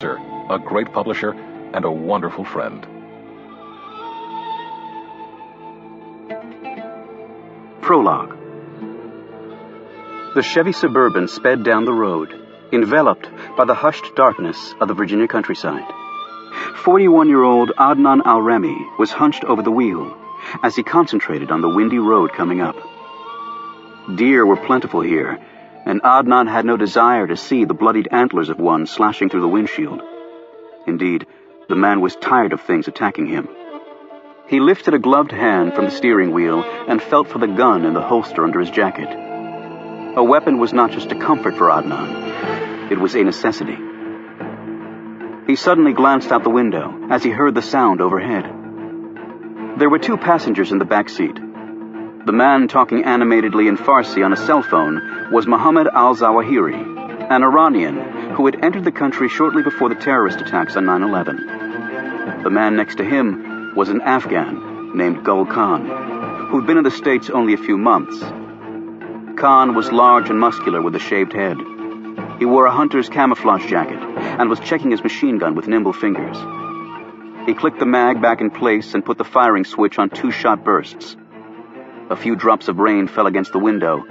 a great publisher, and a wonderful friend. Prologue. The Chevy Suburban sped down the road, enveloped by the hushed darkness of the Virginia countryside. 41-year-old Adnan al-Remi was hunched over the wheel as he concentrated on the windy road coming up. Deer were plentiful here, and Adnan had no desire to see the bloodied antlers of one slashing through the windshield. Indeed, the man was tired of things attacking him. He lifted a gloved hand from the steering wheel and felt for the gun in the holster under his jacket. A weapon was not just a comfort for Adnan, it was a necessity. He suddenly glanced out the window as he heard the sound overhead. There were 2 passengers in the back seat. The man talking animatedly in Farsi on a cell phone was Mohammed al-Zawahiri, an Iranian who had entered the country shortly before the terrorist attacks on 9/11. The man next to him was an Afghan named Gul Khan, who'd been in the States only a few months. Khan was large and muscular with a shaved head. He wore a hunter's camouflage jacket and was checking his machine gun with nimble fingers. He clicked the mag back in place and put the firing switch on 2 shot bursts. A few drops of rain fell against the window,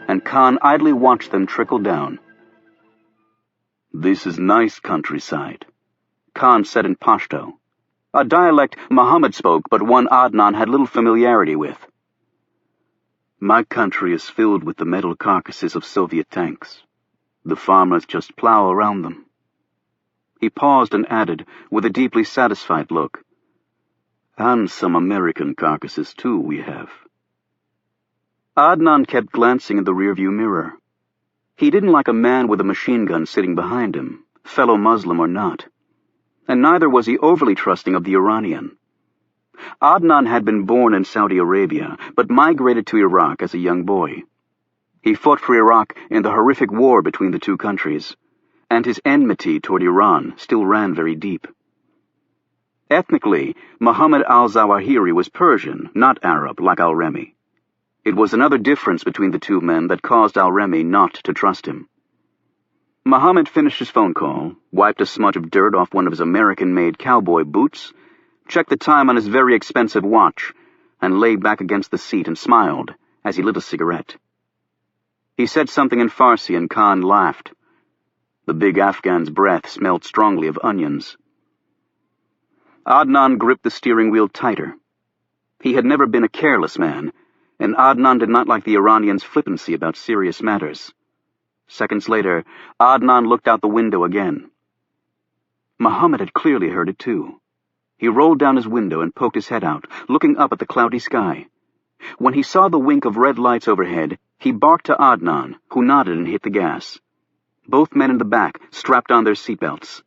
and Khan idly watched them trickle down. "This is nice countryside," Khan said in Pashto, a dialect Muhammad spoke but one Adnan had little familiarity with. "My country is filled with the metal carcasses of Soviet tanks. The farmers just plow around them." He paused and added, with a deeply satisfied look, "And some American carcasses too we have." Adnan kept glancing in the rearview mirror. He didn't like a man with a machine gun sitting behind him, fellow Muslim or not. And neither was he overly trusting of the Iranian. Adnan had been born in Saudi Arabia, but migrated to Iraq as a young boy. He fought for Iraq in the horrific war between the 2 countries, and his enmity toward Iran still ran very deep. Ethnically, Mohammed al-Zawahiri was Persian, not Arab, like al-Remi. It was another difference between the 2 men that caused al-Remi not to trust him. Mohammed finished his phone call, wiped a smudge of dirt off one of his American-made cowboy boots, checked the time on his very expensive watch, and lay back against the seat and smiled as he lit a cigarette. He said something in Farsi and Khan laughed. The big Afghan's breath smelled strongly of onions. Adnan gripped the steering wheel tighter. He had never been a careless man, and Adnan did not like the Iranian's flippancy about serious matters. Seconds later, Adnan looked out the window again. Mohammed had clearly heard it too. He rolled down his window and poked his head out, looking up at the cloudy sky. When he saw the wink of red lights overhead, he barked to Adnan, who nodded and hit the gas. Both men in the back strapped on their seatbelts.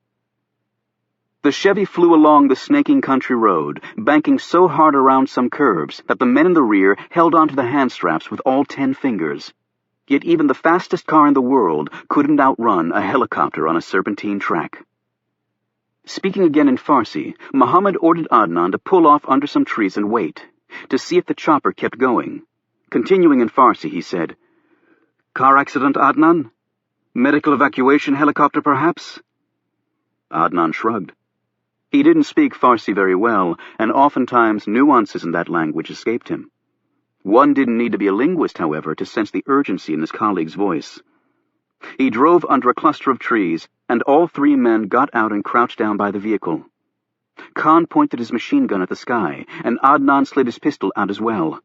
The Chevy flew along the snaking country road, banking so hard around some curves that the men in the rear held onto the hand straps with all 10 fingers. Yet even the fastest car in the world couldn't outrun a helicopter on a serpentine track. Speaking again in Farsi, Mohammed ordered Adnan to pull off under some trees and wait, to see if the chopper kept going. Continuing in Farsi, he said, "Car accident, Adnan? Medical evacuation helicopter, perhaps?" Adnan shrugged. He didn't speak Farsi very well, and oftentimes nuances in that language escaped him. One didn't need to be a linguist, however, to sense the urgency in his colleague's voice. He drove under a cluster of trees, and all 3 men got out and crouched down by the vehicle. Khan pointed his machine gun at the sky, and Adnan slid his pistol out as well.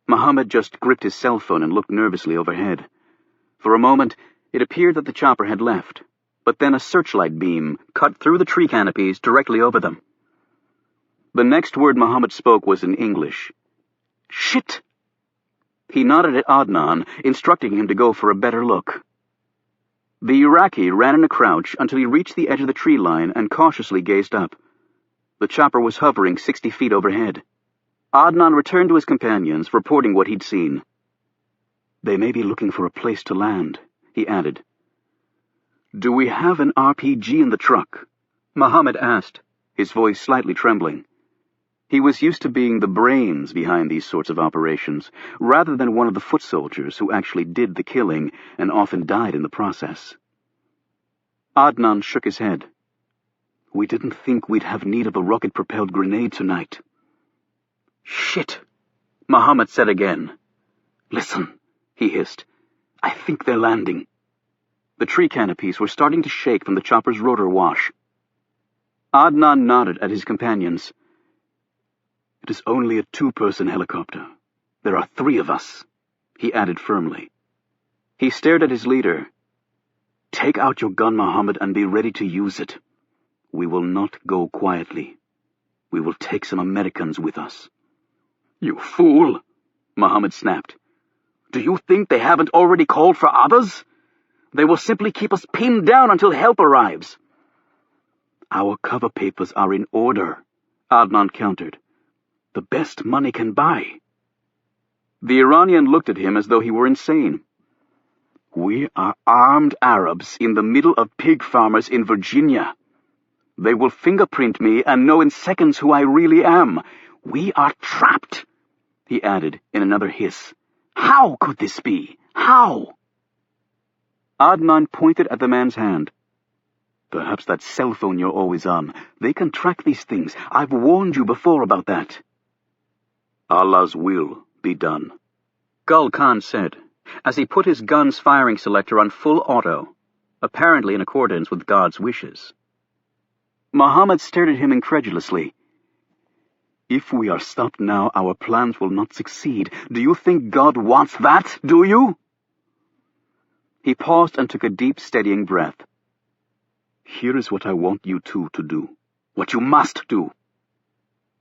Mohammed just gripped his cell phone and looked nervously overhead. For a moment, it appeared that the chopper had left, but then a searchlight beam cut through the tree canopies directly over them. The next word Mohammed spoke was in English. "Shit!" He nodded at Adnan, instructing him to go for a better look. The Iraqi ran in a crouch until he reached the edge of the tree line and cautiously gazed up. The chopper was hovering 60 feet overhead. Adnan returned to his companions, reporting what he'd seen. "They may be looking for a place to land," he added. "Do we have an RPG in the truck?" Mohammed asked, his voice slightly trembling. He was used to being the brains behind these sorts of operations, rather than one of the foot soldiers who actually did the killing and often died in the process. Adnan shook his head. We didn't think we'd have need of a rocket-propelled grenade tonight. Shit, Muhammad said again. Listen, he hissed. I think they're landing. The tree canopies were starting to shake from the chopper's rotor wash. Adnan nodded at his companions. It is only a 2-person helicopter. There are 3 of us, he added firmly. He stared at his leader. Take out your gun, Muhammad, and be ready to use it. We will not go quietly. We will take some Americans with us. You fool, Muhammad snapped. Do you think they haven't already called for others? They will simply keep us pinned down until help arrives. Our cover papers are in order, Adnan countered. The best money can buy. The Iranian looked at him as though he were insane. We are armed Arabs in the middle of pig farmers in Virginia. They will fingerprint me and know in seconds who I really am. We are trapped, he added in another hiss. How could this be? How? Adnan pointed at the man's hand. Perhaps that cell phone you're always on. They can track these things. I've warned you before about that. Allah's will be done, Gul Khan said, as he put his gun's firing selector on full auto, apparently in accordance with God's wishes. Muhammad stared at him incredulously. If we are stopped now, our plans will not succeed. Do you think God wants that, do you? He paused and took a deep, steadying breath. Here is what I want you two to do. What you must do.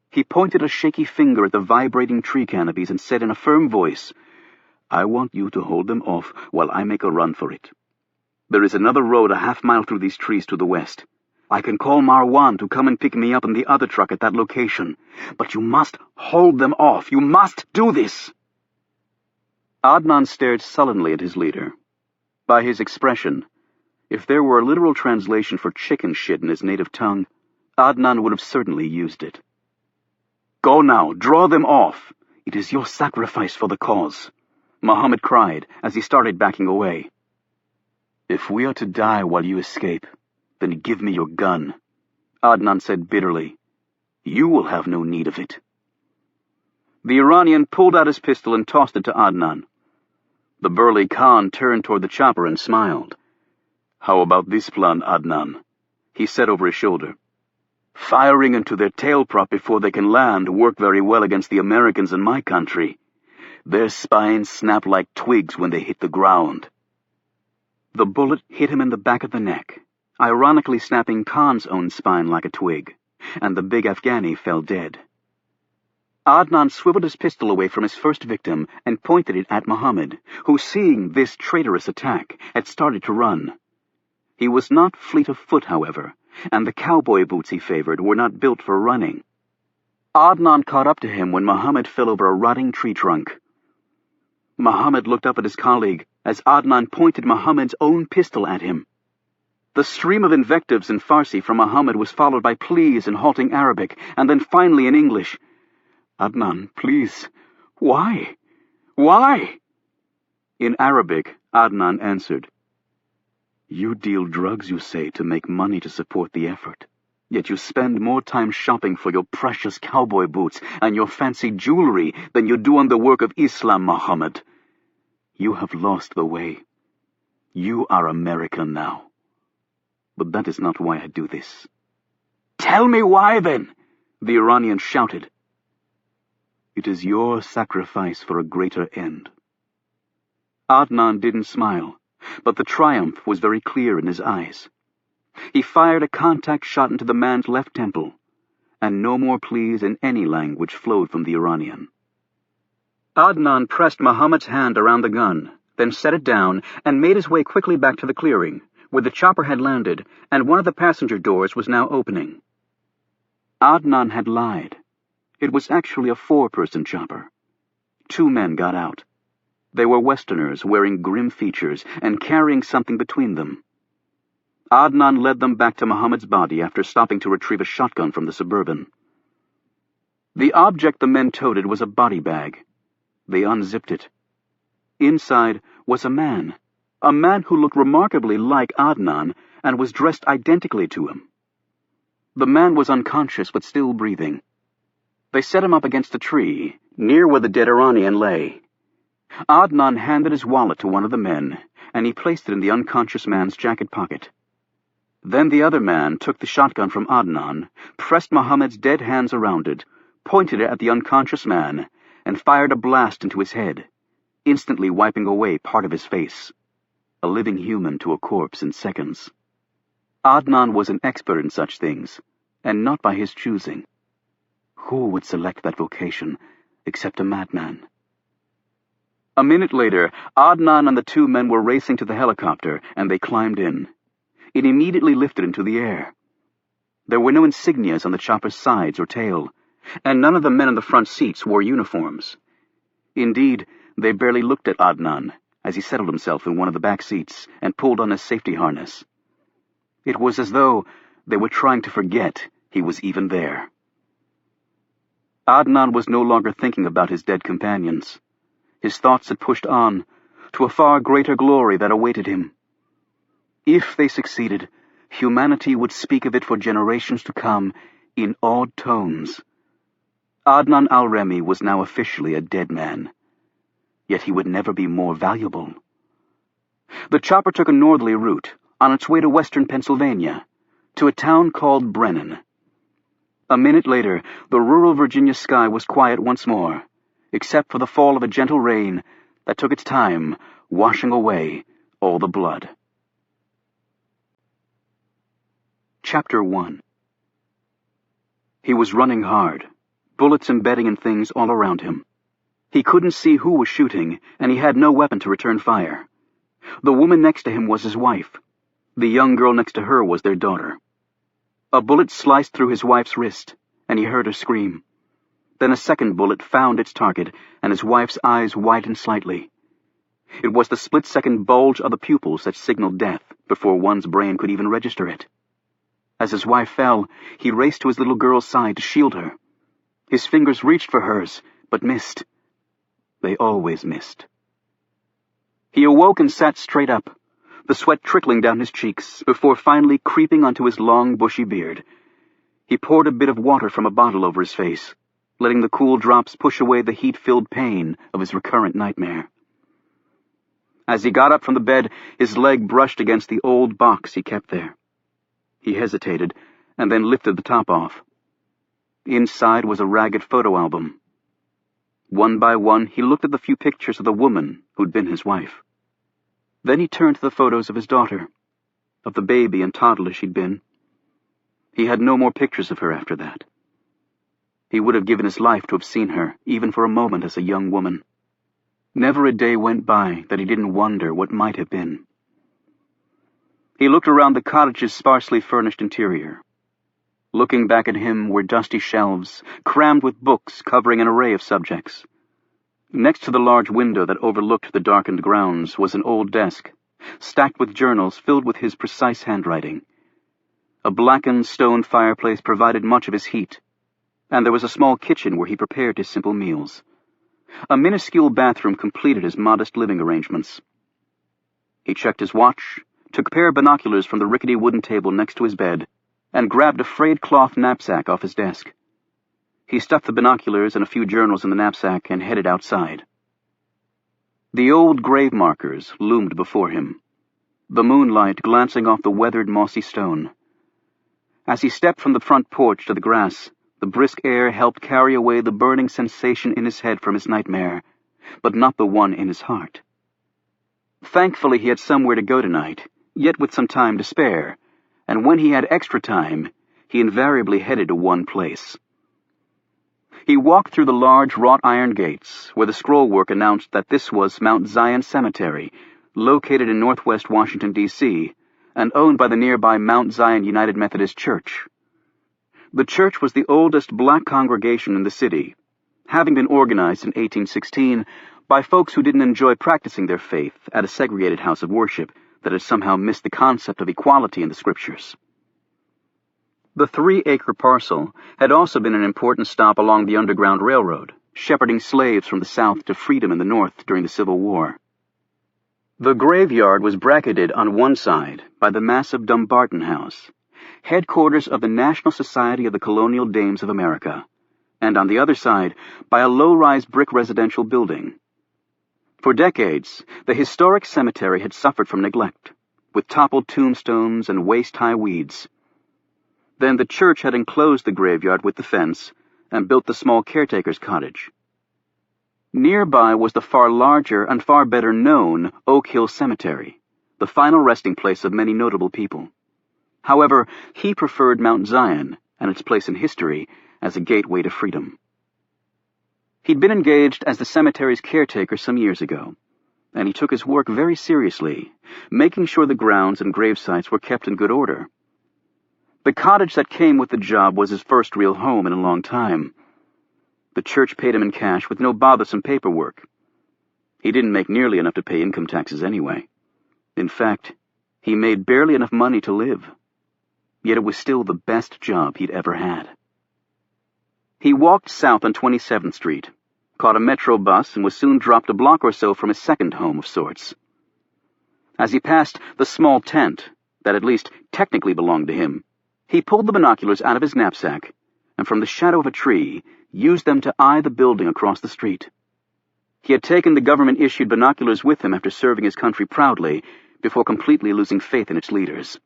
He pointed a shaky finger at the vibrating tree canopies and said in a firm voice, I want you to hold them off while I make a run for it. There is another road a half-mile through these trees to the west. I can call Marwan to come and pick me up in the other truck at that location. But you must hold them off. You must do this. Adnan stared sullenly at his leader. By his expression, if there were a literal translation for chicken shit in his native tongue, Adnan would have certainly used it. Go now, draw them off. It is your sacrifice for the cause, Muhammad cried as he started backing away. If we are to die while you escape, then give me your gun, Adnan said bitterly. You will have no need of it. The Iranian pulled out his pistol and tossed it to Adnan. The burly Khan turned toward the chopper and smiled. How about this plan, Adnan? He said over his shoulder. Firing into their tailprop before they can land work very well against the Americans in my country. Their spines snap like twigs when they hit the ground. The bullet hit him in the back of the neck, ironically snapping Khan's own spine like a twig, and the big Afghani fell dead. Adnan swiveled his pistol away from his first victim and pointed it at Muhammad, who, seeing this traitorous attack, had started to run. He was not fleet of foot, however, and the cowboy boots he favored were not built for running. Adnan caught up to him when Muhammad fell over a rotting tree trunk. Muhammad looked up at his colleague as Adnan pointed Muhammad's own pistol at him. The stream of invectives in Farsi from Muhammad was followed by pleas in halting Arabic, and then finally in English. Adnan, please. Why? Why? In Arabic, Adnan answered. You deal drugs, you say, to make money to support the effort. Yet you spend more time shopping for your precious cowboy boots and your fancy jewelry than you do on the work of Islam, Muhammad. You have lost the way. You are American now. But that is not why I do this. Tell me why, then, the Iranian shouted. It is your sacrifice for a greater end. Adnan didn't smile, but the triumph was very clear in his eyes. He fired a contact shot into the man's left temple, and no more pleas in any language flowed from the Iranian. Adnan pressed Muhammad's hand around the gun, then set it down and made his way quickly back to the clearing, where the chopper had landed and one of the passenger doors was now opening. Adnan had lied. It was actually a 4-person chopper. 2 men got out. They were Westerners wearing grim features and carrying something between them. Adnan led them back to Muhammad's body after stopping to retrieve a shotgun from the Suburban. The object the men toted was a body bag. They unzipped it. Inside was a man who looked remarkably like Adnan and was dressed identically to him. The man was unconscious but still breathing. They set him up against a tree, near where the dead Iranian lay. Adnan handed his wallet to one of the men, and he placed it in the unconscious man's jacket pocket. Then the other man took the shotgun from Adnan, pressed Mohammed's dead hands around it, pointed it at the unconscious man, and fired a blast into his head, instantly wiping away part of his face. A living human to a corpse in seconds. Adnan was an expert in such things, and not by his choosing. Who would select that vocation except a madman? A minute later, Adnan and the two men were racing to the helicopter, and they climbed in. It immediately lifted into the air. There were no insignias on the chopper's sides or tail, and none of the men in the front seats wore uniforms. Indeed, they barely looked at Adnan as he settled himself in one of the back seats and pulled on his safety harness. It was as though they were trying to forget he was even there. Adnan was no longer thinking about his dead companions. His thoughts had pushed on to a far greater glory that awaited him. If they succeeded, humanity would speak of it for generations to come in awed tones. Adnan al-Remi was now officially a dead man. Yet he would never be more valuable. The chopper took a northerly route on its way to western Pennsylvania, to a town called Brennan. A minute later, the rural Virginia sky was quiet once more, except for the fall of a gentle rain that took its time, washing away all the blood. Chapter 1. He was running hard, bullets embedding in things all around him. He couldn't see who was shooting, and he had no weapon to return fire. The woman next to him was his wife. The young girl next to her was their daughter. A bullet sliced through his wife's wrist, and he heard her scream. Then a second bullet found its target, and his wife's eyes widened slightly. It was the split-second bulge of the pupils that signaled death before one's brain could even register it. As his wife fell, he raced to his little girl's side to shield her. His fingers reached for hers, but missed. They always missed. He awoke and sat straight up, the sweat trickling down his cheeks, before finally creeping onto his long, bushy beard. He poured a bit of water from a bottle over his face, letting the cool drops push away the heat-filled pain of his recurrent nightmare. As he got up from the bed, his leg brushed against the old box he kept there. He hesitated, and then lifted the top off. Inside was a ragged photo album. One by one, he looked at the few pictures of the woman who'd been his wife. Then he turned to the photos of his daughter, of the baby and toddler she'd been. He had no more pictures of her after that. He would have given his life to have seen her, even for a moment as a young woman. Never a day went by that he didn't wonder what might have been. He looked around the cottage's sparsely furnished interior. Looking back at him were dusty shelves, crammed with books covering an array of subjects. Next to the large window that overlooked the darkened grounds was an old desk, stacked with journals filled with his precise handwriting. A blackened stone fireplace provided much of his heat, and there was a small kitchen where he prepared his simple meals. A minuscule bathroom completed his modest living arrangements. He checked his watch, took a pair of binoculars from the rickety wooden table next to his bed, and grabbed a frayed cloth knapsack off his desk. He stuffed the binoculars and a few journals in the knapsack and headed outside. The old grave markers loomed before him, the moonlight glancing off the weathered mossy stone. As he stepped from the front porch to the grass, the brisk air helped carry away the burning sensation in his head from his nightmare, but not the one in his heart. Thankfully he had somewhere to go tonight, yet with some time to spare, and when he had extra time, he invariably headed to one place. He walked through the large wrought iron gates, where the scrollwork announced that this was Mount Zion Cemetery, located in northwest Washington, D.C., and owned by the nearby Mount Zion United Methodist Church. The church was the oldest black congregation in the city, having been organized in 1816 by folks who didn't enjoy practicing their faith at a segregated house of worship that had somehow missed the concept of equality in the scriptures. The 3-acre parcel had also been an important stop along the Underground Railroad, shepherding slaves from the South to freedom in the North during the Civil War. The graveyard was bracketed on one side by the massive Dumbarton House, headquarters of the National Society of the Colonial Dames of America, and on the other side by a low-rise brick residential building. For decades, the historic cemetery had suffered from neglect, with toppled tombstones and waist-high weeds. Then the church had enclosed the graveyard with the fence and built the small caretaker's cottage. Nearby was the far larger and far better known Oak Hill Cemetery, the final resting place of many notable people. However, he preferred Mount Zion and its place in history as a gateway to freedom. He'd been engaged as the cemetery's caretaker some years ago, and he took his work very seriously, making sure the grounds and gravesites were kept in good order. The cottage that came with the job was his first real home in a long time. The church paid him in cash with no bothersome paperwork. He didn't make nearly enough to pay income taxes anyway. In fact, he made barely enough money to live. Yet it was still the best job he'd ever had. He walked south on 27th Street, caught a metro bus, and was soon dropped a block or so from his second home of sorts. As he passed the small tent that at least technically belonged to him, he pulled the binoculars out of his knapsack and from the shadow of a tree used them to eye the building across the street. He had taken the government-issued binoculars with him after serving his country proudly before completely losing faith in its leaders.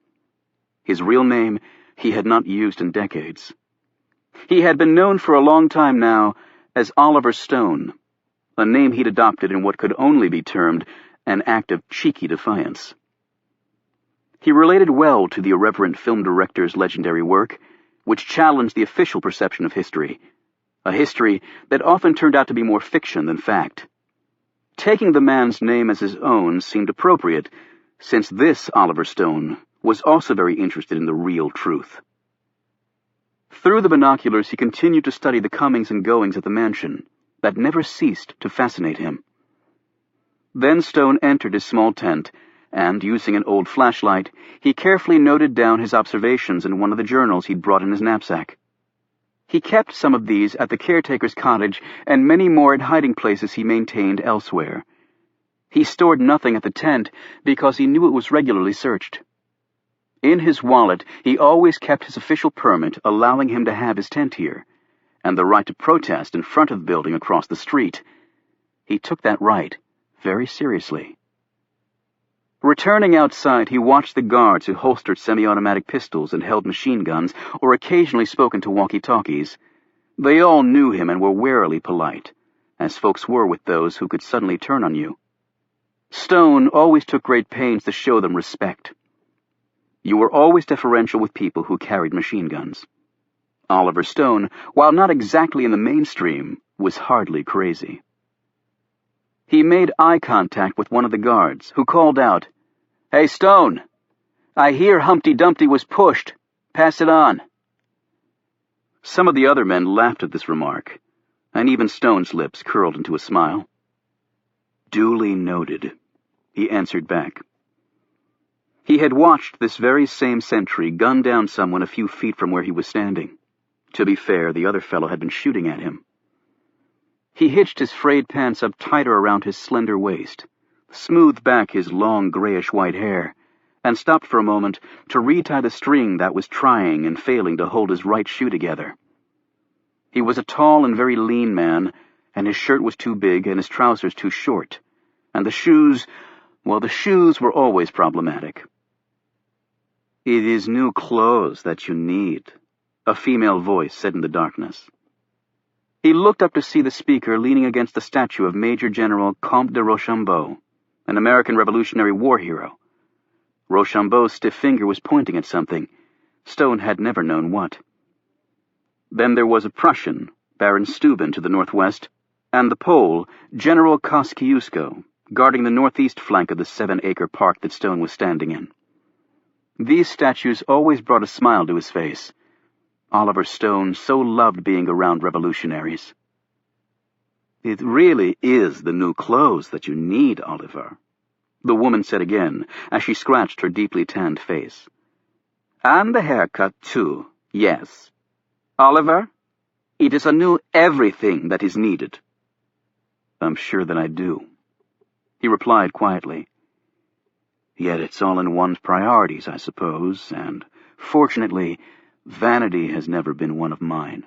His real name he had not used in decades. He had been known for a long time now as Oliver Stone, a name he'd adopted in what could only be termed an act of cheeky defiance. He related well to the irreverent film director's legendary work, which challenged the official perception of history, a history that often turned out to be more fiction than fact. Taking the man's name as his own seemed appropriate, since this Oliver Stone was also very interested in the real truth. Through the binoculars he continued to study the comings and goings at the mansion that never ceased to fascinate him. Then Stone entered his small tent, and, using an old flashlight, he carefully noted down his observations in one of the journals he'd brought in his knapsack. He kept some of these at the caretaker's cottage and many more at hiding places he maintained elsewhere. He stored nothing at the tent because he knew it was regularly searched. In his wallet, he always kept his official permit allowing him to have his tent here, and the right to protest in front of the building across the street. He took that right very seriously. Returning outside, he watched the guards who holstered semi-automatic pistols and held machine guns, or occasionally spoke into walkie-talkies. They all knew him and were warily polite, as folks were with those who could suddenly turn on you. Stone always took great pains to show them respect. You were always deferential with people who carried machine guns. Oliver Stone, while not exactly in the mainstream, was hardly crazy. He made eye contact with one of the guards, who called out, "Hey, Stone! I hear Humpty Dumpty was pushed. Pass it on." Some of the other men laughed at this remark, and even Stone's lips curled into a smile. "Duly noted," he answered back. He had watched this very same sentry gun down someone a few feet from where he was standing. To be fair, the other fellow had been shooting at him. He hitched his frayed pants up tighter around his slender waist, smoothed back his long grayish-white hair, and stopped for a moment to retie the string that was trying and failing to hold his right shoe together. He was a tall and very lean man, and his shirt was too big and his trousers too short, and the shoes were always problematic. "It is new clothes that you need," a female voice said in the darkness. He looked up to see the speaker leaning against the statue of Major General Comte de Rochambeau, an American Revolutionary War hero. Rochambeau's stiff finger was pointing at something. Stone had never known what. Then there was a Prussian, Baron Steuben, to the northwest, and the Pole, General Kosciuszko, guarding the northeast flank of the 7-acre park that Stone was standing in. These statues always brought a smile to his face. Oliver Stone so loved being around revolutionaries. "It really is the new clothes that you need, Oliver," the woman said again, as she scratched her deeply tanned face. "And the haircut, too, yes. Oliver, it is a new everything that is needed." "I'm sure that I do," he replied quietly. "Yet it's all in one's priorities, I suppose, and Fortunately, vanity has never been one of mine.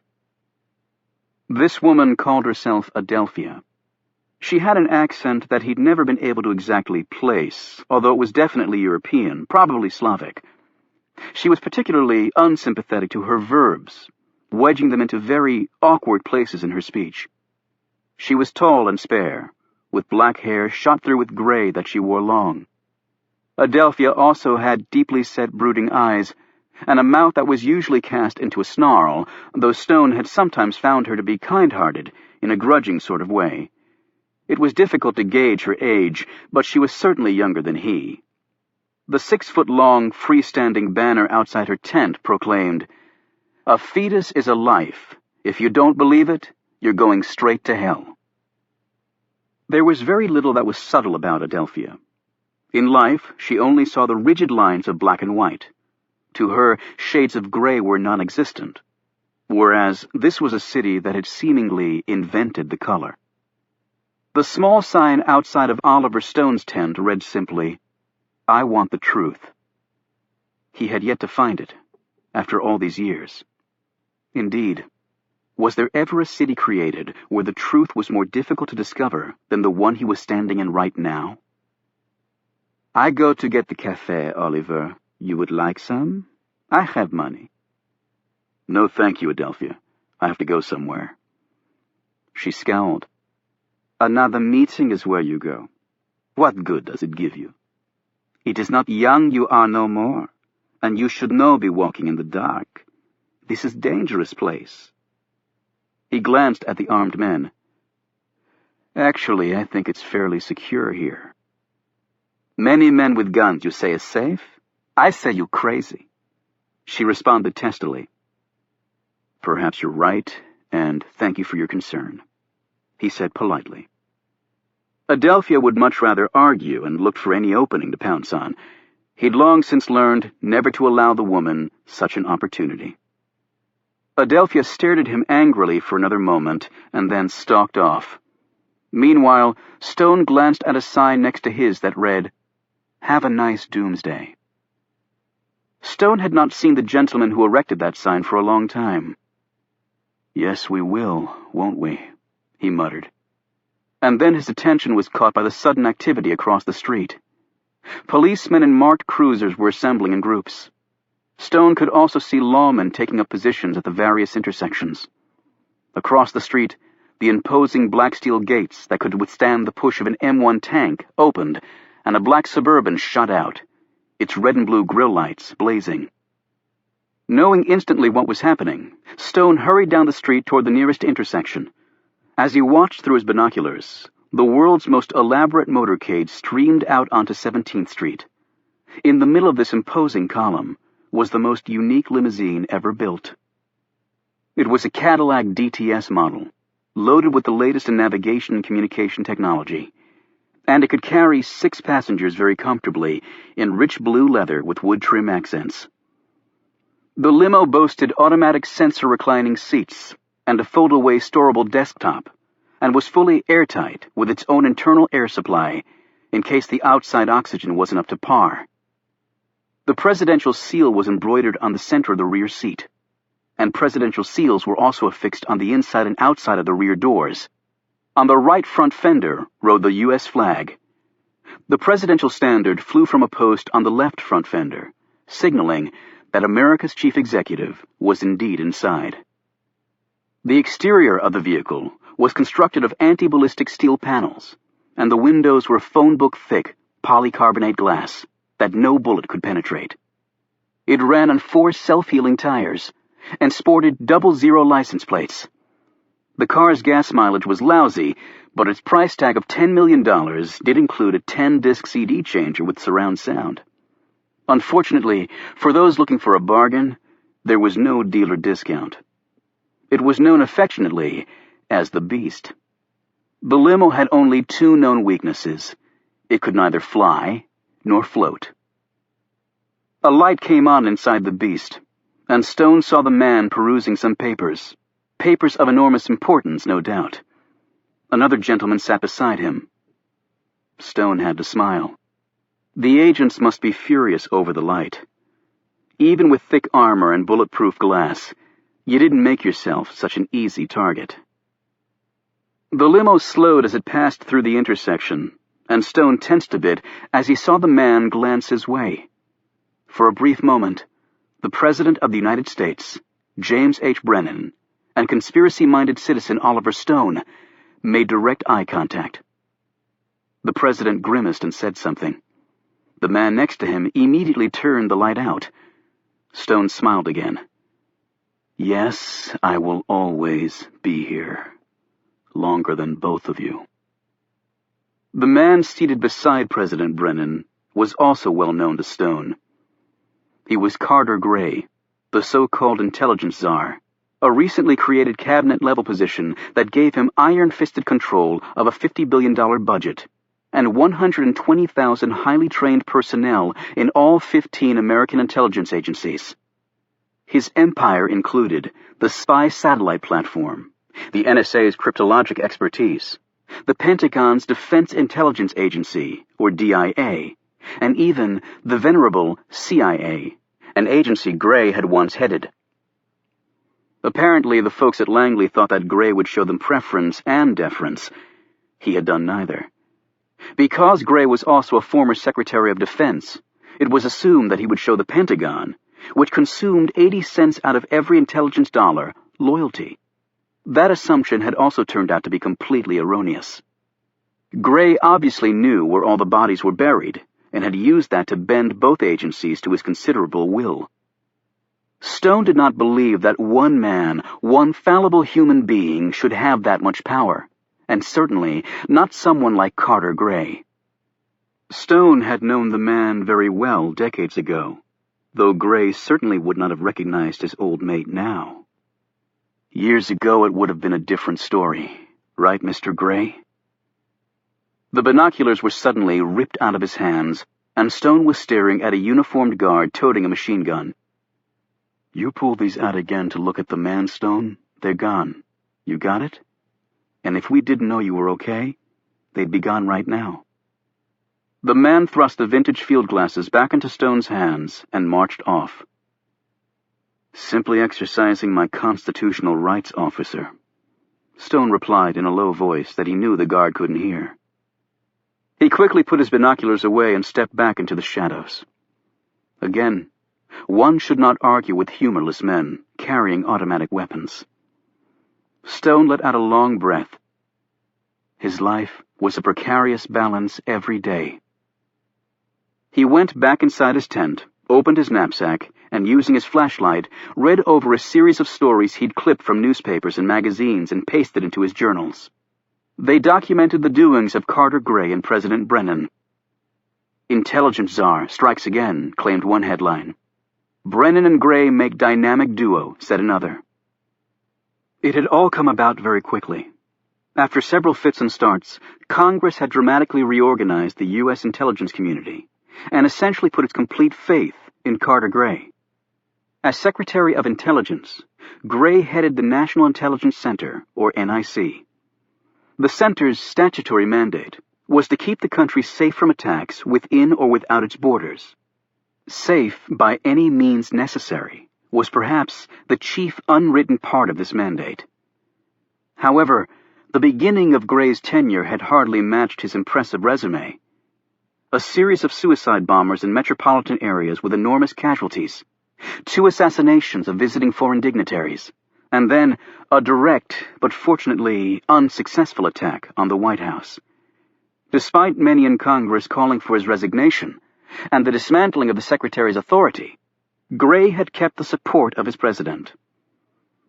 This woman called herself Adelphia. She had an accent that he'd never been able to exactly place, although it was definitely European, probably Slavic. She was particularly unsympathetic to her verbs, wedging them into very awkward places in her speech. She was tall and spare, with black hair shot through with gray that she wore long. Adelphia also had deeply set brooding eyes, and a mouth that was usually cast into a snarl, though Stone had sometimes found her to be kind-hearted in a grudging sort of way. It was difficult to gauge her age, but she was certainly younger than he. The 6-foot-long, freestanding banner outside her tent proclaimed, "A fetus is a life. If you don't believe it, you're going straight to hell." There was very little that was subtle about Adelphia. In life, she only saw the rigid lines of black and white. To her, shades of gray were non-existent, whereas this was a city that had seemingly invented the color. The small sign outside of Oliver Stone's tent read simply, "I want the truth." He had yet to find it, after all these years. Indeed, was there ever a city created where the truth was more difficult to discover than the one he was standing in right now? "I go to get the café, Oliver. You would like some? I have money." "No, thank you, Adelphia. I have to go somewhere." She scowled. "Another meeting is where you go. What good does it give you? It is not young you are no more, and you should know be walking in the dark. This is dangerous place." He glanced at the armed men. "Actually, I think it's fairly secure here." "Many men with guns you say is safe? I say you crazy." She responded testily. "Perhaps you're right, and thank you for your concern," he said politely. Adelphia would much rather argue and looked for any opening to pounce on. He'd long since learned never to allow the woman such an opportunity. Adelphia stared at him angrily for another moment and then stalked off. Meanwhile, Stone glanced at a sign next to his that read, "Have a nice doomsday." Stone had not seen the gentleman who erected that sign for a long time. "Yes, we will, won't we?" he muttered. And then his attention was caught by the sudden activity across the street. Policemen in marked cruisers were assembling in groups. Stone could also see lawmen taking up positions at the various intersections. Across the street, the imposing black steel gates that could withstand the push of an M1 tank opened, and a black Suburban shot out, its red and blue grille lights blazing. Knowing instantly what was happening, Stone hurried down the street toward the nearest intersection. As he watched through his binoculars, the world's most elaborate motorcade streamed out onto 17th Street. In the middle of this imposing column was the most unique limousine ever built. It was a Cadillac DTS model, loaded with the latest in navigation and communication technology, and it could carry 6 passengers very comfortably in rich blue leather with wood trim accents. The limo boasted automatic sensor reclining seats and a fold-away storable desktop, and was fully airtight with its own internal air supply in case the outside oxygen wasn't up to par. The presidential seal was embroidered on the center of the rear seat, and presidential seals were also affixed on the inside and outside of the rear doors. On the right front fender rode the U.S. flag. The presidential standard flew from a post on the left front fender, signaling that America's chief executive was indeed inside. The exterior of the vehicle was constructed of anti-ballistic steel panels, and the windows were phone book-thick polycarbonate glass that no bullet could penetrate. It ran on 4 self-healing tires and sported 00 license plates. The car's gas mileage was lousy, but its price tag of $10 million did include a 10-disc CD changer with surround sound. Unfortunately, for those looking for a bargain, there was no dealer discount. It was known affectionately as the Beast. The limo had only 2 known weaknesses. It could neither fly nor float. A light came on inside the Beast, and Stone saw the man perusing some papers. Papers of enormous importance, no doubt. Another gentleman sat beside him. Stone had to smile. The agents must be furious over the light. Even with thick armor and bulletproof glass, you didn't make yourself such an easy target. The limo slowed as it passed through the intersection, and Stone tensed a bit as he saw the man glance his way. For a brief moment, the President of the United States, James H. Brennan, and conspiracy-minded citizen Oliver Stone made direct eye contact. The President grimaced and said something. The man next to him immediately turned the light out. Stone smiled again. "Yes, I will always be here. Longer than both of you." The man seated beside President Brennan was also well known to Stone. He was Carter Gray, the so-called intelligence czar, a recently created cabinet-level position that gave him iron-fisted control of a $50 billion budget and 120,000 highly trained personnel in all 15 American intelligence agencies. His empire included the spy satellite platform, the NSA's cryptologic expertise, the Pentagon's Defense Intelligence Agency, or DIA, and even the venerable CIA, an agency Gray had once headed. Apparently, the folks at Langley thought that Gray would show them preference and deference. He had done neither. Because Gray was also a former Secretary of Defense, it was assumed that he would show the Pentagon, which consumed 80 cents out of every intelligence dollar, loyalty. That assumption had also turned out to be completely erroneous. Gray obviously knew where all the bodies were buried, and had used that to bend both agencies to his considerable will. Stone did not believe that one man, one fallible human being, should have that much power, and certainly not someone like Carter Gray. Stone had known the man very well decades ago, though Gray certainly would not have recognized his old mate now. Years ago it would have been a different story, right, Mr. Gray? The binoculars were suddenly ripped out of his hands, and Stone was staring at a uniformed guard toting a machine gun. "You pull these out again to look at the man, Stone, they're gone. You got it? And if we didn't know you were okay, they'd be gone right now." The man thrust the vintage field glasses back into Stone's hands and marched off. "Simply exercising my constitutional rights, officer," Stone replied in a low voice that he knew the guard couldn't hear. He quickly put his binoculars away and stepped back into the shadows. Again, one should not argue with humorless men carrying automatic weapons. Stone let out a long breath. His life was a precarious balance every day. He went back inside his tent, opened his knapsack, and using his flashlight, read over a series of stories he'd clipped from newspapers and magazines and pasted into his journals. They documented the doings of Carter Gray and President Brennan. "Intelligence Czar strikes again," claimed one headline. "Brennan and Gray make dynamic duo," said another. It had all come about very quickly. After several fits and starts, Congress had dramatically reorganized the U.S. intelligence community and essentially put its complete faith in Carter Gray. As Secretary of Intelligence, Gray headed the National Intelligence Center, or NIC. The center's statutory mandate was to keep the country safe from attacks within or without its borders. Safe by any means necessary was perhaps the chief unwritten part of this mandate. However, the beginning of Gray's tenure had hardly matched his impressive resume. A series of suicide bombers in metropolitan areas with enormous casualties, 2 assassinations of visiting foreign dignitaries, and then a direct, but fortunately unsuccessful attack on the White House. Despite many in Congress calling for his resignation and the dismantling of the Secretary's authority, Gray had kept the support of his president.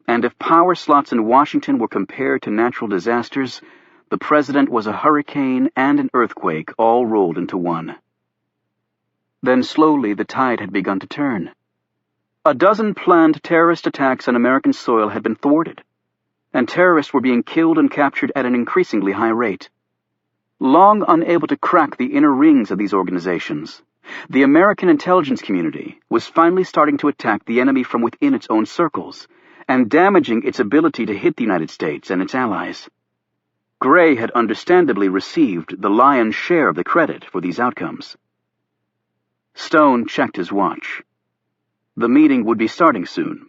And if power slots in Washington were compared to natural disasters, the president was a hurricane and an earthquake all rolled into one. Then slowly the tide had begun to turn. A dozen planned terrorist attacks on American soil had been thwarted, and terrorists were being killed and captured at an increasingly high rate. Long unable to crack the inner rings of these organizations, the American intelligence community was finally starting to attack the enemy from within its own circles, and damaging its ability to hit the United States and its allies. Gray had understandably received the lion's share of the credit for these outcomes. Stone checked his watch. The meeting would be starting soon.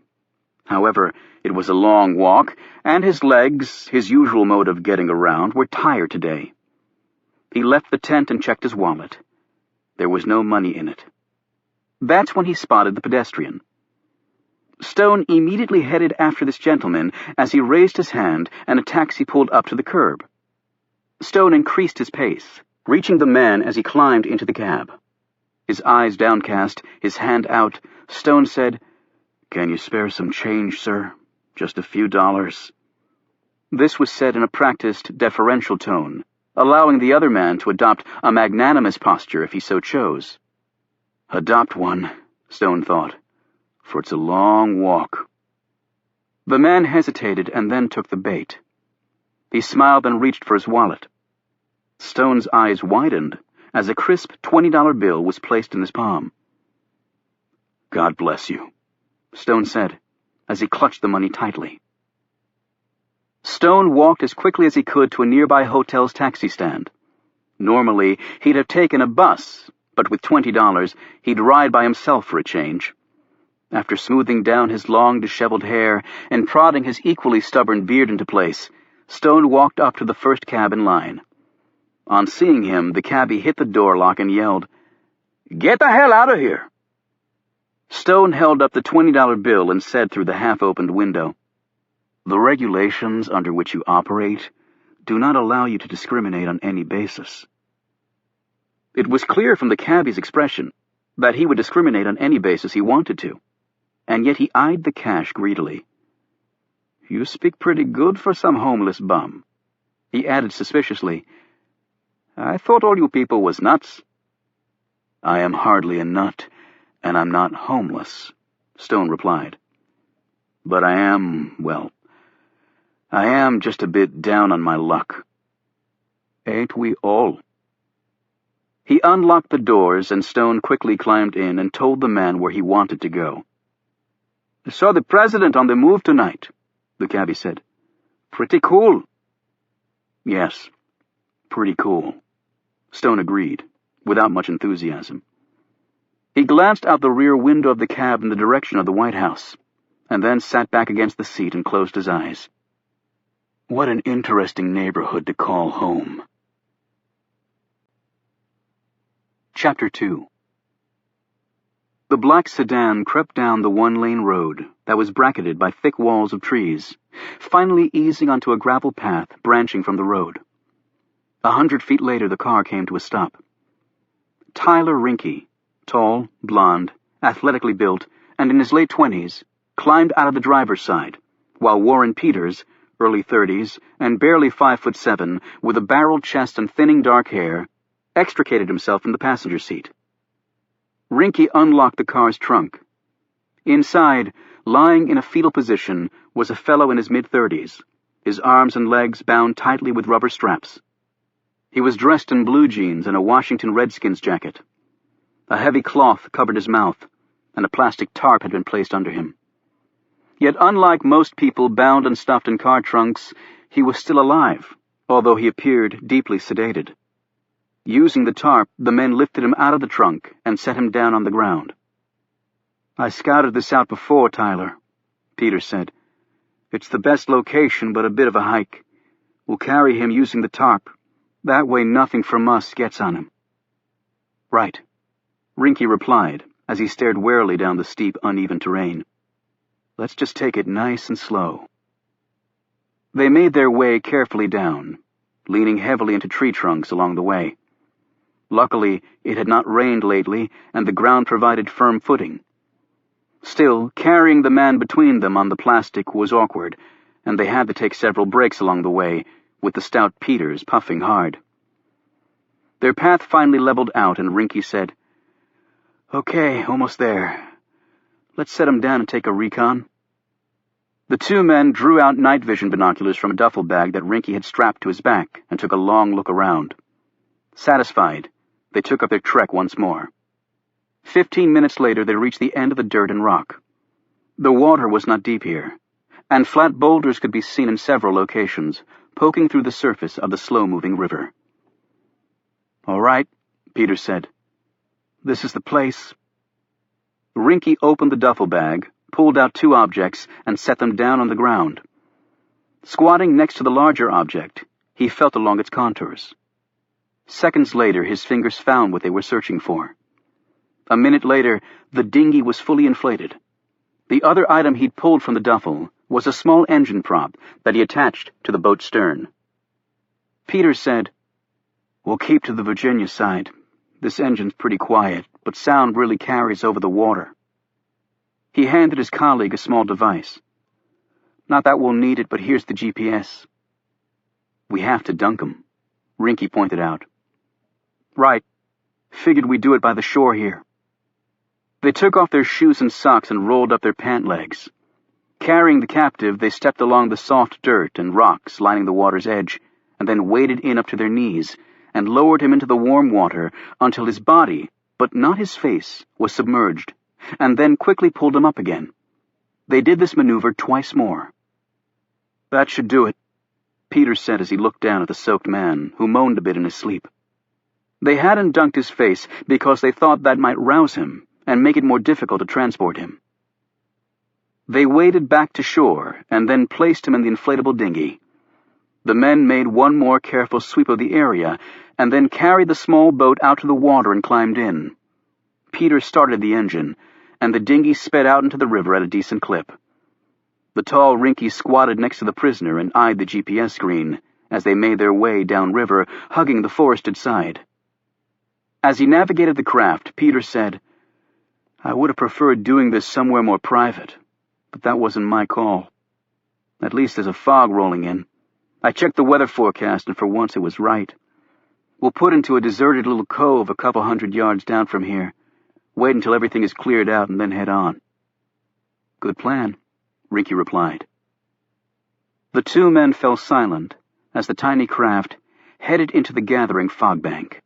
However, it was a long walk, and his legs, his usual mode of getting around, were tired today. He left the tent and checked his wallet. There was no money in it. That's when he spotted the pedestrian. Stone immediately headed after this gentleman as he raised his hand and a taxi pulled up to the curb. Stone increased his pace, reaching the man as he climbed into the cab. His eyes downcast, his hand out, Stone said, "Can you spare some change, sir? Just a few dollars." This was said in a practiced, deferential tone, allowing the other man to adopt a magnanimous posture if he so chose. Adopt one, Stone thought, for it's a long walk. The man hesitated and then took the bait. He smiled and reached for his wallet. Stone's eyes widened as a crisp $20 bill was placed in his palm. "God bless you," Stone said, as he clutched the money tightly. Stone walked as quickly as he could to a nearby hotel's taxi stand. Normally, he'd have taken a bus, but with $20, he'd ride by himself for a change. After smoothing down his long, disheveled hair and prodding his equally stubborn beard into place, Stone walked up to the first cab in line. On seeing him, the cabbie hit the door lock and yelled, "Get the hell out of here!" Stone held up the $20 bill and said through the half-opened window, "The regulations under which you operate do not allow you to discriminate on any basis." It was clear from the cabbie's expression that he would discriminate on any basis he wanted to, and yet he eyed the cash greedily. "You speak pretty good for some homeless bum." He added suspiciously, "I thought all you people was nuts." "I am hardly a nut, and I'm not homeless," Stone replied. "But I am just a bit down on my luck. Ain't we all?" He unlocked the doors, and Stone quickly climbed in and told the man where he wanted to go. "I saw the president on the move tonight," the cabbie said. "Pretty cool." "Yes, pretty cool," Stone agreed, without much enthusiasm. He glanced out the rear window of the cab in the direction of the White House, and then sat back against the seat and closed his eyes. What an interesting neighborhood to call home. Chapter 2. The black sedan crept down the one-lane road that was bracketed by thick walls of trees, finally easing onto a gravel path branching from the road. 100 feet later, the car came to a stop. Tyler Rinke, tall, blond, athletically built, and in his late 20s, climbed out of the driver's side, while Warren Peters, early 30s, and barely 5'7", with a barreled chest and thinning dark hair, extricated himself from the passenger seat. Rinke unlocked the car's trunk. Inside, lying in a fetal position, was a fellow in his mid-30s, his arms and legs bound tightly with rubber straps. He was dressed in blue jeans and a Washington Redskins jacket. A heavy cloth covered his mouth, and a plastic tarp had been placed under him. Yet unlike most people bound and stuffed in car trunks, he was still alive, although he appeared deeply sedated. Using the tarp, the men lifted him out of the trunk and set him down on the ground. "I scouted this out before, Tyler," Peters said. "It's the best location, but a bit of a hike. We'll carry him using the tarp. That way nothing from us gets on him." "Right," Rinke replied as he stared warily down the steep, uneven terrain. "Let's just take it nice and slow." They made their way carefully down, leaning heavily into tree trunks along the way. Luckily, it had not rained lately, and the ground provided firm footing. Still, carrying the man between them on the plastic was awkward, and they had to take several breaks along the way, with the stout Peters puffing hard. Their path finally leveled out, and Rinke said, "Okay, almost there. Let's set him down and take a recon." The two men drew out night vision binoculars from a duffel bag that Rinke had strapped to his back and took a long look around. Satisfied, they took up their trek once more. 15 minutes later, they reached the end of the dirt and rock. The water was not deep here, and flat boulders could be seen in several locations, poking through the surface of the slow-moving river. "All right," Peters said. "This is the place." Rinky opened the duffel bag, pulled out 2 objects, and set them down on the ground. Squatting next to the larger object, he felt along its contours. Seconds later, his fingers found what they were searching for. A minute later, the dinghy was fully inflated. The other item he'd pulled from the duffel was a small engine prop that he attached to the boat's stern. Peter said, "We'll keep to the Virginia side. This engine's pretty quiet, but sound really carries over the water." He handed his colleague a small device. "Not that we'll need it, but here's the GPS." "We have to dunk 'em," Rinky pointed out. "Right. Figured we'd do it by the shore here." They took off their shoes and socks and rolled up their pant legs. Carrying the captive, they stepped along the soft dirt and rocks lining the water's edge, and then waded in up to their knees, and lowered him into the warm water until his body, but not his face, was submerged, and then quickly pulled him up again. They did this maneuver twice more. "That should do it," Peter said as he looked down at the soaked man, who moaned a bit in his sleep. They hadn't dunked his face because they thought that might rouse him and make it more difficult to transport him. They waded back to shore and then placed him in the inflatable dinghy. The men made one more careful sweep of the area and then carried the small boat out to the water and climbed in. Peter started the engine, and the dinghy sped out into the river at a decent clip. The tall Rinky squatted next to the prisoner and eyed the GPS screen as they made their way downriver, hugging the forested side. As he navigated the craft, Peter said, "I would have preferred doing this somewhere more private, but that wasn't my call. At least there's a fog rolling in. I checked the weather forecast, and for once it was right. We'll put into a deserted little cove a couple 100 yards down from here, wait until everything is cleared out, and then head on." "Good plan," Rinky replied. The 2 men fell silent as the tiny craft headed into the gathering fog bank.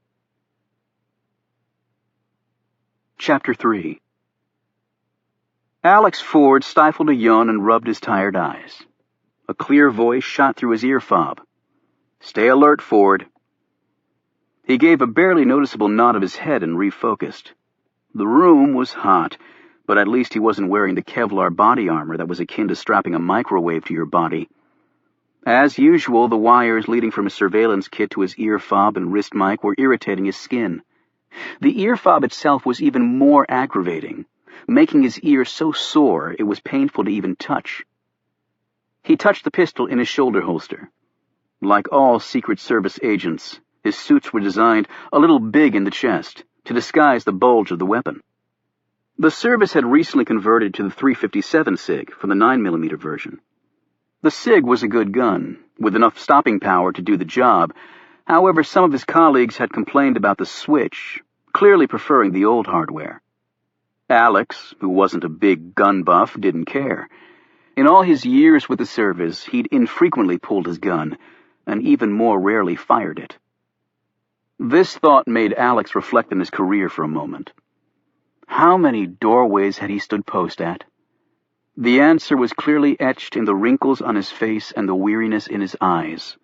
Chapter 3. Alex Ford stifled a yawn and rubbed his tired eyes. A clear voice shot through his ear fob. "Stay alert, Ford." He gave a barely noticeable nod of his head and refocused. The room was hot, but at least he wasn't wearing the Kevlar body armor that was akin to strapping a microwave to your body. As usual, the wires leading from his surveillance kit to his ear fob and wrist mic were irritating his skin. The ear fob itself was even more aggravating, making his ear so sore it was painful to even touch. He touched the pistol in his shoulder holster. Like all Secret Service agents, his suits were designed a little big in the chest to disguise the bulge of the weapon. The service had recently converted to the .357 SIG from the 9mm version. The SIG was a good gun, with enough stopping power to do the job. However, some of his colleagues had complained about the switch, clearly preferring the old hardware. Alex, who wasn't a big gun buff, didn't care. In all his years with the service, he'd infrequently pulled his gun, and even more rarely fired it. This thought made Alex reflect on his career for a moment. How many doorways had he stood post at? The answer was clearly etched in the wrinkles on his face and the weariness in his eyes.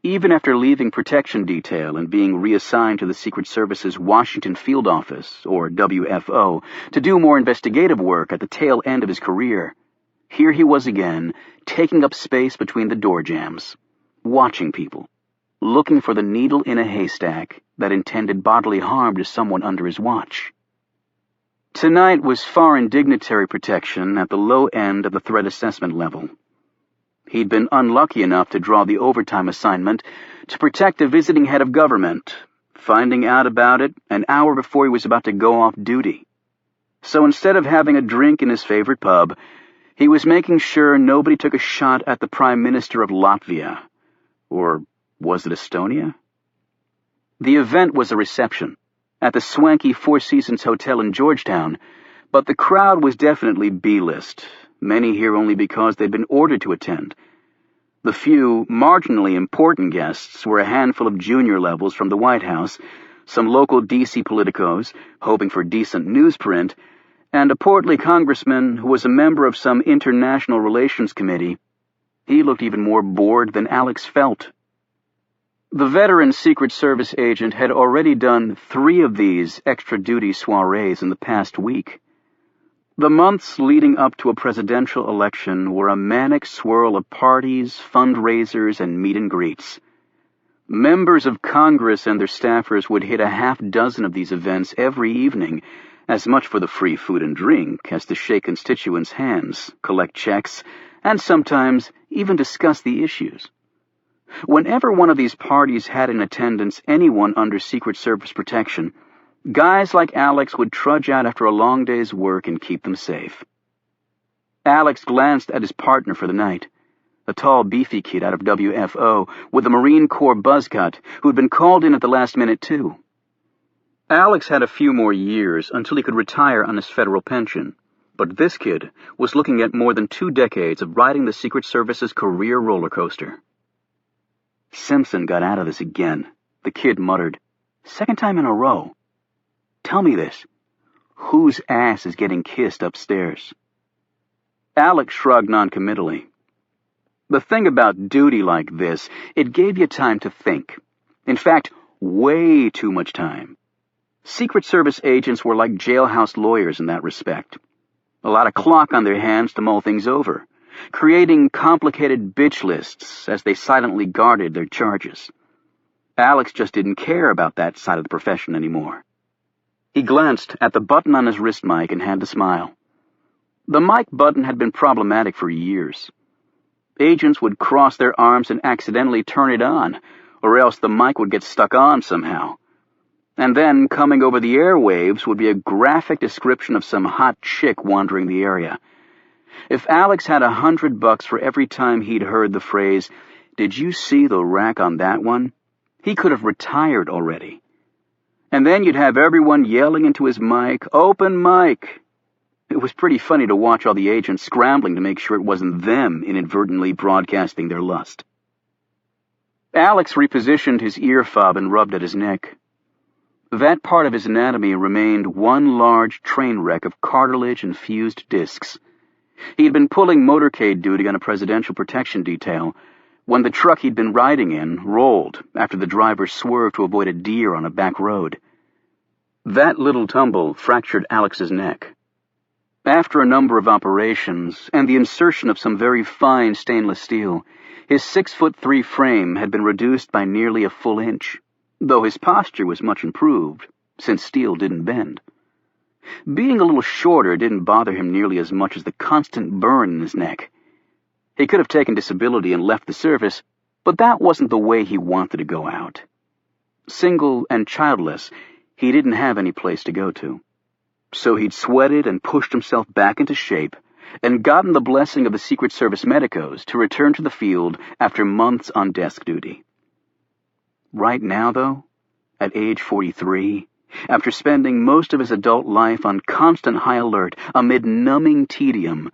Even after leaving protection detail and being reassigned to the Secret Service's Washington Field Office, or WFO, to do more investigative work at the tail end of his career, here he was again, taking up space between the door jambs, watching people, looking for the needle in a haystack that intended bodily harm to someone under his watch. Tonight was foreign dignitary protection at the low end of the threat assessment level. He'd been unlucky enough to draw the overtime assignment to protect a visiting head of government, finding out about it an hour before he was about to go off duty. So instead of having a drink in his favorite pub, he was making sure nobody took a shot at the Prime Minister of Latvia. Or was it Estonia? The event was a reception at the swanky Four Seasons Hotel in Georgetown, but the crowd was definitely B-list, many here only because they'd been ordered to attend. The few marginally important guests were a handful of junior levels from the White House, some local D.C. politicos, hoping for decent newsprint, and a portly congressman who was a member of some international relations committee. He looked even more bored than Alex felt. The veteran Secret Service agent had already done 3 of these extra-duty soirees in the past week. The months leading up to a presidential election were a manic swirl of parties, fundraisers, and meet and greets. Members of Congress and their staffers would hit a half dozen of these events every evening, as much for the free food and drink as to shake constituents' hands, collect checks, and sometimes even discuss the issues. Whenever one of these parties had in attendance anyone under Secret Service protection, guys like Alex would trudge out after a long day's work and keep them safe. Alex glanced at his partner for the night, a tall, beefy kid out of WFO with a Marine Corps buzz cut who had been called in at the last minute, too. Alex had a few more years until he could retire on his federal pension, but this kid was looking at more than 2 decades of riding the Secret Service's career roller coaster. "Simpson got out of this again," the kid muttered. "Second time in a row. Tell me this. Whose ass is getting kissed upstairs?" Alex shrugged noncommittally. The thing about duty like this, it gave you time to think. In fact, way too much time. Secret Service agents were like jailhouse lawyers in that respect. A lot of clock on their hands to mull things over, creating complicated bitch lists as they silently guarded their charges. Alex just didn't care about that side of the profession anymore. He glanced at the button on his wrist mic and had to smile. The mic button had been problematic for years. Agents would cross their arms and accidentally turn it on, or else the mic would get stuck on somehow. And then, coming over the airwaves, would be a graphic description of some hot chick wandering the area. If Alex had $100 for every time he'd heard the phrase, "Did you see the rack on that one?" he could have retired already. And then you'd have everyone yelling into his mic, "Open mic!" It was pretty funny to watch all the agents scrambling to make sure it wasn't them inadvertently broadcasting their lust. Alex repositioned his ear fob and rubbed at his neck. That part of his anatomy remained one large train wreck of cartilage and fused discs. He had been pulling motorcade duty on a presidential protection detail when the truck he'd been riding in rolled after the driver swerved to avoid a deer on a back road. That little tumble fractured Alex's neck. After a number of operations and the insertion of some very fine stainless steel, his 6'3" frame had been reduced by nearly a full inch, though his posture was much improved, since steel didn't bend. Being a little shorter didn't bother him nearly as much as the constant burn in his neck. He could have taken disability and left the service, but that wasn't the way he wanted to go out. Single and childless, he didn't have any place to go to. So he'd sweated and pushed himself back into shape and gotten the blessing of the Secret Service medicos to return to the field after months on desk duty. Right now, though, at age 43, after spending most of his adult life on constant high alert amid numbing tedium,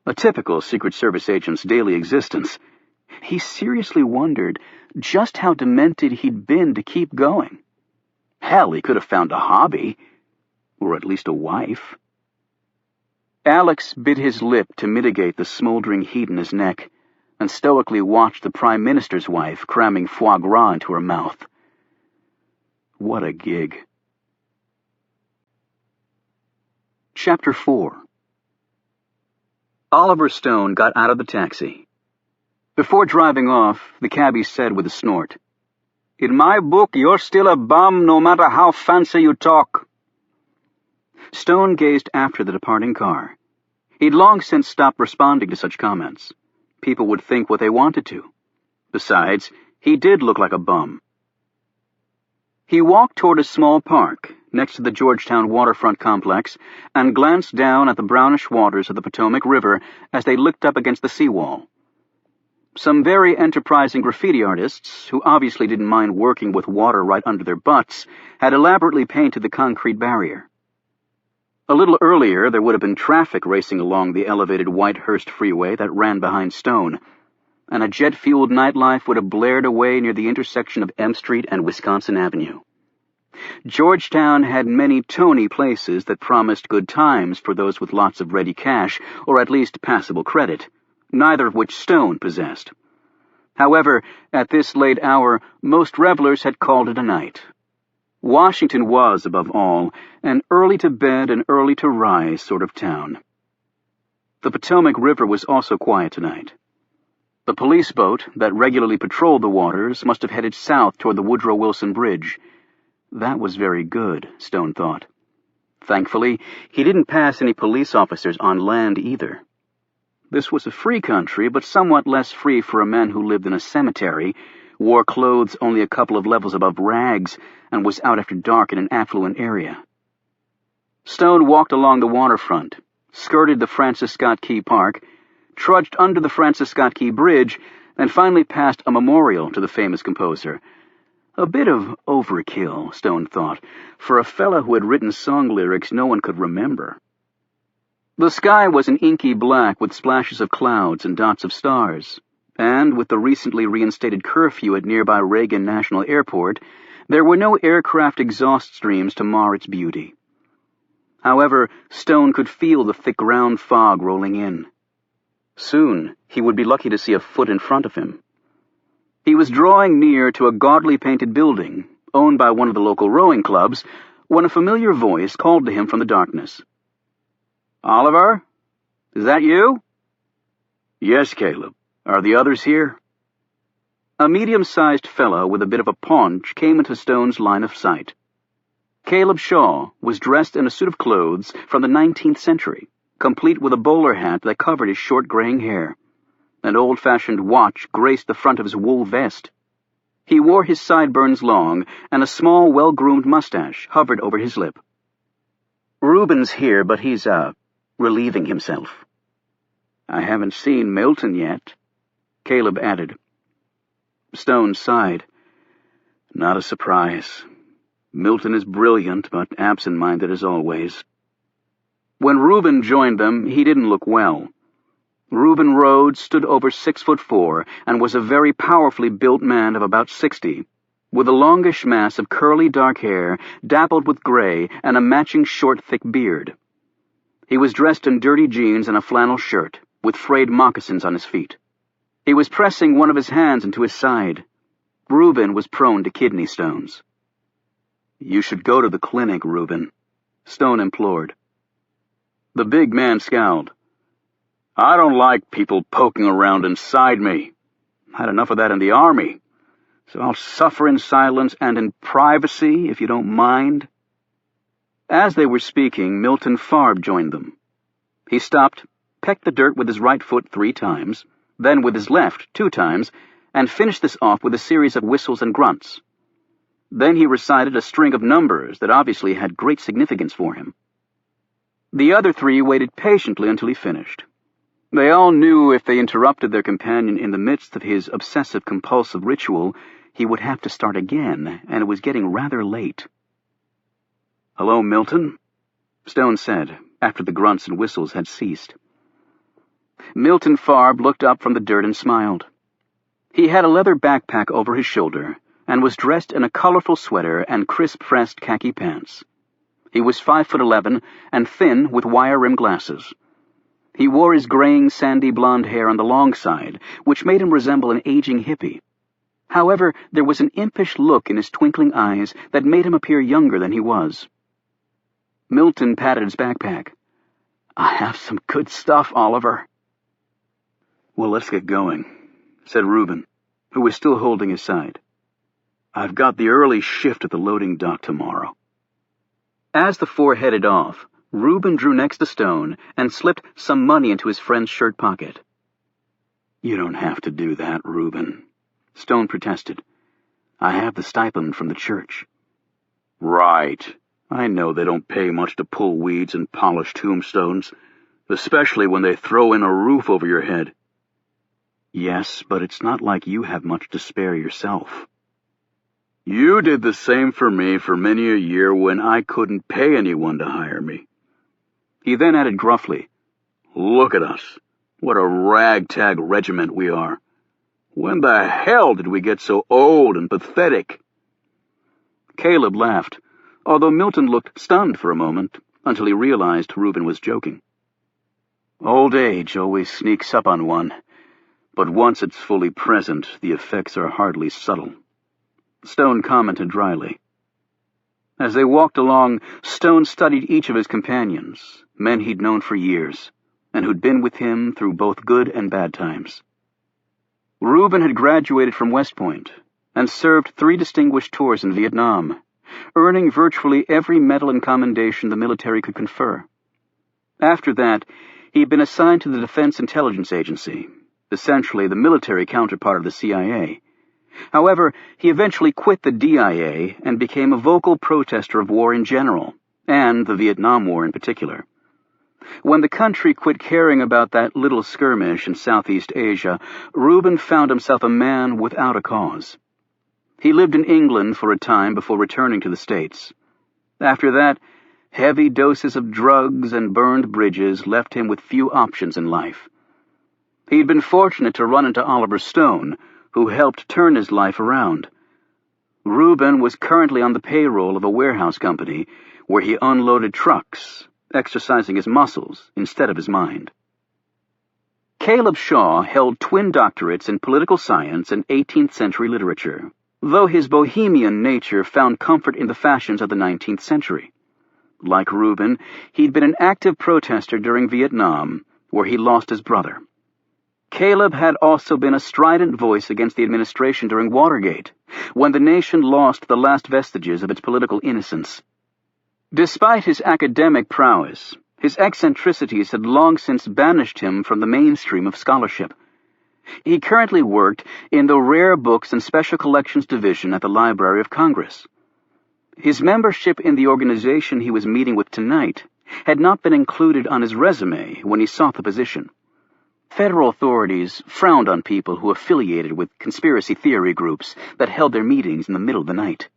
a typical Secret Service agent's daily existence, he seriously wondered just how demented he'd been to keep going. Hell, he could have found a hobby, or at least a wife. Alex bit his lip to mitigate the smoldering heat in his neck, and stoically watched the Prime Minister's wife cramming foie gras into her mouth. What a gig. Chapter 4. Oliver Stone got out of the taxi. Before driving off, the cabbie said with a snort, "In my book, you're still a bum no matter how fancy you talk." Stone gazed after the departing car. He'd long since stopped responding to such comments. People would think what they wanted to. Besides, he did look like a bum. He walked toward a small park next to the Georgetown waterfront complex and glanced down at the brownish waters of the Potomac River as they licked up against the seawall. Some very enterprising graffiti artists, who obviously didn't mind working with water right under their butts, had elaborately painted the concrete barrier. A little earlier, there would have been traffic racing along the elevated Whitehurst freeway that ran behind Stone, and a jet-fueled nightlife would have blared away near the intersection of M Street and Wisconsin Avenue. Georgetown had many Tony places that promised good times for those with lots of ready cash, or at least passable credit, neither of which Stone possessed. However, at this late hour, most revelers had called it a night. Washington was, above all, an early-to-bed and early-to-rise sort of town. The Potomac River was also quiet tonight. The police boat that regularly patrolled the waters must have headed south toward the Woodrow Wilson Bridge. That was very good, Stone thought. Thankfully, he didn't pass any police officers on land either. This was a free country, but somewhat less free for a man who lived in a cemetery, wore clothes only a couple of levels above rags, and was out after dark in an affluent area. Stone walked along the waterfront, skirted the Francis Scott Key Park, trudged under the Francis Scott Key Bridge, and finally passed a memorial to the famous composer. A bit of overkill, Stone thought, for a fellow who had written song lyrics no one could remember. The sky was an inky black with splashes of clouds and dots of stars, and with the recently reinstated curfew at nearby Reagan National Airport, there were no aircraft exhaust streams to mar its beauty. However, Stone could feel the thick ground fog rolling in. Soon, he would be lucky to see a foot in front of him. He was drawing near to a gaudily painted building, owned by one of the local rowing clubs, when a familiar voice called to him from the darkness. "Oliver? Is that you?" "Yes, Caleb. Are the others here?" A medium-sized fellow with a bit of a paunch came into Stone's line of sight. Caleb Shaw was dressed in a suit of clothes from the 19th century, complete with a bowler hat that covered his short graying hair. An old-fashioned watch graced the front of his wool vest. He wore his sideburns long, and a small, well-groomed mustache hovered over his lip. "Reuben's here, but he's, relieving himself." "I haven't seen Milton yet," Caleb added. Stone sighed. "Not a surprise. Milton is brilliant, but absent-minded as always." When Reuben joined them, he didn't look well. Reuben Rhodes stood over 6'4" and was a very powerfully built man of about 60, with a longish mass of curly dark hair, dappled with gray, and a matching short, thick beard. He was dressed in dirty jeans and a flannel shirt, with frayed moccasins on his feet. He was pressing one of his hands into his side. Reuben was prone to kidney stones. "You should go to the clinic, Reuben," Stone implored. The big man scowled. "I don't like people poking around inside me. Had enough of that in the army. So I'll suffer in silence and in privacy, if you don't mind." As they were speaking, Milton Farb joined them. He stopped, pecked the dirt with his right foot 3 times, then with his left 2 times, and finished this off with a series of whistles and grunts. Then he recited a string of numbers that obviously had great significance for him. The other 3 waited patiently until he finished. They all knew if they interrupted their companion in the midst of his obsessive-compulsive ritual, he would have to start again, and it was getting rather late. "Hello, Milton," Stone said, after the grunts and whistles had ceased. Milton Farb looked up from the dirt and smiled. He had a leather backpack over his shoulder, and was dressed in a colorful sweater and crisp-pressed khaki pants. He was 5'11" and thin with wire-rimmed glasses. He wore his graying, sandy blonde hair on the long side, which made him resemble an aging hippie. However, there was an impish look in his twinkling eyes that made him appear younger than he was. Milton patted his backpack. "I have some good stuff, Oliver." "Well, let's get going," said Reuben, who was still holding his side. "I've got the early shift at the loading dock tomorrow." As the 4 headed off, Reuben drew next to Stone and slipped some money into his friend's shirt pocket. "You don't have to do that, Reuben," Stone protested. "I have the stipend from the church." "Right. I know they don't pay much to pull weeds and polish tombstones, especially when they throw in a roof over your head." "Yes, but it's not like you have much to spare yourself." "You did the same for me for many a year when I couldn't pay anyone to hire me." He then added gruffly, "Look at us. What a ragtag regiment we are. When the hell did we get so old and pathetic?" Caleb laughed, although Milton looked stunned for a moment, until he realized Reuben was joking. "Old age always sneaks up on one, but once it's fully present, the effects are hardly subtle," Stone commented dryly. As they walked along, Stone studied each of his companions, men he'd known for years, and who'd been with him through both good and bad times. Reuben had graduated from West Point and served 3 distinguished tours in Vietnam, earning virtually every medal and commendation the military could confer. After that, he'd been assigned to the Defense Intelligence Agency, essentially the military counterpart of the CIA. However, he eventually quit the DIA and became a vocal protester of war in general, and the Vietnam War in particular. When the country quit caring about that little skirmish in Southeast Asia, Reuben found himself a man without a cause. He lived in England for a time before returning to the States. After that, heavy doses of drugs and burned bridges left him with few options in life. He'd been fortunate to run into Oliver Stone, who helped turn his life around. Reuben was currently on the payroll of a warehouse company where he unloaded trucks, exercising his muscles instead of his mind. Caleb Shaw held twin doctorates in political science and 18th century literature, though his bohemian nature found comfort in the fashions of the 19th century. Like Reuben, he'd been an active protester during Vietnam, where he lost his brother. Caleb had also been a strident voice against the administration during Watergate, when the nation lost the last vestiges of its political innocence. Despite his academic prowess, his eccentricities had long since banished him from the mainstream of scholarship. He currently worked in the Rare Books and Special Collections Division at the Library of Congress. His membership in the organization he was meeting with tonight had not been included on his resume when he sought the position. Federal authorities frowned on people who affiliated with conspiracy theory groups that held their meetings in the middle of the night.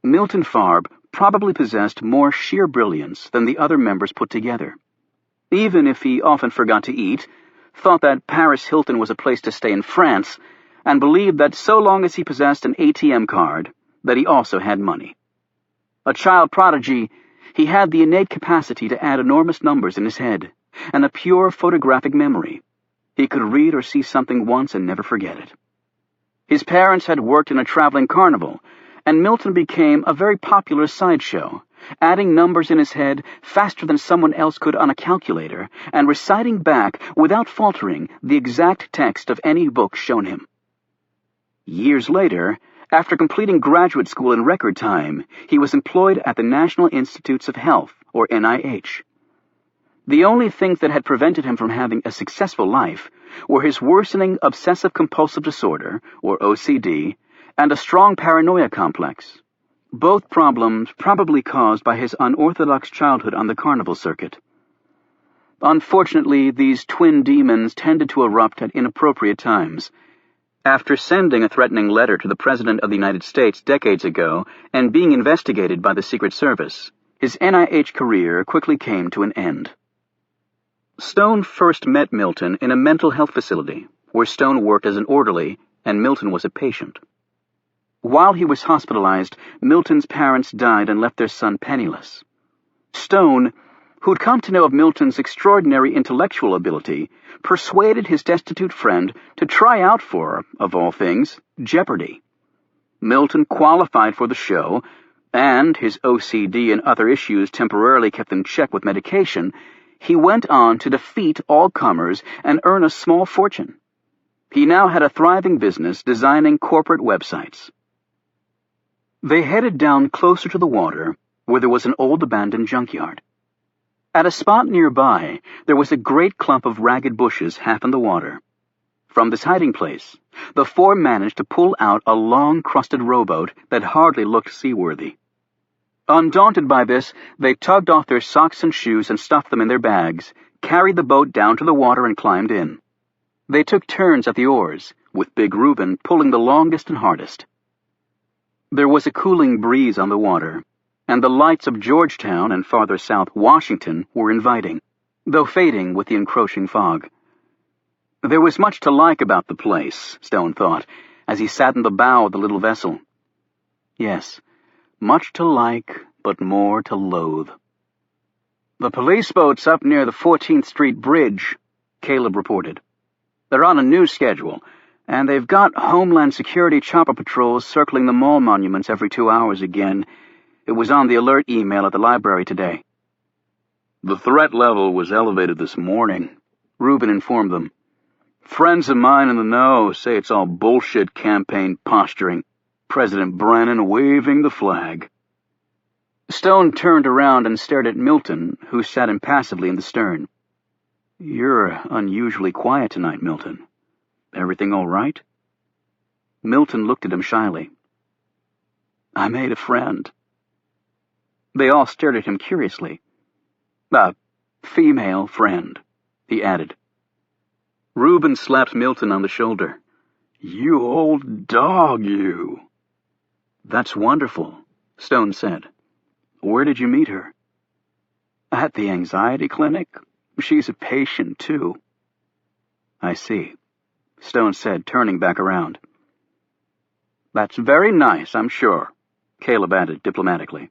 Milton Farb probably possessed more sheer brilliance than the other members put together. Even if he often forgot to eat, thought that Paris Hilton was a place to stay in France, and believed that so long as he possessed an ATM card, that he also had money. A child prodigy, he had the innate capacity to add enormous numbers in his head, and a pure photographic memory. He could read or see something once and never forget it. His parents had worked in a traveling carnival, and Milton became a very popular sideshow, adding numbers in his head faster than someone else could on a calculator, and reciting back, without faltering, the exact text of any book shown him. Years later, after completing graduate school in record time, he was employed at the National Institutes of Health, or NIH. The only things that had prevented him from having a successful life were his worsening obsessive-compulsive disorder, or OCD, and a strong paranoia complex, both problems probably caused by his unorthodox childhood on the carnival circuit. Unfortunately, these twin demons tended to erupt at inappropriate times. After sending a threatening letter to the President of the United States decades ago and being investigated by the Secret Service, his NIH career quickly came to an end. Stone first met Milton in a mental health facility, where Stone worked as an orderly and Milton was a patient. While he was hospitalized, Milton's parents died and left their son penniless. Stone, who'd come to know of Milton's extraordinary intellectual ability, persuaded his destitute friend to try out for, of all things, Jeopardy! Milton qualified for the show, and his OCD and other issues temporarily kept in check with medication. He went on to defeat all comers and earn a small fortune. He now had a thriving business designing corporate websites. They headed down closer to the water, where there was an old abandoned junkyard. At a spot nearby, there was a great clump of ragged bushes half in the water. From this hiding place, the four managed to pull out a long, crusted rowboat that hardly looked seaworthy. Undaunted by this, they tugged off their socks and shoes and stuffed them in their bags, carried the boat down to the water and climbed in. They took turns at the oars, with Big Reuben pulling the longest and hardest. There was a cooling breeze on the water, and the lights of Georgetown and farther south Washington were inviting, though fading with the encroaching fog. There was much to like about the place, Stone thought, as he sat in the bow of the little vessel. Yes, much to like, but more to loathe. "The police boat's up near the 14th Street Bridge," Caleb reported. "They're on a new schedule, and they've got Homeland Security chopper patrols circling the mall monuments every 2 hours again. It was on the alert email at the library today. The threat level was elevated this morning, Rubin informed them. Friends of mine in the know say it's all bullshit campaign posturing. President Brennan waving the flag. Stone turned around and stared at Milton, who sat impassively in the stern. You're unusually quiet tonight, Milton. Everything all right? Milton looked at him shyly. I made a friend. They all stared at him curiously. A female friend, he added. Rubin slapped Milton on the shoulder. You old dog, you. That's wonderful, Stone said. Where did you meet her? At the anxiety clinic. She's a patient, too. I see, Stone said, turning back around. That's very nice, I'm sure, Caleb added diplomatically.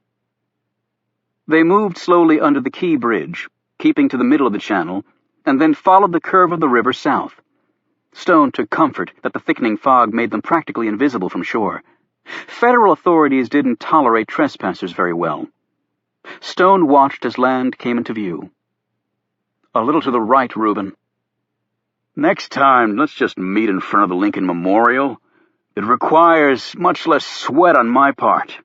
They moved slowly under the Key Bridge, keeping to the middle of the channel, and then followed the curve of the river south. Stone took comfort that the thickening fog made them practically invisible from shore. Federal authorities didn't tolerate trespassers very well. Stone watched as land came into view. A little to the right, Reuben. Next time, let's just meet in front of the Lincoln Memorial. It requires much less sweat on my part,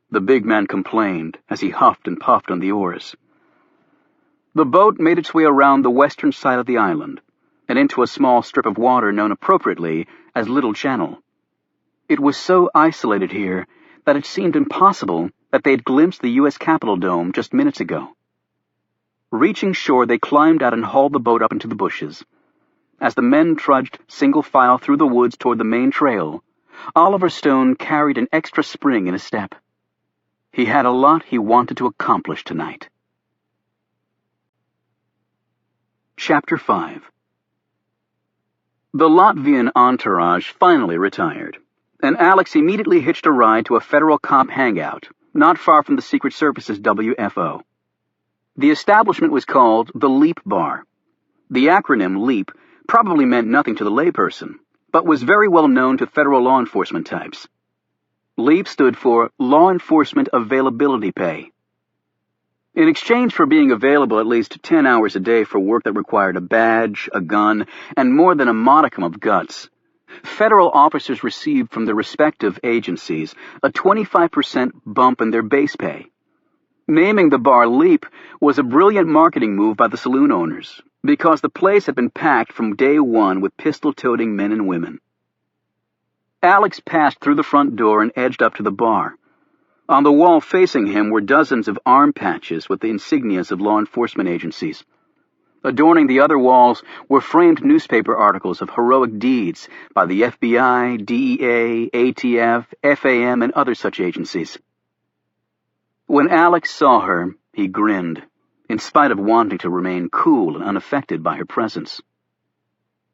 the big man complained as he huffed and puffed on the oars. The boat made its way around the western side of the island and into a small strip of water known appropriately as Little Channel. It was so isolated here that it seemed impossible that they'd glimpsed the U.S. Capitol dome just minutes ago. Reaching shore, they climbed out and hauled the boat up into the bushes. As the men trudged single file through the woods toward the main trail, Oliver Stone carried an extra spring in his step. He had a lot he wanted to accomplish tonight. Chapter 5. The Latvian entourage finally retired, and Alex immediately hitched a ride to a federal cop hangout, not far from the Secret Service's WFO. The establishment was called the Leap Bar. The acronym LEAP probably meant nothing to the layperson, but was very well known to federal law enforcement types. LEAP stood for Law Enforcement Availability Pay. In exchange for being available at least 10 hours a day for work that required a badge, a gun, and more than a modicum of guts, federal officers received from their respective agencies a 25% bump in their base pay. Naming the bar Leap was a brilliant marketing move by the saloon owners, because the place had been packed from day one with pistol-toting men and women. Alex passed through the front door and edged up to the bar. On the wall facing him were dozens of arm patches with the insignias of law enforcement agencies. Adorning the other walls were framed newspaper articles of heroic deeds by the FBI, DEA, ATF, FAM, and other such agencies. When Alex saw her, he grinned, in spite of wanting to remain cool and unaffected by her presence.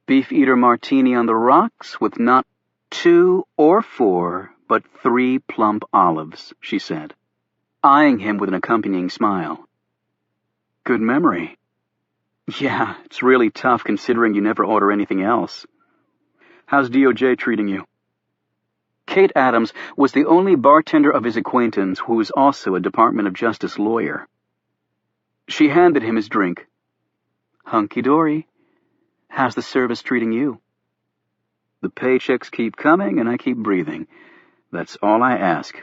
Beef eater martini on the rocks with not 2 or 4, but 3 plump olives, she said, eyeing him with an accompanying smile. Good memory. Yeah, it's really tough considering you never order anything else. How's DOJ treating you? Kate Adams was the only bartender of his acquaintance who was also a Department of Justice lawyer. She handed him his drink. Hunky-dory. How's the service treating you? The paychecks keep coming and I keep breathing. That's all I ask.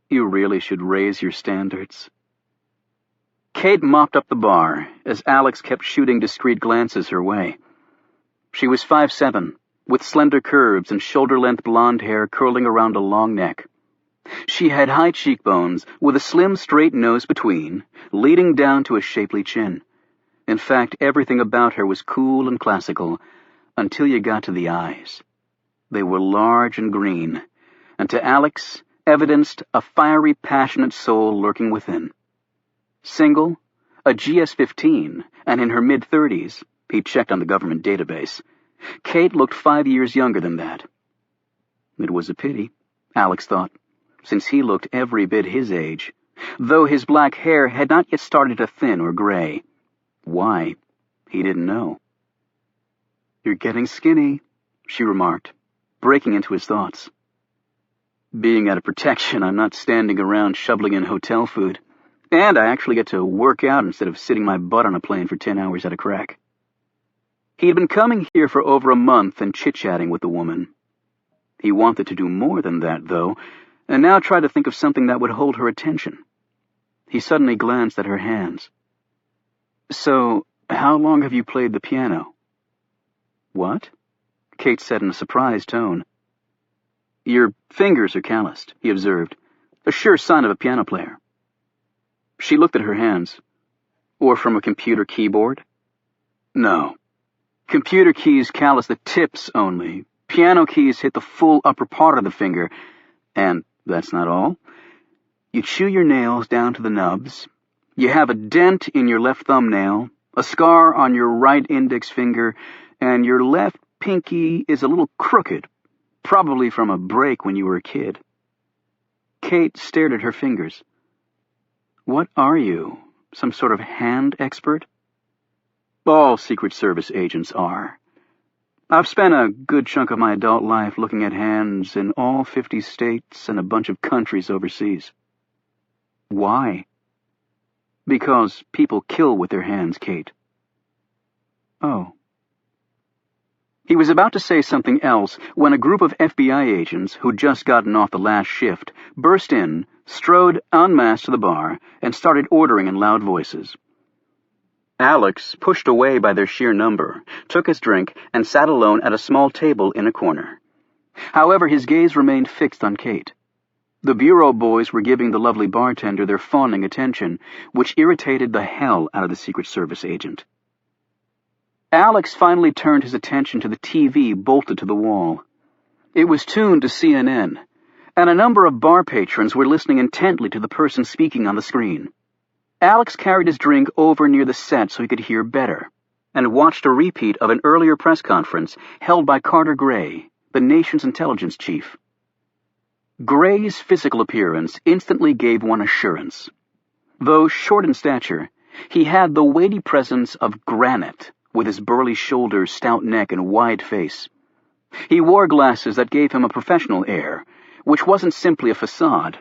You really should raise your standards. Kate mopped up the bar as Alex kept shooting discreet glances her way. She was 5'7", with slender curves and shoulder-length blonde hair curling around a long neck. She had high cheekbones with a slim, straight nose between, leading down to a shapely chin. In fact, everything about her was cool and classical, until you got to the eyes. They were large and green, and to Alex evidenced a fiery, passionate soul lurking within. Single, a GS-15, and in her mid-30s, he checked on the government database. Kate looked 5 years younger than that. It was a pity, Alex thought, since he looked every bit his age, though his black hair had not yet started to thin or gray. Why, he didn't know. You're getting skinny, she remarked, breaking into his thoughts. Being out of protection, I'm not standing around shoveling in hotel food. And I actually get to work out instead of sitting my butt on a plane for 10 hours at a crack. He had been coming here for over a month and chit-chatting with the woman. He wanted to do more than that, though, and now tried to think of something that would hold her attention. He suddenly glanced at her hands. "So, how long have you played the piano?" "What?" Kate said in a surprised tone. "Your fingers are calloused," he observed. "A sure sign of a piano player." She looked at her hands. "Or from a computer keyboard?" "No. Computer keys callous the tips only. Piano keys hit the full upper part of the finger. And that's not all. You chew your nails down to the nubs. You have a dent in your left thumbnail, a scar on your right index finger, and your left pinky is a little crooked, probably from a break when you were a kid." Kate stared at her fingers. "What are you, some sort of hand expert?" "All Secret Service agents are. I've spent a good chunk of my adult life looking at hands in all 50 states and a bunch of countries overseas." "Why?" "Because people kill with their hands, Kate." "Oh." He was about to say something else when a group of FBI agents who'd just gotten off the last shift burst in, strode en masse to the bar, and started ordering in loud voices. Alex, pushed away by their sheer number, took his drink and sat alone at a small table in a corner. However, his gaze remained fixed on Kate. The bureau boys were giving the lovely bartender their fawning attention, which irritated the hell out of the Secret Service agent. Alex finally turned his attention to the TV bolted to the wall. It was tuned to CNN, and a number of bar patrons were listening intently to the person speaking on the screen. Alex carried his drink over near the set so he could hear better, and watched a repeat of an earlier press conference held by Carter Gray, the nation's intelligence chief. Gray's physical appearance instantly gave one assurance. Though short in stature, he had the weighty presence of granite, with his burly shoulders, stout neck, and wide face. He wore glasses that gave him a professional air, which wasn't simply a facade.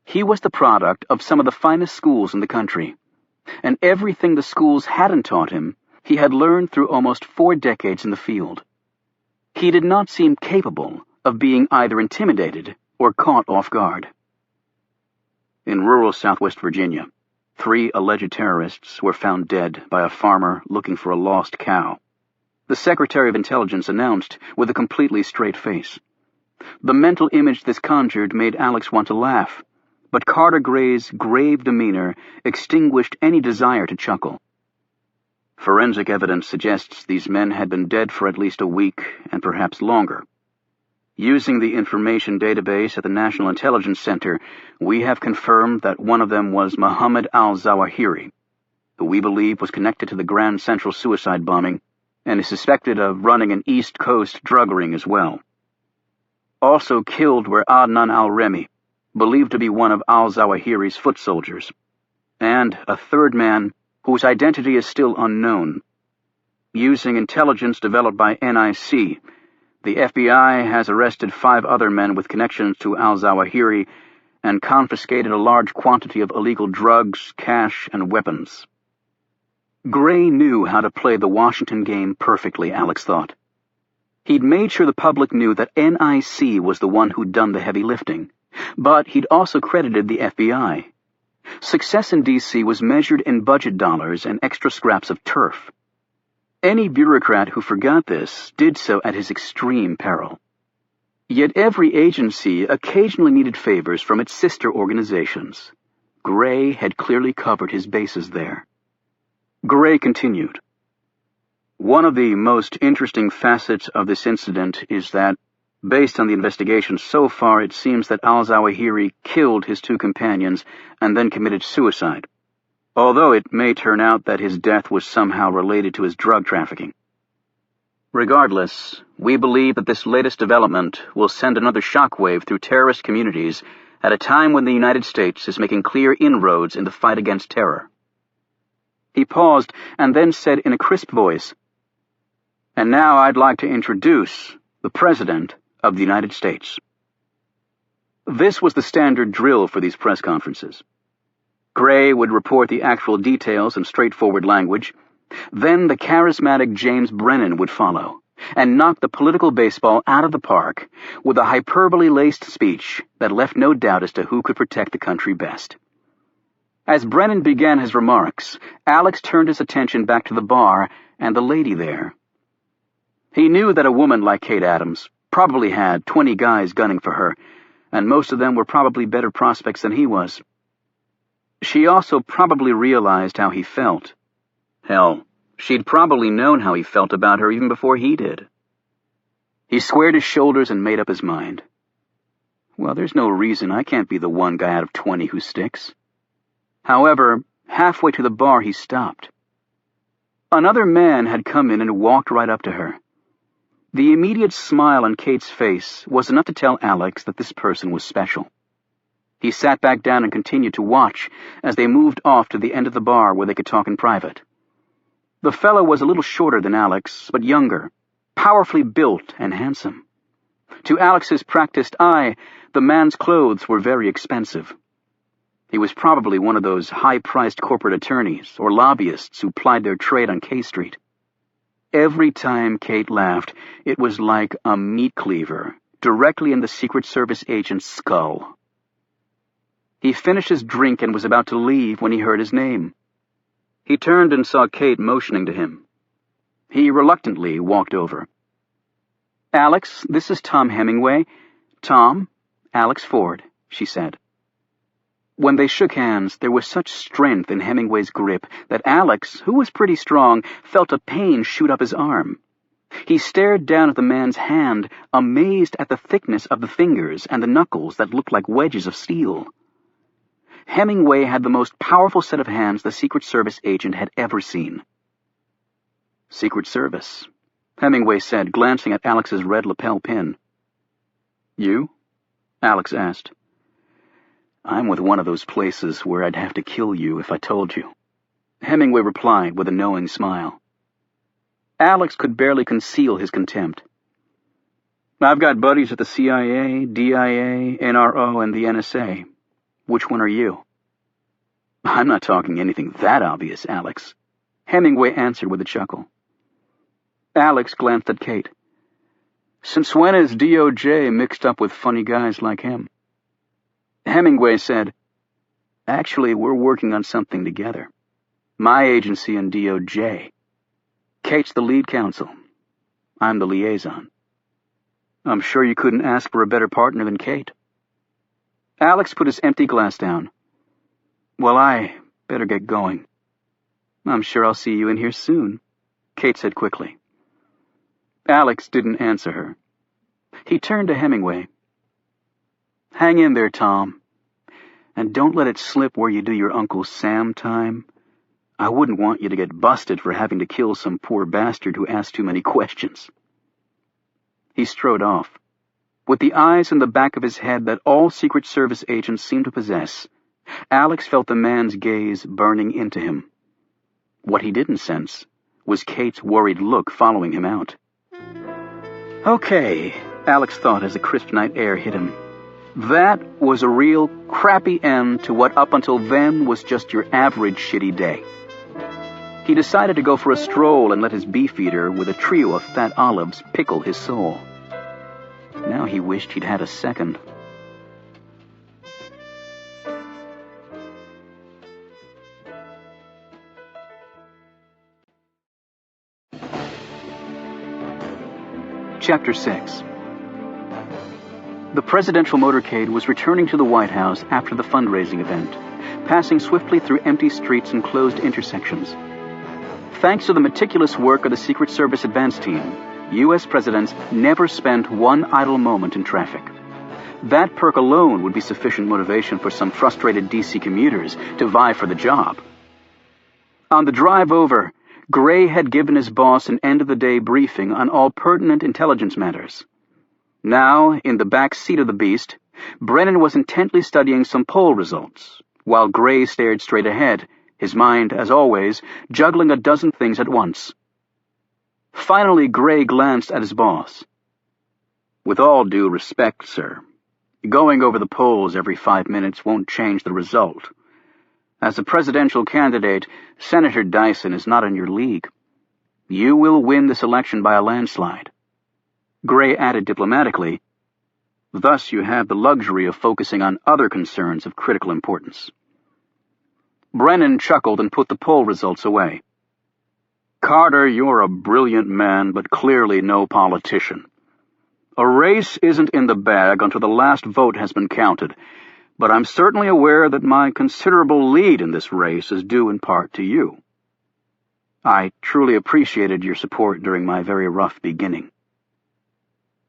He was the product of some of the finest schools in the country, and everything the schools hadn't taught him, he had learned through almost 4 decades in the field. He did not seem capable of being either intimidated or caught off guard. In rural Southwest Virginia, 3 alleged terrorists were found dead by a farmer looking for a lost cow. The Secretary of Intelligence announced with a completely straight face. The mental image this conjured made Alex want to laugh, but Carter Gray's grave demeanor extinguished any desire to chuckle. Forensic evidence suggests these men had been dead for at least a week and perhaps longer. Using the information database at the National Intelligence Center, we have confirmed that one of them was Mohammed al-Zawahiri, who we believe was connected to the Grand Central suicide bombing and is suspected of running an East Coast drug ring as well. Also killed were Adnan al-Remi, believed to be one of al-Zawahiri's foot soldiers, and a third man whose identity is still unknown. Using intelligence developed by NIC, the FBI has arrested 5 other men with connections to al-Zawahiri and confiscated a large quantity of illegal drugs, cash, and weapons. Gray knew how to play the Washington game perfectly, Alex thought. He'd made sure the public knew that NIC was the one who'd done the heavy lifting, but he'd also credited the FBI. Success in D.C. was measured in budget dollars and extra scraps of turf. Any bureaucrat who forgot this did so at his extreme peril. Yet every agency occasionally needed favors from its sister organizations. Gray had clearly covered his bases there. Gray continued. One of the most interesting facets of this incident is that, based on the investigation so far, it seems that al-Zawahiri killed his 2 companions and then committed suicide, although it may turn out that his death was somehow related to his drug trafficking. Regardless, we believe that this latest development will send another shockwave through terrorist communities at a time when the United States is making clear inroads in the fight against terror. He paused and then said in a crisp voice, "And now I'd like to introduce the President of the United States." This was the standard drill for these press conferences. Gray would report the actual details in straightforward language. Then the charismatic James Brennan would follow and knock the political baseball out of the park with a hyperbole-laced speech that left no doubt as to who could protect the country best. As Brennan began his remarks, Alex turned his attention back to the bar and the lady there. He knew that a woman like Kate Adams probably had 20 guys gunning for her, and most of them were probably better prospects than he was. She also probably realized how he felt. Hell, she'd probably known how he felt about her even before he did. He squared his shoulders and made up his mind. Well, there's no reason I can't be the one guy out of 20 who sticks. However, halfway to the bar he stopped. Another man had come in and walked right up to her. The immediate smile on Kate's face was enough to tell Alex that this person was special. He sat back down and continued to watch as they moved off to the end of the bar where they could talk in private. The fellow was a little shorter than Alex, but younger, powerfully built and handsome. To Alex's practiced eye, the man's clothes were very expensive. He was probably one of those high-priced corporate attorneys or lobbyists who plied their trade on K Street. Every time Kate laughed, it was like a meat cleaver directly in the Secret Service agent's skull. He finished his drink and was about to leave when he heard his name. He turned and saw Kate motioning to him. He reluctantly walked over. "Alex, this is Tom Hemingway." "Tom, Alex Ford," she said. When they shook hands, there was such strength in Hemingway's grip that Alex, who was pretty strong, felt a pain shoot up his arm. He stared down at the man's hand, amazed at the thickness of the fingers and the knuckles that looked like wedges of steel. Hemingway had the most powerful set of hands the Secret Service agent had ever seen. "Secret Service," Hemingway said, glancing at Alex's red lapel pin. "You?" Alex asked. "I'm with one of those places where I'd have to kill you if I told you," Hemingway replied with a knowing smile. Alex could barely conceal his contempt. "I've got buddies at the CIA, DIA, NRO, and the NSA. Which one are you?" "I'm not talking anything that obvious, Alex," Hemingway answered with a chuckle. Alex glanced at Kate. "Since when is DOJ mixed up with funny guys like him?" Hemingway said, "Actually, we're working on something together. My agency and DOJ. Kate's the lead counsel. I'm the liaison." "I'm sure you couldn't ask for a better partner than Kate." Alex put his empty glass down. "Well, I better get going." "I'm sure I'll see you in here soon," Kate said quickly. Alex didn't answer her. He turned to Hemingway. "Hang in there, Tom. And don't let it slip where you do your Uncle Sam time. I wouldn't want you to get busted for having to kill some poor bastard who asked too many questions." He strode off. With the eyes in the back of his head that all Secret Service agents seemed to possess, Alex felt the man's gaze burning into him. What he didn't sense was Kate's worried look following him out. Okay, Alex thought as the crisp night air hit him. That was a real crappy end to what up until then was just your average shitty day. He decided to go for a stroll and let his beefeater with a trio of fat olives pickle his soul. Now he wished he'd had a second. Chapter 6. The presidential motorcade was returning to the White House after the fundraising event, passing swiftly through empty streets and closed intersections. Thanks to the meticulous work of the Secret Service advance team, U.S. presidents never spent one idle moment in traffic. That perk alone would be sufficient motivation for some frustrated D.C. commuters to vie for the job. On the drive over, Gray had given his boss an end-of-the-day briefing on all pertinent intelligence matters. Now, in the back seat of the beast, Brennan was intently studying some poll results, while Gray stared straight ahead, his mind, as always, juggling a dozen things at once. Finally, Gray glanced at his boss. "With all due respect, sir, Going over the polls every 5 minutes won't change the result. As a presidential candidate, Senator Dyson is not in your league. You will win this election by a landslide." Gray added diplomatically, "Thus you have the luxury of focusing on other concerns of critical importance." Brennan chuckled and put the poll results away. "Carter, you're a brilliant man, but clearly no politician. A race isn't in the bag until the last vote has been counted, but I'm certainly aware that my considerable lead in this race is due in part to you. I truly appreciated your support during my very rough beginning."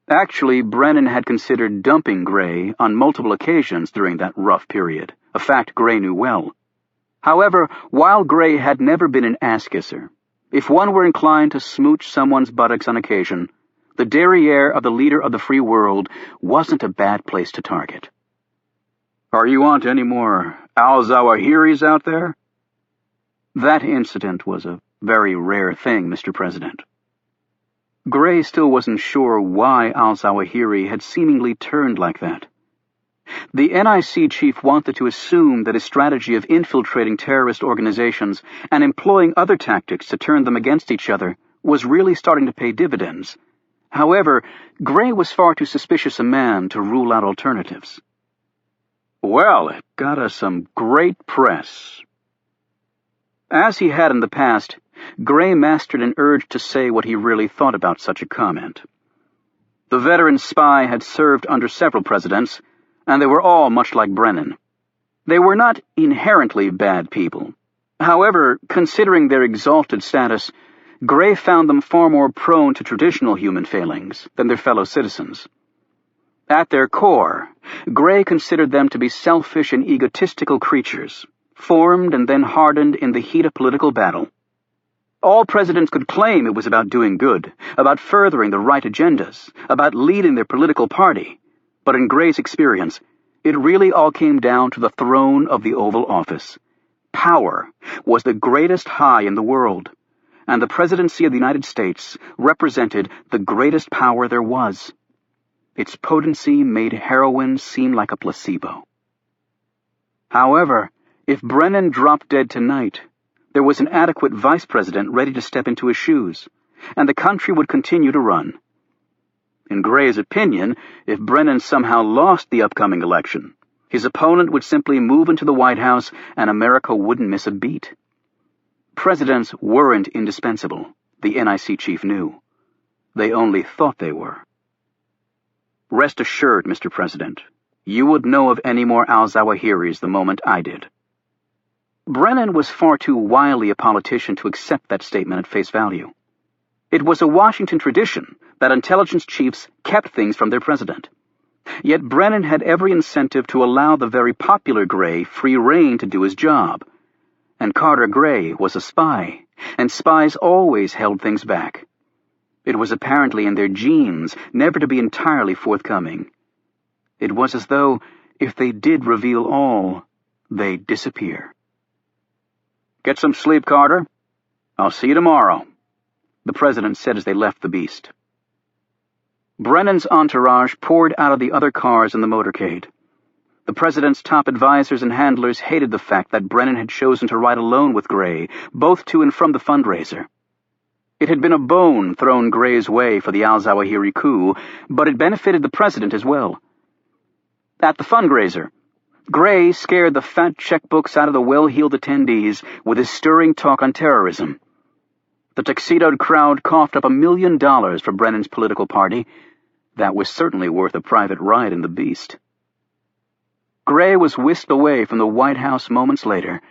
Actually, Brennan had considered dumping Gray on multiple occasions during that rough period, a fact Gray knew well. However, while Gray had never been an ass-kisser, if one were inclined to smooch someone's buttocks on occasion, the derriere of the leader of the free world wasn't a bad place to target. "Are you on to any more al-Zawahiris out there?" That incident was a very rare thing, Mr. President. Gray still wasn't sure why al-Zawahiri had seemingly turned like that. The NIC chief wanted to assume that his strategy of infiltrating terrorist organizations and employing other tactics to turn them against each other was really starting to pay dividends. However, Gray was far too suspicious a man to rule out alternatives. "Well, it got us some great press." As he had in the past, Gray mastered an urge to say what he really thought about such a comment. The veteran spy had served under several presidents, and they were all much like Brennan. They were not inherently bad people. However, considering their exalted status, Gray found them far more prone to traditional human failings than their fellow citizens. At their core, Gray considered them to be selfish and egotistical creatures, formed and then hardened in the heat of political battle. All presidents could claim it was about doing good, about furthering the right agendas, about leading their political party, but in Gray's experience, it really all came down to the throne of the Oval Office. Power was the greatest high in the world, and the presidency of the United States represented the greatest power there was. Its potency made heroin seem like a placebo. However, if Brennan dropped dead tonight, there was an adequate vice president ready to step into his shoes, and the country would continue to run. In Gray's opinion, if Brennan somehow lost the upcoming election, his opponent would simply move into the White House and America wouldn't miss a beat. Presidents weren't indispensable, the NIC chief knew. They only thought they were. Rest assured, Mr. President, you would know of any more al-Zawahiris the moment I did. Brennan was far too wily a politician to accept that statement at face value. It was a Washington tradition that intelligence chiefs kept things from their president. Yet Brennan had every incentive to allow the very popular Gray free rein to do his job. And Carter Gray was a spy, and spies always held things back. It was apparently in their genes never to be entirely forthcoming. It was as though, if they did reveal all, they'd disappear. "Get some sleep, Carter. I'll see you tomorrow," the president said as they left the beast. Brennan's entourage poured out of the other cars in the motorcade. The president's top advisors and handlers hated the fact that Brennan had chosen to ride alone with Gray, both to and from the fundraiser. It had been a bone thrown Gray's way for the al-Zawahiri coup, but it benefited the president as well. At the fundraiser, Gray scared the fat checkbooks out of the well-heeled attendees with his stirring talk on terrorism. The tuxedoed crowd coughed up $1 million for Brennan's political party. That was certainly worth a private ride in the beast. Gray was whisked away from the White House moments later.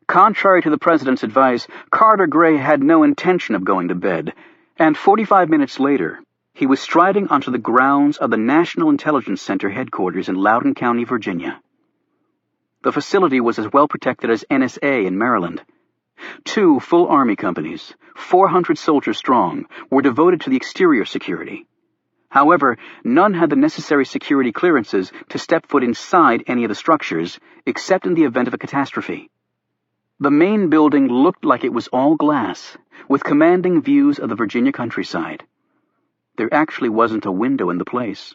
Contrary to the president's advice, Carter Gray had no intention of going to bed, and 45 minutes later, he was striding onto the grounds of the National Intelligence Center headquarters in Loudoun County, Virginia. The facility was as well protected as NSA in Maryland. 2 full Army companies, 400 soldiers strong, were devoted to the exterior security. However, none had the necessary security clearances to step foot inside any of the structures, except in the event of a catastrophe. The main building looked like it was all glass, with commanding views of the Virginia countryside. There actually wasn't a window in the place.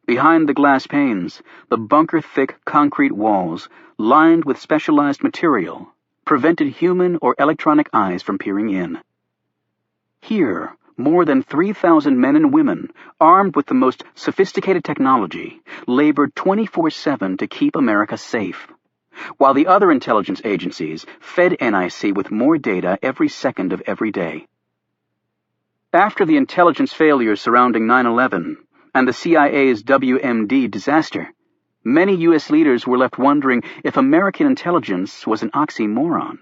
Behind the glass panes, the bunker-thick concrete walls, lined with specialized material, prevented human or electronic eyes from peering in. Here, more than 3,000 men and women, armed with the most sophisticated technology, labored 24/7 to keep America safe, while the other intelligence agencies fed NIC with more data every second of every day. After the intelligence failures surrounding 9/11 and the CIA's WMD disaster, many U.S. leaders were left wondering if American intelligence was an oxymoron.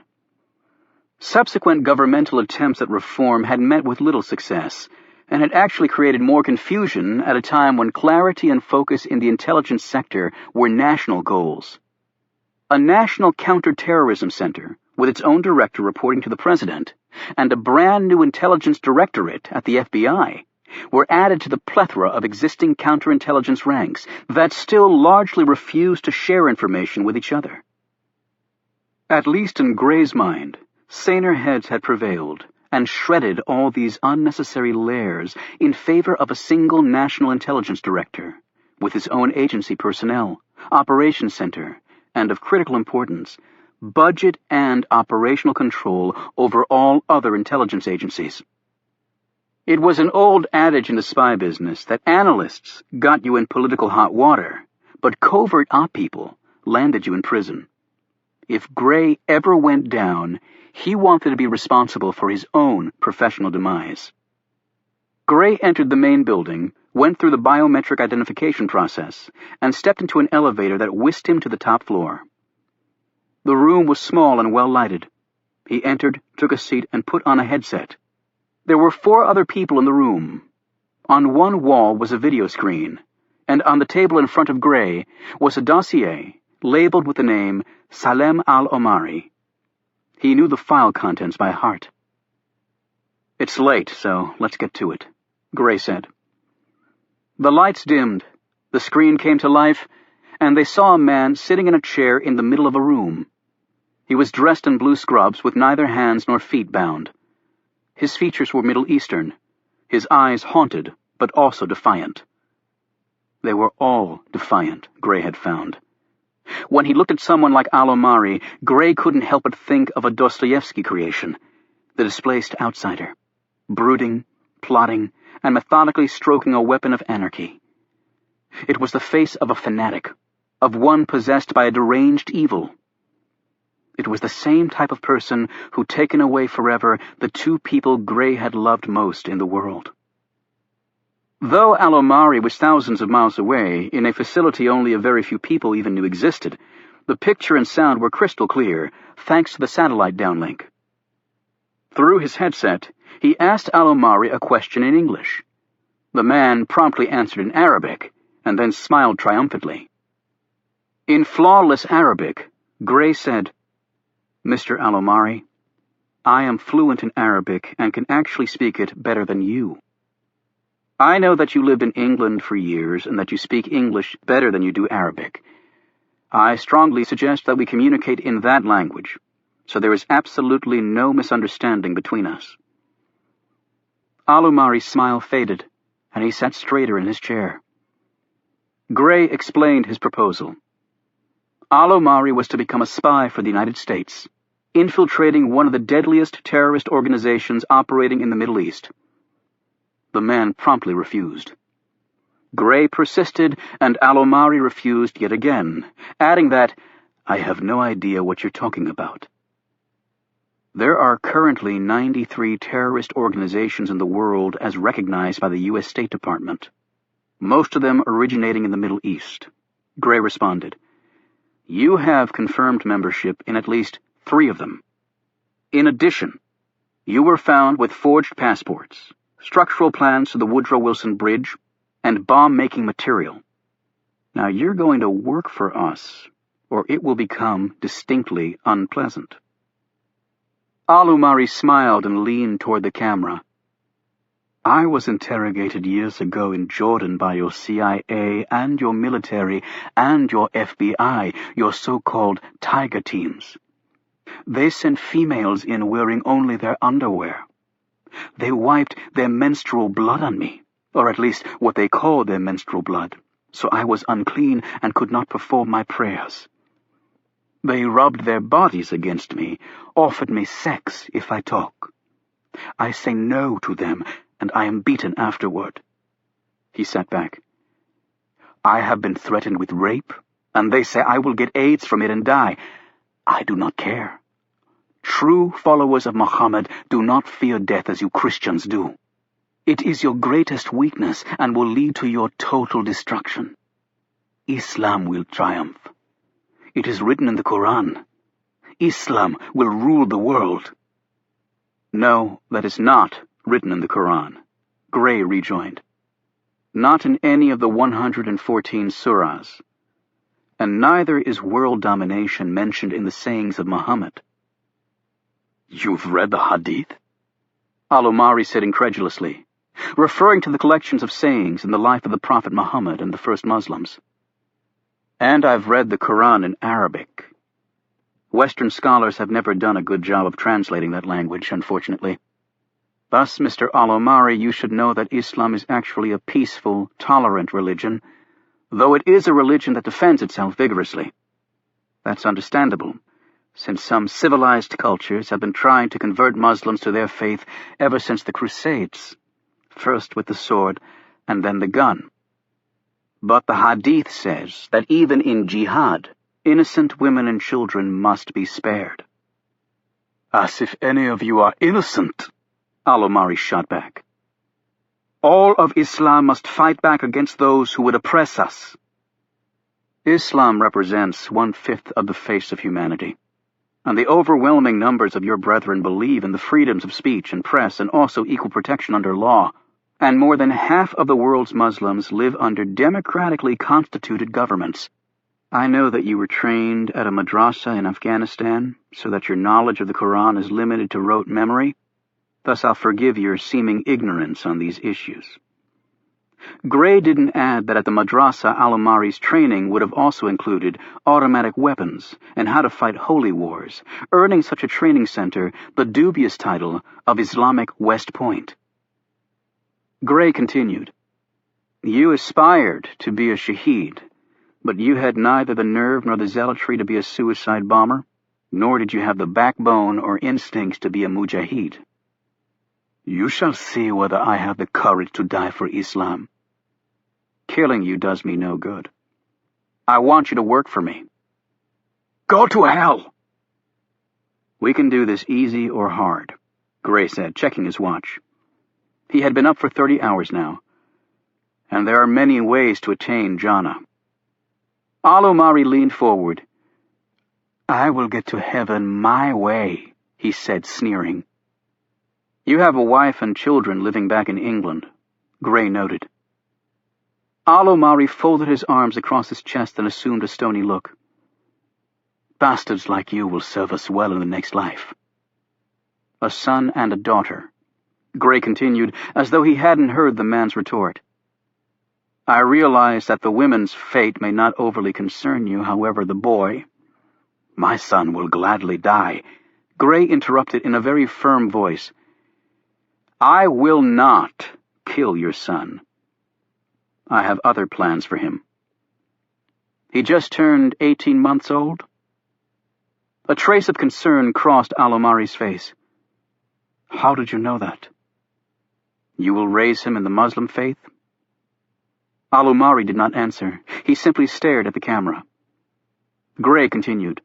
Subsequent governmental attempts at reform had met with little success, and had actually created more confusion at a time when clarity and focus in the intelligence sector were national goals. A national counterterrorism center, with its own director reporting to the president, and a brand new intelligence directorate at the FBI, were added to the plethora of existing counterintelligence ranks that still largely refused to share information with each other. At least in Gray's mind, saner heads had prevailed and shredded all these unnecessary layers in favor of a single national intelligence director, with his own agency personnel, operations center, and of critical importance, budget and operational control over all other intelligence agencies. It was an old adage in the spy business that analysts got you in political hot water, but covert op people landed you in prison. If Gray ever went down, he wanted to be responsible for his own professional demise. Gray entered the main building, went through the biometric identification process, and stepped into an elevator that whisked him to the top floor. The room was small and well-lighted. He entered, took a seat, and put on a headset. There were 4 other people in the room. On one wall was a video screen, and on the table in front of Gray was a dossier labeled with the name Salem al-Omari. He knew the file contents by heart. "It's late, so let's get to it," Gray said. The lights dimmed, the screen came to life, and they saw a man sitting in a chair in the middle of a room. He was dressed in blue scrubs with neither hands nor feet bound. His features were Middle Eastern, his eyes haunted, but also defiant. They were all defiant, Gray had found. When he looked at someone like Al-Omari, Gray couldn't help but think of a Dostoevsky creation, the displaced outsider, brooding, plotting, and methodically stroking a weapon of anarchy. It was the face of a fanatic, of one possessed by a deranged evil. It was the same type of person who'd taken away forever the 2 people Gray had loved most in the world. Though Al-Omari was thousands of miles away, in a facility only a very few people even knew existed, the picture and sound were crystal clear, thanks to the satellite downlink. Through his headset, he asked Al-Omari a question in English. The man promptly answered in Arabic, and then smiled triumphantly. In flawless Arabic, Gray said, "Mr. Al-Omari, I am fluent in Arabic and can actually speak it better than you. I know that you lived in England for years and that you speak English better than you do Arabic. I strongly suggest that we communicate in that language, so there is absolutely no misunderstanding between us." Al-Omari's smile faded, and he sat straighter in his chair. Gray explained his proposal. Al-Omari was to become a spy for the United States, infiltrating one of the deadliest terrorist organizations operating in the Middle East. The man promptly refused. Gray persisted, and Al-Omari refused yet again, adding that, "I have no idea what you're talking about." There are currently 93 terrorist organizations in the world as recognized by the U.S. State Department, most of them originating in the Middle East. Gray responded, "You have confirmed membership in at least 3 of them. In addition, you were found with forged passports, structural plans to the Woodrow Wilson Bridge, and bomb-making material. Now you're going to work for us, or it will become distinctly unpleasant." Al-Omari smiled and leaned toward the camera. "I was interrogated years ago in Jordan by your CIA and your military and your FBI, your so-called tiger teams. They sent females in wearing only their underwear. They wiped their menstrual blood on me, or at least what they called their menstrual blood, so I was unclean and could not perform my prayers. They rubbed their bodies against me, offered me sex if I talk. I say no to them, and I am beaten afterward." He sat back. "I have been threatened with rape, and they say I will get AIDS from it and die. I do not care. True followers of Muhammad do not fear death as you Christians do. It is your greatest weakness and will lead to your total destruction. Islam will triumph. It is written in the Quran. Islam will rule the world." "No, that is not written in the Quran," Gray rejoined. "Not in any of the 114 surahs. And neither is world domination mentioned in the sayings of Muhammad." "You've read the Hadith?" Al-Omari said incredulously, referring to the collections of sayings in the life of the Prophet Muhammad and the first Muslims. "And I've read the Quran in Arabic. Western scholars have never done a good job of translating that language, unfortunately. Thus, Mr. Al-Omari, you should know that Islam is actually a peaceful, tolerant religion, though it is a religion that defends itself vigorously. That's understandable, since some civilized cultures have been trying to convert Muslims to their faith ever since the Crusades, first with the sword and then the gun. But the Hadith says that even in jihad, innocent women and children must be spared." "As if any of you are innocent," Al-Omari shot back. "All of Islam must fight back against those who would oppress us." "Islam represents 1/5 of the face of humanity, and the overwhelming numbers of your brethren believe in the freedoms of speech and press and also equal protection under law, and more than half of the world's Muslims live under democratically constituted governments. I know that you were trained at a madrasa in Afghanistan, so that your knowledge of the Quran is limited to rote memory. Thus I'll forgive your seeming ignorance on these issues." Gray didn't add that at the madrasa Al-Omari's training would have also included automatic weapons and how to fight holy wars, earning such a training center the dubious title of Islamic West Point. Gray continued, "You aspired to be a shaheed, but you had neither the nerve nor the zealotry to be a suicide bomber, nor did you have the backbone or instincts to be a mujahid. You shall see whether I have the courage to die for Islam. Killing you does me no good. I want you to work for me." "Go to hell!" "We can do this easy or hard," Gray said, checking his watch. He had been up for 30 hours now, and there are many ways to attain jhana. Al-Omari leaned forward. "I will get to heaven my way," he said, sneering. "You have a wife and children living back in England," Gray noted. Al-Omari folded his arms across his chest and assumed a stony look. "Bastards like you will serve us well in the next life." "A son and a daughter," Gray continued, as though he hadn't heard the man's retort. "I realize that the women's fate may not overly concern you, however, the boy—" "My son will gladly die," Gray interrupted in a very firm voice. "I will not kill your son. I have other plans for him." "He just turned 18 months old?" A trace of concern crossed Al-Omari's face. "How did you know that?" "You will raise him in the Muslim faith?" Al-Omari did not answer. He simply stared at the camera. Gray continued,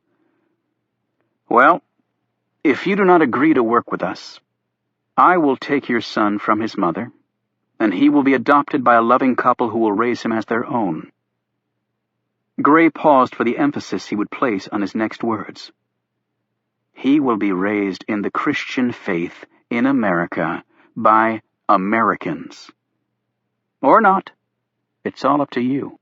"Well, if you do not agree to work with us, I will take your son from his mother, and he will be adopted by a loving couple who will raise him as their own." Gray paused for the emphasis he would place on his next words. "He will be raised in the Christian faith in America by Americans. Or not. It's all up to you."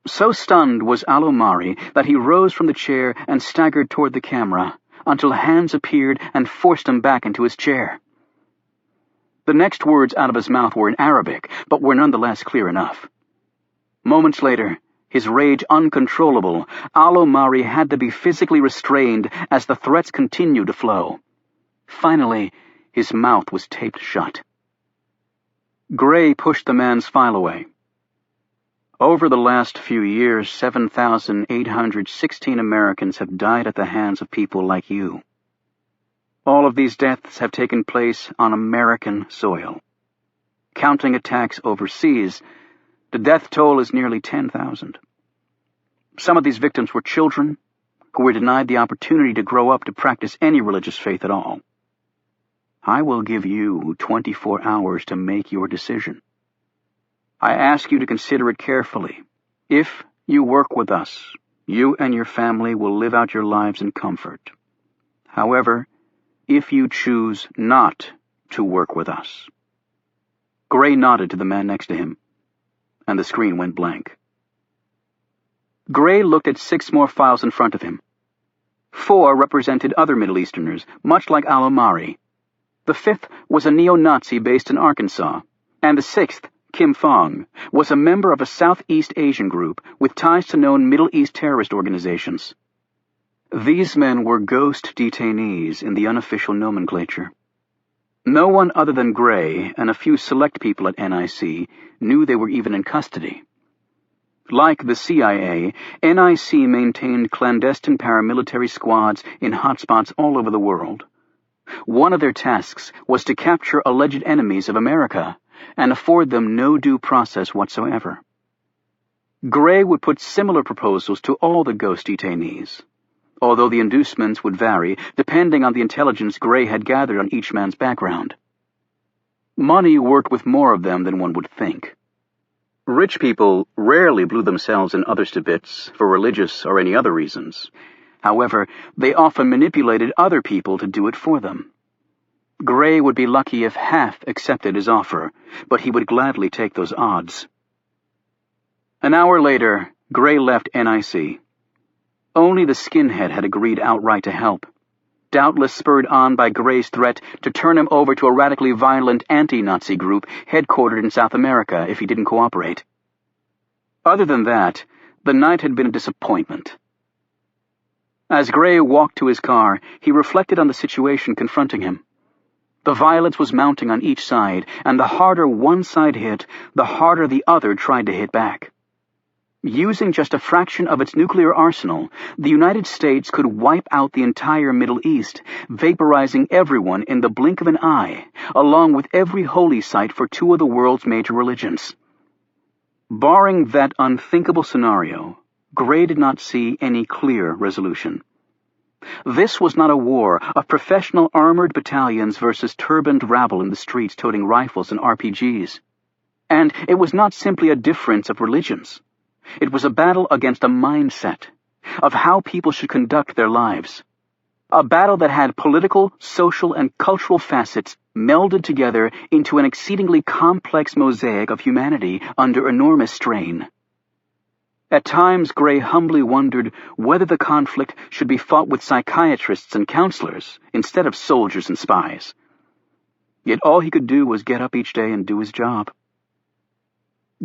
So stunned was Al-Omari that he rose from the chair and staggered toward the camera, until hands appeared and forced him back into his chair. The next words out of his mouth were in Arabic, but were nonetheless clear enough. Moments later, his rage uncontrollable, Al-Omari had to be physically restrained as the threats continued to flow. Finally, his mouth was taped shut. Gray pushed the man's file away. Over the last few years, 7,816 Americans have died at the hands of people like you. All of these deaths have taken place on American soil. Counting attacks overseas, the death toll is nearly 10,000. Some of these victims were children who were denied the opportunity to grow up to practice any religious faith at all. I will give you 24 hours to make your decision. I ask you to consider it carefully. If you work with us, you and your family will live out your lives in comfort. However, if you choose not to work with us... Gray nodded to the man next to him, and the screen went blank. Gray looked at 6 more files in front of him. 4 represented other Middle Easterners, much like Al-Omari. The 5th was a neo-Nazi based in Arkansas, and the 6th, Kim Fong, was a member of a Southeast Asian group with ties to known Middle East terrorist organizations. These men were ghost detainees in the unofficial nomenclature. No one other than Gray and a few select people at NIC knew they were even in custody. Like the CIA, NIC maintained clandestine paramilitary squads in hotspots all over the world. One of their tasks was to capture alleged enemies of America and afford them no due process whatsoever. Gray would put similar proposals to all the ghost detainees, although the inducements would vary depending on the intelligence Gray had gathered on each man's background. Money worked with more of them than one would think. Rich people rarely blew themselves and others to bits for religious or any other reasons. However, they often manipulated other people to do it for them. Gray would be lucky if half accepted his offer, but he would gladly take those odds. An hour later, Gray left NIC. Only the skinhead had agreed outright to help, doubtless spurred on by Gray's threat to turn him over to a radically violent anti-Nazi group headquartered in South America if he didn't cooperate. Other than that, the night had been a disappointment. As Gray walked to his car, he reflected on the situation confronting him. The violence was mounting on each side, and the harder one side hit, the harder the other tried to hit back. Using just a fraction of its nuclear arsenal, the United States could wipe out the entire Middle East, vaporizing everyone in the blink of an eye, along with every holy site for 2 of the world's major religions. Barring that unthinkable scenario, Gray did not see any clear resolution. This was not a war of professional armored battalions versus turbaned rabble in the streets toting rifles and RPGs. And it was not simply a difference of religions. It was a battle against a mindset of how people should conduct their lives. A battle that had political, social, and cultural facets melded together into an exceedingly complex mosaic of humanity under enormous strain. At times, Gray humbly wondered whether the conflict should be fought with psychiatrists and counselors instead of soldiers and spies. Yet all he could do was get up each day and do his job.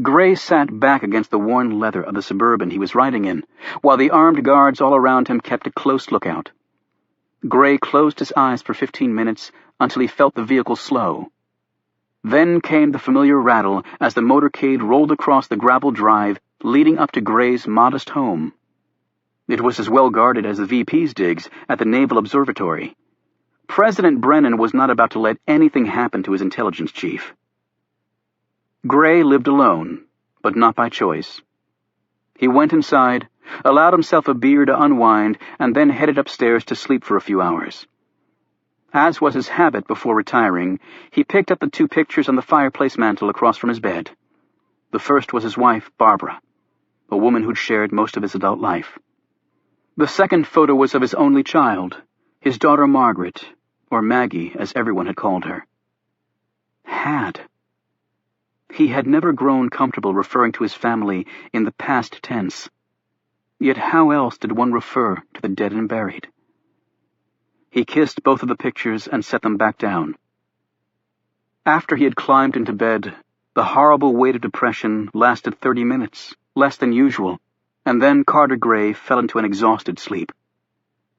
Gray sat back against the worn leather of the Suburban he was riding in, while the armed guards all around him kept a close lookout. Gray closed his eyes for 15 minutes until he felt the vehicle slow. Then came the familiar rattle as the motorcade rolled across the gravel drive leading up to Gray's modest home. It was as well guarded as the VP's digs at the Naval Observatory. President Brennan was not about to let anything happen to his intelligence chief. Gray lived alone, but not by choice. He went inside, allowed himself a beer to unwind, and then headed upstairs to sleep for a few hours. As was his habit before retiring, he picked up the 2 pictures on the fireplace mantel across from his bed. The first was his wife, Barbara, a woman who'd shared most of his adult life. The second photo was of his only child, his daughter Margaret, or Maggie, as everyone had called her. He had never grown comfortable referring to his family in the past tense. Yet how else did one refer to the dead and buried? He kissed both of the pictures and set them back down. After he had climbed into bed, the horrible weight of depression lasted 30 minutes, less than usual, and then Carter Gray fell into an exhausted sleep.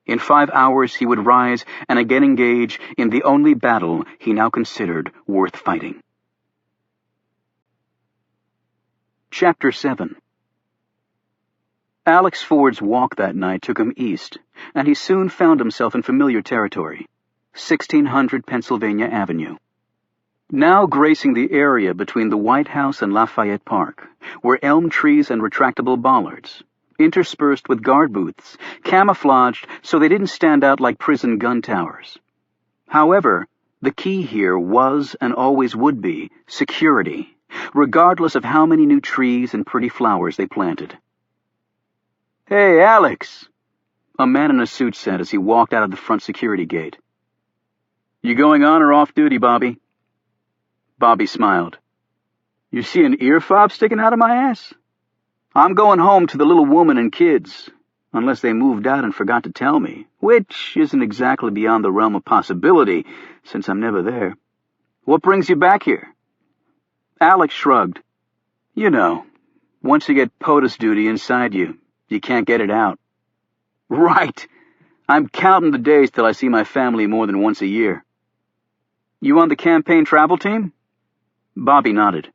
In 5 hours he would rise and again engage in the only battle he now considered worth fighting. Chapter 7. Alex Ford's walk that night took him east, and he soon found himself in familiar territory, 1600 Pennsylvania Avenue. Now gracing the area between the White House and Lafayette Park were elm trees and retractable bollards, interspersed with guard booths, camouflaged so they didn't stand out like prison gun towers. However, the key here was and always would be security, regardless of how many new trees and pretty flowers they planted. "Hey, Alex," a man in a suit said as he walked out of the front security gate. "You going on or off duty, Bobby?" Bobby smiled. "You see an ear fob sticking out of my ass? I'm going home to the little woman and kids, unless they moved out and forgot to tell me, which isn't exactly beyond the realm of possibility, since I'm never there. What brings you back here?" Alex shrugged. "You know, once you get POTUS duty inside you, you can't get it out." "Right. I'm counting the days till I see my family more than once a year." "You on the campaign travel team?" Bobby nodded.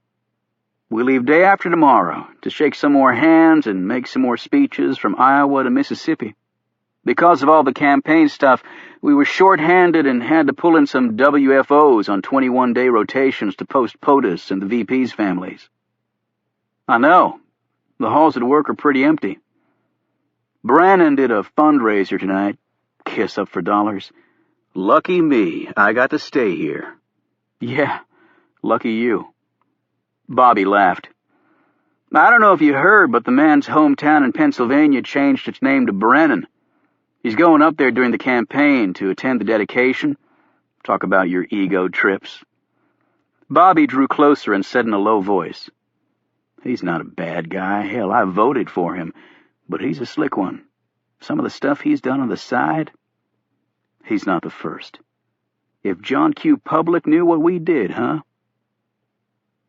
"We leave day after tomorrow to shake some more hands and make some more speeches from Iowa to Mississippi. Because of all the campaign stuff, we were short-handed and had to pull in some WFOs on 21-day rotations to post POTUS and the VP's families." "I know. The halls at work are pretty empty. Brannon did a fundraiser tonight. Kiss up for dollars. Lucky me, I got to stay here." "Yeah, lucky you." Bobby laughed. "I don't know if you heard, but the man's hometown in Pennsylvania changed its name to Brennan. He's going up there during the campaign to attend the dedication. Talk about your ego trips." Bobby drew closer and said in a low voice, "He's not a bad guy. Hell, I voted for him. But he's a slick one. Some of the stuff he's done on the side, he's not the first. If John Q. Public knew what we did, huh?"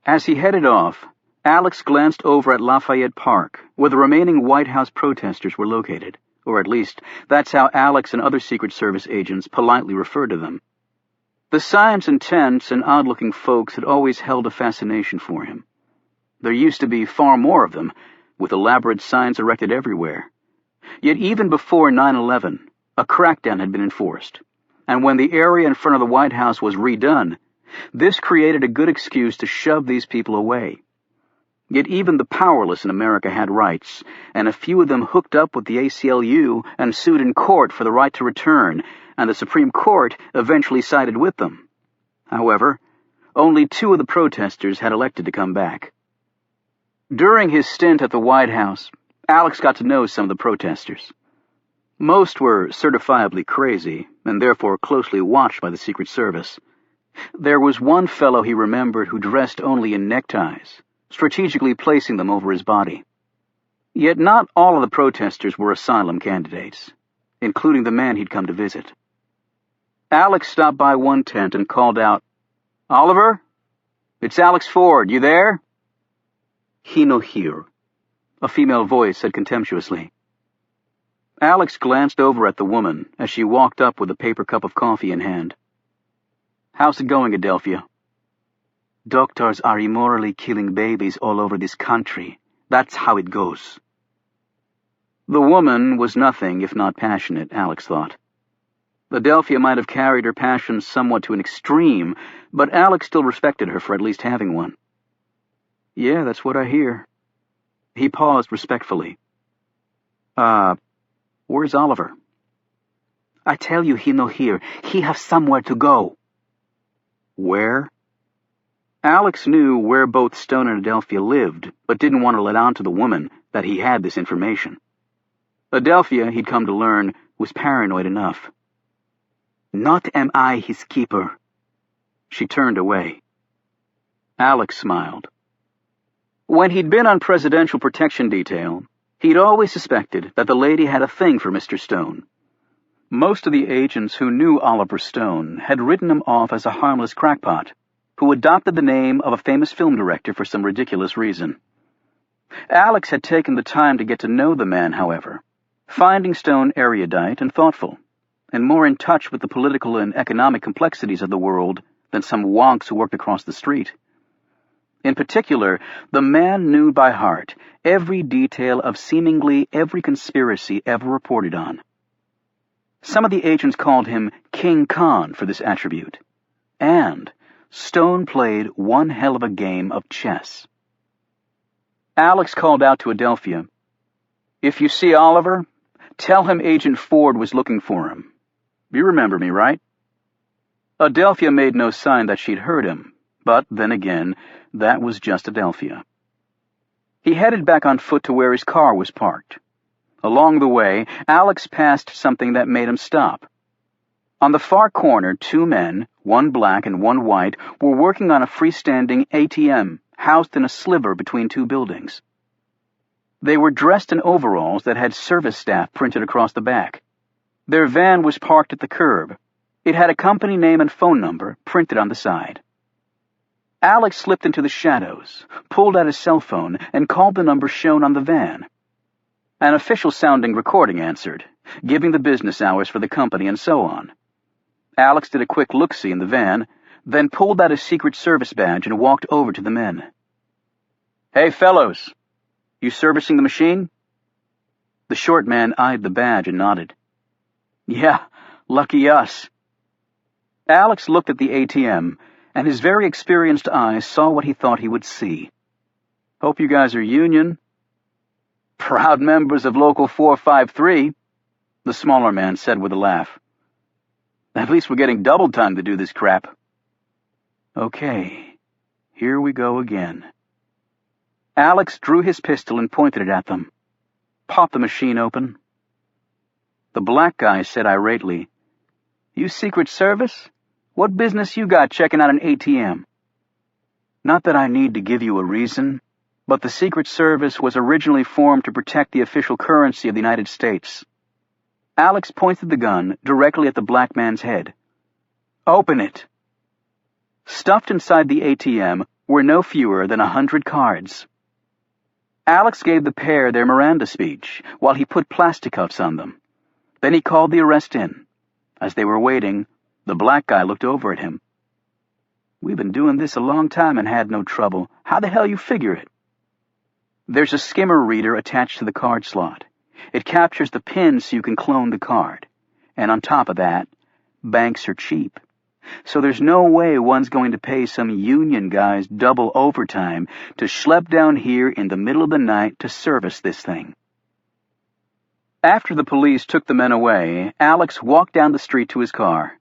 As he headed off, Alex glanced over at Lafayette Park, where the remaining White House protesters were located, or at least that's how Alex and other Secret Service agents politely referred to them. The signs and tents and odd-looking folks had always held a fascination for him. There used to be far more of them, with elaborate signs erected everywhere. Yet even before 9/11, a crackdown had been enforced, and when the area in front of the White House was redone, this created a good excuse to shove these people away. Yet even the powerless in America had rights, and a few of them hooked up with the ACLU and sued in court for the right to return, and the Supreme Court eventually sided with them. However, only 2 of the protesters had elected to come back. During his stint at the White House, Alex got to know some of the protesters. Most were certifiably crazy, and therefore closely watched by the Secret Service. There was one fellow he remembered who dressed only in neckties, strategically placing them over his body. Yet not all of the protesters were asylum candidates, including the man he'd come to visit. Alex stopped by one tent and called out, "Oliver? It's Alex Ford. You there?" "He no here," a female voice said contemptuously. Alex glanced over at the woman as she walked up with a paper cup of coffee in hand. "How's it going, Adelphia?" "Doctors are immorally killing babies all over this country. That's how it goes." The woman was nothing if not passionate, Alex thought. Adelphia might have carried her passion somewhat to an extreme, but Alex still respected her for at least having one. "Yeah, that's what I hear." He paused respectfully. Where's Oliver?" "I tell you he no here. He have somewhere to go." "Where?" Alex knew where both Stone and Adelphia lived, but didn't want to let on to the woman that he had this information. Adelphia, he'd come to learn, was paranoid enough. "Not am I his keeper." She turned away. Alex smiled. When he'd been on presidential protection detail, he'd always suspected that the lady had a thing for Mr. Stone. Most of the agents who knew Oliver Stone had written him off as a harmless crackpot, who adopted the name of a famous film director for some ridiculous reason. Alex had taken the time to get to know the man, however, finding Stone erudite and thoughtful, and more in touch with the political and economic complexities of the world than some wonks who worked across the street. In particular, the man knew by heart every detail of seemingly every conspiracy ever reported on. Some of the agents called him King Khan for this attribute. And Stone played one hell of a game of chess. Alex called out to Adelphia, "If you see Oliver, tell him Agent Ford was looking for him. You remember me, right?" Adelphia made no sign that she'd heard him, but then again, that was just Adelphia. He headed back on foot to where his car was parked. Along the way, Alex passed something that made him stop. On the far corner, two men, one black and one white, were working on a freestanding ATM housed in a sliver between two buildings. They were dressed in overalls that had service staff printed across the back. Their van was parked at the curb. It had a company name and phone number printed on the side. Alex slipped into the shadows, pulled out his cell phone, and called the number shown on the van. An official-sounding recording answered, giving the business hours for the company and so on. Alex did a quick look-see in the van, then pulled out his Secret Service badge and walked over to the men. "Hey, fellows, you servicing the machine?" The short man eyed the badge and nodded. "Yeah, lucky us." Alex looked at the ATM, and his very experienced eyes saw what he thought he would see. "Hope you guys are union." "Proud members of Local 453, the smaller man said with a laugh. "At least we're getting double time to do this crap." "Okay, here we go again." Alex drew his pistol and pointed it at them. "Pop the machine open." The black guy said irately, "You Secret Service? What business you got checking out an ATM?" "Not that I need to give you a reason, but the Secret Service was originally formed to protect the official currency of the United States." Alex pointed the gun directly at the black man's head. "Open it." Stuffed inside the ATM were no fewer than 100 cards. Alex gave the pair their Miranda speech while he put plastic cuffs on them. Then he called the arrest in. As they were waiting, the black guy looked over at him. "We've been doing this a long time and had no trouble. How the hell you figure it?" "There's a skimmer reader attached to the card slot. It captures the pin so you can clone the card. And on top of that, banks are cheap. So there's no way one's going to pay some union guys double overtime to schlep down here in the middle of the night to service this thing." After the police took the men away, Alex walked down the street to his car.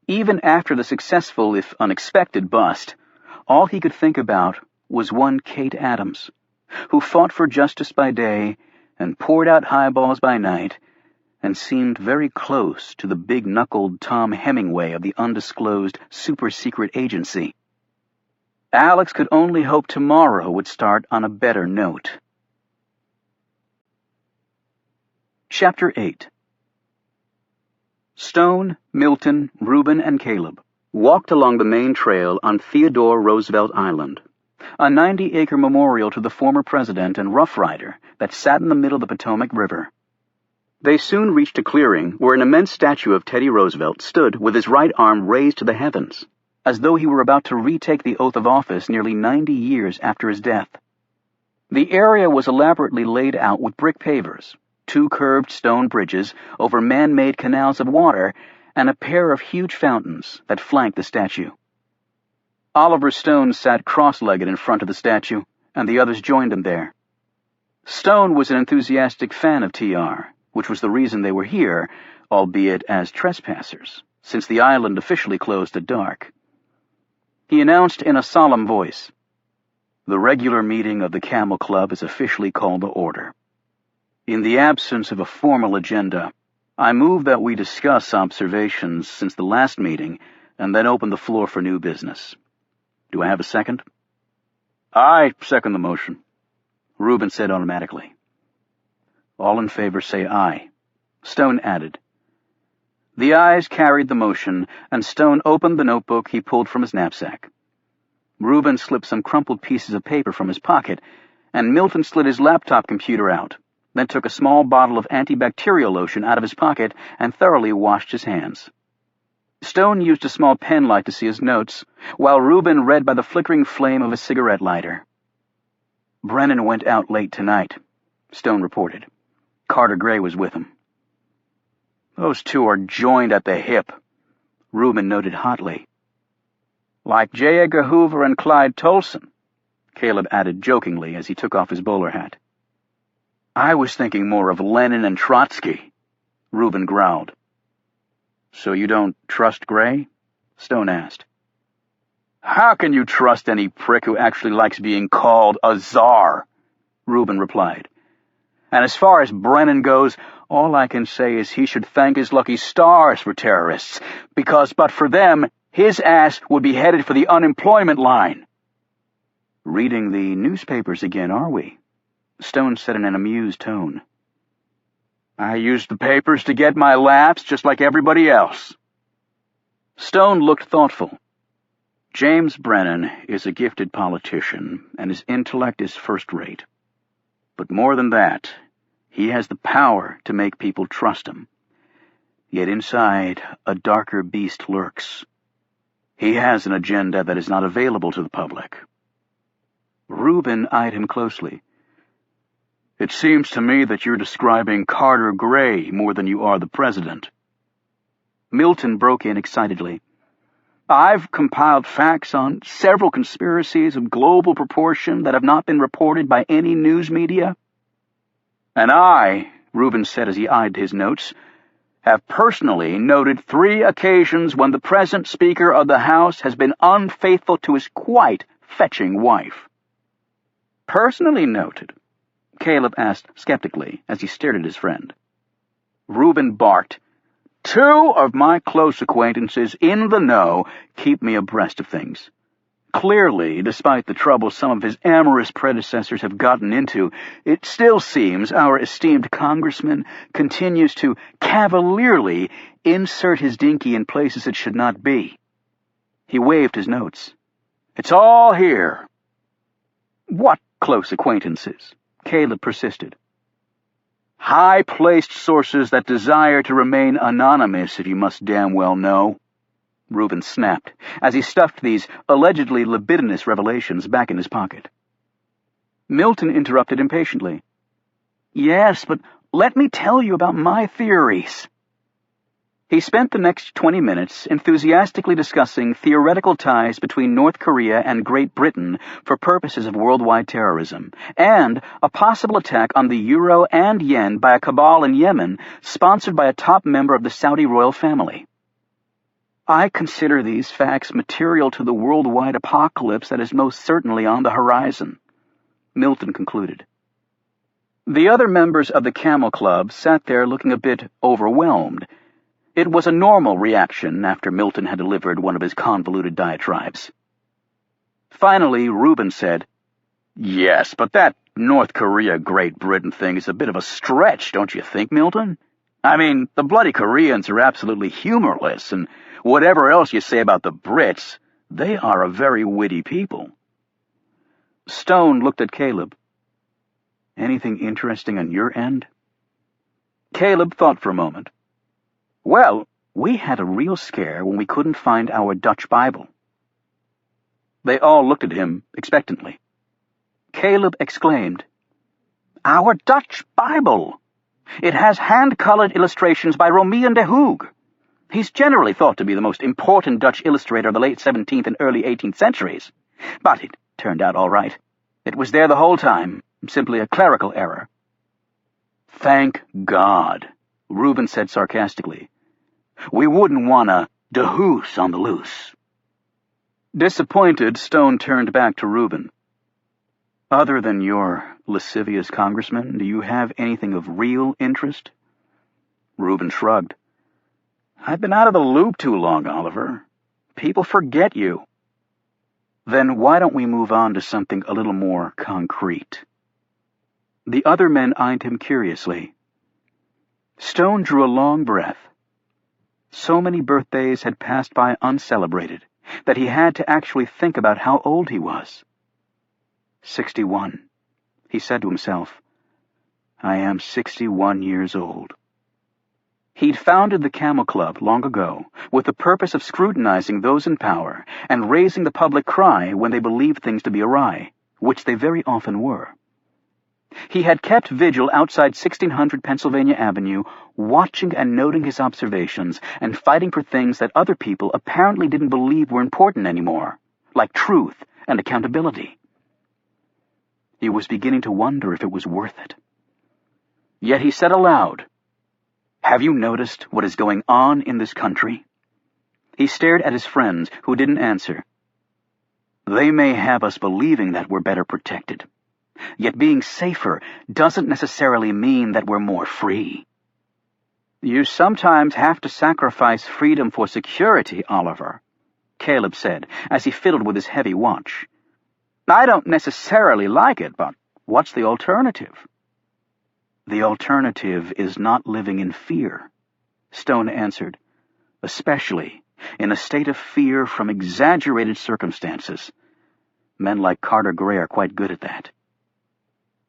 Even after the successful, if unexpected, bust, all he could think about was one Kate Adams, who fought for justice by day and poured out highballs by night, and seemed very close to the big-knuckled Tom Hemingway of the undisclosed super-secret agency. Alex could only hope tomorrow would start on a better note. Chapter 8. Stone, Milton, Reuben, and Caleb walked along the main trail on Theodore Roosevelt Island, a 90-acre memorial to the former president and Rough Rider that sat in the middle of the Potomac River. They soon reached a clearing where an immense statue of Teddy Roosevelt stood with his right arm raised to the heavens, as though he were about to retake the oath of office nearly 90 years after his death. The area was elaborately laid out with brick pavers, 2 curved stone bridges over man-made canals of water, and a pair of huge fountains that flanked the statue. Oliver Stone sat cross-legged in front of the statue, and the others joined him there. Stone was an enthusiastic fan of TR, which was the reason they were here, albeit as trespassers, since the island officially closed at dark. He announced in a solemn voice, "The regular meeting of the Camel Club is officially called to order. In the absence of a formal agenda, I move that we discuss observations since the last meeting and then open the floor for new business. Do I have a second?" "I second the motion," Reuben said automatically. "All in favor say aye," Stone added. The ayes carried the motion, and Stone opened the notebook he pulled from his knapsack. Reuben slipped some crumpled pieces of paper from his pocket, and Milton slid his laptop computer out, then took a small bottle of antibacterial lotion out of his pocket and thoroughly washed his hands. Stone used a small pen light to see his notes, while Reuben read by the flickering flame of a cigarette lighter. "Brennan went out late tonight," Stone reported. "Carter Gray was with him." "Those two are joined at the hip," Reuben noted hotly. "Like J. Edgar Hoover and Clyde Tolson," Caleb added jokingly as he took off his bowler hat. "I was thinking more of Lenin and Trotsky," Reuben growled. "So you don't trust Gray?" Stone asked. "How can you trust any prick who actually likes being called a czar?" Reuben replied. "And as far as Brennan goes, all I can say is he should thank his lucky stars for terrorists, because but for them, his ass would be headed for the unemployment line." "Reading the newspapers again, are we?" Stone said in an amused tone. "I use the papers to get my laughs just like everybody else." Stone looked thoughtful. "James Brennan is a gifted politician, and his intellect is first-rate. But more than that, he has the power to make people trust him. Yet inside, a darker beast lurks. He has an agenda that is not available to the public." Reuben eyed him closely. "It seems to me that you're describing Carter Gray more than you are the president." Milton broke in excitedly. "I've compiled facts on several conspiracies of global proportion that have not been reported by any news media. And I," Reuben said as he eyed his notes, "have personally noted 3 occasions when the present Speaker of the House has been unfaithful to his quite fetching wife." "Personally noted?" Caleb asked skeptically as he stared at his friend. Reuben barked. "2 of my close acquaintances in the know keep me abreast of things. Clearly, despite the trouble some of his amorous predecessors have gotten into, it still seems our esteemed congressman continues to cavalierly insert his dinky in places it should not be." He waved his notes. "It's all here." "What close acquaintances?" Caleb persisted. "High-placed sources that desire to remain anonymous, if you must damn well know," Reuben snapped, as he stuffed these allegedly libidinous revelations back in his pocket. Milton interrupted impatiently. "Yes, but let me tell you about my theories." He spent the next 20 minutes enthusiastically discussing theoretical ties between North Korea and Great Britain for purposes of worldwide terrorism, and a possible attack on the euro and yen by a cabal in Yemen sponsored by a top member of the Saudi royal family. "I consider these facts material to the worldwide apocalypse that is most certainly on the horizon," Milton concluded. The other members of the Camel Club sat there looking a bit overwhelmed. It was a normal reaction after Milton had delivered one of his convoluted diatribes. Finally, Reuben said, "Yes, but that North Korea-Great Britain thing is a bit of a stretch, don't you think, Milton? I mean, the bloody Koreans are absolutely humorless, and whatever else you say about the Brits, they are a very witty people." Stone looked at Caleb. "Anything interesting on your end?" Caleb thought for a moment. "Well, we had a real scare when we couldn't find our Dutch Bible." They all looked at him expectantly. Caleb exclaimed, "Our Dutch Bible! It has hand-colored illustrations by Romein de Hoog. He's generally thought to be the most important Dutch illustrator of the late 17th and early 18th centuries. But it turned out all right. It was there the whole time, simply a clerical error." "Thank God," Reuben said sarcastically. "We wouldn't want a de Hoos on the loose." Disappointed, Stone turned back to Reuben. "Other than your lascivious congressman, do you have anything of real interest?" Reuben shrugged. "I've been out of the loop too long, Oliver. People forget you." "Then why don't we move on to something a little more concrete?" The other men eyed him curiously. Stone drew a long breath. So many birthdays had passed by uncelebrated that he had to actually think about how old he was. 61, he said to himself. I am 61 years old. He'd founded the Camel Club long ago with the purpose of scrutinizing those in power and raising the public cry when they believed things to be awry, which they very often were. He had kept vigil outside 1600 Pennsylvania Avenue, watching and noting his observations and fighting for things that other people apparently didn't believe were important anymore, like truth and accountability. He was beginning to wonder if it was worth it. Yet he said aloud, "Have you noticed what is going on in this country?" He stared at his friends, who didn't answer. "They may have us believing that we're better protected. Yet being safer doesn't necessarily mean that we're more free." "You sometimes have to sacrifice freedom for security, Oliver," Caleb said, as he fiddled with his heavy watch. "I don't necessarily like it, but what's the alternative?" "The alternative is not living in fear," Stone answered, "especially in a state of fear from exaggerated circumstances. Men like Carter Gray are quite good at that."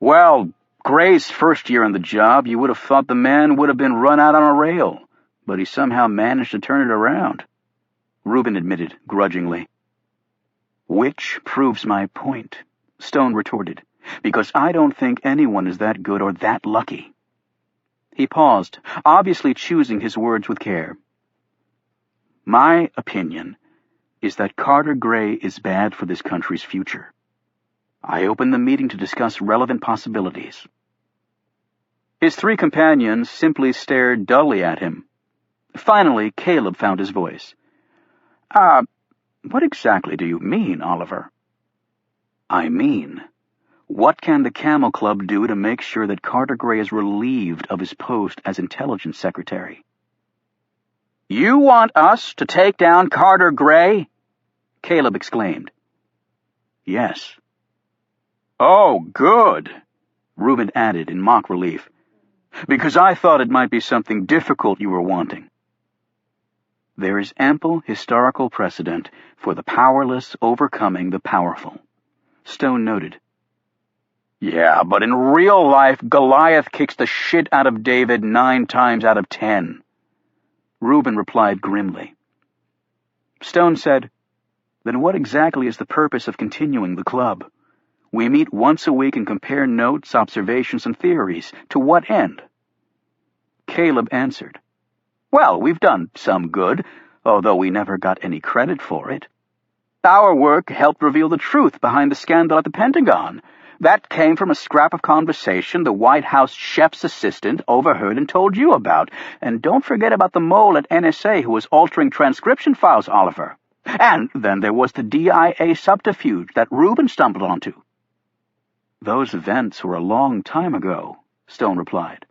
"Well, Gray's first year on the job, you would have thought the man would have been run out on a rail, but he somehow managed to turn it around," Reuben admitted grudgingly. "Which proves my point," Stone retorted, "because I don't think anyone is that good or that lucky." He paused, obviously choosing his words with care. "My opinion is that Carter Gray is bad for this country's future. I opened the meeting to discuss relevant possibilities." His three companions simply stared dully at him. Finally, Caleb found his voice. What exactly do you mean, Oliver?" "I mean, what can the Camel Club do to make sure that Carter Gray is relieved of his post as intelligence secretary?" "You want us to take down Carter Gray?" Caleb exclaimed. "Yes." "Oh, good," Reuben added in mock relief, "because I thought it might be something difficult you were wanting." "There is ample historical precedent for the powerless overcoming the powerful," Stone noted. "Yeah, but in real life, Goliath kicks the shit out of David 9 times out of 10. Reuben replied grimly. Stone said, "Then what exactly is the purpose of continuing the club? We meet once a week and compare notes, observations, and theories. To what end?" Caleb answered, "Well, we've done some good, although we never got any credit for it. Our work helped reveal the truth behind the scandal at the Pentagon. That came from a scrap of conversation the White House chef's assistant overheard and told you about. And don't forget about the mole at NSA who was altering transcription files, Oliver. And then there was the DIA subterfuge that Reuben stumbled onto." "Those events were a long time ago," Stone replied.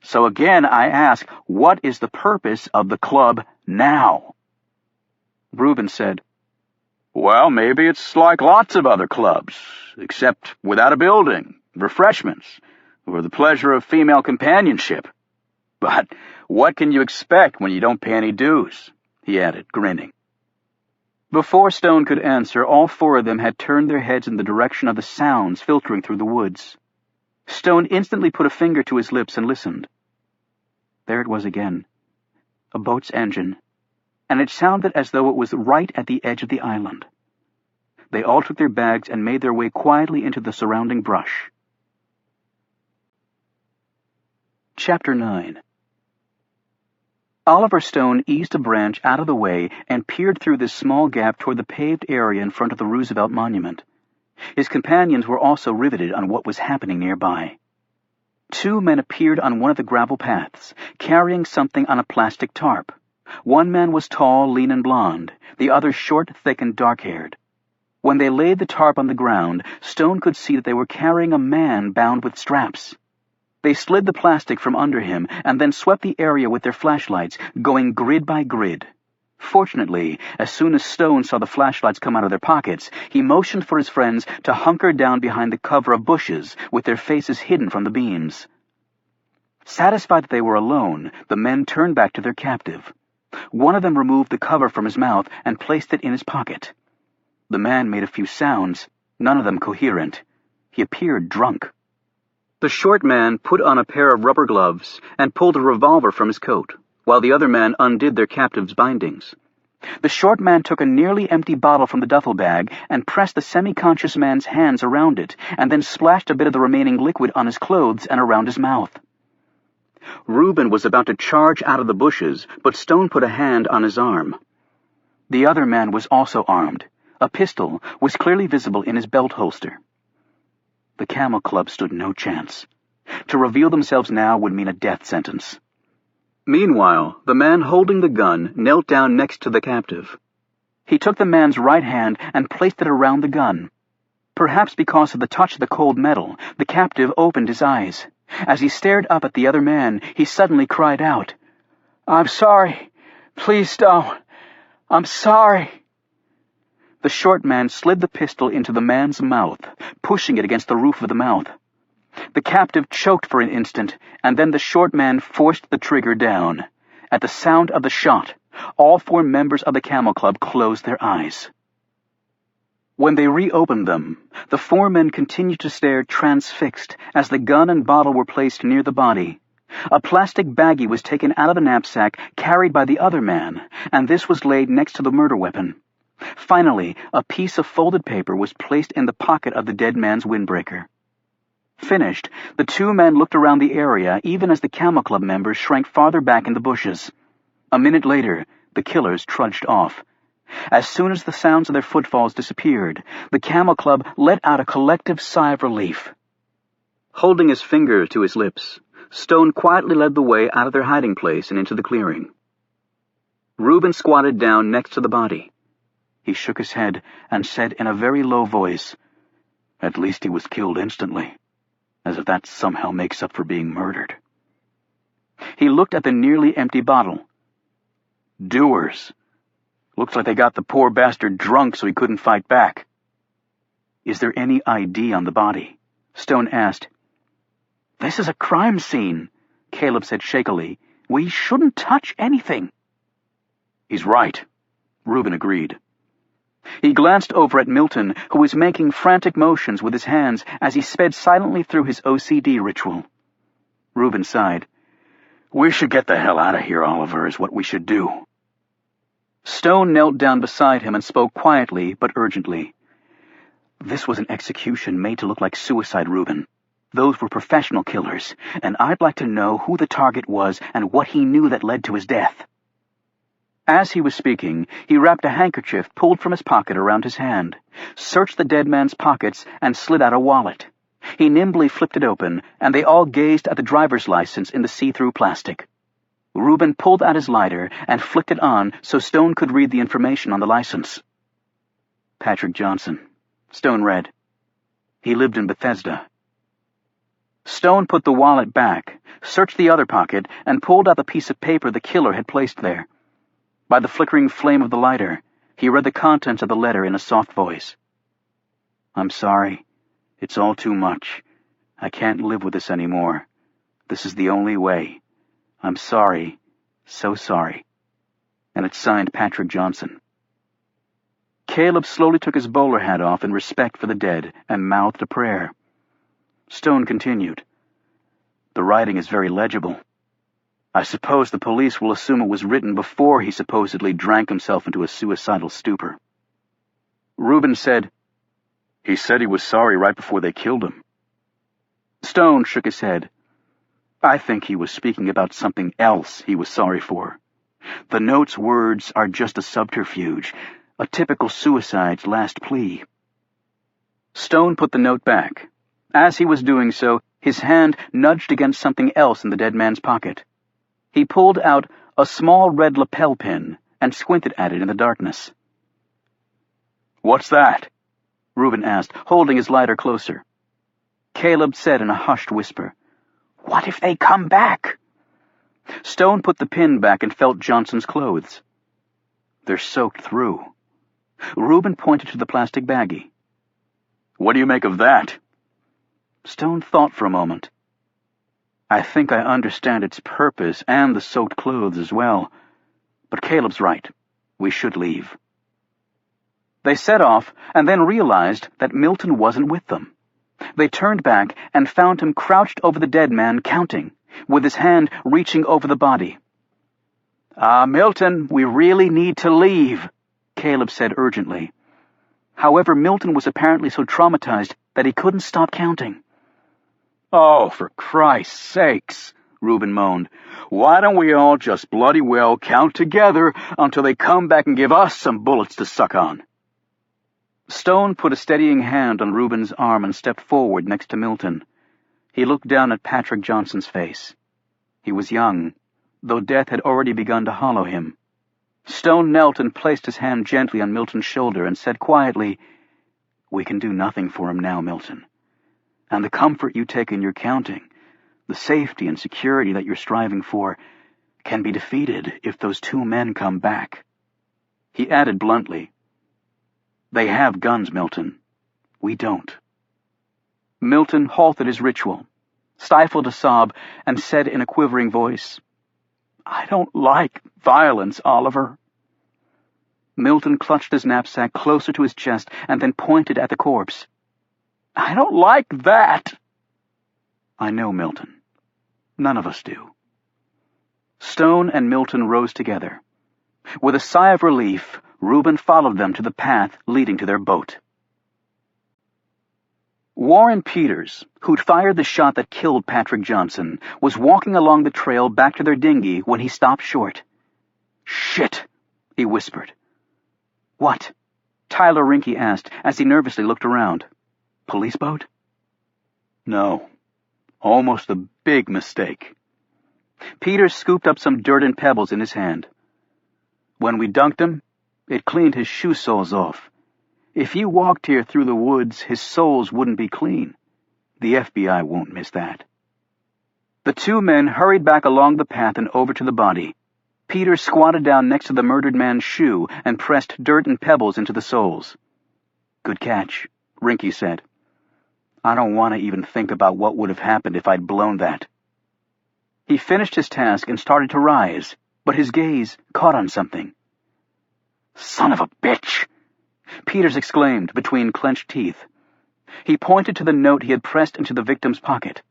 "So again I ask, what is the purpose of the club now?" Reuben said, "Well, maybe it's like lots of other clubs, except without a building, refreshments, or the pleasure of female companionship. But what can you expect when you don't pay any dues?" he added, grinning. Before Stone could answer, all four of them had turned their heads in the direction of the sounds filtering through the woods. Stone instantly put a finger to his lips and listened. There it was again, a boat's engine, and it sounded as though it was right at the edge of the island. They all took their bags and made their way quietly into the surrounding brush. Chapter 9. Oliver Stone eased a branch out of the way and peered through this small gap toward the paved area in front of the Roosevelt Monument. His companions were also riveted on what was happening nearby. Two men appeared on one of the gravel paths, carrying something on a plastic tarp. One man was tall, lean, and blond, the other short, thick, and dark-haired. When they laid the tarp on the ground, Stone could see that they were carrying a man bound with straps. They slid the plastic from under him and then swept the area with their flashlights, going grid by grid. Fortunately, as soon as Stone saw the flashlights come out of their pockets, he motioned for his friends to hunker down behind the cover of bushes, with their faces hidden from the beams. Satisfied that they were alone, the men turned back to their captive. One of them removed the cover from his mouth and placed it in his pocket. The man made a few sounds, none of them coherent. He appeared drunk. The short man put on a pair of rubber gloves and pulled a revolver from his coat, while the other man undid their captive's bindings. The short man took a nearly empty bottle from the duffel bag and pressed the semi-conscious man's hands around it, and then splashed a bit of the remaining liquid on his clothes and around his mouth. Reuben was about to charge out of the bushes, but Stone put a hand on his arm. The other man was also armed. A pistol was clearly visible in his belt holster. The Camel Club stood no chance. To reveal themselves now would mean a death sentence. Meanwhile, the man holding the gun knelt down next to the captive. He took the man's right hand and placed it around the gun. Perhaps because of the touch of the cold metal, the captive opened his eyes. As he stared up at the other man, he suddenly cried out, "I'm sorry. Please, Stone. I'm sorry." The short man slid the pistol into the man's mouth, pushing it against the roof of the mouth. The captive choked for an instant, and then the short man forced the trigger down. At the sound of the shot, all 4 members of the Camel Club closed their eyes. When they reopened them, the 4 men continued to stare transfixed as the gun and bottle were placed near the body. A plastic baggie was taken out of the knapsack carried by the other man, and this was laid next to the murder weapon. Finally, a piece of folded paper was placed in the pocket of the dead man's windbreaker. Finished, the 2 men looked around the area even as the Camel Club members shrank farther back in the bushes. A minute later, the killers trudged off. As soon as the sounds of their footfalls disappeared, the Camel Club let out a collective sigh of relief. Holding his finger to his lips, Stone quietly led the way out of their hiding place and into the clearing. Reuben squatted down next to the body. He shook his head and said in a very low voice, "At least he was killed instantly, as if that somehow makes up for being murdered." He looked at the nearly empty bottle. "Doers. Looks like they got the poor bastard drunk so he couldn't fight back." "Is there any ID on the body?" Stone asked. "This is a crime scene," Caleb said shakily. "We shouldn't touch anything." "He's right," Reuben agreed. He glanced over at Milton, who was making frantic motions with his hands as he sped silently through his OCD ritual. Reuben sighed. "We should get the hell out of here, Oliver, is what we should do." Stone knelt down beside him and spoke quietly but urgently. "This was an execution made to look like suicide, Reuben. Those were professional killers, and I'd like to know who the target was and what he knew that led to his death." As he was speaking, he wrapped a handkerchief pulled from his pocket around his hand, searched the dead man's pockets, and slid out a wallet. He nimbly flipped it open, and they all gazed at the driver's license in the see-through plastic. Reuben pulled out his lighter and flicked it on so Stone could read the information on the license. Patrick Johnson. Stone read. He lived in Bethesda. Stone put the wallet back, searched the other pocket, and pulled out the piece of paper the killer had placed there. By the flickering flame of the lighter, he read the contents of the letter in a soft voice. "I'm sorry. It's all too much. I can't live with this anymore. This is the only way. I'm sorry. So sorry." And it's signed Patrick Johnson. Caleb slowly took his bowler hat off in respect for the dead and mouthed a prayer. Stone continued. "The writing is very legible. I suppose the police will assume it was written before he supposedly drank himself into a suicidal stupor." Reuben said, "He said he was sorry right before they killed him." Stone shook his head. "I think he was speaking about something else he was sorry for. The note's words are just a subterfuge, a typical suicide's last plea." Stone put the note back. As he was doing so, his hand nudged against something else in the dead man's pocket. He pulled out a small red lapel pin and squinted at it in the darkness. "What's that?" Reuben asked, holding his lighter closer. Caleb said in a hushed whisper, "What if they come back?" Stone put the pin back and felt Johnson's clothes. "They're soaked through." Reuben pointed to the plastic baggie. "What do you make of that?" Stone thought for a moment. "I think I understand its purpose and the soaked clothes as well. But Caleb's right. We should leave." They set off and then realized that Milton wasn't with them. They turned back and found him crouched over the dead man counting, with his hand reaching over the body. Milton, we really need to leave," Caleb said urgently. However, Milton was apparently so traumatized that he couldn't stop counting. "Oh, for Christ's sakes," Reuben moaned. "Why don't we all just bloody well count together until they come back and give us some bullets to suck on?" Stone put a steadying hand on Reuben's arm and stepped forward next to Milton. He looked down at Patrick Johnson's face. He was young, though death had already begun to hollow him. Stone knelt and placed his hand gently on Milton's shoulder and said quietly, "We can do nothing for him now, Milton. And the comfort you take in your counting, the safety and security that you're striving for, can be defeated if those two men come back." He added bluntly, "They have guns, Milton. We don't." Milton halted his ritual, stifled a sob, and said in a quivering voice, "I don't like violence, Oliver." Milton clutched his knapsack closer to his chest and then pointed at the corpse. "I don't like that." "I know, Milton. None of us do." Stone and Milton rose together. With a sigh of relief, Reuben followed them to the path leading to their boat. Warren Peters, who'd fired the shot that killed Patrick Johnson, was walking along the trail back to their dinghy when he stopped short. "Shit," he whispered. "What?" Tyler Rinke asked as he nervously looked around. "Police boat?" "No. Almost a big mistake." Peters scooped up some dirt and pebbles in his hand. "When we dunked him, it cleaned his shoe soles off. If you walked here through the woods, his soles wouldn't be clean. The FBI won't miss that." The two men hurried back along the path and over to the body. Peter squatted down next to the murdered man's shoe and pressed dirt and pebbles into the soles. "Good catch," Rinke said. "I don't want to even think about what would have happened if I'd blown that." He finished his task and started to rise, but his gaze caught on something. "Son of a bitch!" Peters exclaimed between clenched teeth. He pointed to the note he had pressed into the victim's pocket.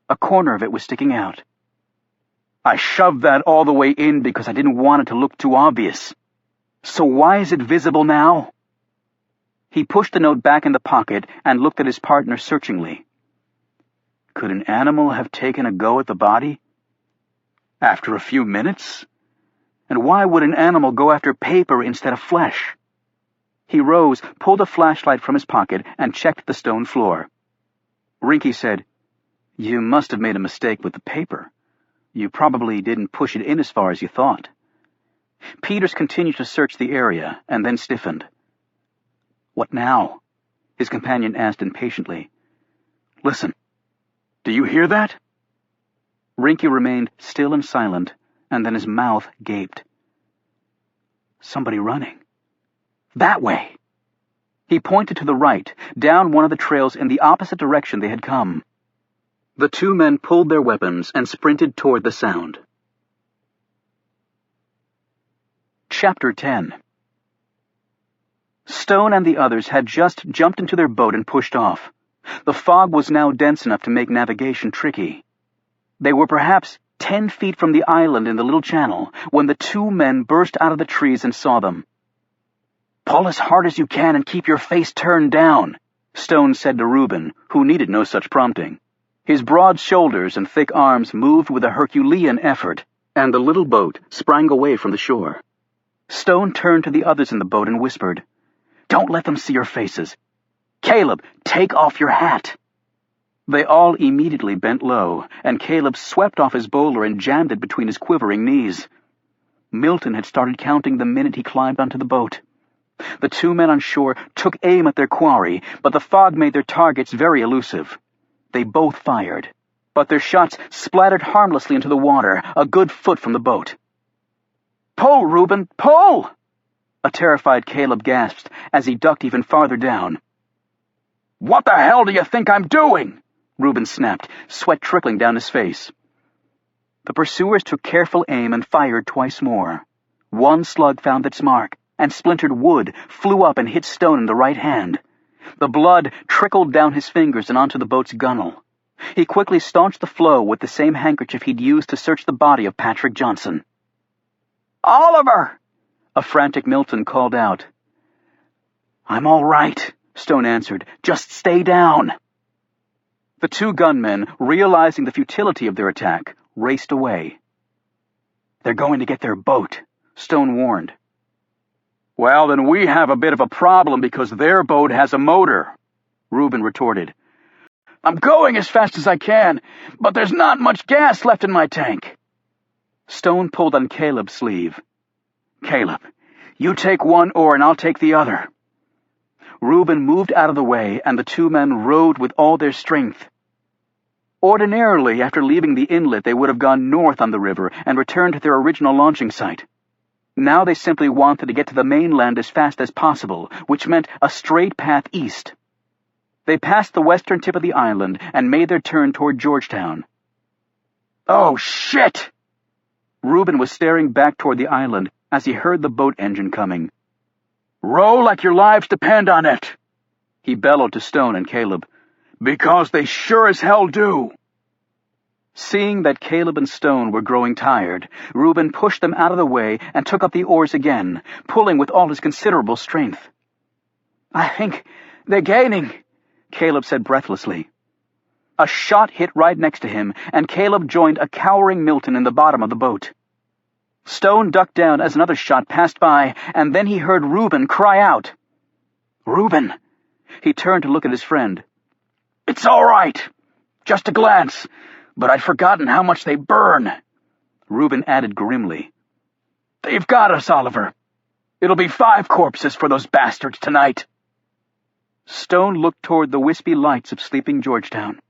A corner of it was sticking out. "I shoved that all the way in because I didn't want it to look too obvious. So why is it visible now?" He pushed the note back in the pocket and looked at his partner searchingly. Could an animal have taken a go at the body? After a few minutes? And why would an animal go after paper instead of flesh? He rose, pulled a flashlight from his pocket, and checked the stone floor. Rinke said, "You must have made a mistake with the paper. You probably didn't push it in as far as you thought." Peters continued to search the area, and then stiffened. "What now?" his companion asked impatiently. "Listen. Do you hear that?" Rinke remained still and silent, and then his mouth gaped. "Somebody running. That way!" He pointed to the right, down one of the trails in the opposite direction they had come. The two men pulled their weapons and sprinted toward the sound. Chapter 10. Stone and the others had just jumped into their boat and pushed off. The fog was now dense enough to make navigation tricky. They were perhaps 10 feet from the island in the little channel when the two men burst out of the trees and saw them. "Pull as hard as you can and keep your face turned down," Stone said to Reuben, who needed no such prompting. His broad shoulders and thick arms moved with a Herculean effort, and the little boat sprang away from the shore. Stone turned to the others in the boat and whispered, "Don't let them see your faces. Caleb, take off your hat." They all immediately bent low, and Caleb swept off his bowler and jammed it between his quivering knees. Milton had started counting the minute he climbed onto the boat. The two men on shore took aim at their quarry, but the fog made their targets very elusive. They both fired, but their shots splattered harmlessly into the water, a good foot from the boat. "Pull, Reuben, pull!" a terrified Caleb gasped as he ducked even farther down. "What the hell do you think I'm doing?" Reuben snapped, sweat trickling down his face. The pursuers took careful aim and fired twice more. One slug found its mark, and splintered wood flew up and hit Stone in the right hand. The blood trickled down his fingers and onto the boat's gunwale. He quickly staunched the flow with the same handkerchief he'd used to search the body of Patrick Johnson. "Oliver!" a frantic Milton called out. "I'm all right," Stone answered. "Just stay down." The two gunmen, realizing the futility of their attack, raced away. "They're going to get their boat," Stone warned. "Well, then we have a bit of a problem because their boat has a motor," Reuben retorted. "I'm going as fast as I can, but there's not much gas left in my tank." Stone pulled on Caleb's sleeve. "Caleb, you take one oar and I'll take the other." Reuben moved out of the way, and the two men rowed with all their strength. Ordinarily, after leaving the inlet, they would have gone north on the river and returned to their original launching site. Now they simply wanted to get to the mainland as fast as possible, which meant a straight path east. They passed the western tip of the island and made their turn toward Georgetown. "Oh, shit!" Reuben was staring back toward the island as he heard the boat engine coming. "Row like your lives depend on it," he bellowed to Stone and Caleb, "because they sure as hell do." Seeing that Caleb and Stone were growing tired, Reuben pushed them out of the way and took up the oars again, pulling with all his considerable strength. "I think they're gaining," Caleb said breathlessly. A shot hit right next to him, and Caleb joined a cowering Milton in the bottom of the boat. Stone ducked down as another shot passed by, and then he heard Reuben cry out. "Reuben!" He turned to look at his friend. "It's all right. Just a glance, but I'd forgotten how much they burn," Reuben added grimly. "They've got us, Oliver. It'll be 5 corpses for those bastards tonight." Stone looked toward the wispy lights of sleeping Georgetown.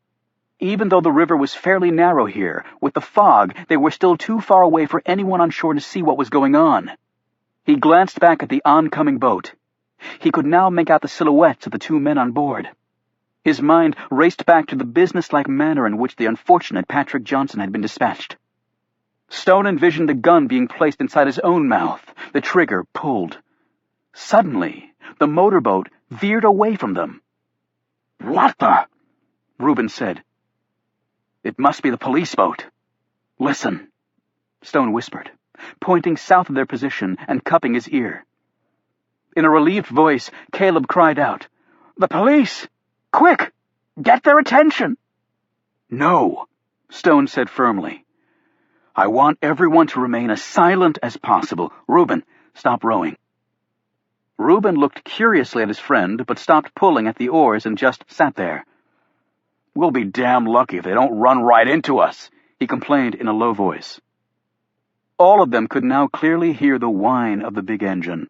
Even though the river was fairly narrow here, with the fog, they were still too far away for anyone on shore to see what was going on. He glanced back at the oncoming boat. He could now make out the silhouettes of the two men on board. His mind raced back to the businesslike manner in which the unfortunate Patrick Johnson had been dispatched. Stone envisioned the gun being placed inside his own mouth, the trigger pulled. Suddenly, the motorboat veered away from them. "What the?" Reuben said. "It must be the police boat. Listen," Stone whispered, pointing south of their position and cupping his ear. In a relieved voice, Caleb cried out, "The police! Quick! Get their attention!" "No," Stone said firmly. "I want everyone to remain as silent as possible. Reuben, stop rowing." Reuben looked curiously at his friend, but stopped pulling at the oars and just sat there. "We'll be damn lucky if they don't run right into us," he complained in a low voice. All of them could now clearly hear the whine of the big engine.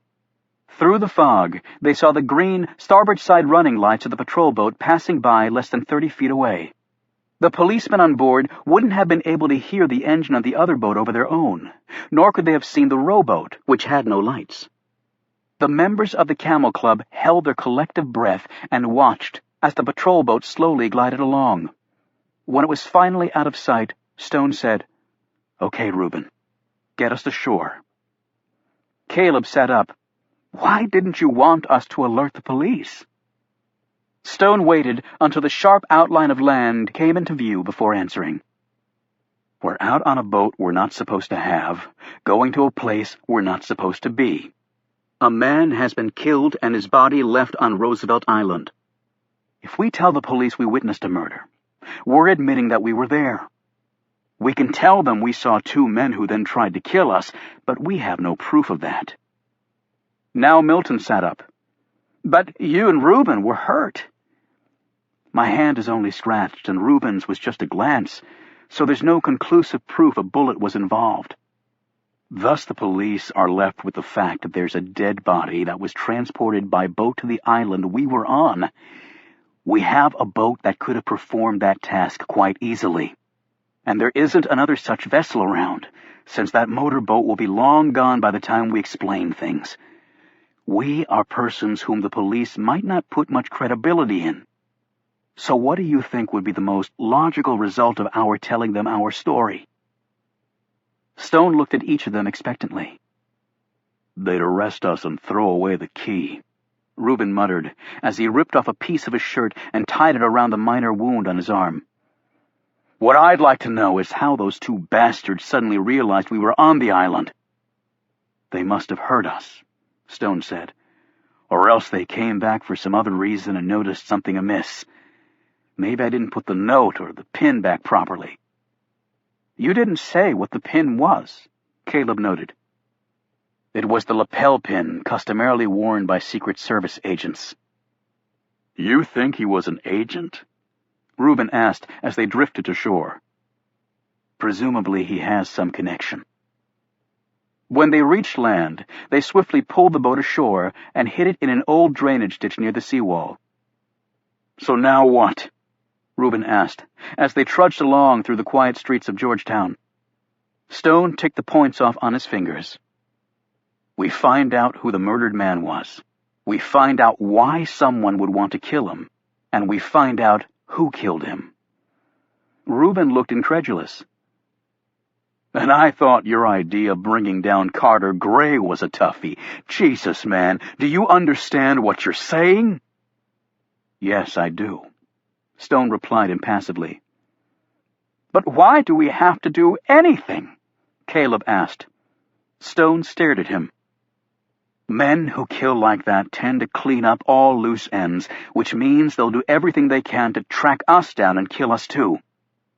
Through the fog, they saw the green, starboard-side running lights of the patrol boat passing by less than 30 feet away. The policemen on board wouldn't have been able to hear the engine of the other boat over their own, nor could they have seen the rowboat, which had no lights. The members of the Camel Club held their collective breath and watched as the patrol boat slowly glided along. When it was finally out of sight, Stone said, "Okay, Reuben, get us to shore." Caleb sat up. "Why didn't you want us to alert the police?" Stone waited until the sharp outline of land came into view before answering. "We're out on a boat we're not supposed to have, going to a place we're not supposed to be. A man has been killed and his body left on Roosevelt Island. If we tell the police we witnessed a murder, we're admitting that we were there. We can tell them we saw 2 men who then tried to kill us, but we have no proof of that." Now Milton sat up. "But you and Reuben were hurt." "My hand is only scratched, and Reuben's was just a glance, so there's no conclusive proof a bullet was involved. Thus the police are left with the fact that there's a dead body that was transported by boat to the island we were on. We have a boat that could have performed that task quite easily. And there isn't another such vessel around, since that motorboat will be long gone by the time we explain things. We are persons whom the police might not put much credibility in. So what do you think would be the most logical result of our telling them our story?" Stone looked at each of them expectantly. "They'd arrest us and throw away the key," Reuben muttered, as he ripped off a piece of his shirt and tied it around the minor wound on his arm. "What I'd like to know is how those 2 bastards suddenly realized we were on the island." "They must have heard us," Stone said. "Or else they came back for some other reason and noticed something amiss. Maybe I didn't put the note or the pin back properly." "You didn't say what the pin was," Caleb noted. "It was the lapel pin customarily worn by Secret Service agents." "You think he was an agent?" Reuben asked as they drifted to shore. "Presumably he has some connection." When they reached land, they swiftly pulled the boat ashore and hid it in an old drainage ditch near the seawall. "So now what?" Reuben asked, as they trudged along through the quiet streets of Georgetown. Stone ticked the points off on his fingers. "We find out who the murdered man was. We find out why someone would want to kill him. And we find out who killed him." Reuben looked incredulous. "And I thought your idea of bringing down Carter Gray was a toughie. Jesus, man, do you understand what you're saying?" "Yes, I do," Stone replied impassively. "But why do we have to do anything?" Caleb asked. Stone stared at him. "Men who kill like that tend to clean up all loose ends, which means they'll do everything they can to track us down and kill us too.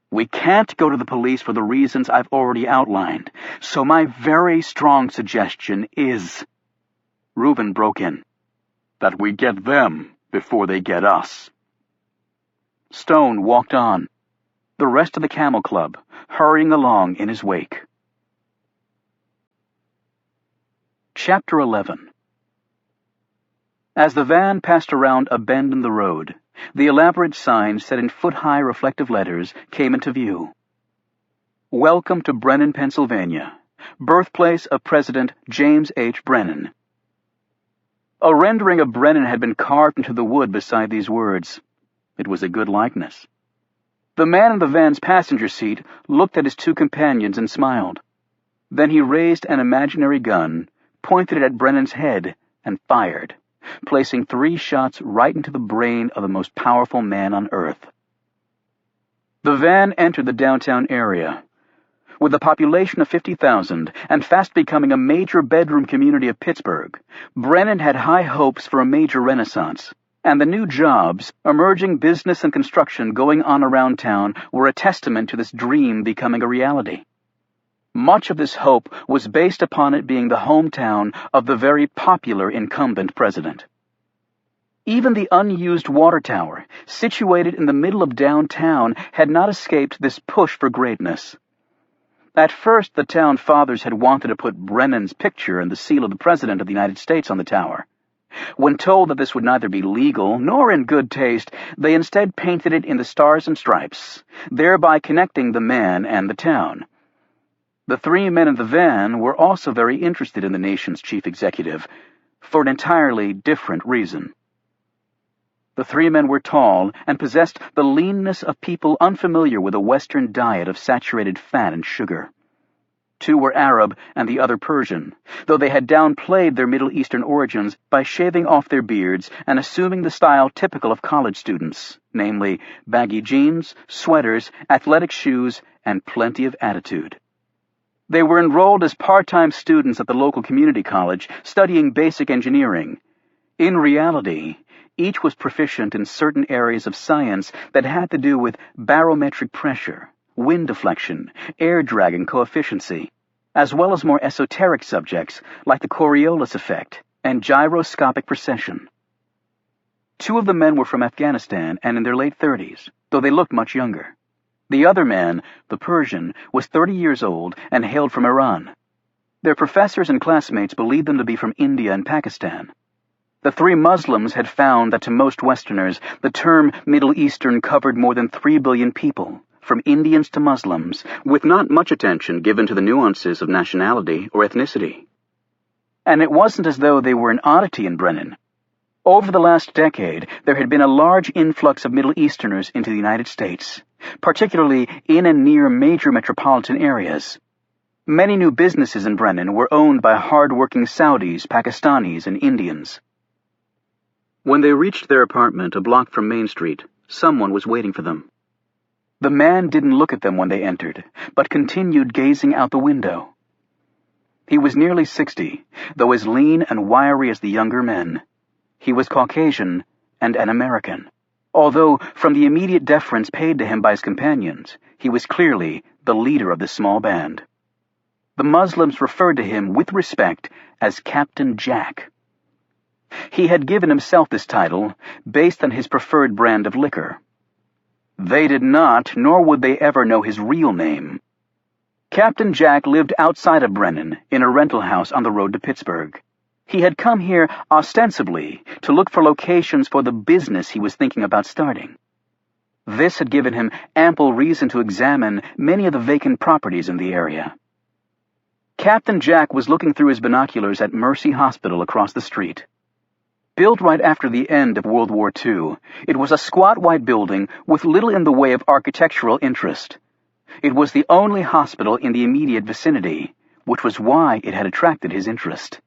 We can't go to the police for the reasons I've already outlined, so my very strong suggestion is—" Reuben broke in. "That we get them before they get us." Stone walked on, the rest of the Camel Club hurrying along in his wake. Chapter 11. As the van passed around a bend in the road, the elaborate sign set in foot-high reflective letters came into view. "Welcome to Brennan, Pennsylvania, birthplace of President James H. Brennan." A rendering of Brennan had been carved into the wood beside these words. It was a good likeness. The man in the van's passenger seat looked at his two companions and smiled. Then he raised an imaginary gun, pointed it at Brennan's head, and fired, placing 3 shots right into the brain of the most powerful man on Earth. The van entered the downtown area. With a population of 50,000 and fast becoming a major bedroom community of Pittsburgh, Brennan had high hopes for a major renaissance, and the new jobs, emerging business and construction going on around town were a testament to this dream becoming a reality. Much of this hope was based upon it being the hometown of the very popular incumbent president. Even the unused water tower, situated in the middle of downtown, had not escaped this push for greatness. At first, the town fathers had wanted to put Brennan's picture and the seal of the President of the United States on the tower. When told that this would neither be legal nor in good taste, they instead painted it in the stars and stripes, thereby connecting the man and the town. The 3 men in the van were also very interested in the nation's chief executive, for an entirely different reason. The 3 men were tall and possessed the leanness of people unfamiliar with a Western diet of saturated fat and sugar. 2 were Arab and the other Persian, though they had downplayed their Middle Eastern origins by shaving off their beards and assuming the style typical of college students, namely baggy jeans, sweaters, athletic shoes, and plenty of attitude. They were enrolled as part-time students at the local community college, studying basic engineering. In reality, each was proficient in certain areas of science that had to do with barometric pressure, wind deflection, air drag and coefficiency, as well as more esoteric subjects like the Coriolis effect and gyroscopic precession. 2 of the men were from Afghanistan and in their late 30s, though they looked much younger. The other man, the Persian, was 30 years old and hailed from Iran. Their professors and classmates believed them to be from India and Pakistan. The 3 Muslims had found that to most Westerners, the term Middle Eastern covered more than 3 billion people, from Indians to Muslims, with not much attention given to the nuances of nationality or ethnicity. And it wasn't as though they were an oddity in Brennan. Over the last decade, there had been a large influx of Middle Easterners into the United States, particularly in and near major metropolitan areas. Many new businesses in Brennan were owned by hard-working Saudis, Pakistanis, and Indians. When they reached their apartment a block from Main Street, someone was waiting for them. The man didn't look at them when they entered, but continued gazing out the window. He was nearly 60, though as lean and wiry as the younger men. He was Caucasian and an American, although from the immediate deference paid to him by his companions, he was clearly the leader of this small band. The Muslims referred to him with respect as Captain Jack. He had given himself this title based on his preferred brand of liquor. They did not, nor would they ever know his real name. Captain Jack lived outside of Brennan in a rental house on the road to Pittsburgh. He had come here ostensibly to look for locations for the business he was thinking about starting. This had given him ample reason to examine many of the vacant properties in the area. Captain Jack was looking through his binoculars at Mercy Hospital across the street. Built right after the end of World War II, it was a squat white building with little in the way of architectural interest. It was the only hospital in the immediate vicinity, which was why it had attracted his interest.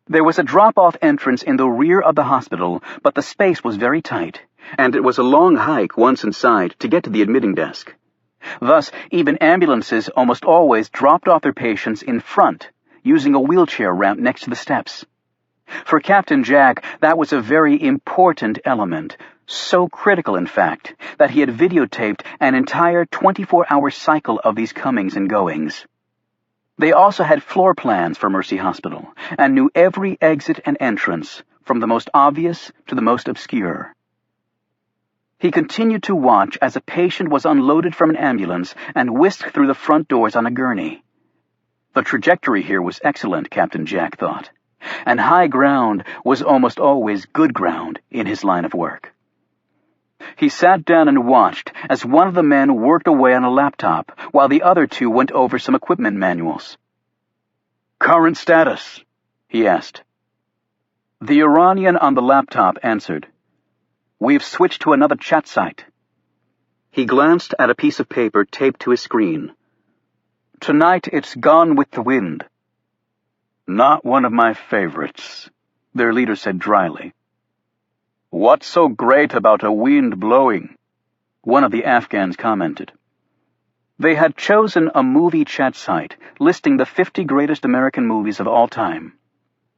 There was a drop-off entrance in the rear of the hospital, but the space was very tight, and it was a long hike once inside to get to the admitting desk. Thus, even ambulances almost always dropped off their patients in front, using a wheelchair ramp next to the steps. For Captain Jack, that was a very important element, so critical, in fact, that he had videotaped an entire 24-hour cycle of these comings and goings. They also had floor plans for Mercy Hospital, and knew every exit and entrance, from the most obvious to the most obscure. He continued to watch as a patient was unloaded from an ambulance and whisked through the front doors on a gurney. The trajectory here was excellent, Captain Jack thought, and high ground was almost always good ground in his line of work. He sat down and watched as one of the men worked away on a laptop while the other two went over some equipment manuals. "Current status?" he asked. The Iranian on the laptop answered, "We've switched to another chat site." He glanced at a piece of paper taped to his screen. "Tonight it's Gone with the Wind." "Not one of my favorites," their leader said dryly. "What's so great about a wind blowing?" one of the Afghans commented. They had chosen a movie chat site listing the 50 greatest American movies of all time.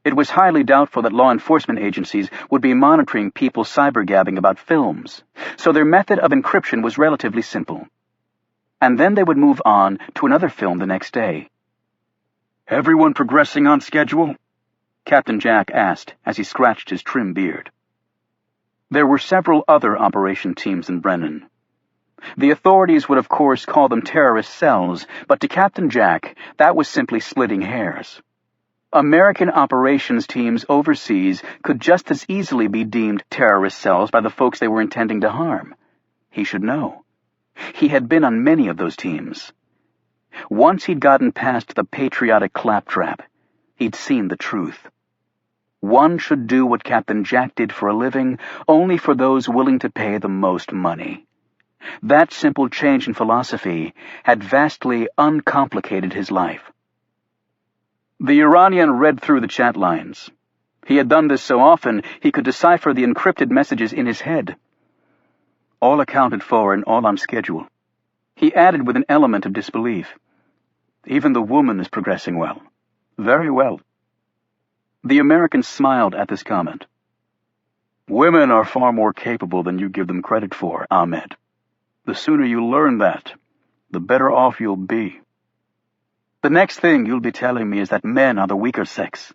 It was highly doubtful that law enforcement agencies would be monitoring people cybergabbing about films, so their method of encryption was relatively simple. And then they would move on to another film the next day. "Everyone progressing on schedule?" Captain Jack asked as he scratched his trim beard. There were several other operation teams in Brennan. The authorities would of course call them terrorist cells, but to Captain Jack, that was simply splitting hairs. American operations teams overseas could just as easily be deemed terrorist cells by the folks they were intending to harm. He should know. He had been on many of those teams. Once he'd gotten past the patriotic claptrap, he'd seen the truth. One should do what Captain Jack did for a living only for those willing to pay the most money. That simple change in philosophy had vastly uncomplicated his life. The Iranian read through the chat lines. He had done this so often he could decipher the encrypted messages in his head. All accounted for and all on schedule. He added with an element of disbelief. Even the woman is progressing well. Very well. The American smiled at this comment. "Women are far more capable than you give them credit for, Ahmed. The sooner you learn that, the better off you'll be." "The next thing you'll be telling me is that men are the weaker sex,"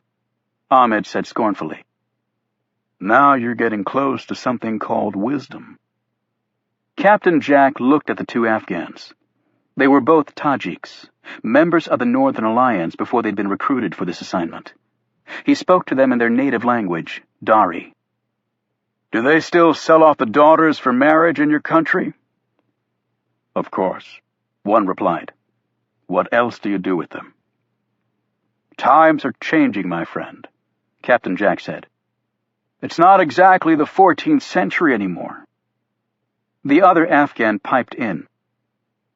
Ahmed said scornfully. "Now you're getting close to something called wisdom." Captain Jack looked at the two Afghans. They were both Tajiks, members of the Northern Alliance before they'd been recruited for this assignment. He spoke to them in their native language, Dari. "Do they still sell off the daughters for marriage in your country?" "Of course," one replied. "What else do you do with them?" "Times are changing, my friend," Captain Jack said. "It's not exactly the 14th century anymore." The other Afghan piped in.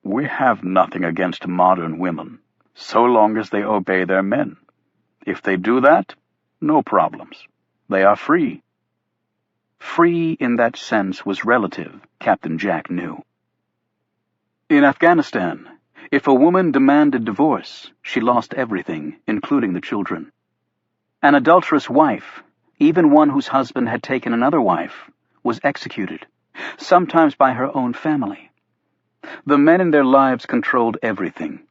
"We have nothing against modern women, so long as they obey their men. If they do that, no problems. They are free." Free in that sense was relative, Captain Jack knew. In Afghanistan, If a woman demanded divorce, she lost everything, including the children. An adulterous wife, even one whose husband had taken another wife, was executed, sometimes by her own family. The men in their lives controlled everything,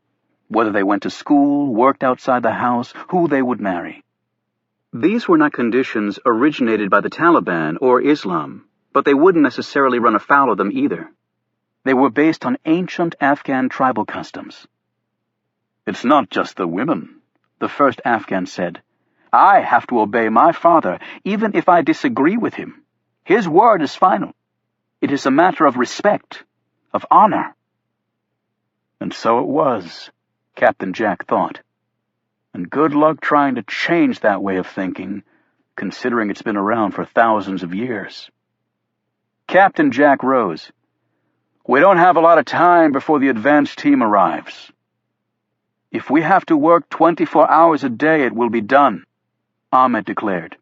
whether they went to school, worked outside the house, who they would marry. These were not conditions originated by the Taliban or Islam, but they wouldn't necessarily run afoul of them either. They were based on ancient Afghan tribal customs. "It's not just the women," the first Afghan said. "I have to obey my father, even if I disagree with him. His word is final. It is a matter of respect, of honor." And so it was, Captain Jack thought. And good luck trying to change that way of thinking, considering it's been around for thousands of years. Captain Jack rose. "We don't have a lot of time before the advance team arrives. If we have to work 24 hours a day, it will be done," Ahmed declared.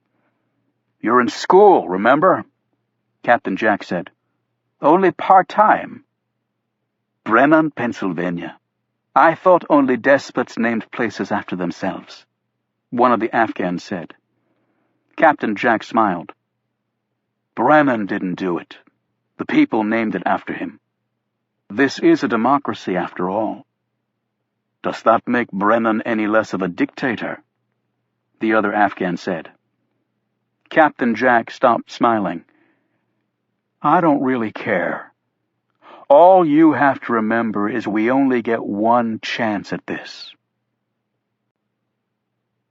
"You're in school, remember?" Captain Jack said. "Only part-time." "Brennan, Pennsylvania. I thought only despots named places after themselves," one of the Afghans said. Captain Jack smiled. "Brennan didn't do it. The people named it after him. This is a democracy, after all." "Does that make Brennan any less of a dictator?" the other Afghan said. Captain Jack stopped smiling. "I don't really care. All you have to remember is we only get one chance at this."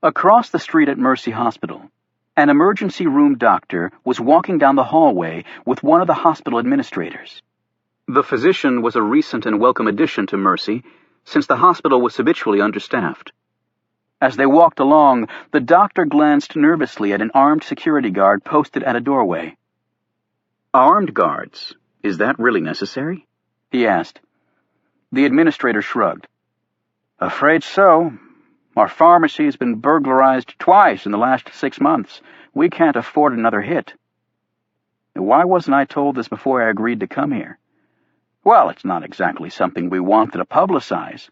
Across the street at Mercy Hospital, an emergency room doctor was walking down the hallway with one of the hospital administrators. The physician was a recent and welcome addition to Mercy, since the hospital was habitually understaffed. As they walked along, the doctor glanced nervously at an armed security guard posted at a doorway. "Armed guards? Is that really necessary?" he asked. The administrator shrugged. "Afraid so. Our pharmacy has been burglarized twice in the last 6 months. We can't afford another hit." "Why wasn't I told this before I agreed to come here?" "Well, it's not exactly something we wanted to publicize."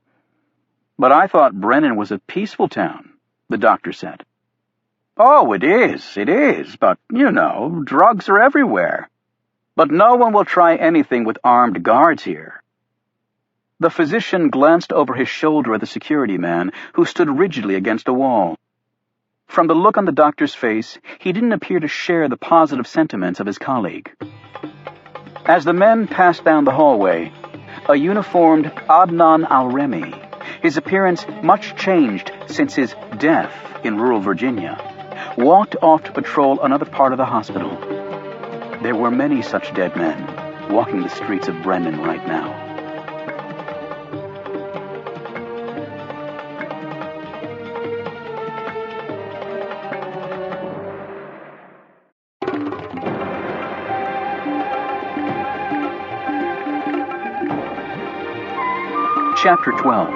"But I thought Brennan was a peaceful town," the doctor said. "Oh, it is, but, drugs are everywhere. But no one will try anything with armed guards here." The physician glanced over his shoulder at the security man, who stood rigidly against a wall. From the look on the doctor's face, he didn't appear to share the positive sentiments of his colleague. As the men passed down the hallway, a uniformed Adnan al-Remi, his appearance much changed since his death in rural Virginia, walked off to patrol another part of the hospital. There were many such dead men walking the streets of Brennan right now. Chapter 12.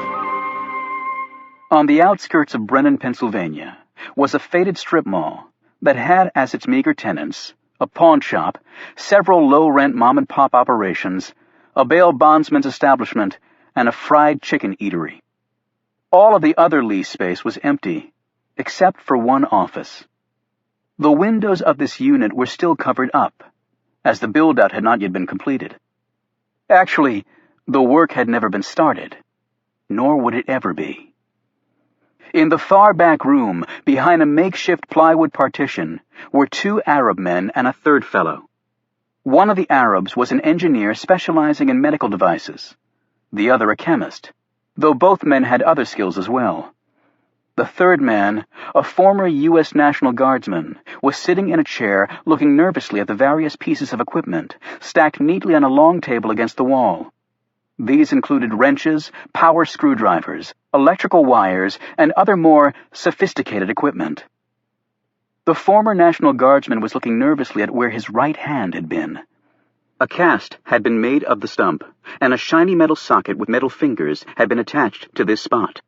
On the outskirts of Brennan, Pennsylvania, was a faded strip mall that had as its meager tenants a pawn shop, several low-rent mom-and-pop operations, a bail bondsman's establishment, and a fried chicken eatery. All of the other lease space was empty, except for one office. The windows of this unit were still covered up, as the build-out had not yet been completed. Actually, the work had never been started, nor would it ever be. In the far back room, behind a makeshift plywood partition, were 2 Arab men and a third fellow. One of the Arabs was an engineer specializing in medical devices, the other a chemist, though both men had other skills as well. The third man, a former U.S. National Guardsman, was sitting in a chair looking nervously at the various pieces of equipment stacked neatly on a long table against the wall. These included wrenches, power screwdrivers, electrical wires, and other more sophisticated equipment. The former National Guardsman was looking nervously at where his right hand had been. A cast had been made of the stump, and a shiny metal socket with metal fingers had been attached to this spot.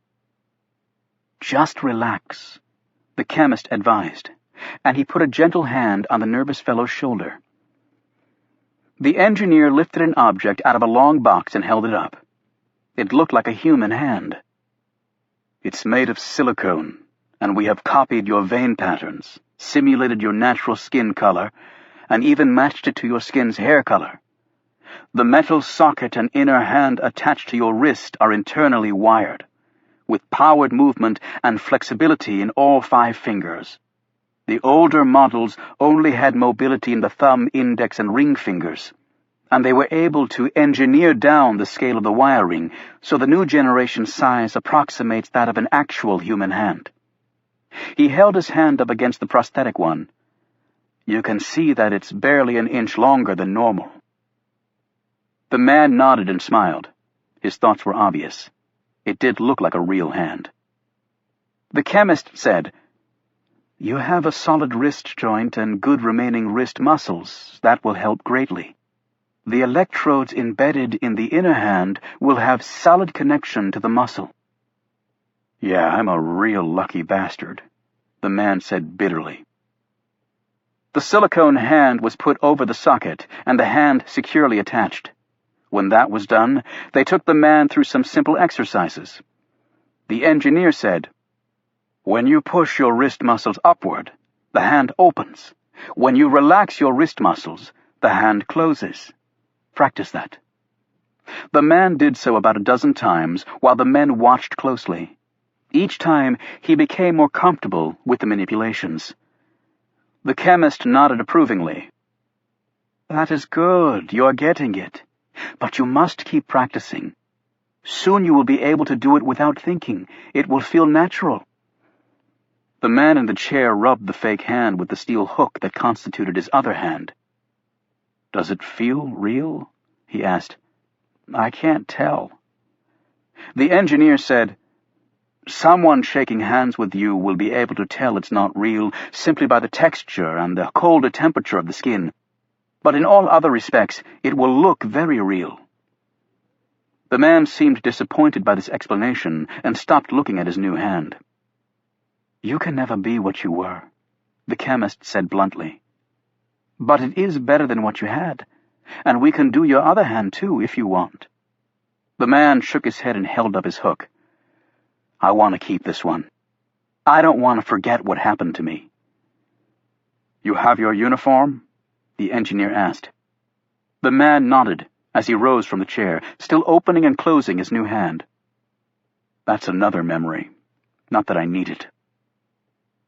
"Just relax," the chemist advised, and he put a gentle hand on the nervous fellow's shoulder. The engineer lifted an object out of a long box and held it up. It looked like a human hand. "It's made of silicone, and we have copied your vein patterns, simulated your natural skin color, and even matched it to your skin's hair color. The metal socket and inner hand attached to your wrist are internally wired, with powered movement and flexibility in all 5 fingers. The older models only had mobility in the thumb, index, and ring fingers, and they were able to engineer down the scale of the wiring so the new generation size approximates that of an actual human hand." He held his hand up against the prosthetic one. "You can see that it's barely an inch longer than normal." The man nodded and smiled. His thoughts were obvious. It did look like a real hand. The chemist said, "You have a solid wrist joint and good remaining wrist muscles. That will help greatly. The electrodes embedded in the inner hand will have solid connection to the muscle." "Yeah, I'm a real lucky bastard," the man said bitterly. The silicone hand was put over the socket and the hand securely attached. When that was done, they took the man through some simple exercises. The engineer said, "When you push your wrist muscles upward, the hand opens. When you relax your wrist muscles, the hand closes. Practice that." The man did so about a dozen times while the men watched closely. Each time he became more comfortable with the manipulations. The chemist nodded approvingly. "That is good, you're getting it. But you must keep practicing. Soon you will be able to do it without thinking. It will feel natural." The man in the chair rubbed the fake hand with the steel hook that constituted his other hand. "Does it feel real?" he asked. "I can't tell." The engineer said, "Someone shaking hands with you will be able to tell it's not real simply by the texture and the colder temperature of the skin. But in all other respects, it will look very real." The man seemed disappointed by this explanation and stopped looking at his new hand. "You can never be what you were," the chemist said bluntly. "But it is better than what you had, and we can do your other hand too if you want." The man shook his head and held up his hook. "I want to keep this one. I don't want to forget what happened to me." "You have your uniform?" the engineer asked. The man nodded as he rose from the chair, still opening and closing his new hand. "That's another memory. Not that I need it."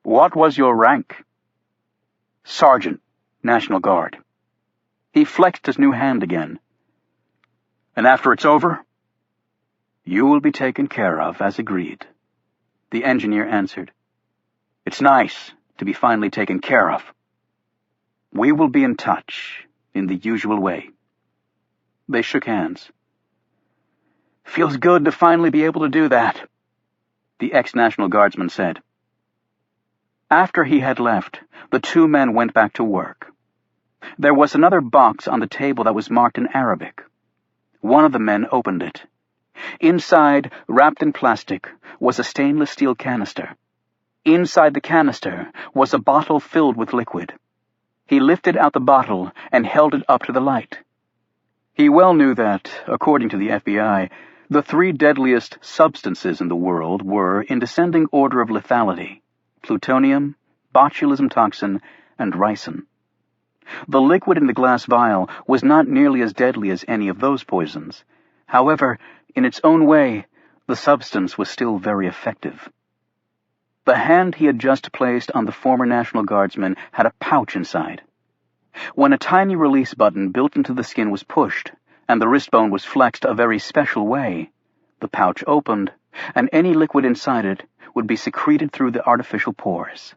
"What was your rank?" "Sergeant, National Guard." He flexed his new hand again. "And after it's over?" "You will be taken care of, as agreed," the engineer answered. "It's nice to be finally taken care of. We will be in touch, in the usual way." They shook hands. "Feels good to finally be able to do that," the ex-National Guardsman said. After he had left, the 2 men went back to work. There was another box on the table that was marked in Arabic. One of the men opened it. Inside, wrapped in plastic, was a stainless steel canister. Inside the canister was a bottle filled with liquid. He lifted out the bottle and held it up to the light. He well knew that, according to the FBI, the 3 deadliest substances in the world were, in descending order of lethality, plutonium, botulism toxin, and ricin. The liquid in the glass vial was not nearly as deadly as any of those poisons. However, in its own way, the substance was still very effective. The hand he had just placed on the former National Guardsman had a pouch inside. When a tiny release button built into the skin was pushed, and the wrist bone was flexed a very special way, the pouch opened, and any liquid inside it would be secreted through the artificial pores.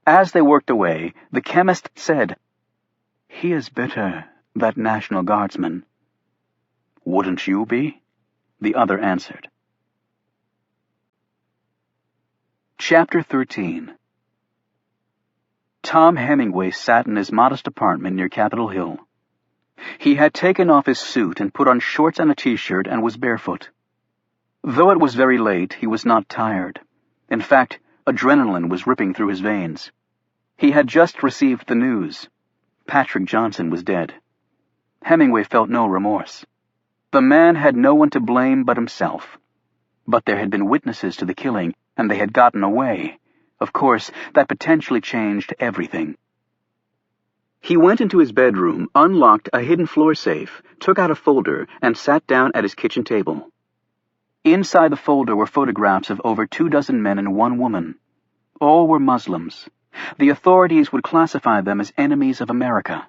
As they worked away, the chemist said, "He is bitter, that National Guardsman." "Wouldn't you be?" the other answered. Chapter 13. Tom Hemingway sat in his modest apartment near Capitol Hill. He had taken off his suit and put on shorts and a t-shirt and was barefoot. Though it was very late, he was not tired. In fact, adrenaline was ripping through his veins. He had just received the news. Patrick Johnson was dead. Hemingway felt no remorse. The man had no one to blame but himself. But there had been witnesses to the killing, and they had gotten away. Of course, that potentially changed everything. He went into his bedroom, unlocked a hidden floor safe, took out a folder, and sat down at his kitchen table. Inside the folder were photographs of over 24 men and 1 woman. All were Muslims. The authorities would classify them as enemies of America.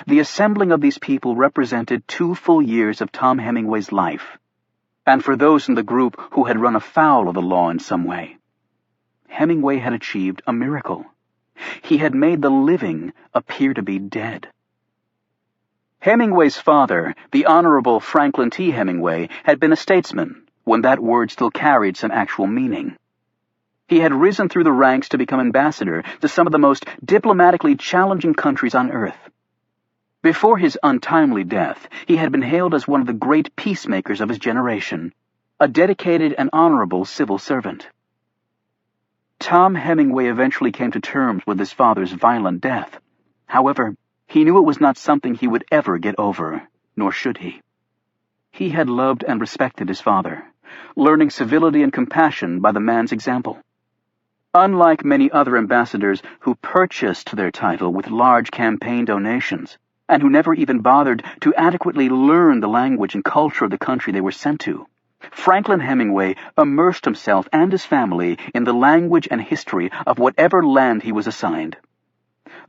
The assembling of these people represented 2 full years of Tom Hemingway's life, and for those in the group who had run afoul of the law in some way, Hemingway had achieved a miracle. He had made the living appear to be dead. Hemingway's father, the Honorable Franklin T. Hemingway, had been a statesman, when that word still carried some actual meaning. He had risen through the ranks to become ambassador to some of the most diplomatically challenging countries on earth. Before his untimely death, he had been hailed as one of the great peacemakers of his generation, a dedicated and honorable civil servant. Tom Hemingway eventually came to terms with his father's violent death. However, he knew it was not something he would ever get over, nor should he. He had loved and respected his father, learning civility and compassion by the man's example. Unlike many other ambassadors who purchased their title with large campaign donations, and who never even bothered to adequately learn the language and culture of the country they were sent to, Franklin Hemingway immersed himself and his family in the language and history of whatever land he was assigned.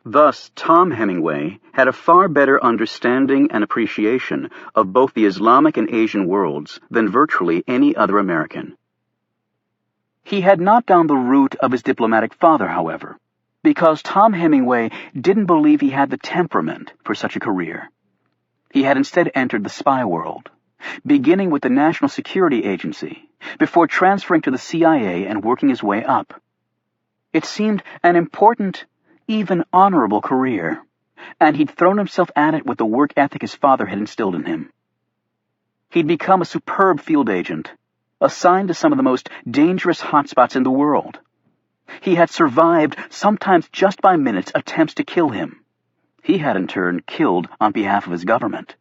Thus, Tom Hemingway had a far better understanding and appreciation of both the Islamic and Asian worlds than virtually any other American. He had not gone the route of his diplomatic father, however, because Tom Hemingway didn't believe he had the temperament for such a career. He had instead entered the spy world, beginning with the National Security Agency, before transferring to the CIA and working his way up. It seemed an important, even honorable career, and he'd thrown himself at it with the work ethic his father had instilled in him. He'd become a superb field agent, assigned to some of the most dangerous hotspots in the world. He had survived, sometimes just by minutes, attempts to kill him. He had in turn killed on behalf of his government.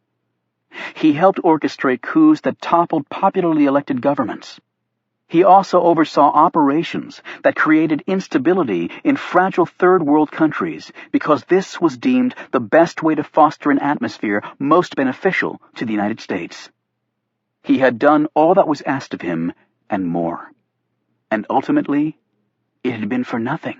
He helped orchestrate coups that toppled popularly elected governments. He also oversaw operations that created instability in fragile third world countries because this was deemed the best way to foster an atmosphere most beneficial to the United States. He had done all that was asked of him and more. And ultimately, it had been for nothing.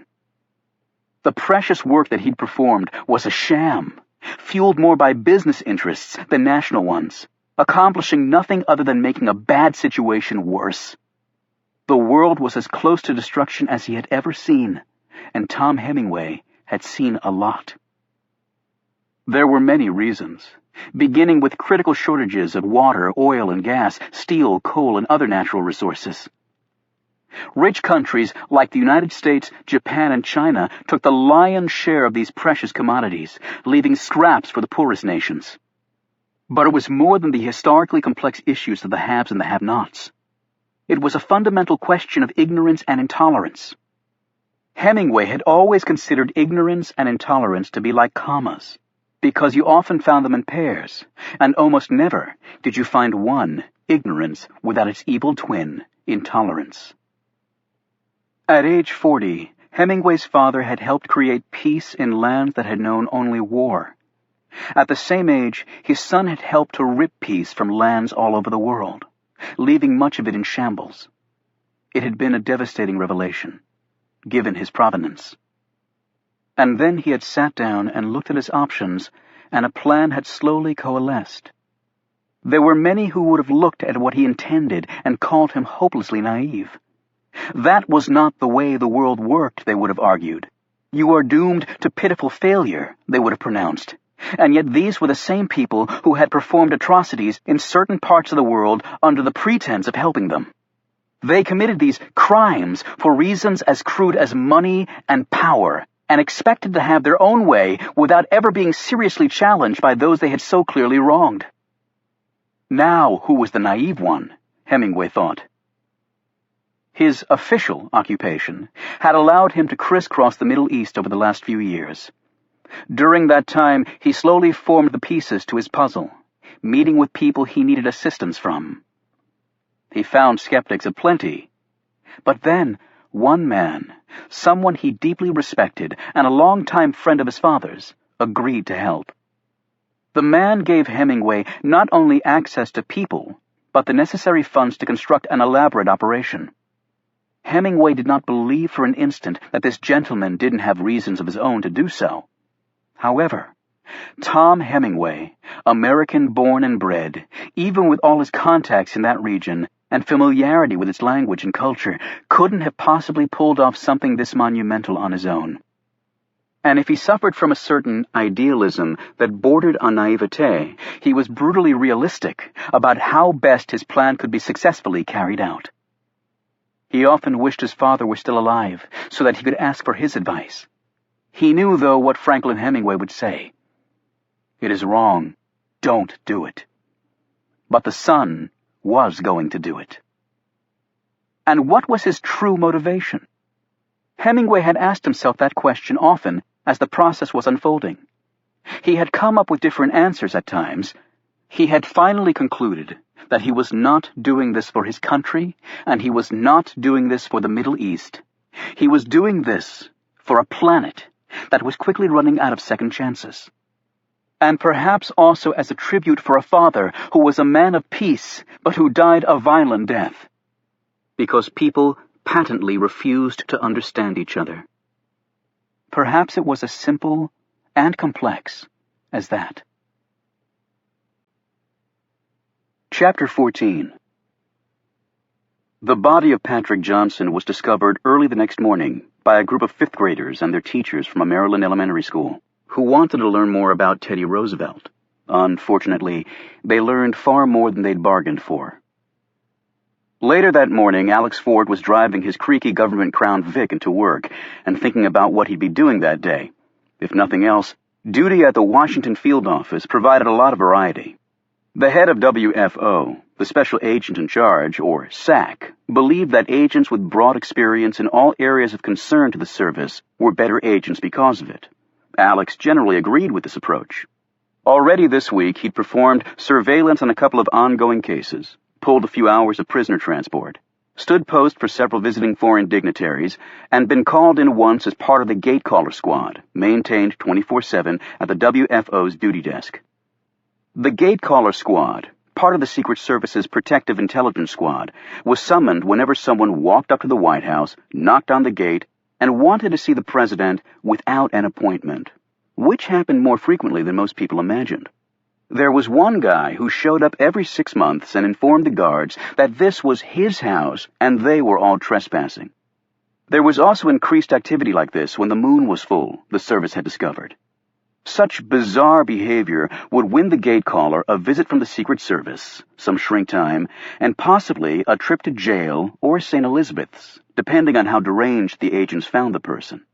The precious work that he'd performed was a sham, fueled more by business interests than national ones, accomplishing nothing other than making a bad situation worse. The world was as close to destruction as he had ever seen, and Tom Hemingway had seen a lot. There were many reasons, beginning with critical shortages of water, oil and gas, steel, coal, and other natural resources. Rich countries like the United States, Japan, and China took the lion's share of these precious commodities, leaving scraps for the poorest nations. But it was more than the historically complex issues of the haves and the have-nots. It was a fundamental question of ignorance and intolerance. Hemingway had always considered ignorance and intolerance to be like commas, because you often found them in pairs, and almost never did you find one, ignorance, without its evil twin, intolerance. At age 40, Hemingway's father had helped create peace in lands that had known only war. At the same age, his son had helped to rip peace from lands all over the world, leaving much of it in shambles. It had been a devastating revelation, given his provenance. And then he had sat down and looked at his options, and a plan had slowly coalesced. There were many who would have looked at what he intended and called him hopelessly naive. That was not the way the world worked, they would have argued. You are doomed to pitiful failure, they would have pronounced. And yet these were the same people who had performed atrocities in certain parts of the world under the pretense of helping them. They committed these crimes for reasons as crude as money and power, and expected to have their own way without ever being seriously challenged by those they had so clearly wronged. Now, who was the naive one? Hemingway thought. His official occupation had allowed him to crisscross the Middle East over the last few years. During that time, he slowly formed the pieces to his puzzle, meeting with people he needed assistance from. He found skeptics aplenty. But then, one man, someone he deeply respected and a longtime friend of his father's, agreed to help. The man gave Hemingway not only access to people, but the necessary funds to construct an elaborate operation. Hemingway did not believe for an instant that this gentleman didn't have reasons of his own to do so. However, Tom Hemingway, American-born and bred, even with all his contacts in that region and familiarity with its language and culture, couldn't have possibly pulled off something this monumental on his own. And if he suffered from a certain idealism that bordered on naivete, he was brutally realistic about how best his plan could be successfully carried out. He often wished his father were still alive so that he could ask for his advice. He knew, though, what Franklin Hemingway would say. It is wrong. Don't do it. But the son was going to do it. And what was his true motivation? Hemingway had asked himself that question often as the process was unfolding. He had come up with different answers at times. He had finally concluded that he was not doing this for his country, and he was not doing this for the Middle East. He was doing this for a planet that was quickly running out of second chances. And perhaps also as a tribute for a father who was a man of peace, but who died a violent death. Because people patently refused to understand each other. Perhaps it was as simple and complex as that. Chapter 14. The body of Patrick Johnson was discovered early the next morning by a group of fifth graders and their teachers from a Maryland elementary school who wanted to learn more about Teddy Roosevelt. Unfortunately, they learned far more than they'd bargained for. Later that morning, Alex Ford was driving his creaky government Crown Vic into work and thinking about what he'd be doing that day. If nothing else, duty at the Washington field office provided a lot of variety. The head of WFO, the Special Agent in Charge, or SAC, believed that agents with broad experience in all areas of concern to the service were better agents because of it. Alex generally agreed with this approach. Already this week, he'd performed surveillance on a couple of ongoing cases, pulled a few hours of prisoner transport, stood post for several visiting foreign dignitaries, and been called in once as part of the gate caller squad, maintained 24/7 at the WFO's duty desk. The gate caller squad, part of the Secret Service's Protective Intelligence Squad, was summoned whenever someone walked up to the White House, knocked on the gate, and wanted to see the president without an appointment, which happened more frequently than most people imagined. There was one guy who showed up every 6 months and informed the guards that this was his house and they were all trespassing. There was also increased activity like this when the moon was full, the service had discovered. Such bizarre behavior would win the gate caller a visit from the Secret Service, some shrink time, and possibly a trip to jail or St. Elizabeth's, depending on how deranged the agents found the person.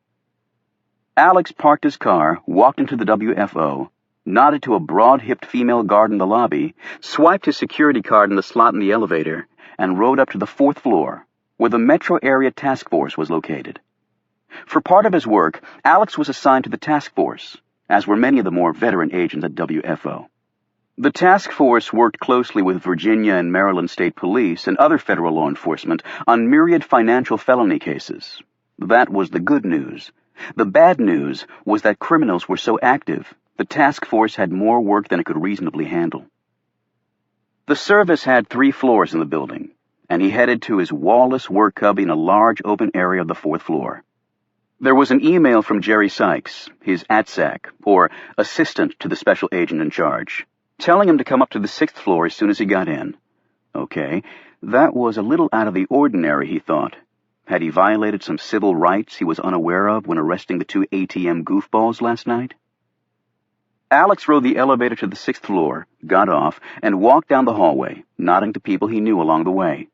Alex parked his car, walked into the WFO, nodded to a broad-hipped female guard in the lobby, swiped his security card in the slot in the elevator, and rode up to the 4th floor, where the Metro Area Task Force was located. For part of his work, Alex was assigned to the task force, as were many of the more veteran agents at WFO. The task force worked closely with Virginia and Maryland State Police and other federal law enforcement on myriad financial felony cases. That was the good news. The bad news was that criminals were so active, the task force had more work than it could reasonably handle. The service had 3 floors in the building, and he headed to his wall-less work cubby in a large open area of the 4th floor. There was an email from Jerry Sykes, his ATSAC, or assistant to the special agent in charge, telling him to come up to the 6th floor as soon as he got in. Okay, that was a little out of the ordinary, he thought. Had he violated some civil rights he was unaware of when arresting the 2 ATM goofballs last night? Alex rode the elevator to the 6th floor, got off, and walked down the hallway, nodding to people he knew along the way.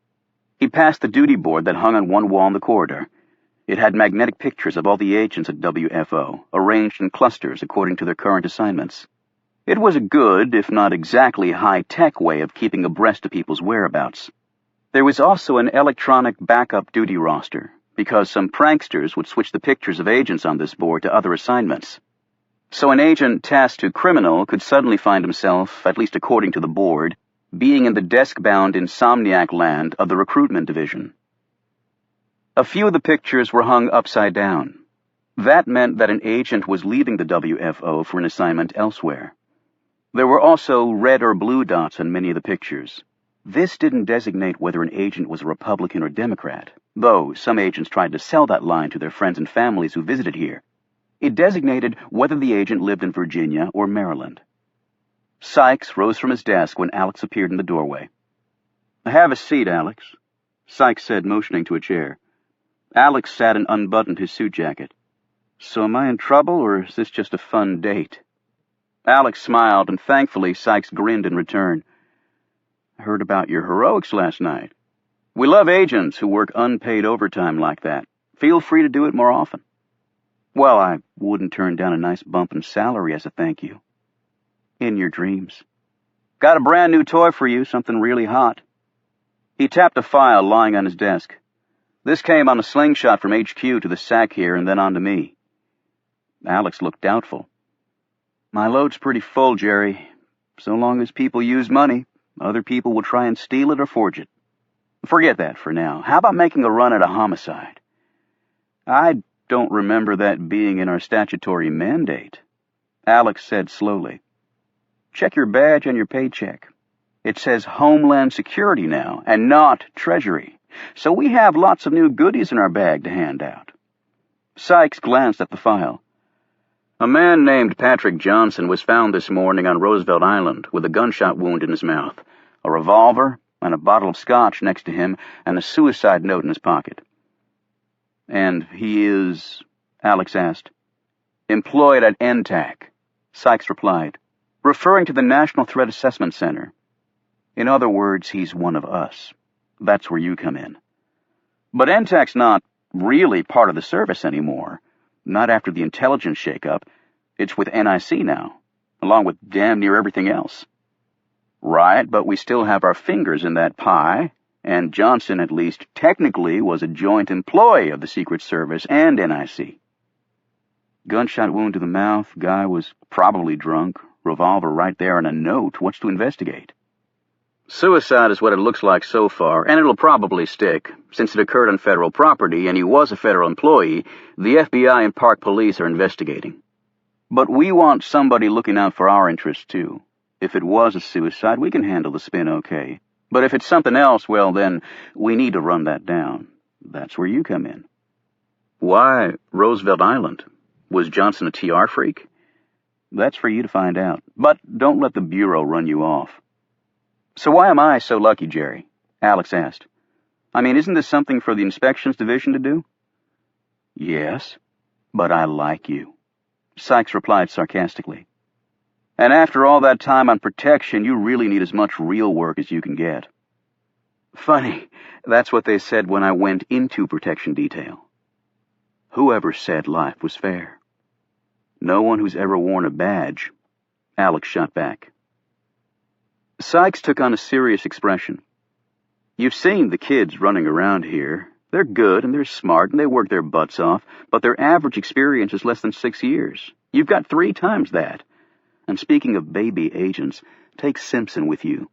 He passed the duty board that hung on one wall in the corridor. It had magnetic pictures of all the agents at WFO, arranged in clusters according to their current assignments. It was a good, if not exactly high-tech way of keeping abreast of people's whereabouts. There was also an electronic backup duty roster, because some pranksters would switch the pictures of agents on this board to other assignments. So an agent tasked to criminal could suddenly find himself, at least according to the board, being in the desk-bound insomniac land of the recruitment division. A few of the pictures were hung upside down. That meant that an agent was leaving the WFO for an assignment elsewhere. There were also red or blue dots on many of the pictures. This didn't designate whether an agent was a Republican or Democrat, though some agents tried to sell that line to their friends and families who visited here. It designated whether the agent lived in Virginia or Maryland. Sykes rose from his desk when Alex appeared in the doorway. "Have a seat, Alex," Sykes said, motioning to a chair. Alex sat and unbuttoned his suit jacket. "So am I in trouble, or is this just a fun date?" Alex smiled, and thankfully Sykes grinned in return. "I heard about your heroics last night. We love agents who work unpaid overtime like that. Feel free to do it more often." "Well, I wouldn't turn down a nice bump in salary as a thank you." "In your dreams. Got a brand new toy for you, something really hot." He tapped a file lying on his desk. "This came on a slingshot from HQ to the SAC here and then on to me." Alex looked doubtful. "My load's pretty full, Jerry. So long as people use money, other people will try and steal it or forge it. Forget that for now. How about making a run at a homicide?" "I don't remember that being in our statutory mandate," Alex said slowly. "Check your badge and your paycheck. It says Homeland Security now, and not Treasury. So we have lots of new goodies in our bag to hand out." Sykes glanced at the file. "A man named Patrick Johnson was found this morning on Roosevelt Island with a gunshot wound in his mouth, a revolver, and a bottle of scotch next to him, and a suicide note in his pocket." "And he is," Alex asked. "Employed at NTAC," Sykes replied, referring to the National Threat Assessment Center. "In other words, he's one of us. That's where you come in. But NTAC's not really part of the service anymore. Not after the intelligence shakeup. It's with NIC now, along with damn near everything else." "Right, but we still have our fingers in that pie, and Johnson, at least technically, was a joint employee of the Secret Service and NIC. Gunshot wound to the mouth, guy was probably drunk, revolver right there and a note. What's to investigate?" "Suicide is what it looks like so far, and it'll probably stick. Since it occurred on federal property and he was a federal employee, the FBI and Park Police are investigating. But we want somebody looking out for our interests, too. If it was a suicide, we can handle the spin okay. But if it's something else, well, then we need to run that down. That's where you come in." "Why Roosevelt Island? Was Johnson a TR freak?" "That's for you to find out. But don't let the Bureau run you off." "So why am I so lucky, Jerry?" Alex asked. "I mean, isn't this something for the inspections division to do?" "Yes, but I like you," Sykes replied sarcastically. "And after all that time on protection, you really need as much real work as you can get." "Funny, that's what they said when I went into protection detail." "Whoever said life was fair?" "No one who's ever worn a badge," Alex shot back. Sykes took on a serious expression. "You've seen the kids running around here. They're good and they're smart and they work their butts off, but their average experience is less than 6 years. You've got 3 times that. And speaking of baby agents, take Simpson with you.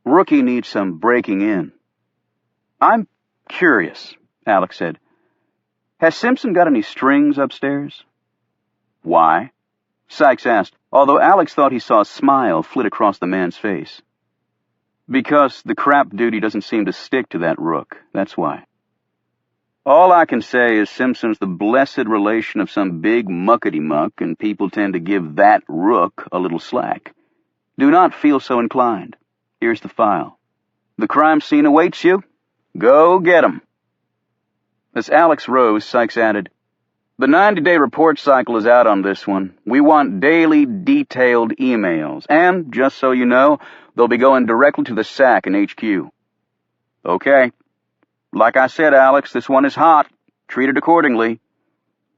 Rookie needs some breaking in." "I'm curious," Alex said. "Has Simpson got any strings upstairs?" "Why?" Sykes asked, although Alex thought he saw a smile flit across the man's face. "Because the crap duty doesn't seem to stick to that rook, that's why. All I can say is Simpson's the blessed relation of some big muckety-muck, and people tend to give that rook a little slack. Do not feel so inclined. Here's the file. The crime scene awaits you. Go get 'em." As Alex rose, Sykes added, "The 90-day report cycle is out on this one. We want daily, detailed emails, and, just so you know, they'll be going directly to the SAC and HQ." "Okay. Like I said, Alex, this one is hot. Treat it accordingly."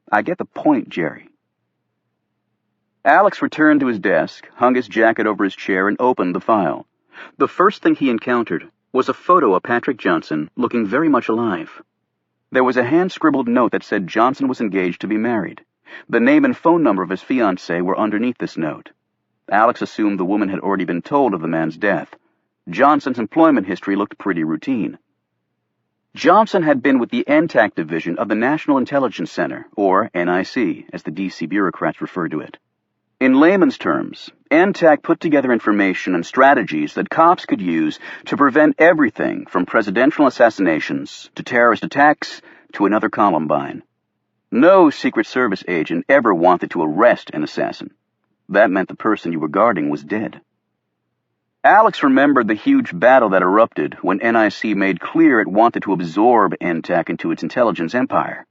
"I get the point, Jerry." Alex returned to his desk, hung his jacket over his chair, and opened the file. The first thing he encountered was a photo of Patrick Johnson looking very much alive. There was a hand-scribbled note that said Johnson was engaged to be married. The name and phone number of his fiancée were underneath this note. Alex assumed the woman had already been told of the man's death. Johnson's employment history looked pretty routine. Johnson had been with the NTAC division of the National Intelligence Center, or NIC, as the D.C. bureaucrats referred to it. In layman's terms, NTAC put together information and strategies that cops could use to prevent everything from presidential assassinations to terrorist attacks to another Columbine. No Secret Service agent ever wanted to arrest an assassin. That meant the person you were guarding was dead. Alex remembered the huge battle that erupted when NIC made clear it wanted to absorb NTAC into its intelligence empire.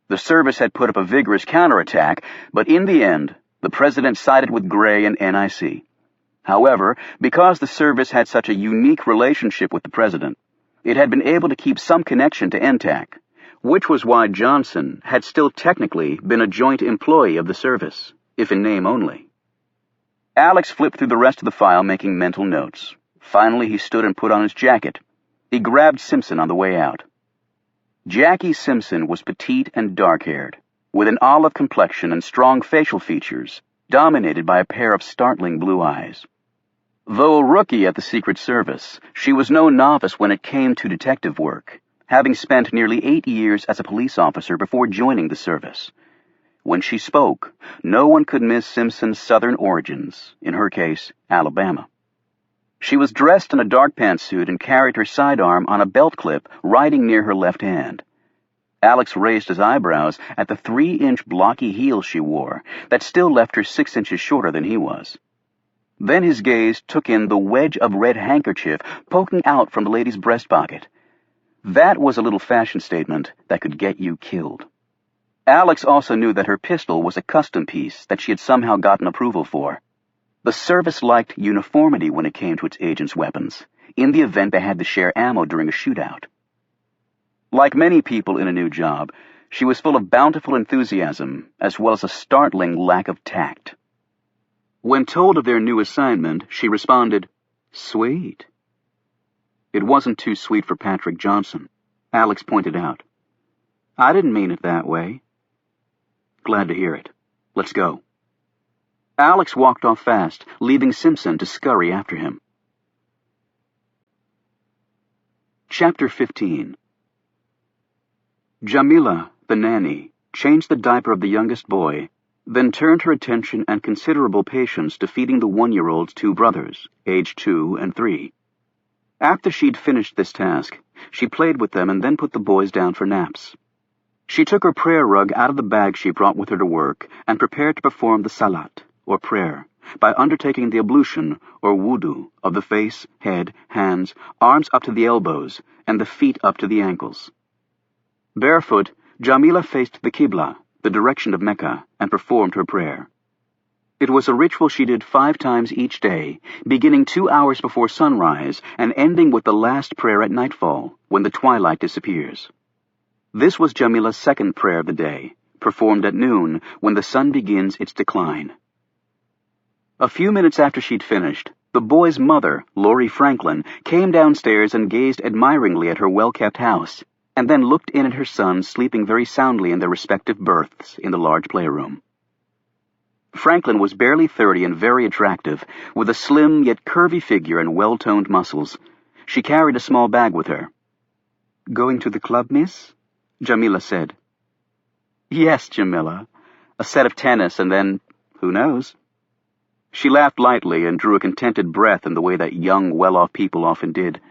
The service had put up a vigorous counterattack, but in the end, the president sided with Gray and NIC. However, because the service had such a unique relationship with the president, it had been able to keep some connection to NTAC, which was why Johnson had still technically been a joint employee of the service, if in name only. Alex flipped through the rest of the file, making mental notes. Finally, he stood and put on his jacket. He grabbed Simpson on the way out. Jackie Simpson was petite and dark-haired, with an olive complexion and strong facial features, dominated by a pair of startling blue eyes. Though a rookie at the Secret Service, she was no novice when it came to detective work, having spent nearly 8 years as a police officer before joining the service. When she spoke, no one could miss Simpson's southern origins, in her case, Alabama. She was dressed in a dark pantsuit and carried her sidearm on a belt clip riding near her left hand. Alex raised his eyebrows at the 3-inch blocky heels she wore that still left her 6 inches shorter than he was. Then his gaze took in the wedge of red handkerchief poking out from the lady's breast pocket. That was a little fashion statement that could get you killed. Alex also knew that her pistol was a custom piece that she had somehow gotten approval for. The service liked uniformity when it came to its agents' weapons, in the event they had to share ammo during a shootout. Like many people in a new job, she was full of bountiful enthusiasm, as well as a startling lack of tact. When told of their new assignment, she responded, "Sweet." It wasn't too sweet for Patrick Johnson, Alex pointed out. "I didn't mean it that way." "Glad to hear it. Let's go." Alex walked off fast, leaving Simpson to scurry after him. Chapter 15. Jamila, the nanny, changed the diaper of the youngest boy, then turned her attention and considerable patience to feeding the 1-year-old's 2 brothers, aged 2 and 3. After she'd finished this task, she played with them and then put the boys down for naps. She took her prayer rug out of the bag she brought with her to work and prepared to perform the salat, or prayer, by undertaking the ablution, or wudu, of the face, head, hands, arms up to the elbows, and the feet up to the ankles. Barefoot, Jamila faced the Qibla, the direction of Mecca, and performed her prayer. It was a ritual she did 5 times each day, beginning 2 hours before sunrise and ending with the last prayer at nightfall, when the twilight disappears. This was Jamila's second prayer of the day, performed at noon, when the sun begins its decline. A few minutes after she'd finished, the boy's mother, Lori Franklin, came downstairs and gazed admiringly at her well-kept house, and then looked in at her sons sleeping very soundly in their respective berths in the large playroom. Franklin was barely 30 and very attractive, with a slim yet curvy figure and well-toned muscles. She carried a small bag with her. "Going to the club, miss?" Jamila said. "Yes, Jamila. A set of tennis and then, who knows?" She laughed lightly and drew a contented breath in the way that young, well-off people often did.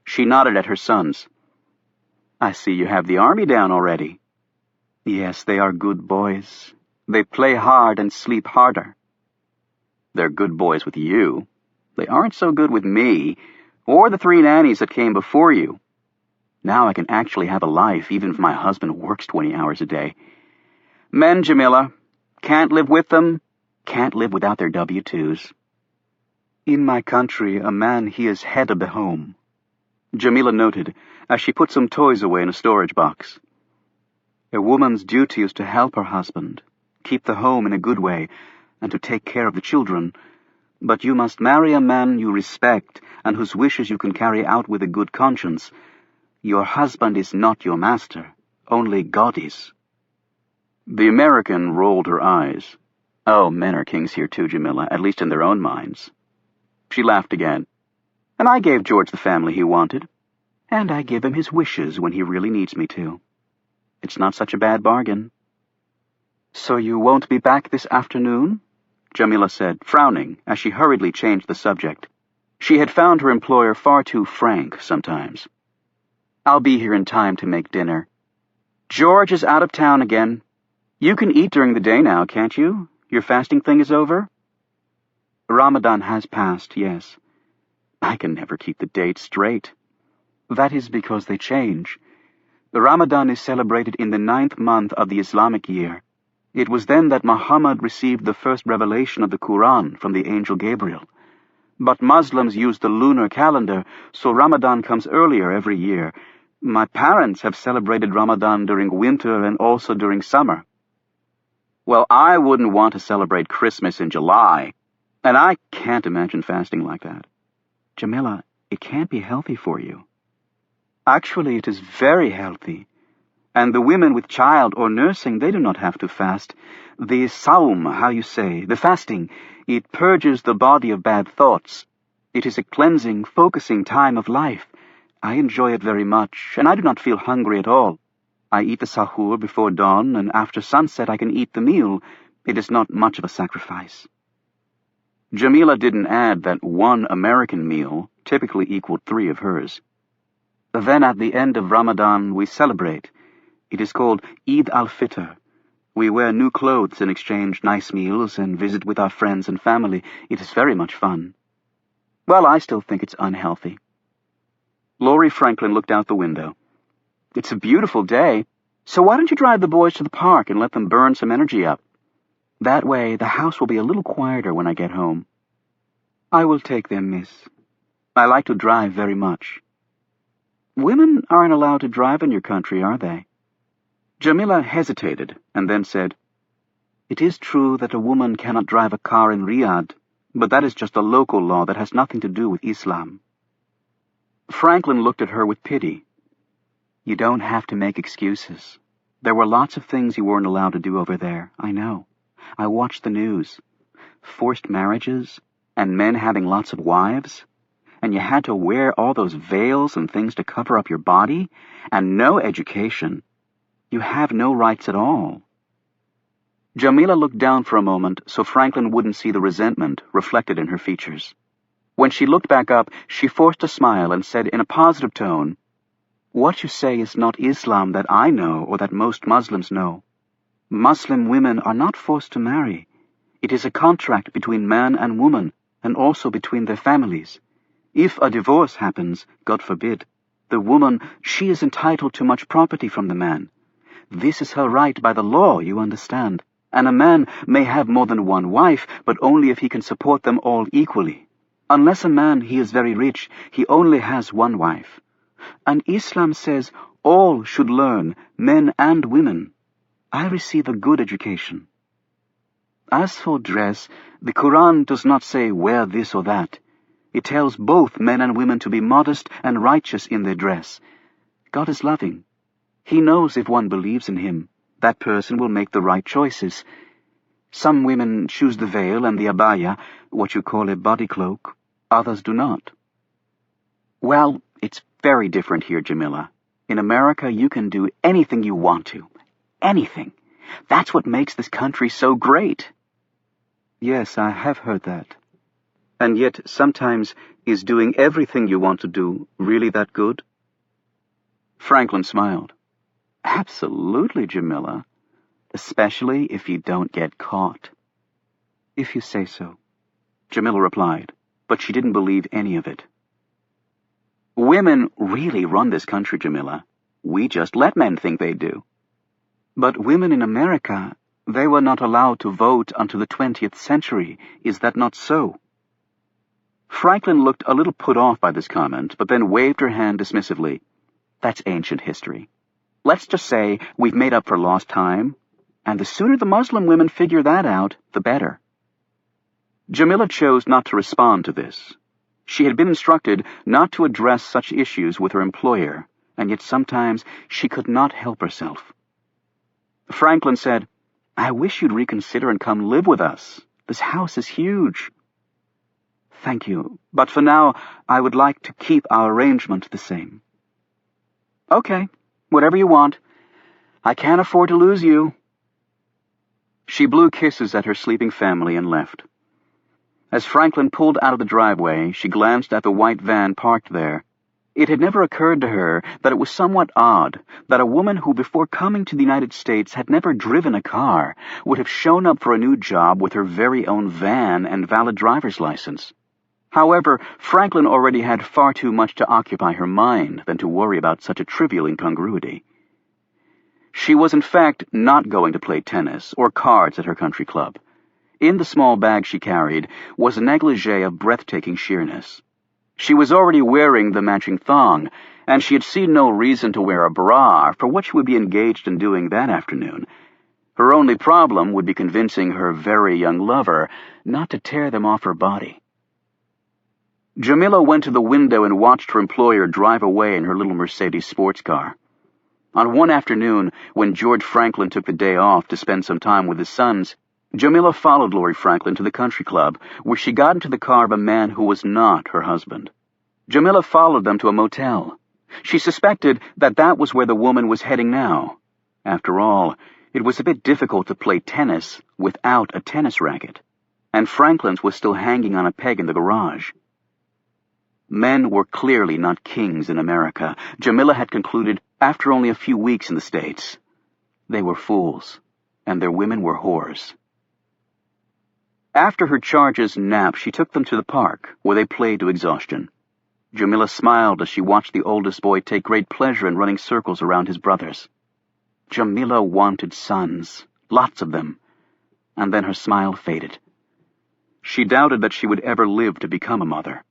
She nodded at her sons. "I see you have the army down already." "Yes, they are good boys. They play hard and sleep harder." "They're good boys with you. They aren't so good with me, or the 3 nannies that came before you. Now I can actually have a life, even if my husband works 20 hours a day. Men, Jamila, can't live with them, can't live without their W-2s. In my country, a man, he is head of the home," Jamila noted, as she put some toys away in a storage box. "A woman's duty is to help her husband, keep the home in a good way, and to take care of the children. But you must marry a man you respect and whose wishes you can carry out with a good conscience. Your husband is not your master, only God is." The American rolled her eyes. Oh, men are kings here too, Jamila, at least in their own minds. She laughed again. And I gave George the family he wanted. And I give him his wishes when he really needs me to. It's not such a bad bargain. So you won't be back this afternoon? Jamila said, frowning as she hurriedly changed the subject. She had found her employer far too frank sometimes. I'll be here in time to make dinner. George is out of town again. You can eat during the day now, can't you? Your fasting thing is over? Ramadan has passed, yes. I can never keep the dates straight. That is because they change. The Ramadan is celebrated in the 9th month of the Islamic year. It was then that Muhammad received the first revelation of the Quran from the angel Gabriel. But Muslims use the lunar calendar, so Ramadan comes earlier every year. My parents have celebrated Ramadan during winter and also during summer. Well, I wouldn't want to celebrate Christmas in July, and I can't imagine fasting like that. Jamila, it can't be healthy for you. Actually, it is very healthy. And the women with child or nursing, they do not have to fast. The saum, the fasting, it purges the body of bad thoughts. It is a cleansing, focusing time of life. I enjoy it very much, and I do not feel hungry at all. I eat the sahur before dawn, and after sunset I can eat the meal. It is not much of a sacrifice. Jamila didn't add that one American meal typically equaled 3 of hers. Then at the end of Ramadan we celebrate. It is called Eid al-Fitr. We wear new clothes and exchange nice meals and visit with our friends and family. It is very much fun. Well, I still think it's unhealthy. Laurie Franklin looked out the window. It's a beautiful day, so why don't you drive the boys to the park and let them burn some energy up? That way, the house will be a little quieter when I get home. I will take them, miss. I like to drive very much. Women aren't allowed to drive in your country, are they? Jamila hesitated and then said, It is true that a woman cannot drive a car in Riyadh, but that is just a local law that has nothing to do with Islam. Franklin looked at her with pity. You don't have to make excuses. There were lots of things you weren't allowed to do over there, I know. I watched the news. Forced marriages, and men having lots of wives, and you had to wear all those veils and things to cover up your body, and no education. You have no rights at all. Jamila looked down for a moment so Franklin wouldn't see the resentment reflected in her features. When she looked back up, she forced a smile and said in a positive tone, What you say is not Islam that I know or that most Muslims know. Muslim women are not forced to marry. It is a contract between man and woman, and also between their families. If a divorce happens, God forbid, the woman, she is entitled to much property from the man. This is her right by the law, you understand, and a man may have more than one wife, but only if he can support them all equally. Unless a man, he is very rich, he only has one wife. And Islam says all should learn, men and women. I receive a good education. As for dress, the Quran does not say wear this or that. It tells both men and women to be modest and righteous in their dress. God is loving. He knows if one believes in him, that person will make the right choices. Some women choose the veil and the abaya, what you call a body cloak. Others do not. Well, it's very different here, Jamila. In America, you can do anything you want to. Anything. That's what makes this country so great. Yes, I have heard that. And yet, sometimes, is doing everything you want to do really that good? Franklin smiled. Absolutely, Jamila. Especially if you don't get caught. If you say so, Jamila replied, but she didn't believe any of it. Women really run this country, Jamila. We just let men think they do. But women in America, they were not allowed to vote until the 20th century. Is that not so? Franklin looked a little put off by this comment, but then waved her hand dismissively. That's ancient history. Let's just say we've made up for lost time, and the sooner the Muslim women figure that out, the better. Jamila chose not to respond to this. She had been instructed not to address such issues with her employer, and yet sometimes she could not help herself. Franklin said, I wish you'd reconsider and come live with us. This house is huge. Thank you, but for now, I would like to keep our arrangement the same. Okay, whatever you want. I can't afford to lose you. She blew kisses at her sleeping family and left. As Franklin pulled out of the driveway, she glanced at the white van parked there. It had never occurred to her that it was somewhat odd that a woman who before coming to the United States had never driven a car would have shown up for a new job with her very own van and valid driver's license. However, Franklin already had far too much to occupy her mind than to worry about such a trivial incongruity. She was in fact not going to play tennis or cards at her country club. In the small bag she carried was a negligee of breathtaking sheerness. She was already wearing the matching thong, and she had seen no reason to wear a bra for what she would be engaged in doing that afternoon. Her only problem would be convincing her very young lover not to tear them off her body. Jamila went to the window and watched her employer drive away in her little Mercedes sports car. On one afternoon, when George Franklin took the day off to spend some time with his sons, Jamila followed Laurie Franklin to the country club, where she got into the car of a man who was not her husband. Jamila followed them to a motel. She suspected that that was where the woman was heading now. After all, it was a bit difficult to play tennis without a tennis racket, and Franklin's was still hanging on a peg in the garage. Men were clearly not kings in America, Jamila had concluded after only a few weeks in the States. They were fools, and their women were whores. After her charges and nap, she took them to the park, where they played to exhaustion. Jamila smiled as she watched the oldest boy take great pleasure in running circles around his brothers. Jamila wanted sons, lots of them, and then her smile faded. She doubted that she would ever live to become a mother.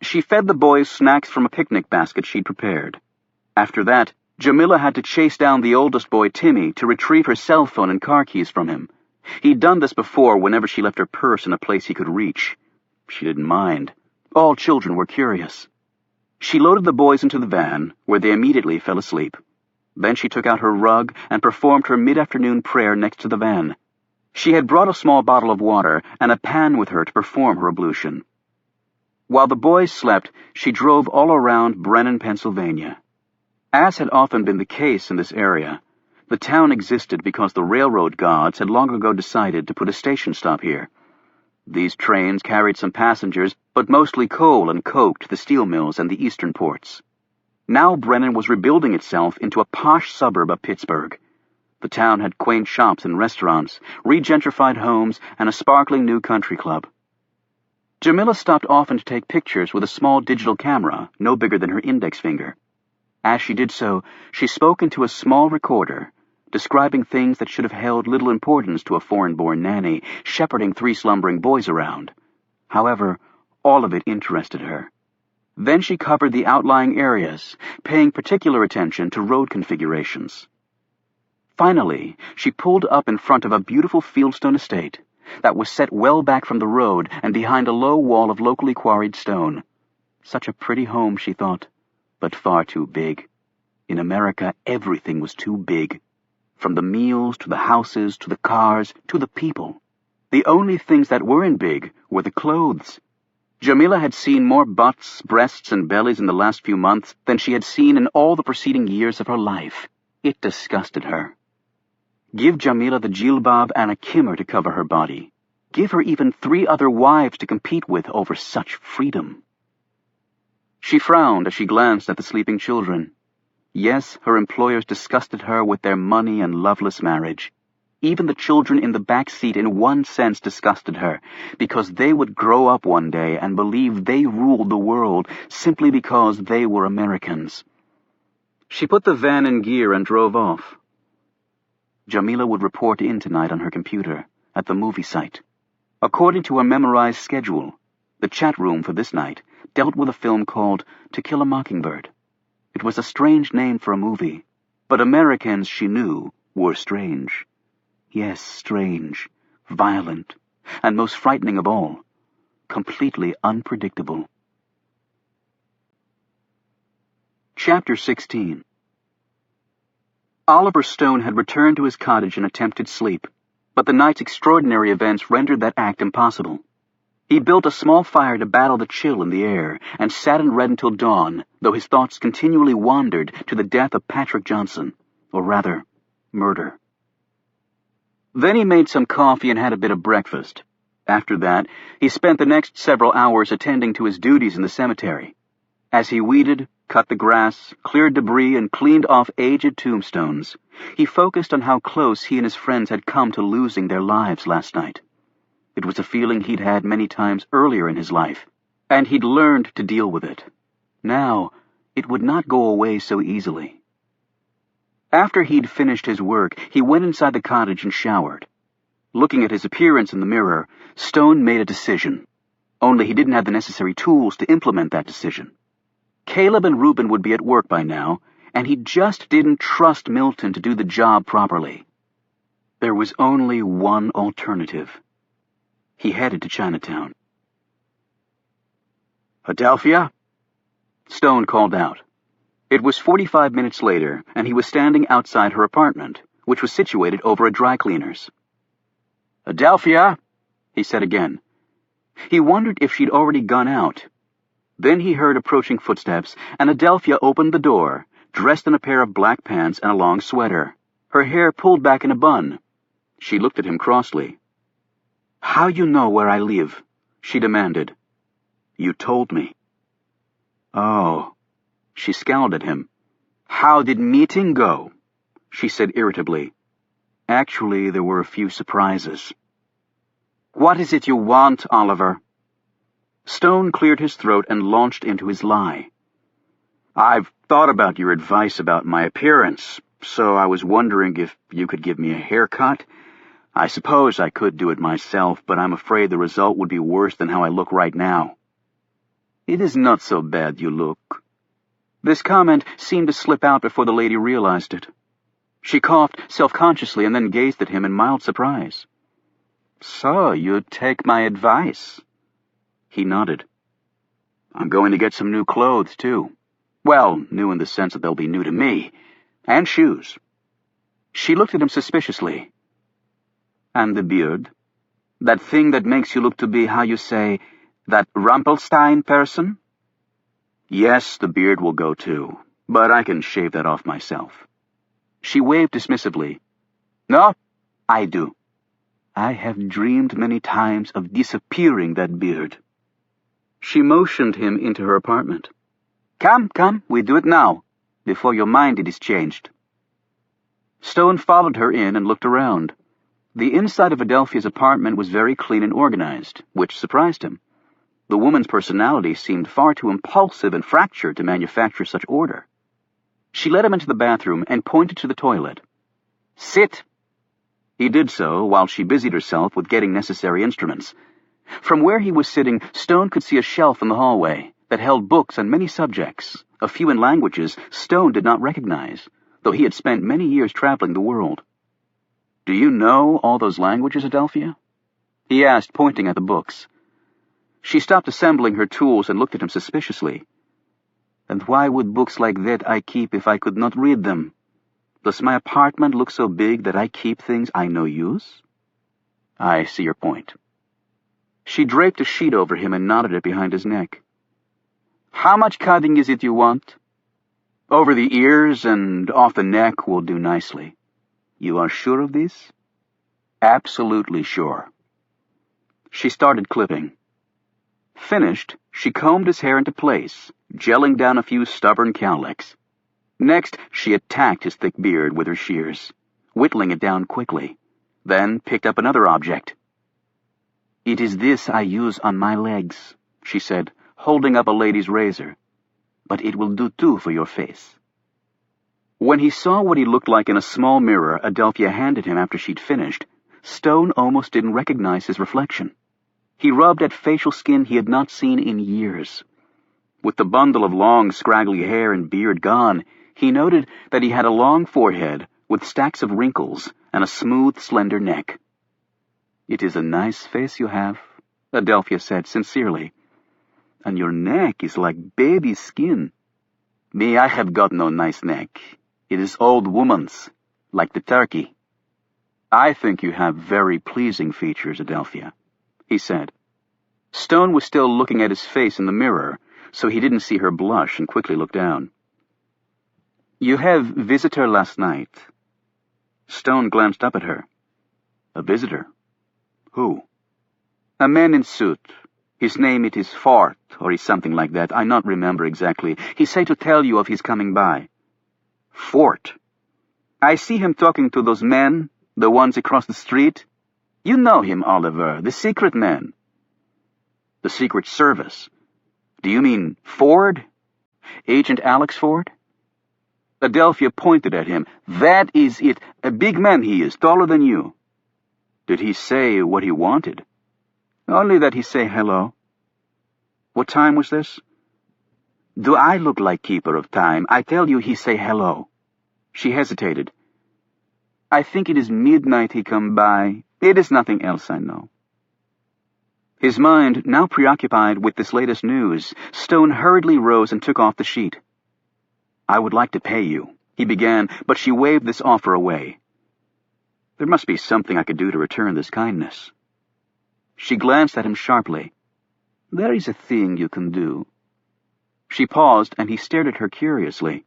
She fed the boys snacks from a picnic basket she'd prepared. After that, Jamila had to chase down the oldest boy, Timmy, to retrieve her cell phone and car keys from him. He'd done this before whenever she left her purse in a place he could reach. She didn't mind. All children were curious. She loaded the boys into the van, where they immediately fell asleep. Then she took out her rug and performed her mid-afternoon prayer next to the van. She had brought a small bottle of water and a pan with her to perform her ablution. While the boys slept, she drove all around Brennan, Pennsylvania. As had often been the case in this area, the town existed because the railroad gods had long ago decided to put a station stop here. These trains carried some passengers, but mostly coal and coke to the steel mills and the eastern ports. Now Brennan was rebuilding itself into a posh suburb of Pittsburgh. The town had quaint shops and restaurants, regentrified homes, and a sparkling new country club. Jamila stopped often to take pictures with a small digital camera, no bigger than her index finger. As she did so, she spoke into a small recorder, describing things that should have held little importance to a foreign-born nanny shepherding 3 slumbering boys around. However, all of it interested her. Then she covered the outlying areas, paying particular attention to road configurations. Finally, she pulled up in front of a beautiful fieldstone estate that was set well back from the road and behind a low wall of locally quarried stone. Such a pretty home, she thought, but far too big. In America, everything was too big. From the meals, to the houses, to the cars, to the people. The only things that weren't big were the clothes. Jamila had seen more butts, breasts, and bellies in the last few months than she had seen in all the preceding years of her life. It disgusted her. Give Jamila the jilbab and a kimmer to cover her body. Give her even 3 other wives to compete with over such freedom. She frowned as she glanced at the sleeping children. Yes, her employers disgusted her with their money and loveless marriage. Even the children in the back seat in one sense disgusted her, because they would grow up one day and believe they ruled the world simply because they were Americans. She put the van in gear and drove off. Jamila would report in tonight on her computer, at the movie site. According to a memorized schedule, the chat room for this night dealt with a film called To Kill a Mockingbird. It was a strange name for a movie, but Americans, she knew, were strange. Yes, strange, violent, and most frightening of all, completely unpredictable. Chapter 16. Oliver Stone had returned to his cottage and attempted sleep, but the night's extraordinary events rendered that act impossible. He built a small fire to battle the chill in the air, and sat and read until dawn, though his thoughts continually wandered to the death of Patrick Johnson, or rather, murder. Then he made some coffee and had a bit of breakfast. After that, he spent the next several hours attending to his duties in the cemetery. As he weeded, cut the grass, cleared debris, and cleaned off aged tombstones, he focused on how close he and his friends had come to losing their lives last night. It was a feeling he'd had many times earlier in his life, and he'd learned to deal with it. Now, it would not go away so easily. After he'd finished his work, he went inside the cottage and showered. Looking at his appearance in the mirror, Stone made a decision. Only he didn't have the necessary tools to implement that decision. Caleb and Reuben would be at work by now, and he just didn't trust Milton to do the job properly. There was only one alternative. He headed to Chinatown. "Adelphia?" Stone called out. It was 45 minutes later, and he was standing outside her apartment, which was situated over a dry cleaner's. "Adelphia?" he said again. He wondered if she'd already gone out. Then he heard approaching footsteps, and Adelphia opened the door, dressed in a pair of black pants and a long sweater, her hair pulled back in a bun. She looked at him crossly. "How you know where I live?" she demanded. "You told me." "Oh." She scowled at him. "How did meeting go?" she said irritably. "Actually, there were a few surprises." "What is it you want, Oliver?" Stone cleared his throat and launched into his lie. "I've thought about your advice about my appearance, so I was wondering if you could give me a haircut. I suppose I could do it myself, but I'm afraid the result would be worse than how I look right now." "It is not so bad you look." This comment seemed to slip out before the lady realized it. She coughed self-consciously and then gazed at him in mild surprise. "So, you take my advice?" He nodded. "I'm going to get some new clothes, too. Well, new in the sense that they'll be new to me. And shoes." She looked at him suspiciously. "And the beard? That thing that makes you look to be, how you say, that Rumpelstein person?" "Yes, the beard will go too, but I can shave that off myself." She waved dismissively. "No, I do. I have dreamed many times of disappearing that beard." She motioned him into her apartment. Come, we do it now, before your mind it is changed." Stone followed her in and looked around. The inside of Adelphia's apartment was very clean and organized, which surprised him. The woman's personality seemed far too impulsive and fractured to manufacture such order. She led him into the bathroom and pointed to the toilet. "Sit." He did so while she busied herself with getting necessary instruments. From where he was sitting, Stone could see a shelf in the hallway that held books on many subjects, a few in languages Stone did not recognize, though he had spent many years traveling the world. "Do you know all those languages, Adelphia?" he asked, pointing at the books. She stopped assembling her tools and looked at him suspiciously. "And why would books like that I keep if I could not read them? Does my apartment look so big that I keep things I no use?" "I see your point." She draped a sheet over him and knotted it behind his neck. "How much cutting is it you want?" "Over the ears and off the neck will do nicely." "You are sure of this?" "Absolutely sure." She started clipping. Finished, she combed his hair into place, gelling down a few stubborn cowlicks. Next, she attacked his thick beard with her shears, whittling it down quickly, then picked up another object. "It is this I use on my legs," she said, holding up a lady's razor. "But it will do too for your face." When he saw what he looked like in a small mirror Adelphia handed him after she'd finished, Stone almost didn't recognize his reflection. He rubbed at facial skin he had not seen in years. With the bundle of long, scraggly hair and beard gone, he noted that he had a long forehead with stacks of wrinkles and a smooth, slender neck. "It is a nice face you have," Adelphia said sincerely. "And your neck is like baby's skin." "Me, I have got no nice neck. It is old woman's," like the turkey. "I think you have very pleasing features, Adelphia," he said. Stone was still looking at his face in the mirror, so he didn't see her blush and quickly looked down. "You have visitor last night." Stone glanced up at her. "A visitor? Who?" "A man in suit. His name it is Fort, or is something like that. I not remember exactly. He say to tell you of his coming by." "Fort? I see him talking to those men, the ones across the street. You know him, Oliver, the secret man." "The Secret Service? Do you mean Ford? Agent Alex Ford?" Adelphia pointed at him. "That is it. A big man he is, taller than you." "Did he say what he wanted?" "Only that he say hello." "What time was this?" "Do I look like keeper of time? I tell you he say hello." She hesitated. "I think it is midnight he come by. It is nothing else I know." His mind now preoccupied with this latest news, Stone hurriedly rose and took off the sheet. "I would like to pay you," he began, but she waved this offer away. "There must be something I could do to return this kindness." She glanced at him sharply. "There is a thing you can do." She paused, and he stared at her curiously.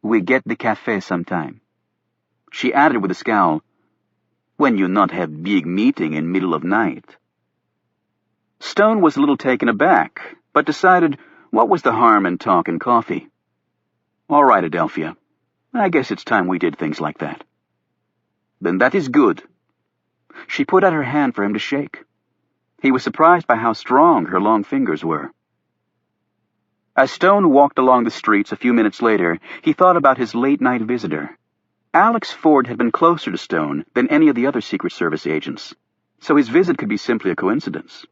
"We get the café sometime." She added with a scowl, "When you not have big meeting in middle of night." Stone was a little taken aback, but decided what was the harm in talk and coffee. "All right, Adelphia. I guess it's time we did things like that." "Then that is good." She put out her hand for him to shake. He was surprised by how strong her long fingers were. As Stone walked along the streets a few minutes later, he thought about his late-night visitor. Alex Ford had been closer to Stone than any of the other Secret Service agents, so his visit could be simply a coincidence.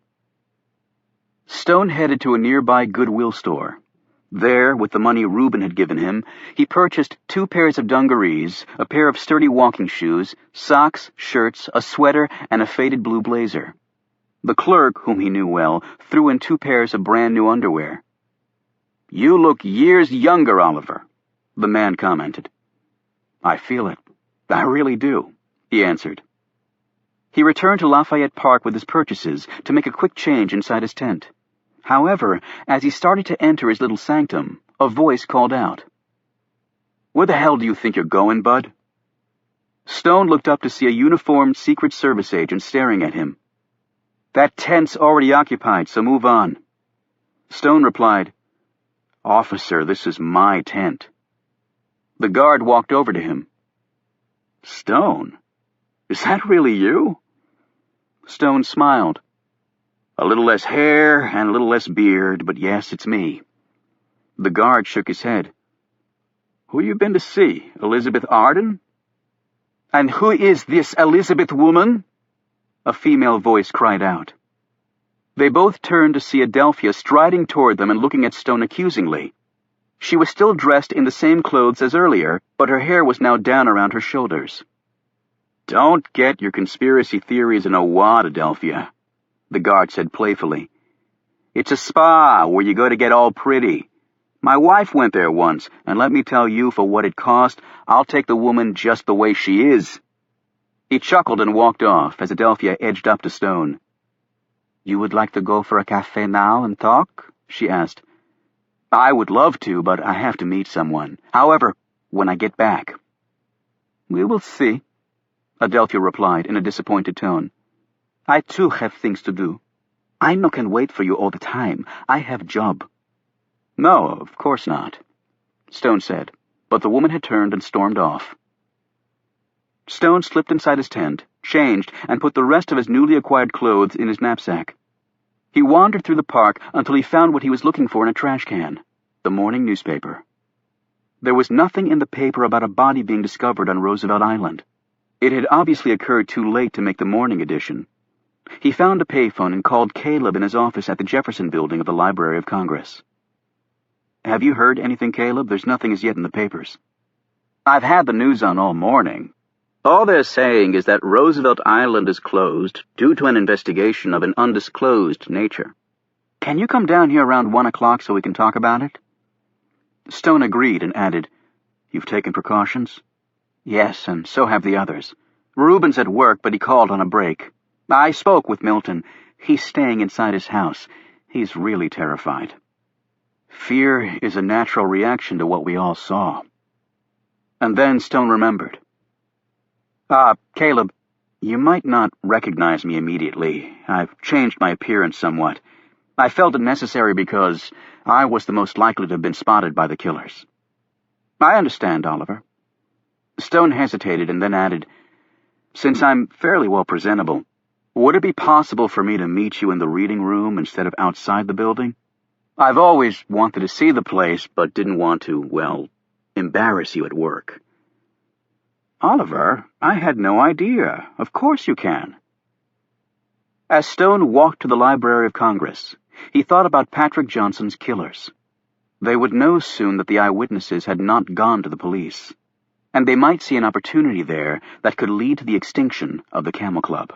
Stone headed to a nearby Goodwill store. There, with the money Reuben had given him, he purchased 2 pairs of dungarees, a pair of sturdy walking shoes, socks, shirts, a sweater, and a faded blue blazer. The clerk, whom he knew well, threw in 2 pairs of brand-new underwear. "You look years younger, Oliver," the man commented. "I feel it. I really do," he answered. He returned to Lafayette Park with his purchases to make a quick change inside his tent. However, as he started to enter his little sanctum, a voice called out, "Where the hell do you think you're going, bud?" Stone looked up to see a uniformed Secret Service agent staring at him. "That tent's already occupied, so move on." Stone replied, "Officer, this is my tent." The guard walked over to him. "Stone? Is that really you?" Stone smiled. "A little less hair and a little less beard, but yes, it's me." The guard shook his head. "Who you been to see? Elizabeth Arden?" "And who is this Elizabeth woman?" a female voice cried out. They both turned to see Adelphia striding toward them and looking at Stone accusingly. She was still dressed in the same clothes as earlier, but her hair was now down around her shoulders. "Don't get your conspiracy theories in a wad, Adelphia," the guard said playfully. "It's a spa where you go to get all pretty. My wife went there once, and let me tell you, for what it cost, I'll take the woman just the way she is." He chuckled and walked off as Adelphia edged up to Stone. "You would like to go for a café now and talk?" she asked. "I would love to, but I have to meet someone. However, when I get back." "We will see," Adelphia replied in a disappointed tone. "I too have things to do. I no can wait for you all the time. I have job." "No, of course not," Stone said, but the woman had turned and stormed off. Stone slipped inside his tent, changed, and put the rest of his newly acquired clothes in his knapsack. He wandered through the park until he found what he was looking for in a trash can, the morning newspaper. There was nothing in the paper about a body being discovered on Roosevelt Island. It had obviously occurred too late to make the morning edition. He found a payphone and called Caleb in his office at the Jefferson Building of the Library of Congress. "Have you heard anything, Caleb? There's nothing as yet in the papers." "I've had the news on all morning. All they're saying is that Roosevelt Island is closed due to an investigation of an undisclosed nature. Can you come down here around 1 o'clock so we can talk about it?" Stone agreed and added, "You've taken precautions?" Yes, and so have the others. Reuben's at work, but he called on a break. I spoke with Milton. He's staying inside his house. He's really terrified. Fear is a natural reaction to what we all saw. And then Stone remembered. Caleb, you might not recognize me immediately. I've changed my appearance somewhat. I felt it necessary because I was the most likely to have been spotted by the killers. I understand, Oliver. Stone hesitated and then added, Since I'm fairly well presentable, would it be possible for me to meet you in the reading room instead of outside the building? I've always wanted to see the place, but didn't want to, well, embarrass you at work. Oliver, I had no idea. Of course you can. As Stone walked to the Library of Congress, he thought about Patrick Johnson's killers. They would know soon that the eyewitnesses had not gone to the police, and they might see an opportunity there that could lead to the extinction of the Camel Club.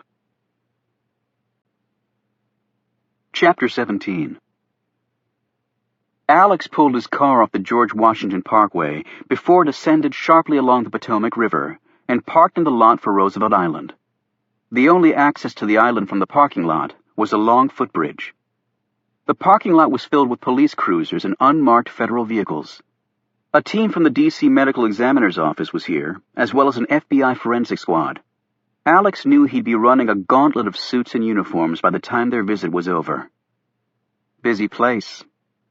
Chapter 17. Alex pulled his car off the George Washington Parkway before it ascended sharply along the Potomac River and parked in the lot for Roosevelt Island. The only access to the island from the parking lot was a long footbridge. The parking lot was filled with police cruisers and unmarked federal vehicles. A team from the D.C. Medical Examiner's Office was here, as well as an FBI forensic squad. Alex knew he'd be running a gauntlet of suits and uniforms by the time their visit was over. Busy place,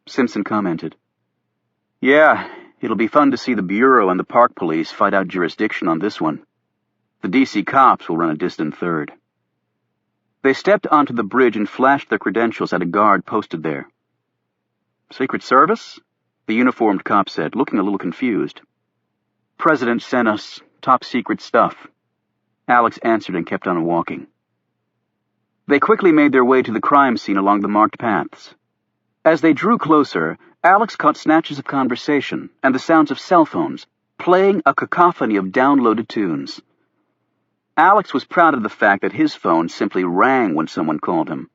Simpson commented. Yeah, it'll be fun to see the Bureau and the Park Police fight out jurisdiction on this one. The D.C. cops will run a distant third. They stepped onto the bridge and flashed their credentials at a guard posted there. Secret Service? The uniformed cop said, looking a little confused. President sent us top secret stuff. Alex answered and kept on walking. They quickly made their way to the crime scene along the marked paths. As they drew closer, Alex caught snatches of conversation and the sounds of cell phones, playing a cacophony of downloaded tunes. Alex was proud of the fact that his phone simply rang when someone called him.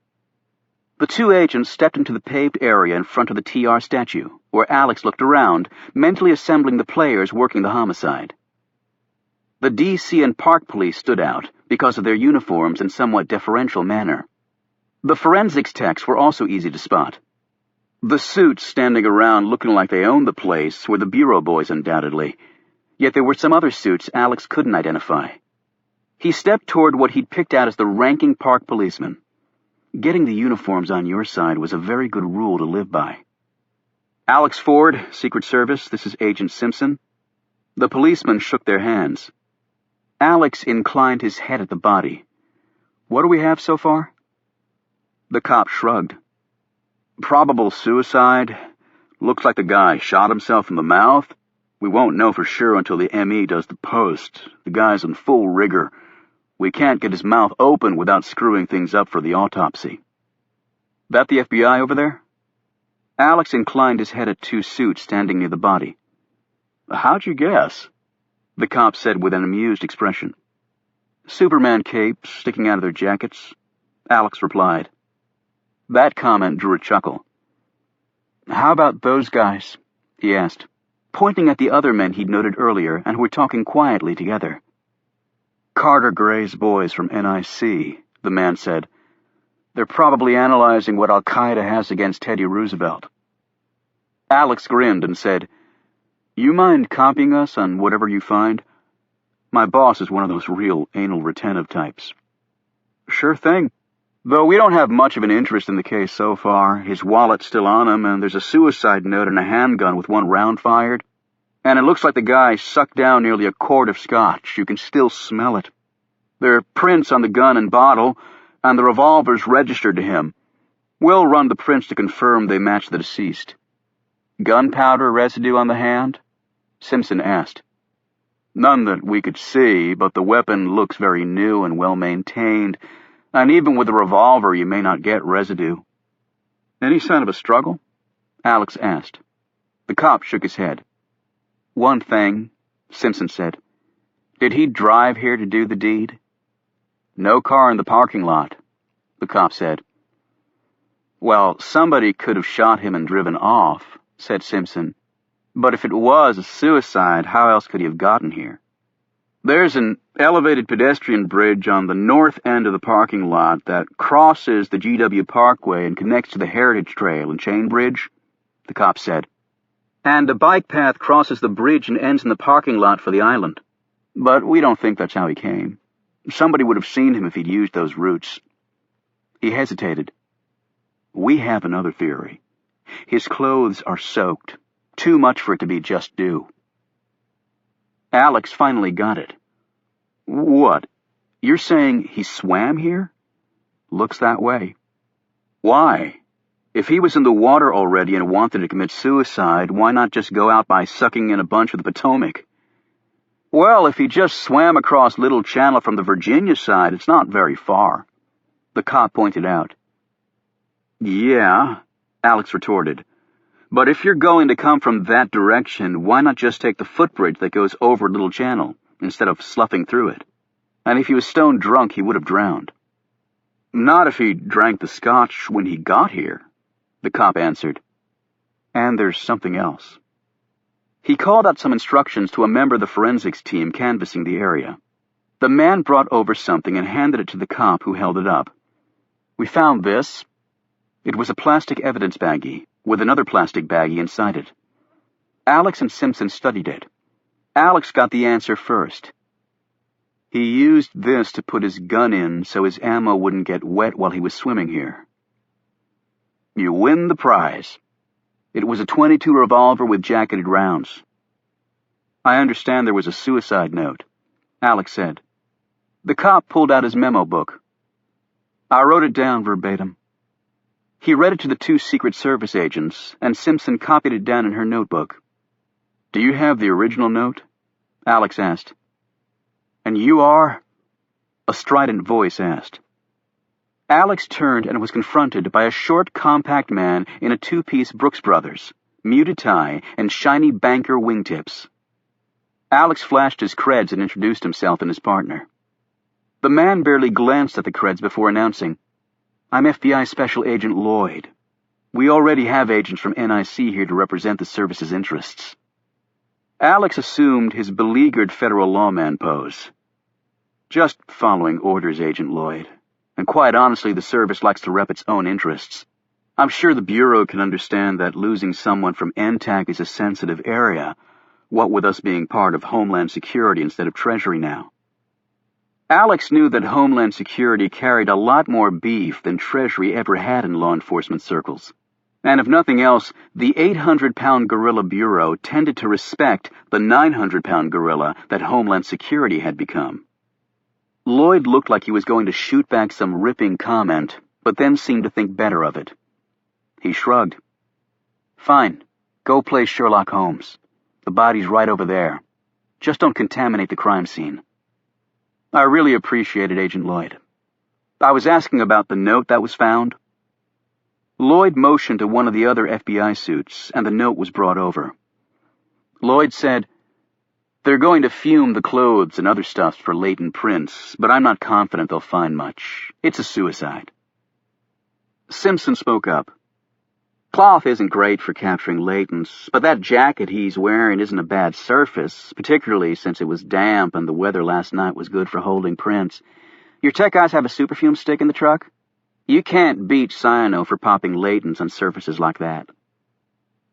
The two agents stepped into the paved area in front of the TR statue, where Alex looked around, mentally assembling the players working the homicide. The D.C. and Park Police stood out because of their uniforms and somewhat deferential manner. The forensics techs were also easy to spot. The suits standing around looking like they owned the place were the Bureau boys undoubtedly, yet there were some other suits Alex couldn't identify. He stepped toward what he'd picked out as the ranking park policeman. Getting the uniforms on your side was a very good rule to live by. Alex Ford, Secret Service, this is Agent Simpson. The policemen shook their hands. Alex inclined his head at the body. What do we have so far? The cop shrugged. Probable suicide. Looks like the guy shot himself in the mouth. We won't know for sure until the ME does the post. The guy's in full rigor. We can't get his mouth open without screwing things up for the autopsy. That the FBI over there? Alex inclined his head at two suits standing near the body. How'd you guess? The cop said with an amused expression. Superman capes sticking out of their jackets, Alex replied. That comment drew a chuckle. How about those guys? He asked, pointing at the other men he'd noted earlier and who were talking quietly together. Carter Gray's boys from NIC, the man said. They're probably analyzing what Al-Qaeda has against Teddy Roosevelt. Alex grinned and said, You mind copying us on whatever you find? My boss is one of those real anal retentive types. Sure thing. Though we don't have much of an interest in the case so far. His wallet's still on him, and there's a suicide note and a handgun with one round fired. And it looks like the guy sucked down nearly a quart of scotch. You can still smell it. There are prints on the gun and bottle, and the revolver's registered to him. We'll run the prints to confirm they match the deceased. Gunpowder residue on the hand? Simpson asked. None that we could see, but the weapon looks very new and well-maintained, and even with the revolver you may not get residue. Any sign of a struggle? Alex asked. The cop shook his head. One thing, Simpson said. Did he drive here to do the deed? No car in the parking lot, the cop said. Well, somebody could have shot him and driven off, said Simpson. But if it was a suicide, how else could he have gotten here? There's an elevated pedestrian bridge on the north end of the parking lot that crosses the GW Parkway and connects to the Heritage Trail and Chain Bridge, the cop said. And a bike path crosses the bridge and ends in the parking lot for the island. But we don't think that's how he came. Somebody would have seen him if he'd used those routes. He hesitated. We have another theory. His clothes are soaked, too much for it to be just dew. Alex finally got it. What? You're saying he swam here? Looks that way. Why? If he was in the water already and wanted to commit suicide, why not just go out by sucking in a bunch of the Potomac? Well, if he just swam across Little Channel from the Virginia side, it's not very far, the cop pointed out. Yeah, Alex retorted. But if you're going to come from that direction, why not just take the footbridge that goes over Little Channel, instead of sloughing through it? And if he was stone drunk, he would have drowned. Not if he drank the scotch when he got here, the cop answered. And there's something else. He called out some instructions to a member of the forensics team canvassing the area. The man brought over something and handed it to the cop, who held it up. We found this. It was a plastic evidence baggie, with another plastic baggie inside it. Alex and Simpson studied it. Alex got the answer first. He used this to put his gun in so his ammo wouldn't get wet while he was swimming here. You win the prize. It was a .22 revolver with jacketed rounds. I understand there was a suicide note, Alex said. The cop pulled out his memo book. I wrote it down verbatim. He read it to the two Secret Service agents, and Simpson copied it down in her notebook. Do you have the original note? Alex asked. And you are? A strident voice asked. Alex turned and was confronted by a short, compact man in a two-piece Brooks Brothers, muted tie, and shiny banker wingtips. Alex flashed his creds and introduced himself and his partner. The man barely glanced at the creds before announcing, I'm FBI Special Agent Lloyd. We already have agents from NIC here to represent the service's interests. Alex assumed his beleaguered federal lawman pose. Just following orders, Agent Lloyd. And quite honestly, the service likes to rep its own interests. I'm sure the Bureau can understand that losing someone from NTAC is a sensitive area, what with us being part of Homeland Security instead of Treasury now. Alex knew that Homeland Security carried a lot more beef than Treasury ever had in law enforcement circles. And if nothing else, the 800-pound gorilla Bureau tended to respect the 900-pound gorilla that Homeland Security had become. Lloyd looked like he was going to shoot back some ripping comment, but then seemed to think better of it. He shrugged. Fine, go play Sherlock Holmes. The body's right over there. Just don't contaminate the crime scene. I really appreciate it, Agent Lloyd. I was asking about the note that was found. Lloyd motioned to one of the other FBI suits, and the note was brought over. Lloyd said, They're going to fume the clothes and other stuff for latent prints, but I'm not confident they'll find much. It's a suicide. Simpson spoke up. Cloth isn't great for capturing latents, but that jacket he's wearing isn't a bad surface, particularly since it was damp and the weather last night was good for holding prints. Your tech guys have a superfume stick in the truck? You can't beat cyano for popping latents on surfaces like that.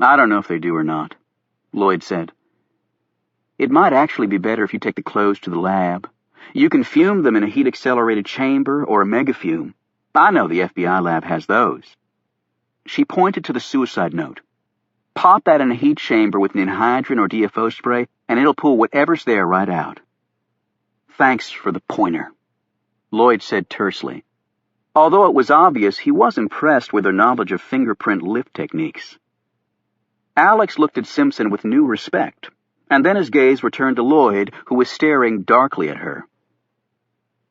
I don't know if they do or not, Lloyd said. It might actually be better if you take the clothes to the lab. You can fume them in a heat-accelerated chamber or a megafume. I know the FBI lab has those. She pointed to the suicide note. Pop that in a heat chamber with an anhydrous or DFO spray, and it'll pull whatever's there right out. Thanks for the pointer, Lloyd said tersely. Although it was obvious he was impressed with her knowledge of fingerprint lift techniques. Alex looked at Simpson with new respect, and then his gaze returned to Lloyd, who was staring darkly at her.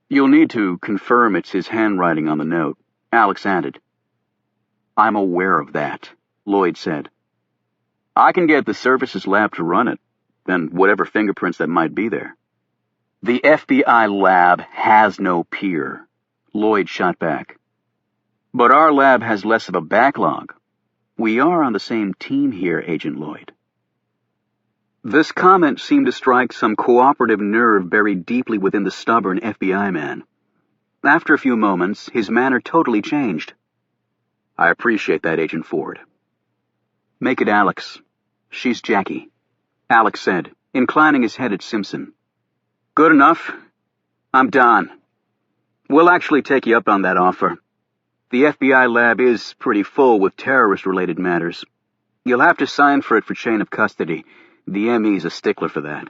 You'll need to confirm it's his handwriting on the note, Alex added. I'm aware of that, Lloyd said. I can get the services lab to run it, and whatever fingerprints that might be there. The FBI lab has no peer, Lloyd shot back. But our lab has less of a backlog. We are on the same team here, Agent Lloyd. This comment seemed to strike some cooperative nerve buried deeply within the stubborn FBI man. After a few moments, his manner totally changed. "I appreciate that, Agent Ford." "Make it Alex. She's Jackie," Alex said, inclining his head at Simpson. "Good enough. I'm Don. We'll actually take you up on that offer. The FBI lab is pretty full with terrorist-related matters. You'll have to sign for it for chain of custody. The ME's a stickler for that."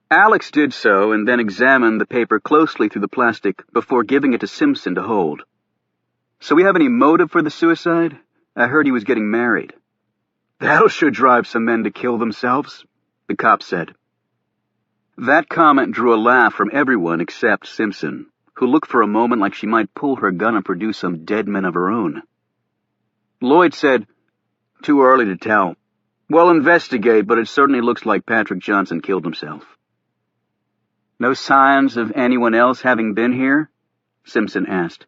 Alex did so and then examined the paper closely through the plastic before giving it to Simpson to hold. "So we have any motive for the suicide? I heard he was getting married." "That should drive some men to kill themselves," the cop said. That comment drew a laugh from everyone except Simpson, who looked for a moment like she might pull her gun and produce some dead men of her own. Lloyd said, "Too early to tell. We'll investigate, but it certainly looks like Patrick Johnson killed himself." "No signs of anyone else having been here?" Simpson asked.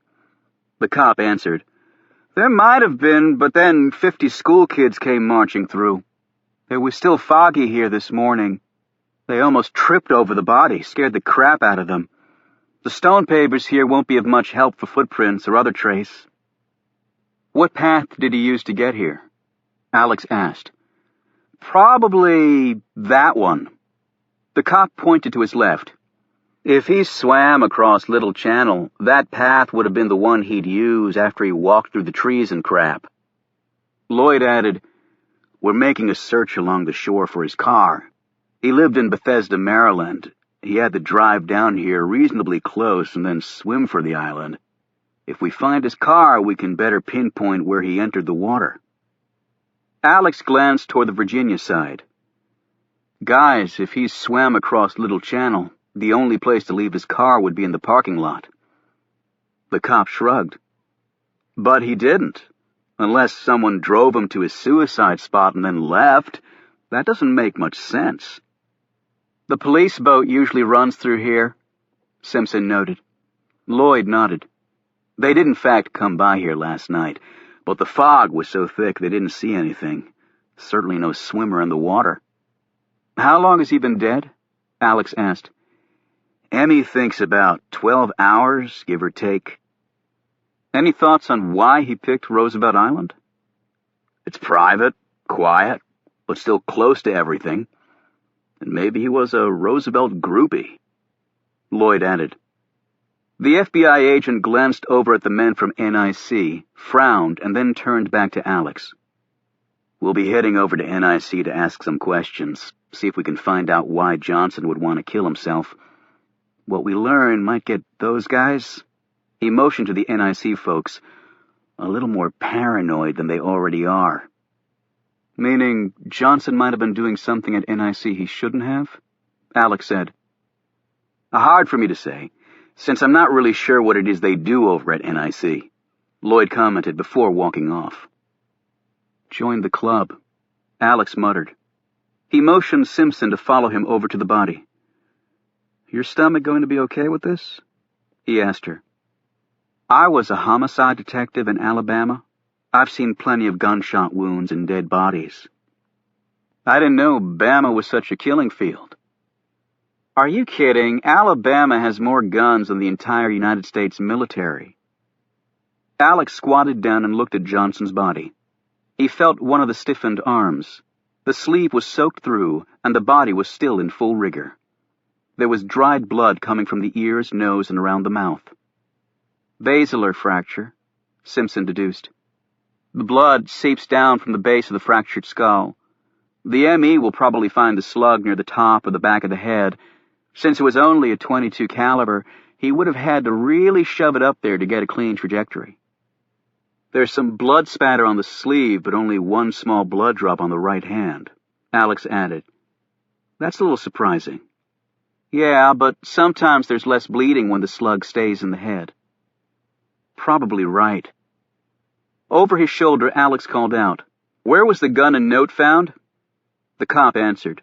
The cop answered, "There might have been, but then 50 school kids came marching through. It was still foggy here this morning. They almost tripped over the body, scared the crap out of them. The stone pavers here won't be of much help for footprints or other trace." "What path did he use to get here?" Alex asked. "Probably that one." The cop pointed to his left. "If he swam across Little Channel, that path would have been the one he'd use after he walked through the trees and crap." Lloyd added, "We're making a search along the shore for his car. He lived in Bethesda, Maryland. He had to drive down here reasonably close and then swim for the island. If we find his car, we can better pinpoint where he entered the water." Alex glanced toward the Virginia side. "Guys, if he swam across Little Channel, the only place to leave his car would be in the parking lot." The cop shrugged. "But he didn't. Unless someone drove him to his suicide spot and then left. That doesn't make much sense." "The police boat usually runs through here," Simpson noted. Lloyd nodded. "They did in fact come by here last night, but the fog was so thick they didn't see anything. Certainly no swimmer in the water." "How long has he been dead?" Alex asked. "Emmy thinks about 12 hours, give or take." "Any thoughts on why he picked Roosevelt Island?" "It's private, quiet, but still close to everything. And maybe he was a Roosevelt groupie," Lloyd added. The FBI agent glanced over at the men from NIC, frowned, and then turned back to Alex. "We'll be heading over to NIC to ask some questions, see if we can find out why Johnson would want to kill himself. What we learn might get those guys," he motioned to the NIC folks, "a little more paranoid than they already are." "Meaning Johnson might have been doing something at NIC he shouldn't have?" Alex said. "Hard for me to say, since I'm not really sure what it is they do over at NIC," Lloyd commented before walking off. "Join the club," Alex muttered. He motioned Simpson to follow him over to the body. "Your stomach going to be okay with this?" he asked her. "I was a homicide detective in Alabama. I've seen plenty of gunshot wounds and dead bodies." "I didn't know Bama was such a killing field." "Are you kidding? Alabama has more guns than the entire United States military." Alex squatted down and looked at Johnson's body. He felt one of the stiffened arms. The sleeve was soaked through, and the body was still in full rigor. There was dried blood coming from the ears, nose, and around the mouth. "Basilar fracture," Simpson deduced. "The blood seeps down from the base of the fractured skull. The ME will probably find the slug near the top or the back of the head. Since it was only a .22 caliber, he would have had to really shove it up there to get a clean trajectory." "There's some blood spatter on the sleeve, but only one small blood drop on the right hand," Alex added. "That's a little surprising." "Yeah, but sometimes there's less bleeding when the slug stays in the head." "Probably right." Over his shoulder, Alex called out, "Where was the gun and note found?" The cop answered,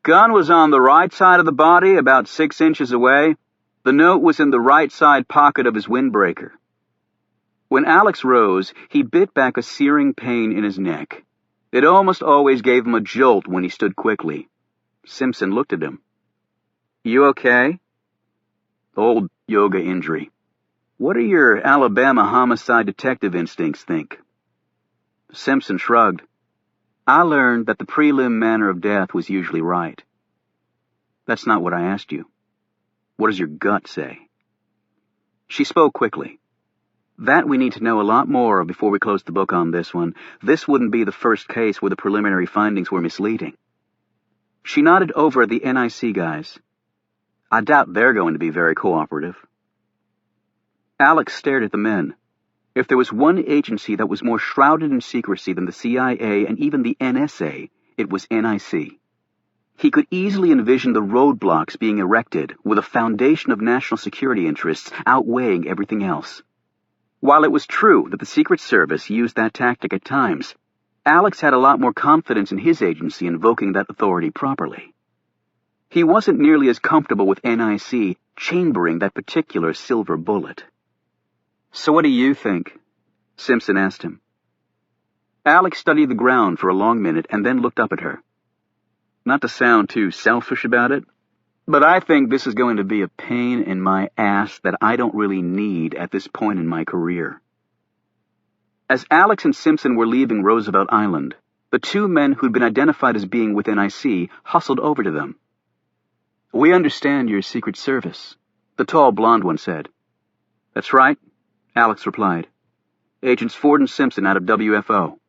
"Gun was on the right side of the body, about 6 inches away. The note was in the right side pocket of his windbreaker." When Alex rose, he bit back a searing pain in his neck. It almost always gave him a jolt when he stood quickly. Simpson looked at him. "You okay?" "Old yoga injury. What do your Alabama homicide detective instincts think?" Simpson shrugged. "I learned that the prelim manner of death was usually right." "That's not what I asked you. What does your gut say?" She spoke quickly. "That we need to know a lot more before we close the book on this one. This wouldn't be the first case where the preliminary findings were misleading." She nodded over at the NIC guys. "I doubt they're going to be very cooperative." Alex stared at the men. If there was one agency that was more shrouded in secrecy than the CIA and even the NSA, it was NIC. He could easily envision the roadblocks being erected, with a foundation of national security interests outweighing everything else. While it was true that the Secret Service used that tactic at times, Alex had a lot more confidence in his agency invoking that authority properly. He wasn't nearly as comfortable with NIC chambering that particular silver bullet. "So what do you think?" Simpson asked him. Alex studied the ground for a long minute and then looked up at her. "Not to sound too selfish about it, but I think this is going to be a pain in my ass that I don't really need at this point in my career." As Alex and Simpson were leaving Roosevelt Island, the two men who'd been identified as being with NIC hustled over to them. "We understand you're Secret Service," the tall blonde one said. "That's right," Alex replied. "Agents Ford and Simpson out of WFO.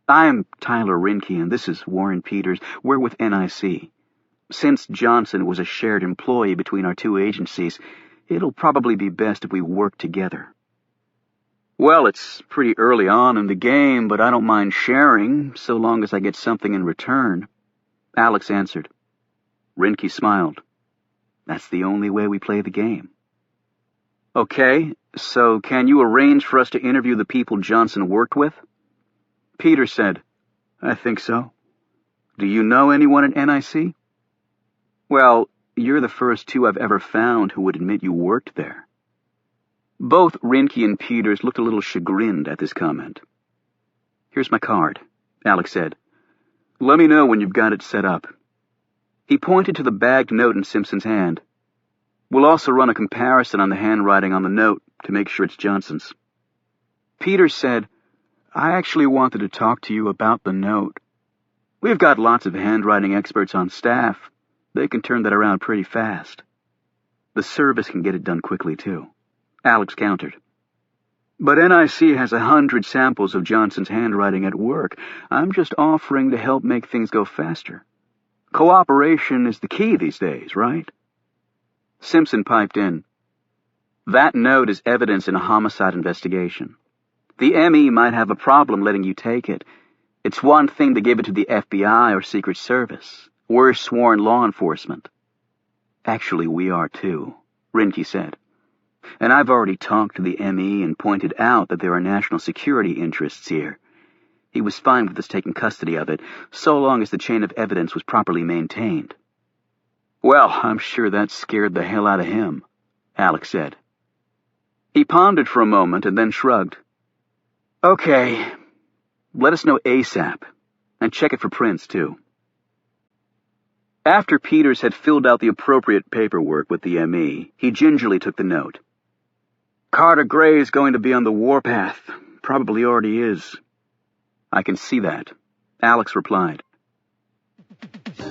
I'm Tyler Rinke, and this is Warren Peters. We're with NIC. Since Johnson was a shared employee between our two agencies, it'll probably be best if we work together." "Well, it's pretty early on in the game, but I don't mind sharing, so long as I get something in return," Alex answered. Rinke smiled. "That's the only way we play the game." "Okay, so can you arrange for us to interview the people Johnson worked with?" Peter said, "I think so. Do you know anyone at NIC?" "Well, you're the first two I've ever found who would admit you worked there." Both Rinke and Peters looked a little chagrined at this comment. "Here's my card," Alex said. "Let me know when you've got it set up." He pointed to the bagged note in Simpson's hand. "We'll also run a comparison on the handwriting on the note to make sure it's Johnson's." Peters said, "I actually wanted to talk to you about the note. We've got lots of handwriting experts on staff. They can turn that around pretty fast. The service can get it done quickly, too," Alex countered. "But NIC has 100 samples of Johnson's handwriting at work. I'm just offering to help make things go faster. Cooperation is the key these days, right?" Simpson piped in. "That note is evidence in a homicide investigation. The ME might have a problem letting you take it. It's one thing to give it to the FBI or Secret Service. We're sworn law enforcement." "Actually, we are too," Rinke said. "And I've already talked to the ME and pointed out that there are national security interests here. He was fine with us taking custody of it, so long as the chain of evidence was properly maintained." "Well, I'm sure that scared the hell out of him," Alex said. He pondered for a moment and then shrugged. "Okay, let us know ASAP, and check it for prints, too." After Peters had filled out the appropriate paperwork with the ME, he gingerly took the note. "Carter Gray is going to be on the warpath. Probably already is." "I can see that," Alex replied.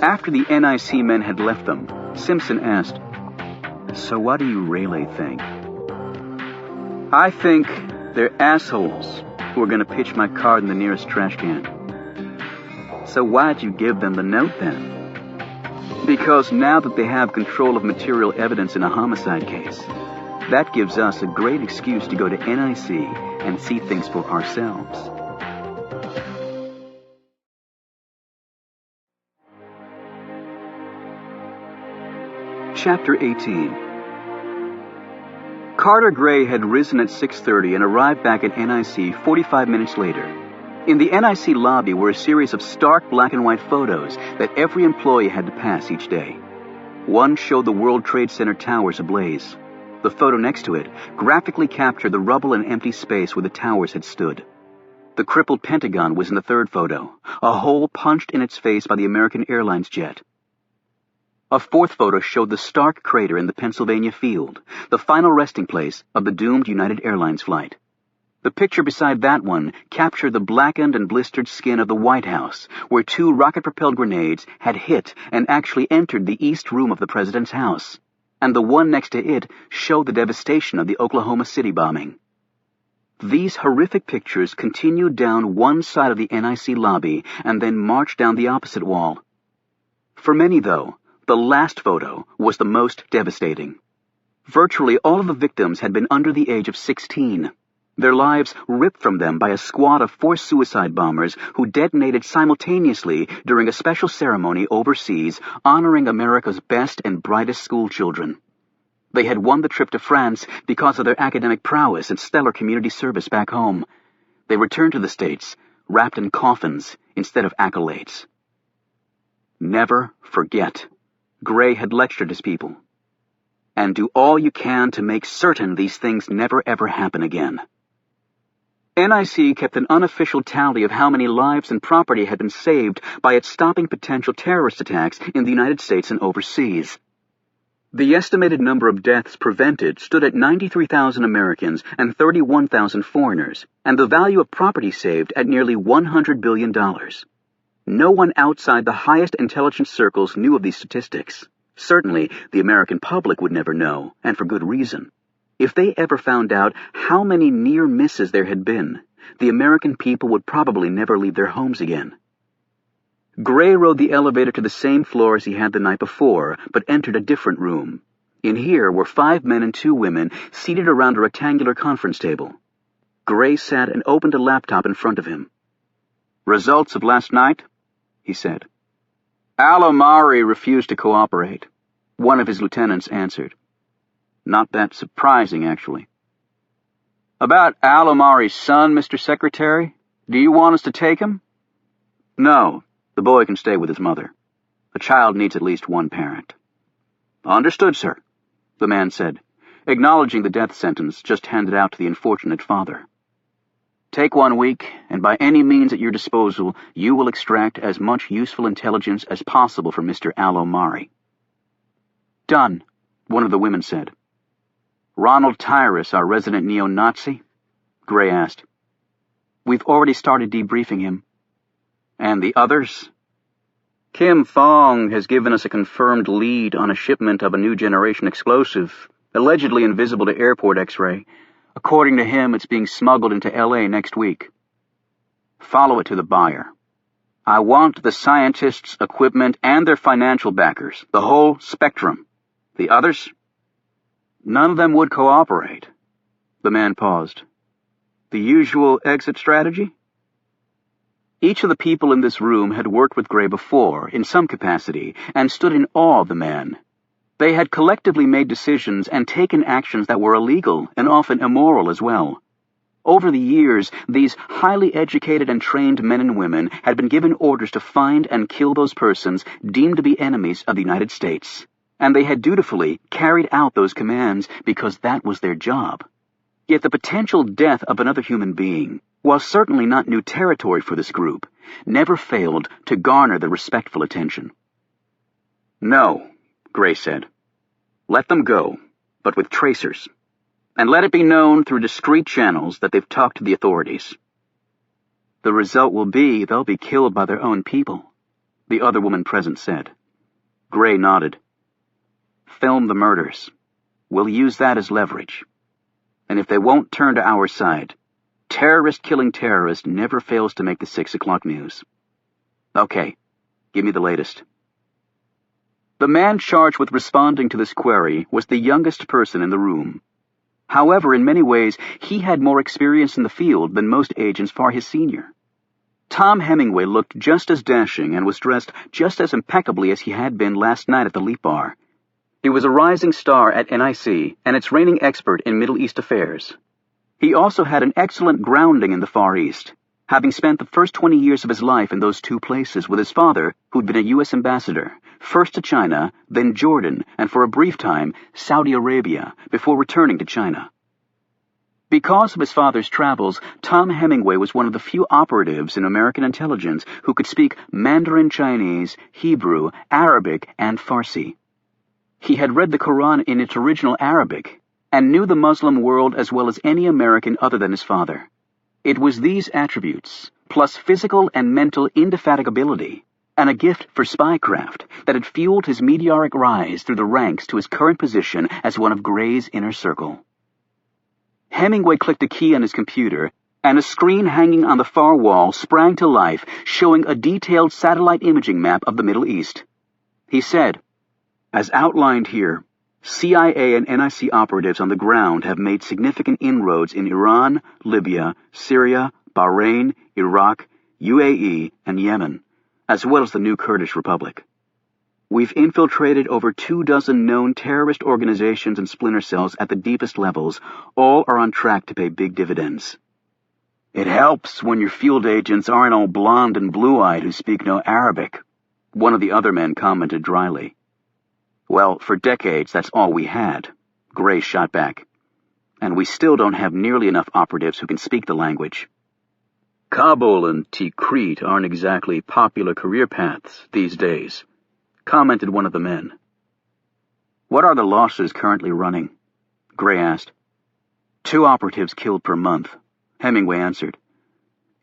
After the NIC men had left them, Simpson asked, "So what do you really think?" "I think they're assholes who are going to pitch my card in the nearest trash can." "So why'd you give them the note then?" "Because now that they have control of material evidence in a homicide case, that gives us a great excuse to go to NIC and see things for ourselves." Chapter 18. Carter Gray had risen at 6:30 and arrived back at NIC 45 minutes later. In the NIC lobby were a series of stark black and white photos that every employee had to pass each day. One showed the World Trade Center towers ablaze. The photo next to it graphically captured the rubble and empty space where the towers had stood. The crippled Pentagon was in the third photo, a hole punched in its face by the American Airlines jet. A fourth photo showed the stark crater in the Pennsylvania field, the final resting place of the doomed United Airlines flight. The picture beside that one captured the blackened and blistered skin of the White House, where 2 rocket-propelled grenades had hit and actually entered the east room of the president's house, and the one next to it showed the devastation of the Oklahoma City bombing. These horrific pictures continued down one side of the NIC lobby and then marched down the opposite wall. For many, though, the last photo was the most devastating. Virtually all of the victims had been under the age of 16. Their lives ripped from them by a squad of forced suicide bombers who detonated simultaneously during a special ceremony overseas honoring America's best and brightest schoolchildren. They had won the trip to France because of their academic prowess and stellar community service back home. They returned to the States, wrapped in coffins instead of accolades. Never forget, Gray had lectured his people. And do all you can to make certain these things never ever happen again. NIC kept an unofficial tally of how many lives and property had been saved by its stopping potential terrorist attacks in the United States and overseas. The estimated number of deaths prevented stood at 93,000 Americans and 31,000 foreigners, and the value of property saved at nearly $100 billion. No one outside the highest intelligence circles knew of these statistics. Certainly, the American public would never know, and for good reason. If they ever found out how many near misses there had been, the American people would probably never leave their homes again. Gray rode the elevator to the same floor as he had the night before, but entered a different room. In here were 5 men and 2 women seated around a rectangular conference table. Gray sat and opened a laptop in front of him. "Results of last night?" he said. "Al-Omari refused to cooperate," one of his lieutenants answered. "Not that surprising, actually." "About Al-Omari's son, Mr. Secretary? Do you want us to take him?" "No, the boy can stay with his mother. A child needs at least one parent." "Understood, sir," the man said, acknowledging the death sentence just handed out to the unfortunate father. "Take 1 week, and by any means at your disposal, you will extract as much useful intelligence as possible from Mr. Al-Omari." "Done," one of the women said. "Ronald Tyrus, our resident neo-Nazi?" Gray asked. "We've already started debriefing him." "And the others?" "Kim Fong has given us a confirmed lead on a shipment of a new generation explosive, allegedly invisible to airport X-ray. According to him, it's being smuggled into L.A. next week. Follow it to the buyer. I want the scientists, equipment, and their financial backers, the whole spectrum. The others?" "None of them would cooperate." The man paused. "The usual exit strategy?" Each of the people in this room had worked with Gray before, in some capacity, and stood in awe of the man. They had collectively made decisions and taken actions that were illegal and often immoral as well. Over the years, these highly educated and trained men and women had been given orders to find and kill those persons deemed to be enemies of the United States, and they had dutifully carried out those commands because that was their job. Yet the potential death of another human being, while certainly not new territory for this group, never failed to garner the respectful attention. "No," Gray said. "Let them go, but with tracers. And let it be known through discreet channels that they've talked to the authorities." "The result will be they'll be killed by their own people," the other woman present said. Gray nodded. "Film the murders. We'll use that as leverage. And if they won't turn to our side, terrorist killing terrorist never fails to make the 6 o'clock news. Okay, give me the latest." The man charged with responding to this query was the youngest person in the room. However, in many ways, he had more experience in the field than most agents far his senior. Tom Hemingway looked just as dashing and was dressed just as impeccably as he had been last night at the Leap Bar. He was a rising star at NIC and its reigning expert in Middle East affairs. He also had an excellent grounding in the Far East, having spent the first 20 years of his life in those 2 places with his father, who'd been a U.S. ambassador, first to China, then Jordan, and for a brief time, Saudi Arabia, before returning to China. Because of his father's travels, Tom Hemingway was one of the few operatives in American intelligence who could speak Mandarin Chinese, Hebrew, Arabic, and Farsi. He had read the Quran in its original Arabic and knew the Muslim world as well as any American other than his father. It was these attributes, plus physical and mental indefatigability, and a gift for spycraft, that had fueled his meteoric rise through the ranks to his current position as one of Gray's inner circle. Hemingway clicked a key on his computer, and a screen hanging on the far wall sprang to life, showing a detailed satellite imaging map of the Middle East. He said, "As outlined here, CIA and NIC operatives on the ground have made significant inroads in Iran, Libya, Syria, Bahrain, Iraq, UAE, and Yemen, as well as the new Kurdish Republic. We've infiltrated over 24 known terrorist organizations and splinter cells at the deepest levels. All are on track to pay big dividends. It helps when your field agents aren't all blonde and blue-eyed who speak no Arabic," one of the other men commented dryly. "Well, for decades that's all we had," Gray shot back. "And we still don't have nearly enough operatives who can speak the language." "Kabul and Tikrit aren't exactly popular career paths these days," commented one of the men. "What are the losses currently running?" Gray asked. 2 operatives killed per month," Hemingway answered.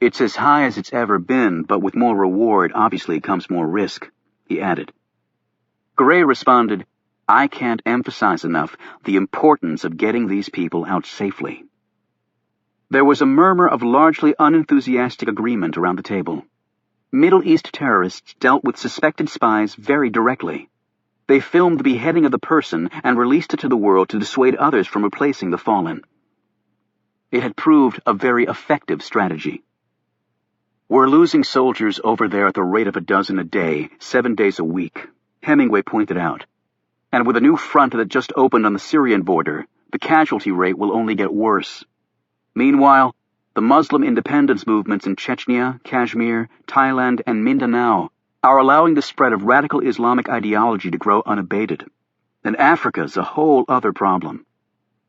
"It's as high as it's ever been, but with more reward obviously comes more risk," he added. Gray responded, "I can't emphasize enough the importance of getting these people out safely." There was a murmur of largely unenthusiastic agreement around the table. Middle East terrorists dealt with suspected spies very directly. They filmed the beheading of the person and released it to the world to dissuade others from replacing the fallen. It had proved a very effective strategy. "We're losing soldiers over there at the rate of 12 a day, 7 days a week," Hemingway pointed out. "And with a new front that just opened on the Syrian border, the casualty rate will only get worse. Meanwhile, the Muslim independence movements in Chechnya, Kashmir, Thailand, and Mindanao are allowing the spread of radical Islamic ideology to grow unabated. And Africa's a whole other problem.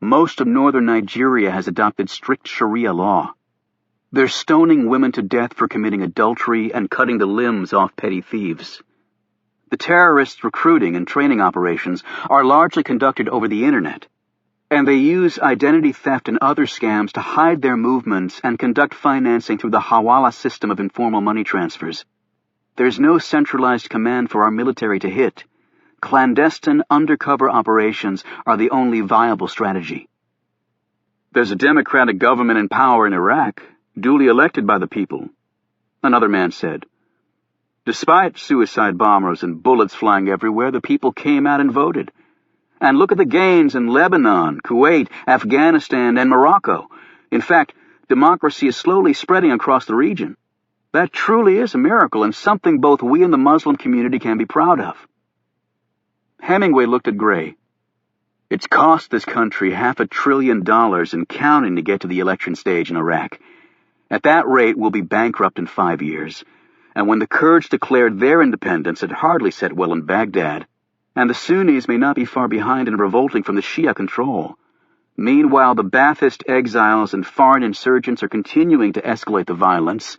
Most of northern Nigeria has adopted strict Sharia law. They're stoning women to death for committing adultery and cutting the limbs off petty thieves. The terrorists' recruiting and training operations are largely conducted over the internet, and they use identity theft and other scams to hide their movements and conduct financing through the Hawala system of informal money transfers. There's no centralized command for our military to hit. Clandestine, undercover operations are the only viable strategy. There's a democratic government in power in Iraq, duly elected by the people," another man said. "Despite suicide bombers and bullets flying everywhere, the people came out and voted. And look at the gains in Lebanon, Kuwait, Afghanistan, and Morocco. In fact, democracy is slowly spreading across the region. That truly is a miracle and something both we and the Muslim community can be proud of." Hemingway looked at Gray. "It's cost this country $500 billion and counting to get to the election stage in Iraq. At that rate, we'll be bankrupt in 5 years. And when the Kurds declared their independence, it hardly set well in Baghdad. And the Sunnis may not be far behind in revolting from the Shia control. Meanwhile, the Ba'athist exiles and foreign insurgents are continuing to escalate the violence.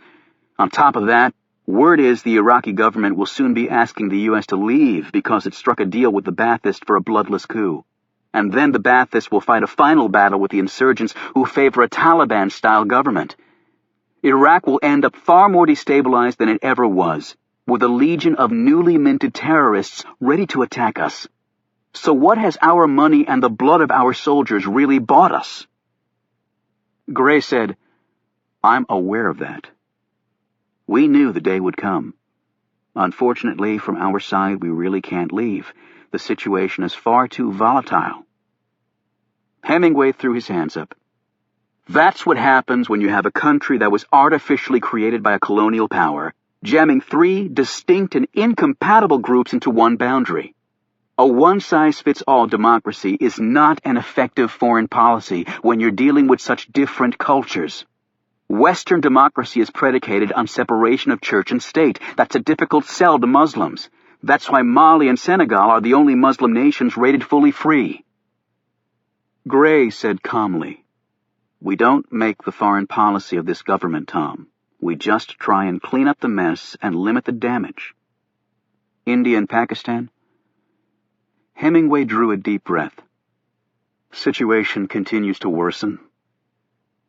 On top of that, word is the Iraqi government will soon be asking the U.S. to leave because it struck a deal with the Ba'athists for a bloodless coup. And then the Ba'athists will fight a final battle with the insurgents who favor a Taliban-style government. Iraq will end up far more destabilized than it ever was, with a legion of newly minted terrorists ready to attack us. So what has our money and the blood of our soldiers really bought us?" Gray said, "I'm aware of that. We knew the day would come. Unfortunately, from our side, we really can't leave. The situation is far too volatile." Hemingway threw his hands up. "That's what happens when you have a country that was artificially created by a colonial power, jamming 3 distinct and incompatible groups into one boundary. A one-size-fits-all democracy is not an effective foreign policy when you're dealing with such different cultures. Western democracy is predicated on separation of church and state. That's a difficult sell to Muslims. That's why Mali and Senegal are the only Muslim nations rated fully free." Gray said calmly, We don't make the foreign policy of this government, Tom. We just try and clean up the mess and limit the damage. India and Pakistan? Hemingway drew a deep breath. Situation continues to worsen.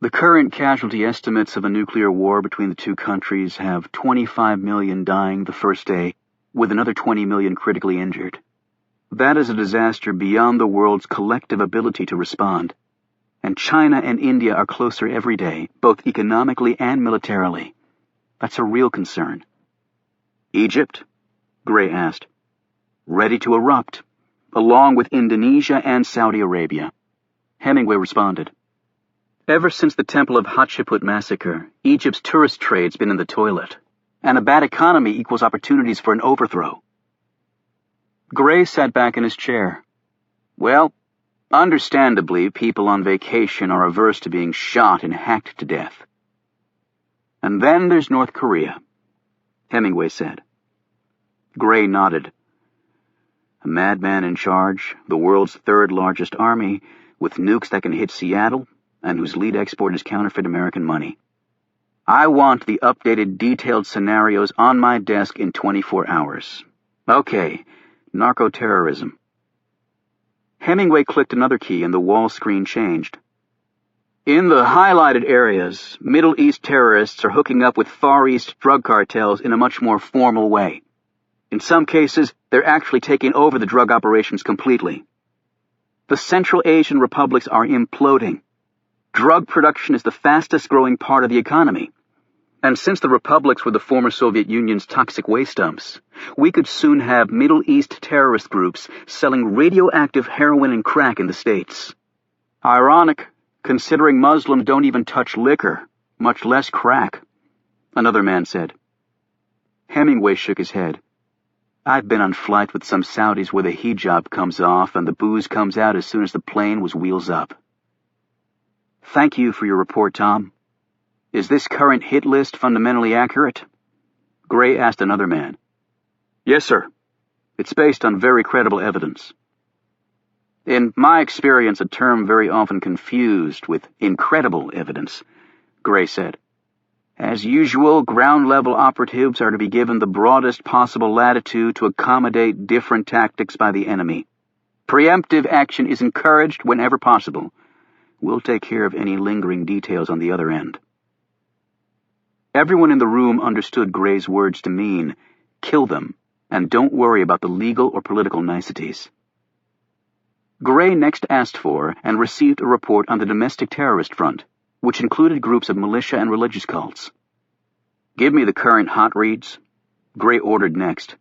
The current casualty estimates of a nuclear war between the two countries have 25 million dying the first day, with another 20 million critically injured. That is a disaster beyond the world's collective ability to respond. And China and India are closer every day, both economically and militarily. That's a real concern. Egypt? Gray asked. Ready to erupt, along with Indonesia and Saudi Arabia. Hemingway responded. Ever since the Temple of Hatshepsut massacre, Egypt's tourist trade's been in the toilet, and a bad economy equals opportunities for an overthrow. Gray sat back in his chair. Well, understandably, people on vacation are averse to being shot and hacked to death. And then there's North Korea, Hemingway said. Gray nodded. A madman in charge, the world's third largest army, with nukes that can hit Seattle, and whose lead export is counterfeit American money. I want the updated, detailed scenarios on my desk in 24 hours. Okay, narco-terrorism. Hemingway clicked another key and the wall screen changed. In the highlighted areas, Middle East terrorists are hooking up with Far East drug cartels in a much more formal way. In some cases, they're actually taking over the drug operations completely. The Central Asian republics are imploding. Drug production is the fastest-growing part of the economy. And since the republics were the former Soviet Union's toxic waste dumps, we could soon have Middle East terrorist groups selling radioactive heroin and crack in the States. Ironic, considering Muslims don't even touch liquor, much less crack, another man said. Hemingway shook his head. I've been on flight with some Saudis where the hijab comes off and the booze comes out as soon as the plane was wheels up. Thank you for your report, Tom. Is this current hit list fundamentally accurate? Gray asked another man. Yes, sir. It's based on very credible evidence. In my experience, a term very often confused with incredible evidence, Gray said. As usual, ground-level operatives are to be given the broadest possible latitude to accommodate different tactics by the enemy. Preemptive action is encouraged whenever possible. We'll take care of any lingering details on the other end. Everyone in the room understood Gray's words to mean, kill them, and don't worry about the legal or political niceties. Gray next asked for and received a report on the domestic terrorist front, which included groups of militia and religious cults. Give me the current hot reads, Gray ordered next.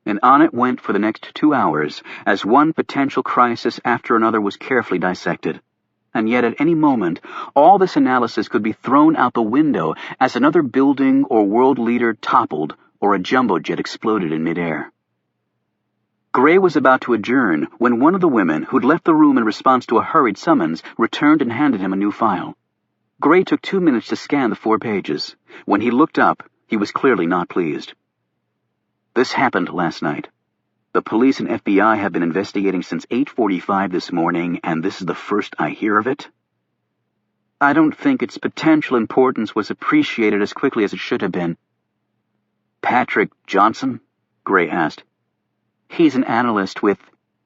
And on it went for the next 2 hours, as one potential crisis after another was carefully dissected. And yet at any moment, all this analysis could be thrown out the window as another building or world leader toppled or a jumbo jet exploded in midair. Gray was about to adjourn when one of the women who'd left the room in response to a hurried summons returned and handed him a new file. Gray took 2 minutes to scan the 4 pages. When he looked up, he was clearly not pleased. This happened last night. The police and FBI have been investigating since 8:45 this morning, and this is the first I hear of it. I don't think its potential importance was appreciated as quickly as it should have been. Patrick Johnson? Gray asked. He's an analyst with...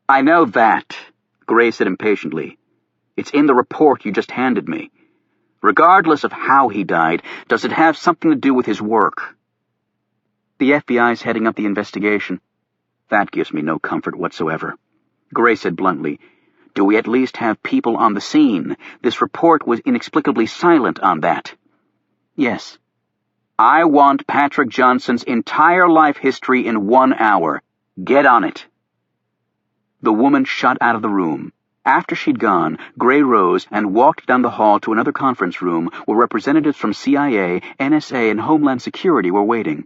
I know that, Gray said impatiently. It's in the report you just handed me. Regardless of how he died, does it have something to do with his work? The FBI's heading up the investigation. That gives me no comfort whatsoever. Gray said bluntly, do we at least have people on the scene? This report was inexplicably silent on that. Yes. I want Patrick Johnson's entire life history in 1 hour. Get on it. The woman shot out of the room. After she'd gone, Gray rose and walked down the hall to another conference room where representatives from CIA, NSA, and Homeland Security were waiting.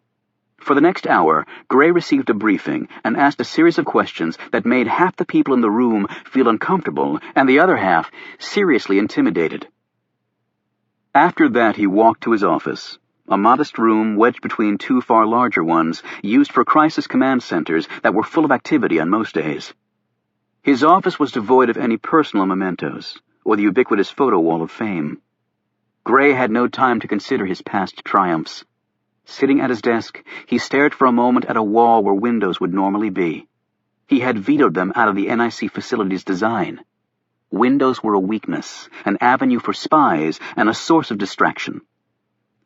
For the next hour, Gray received a briefing and asked a series of questions that made half the people in the room feel uncomfortable and the other half seriously intimidated. After that, he walked to his office, a modest room wedged between 2 far larger ones used for crisis command centers that were full of activity on most days. His office was devoid of any personal mementos, or the ubiquitous photo wall of fame. Gray had no time to consider his past triumphs. Sitting at his desk, he stared for a moment at a wall where windows would normally be. He had vetoed them out of the NIC facility's design. Windows were a weakness, an avenue for spies, and a source of distraction.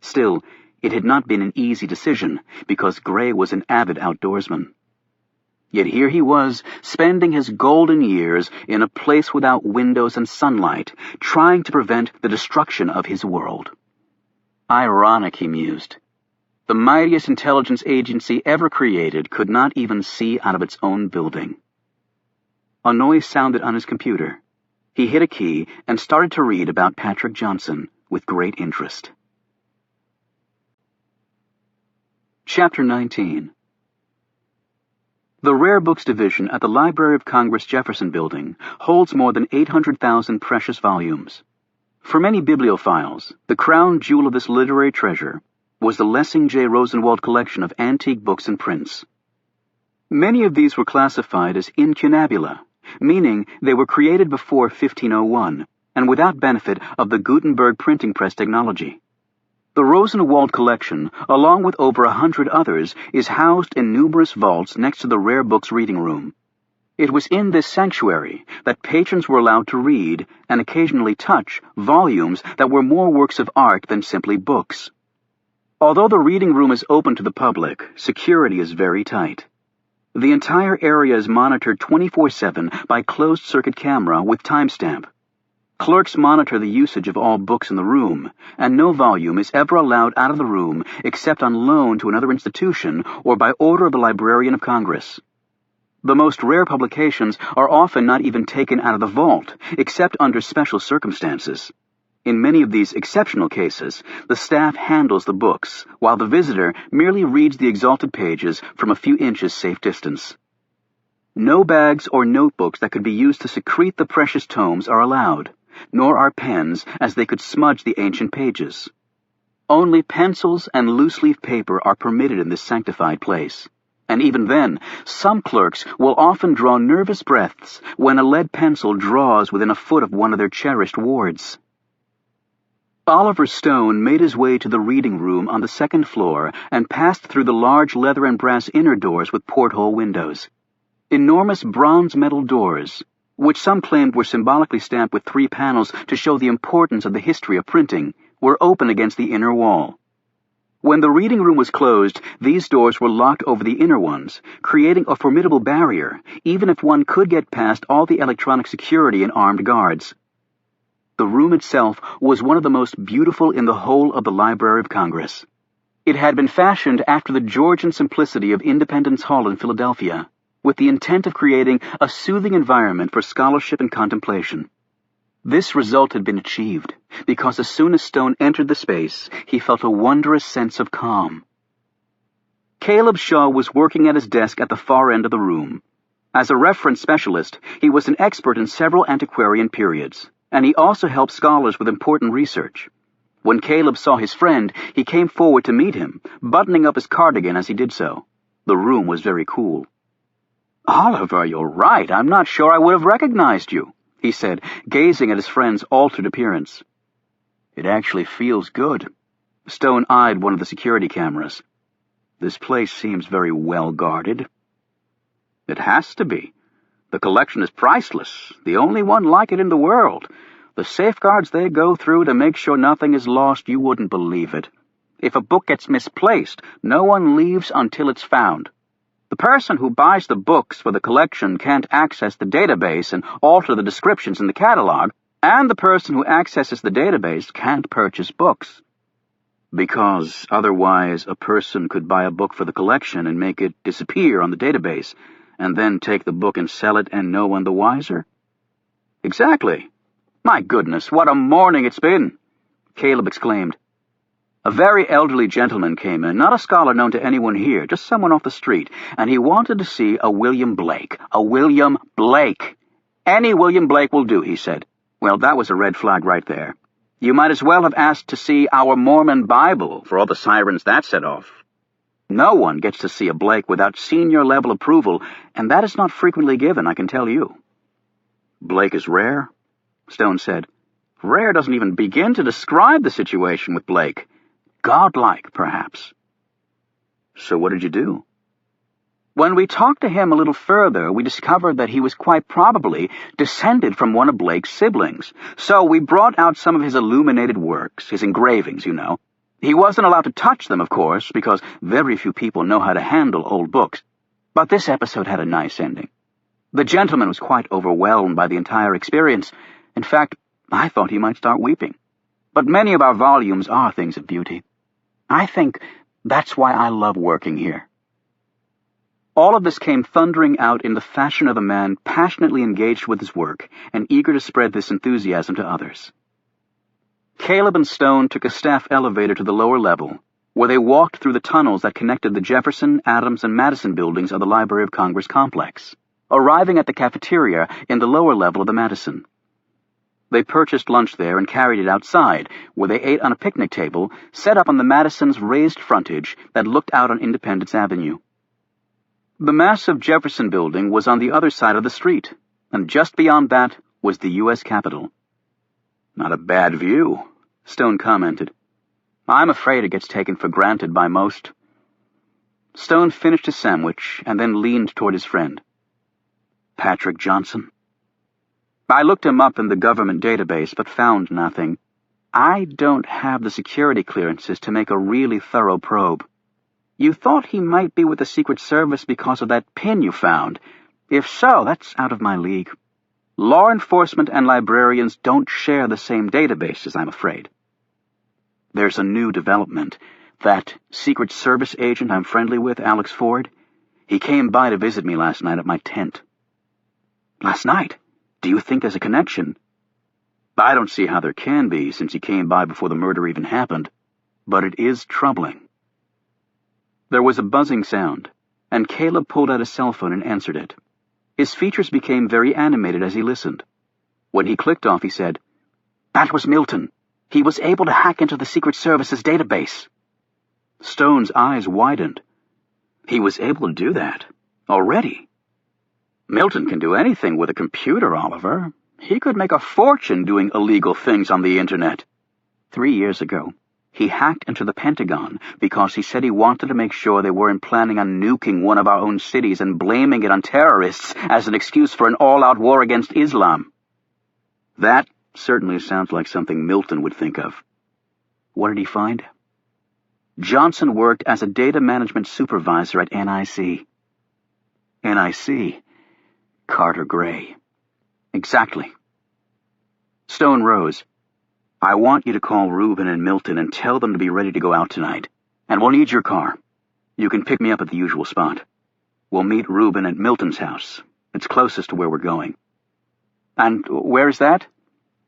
Still, it had not been an easy decision, because Gray was an avid outdoorsman. Yet here he was, spending his golden years in a place without windows and sunlight, trying to prevent the destruction of his world. Ironic, he mused. The mightiest intelligence agency ever created could not even see out of its own building. A noise sounded on his computer. He hit a key and started to read about Patrick Johnson with great interest. Chapter 19. The Rare Books Division at the Library of Congress Jefferson Building holds more than 800,000 precious volumes. For many bibliophiles, the crown jewel of this literary treasure was the Lessing J. Rosenwald collection of antique books and prints. Many of these were classified as incunabula, meaning they were created before 1501 and without benefit of the Gutenberg printing press technology. The Rosenwald collection, along with over 100 others, is housed in numerous vaults next to the Rare Books reading room. It was in this sanctuary that patrons were allowed to read, and occasionally touch, volumes that were more works of art than simply books. Although the reading room is open to the public, security is very tight. The entire area is monitored 24/7 by closed-circuit camera with timestamp. Clerks monitor the usage of all books in the room, and no volume is ever allowed out of the room except on loan to another institution or by order of the Librarian of Congress. The most rare publications are often not even taken out of the vault, except under special circumstances. In many of these exceptional cases, the staff handles the books, while the visitor merely reads the exalted pages from a few inches safe distance. No bags or notebooks that could be used to secrete the precious tomes are allowed, nor are pens, as they could smudge the ancient pages. Only pencils and loose-leaf paper are permitted in this sanctified place, and even then, some clerks will often draw nervous breaths when a lead pencil draws within a foot of one of their cherished wards. Oliver Stone made his way to the reading room on the second floor and passed through the large leather and brass inner doors with porthole windows. Enormous bronze metal doors, which some claimed were symbolically stamped with 3 panels to show the importance of the history of printing, were open against the inner wall. When the reading room was closed, these doors were locked over the inner ones, creating a formidable barrier, even if one could get past all the electronic security and armed guards. The room itself was one of the most beautiful in the whole of the Library of Congress. It had been fashioned after the Georgian simplicity of Independence Hall in Philadelphia, with the intent of creating a soothing environment for scholarship and contemplation. This result had been achieved, because as soon as Stone entered the space, he felt a wondrous sense of calm. Caleb Shaw was working at his desk at the far end of the room. As a reference specialist, he was an expert in several antiquarian periods, and he also helped scholars with important research. When Caleb saw his friend, he came forward to meet him, buttoning up his cardigan as he did so. The room was very cool. "Oliver, you're right. I'm not sure I would have recognized you," he said, gazing at his friend's altered appearance. "It actually feels good." Stone eyed one of the security cameras. "This place seems very well guarded." "It has to be. The collection is priceless, the only one like it in the world. The safeguards they go through to make sure nothing is lost, you wouldn't believe it. If a book gets misplaced, no one leaves until it's found. The person who buys the books for the collection can't access the database and alter the descriptions in the catalog, and the person who accesses the database can't purchase books. Because otherwise a person could buy a book for the collection and make it disappear on the database, and then take the book and sell it and no one the wiser?" "Exactly. My goodness, what a morning it's been!" Caleb exclaimed. A very elderly gentleman came in, not a scholar known to anyone here, just someone off the street, and he wanted to see a William Blake. A William Blake! "Any William Blake will do," he said. Well, that was a red flag right there. You might as well have asked to see our Mormon Bible for all the sirens that set off. No one gets to see a Blake without senior-level approval, and that is not frequently given, I can tell you. "Blake is rare?" Stone said. Rare doesn't even begin to describe the situation with Blake. Godlike, perhaps. So what did you do? When we talked to him a little further, we discovered that he was quite probably descended from one of Blake's siblings. So we brought out some of his illuminated works, his engravings, you know. He wasn't allowed to touch them, of course, because very few people know how to handle old books. But this episode had a nice ending. The gentleman was quite overwhelmed by the entire experience. In fact, I thought he might start weeping. But many of our volumes are things of beauty. I think that's why I love working here. All of this came thundering out in the fashion of a man passionately engaged with his work and eager to spread this enthusiasm to others. Caleb and Stone took a staff elevator to the lower level, where they walked through the tunnels that connected the Jefferson, Adams, and Madison buildings of the Library of Congress complex, arriving at the cafeteria in the lower level of the Madison. They purchased lunch there and carried it outside, where they ate on a picnic table set up on the Madison's raised frontage that looked out on Independence Avenue. The massive Jefferson building was on the other side of the street, and just beyond that was the U.S. Capitol. Not a bad view, Stone commented. I'm afraid it gets taken for granted by most. Stone finished his sandwich and then leaned toward his friend. Patrick Johnson? I looked him up in the government database, but found nothing. I don't have the security clearances to make a really thorough probe. You thought he might be with the Secret Service because of that pin you found. If so, that's out of my league. Law enforcement and librarians don't share the same databases, I'm afraid. There's a new development. That Secret Service agent I'm friendly with, Alex Ford, he came by to visit me last night at my tent. Last night? Do you think there's a connection? I don't see how there can be, since he came by before the murder even happened. But it is troubling. There was a buzzing sound, and Caleb pulled out a cell phone and answered it. His features became very animated as he listened. When he clicked off, he said, That was Milton. He was able to hack into the Secret Service's database. Stone's eyes widened. He was able to do that? Already? Milton can do anything with a computer, Oliver. He could make a fortune doing illegal things on the Internet. 3 years ago, he hacked into the Pentagon because he said he wanted to make sure they weren't planning on nuking one of our own cities and blaming it on terrorists as an excuse for an all-out war against Islam. That certainly sounds like something Milton would think of. What did he find? Johnson worked as a data management supervisor at NIC. NIC? Carter Gray. Exactly. Stone rose. I want you to call Reuben and Milton and tell them to be ready to go out tonight. And we'll need your car. You can pick me up at the usual spot. We'll meet Reuben at Milton's house. It's closest to where we're going. And where is that?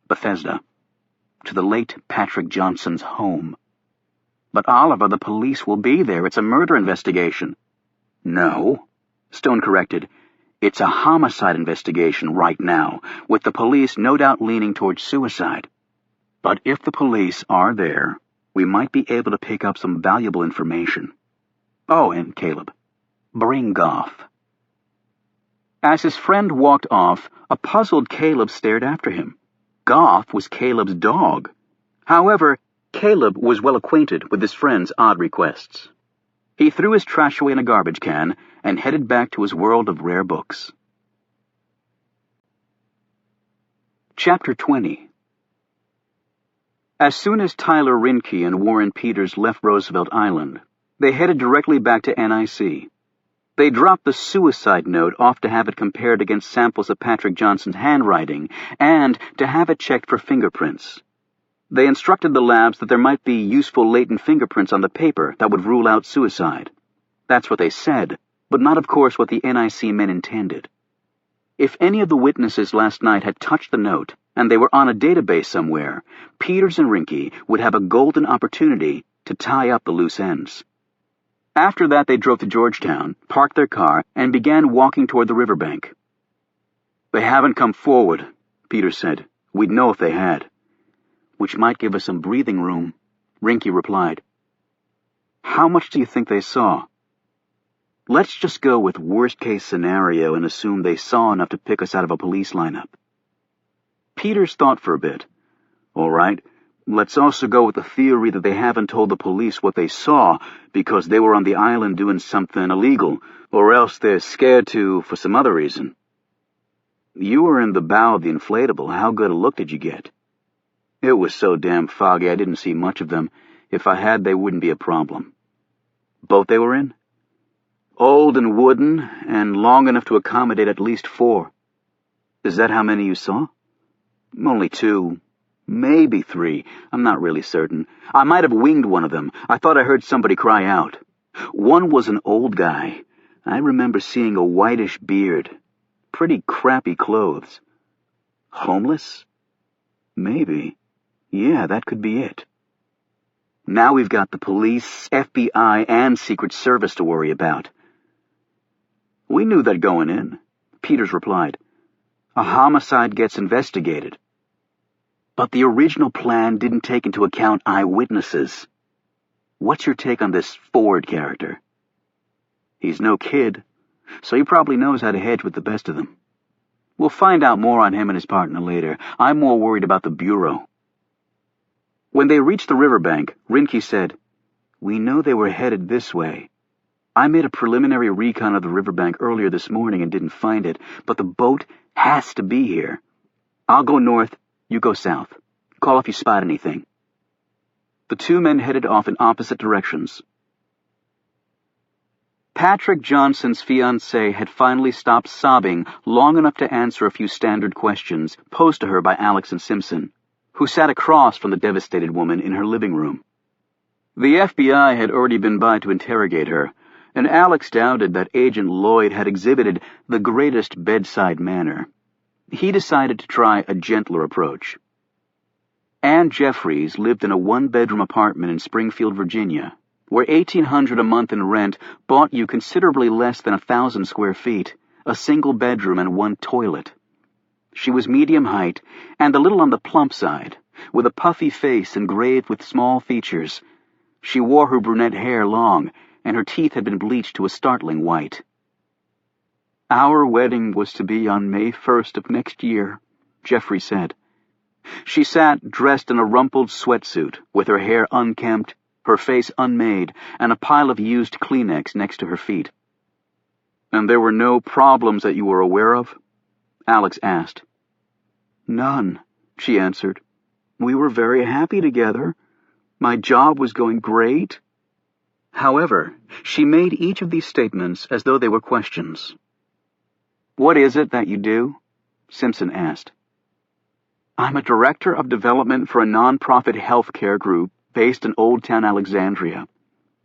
Bethesda. To the late Patrick Johnson's home. But Oliver, the police will be there. It's a murder investigation. No, Stone corrected. It's a homicide investigation right now, with the police no doubt leaning towards suicide. But if the police are there, we might be able to pick up some valuable information. Oh, and Caleb, bring Goff. As his friend walked off, a puzzled Caleb stared after him. Goff was Caleb's dog. However, Caleb was well acquainted with his friend's odd requests. He threw his trash away in a garbage can and headed back to his world of rare books. Chapter 20. As soon as Tyler Rinke and Warren Peters left Roosevelt Island, they headed directly back to NIC. They dropped the suicide note off to have it compared against samples of Patrick Johnson's handwriting and to have it checked for fingerprints. They instructed the labs that there might be useful latent fingerprints on the paper that would rule out suicide. That's what they said, but not, of course, what the NIC men intended. If any of the witnesses last night had touched the note, and they were on a database somewhere, Peters and Rinke would have a golden opportunity to tie up the loose ends. After that, they drove to Georgetown, parked their car, and began walking toward the riverbank. They haven't come forward, Peters said. We'd know if they had. Which might give us some breathing room, Rinke replied. How much do you think they saw? Let's just go with worst-case scenario and assume they saw enough to pick us out of a police lineup. Peters thought for a bit. All right, let's also go with the theory that they haven't told the police what they saw because they were on the island doing something illegal, or else they're scared to for some other reason. You were in the bow of the inflatable. How good a look did you get? It was so damn foggy I didn't see much of them. If I had, they wouldn't be a problem. Boat they were in? Old and wooden, and long enough to accommodate at least 4. Is that how many you saw? Only 2. Maybe 3. I'm not really certain. I might have winged one of them. I thought I heard somebody cry out. One was an old guy. I remember seeing a whitish beard. Pretty crappy clothes. Homeless? Maybe. Yeah, that could be it. Now we've got the police, FBI, and Secret Service to worry about. We knew that going in, Peters replied. A homicide gets investigated. But the original plan didn't take into account eyewitnesses. What's your take on this Ford character? He's no kid, so he probably knows how to hedge with the best of them. We'll find out more on him and his partner later. I'm more worried about the Bureau. When they reached the riverbank, Rinke said, We know they were headed this way. I made a preliminary recon of the riverbank earlier this morning and didn't find it, but the boat has to be here. I'll go north, you go south. Call if you spot anything. The 2 men headed off in opposite directions. Patrick Johnson's fiancée had finally stopped sobbing long enough to answer a few standard questions posed to her by Alex and Simpson, who sat across from the devastated woman in her living room. The FBI had already been by to interrogate her, and Alex doubted that Agent Lloyd had exhibited the greatest bedside manner. He decided to try a gentler approach. Ann Jeffries lived in a 1-bedroom apartment in Springfield, Virginia, where $1,800 a month in rent bought you considerably less than 1,000 square feet, a single bedroom and 1 toilet. She was medium height and a little on the plump side, with a puffy face engraved with small features. She wore her brunette hair long, and her teeth had been bleached to a startling white. Our wedding was to be on May 1st of next year, Jeffrey said. She sat dressed in a rumpled sweatsuit, with her hair unkempt, her face unmade, and a pile of used Kleenex next to her feet. And there were no problems that you were aware of? Alex asked. None, she answered. We were very happy together. My job was going great. However, she made each of these statements as though they were questions. What is it that you do? Simpson asked. I'm a director of development for a non-profit healthcare group based in Old Town Alexandria.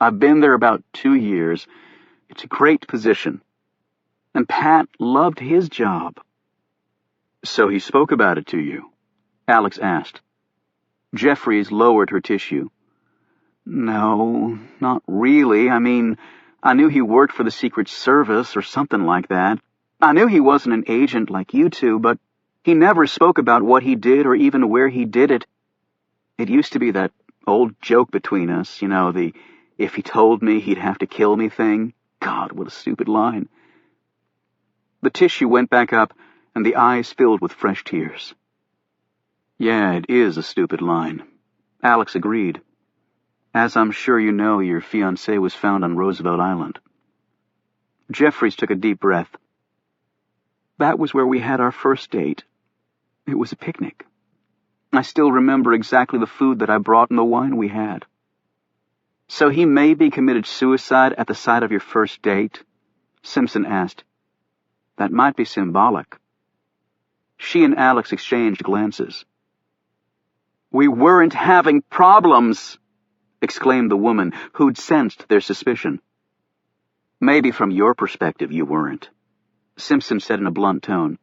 I've been there about 2 years. It's a great position. And Pat loved his job. So he spoke about it to you? Alex asked. Jeffries lowered her tissue. No, not really. I mean, I knew he worked for the Secret Service or something like that. I knew he wasn't an agent like you two, but he never spoke about what he did or even where he did it. It used to be that old joke between us, you know, the if he told me he'd have to kill me thing. God, what a stupid line. The tissue went back up, and the eyes filled with fresh tears. Yeah, it is a stupid line. Alex agreed. As I'm sure you know, your fiancé was found on Roosevelt Island. Jeffries took a deep breath. That was where we had our first date. It was a picnic. I still remember exactly the food that I brought and the wine we had. So he maybe committed suicide at the site of your first date? Simpson asked. That might be symbolic. She and Alex exchanged glances. We weren't having problems, exclaimed the woman, who'd sensed their suspicion. Maybe from your perspective you weren't, Simpson said in a blunt tone.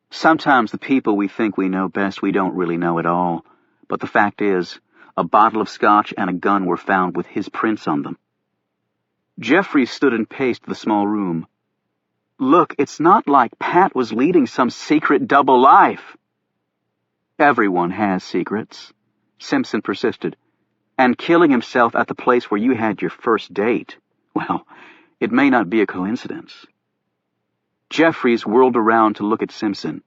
Sometimes the people we think we know best we don't really know at all, but the fact is, a bottle of scotch and a gun were found with his prints on them. Jeffrey stood and paced the small room. Look, it's not like Pat was leading some secret double life. Everyone has secrets, Simpson persisted, and killing himself at the place where you had your first date, well, it may not be a coincidence. Jeffries whirled around to look at Simpson.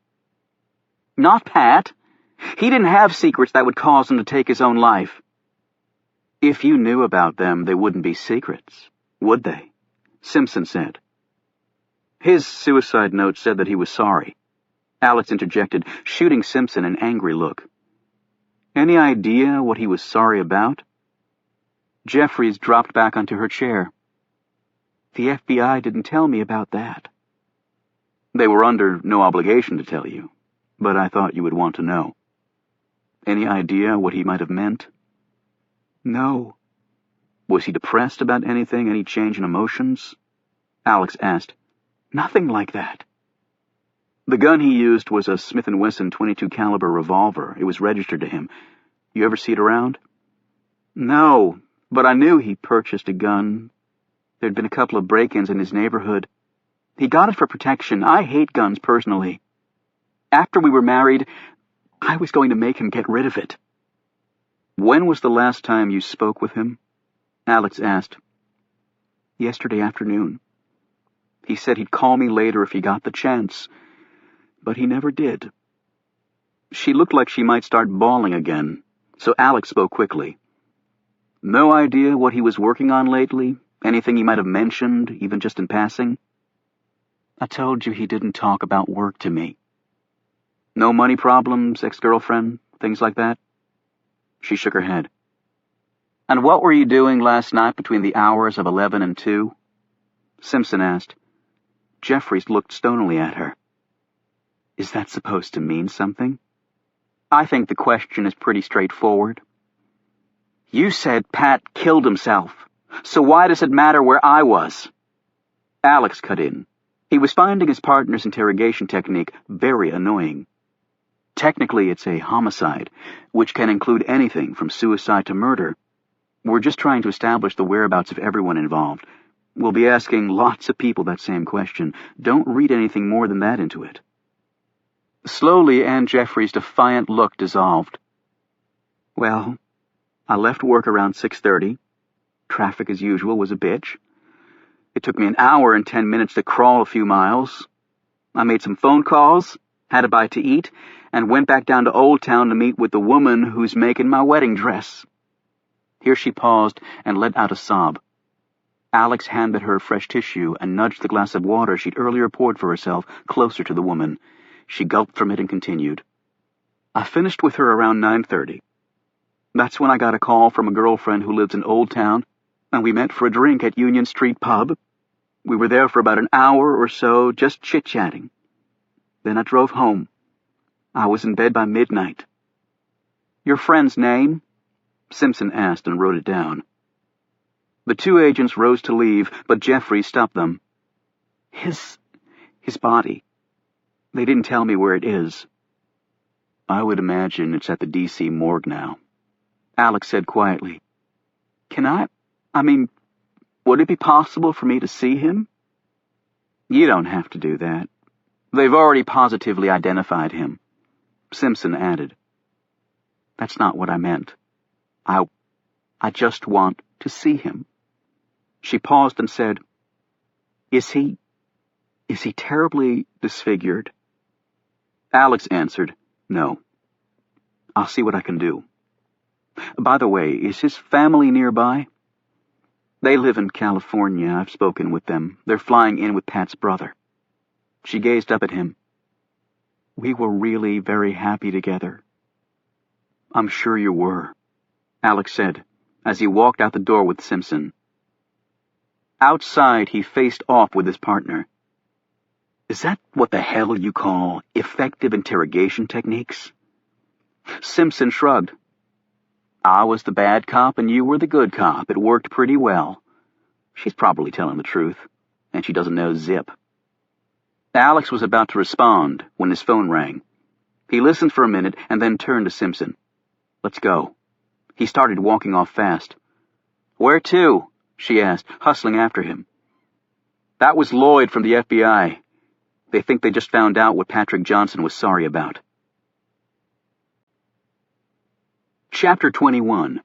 Not Pat. He didn't have secrets that would cause him to take his own life. If you knew about them, they wouldn't be secrets, would they? Simpson said. His suicide note said that he was sorry. Alex interjected, shooting Simpson an angry look. Any idea what he was sorry about? Jeffries dropped back onto her chair. The FBI didn't tell me about that. They were under no obligation to tell you, but I thought you would want to know. Any idea what he might have meant? No. Was he depressed about anything, any change in emotions? Alex asked. Nothing like that. The gun he used was a Smith & Wesson .22 caliber revolver. It was registered to him. You ever see it around? No, but I knew he purchased a gun. There'd been a couple of break-ins in his neighborhood. He got it for protection. I hate guns personally. After we were married, I was going to make him get rid of it. When was the last time you spoke with him? Alex asked. Yesterday afternoon. He said he'd call me later if he got the chance, but he never did. She looked like she might start bawling again, so Alex spoke quickly. No idea what he was working on lately? Anything he might have mentioned, even just in passing? I told you he didn't talk about work to me. No money problems, ex-girlfriend, things like that? She shook her head. And what were you doing last night between the hours of 11 and 2? Simpson asked. Jeffries looked stonily at her. Is that supposed to mean something? I think the question is pretty straightforward. You said Pat killed himself, so why does it matter where I was? Alex cut in. He was finding his partner's interrogation technique very annoying. Technically, it's a homicide, which can include anything from suicide to murder. We're just trying to establish the whereabouts of everyone involved. We'll be asking lots of people that same question. Don't read anything more than that into it. Slowly, Anne Jeffries' defiant look dissolved. Well, I left work around 6:30. Traffic, as usual, was a bitch. It took me an hour and 10 minutes to crawl a few miles. I made some phone calls, had a bite to eat, and went back down to Old Town to meet with the woman who's making my wedding dress. Here she paused and let out a sob. Alex handed her fresh tissue and nudged the glass of water she'd earlier poured for herself closer to the woman. She gulped from it and continued. I finished with her around 9:30. That's when I got a call from a girlfriend who lives in Old Town, and we met for a drink at Union Street Pub. We were there for about an hour or so, just chit-chatting. Then I drove home. I was in bed by midnight. Your friend's name? Simpson asked and wrote it down. The two agents rose to leave, but Jeffrey stopped them. His body. They didn't tell me where it is. I would imagine it's at the D.C. morgue now. Alex said quietly. Would it be possible for me to see him? You don't have to do that. They've already positively identified him. Simpson added. That's not what I meant. I just want to see him. She paused and said, Is he terribly disfigured? Alex answered, No. I'll see what I can do. By the way, is his family nearby? They live in California. I've spoken with them. They're flying in with Pat's brother. She gazed up at him. We were really very happy together. I'm sure you were, Alex said, as he walked out the door with Simpson. Outside, he faced off with his partner. Is that what the hell you call effective interrogation techniques? Simpson shrugged. I was the bad cop and you were the good cop. It worked pretty well. She's probably telling the truth, and she doesn't know zip. Alex was about to respond when his phone rang. He listened for a minute and then turned to Simpson. Let's go. He started walking off fast. Where to? She asked, hustling after him. That was Lloyd from the FBI. They think they just found out what Patrick Johnson was sorry about. Chapter 21.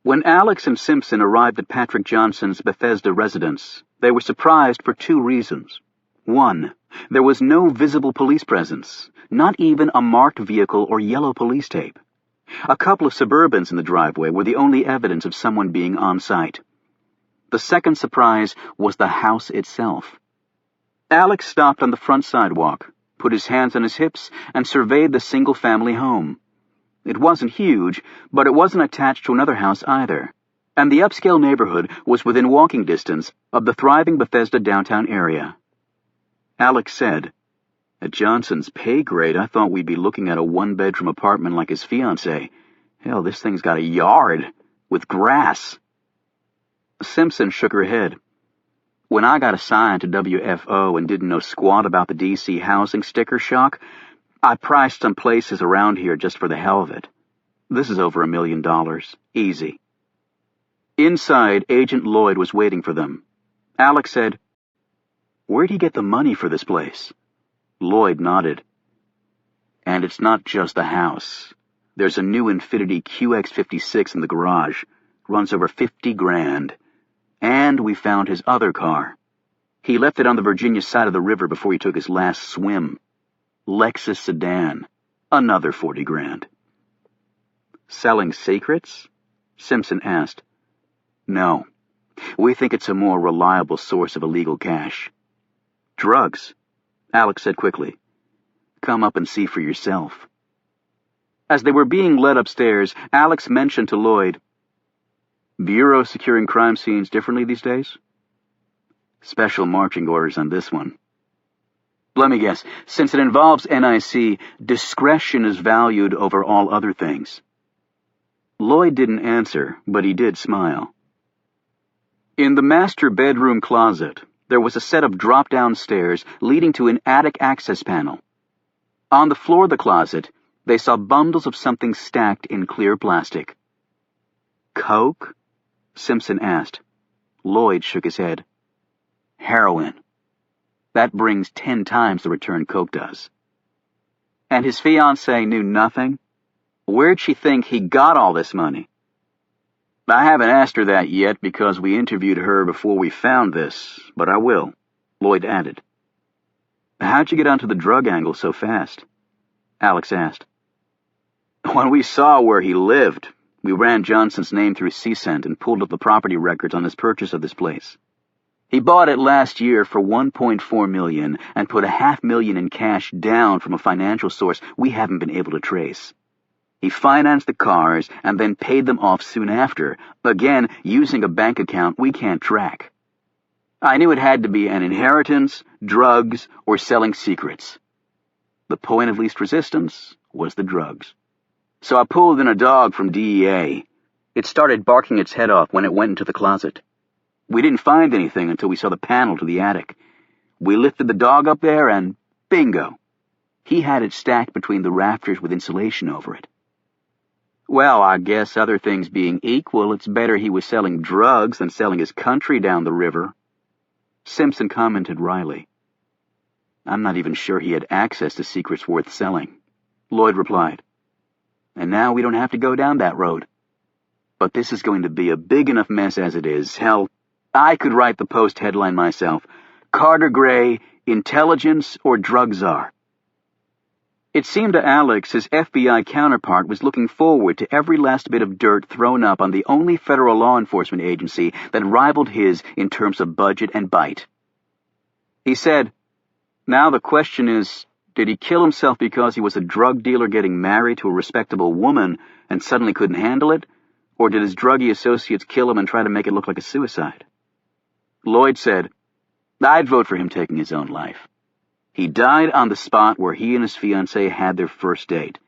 When Alex and Simpson arrived at Patrick Johnson's Bethesda residence, they were surprised for two reasons. One, there was no visible police presence, not even a marked vehicle or yellow police tape. A couple of Suburbans in the driveway were the only evidence of someone being on site. The second surprise was the house itself. Alex stopped on the front sidewalk, put his hands on his hips, and surveyed the single-family home. It wasn't huge, but it wasn't attached to another house either, and the upscale neighborhood was within walking distance of the thriving Bethesda downtown area. Alex said, "At Johnson's pay grade, I thought we'd be looking at a one-bedroom apartment like his fiancée. Hell, this thing's got a yard, with grass." Simpson shook her head. "When I got assigned to WFO and didn't know squat about the D.C. housing sticker shock, I priced some places around here just for the hell of it. This is over $1 million. Easy." Inside, Agent Lloyd was waiting for them. Alex said, "Where'd he get the money for this place?" Lloyd nodded. "And it's not just the house. There's a new Infiniti QX56 in the garage. Runs over $50,000. And we found his other car. He left it on the Virginia side of the river before he took his last swim. Lexus sedan. Another $40,000. "Selling secrets?" Simpson asked. "No. We think it's a more reliable source of illegal cash." "Drugs," Alex said quickly. "Come up and see for yourself." As they were being led upstairs, Alex mentioned to Lloyd, "Bureau securing crime scenes differently these days?" "Special marching orders on this one." "Let me guess, since it involves NIC, discretion is valued over all other things." Lloyd didn't answer, but he did smile. In the master bedroom closet, there was a set of drop-down stairs leading to an attic access panel. On the floor of the closet, they saw bundles of something stacked in clear plastic. "Coke?" Simpson asked. Lloyd shook his head. "Heroin. That brings 10 times the return Coke does." "And his fiancée knew nothing? Where'd she think he got all this money?" "I haven't asked her that yet because we interviewed her before we found this, but I will," Lloyd added. "How'd you get onto the drug angle so fast?" Alex asked. "When we saw where he lived, we ran Johnson's name through CSENT and pulled up the property records on his purchase of this place. He bought it last year for $1.4 million and put $500,000 in cash down from a financial source we haven't been able to trace. He financed the cars and then paid them off soon after, again using a bank account we can't track. I knew it had to be an inheritance, drugs, or selling secrets. The point of least resistance was the drugs. So I pulled in a dog from DEA. It started barking its head off when it went into the closet. We didn't find anything until we saw the panel to the attic. We lifted the dog up there and bingo. He had it stacked between the rafters with insulation over it. Well, I guess other things being equal, it's better he was selling drugs than selling his country down the river." Simpson commented wryly. "I'm not even sure he had access to secrets worth selling," Lloyd replied. "And now we don't have to go down that road. But this is going to be a big enough mess as it is. Hell, I could write the Post headline myself. Carter Gray, Intelligence or Drug Czar." It seemed to Alex his FBI counterpart was looking forward to every last bit of dirt thrown up on the only federal law enforcement agency that rivaled his in terms of budget and bite. He said, "Now the question is, did he kill himself because he was a drug dealer getting married to a respectable woman and suddenly couldn't handle it? Or did his druggy associates kill him and try to make it look like a suicide?" Lloyd said, "I'd vote for him taking his own life. He died on the spot where he and his fiancée had their first date.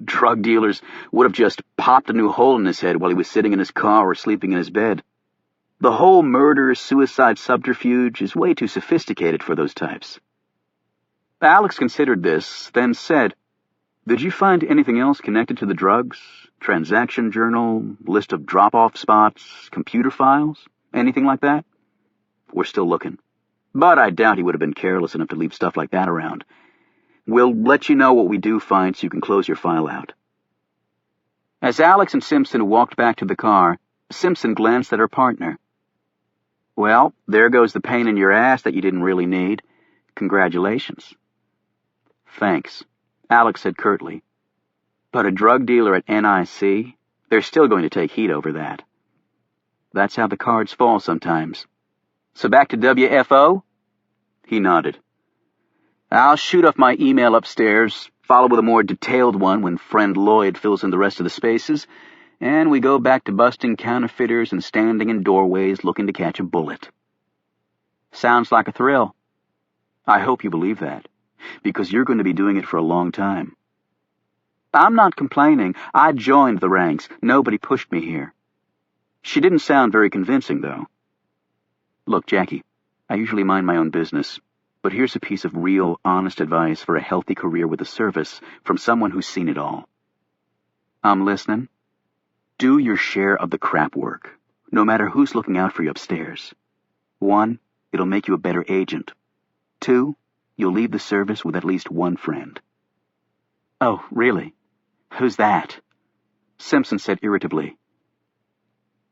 Drug dealers would have just popped a new hole in his head while he was sitting in his car or sleeping in his bed. The whole murder-suicide subterfuge is way too sophisticated for those types." Alex considered this, then said, "Did you find anything else connected to the drugs? Transaction journal, list of drop-off spots, computer files, anything like that?" "We're still looking. But I doubt he would have been careless enough to leave stuff like that around. We'll let you know what we do find so you can close your file out." As Alex and Simpson walked back to the car, Simpson glanced at her partner. "Well, there goes the pain in your ass that you didn't really need. Congratulations." "Thanks." Alex said curtly. But a drug dealer at NIC? They're still going to take heat over that. That's how the cards fall sometimes. So back to WFO? He nodded. I'll shoot off my email upstairs, follow with a more detailed one when friend Lloyd fills in the rest of the spaces, and we go back to busting counterfeiters and standing in doorways looking to catch a bullet. Sounds like a thrill. I hope you believe that, because you're going to be doing it for a long time. I'm not complaining. I joined the ranks. Nobody pushed me here. She didn't sound very convincing, though. Look, Jackie, I usually mind my own business, but here's a piece of real, honest advice for a healthy career with the service from someone who's seen it all. I'm listening. Do your share of the crap work, no matter who's looking out for you upstairs. 1, it'll make you a better agent. 2, you'll leave the service with at least one friend. Oh, really? Who's that? Simpson said irritably.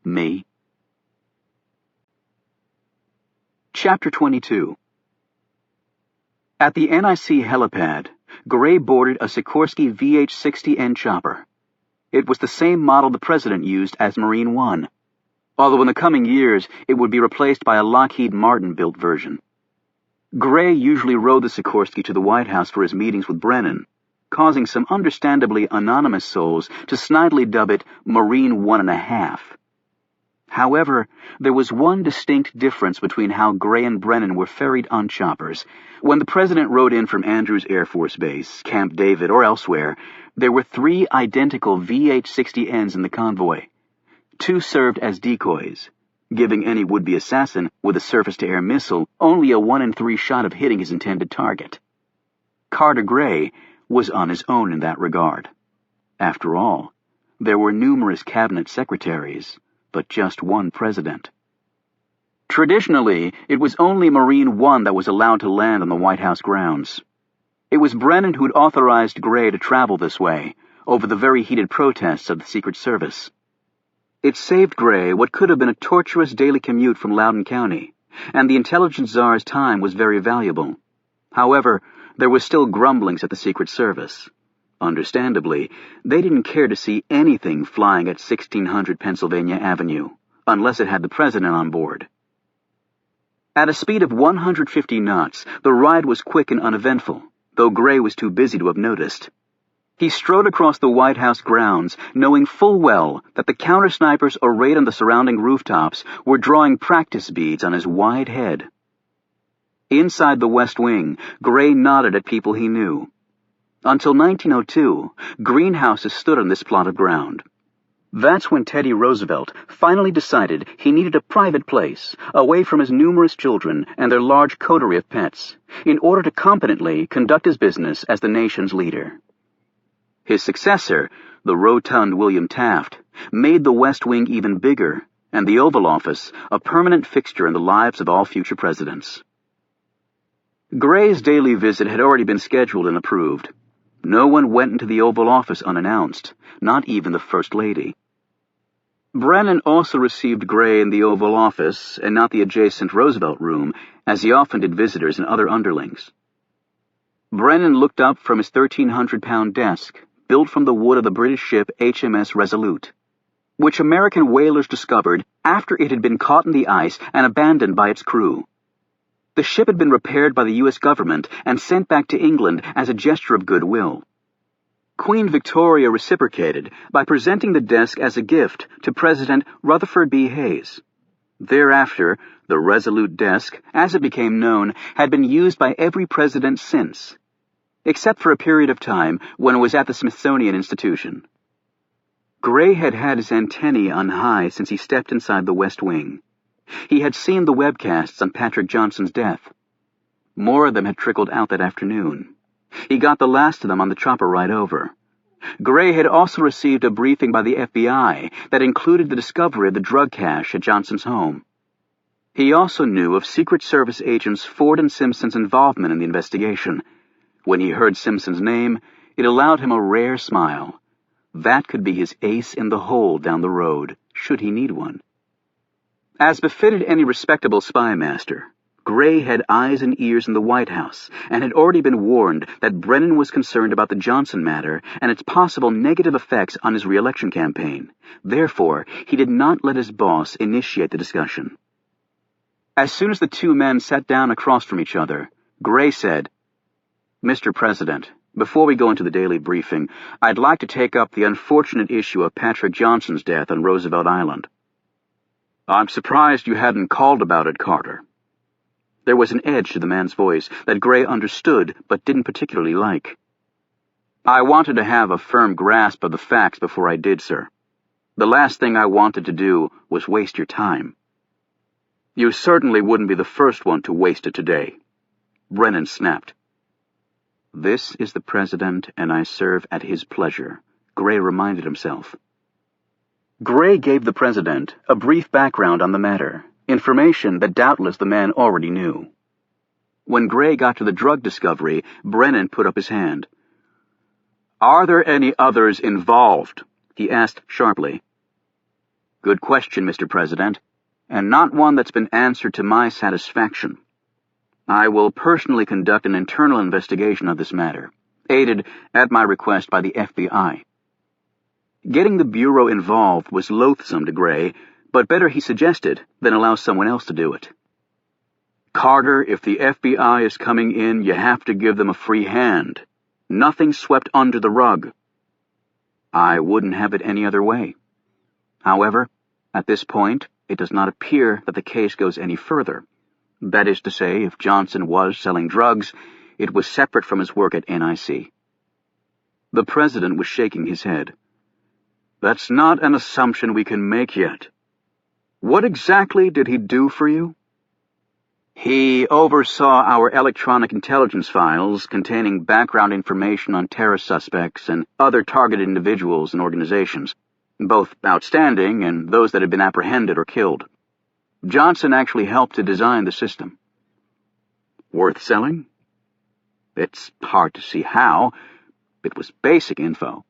Me. Chapter 22. At the NIC helipad, Gray boarded a Sikorsky VH-60N chopper. It was the same model the President used as Marine One, although in the coming years it would be replaced by a Lockheed Martin-built version. Gray usually rode the Sikorsky to the White House for his meetings with Brennan, causing some understandably anonymous souls to snidely dub it Marine 1.5. However, there was one distinct difference between how Gray and Brennan were ferried on choppers. When the President rode in from Andrews Air Force Base, Camp David, or elsewhere, there were 3 identical VH-60Ns in the convoy. 2 served as decoys, giving any would-be assassin with a surface-to-air missile only a 1 in 3 shot of hitting his intended target. Carter Gray was on his own in that regard. After all, there were numerous cabinet secretaries, but just one president. Traditionally, it was only Marine One that was allowed to land on the White House grounds. It was Brennan who'd authorized Gray to travel this way, over the very heated protests of the Secret Service. It saved Gray what could have been a torturous daily commute from Loudoun County, and the intelligence czar's time was very valuable. However, there were still grumblings at the Secret Service. Understandably, they didn't care to see anything flying at 1600 Pennsylvania Avenue, unless it had the President on board. At a speed of 150 knots, the ride was quick and uneventful, though Gray was too busy to have noticed. He strode across the White House grounds, knowing full well that the counter-snipers arrayed on the surrounding rooftops were drawing practice beads on his wide head. Inside the West Wing, Gray nodded at people he knew. Until 1902, greenhouses stood on this plot of ground. That's when Teddy Roosevelt finally decided he needed a private place, away from his numerous children and their large coterie of pets, in order to competently conduct his business as the nation's leader. His successor, the rotund William Taft, made the West Wing even bigger, and the Oval Office a permanent fixture in the lives of all future presidents. Gray's daily visit had already been scheduled and approved. No one went into the Oval Office unannounced, not even the First Lady. Brennan also received Gray in the Oval Office, and not the adjacent Roosevelt Room, as he often did visitors and other underlings. Brennan looked up from his 1,300-pound desk, built from the wood of the British ship HMS Resolute, which American whalers discovered after it had been caught in the ice and abandoned by its crew. The ship had been repaired by the U.S. government and sent back to England as a gesture of goodwill. Queen Victoria reciprocated by presenting the desk as a gift to President Rutherford B. Hayes. Thereafter, the Resolute desk, as it became known, had been used by every president since, except for a period of time when it was at the Smithsonian Institution. Gray had had his antennae on high since he stepped inside the West Wing. He had seen the webcasts on Patrick Johnson's death. More of them had trickled out that afternoon. He got the last of them on the chopper ride over. Gray had also received a briefing by the FBI that included the discovery of the drug cache at Johnson's home. He also knew of Secret Service agents Ford and Simpson's involvement in the investigation. When he heard Simpson's name, it allowed him a rare smile. That could be his ace in the hole down the road, should he need one. As befitted any respectable spy master, Gray had eyes and ears in the White House and had already been warned that Brennan was concerned about the Johnson matter and its possible negative effects on his re-election campaign. Therefore, he did not let his boss initiate the discussion. As soon as the two men sat down across from each other, Gray said, "Mr. President, before we go into the daily briefing, I'd like to take up the unfortunate issue of Patrick Johnson's death on Roosevelt Island." "I'm surprised you hadn't called about it, Carter." There was an edge to the man's voice that Gray understood but didn't particularly like. "I wanted to have a firm grasp of the facts before I did, sir. The last thing I wanted to do was waste your time." "You certainly wouldn't be the first one to waste it today," Brennan snapped. "This is the President, and I serve at his pleasure," Gray reminded himself. Gray gave the President a brief background on the matter, information that doubtless the man already knew. When Gray got to the drug discovery, Brennan put up his hand. "Are there any others involved?" he asked sharply. "Good question, Mr. President, and not one that's been answered to my satisfaction. I will personally conduct an internal investigation of this matter, aided at my request by the FBI." Getting the Bureau involved was loathsome to Gray, but better, he suggested, than allow someone else to do it. "Carter, if the FBI is coming in, you have to give them a free hand. Nothing swept under the rug." "I wouldn't have it any other way. However, at this point, it does not appear that the case goes any further. That is to say, if Johnson was selling drugs, it was separate from his work at NIC." The President was shaking his head. "That's not an assumption we can make yet. What exactly did he do for you?" "He oversaw our electronic intelligence files containing background information on terrorist suspects and other targeted individuals and organizations, both outstanding and those that had been apprehended or killed. Johnson actually helped to design the system." "Worth selling?" "It's hard to see how. It was basic info.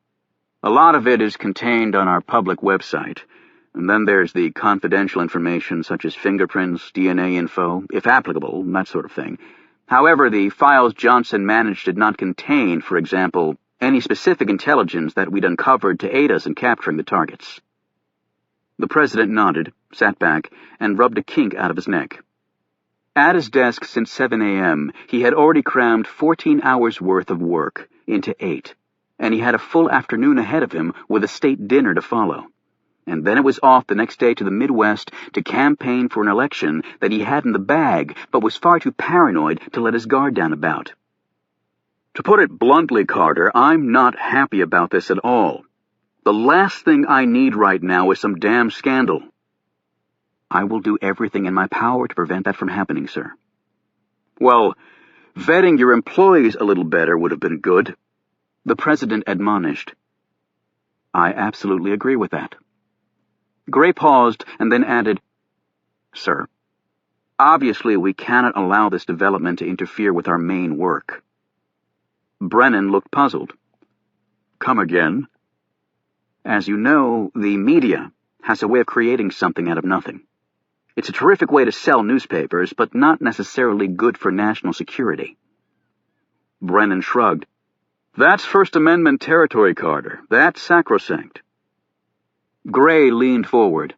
A lot of it is contained on our public website, and then there's the confidential information such as fingerprints, DNA info, if applicable, that sort of thing. However, the files Johnson managed did not contain, for example, any specific intelligence that we'd uncovered to aid us in capturing the targets." The President nodded, sat back, and rubbed a kink out of his neck. At his desk since 7 a.m., he had already crammed 14 hours' worth of work into 8, and he had a full afternoon ahead of him with a state dinner to follow. And then it was off the next day to the Midwest to campaign for an election that he had in the bag but was far too paranoid to let his guard down about. "To put it bluntly, Carter, I'm not happy about this at all. The last thing I need right now is some damn scandal." "I will do everything in my power to prevent that from happening, sir." "Well, vetting your employees a little better would have been good," the President admonished. "I absolutely agree with that." Gray paused and then added, "Sir, obviously we cannot allow this development to interfere with our main work." Brennan looked puzzled. "Come again?" "As you know, the media has a way of creating something out of nothing. It's a terrific way to sell newspapers, but not necessarily good for national security." Brennan shrugged. "That's First Amendment territory, Carter. That's sacrosanct." Gray leaned forward.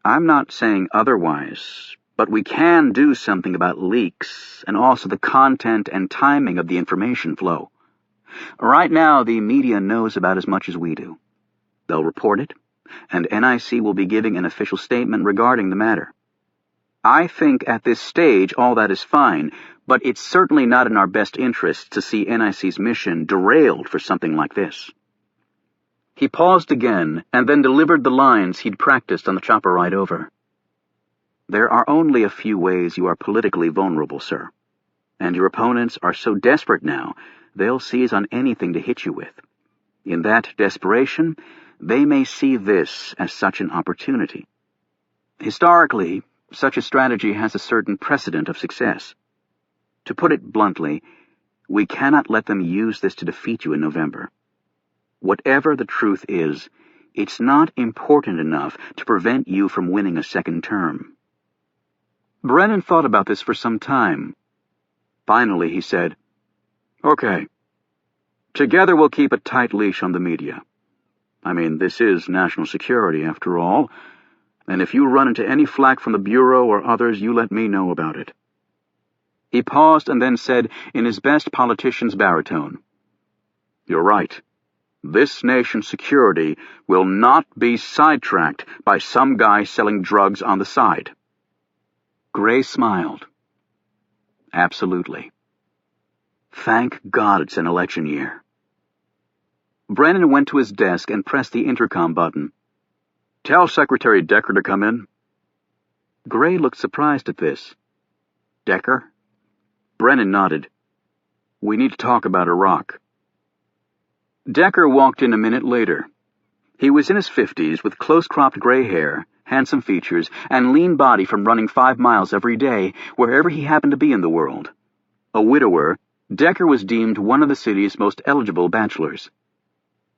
"I'm not saying otherwise, but we can do something about leaks and also the content and timing of the information flow. Right now, the media knows about as much as we do. They'll report it, and NIC will be giving an official statement regarding the matter. I think at this stage all that is fine, but it's certainly not in our best interests to see NIC's mission derailed for something like this." He paused again, and then delivered the lines he'd practiced on the chopper ride over. "There are only a few ways you are politically vulnerable, sir. And your opponents are so desperate now, they'll seize on anything to hit you with. In that desperation, they may see this as such an opportunity. Historically, such a strategy has a certain precedent of success. To put it bluntly, we cannot let them use this to defeat you in November. Whatever the truth is, it's not important enough to prevent you from winning a second term." Brennan thought about this for some time. Finally, he said, "Okay. Together we'll keep a tight leash on the media. I mean, this is national security, after all, and if you run into any flack from the Bureau or others, you let me know about it." He paused and then said in his best politician's baritone, "You're right. This nation's security will not be sidetracked by some guy selling drugs on the side." Gray smiled. "Absolutely. Thank God it's an election year." Brennan went to his desk and pressed the intercom button. "Tell Secretary Decker to come in." Gray looked surprised at this. "Decker?" Brennan nodded. "We need to talk about Iraq." Decker walked in a minute later. He was in his 50s with close-cropped gray hair, handsome features, and lean body from running 5 miles every day wherever he happened to be in the world. A widower, Decker was deemed one of the city's most eligible bachelors.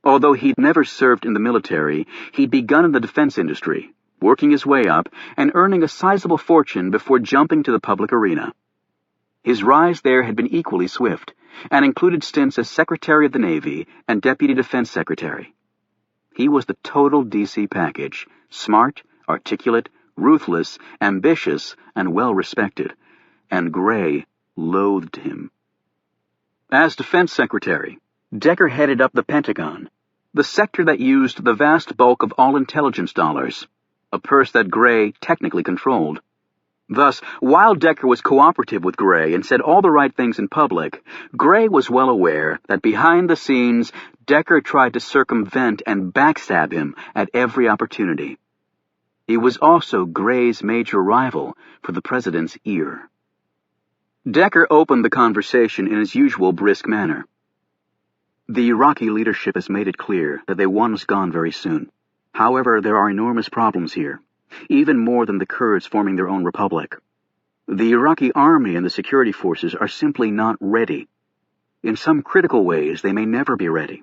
Although he'd never served in the military, he'd begun in the defense industry, working his way up and earning a sizable fortune before jumping to the public arena. His rise there had been equally swift, and included stints as Secretary of the Navy and Deputy Defense Secretary. He was the total DC package, smart, articulate, ruthless, ambitious, and well-respected, and Gray loathed him. As Defense Secretary, Decker headed up the Pentagon, the sector that used the vast bulk of all intelligence dollars, a purse that Gray technically controlled. Thus, while Decker was cooperative with Gray and said all the right things in public, Gray was well aware that behind the scenes, Decker tried to circumvent and backstab him at every opportunity. He was also Gray's major rival for the president's ear. Decker opened the conversation in his usual brisk manner. "The Iraqi leadership has made it clear that they want us gone very soon. However, there are enormous problems here, even more than the Kurds forming their own republic. The Iraqi army and the security forces are simply not ready. In some critical ways, they may never be ready.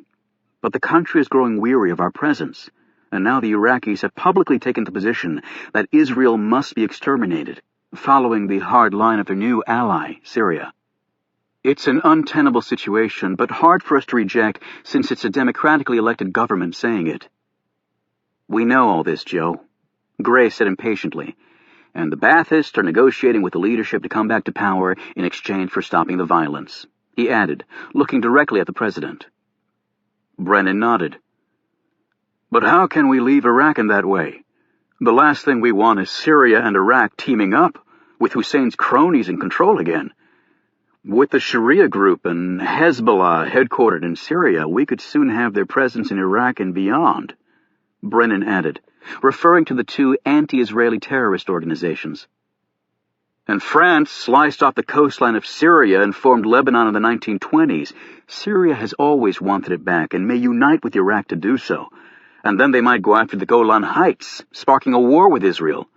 But the country is growing weary of our presence, and now the Iraqis have publicly taken the position that Israel must be exterminated, following the hard line of their new ally, Syria. It's an untenable situation, but hard for us to reject since it's a democratically elected government saying it." "We know all this, Joe," Gray said impatiently, "and the Baathists are negotiating with the leadership to come back to power in exchange for stopping the violence," he added, looking directly at the president. Brennan nodded. "But how can we leave Iraq in that way? The last thing we want is Syria and Iraq teaming up, with Hussein's cronies in control again. With the Sharia group and Hezbollah headquartered in Syria, we could soon have their presence in Iraq and beyond," Brennan added, referring to the two anti-Israeli terrorist organizations. "And France sliced off the coastline of Syria and formed Lebanon in the 1920s. Syria has always wanted it back and may unite with Iraq to do so. And then they might go after the Golan Heights, sparking a war with Israel.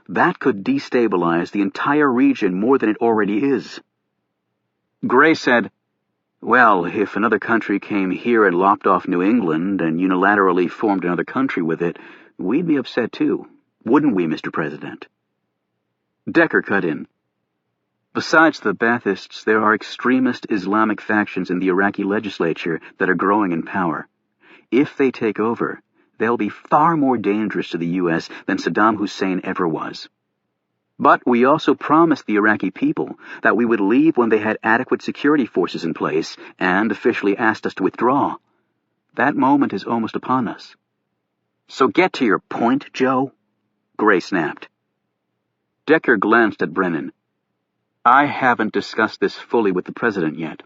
That could destabilize the entire region more than it already is." Gray said, "Well, if another country came here and lopped off New England and unilaterally formed another country with it, we'd be upset too, wouldn't we, Mr. President?" Decker cut in. "Besides the Baathists, there are extremist Islamic factions in the Iraqi legislature that are growing in power. If they take over, they'll be far more dangerous to the U.S. than Saddam Hussein ever was. But we also promised the Iraqi people that we would leave when they had adequate security forces in place and officially asked us to withdraw. That moment is almost upon us." "So get to your point, Joe," Gray snapped. Decker glanced at Brennan. "I haven't discussed this fully with the president yet."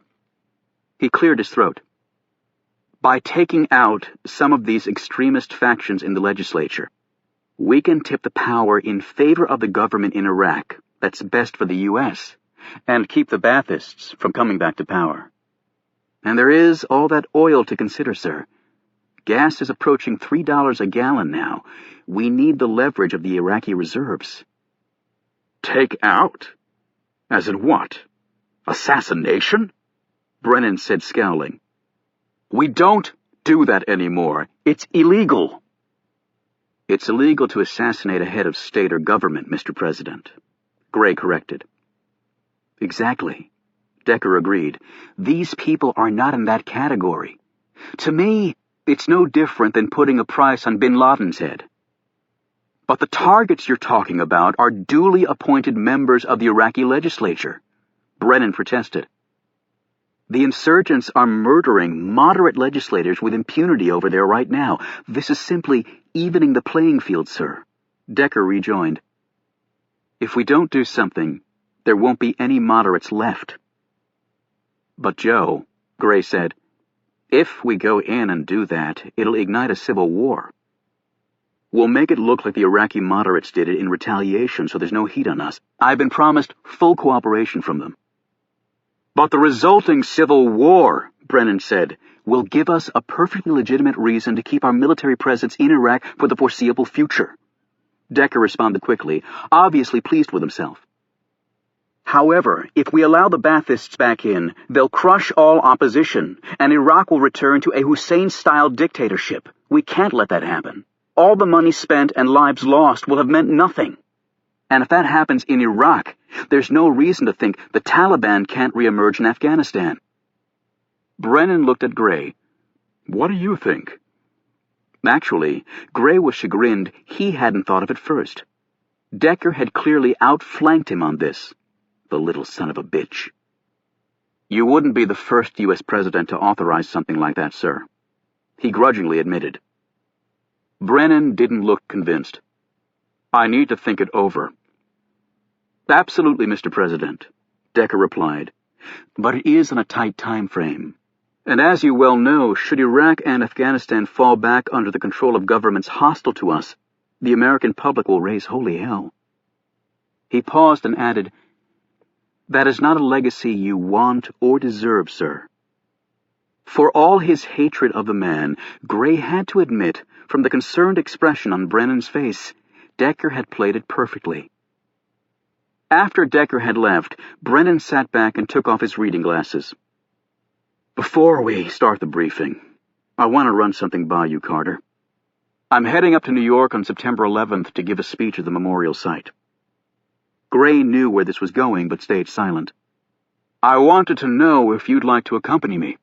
He cleared his throat. "By taking out some of these extremist factions in the legislature, we can tip the power in favor of the government in Iraq that's best for the U.S., and keep the Baathists from coming back to power. And there is all that oil to consider, sir. Gas is approaching $3 a gallon now. We need the leverage of the Iraqi reserves." "Take out? As in what? Assassination?" Brennan said, scowling. "We don't do that anymore. It's illegal." "It's illegal to assassinate a head of state or government, Mr. President," Gray corrected. Exactly, Decker agreed. These people are not in that category. To me, it's no different than putting a price on bin Laden's head. But the targets you're talking about are duly appointed members of the Iraqi legislature, Brennan protested. The insurgents are murdering moderate legislators with impunity over there right now. This is simply evening the playing field, sir, Decker rejoined. If we don't do something, there won't be any moderates left. But Joe, Gray said, if we go in and do that, it'll ignite a civil war. We'll make it look like the Iraqi moderates did it in retaliation, so there's no heat on us. I've been promised full cooperation from them. But the resulting civil war, Brennan said, will give us a perfectly legitimate reason to keep our military presence in Iraq for the foreseeable future. Decker responded quickly, obviously pleased with himself. However, if we allow the Baathists back in, they'll crush all opposition, and Iraq will return to a Hussein-style dictatorship. We can't let that happen. All the money spent and lives lost will have meant nothing. And if that happens in Iraq, there's no reason to think the Taliban can't reemerge in Afghanistan. Brennan looked at Gray. What do you think? Actually, Gray was chagrined he hadn't thought of it first. Decker had clearly outflanked him on this. The little son of a bitch. You wouldn't be the first U.S. president to authorize something like that, sir, he grudgingly admitted. Brennan didn't look convinced. I need to think it over. Absolutely, Mr. President, Decker replied, but it is on a tight time frame. And as you well know, should Iraq and Afghanistan fall back under the control of governments hostile to us, the American public will raise holy hell. He paused and added, that is not a legacy you want or deserve, sir. For all his hatred of the man, Gray had to admit, from the concerned expression on Brennan's face, Decker had played it perfectly. After Decker had left, Brennan sat back and took off his reading glasses. Before we start the briefing, I want to run something by you, Carter. I'm heading up to New York on September 11th to give a speech at the memorial site. Gray knew where this was going, but stayed silent. I wanted to know if you'd like to accompany me.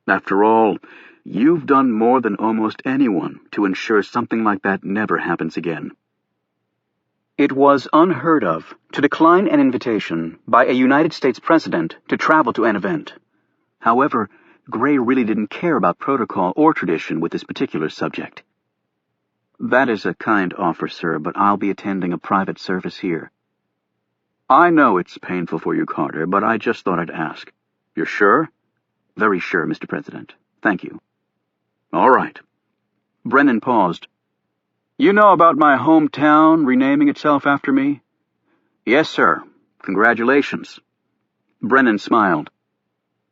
After all, you've done more than almost anyone to ensure something like that never happens again. It was unheard of to decline an invitation by a United States president to travel to an event. However, Gray really didn't care about protocol or tradition with this particular subject. That is a kind offer, sir, but I'll be attending a private service here. I know it's painful for you, Carter, but I just thought I'd ask. You're sure? Very sure, Mr. President. Thank you. All right. Brennan paused. You know about my hometown renaming itself after me? Yes, sir. Congratulations. Brennan smiled.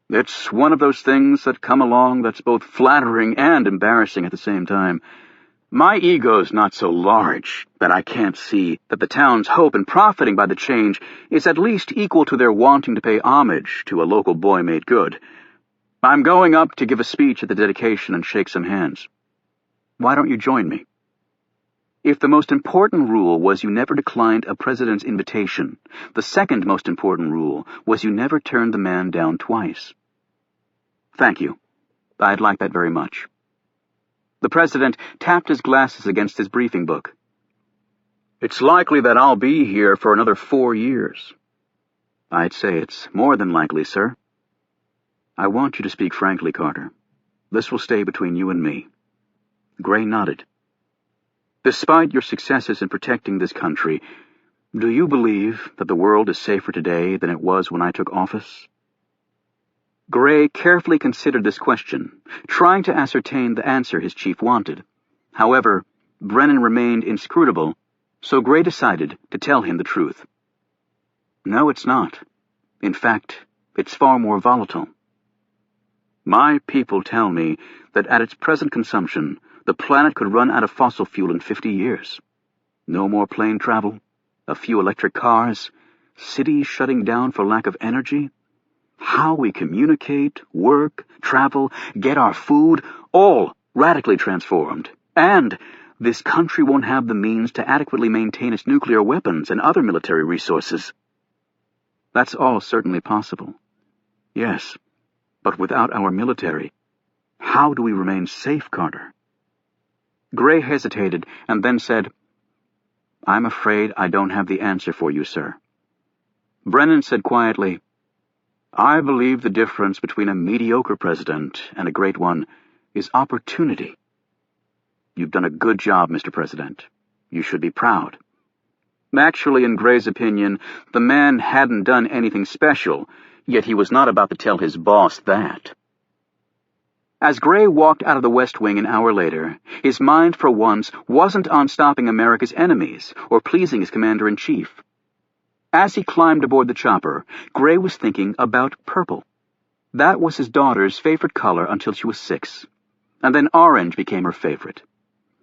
It's one of those things that come along that's both flattering and embarrassing at the same time. My ego's not so large that I can't see that the town's hope in profiting by the change is at least equal to their wanting to pay homage to a local boy made good. I'm going up to give a speech at the dedication and shake some hands. Why don't you join me? If the most important rule was you never declined a president's invitation, the second most important rule was you never turned the man down twice. Thank you. I'd like that very much. The president tapped his glasses against his briefing book. It's likely that I'll be here for another 4 years. I'd say it's more than likely, sir. I want you to speak frankly, Carter. This will stay between you and me. Gray nodded. Despite your successes in protecting this country, do you believe that the world is safer today than it was when I took office? Gray carefully considered this question, trying to ascertain the answer his chief wanted. However, Brennan remained inscrutable, so Gray decided to tell him the truth. No, it's not. In fact, it's far more volatile. My people tell me that at its present consumption, the planet could run out of fossil fuel in 50 years. No more plane travel, a few electric cars, cities shutting down for lack of energy. How we communicate, work, travel, get our food, all radically transformed. And this country won't have the means to adequately maintain its nuclear weapons and other military resources. That's all certainly possible. Yes, but without our military, how do we remain safe, Carter? Gray hesitated and then said, I'm afraid I don't have the answer for you, sir. Brennan said quietly, I believe the difference between a mediocre president and a great one is opportunity. You've done a good job, Mr. President. You should be proud. Actually, in Gray's opinion, the man hadn't done anything special, yet he was not about to tell his boss that. As Gray walked out of the West Wing an hour later, his mind for once wasn't on stopping America's enemies or pleasing his commander-in-chief. As he climbed aboard the chopper, Gray was thinking about purple. That was his daughter's favorite color until she was 6, and then orange became her favorite.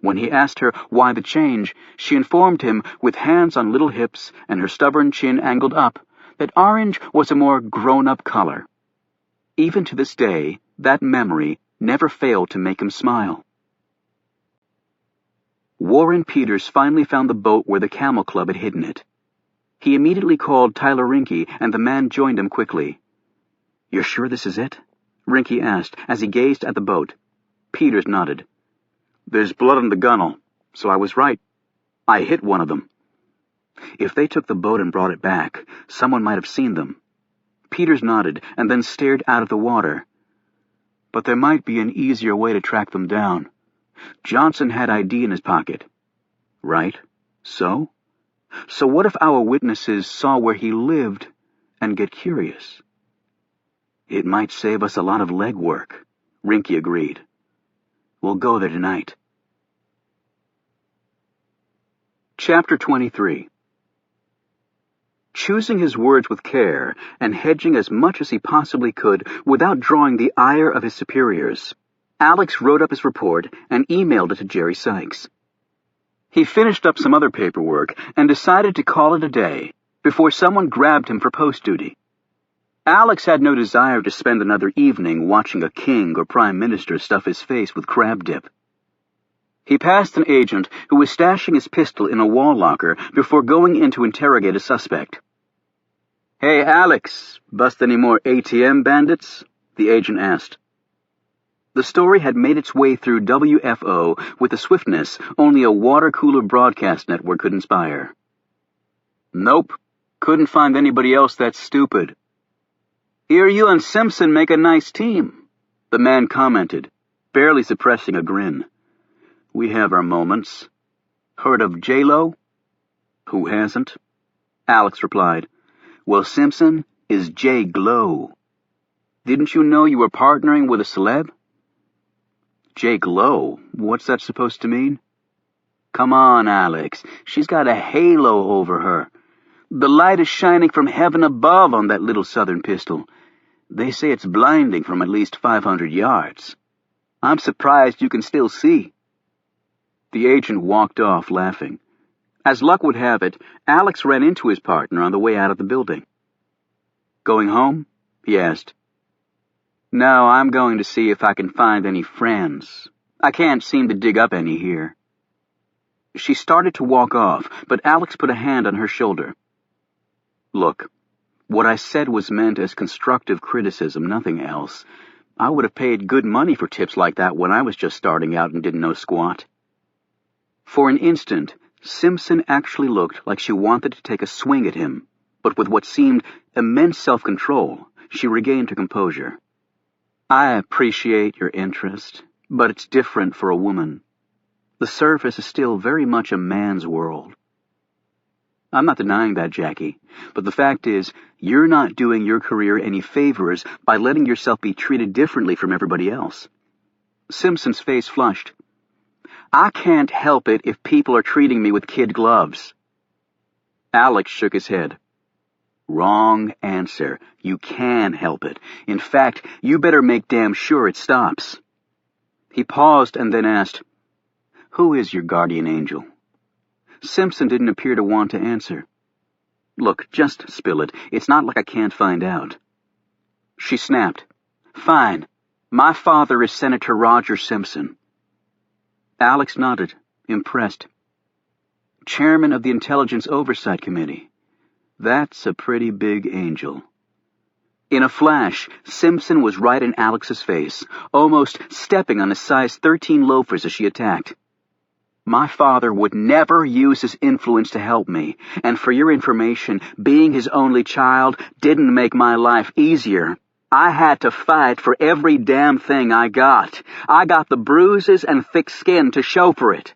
When he asked her why the change, she informed him, with hands on little hips and her stubborn chin angled up, that orange was a more grown-up color. Even to this day, that memory never failed to make him smile. Warren Peters finally found the boat where the Camel Club had hidden it. He immediately called Tyler Rinke, and the man joined him quickly. "You're sure this is it?" Rinke asked as he gazed at the boat. Peters nodded. "There's blood on the gunwale, so I was right. I hit one of them." If they took the boat and brought it back, someone might have seen them. Peters nodded and then stared out of the water. But there might be an easier way to track them down. Johnson had ID in his pocket. Right? So what if our witnesses saw where he lived and get curious? It might save us a lot of legwork, Rinke agreed. We'll go there tonight. Chapter 23. Choosing his words with care and hedging as much as he possibly could without drawing the ire of his superiors, Alex wrote up his report and emailed it to Jerry Sykes. He finished up some other paperwork and decided to call it a day before someone grabbed him for post duty. Alex had no desire to spend another evening watching a king or prime minister stuff his face with crab dip. He passed an agent who was stashing his pistol in a wall locker before going in to interrogate a suspect. "Hey, Alex, bust any more ATM bandits?" the agent asked. The story had made its way through WFO with a swiftness only a water-cooler broadcast network could inspire. "Nope, couldn't find anybody else that stupid." "Hear you and Simpson make a nice team," the man commented, barely suppressing a grin. "We have our moments. Heard of J-Lo?" "Who hasn't?" Alex replied. "Well, Simpson is J-Glow. Didn't you know you were partnering with a celeb?" "J-Glow? What's that supposed to mean?" "Come on, Alex. She's got a halo over her. The light is shining from heaven above on that little southern pistol. They say it's blinding from at least 500 yards. I'm surprised you can still see." The agent walked off, laughing. As luck would have it, Alex ran into his partner on the way out of the building. "Going home?" he asked. "No, I'm going to see if I can find any friends. I can't seem to dig up any here." She started to walk off, but Alex put a hand on her shoulder. "Look, what I said was meant as constructive criticism, nothing else. I would have paid good money for tips like that when I was just starting out and didn't know squat." For an instant, Simpson actually looked like she wanted to take a swing at him, but with what seemed immense self-control, she regained her composure. "I appreciate your interest, but it's different for a woman. The surface is still very much a man's world." "I'm not denying that, Jackie, but the fact is, you're not doing your career any favors by letting yourself be treated differently from everybody else." Simpson's face flushed. "I can't help it if people are treating me with kid gloves." Alex shook his head. "Wrong answer. You can help it. In fact, you better make damn sure it stops." He paused and then asked, "Who is your guardian angel?" Simpson didn't appear to want to answer. "Look, just spill it. It's not like I can't find out." She snapped. "Fine. My father is Senator Roger Simpson." Alex nodded. impressed. Chairman of the Intelligence Oversight Committee. That's a pretty big angel. In a flash, Simpson was right in Alex's face, almost stepping on his size 13 loafers as she attacked. My father would never use his influence to help me, and for your information, being his only child didn't make my life easier. I had to fight for every damn thing I got. I got the bruises and thick skin to show for it.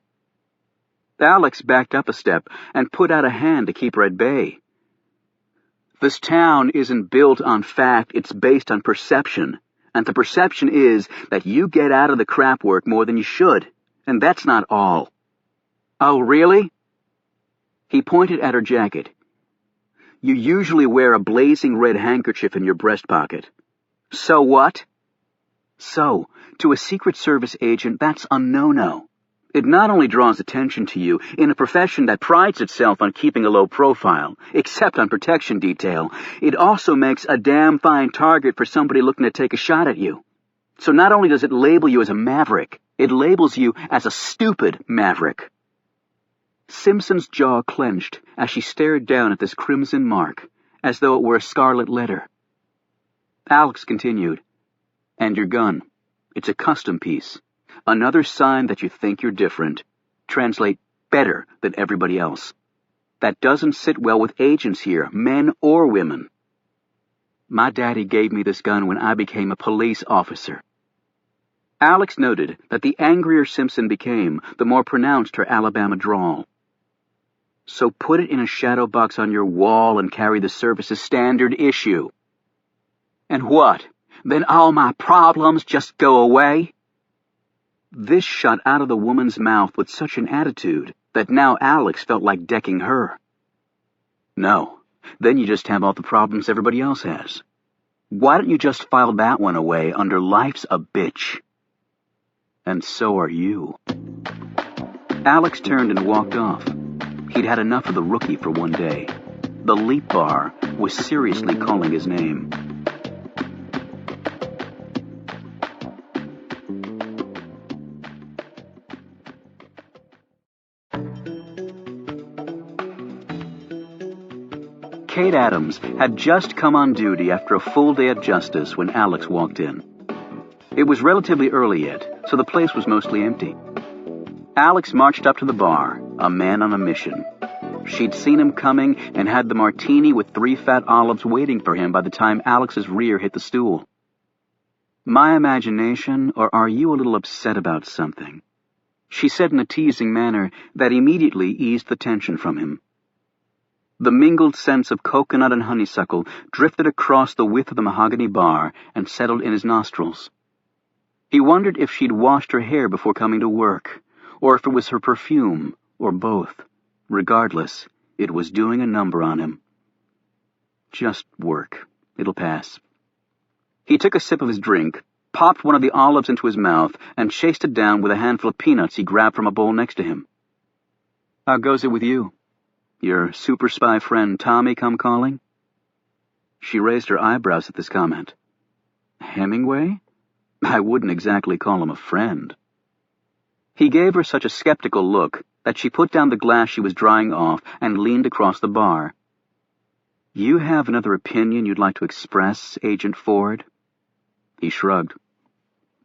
Alex backed up a step and put out a hand to keep her at bay. This town isn't built on fact, it's based on perception. And the perception is that you get out of the crap work more than you should. And that's not all. Oh, really? He pointed at her jacket. You usually wear a blazing red handkerchief in your breast pocket. So what? So, to a Secret Service agent, that's a no-no. It not only draws attention to you in a profession that prides itself on keeping a low profile, except on protection detail, it also makes a damn fine target for somebody looking to take a shot at you. So not only does it label you as a maverick, it labels you as a stupid maverick. Simpson's jaw clenched as she stared down at this crimson mark, as though it were a scarlet letter. Alex continued, And your gun. It's a custom piece. Another sign that you think you're different. Translate better than everybody else. That doesn't sit well with agents here, men or women. My daddy gave me this gun when I became a police officer. Alex noted that the angrier Simpson became, the more pronounced her Alabama drawl. So put it in a shadow box on your wall and carry the service's standard issue. And what? Then all my problems just go away? This shot out of the woman's mouth with such an attitude that now Alex felt like decking her. No, then you just have all the problems everybody else has. Why don't you just file that one away under life's a bitch? And so are you. Alex turned and walked off. He'd had enough of the rookie for one day. The leap bar was seriously calling his name. Kate Adams had just come on duty after a full day at Justice when Alex walked in. It was relatively early yet, so the place was mostly empty. Alex marched up to the bar, a man on a mission. She'd seen him coming and had the martini with 3 fat olives waiting for him by the time Alex's rear hit the stool. My imagination, or are you a little upset about something? She said in a teasing manner that immediately eased the tension from him. The mingled scents of coconut and honeysuckle drifted across the width of the mahogany bar and settled in his nostrils. He wondered if she'd washed her hair before coming to work, or if it was her perfume, or both. Regardless, it was doing a number on him. Just work. It'll pass. He took a sip of his drink, popped one of the olives into his mouth, and chased it down with a handful of peanuts he grabbed from a bowl next to him. How goes it with you? Your super spy friend Tommy come calling? She raised her eyebrows at this comment. Hemingway? I wouldn't exactly call him a friend. He gave her such a skeptical look that she put down the glass she was drying off and leaned across the bar. You have another opinion you'd like to express, Agent Ford? He shrugged.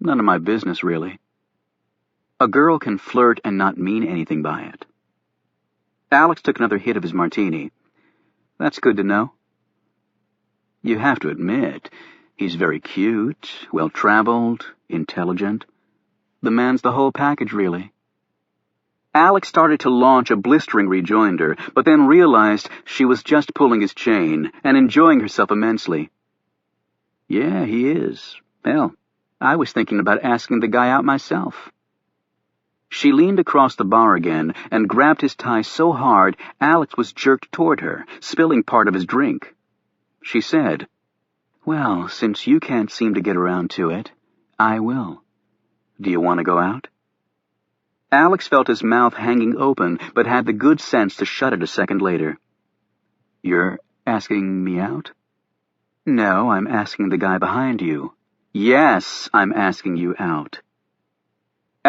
None of my business, really. A girl can flirt and not mean anything by it. Alex took another hit of his martini. That's good to know. You have to admit, he's very cute, well-traveled, intelligent. The man's the whole package, really. Alex started to launch a blistering rejoinder, but then realized she was just pulling his chain and enjoying herself immensely. Yeah, he is. Hell, I was thinking about asking the guy out myself. She leaned across the bar again and grabbed his tie so hard Alex was jerked toward her, spilling part of his drink. She said, Well, since you can't seem to get around to it, I will. Do you want to go out? Alex felt his mouth hanging open, but had the good sense to shut it a second later. You're asking me out? No, I'm asking the guy behind you. Yes, I'm asking you out.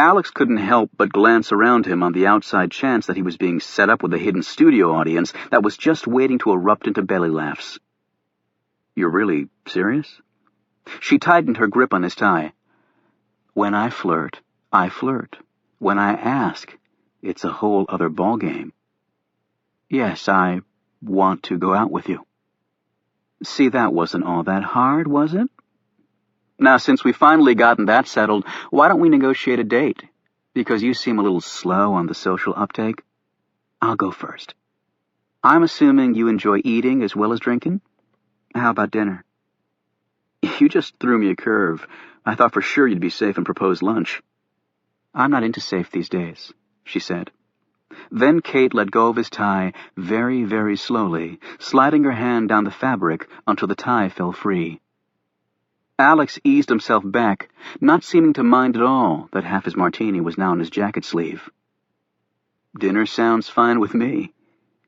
Alex couldn't help but glance around him on the outside chance that he was being set up with a hidden studio audience that was just waiting to erupt into belly laughs. "You're really serious?" She tightened her grip on his tie. "When I flirt, I flirt. When I ask, it's a whole other ballgame. Yes, I want to go out with you." See, that wasn't all that hard, was it? Now, since we've finally gotten that settled, why don't we negotiate a date? Because you seem a little slow on the social uptake. I'll go first. I'm assuming you enjoy eating as well as drinking? How about dinner? You just threw me a curve. I thought for sure you'd be safe and propose lunch. I'm not into safe these days, she said. Then Kate let go of his tie very, very slowly, sliding her hand down the fabric until the tie fell free. Alex eased himself back, not seeming to mind at all that half his martini was now in his jacket sleeve. "Dinner sounds fine with me,"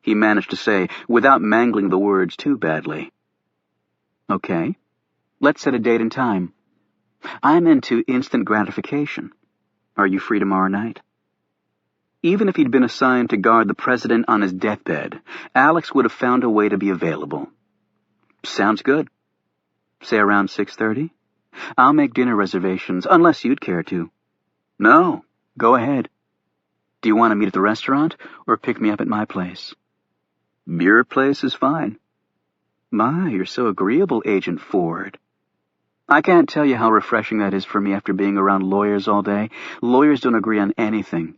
he managed to say, without mangling the words too badly. "Okay, let's set a date and time. I'm into instant gratification. Are you free tomorrow night?" Even if he'd been assigned to guard the president on his deathbed, Alex would have found a way to be available. "Sounds good. Say around 6:30? I'll make dinner reservations, unless you'd care to." "No, go ahead. Do you want to meet at the restaurant, or pick me up at my place?" "Your place is fine." "My, you're so agreeable, Agent Ford. I can't tell you how refreshing that is for me after being around lawyers all day. Lawyers don't agree on anything."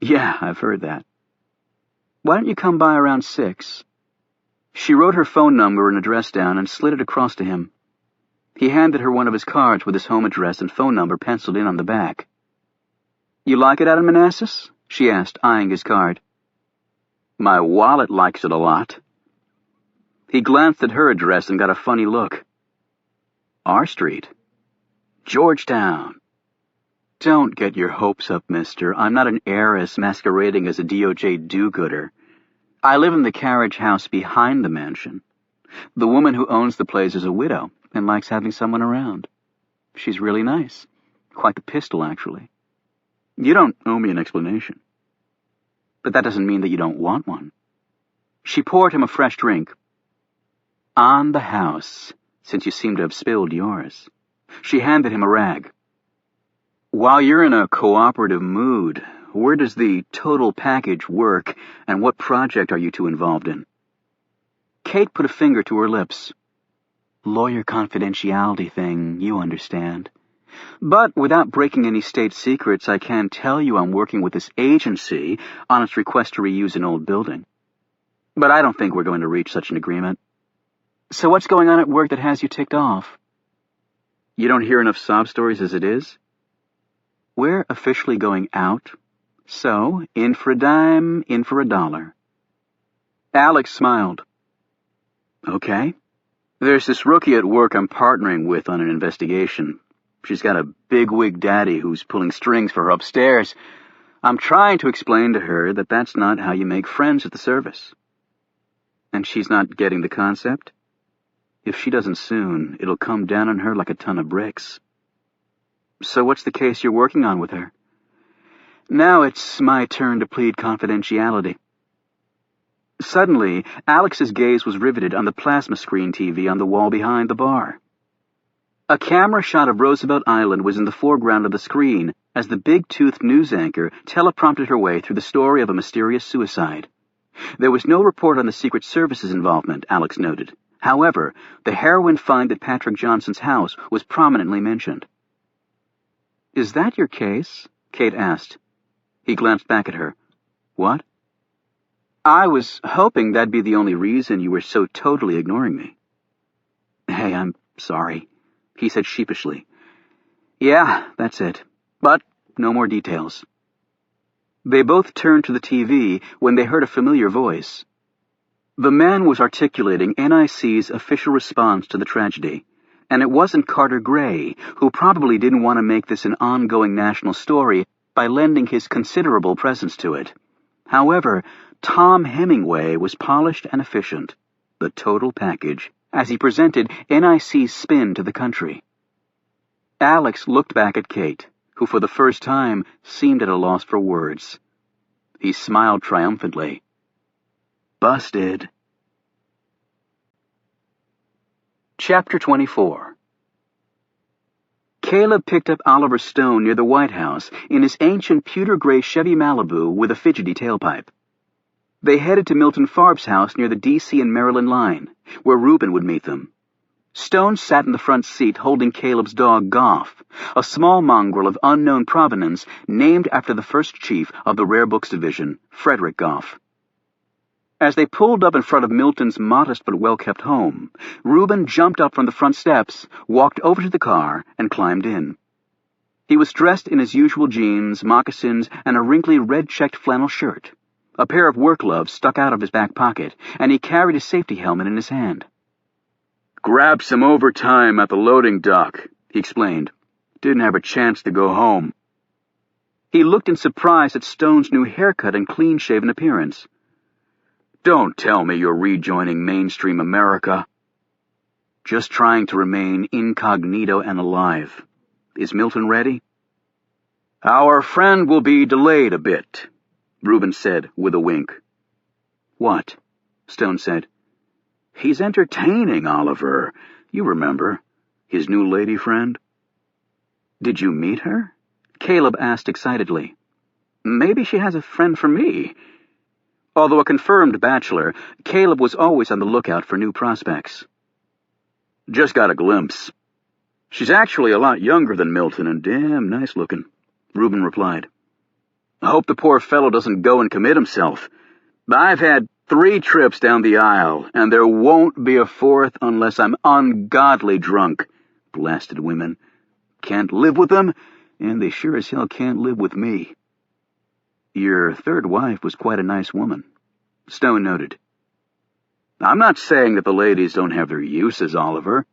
"Yeah, I've heard that." "Why don't you come by around 6? She wrote her phone number and address down and slid it across to him. He handed her one of his cards with his home address and phone number penciled in on the back. "You like it out in Manassas?" she asked, eyeing his card. "My wallet likes it a lot." He glanced at her address and got a funny look. "R Street? Georgetown." "Don't get your hopes up, mister. I'm not an heiress masquerading as a DOJ do-gooder. I live in the carriage house behind the mansion. The woman who owns the place is a widow and likes having someone around. She's really nice. Quite the pistol, actually. You don't owe me an explanation. But that doesn't mean that you don't want one." She poured him a fresh drink. "On the house, since you seem to have spilled yours." She handed him a rag. "While you're in a cooperative mood, where does the total package work, and what project are you two involved in?" Kate put a finger to her lips. "Lawyer confidentiality thing, you understand. But without breaking any state secrets, I can tell you I'm working with this agency on its request to reuse an old building. But I don't think we're going to reach such an agreement. So what's going on at work that has you ticked off?" "You don't hear enough sob stories as it is?" "We're officially going out. So, in for a dime, in for a dollar." Alex smiled. "Okay. There's this rookie at work I'm partnering with on an investigation. She's got a bigwig daddy who's pulling strings for her upstairs. I'm trying to explain to her that that's not how you make friends at the service." "And she's not getting the concept?" "If she doesn't soon, it'll come down on her like a ton of bricks." "So what's the case you're working on with her?" "Now it's my turn to plead confidentiality." Suddenly, Alex's gaze was riveted on the plasma screen TV on the wall behind the bar. A camera shot of Roosevelt Island was in the foreground of the screen as the big-toothed news anchor teleprompted her way through the story of a mysterious suicide. There was no report on the Secret Service's involvement, Alex noted. However, the heroin find at Patrick Johnson's house was prominently mentioned. "Is that your case?" Kate asked. He glanced back at her. "What?" "I was hoping that'd be the only reason you were so totally ignoring me." "Hey, I'm sorry," he said sheepishly. "Yeah, that's it. But no more details." They both turned to the TV when they heard a familiar voice. The man was articulating NIC's official response to the tragedy, and it wasn't Carter Gray, who probably didn't want to make this an ongoing national story by lending his considerable presence to it. However, Tom Hemingway was polished and efficient, the total package, as he presented NIC's spin to the country. Alex looked back at Kate, who for the first time seemed at a loss for words. He smiled triumphantly. Busted. Chapter 24. Caleb picked up Oliver Stone near the White House in his ancient pewter-gray Chevy Malibu with a fidgety tailpipe. They headed to Milton Farb's house near the D.C. and Maryland line, where Reuben would meet them. Stone sat in the front seat holding Caleb's dog Goff, a small mongrel of unknown provenance named after the first chief of the Rare Books Division, Frederick Goff. As they pulled up in front of Milton's modest but well-kept home, Reuben jumped up from the front steps, walked over to the car, and climbed in. He was dressed in his usual jeans, moccasins, and a wrinkly red-checked flannel shirt. A pair of work gloves stuck out of his back pocket, and he carried a safety helmet in his hand. "Grabbed some overtime at the loading dock," he explained. "Didn't have a chance to go home." He looked in surprise at Stone's new haircut and clean-shaven appearance. "Don't tell me you're rejoining mainstream America." "Just trying to remain incognito and alive. Is Milton ready?" "Our friend will be delayed a bit," Reuben said with a wink. "What?" Stone said. "He's entertaining Oliver. You remember. His new lady friend." "Did you meet her?" Caleb asked excitedly. "Maybe she has a friend for me." Although a confirmed bachelor, Caleb was always on the lookout for new prospects. "Just got a glimpse. She's actually a lot younger than Milton and damn nice looking," Reuben replied. "I hope the poor fellow doesn't go and commit himself. I've had 3 trips down the aisle, and there won't be a 4th unless I'm ungodly drunk. Blasted women. Can't live with them, and they sure as hell can't live with me." "Your third wife was quite a nice woman," Stone noted. "I'm not saying that the ladies don't have their uses, Oliver.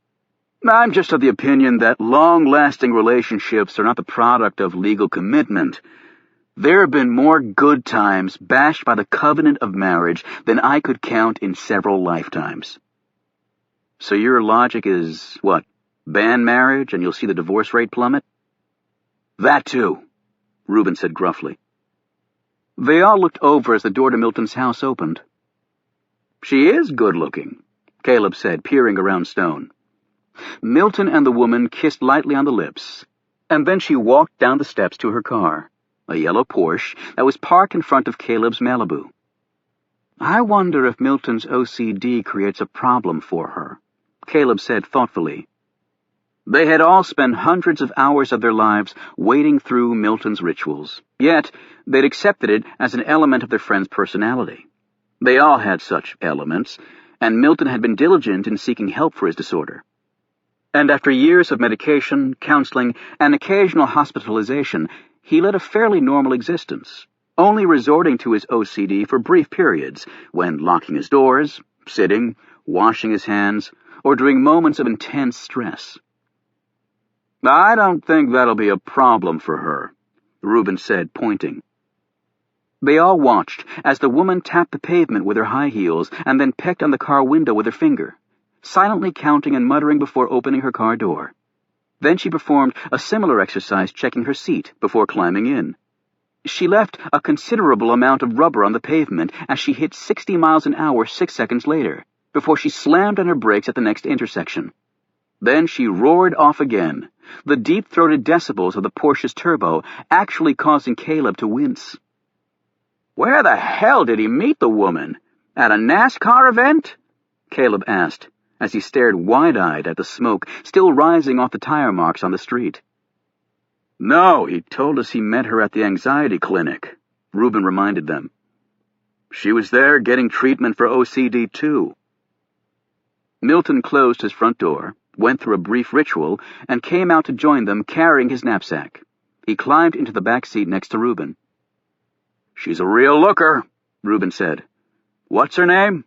I'm just of the opinion that long-lasting relationships are not the product of legal commitment. There have been more good times bashed by the covenant of marriage than I could count in several lifetimes." "So your logic is, what, ban marriage and you'll see the divorce rate plummet?" "That too," Reuben said gruffly. They all looked over as the door to Milton's house opened. "She is good-looking," Caleb said, peering around Stone. Milton and the woman kissed lightly on the lips, and then she walked down the steps to her car, a yellow Porsche that was parked in front of Caleb's Malibu. "I wonder if Milton's OCD creates a problem for her," Caleb said thoughtfully. They had all spent hundreds of hours of their lives wading through Milton's rituals, yet they'd accepted it as an element of their friend's personality. They all had such elements, and Milton had been diligent in seeking help for his disorder. And after years of medication, counseling, and occasional hospitalization, he led a fairly normal existence, only resorting to his OCD for brief periods, when locking his doors, sitting, washing his hands, or during moments of intense stress. "I don't think that'll be a problem for her," Reuben said, pointing. They all watched as the woman tapped the pavement with her high heels and then pecked on the car window with her finger, silently counting and muttering before opening her car door. Then she performed a similar exercise checking her seat before climbing in. She left a considerable amount of rubber on the pavement as she hit 60 miles an hour 6 seconds later, before she slammed on her brakes at the next intersection. Then she roared off again, the deep-throated decibels of the Porsche's turbo actually causing Caleb to wince. "Where the hell did he meet the woman? At a NASCAR event?" Caleb asked, as he stared wide-eyed at the smoke still rising off the tire marks on the street. "No, he told us he met her at the anxiety clinic," Reuben reminded them. "She was there getting treatment for OCD, too." Milton closed his front door, went through a brief ritual, and came out to join them carrying his knapsack. He climbed into the back seat next to Reuben. "She's a real looker," Reuben said. "What's her name?"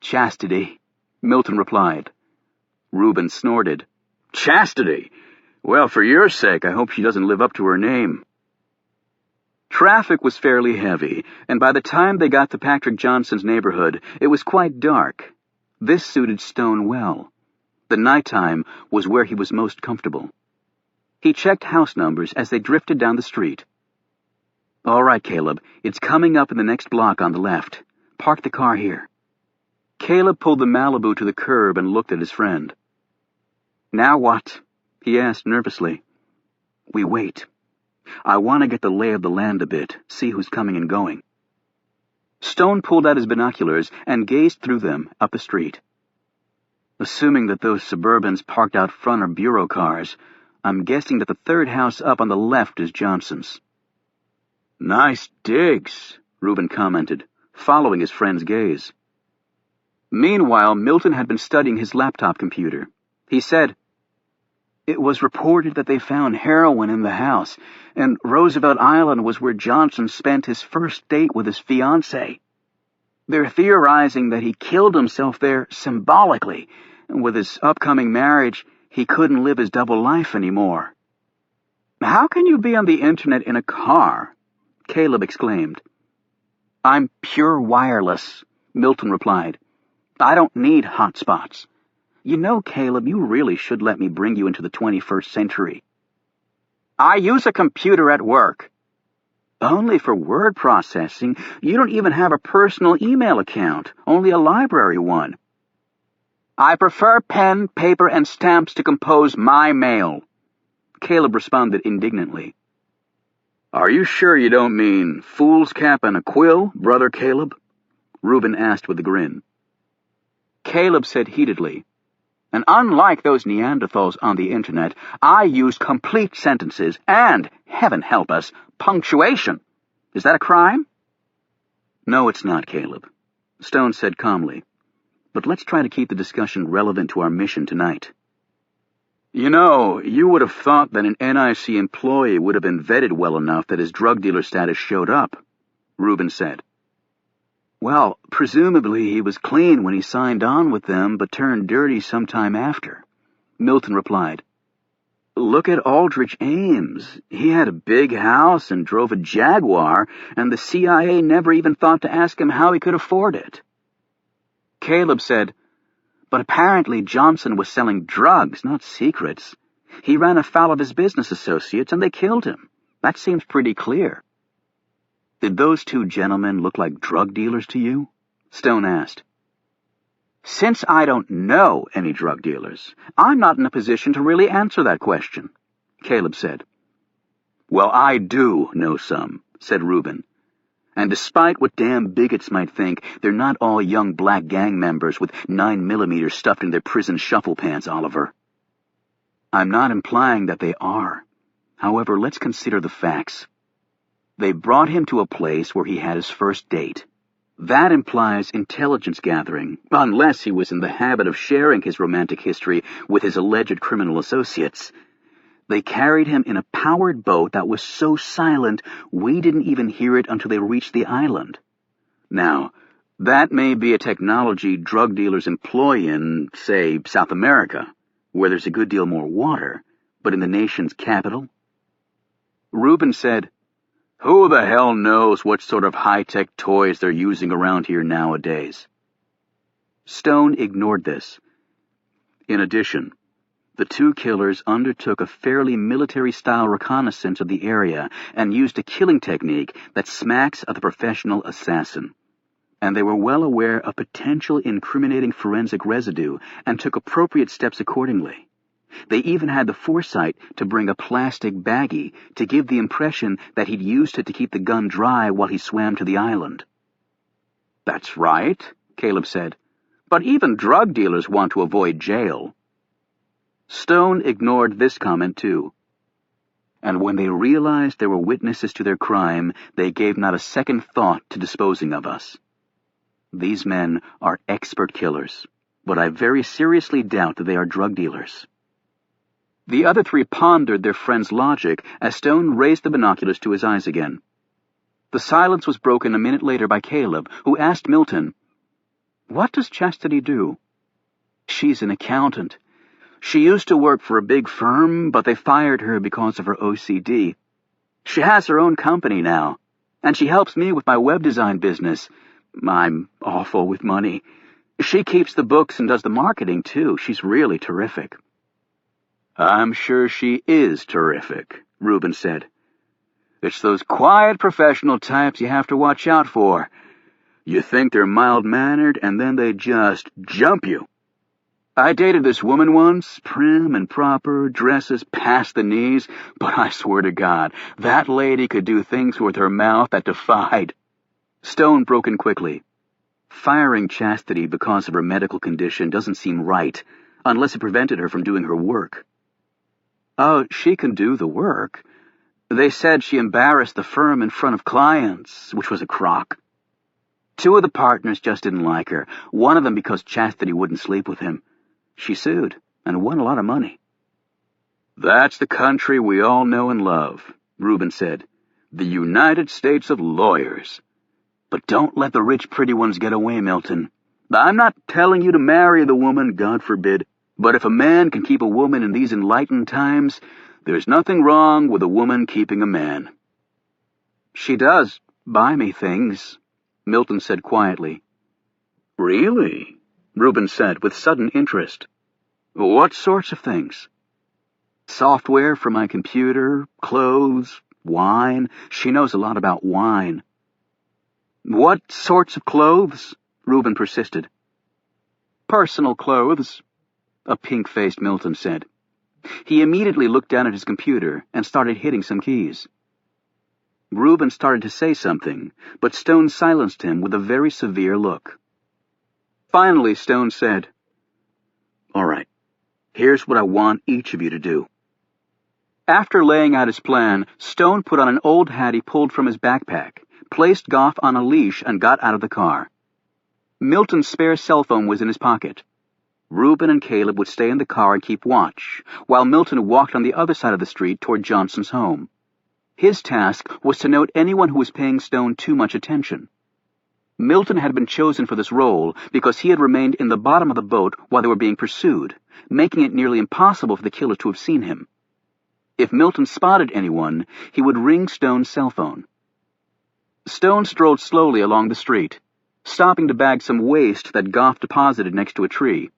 "Chastity," Milton replied. Reuben snorted. "Chastity? Well, for your sake, I hope she doesn't live up to her name." Traffic was fairly heavy, and by the time they got to Patrick Johnson's neighborhood, it was quite dark. This suited Stone well. The nighttime was where he was most comfortable. He checked house numbers as they drifted down the street. "All right, Caleb, it's coming up in the next block on the left. Park the car here." Caleb pulled the Malibu to the curb and looked at his friend. "Now what?" he asked nervously. "We wait. I want to get the lay of the land a bit, see who's coming and going." Stone pulled out his binoculars and gazed through them up the street. "Assuming that those Suburbans parked out front are bureau cars, I'm guessing that the third house up on the left is Johnson's." "Nice digs," Reuben commented, following his friend's gaze. Meanwhile, Milton had been studying his laptop computer. He said, "It was reported that they found heroin in the house, and Roosevelt Island was where Johnson spent his first date with his fiancée. They're theorizing that he killed himself there symbolically, and with his upcoming marriage, he couldn't live his double life anymore." "How can you be on the internet in a car?" Caleb exclaimed. "I'm pure wireless," Milton replied. "I don't need hotspots. You know, Caleb, you really should let me bring you into the 21st century." "I use a computer at work." "Only for word processing. You don't even have a personal email account, only a library one." "I prefer pen, paper, and stamps to compose my mail," Caleb responded indignantly. "Are you sure you don't mean fool's cap and a quill, brother Caleb?" Reuben asked with a grin. Caleb said heatedly, "And unlike those Neanderthals on the internet, I use complete sentences and, heaven help us, punctuation. Is that a crime?" "No, it's not, Caleb," Stone said calmly. "But let's try to keep the discussion relevant to our mission tonight." "You know, you would have thought that an NIC employee would have been vetted well enough that his drug dealer status showed up," Reuben said. "Well, presumably he was clean when he signed on with them, but turned dirty sometime after," Milton replied. "Look at Aldrich Ames. He had a big house and drove a Jaguar, and the CIA never even thought to ask him how he could afford it." Caleb said, "But apparently Johnson was selling drugs, not secrets. He ran afoul of his business associates, and they killed him. That seems pretty clear." "Did those two gentlemen look like drug dealers to you?" Stone asked. "Since I don't know any drug dealers, I'm not in a position to really answer that question," Caleb said. "Well, I do know some," said Reuben. "And despite what damn bigots might think, they're not all young black gang members with 9mm stuffed in their prison shuffle pants, Oliver." "I'm not implying that they are. However, let's consider the facts. They brought him to a place where he had his first date. That implies intelligence gathering, unless he was in the habit of sharing his romantic history with his alleged criminal associates. They carried him in a powered boat that was so silent we didn't even hear it until they reached the island. Now, that may be a technology drug dealers employ in, say, South America, where there's a good deal more water, but in the nation's capital?" Reuben said, "Who the hell knows what sort of high-tech toys they're using around here nowadays?" Stone ignored this. In addition, the two killers undertook a fairly military-style reconnaissance of the area and used a killing technique that smacks of the professional assassin. And they were well aware of potential incriminating forensic residue and took appropriate steps accordingly. They even had the foresight to bring a plastic baggie to give the impression that he'd used it to keep the gun dry while he swam to the island. "That's right," Caleb said. "But even drug dealers want to avoid jail." Stone ignored this comment, too. "And when they realized there were witnesses to their crime, they gave not a second thought to disposing of us. These men are expert killers, but I very seriously doubt that they are drug dealers." The other three pondered their friend's logic as Stone raised the binoculars to his eyes again. The silence was broken a minute later by Caleb, who asked Milton, "What does Chastity do?" "She's an accountant. She used to work for a big firm, but they fired her because of her OCD. She has her own company now, and she helps me with my web design business. I'm awful with money. She keeps the books and does the marketing, too. She's really terrific." "I'm sure she is terrific," Reuben said. "It's those quiet professional types you have to watch out for. You think they're mild-mannered, and then they just jump you. I dated this woman once, prim and proper, dresses past the knees, but I swear to God, that lady could do things with her mouth that defied." Stone broke in quickly. Firing Chastity because of her medical condition doesn't seem right, unless it prevented her from doing her work. "Oh, she can do the work. They said she embarrassed the firm in front of clients, which was a crock. 2 of the partners just didn't like her, one of them because Chastity wouldn't sleep with him. She sued, and won a lot of money." "That's the country we all know and love," Reuben said. "The United States of lawyers. But don't let the rich pretty ones get away, Milton. I'm not telling you to marry the woman, God forbid, but if a man can keep a woman in these enlightened times, there's nothing wrong with a woman keeping a man." "She does buy me things," Milton said quietly. "Really?" Reuben said with sudden interest. "What sorts of things?" "Software for my computer, clothes, wine. She knows a lot about wine." "What sorts of clothes?" Reuben persisted. "Personal clothes," a pink-faced Milton said. He immediately looked down at his computer and started hitting some keys. Reuben started to say something, but Stone silenced him with a very severe look. Finally, Stone said, "All right, here's what I want each of you to do." After laying out his plan, Stone put on an old hat he pulled from his backpack, placed Goff on a leash, and got out of the car. Milton's spare cell phone was in his pocket. Reuben and Caleb would stay in the car and keep watch, while Milton walked on the other side of the street toward Johnson's home. His task was to note anyone who was paying Stone too much attention. Milton had been chosen for this role because he had remained in the bottom of the boat while they were being pursued, making it nearly impossible for the killer to have seen him. If Milton spotted anyone, he would ring Stone's cell phone. Stone strolled slowly along the street, stopping to bag some waste that Goff deposited next to a tree.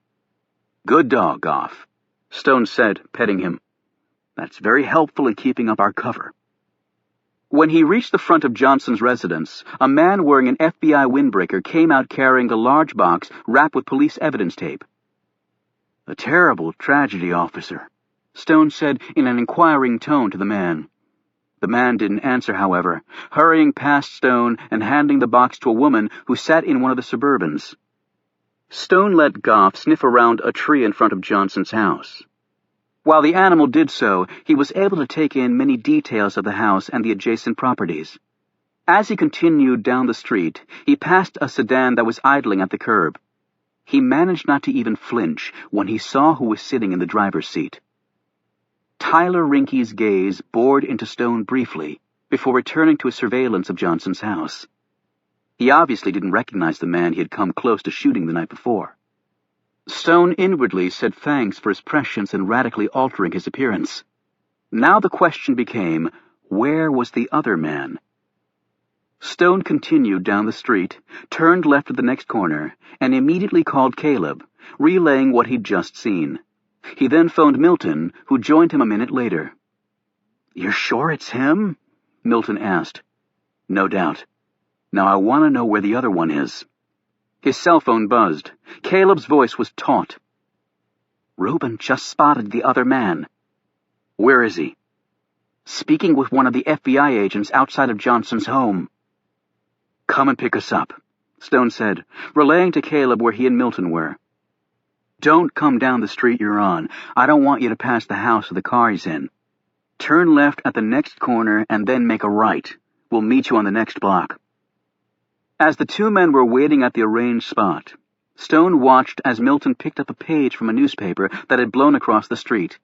"Good dog, Goff," Stone said, petting him. "That's very helpful in keeping up our cover." When he reached the front of Johnson's residence, a man wearing an FBI windbreaker came out carrying a large box wrapped with police evidence tape. "A terrible tragedy, officer," Stone said in an inquiring tone to the man. The man didn't answer, however, hurrying past Stone and handing the box to a woman who sat in one of the Suburbans. Stone let Goff sniff around a tree in front of Johnson's house. While the animal did so, he was able to take in many details of the house and the adjacent properties. As he continued down the street, he passed a sedan that was idling at the curb. He managed not to even flinch when he saw who was sitting in the driver's seat. Tyler Rinke's gaze bored into Stone briefly before returning to his surveillance of Johnson's house. He obviously didn't recognize the man he had come close to shooting the night before. Stone inwardly said thanks for his prescience in radically altering his appearance. Now the question became, where was the other man? Stone continued down the street, turned left at the next corner, and immediately called Caleb, relaying what he'd just seen. He then phoned Milton, who joined him a minute later. "You're sure it's him?" Milton asked. "No doubt. Now I want to know where the other one is." His cell phone buzzed. Caleb's voice was taut. "Reuben just spotted the other man." "Where is he?" "Speaking with one of the FBI agents outside of Johnson's home." "Come and pick us up," Stone said, relaying to Caleb where he and Milton were. "Don't come down the street you're on. I don't want you to pass the house or the car he's in. Turn left at the next corner and then make a right. We'll meet you on the next block." As the 2 men were waiting at the arranged spot, Stone watched as Milton picked up a page from a newspaper that had blown across the street.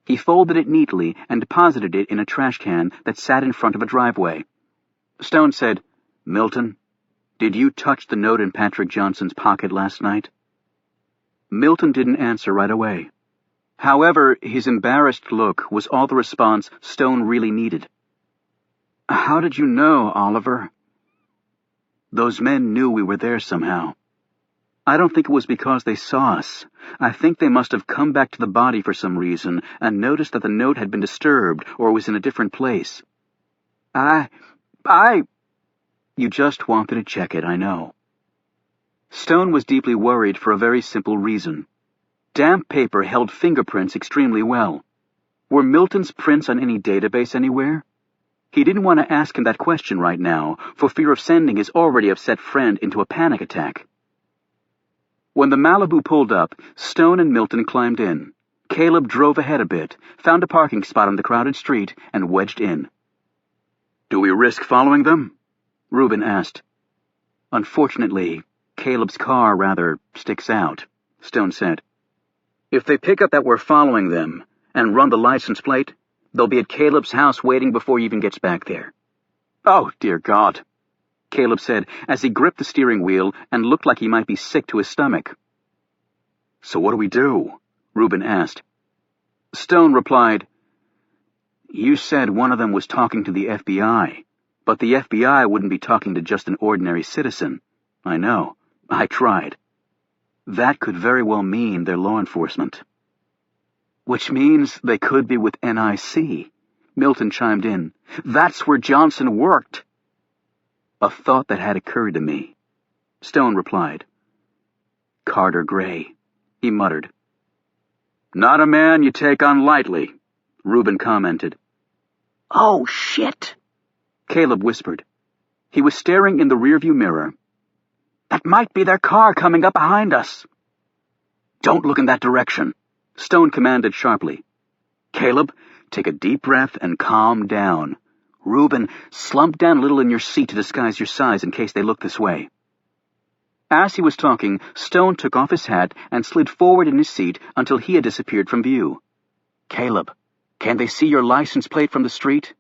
He folded it neatly and deposited it in a trash can that sat in front of a driveway. Stone said, "Milton, did you touch the note in Patrick Johnson's pocket last night?" Milton didn't answer right away. However, his embarrassed look was all the response Stone really needed. "How did you know, Oliver?" "Those men knew we were there somehow." I don't think it was because they saw us. I think they must have come back to the body for some reason and noticed that the note had been disturbed or was in a different place. You just wanted to check it, I know. Stone was deeply worried for a very simple reason. Damp paper held fingerprints extremely well. Were Milton's prints on any database anywhere? He didn't want to ask him that question right now, for fear of sending his already upset friend into a panic attack. When the Malibu pulled up, Stone and Milton climbed in. Caleb drove ahead a bit, found a parking spot on the crowded street, and wedged in. "Do we risk following them?" Reuben asked. "Unfortunately, Caleb's car rather sticks out," Stone said. "If they pick up that we're following them and run the license plate, they'll be at Caleb's house waiting before he even gets back there." "Oh, dear God," Caleb said as he gripped the steering wheel and looked like he might be sick to his stomach. "So what do we do?" Reuben asked. Stone replied, "You said one of them was talking to the FBI, but the FBI wouldn't be talking to just an ordinary citizen. I know. I tried. That could very well mean they're law enforcement." "Which means they could be with NIC," Milton chimed in. "That's where Johnson worked." "A thought that had occurred to me," Stone replied. "Carter Gray," he muttered. "Not a man you take on lightly," Reuben commented. "Oh, shit," Caleb whispered. He was staring in the rearview mirror. "That might be their car coming up behind us." "Don't look in that direction," Stone commanded sharply. "Caleb, take a deep breath and calm down. Reuben, slump down a little in your seat to disguise your size in case they look this way." As he was talking, Stone took off his hat and slid forward in his seat until he had disappeared from view. "Caleb, can they see your license plate from the street?"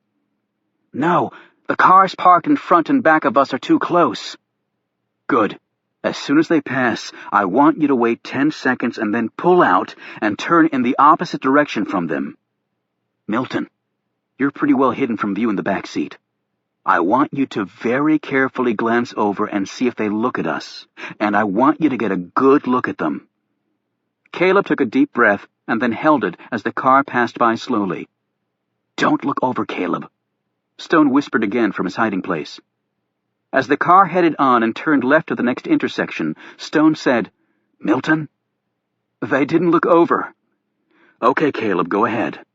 "No, the cars parked in front and back of us are too close." "Good. As soon as they pass, I want you to wait 10 seconds and then pull out and turn in the opposite direction from them. Milton, you're pretty well hidden from view in the back seat. I want you to very carefully glance over and see if they look at us, and I want you to get a good look at them." Caleb took a deep breath and then held it as the car passed by slowly. "Don't look over, Caleb," Stone whispered again from his hiding place. As the car headed on and turned left to the next intersection, Stone said, "Milton?" "They didn't look over." "Okay, Caleb, go ahead."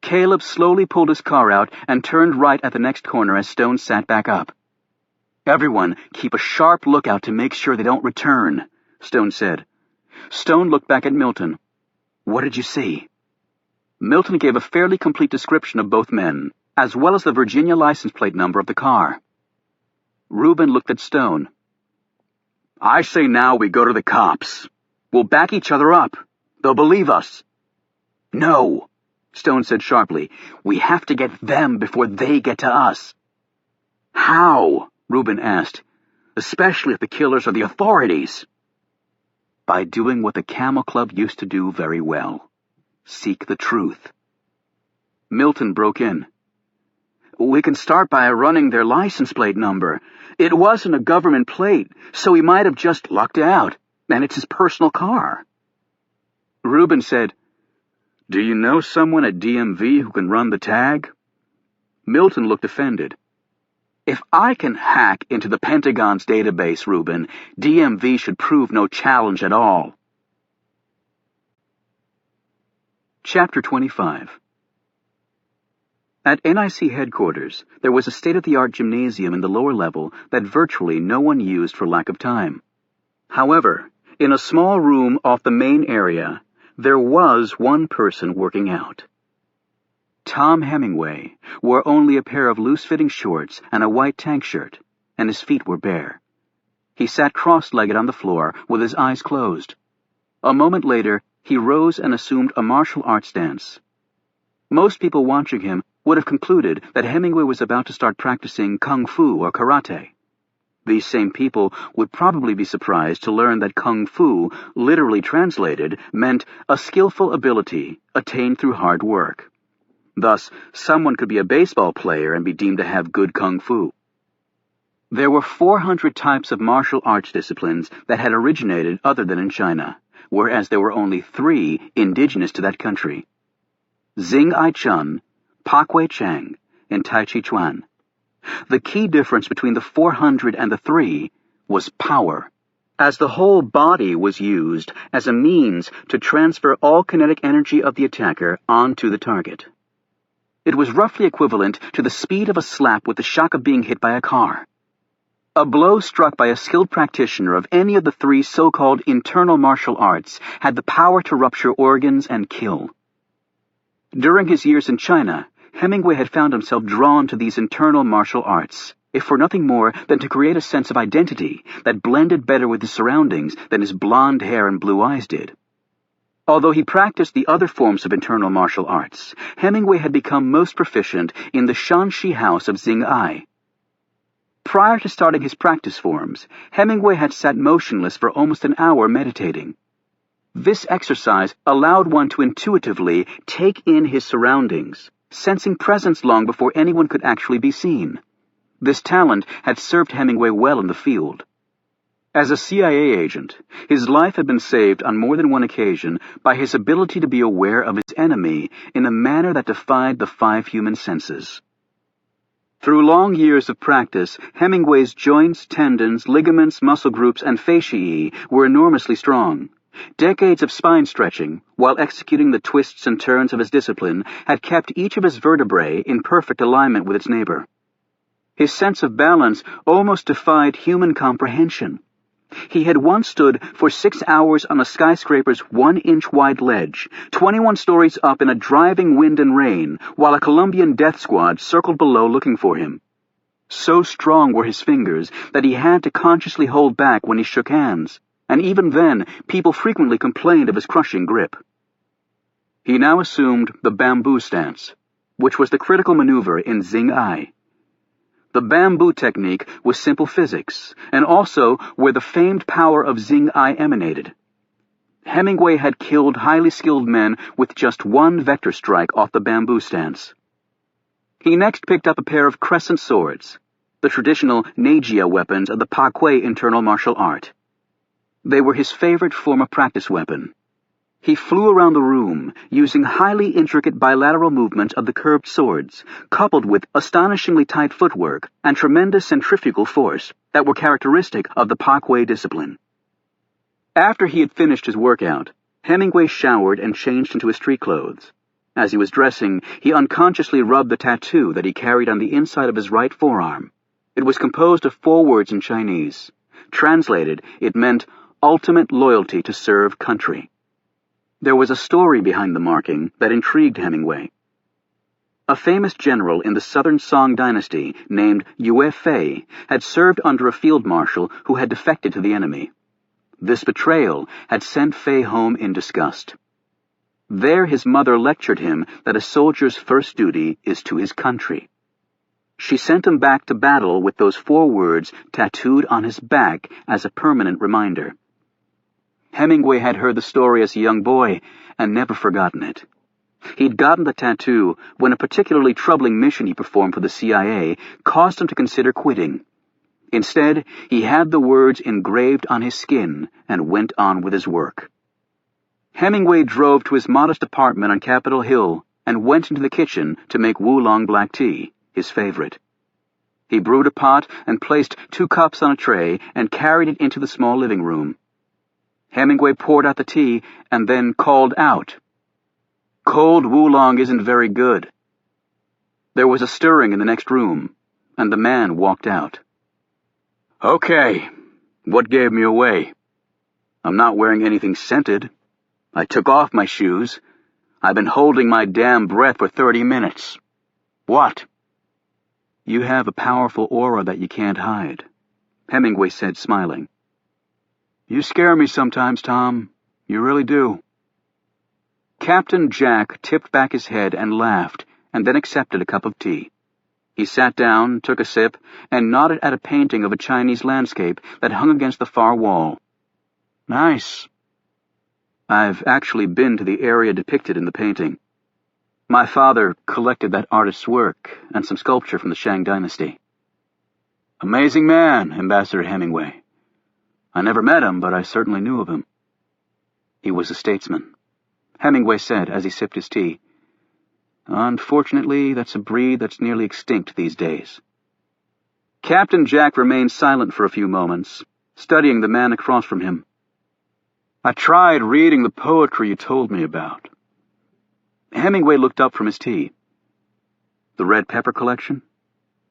Caleb slowly pulled his car out and turned right at the next corner as Stone sat back up. "Everyone, keep a sharp lookout to make sure they don't return," Stone said. Stone looked back at Milton. "What did you see?" Milton gave a fairly complete description of both men, as well as the Virginia license plate number of the car. Reuben looked at Stone. "I say now we go to the cops. We'll back each other up. They'll believe us." "No," Stone said sharply. "We have to get them before they get to us." "How?" Reuben asked. "Especially if the killers are the authorities." "By doing what the Camel Club used to do very well. Seek the truth." Milton broke in. "We can start by running their license plate number. It wasn't a government plate, so he might have just lucked out, and it's his personal car." Reuben said, "Do you know someone at DMV who can run the tag?" Milton looked offended. "If I can hack into the Pentagon's database, Reuben, DMV should prove no challenge at all." Chapter 25. At NIC headquarters, there was a state-of-the-art gymnasium in the lower level that virtually no one used for lack of time. However, in a small room off the main area, there was one person working out. Tom Hemingway wore only a pair of loose-fitting shorts and a white tank shirt, and his feet were bare. He sat cross-legged on the floor with his eyes closed. A moment later, he rose and assumed a martial arts stance. Most people watching him would have concluded that Hemingway was about to start practicing kung fu or karate. These same people would probably be surprised to learn that kung fu, literally translated, meant a skillful ability attained through hard work. Thus, someone could be a baseball player and be deemed to have good kung fu. There were 400 types of martial arts disciplines that had originated other than in China, whereas there were only 3 indigenous to that country: Xing Ai Chun, Pak Wei Chang, and Tai Chi Chuan. The key difference between the 400 and the 3 was power, as the whole body was used as a means to transfer all kinetic energy of the attacker onto the target. It was roughly equivalent to the speed of a slap with the shock of being hit by a car. A blow struck by a skilled practitioner of any of the 3 so-called internal martial arts had the power to rupture organs and kill. During his years in China, Hemingway had found himself drawn to these internal martial arts, if for nothing more than to create a sense of identity that blended better with his surroundings than his blonde hair and blue eyes did. Although he practiced the other forms of internal martial arts, Hemingway had become most proficient in the Shanxi house of Xing Ai. Prior to starting his practice forms, Hemingway had sat motionless for almost an hour meditating. This exercise allowed one to intuitively take in his surroundings, sensing presence long before anyone could actually be seen. This talent had served Hemingway well in the field. As a CIA agent, his life had been saved on more than one occasion by his ability to be aware of his enemy in a manner that defied the 5 human senses. Through long years of practice, Hemingway's joints, tendons, ligaments, muscle groups, and fasciae were enormously strong. Decades of spine stretching, while executing the twists and turns of his discipline, had kept each of his vertebrae in perfect alignment with its neighbor. His sense of balance almost defied human comprehension. He had once stood for 6 hours on a skyscraper's 1-inch wide ledge, 21 stories up in a driving wind and rain, while a Colombian death squad circled below looking for him. So strong were his fingers that he had to consciously hold back when he shook hands, and even then people frequently complained of his crushing grip. He now assumed the bamboo stance, which was the critical maneuver in Xing Ai. The bamboo technique was simple physics, and also where the famed power of Xing Ai emanated. Hemingway had killed highly skilled men with just one vector strike off the bamboo stance. He next picked up a pair of crescent swords, the traditional Neijia weapons of the Pakwe internal martial art. They were his favorite form of practice weapon. He flew around the room, using highly intricate bilateral movements of the curved swords, coupled with astonishingly tight footwork and tremendous centrifugal force that were characteristic of the Pakwe discipline. After he had finished his workout, Hemingway showered and changed into his street clothes. As he was dressing, he unconsciously rubbed the tattoo that he carried on the inside of his right forearm. It was composed of 4 words in Chinese. Translated, it meant ultimate loyalty to serve country. There was a story behind the marking that intrigued Hemingway. A famous general in the Southern Song dynasty named Yue Fei had served under a field marshal who had defected to the enemy. This betrayal had sent Fei home in disgust. There his mother lectured him that a soldier's first duty is to his country. She sent him back to battle with those 4 words tattooed on his back as a permanent reminder. Hemingway had heard the story as a young boy and never forgotten it. He'd gotten the tattoo when a particularly troubling mission he performed for the CIA caused him to consider quitting. Instead, he had the words engraved on his skin and went on with his work. Hemingway drove to his modest apartment on Capitol Hill and went into the kitchen to make Oolong black tea, his favorite. He brewed a pot and placed 2 cups on a tray and carried it into the small living room. Hemingway poured out the tea and then called out, "Cold Oolong isn't very good." There was a stirring in the next room, and the man walked out. "Okay, what gave me away? I'm not wearing anything scented. I took off my shoes. I've been holding my damn breath for 30 minutes. What?" "You have a powerful aura that you can't hide," Hemingway said, smiling. "You scare me sometimes, Tom. You really do." Captain Jack tipped back his head and laughed, and then accepted a cup of tea. He sat down, took a sip, and nodded at a painting of a Chinese landscape that hung against the far wall. "Nice." "I've actually been to the area depicted in the painting. My father collected that artist's work and some sculpture from the Shang dynasty." Amazing man, Ambassador Hemingway. I never met him, but I certainly knew of him. He was a statesman. Hemingway said as he sipped his tea. Unfortunately, that's a breed that's nearly extinct these days. Captain Jack remained silent for a few moments, studying the man across from him. I tried reading the poetry you told me about. Hemingway looked up from his tea. The Red Pepper Collection?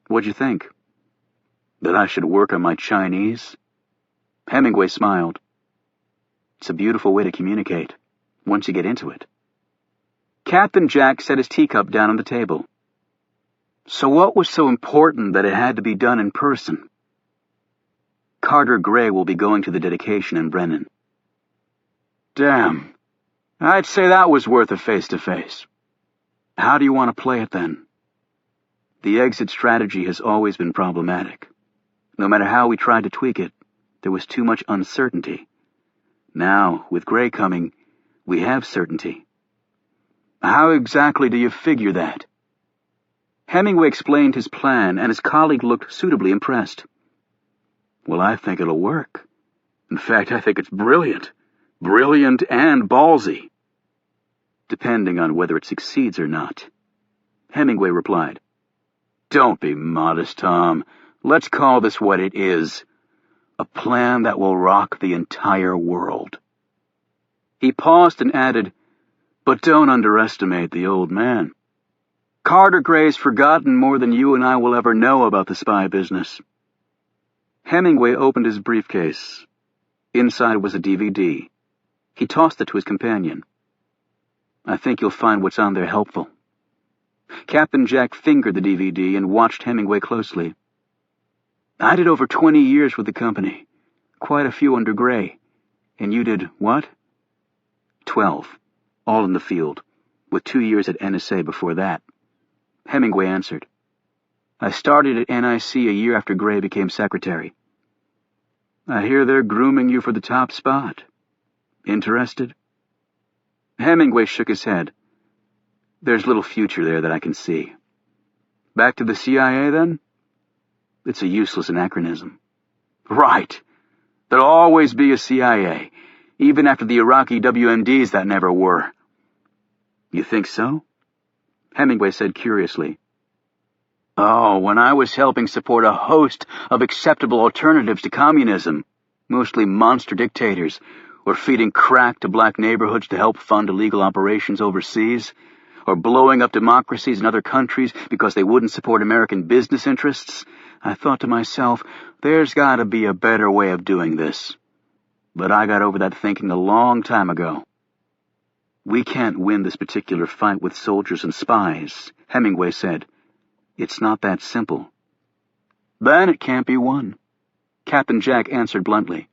What'd you think? That I should work on my Chinese? Hemingway smiled. It's a beautiful way to communicate, once you get into it. Captain Jack set his teacup down on the table. So what was so important that it had to be done in person? Carter Gray will be going to the dedication in Brennan. Damn. I'd say that was worth a face-to-face. How do you want to play it then? The exit strategy has always been problematic. No matter how we tried to tweak it, there was too much uncertainty. Now, with Gray coming, we have certainty. How exactly do you figure that? Hemingway explained his plan, and his colleague looked suitably impressed. Well, I think it'll work. In fact, I think it's brilliant. Brilliant and ballsy. Depending on whether it succeeds or not. Hemingway replied. Don't be modest, Tom. Let's call this what it is. A plan that will rock the entire world. He paused and added, but don't underestimate the old man. Carter Gray's forgotten more than you and I will ever know about the spy business. Hemingway opened his briefcase. Inside was a DVD. He tossed it to his companion. I think you'll find what's on there helpful. Captain Jack fingered the DVD and watched Hemingway closely. I did over 20 years with the company. Quite a few under Gray. And you did what? 12. All in the field, with 2 years at NSA before that. Hemingway answered. I started at NIC a year after Gray became secretary. I hear they're grooming you for the top spot. Interested? Hemingway shook his head. There's little future there that I can see. Back to the CIA, then? It's a useless anachronism. Right. There'll always be a CIA, even after the Iraqi WMDs that never were. You think so? Hemingway said curiously. Oh, when I was helping support a host of acceptable alternatives to communism, mostly monster dictators, or feeding crack to black neighborhoods to help fund illegal operations overseas, or blowing up democracies in other countries because they wouldn't support American business interests, I thought to myself, there's got to be a better way of doing this. But I got over that thinking a long time ago. We can't win this particular fight with soldiers and spies, Hemingway said. It's not that simple. Then it can't be won, Captain Jack answered bluntly,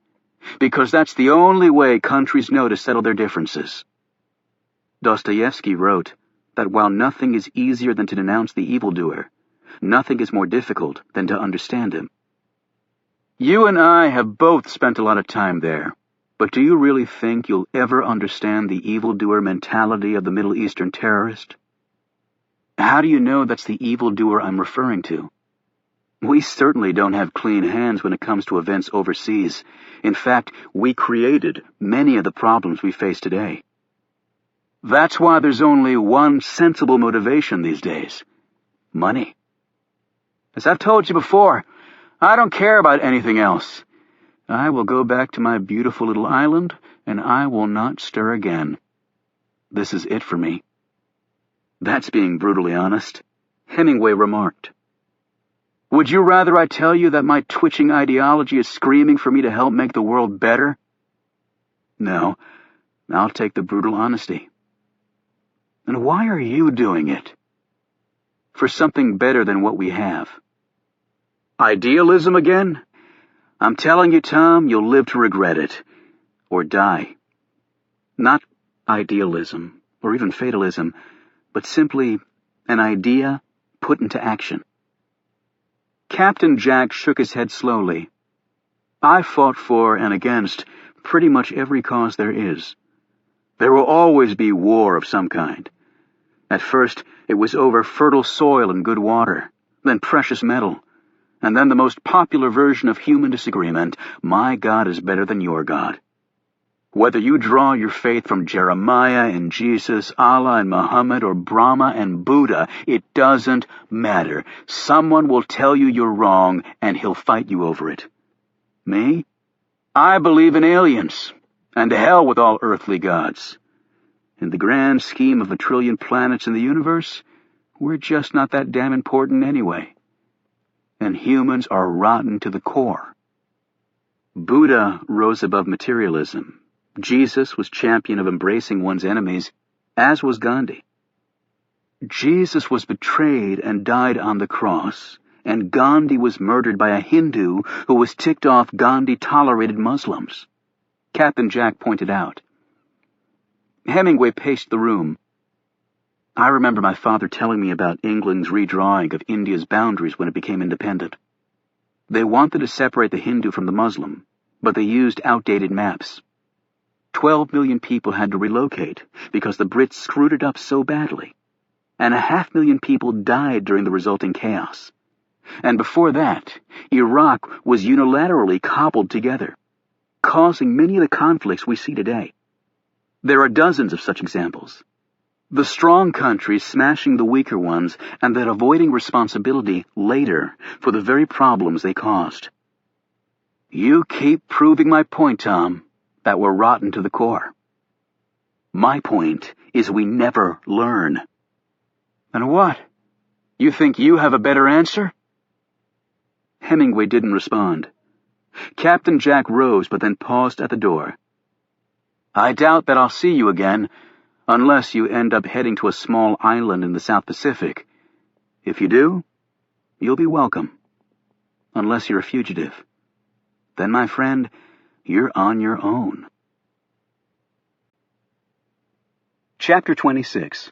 because that's the only way countries know to settle their differences. Dostoevsky wrote that while nothing is easier than to denounce the evildoer, nothing is more difficult than to understand him. You and I have both spent a lot of time there, but do you really think you'll ever understand the evildoer mentality of the Middle Eastern terrorist? How do you know that's the evildoer I'm referring to? We certainly don't have clean hands when it comes to events overseas. In fact, we created many of the problems we face today. That's why there's only one sensible motivation these days. Money. As I've told you before, I don't care about anything else. I will go back to my beautiful little island, and I will not stir again. This is it for me. That's being brutally honest, Hemingway remarked. Would you rather I tell you that my twitching ideology is screaming for me to help make the world better? No, I'll take the brutal honesty. And why are you doing it? For something better than what we have. Idealism again? I'm telling you, Tom, you'll live to regret it. Or die. Not idealism, or even fatalism, but simply an idea put into action. Captain Jack shook his head slowly. I fought for and against pretty much every cause there is. There will always be war of some kind. At first, it was over fertile soil and good water, then precious metal. And then the most popular version of human disagreement, my God is better than your God. Whether you draw your faith from Jeremiah and Jesus, Allah and Muhammad, or Brahma and Buddha, it doesn't matter. Someone will tell you you're wrong, and he'll fight you over it. Me? I believe in aliens, and to hell with all earthly gods. In the grand scheme of 1 trillion planets in the universe, we're just not that damn important anyway. And humans are rotten to the core. Buddha rose above materialism. Jesus was champion of embracing one's enemies, as was Gandhi. Jesus was betrayed and died on the cross, and Gandhi was murdered by a Hindu who was ticked off Gandhi tolerated Muslims. Captain Jack pointed out. Hemingway paced the room. I remember my father telling me about England's redrawing of India's boundaries when it became independent. They wanted to separate the Hindu from the Muslim, but they used outdated maps. 12 million people had to relocate because the Brits screwed it up so badly, and 500,000 people died during the resulting chaos. And before that, Iraq was unilaterally cobbled together, causing many of the conflicts we see today. There are dozens of such examples. The strong countries smashing the weaker ones and then avoiding responsibility later for the very problems they caused. You keep proving my point, Tom, that we're rotten to the core. My point is we never learn. And what? You think you have a better answer? Hemingway didn't respond. Captain Jack rose but then paused at the door. I doubt that I'll see you again, unless you end up heading to a small island in the South Pacific. If you do, you'll be welcome. Unless you're a fugitive. Then, my friend, you're on your own. Chapter 26.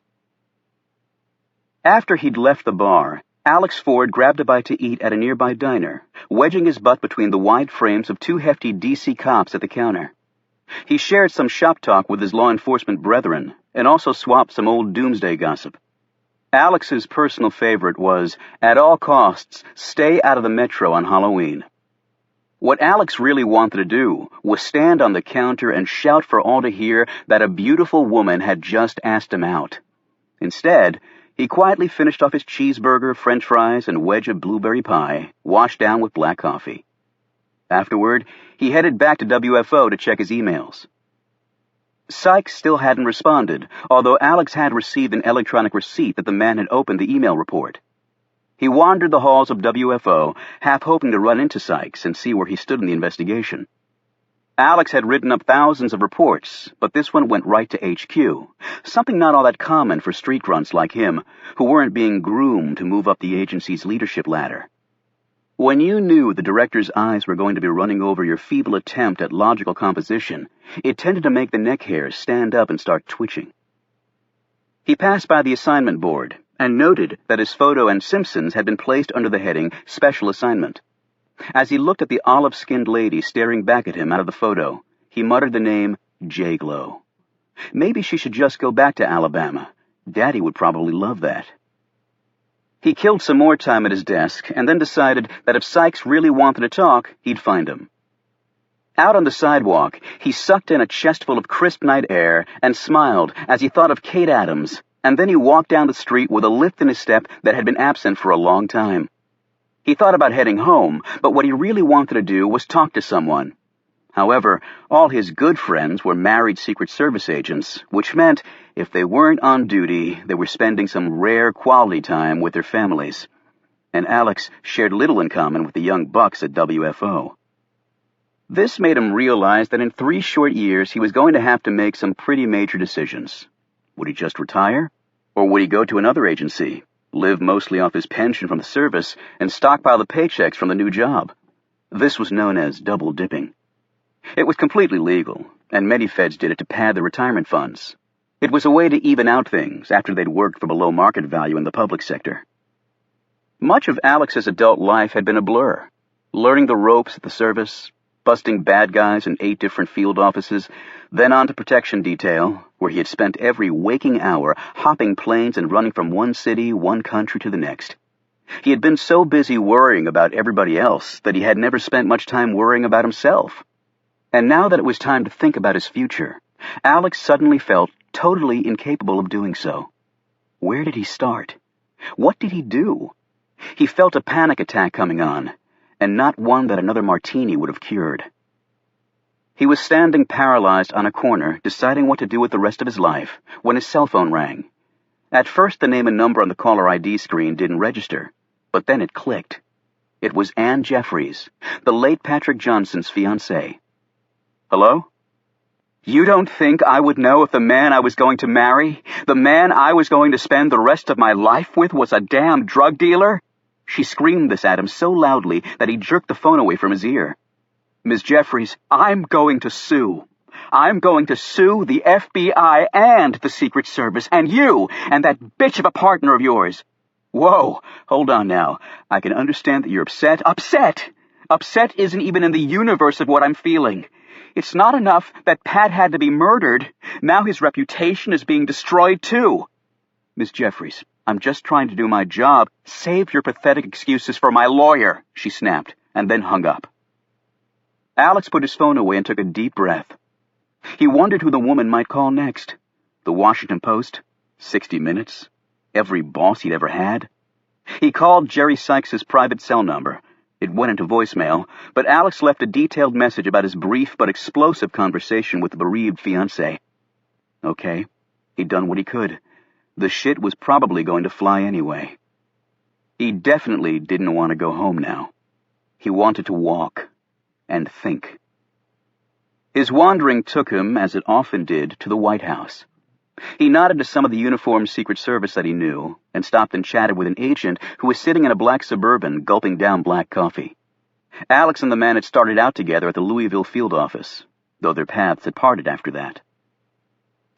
After he'd left the bar, Alex Ford grabbed a bite to eat at a nearby diner, wedging his butt between the wide frames of 2 hefty DC cops at the counter. He shared some shop talk with his law enforcement brethren, and also swapped some old doomsday gossip. Alex's personal favorite was, at all costs, stay out of the metro on Halloween. What Alex really wanted to do was stand on the counter and shout for all to hear that a beautiful woman had just asked him out. Instead, he quietly finished off his cheeseburger, french fries, and wedge of blueberry pie, washed down with black coffee. Afterward, he headed back to WFO to check his emails. Sykes still hadn't responded, although Alex had received an electronic receipt that the man had opened the email report. He wandered the halls of WFO, half hoping to run into Sykes and see where he stood in the investigation. Alex had written up thousands of reports, but this one went right to HQ, something not all that common for street grunts like him, who weren't being groomed to move up the agency's leadership ladder. When you knew the director's eyes were going to be running over your feeble attempt at logical composition, it tended to make the neck hairs stand up and start twitching. He passed by the assignment board and noted that his photo and Simpson's had been placed under the heading Special Assignment. As he looked at the olive-skinned lady staring back at him out of the photo, he muttered the name J-Glow. Maybe she should just go back to Alabama. Daddy would probably love that. He killed some more time at his desk and then decided that if Sykes really wanted to talk, he'd find him. Out on the sidewalk, he sucked in a chestful of crisp night air and smiled as he thought of Kate Adams, and then he walked down the street with a lift in his step that had been absent for a long time. He thought about heading home, but what he really wanted to do was talk to someone. However, all his good friends were married Secret Service agents, which meant if they weren't on duty, they were spending some rare quality time with their families. And Alex shared little in common with the young bucks at WFO. This made him realize that in 3 short years he was going to have to make some pretty major decisions. Would he just retire? Or would he go to another agency, live mostly off his pension from the service, and stockpile the paychecks from the new job? This was known as double dipping. It was completely legal, and many feds did it to pad their retirement funds. It was a way to even out things after they'd worked for below market value in the public sector. Much of Alex's adult life had been a blur, learning the ropes at the service, busting bad guys in 8 different field offices, then on to protection detail, where he had spent every waking hour hopping planes and running from one city, one country to the next. He had been so busy worrying about everybody else that he had never spent much time worrying about himself. And now that it was time to think about his future, Alex suddenly felt totally incapable of doing so. Where did he start? What did he do? He felt a panic attack coming on, and not one that another martini would have cured. He was standing paralyzed on a corner, deciding what to do with the rest of his life, when his cell phone rang. At first, the name and number on the caller ID screen didn't register, but then it clicked. It was Anne Jeffries, the late Patrick Johnson's fiancée. Hello? You don't think I would know if the man I was going to marry, the man I was going to spend the rest of my life with, was a damn drug dealer? She screamed this at him so loudly that he jerked the phone away from his ear. Miss Jeffries, I'm going to sue. I'm going to sue the FBI and the Secret Service, and you, and that bitch of a partner of yours. Whoa, hold on now. I can understand that you're upset. Upset! Upset isn't even in the universe of what I'm feeling. It's not enough that Pat had to be murdered. Now his reputation is being destroyed too. Miss Jeffries, I'm just trying to do my job. Save your pathetic excuses for my lawyer, she snapped, and then hung up. Alex put his phone away and took a deep breath. He wondered who the woman might call next. The Washington Post? 60 Minutes? Every boss he'd ever had? He called Jerry Sykes' private cell number. It went into voicemail, but Alex left a detailed message about his brief but explosive conversation with the bereaved fiancée. Okay, he'd done what he could. The shit was probably going to fly anyway. He definitely didn't want to go home now. He wanted to walk and think. His wandering took him, as it often did, to the White House. He nodded to some of the uniformed Secret Service that he knew, and stopped and chatted with an agent who was sitting in a black Suburban gulping down black coffee. Alex and the man had started out together at the Louisville field office, though their paths had parted after that.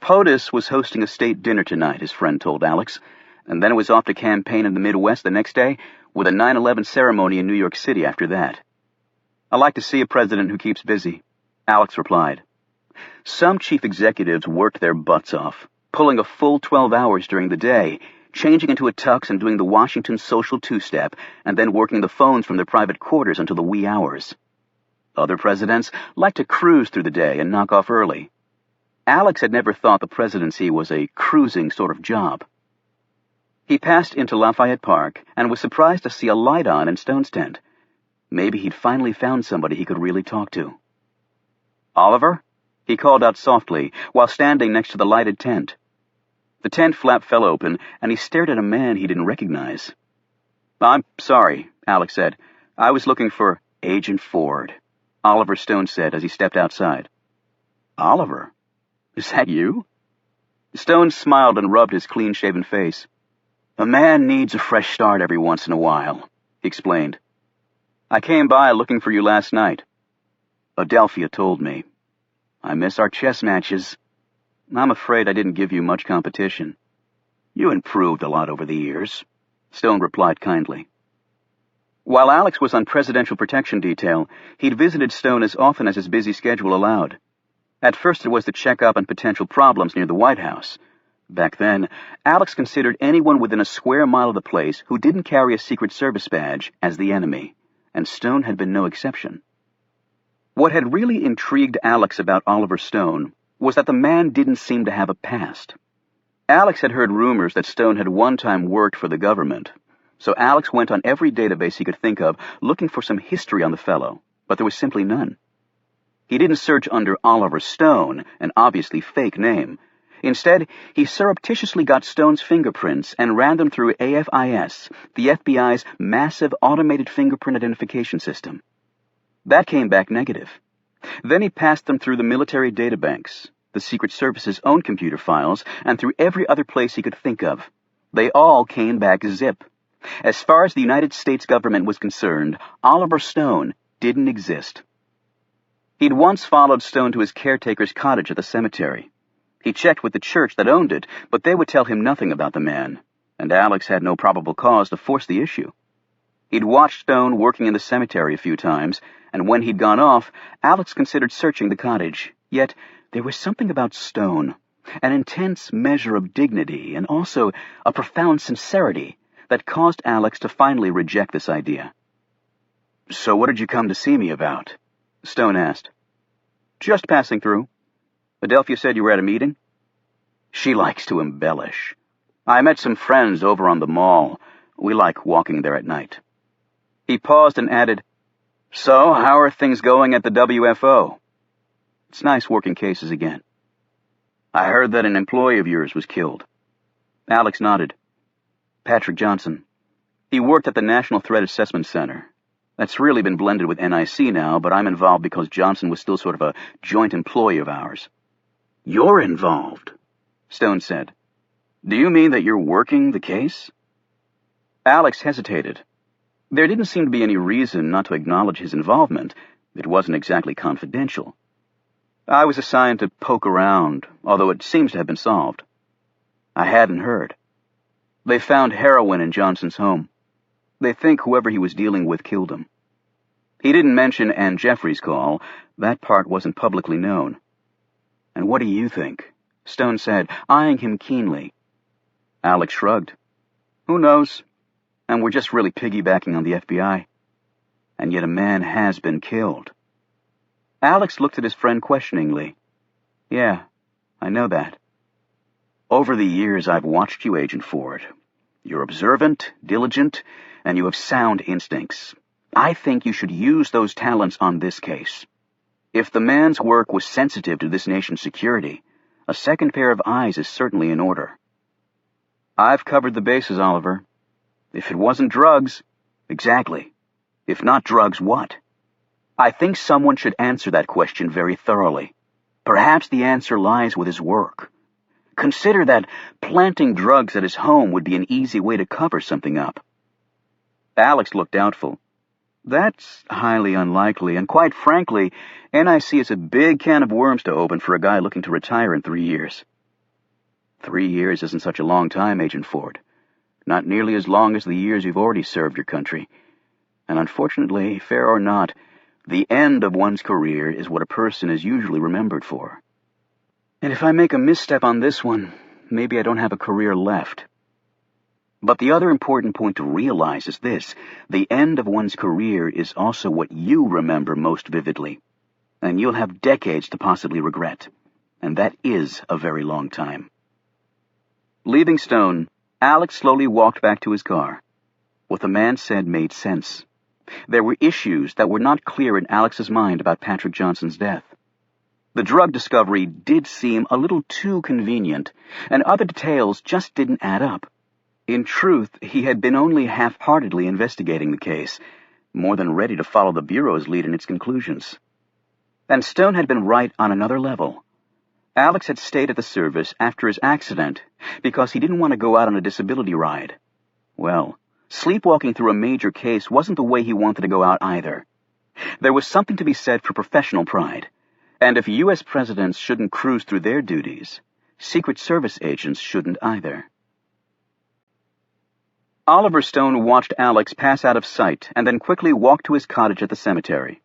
POTUS was hosting a state dinner tonight, his friend told Alex, and then it was off to campaign in the Midwest the next day, with a 9/11 ceremony in New York City after that. I like to see a president who keeps busy, Alex replied. Some chief executives worked their butts off, pulling a full 12 hours during the day, changing into a tux and doing the Washington social two-step, and then working the phones from their private quarters until the wee hours. Other presidents liked to cruise through the day and knock off early. Alex had never thought the presidency was a cruising sort of job. He passed into Lafayette Park and was surprised to see a light on in Stone's tent. Maybe he'd finally found somebody he could really talk to. Oliver? He called out softly, while standing next to the lighted tent. The tent flap fell open, and he stared at a man he didn't recognize. I'm sorry, Alex said. I was looking for Agent Ford, Oliver Stone said as he stepped outside. Oliver? Is that you? Stone smiled and rubbed his clean-shaven face. A man needs a fresh start every once in a while, he explained. I came by looking for you last night. Adelphia told me. I miss our chess matches. I'm afraid I didn't give you much competition. You improved a lot over the years, Stone replied kindly. While Alex was on presidential protection detail, he'd visited Stone as often as his busy schedule allowed. At first it was to check up on potential problems near the White House. Back then, Alex considered anyone within a square mile of the place who didn't carry a Secret Service badge as the enemy, and Stone had been no exception. What had really intrigued Alex about Oliver Stone was that the man didn't seem to have a past. Alex had heard rumors that Stone had one time worked for the government, so Alex went on every database he could think of looking for some history on the fellow, but there was simply none. He didn't search under Oliver Stone, an obviously fake name. Instead, he surreptitiously got Stone's fingerprints and ran them through AFIS, the FBI's massive automated fingerprint identification system. That came back negative. Then he passed them through the military databanks, the Secret Service's own computer files, and through every other place he could think of. They all came back zip. As far as the United States government was concerned, Oliver Stone didn't exist. He'd once followed Stone to his caretaker's cottage at the cemetery. He checked with the church that owned it, but they would tell him nothing about the man, and Alex had no probable cause to force the issue. He'd watched Stone working in the cemetery a few times, and when he'd gone off, Alex considered searching the cottage. Yet there was something about Stone, an intense measure of dignity and also a profound sincerity, that caused Alex to finally reject this idea. "So what did you come to see me about?" Stone asked. "Just passing through. Adelphia said you were at a meeting?" She likes to embellish. "I met some friends over on the mall. We like walking there at night." He paused and added, "So, how are things going at the WFO? It's nice working cases again." "I heard that an employee of yours was killed." Alex nodded. "Patrick Johnson. He worked at the National Threat Assessment Center. That's really been blended with NIC now, but I'm involved because Johnson was still sort of a joint employee of ours." "You're involved?" Stone said. "Do you mean that you're working the case?" Alex hesitated. There didn't seem to be any reason not to acknowledge his involvement. It wasn't exactly confidential. "I was assigned to poke around, although it seems to have been solved." "I hadn't heard." "They found heroin in Johnson's home. They think whoever he was dealing with killed him." He didn't mention Ann Jeffrey's call. That part wasn't publicly known. "And what do you think?" Stone said, eyeing him keenly. Alex shrugged. "Who knows? And we're just really piggybacking on the FBI. And yet a man has been killed." Alex looked at his friend questioningly. "Yeah, I know that. Over the years I've watched you, Agent Ford. You're observant, diligent, and you have sound instincts. I think you should use those talents on this case. If the man's work was sensitive to this nation's security, a second pair of eyes is certainly in order." "I've covered the bases, Oliver. If it wasn't drugs..." "Exactly. If not drugs, what? I think someone should answer that question very thoroughly. Perhaps the answer lies with his work. Consider that planting drugs at his home would be an easy way to cover something up." Alex looked doubtful. "That's highly unlikely, and quite frankly, NIC is a big can of worms to open for a guy looking to retire in 3 years. 3 years isn't such a long time, Agent Ford. Not nearly as long as the years you've already served your country. And unfortunately, fair or not, the end of one's career is what a person is usually remembered for. And if I make a misstep on this one, maybe I don't have a career left. But the other important point to realize is this: the end of one's career is also what you remember most vividly, and you'll have decades to possibly regret, and that is a very long time." Leaving Stone, Alex slowly walked back to his car. What the man said made sense. There were issues that were not clear in Alex's mind about Patrick Johnson's death. The drug discovery did seem a little too convenient, and other details just didn't add up. In truth, he had been only half-heartedly investigating the case, more than ready to follow the Bureau's lead in its conclusions. And Stone had been right on another level. Alex had stayed at the service after his accident because he didn't want to go out on a disability ride. Well, sleepwalking through a major case wasn't the way he wanted to go out either. There was something to be said for professional pride, and if U.S. presidents shouldn't cruise through their duties, Secret Service agents shouldn't either. Oliver Stone watched Alex pass out of sight and then quickly walked to his cottage at the cemetery.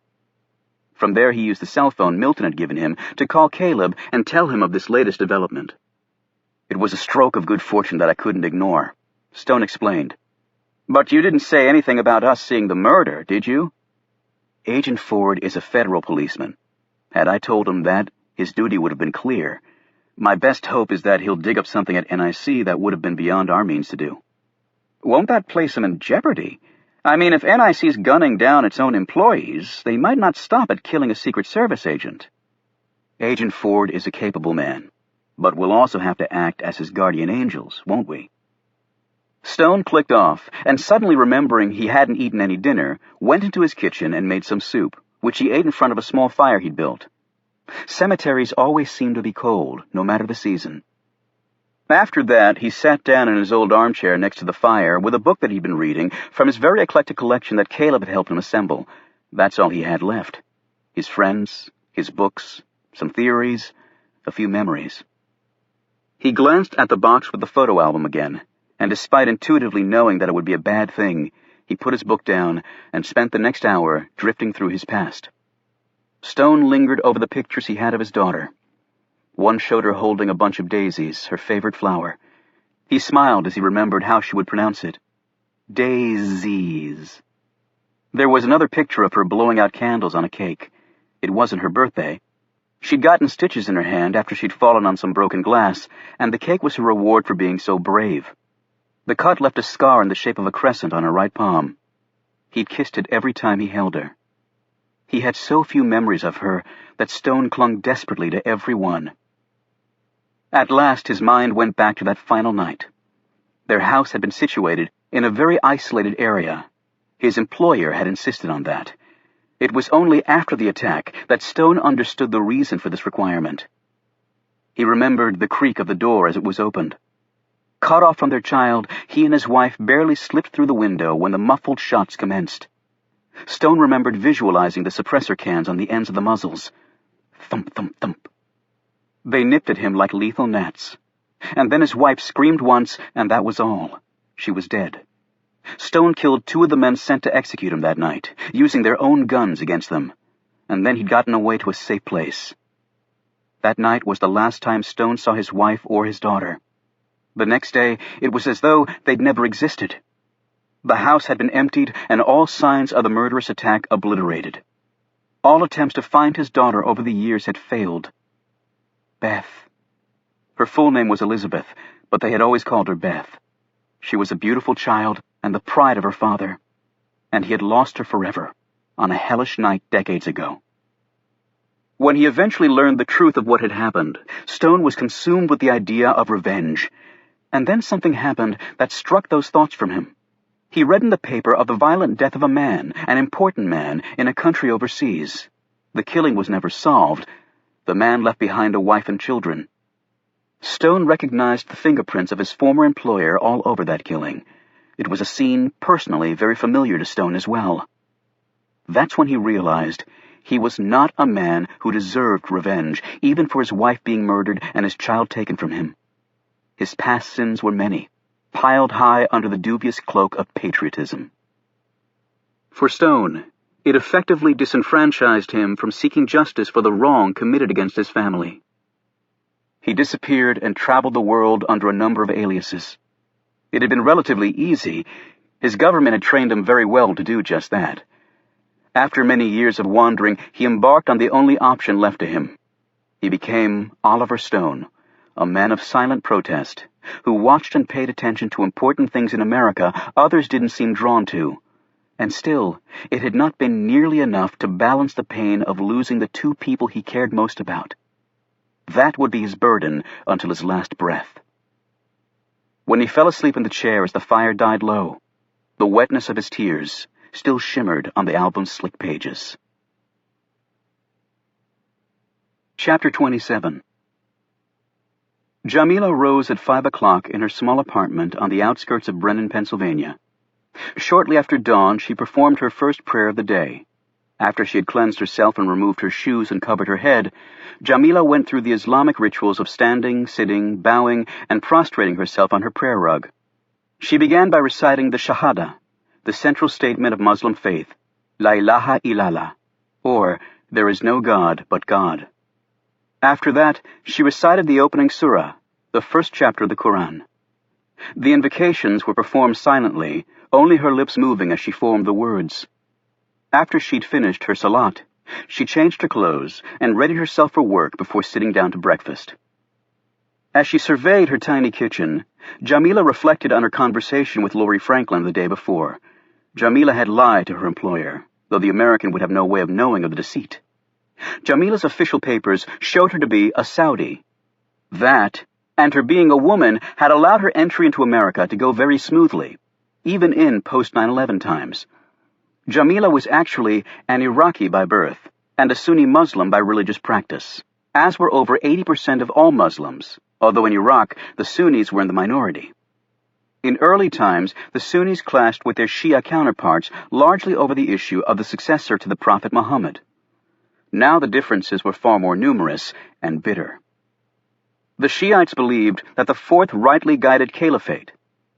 From there he used the cell phone Milton had given him to call Caleb and tell him of this latest development. "It was a stroke of good fortune that I couldn't ignore," Stone explained. "But you didn't say anything about us seeing the murder, did you?" Agent Ford is a federal policeman. Had I told him that, his duty would have been clear. My best hope is that he'll dig up something at NIC that would have been beyond our means to do. Won't that place him in jeopardy? I mean, if NIC's gunning down its own employees, they might not stop at killing a Secret Service agent. Agent Ford is a capable man, but we'll also have to act as his guardian angels, won't we? Stone clicked off, and suddenly remembering he hadn't eaten any dinner, went into his kitchen and made some soup, which he ate in front of a small fire he'd built. Cemeteries always seem to be cold, no matter the season. After that, he sat down in his old armchair next to the fire with a book that he'd been reading from his very eclectic collection that Caleb had helped him assemble. That's all he had left. His friends, his books, some theories, a few memories. He glanced at the box with the photo album again, and despite intuitively knowing that it would be a bad thing, he put his book down and spent the next hour drifting through his past. Stone lingered over the pictures he had of his daughter. One showed her holding a bunch of daisies, her favorite flower. He smiled as he remembered how she would pronounce it. Daisies. There was another picture of her blowing out candles on a cake. It wasn't her birthday. She'd gotten stitches in her hand after she'd fallen on some broken glass, and the cake was her reward for being so brave. The cut left a scar in the shape of a crescent on her right palm. He'd kissed it every time he held her. He had so few memories of her that Stone clung desperately to every one. At last his mind went back to that final night. Their house had been situated in a very isolated area. His employer had insisted on that. It was only after the attack that Stone understood the reason for this requirement. He remembered the creak of the door as it was opened. Cut off from their child, he and his wife barely slipped through the window when the muffled shots commenced. Stone remembered visualizing the suppressor cans on the ends of the muzzles. Thump, thump, thump. They nipped at him like lethal gnats. And then his wife screamed once, and that was all. She was dead. Stone killed 2 of the men sent to execute him that night, using their own guns against them. And then he'd gotten away to a safe place. That night was the last time Stone saw his wife or his daughter. The next day, it was as though they'd never existed. The house had been emptied and all signs of the murderous attack obliterated. All attempts to find his daughter over the years had failed. Beth. Her full name was Elizabeth, but they had always called her Beth. She was a beautiful child and the pride of her father, and he had lost her forever, on a hellish night decades ago. When he eventually learned the truth of what had happened, Stone was consumed with the idea of revenge. And then something happened that struck those thoughts from him. He read in the paper of the violent death of a man, an important man, in a country overseas. The killing was never solved. The man left behind a wife and children. Stone recognized the fingerprints of his former employer all over that killing. It was a scene personally very familiar to Stone as well. That's when he realized he was not a man who deserved revenge, even for his wife being murdered and his child taken from him. His past sins were many, piled high under the dubious cloak of patriotism. For Stone, it effectively disenfranchised him from seeking justice for the wrong committed against his family. He disappeared and traveled the world under a number of aliases. It had been relatively easy. His government had trained him very well to do just that. After many years of wandering, he embarked on the only option left to him. He became Oliver Stone, a man of silent protest, who watched and paid attention to important things in America others didn't seem drawn to. And still, it had not been nearly enough to balance the pain of losing the 2 people he cared most about. That would be his burden until his last breath. When he fell asleep in the chair as the fire died low, the wetness of his tears still shimmered on the album's slick pages. Chapter 27. Jamila rose at 5 o'clock in her small apartment on the outskirts of Brennan, Pennsylvania. Shortly after dawn, she performed her first prayer of the day. After she had cleansed herself and removed her shoes and covered her head, Jamila went through the Islamic rituals of standing, sitting, bowing, and prostrating herself on her prayer rug. She began by reciting the Shahada, the central statement of Muslim faith, La ilaha illallah, or There is no God but God. After that, she recited the opening surah, the first chapter of the Quran. The invocations were performed silently, only her lips moving as she formed the words. After she'd finished her salat, she changed her clothes and readied herself for work before sitting down to breakfast. As she surveyed her tiny kitchen, Jamila reflected on her conversation with Laurie Franklin the day before. Jamila had lied to her employer, though the American would have no way of knowing of the deceit. Jamila's official papers showed her to be a Saudi. That, and her being a woman, had allowed her entry into America to go very smoothly, even in post-9/11 times. Jamila was actually an Iraqi by birth, and a Sunni Muslim by religious practice, as were over 80% of all Muslims, although in Iraq the Sunnis were in the minority. In early times, the Sunnis clashed with their Shia counterparts largely over the issue of the successor to the Prophet Muhammad. Now the differences were far more numerous and bitter. The Shiites believed that the 4th rightly guided caliphate,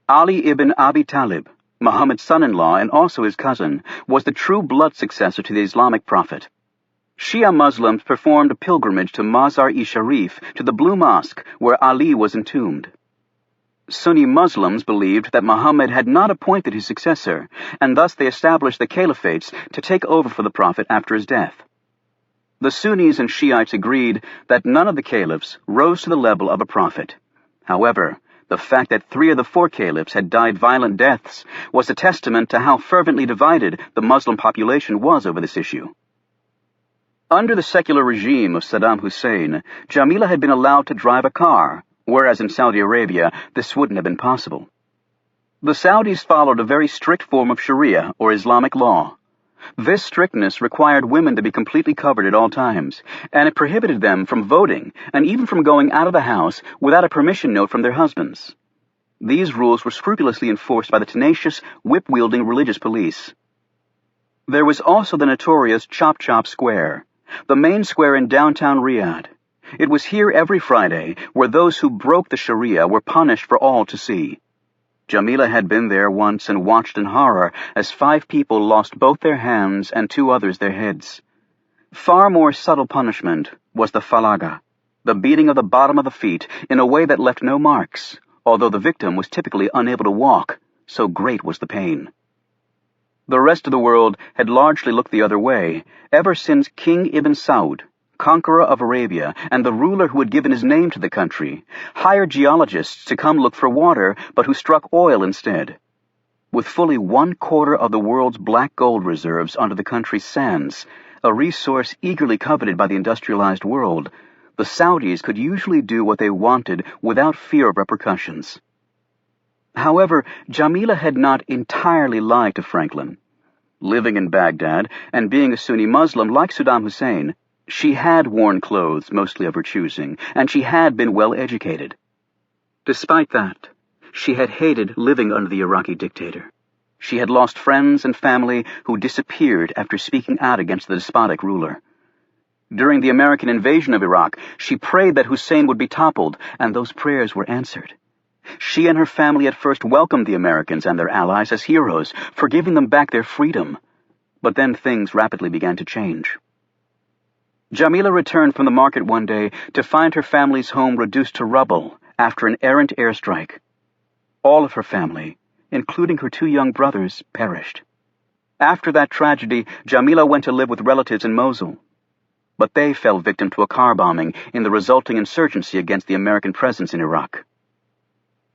Ali ibn Abi Talib, Muhammad's son-in-law and also his cousin, was the true blood successor to the Islamic prophet. Shia Muslims performed a pilgrimage to Mazar-e-Sharif, to the Blue Mosque, where Ali was entombed. Sunni Muslims believed that Muhammad had not appointed his successor, and thus they established the caliphates to take over for the Prophet after his death. The Sunnis and Shiites agreed that none of the caliphs rose to the level of a prophet. However, the fact that 3 of the 4 caliphs had died violent deaths was a testament to how fervently divided the Muslim population was over this issue. Under the secular regime of Saddam Hussein, Jamila had been allowed to drive a car, whereas in Saudi Arabia this wouldn't have been possible. The Saudis followed a very strict form of Sharia, or Islamic law. This strictness required women to be completely covered at all times, and it prohibited them from voting and even from going out of the house without a permission note from their husbands. These rules were scrupulously enforced by the tenacious, whip-wielding religious police. There was also the notorious Chop Chop Square, the main square in downtown Riyadh. It was here every Friday where those who broke the Sharia were punished for all to see. Jamila had been there once and watched in horror as 5 people lost both their hands and 2 others their heads. Far more subtle punishment was the falaga, the beating of the bottom of the feet in a way that left no marks, although the victim was typically unable to walk, so great was the pain. The rest of the world had largely looked the other way, ever since King Ibn Saud, conqueror of Arabia and the ruler who had given his name to the country, hired geologists to come look for water, but who struck oil instead. With fully 1/4 of the world's black gold reserves under the country's sands, a resource eagerly coveted by the industrialized world, the Saudis could usually do what they wanted without fear of repercussions. However, Jamila had not entirely lied to Franklin. Living in Baghdad and being a Sunni Muslim like Saddam Hussein, she had worn clothes mostly of her choosing, and she had been well educated. Despite that, she had hated living under the Iraqi dictator. She had lost friends and family who disappeared after speaking out against the despotic ruler. During the American invasion of Iraq, she prayed that Hussein would be toppled, and those prayers were answered. She and her family at first welcomed the Americans and their allies as heroes for giving them back their freedom, but then things rapidly began to change. Jamila returned from the market one day to find her family's home reduced to rubble after an errant airstrike. All of her family, including her 2 young brothers, perished. After that tragedy, Jamila went to live with relatives in Mosul, but they fell victim to a car bombing in the resulting insurgency against the American presence in Iraq.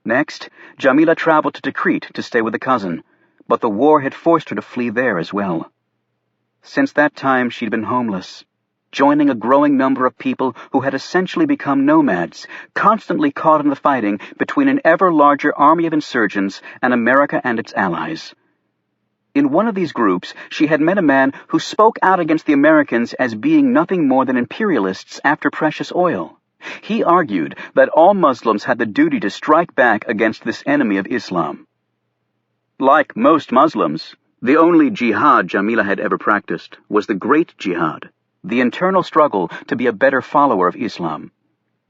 Next, Jamila traveled to Tikrit to stay with a cousin, but the war had forced her to flee there as well. Since that time, she'd been homeless, joining a growing number of people who had essentially become nomads, constantly caught in the fighting between an ever larger army of insurgents and America and its allies. In one of these groups, she had met a man who spoke out against the Americans as being nothing more than imperialists after precious oil. He argued that all Muslims had the duty to strike back against this enemy of Islam. Like most Muslims, the only jihad Jamila had ever practiced was the Great Jihad, the internal struggle to be a better follower of Islam.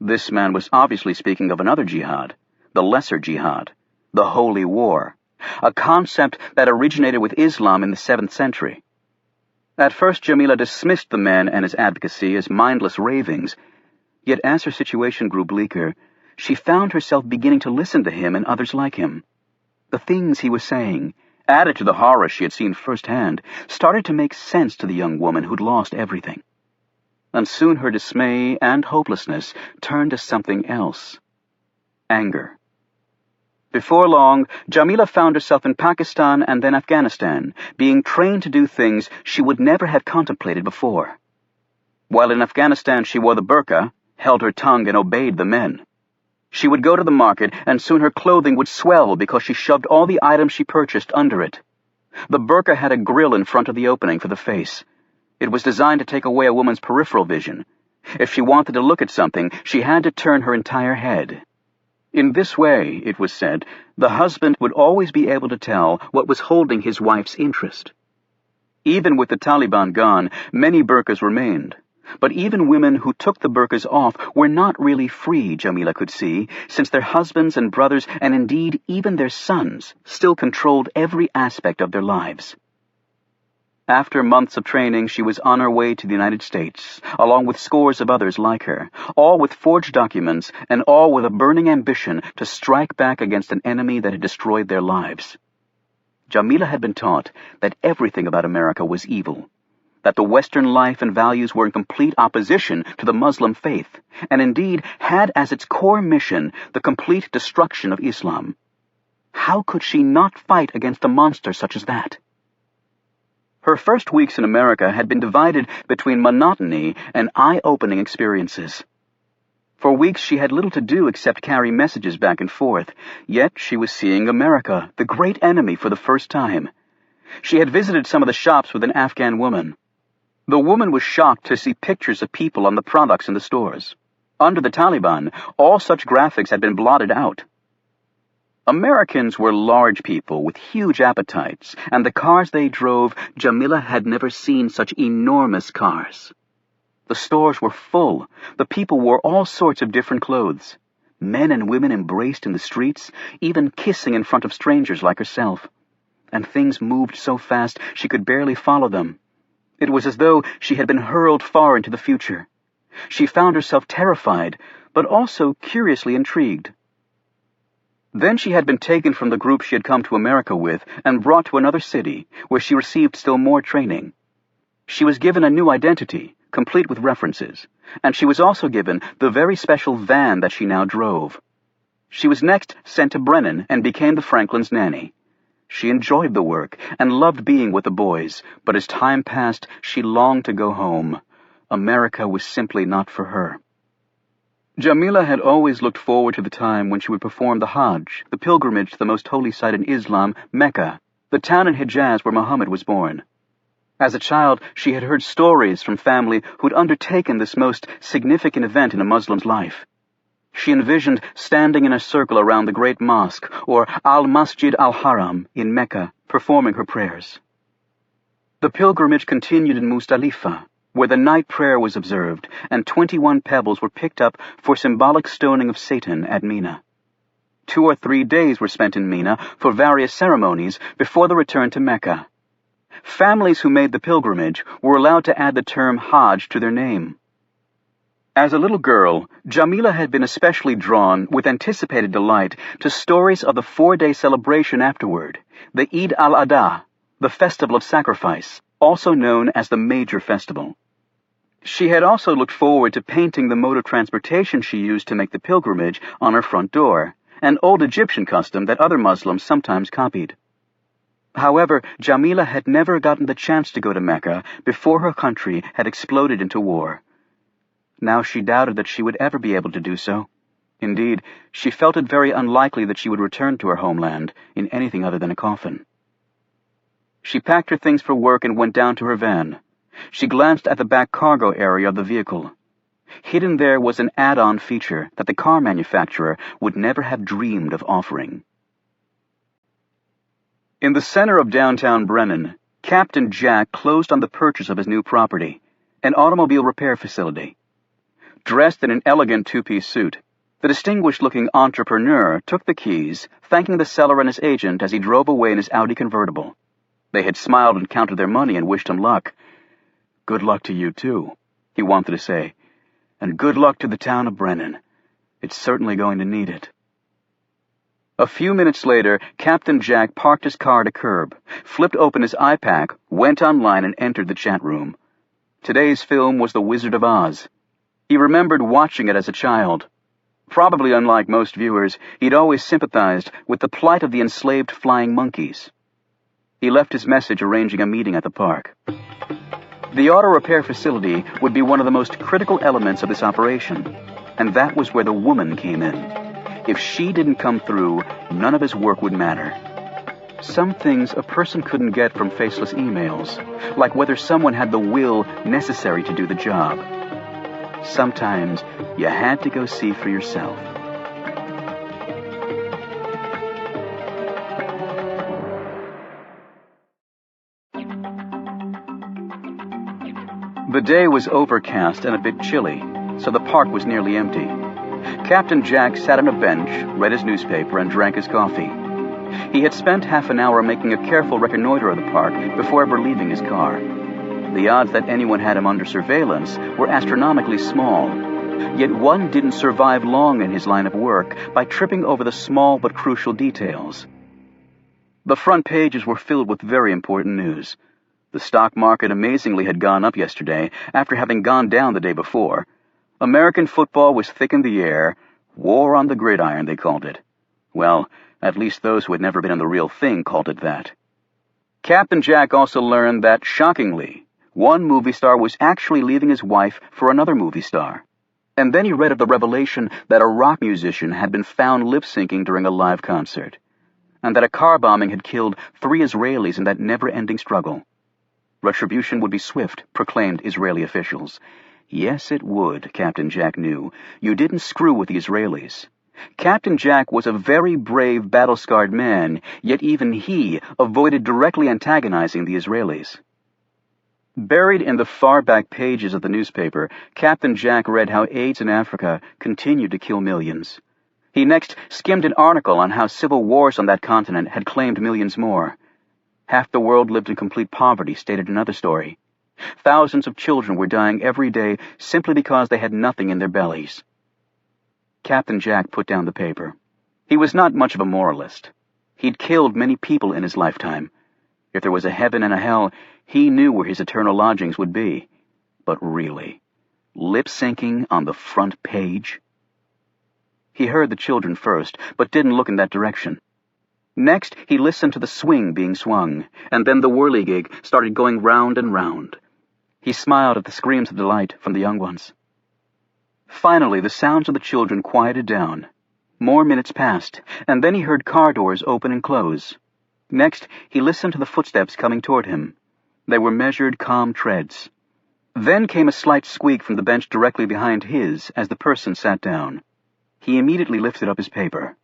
This man was obviously speaking of another jihad, the Lesser Jihad, the Holy War, a concept that originated with Islam in the 7th century. At first, Jamila dismissed the man and his advocacy as mindless ravings, yet as her situation grew bleaker, she found herself beginning to listen to him and others like him. The things he was saying, added to the horror she had seen firsthand, started to make sense to the young woman who'd lost everything. And soon her dismay and hopelessness turned to something else: anger. Before long, Jamila found herself in Pakistan and then Afghanistan, being trained to do things she would never have contemplated before. While in Afghanistan she wore the burqa, held her tongue, and obeyed the men. She would go to the market, and soon her clothing would swell because she shoved all the items she purchased under it. The burqa had a grill in front of the opening for the face. It was designed to take away a woman's peripheral vision. If she wanted to look at something, she had to turn her entire head. In this way, it was said, the husband would always be able to tell what was holding his wife's interest. Even with the Taliban gone, many burqas remained. But even women who took the burqas off were not really free, Jamila could see, since their husbands and brothers, and indeed even their sons, still controlled every aspect of their lives. After months of training, she was on her way to the United States, along with scores of others like her, all with forged documents and all with a burning ambition to strike back against an enemy that had destroyed their lives. Jamila had been taught that everything about America was evil, that the Western life and values were in complete opposition to the Muslim faith, and indeed had as its core mission the complete destruction of Islam. How could she not fight against a monster such as that? Her first weeks in America had been divided between monotony and eye-opening experiences. For weeks she had little to do except carry messages back and forth, yet she was seeing America, the great enemy, for the first time. She had visited some of the shops with an Afghan woman. The woman was shocked to see pictures of people on the products in the stores. Under the Taliban, all such graphics had been blotted out. Americans were large people with huge appetites, and the cars they drove, Jamila had never seen such enormous cars. The stores were full. The people wore all sorts of different clothes. Men and women embraced in the streets, even kissing in front of strangers like herself. And things moved so fast she could barely follow them. It was as though she had been hurled far into the future. She found herself terrified, but also curiously intrigued. Then she had been taken from the group she had come to America with and brought to another city, where she received still more training. She was given a new identity, complete with references, and she was also given the very special van that she now drove. She was next sent to Brennan and became the Franklins' nanny. She enjoyed the work and loved being with the boys, but as time passed, she longed to go home. America was simply not for her. Jamila had always looked forward to the time when she would perform the Hajj, the pilgrimage to the most holy site in Islam, Mecca, the town in Hijaz where Muhammad was born. As a child, she had heard stories from family who had undertaken this most significant event in a Muslim's life. She envisioned standing in a circle around the great mosque, or Al-Masjid al-Haram in Mecca, performing her prayers. The pilgrimage continued in Muzdalifah, where the night prayer was observed, and 21 pebbles were picked up for symbolic stoning of Satan at Mina. 2 or 3 days were spent in Mina for various ceremonies before the return to Mecca. Families who made the pilgrimage were allowed to add the term Hajj to their name. As a little girl, Jamila had been especially drawn with anticipated delight to stories of the 4-day celebration afterward, the Eid al-Adha, the Festival of Sacrifice, also known as the Major Festival. She had also looked forward to painting the mode of transportation she used to make the pilgrimage on her front door, an old Egyptian custom that other Muslims sometimes copied. However, Jamila had never gotten the chance to go to Mecca before her country had exploded into war. Now she doubted that she would ever be able to do so. Indeed, she felt it very unlikely that she would return to her homeland in anything other than a coffin. She packed her things for work and went down to her van. She glanced at the back cargo area of the vehicle. Hidden there was an add-on feature that the car manufacturer would never have dreamed of offering. In the center of downtown Brennan, Captain Jack closed on the purchase of his new property, an automobile repair facility. Dressed in an elegant 2-piece suit, the distinguished-looking entrepreneur took the keys, thanking the seller and his agent as he drove away in his Audi convertible. They had smiled and counted their money and wished him luck. "Good luck to you, too," he wanted to say. "And good luck to the town of Brennan. It's certainly going to need it." A few minutes later, Captain Jack parked his car at a curb, flipped open his iPad, went online and entered the chat room. Today's film was The Wizard of Oz. He remembered watching it as a child. Probably unlike most viewers, he'd always sympathized with the plight of the enslaved flying monkeys. He left his message arranging a meeting at the park. The auto repair facility would be one of the most critical elements of this operation, and that was where the woman came in. If she didn't come through, none of his work would matter. Some things a person couldn't get from faceless emails, like whether someone had the will necessary to do the job. Sometimes you had to go see for yourself. The day was overcast and a bit chilly, so the park was nearly empty. Captain Jack sat on a bench, read his newspaper, and drank his coffee. He had spent half an hour making a careful reconnoiter of the park before ever leaving his car. The odds that anyone had him under surveillance were astronomically small, yet one didn't survive long in his line of work by tripping over the small but crucial details. The front pages were filled with very important news. The stock market amazingly had gone up yesterday after having gone down the day before. American football was thick in the air. War on the gridiron, they called it. Well, at least those who had never been in the real thing called it that. Captain Jack also learned that, shockingly, one movie star was actually leaving his wife for another movie star. And then he read of the revelation that a rock musician had been found lip-syncing during a live concert, and that a car bombing had killed 3 Israelis in that never-ending struggle. Retribution would be swift, proclaimed Israeli officials. Yes, it would, Captain Jack knew. You didn't screw with the Israelis. Captain Jack was a very brave, battle-scarred man, yet even he avoided directly antagonizing the Israelis. Buried in the far-back pages of the newspaper, Captain Jack read how AIDS in Africa continued to kill millions. He next skimmed an article on how civil wars on that continent had claimed millions more. Half the world lived in complete poverty, stated another story. Thousands of children were dying every day simply because they had nothing in their bellies. Captain Jack put down the paper. He was not much of a moralist. He'd killed many people in his lifetime. If there was a heaven and a hell, he knew where his eternal lodgings would be. But really, lip-syncing on the front page? He heard the children first, but didn't look in that direction. Next, he listened to the swing being swung, and then the whirligig started going round and round. He smiled at the screams of delight from the young ones. Finally, the sounds of the children quieted down. More minutes passed, and then he heard car doors open and close. Next, he listened to the footsteps coming toward him. They were measured, calm treads. Then came a slight squeak from the bench directly behind his as the person sat down. He immediately lifted up his paper.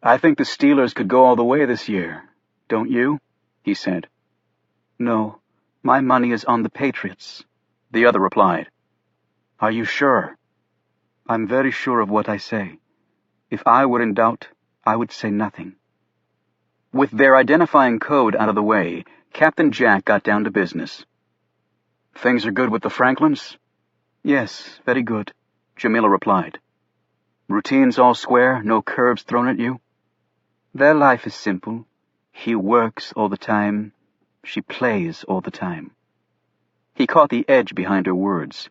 "I think the Steelers could go all the way this year. Don't you?" he said. "No, my money is on the Patriots," the other replied. "Are you sure?" "I'm very sure of what I say. If I were in doubt, I would say nothing." With their identifying code out of the way, Captain Jack got down to business. "Things are good with the Franklins?" "Yes, very good," Jamila replied. "Routines all square, no curves thrown at you?" "Their life is simple. He works all the time. She plays all the time." He caught the edge behind her words.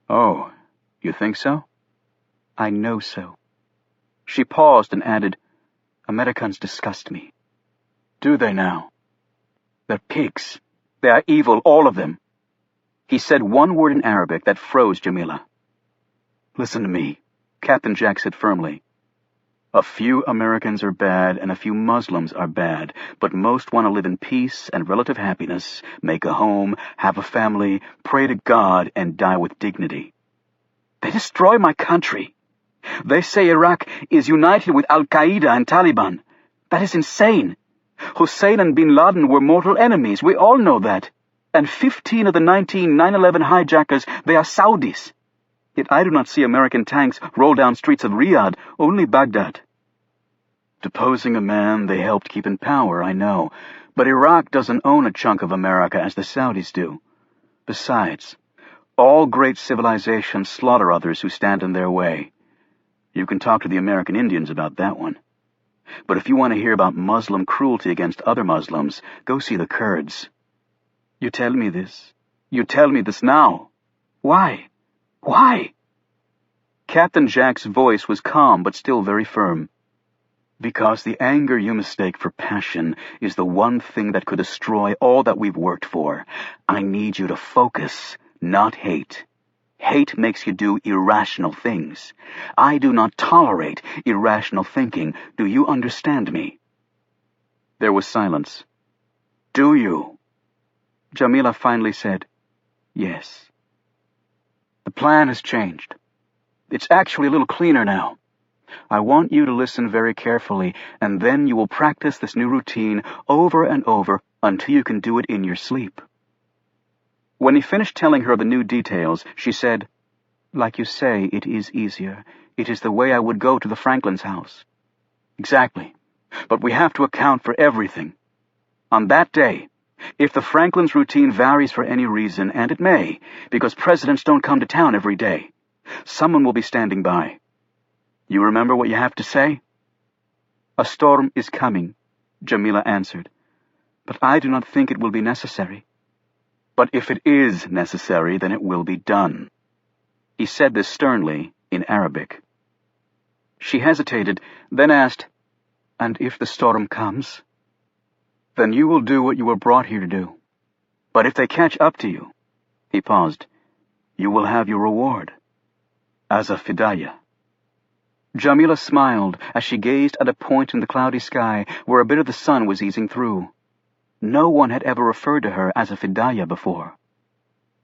"Oh, you think so?" "I know so." She paused and added, "Americans disgust me." "Do they now?" "They're pigs. They are evil, all of them." He said one word in Arabic that froze Jamila. "Listen to me," Captain Jack said firmly. "A few Americans are bad and a few Muslims are bad, but most want to live in peace and relative happiness, make a home, have a family, pray to God, and die with dignity. They destroy my country. They say Iraq is united with Al-Qaeda and Taliban. That is insane. Hussein and Bin Laden were mortal enemies, we all know that. And 15 of the 19 9/11 hijackers, they are Saudis. Yet I do not see American tanks roll down streets of Riyadh, only Baghdad. Deposing a man they helped keep in power, I know, but Iraq doesn't own a chunk of America as the Saudis do. Besides, all great civilizations slaughter others who stand in their way. You can talk to the American Indians about that one. But if you want to hear about Muslim cruelty against other Muslims, go see the Kurds." "You tell me this. You tell me this now. Why? Why?" Captain Jack's voice was calm but still very firm. "Because the anger you mistake for passion is the one thing that could destroy all that we've worked for. I need you to focus, not hate. Hate makes you do irrational things. I do not tolerate irrational thinking. Do you understand me?" There was silence. "Do you?" Jamila finally said, "Yes." "The plan has changed. It's actually a little cleaner now. I want you to listen very carefully, and then you will practice this new routine over and over until you can do it in your sleep." When he finished telling her the new details, she said, "Like you say, it is easier. It is the way I would go to the Franklin's house." "Exactly. but we have to account for everything. On that day, if the Franklin's routine varies for any reason, and it may, because presidents don't come to town every day, someone will be standing by. You remember what you have to say?" "A storm is coming," Jamila answered, "but I do not think it will be necessary." "But if it is necessary, then it will be done." He said this sternly in Arabic. She hesitated, then asked, "And if the storm comes?" "Then you will do what you were brought here to do. But if they catch up to you," he paused, "you will have your reward. As a fidaya." Jamila smiled as she gazed at a point in the cloudy sky where a bit of the sun was easing through. No one had ever referred to her as a fidaya before.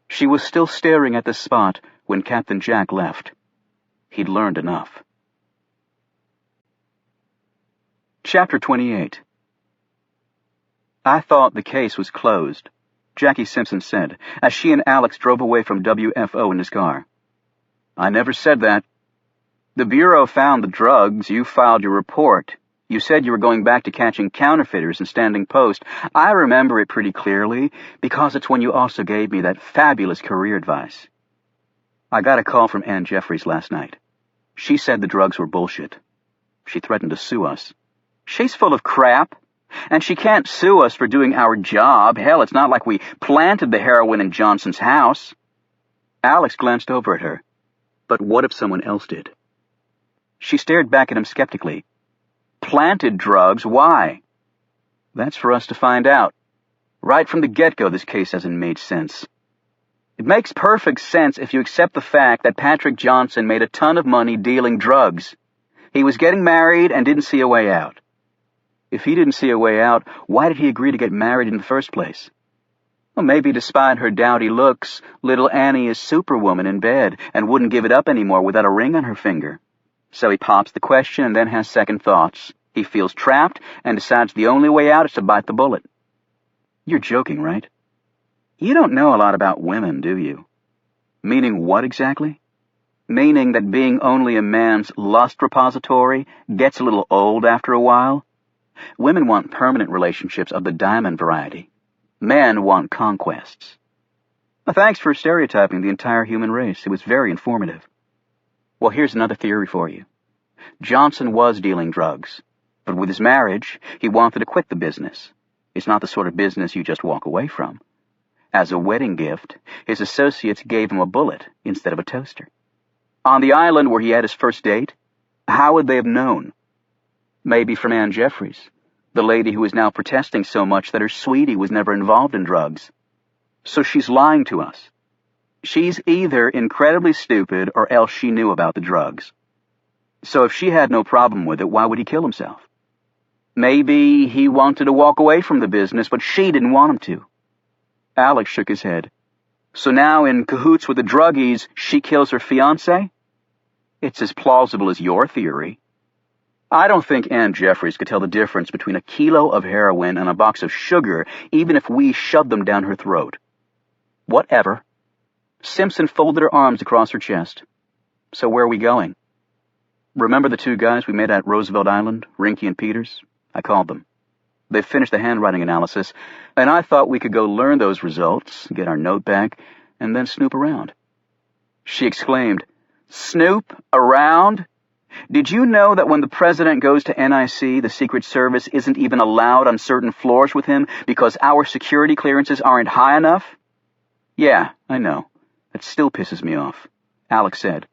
She was still staring at this spot when Captain Jack left. He'd learned enough. Chapter 28. "I thought the case was closed," Jackie Simpson said, as she and Alex drove away from WFO in his car. "I never said that. The Bureau found the drugs. You filed your report. You said you were going back to catching counterfeiters and standing post. I remember it pretty clearly, because it's when you also gave me that fabulous career advice. I got a call from Ann Jeffries last night. She said the drugs were bullshit. She threatened to sue us. She's full of crap. And she can't sue us for doing our job. Hell, it's not like we planted the heroin in Johnson's house." Alex glanced over at her. "But what if someone else did?" She stared back at him skeptically. "Planted drugs? Why?" "That's for us to find out. Right from the get-go, this case hasn't made sense. It makes perfect sense if you accept the fact that Patrick Johnson made a ton of money dealing drugs. He was getting married and didn't see a way out. If he didn't see a way out, why did he agree to get married in the first place? Well, maybe despite her dowdy looks, little Annie is superwoman in bed and wouldn't give it up anymore without a ring on her finger. So he pops the question and then has second thoughts. He feels trapped and decides the only way out is to bite the bullet." "You're joking, right? You don't know a lot about women, do you?" "Meaning what exactly?" "Meaning that being only a man's lust repository gets a little old after a while. Women want permanent relationships of the diamond variety. Men want conquests." Well, thanks for stereotyping the entire human race. It was very informative. Well, here's another theory for you. Johnson was dealing drugs, but with his marriage, he wanted to quit the business. It's not the sort of business you just walk away from. As a wedding gift, his associates gave him a bullet instead of a toaster. On the island where he had his first date, how would they have known? Maybe from Ann Jeffries, the lady who is now protesting so much that her sweetie was never involved in drugs. So she's lying to us. She's either incredibly stupid or else she knew about the drugs. So if she had no problem with it, why would he kill himself? Maybe he wanted to walk away from the business, but she didn't want him to. Alex shook his head. So now, in cahoots with the druggies, she kills her fiancé? It's as plausible as your theory. I don't think Ann Jeffries could tell the difference between a kilo of heroin and a box of sugar, even if we shoved them down her throat. Whatever. Simpson folded her arms across her chest. So where are we going? Remember the two guys we met at Roosevelt Island, Rinky and Peters? I called them. They finished the handwriting analysis, and I thought we could go learn those results, get our note back, and then snoop around. She exclaimed, "Snoop around? Did you know that when the president goes to NIC, the Secret Service isn't even allowed on certain floors with him because our security clearances aren't high enough?" "Yeah, I know. That still pisses me off," Alex said.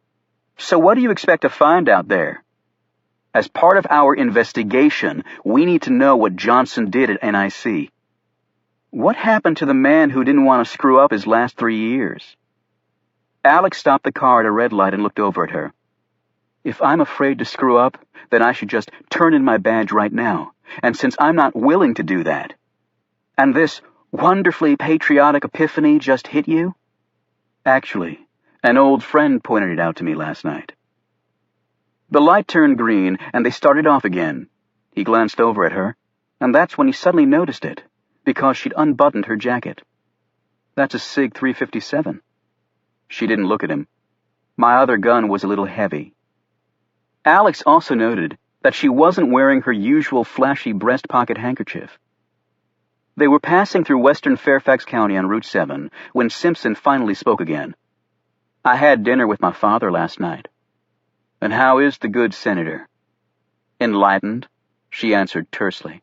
"So what do you expect to find out there?" "As part of our investigation, we need to know what Johnson did at NIC. What happened to the man who didn't want to screw up his last 3 years?" Alex stopped the car at a red light and looked over at her. "If I'm afraid to screw up, then I should just turn in my badge right now. And since I'm not willing to do that, and this wonderfully patriotic epiphany just hit you? Actually, an old friend pointed it out to me last night." The light turned green, and they started off again. He glanced over at her, and that's when he suddenly noticed it, because she'd unbuttoned her jacket. "That's a SIG 357. She didn't look at him. My other gun was a little heavy. Alex also noted that she wasn't wearing her usual flashy breast pocket handkerchief. They were passing through western Fairfax County on Route 7 when Simpson finally spoke again. "I had dinner with my father last night." "And how is the good senator?" "Enlightened," she answered tersely.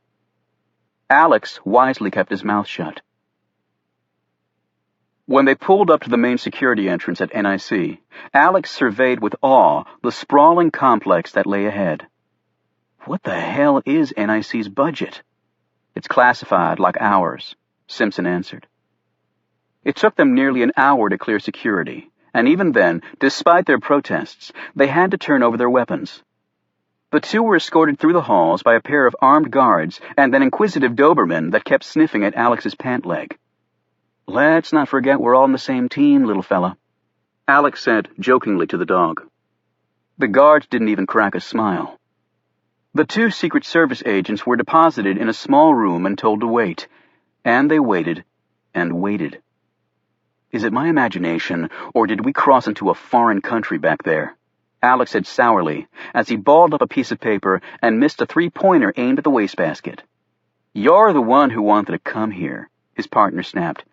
Alex wisely kept his mouth shut. When they pulled up to the main security entrance at NIC, Alex surveyed with awe the sprawling complex that lay ahead. "What the hell is NIC's budget?" "It's classified, like ours," Simpson answered. It took them nearly an hour to clear security, and even then, despite their protests, they had to turn over their weapons. The two were escorted through the halls by a pair of armed guards and an inquisitive Doberman that kept sniffing at Alex's pant leg. "Let's not forget we're all on the same team, little fella," Alex said jokingly to the dog. The guards didn't even crack a smile. The two Secret Service agents were deposited in a small room and told to wait, and they waited and waited. "Is it my imagination, or did we cross into a foreign country back there?" Alex said sourly, as he balled up a piece of paper and missed a three-pointer aimed at the wastebasket. "You're the one who wanted to come here," his partner snapped.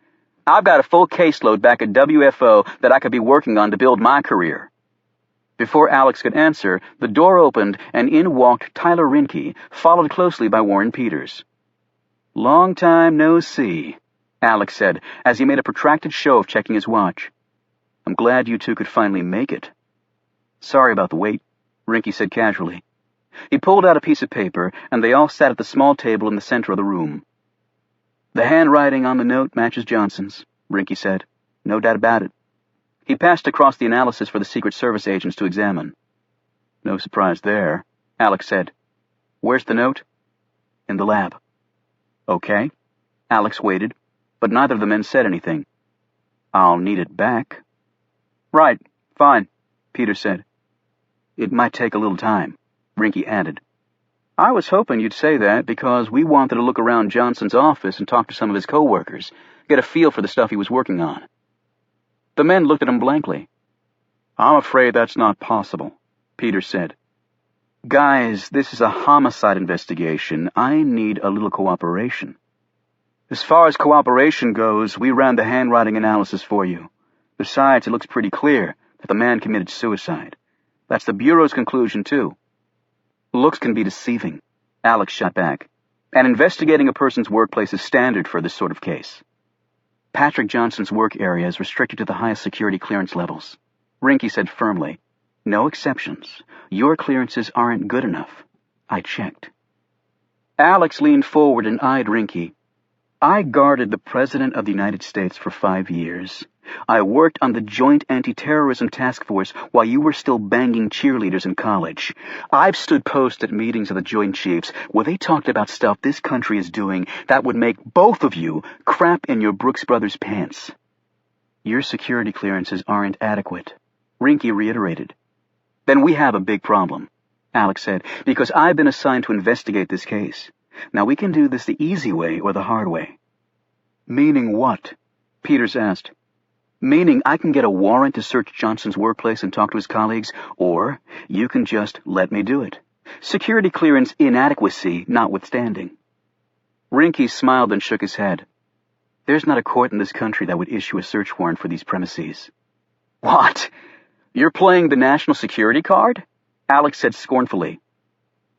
"I've got a full caseload back at WFO that I could be working on to build my career." Before Alex could answer, the door opened and in walked Tyler Rinke, followed closely by Warren Peters. "Long time no see," Alex said, as he made a protracted show of checking his watch. "I'm glad you two could finally make it." "Sorry about the wait," Rinke said casually. He pulled out a piece of paper, and they all sat at the small table in the center of the room. "The handwriting on the note matches Johnson's," Rinke said. "No doubt about it." He passed across the analysis for the Secret Service agents to examine. "No surprise there," Alex said. "Where's the note?" "In the lab." "Okay." Alex waited, but neither of the men said anything. "I'll need it back." "Right, fine," Peter said. "It might take a little time," Rinke added. "I was hoping you'd say that because we wanted to look around Johnson's office and talk to some of his co-workers, get a feel for the stuff he was working on." The men looked at him blankly. "I'm afraid that's not possible," Peter said. "Guys, this is a homicide investigation. I need a little cooperation." "As far as cooperation goes, we ran the handwriting analysis for you. Besides, it looks pretty clear that the man committed suicide. That's the Bureau's conclusion, too." "Looks can be deceiving," Alex shot back, "and investigating a person's workplace is standard for this sort of case." "Patrick Johnson's work area is restricted to the highest security clearance levels," Rinke said firmly. "No exceptions. Your clearances aren't good enough. I checked." Alex leaned forward and eyed Rinke. "I guarded the President of the United States for 5 years. I worked on the Joint Anti-Terrorism Task Force while you were still banging cheerleaders in college. I've stood post at meetings of the Joint Chiefs where they talked about stuff this country is doing that would make both of you crap in your Brooks Brothers pants." "Your security clearances aren't adequate," Rinke reiterated. "Then we have a big problem," Alex said, "because I've been assigned to investigate this case. Now we can do this the easy way or the hard way." "Meaning what?" Peters asked. "Meaning I can get a warrant to search Johnson's workplace and talk to his colleagues, or you can just let me do it. Security clearance inadequacy notwithstanding." Rinke smiled and shook his head. "There's not a court in this country that would issue a search warrant for these premises." "What? You're playing the national security card?" Alex said scornfully.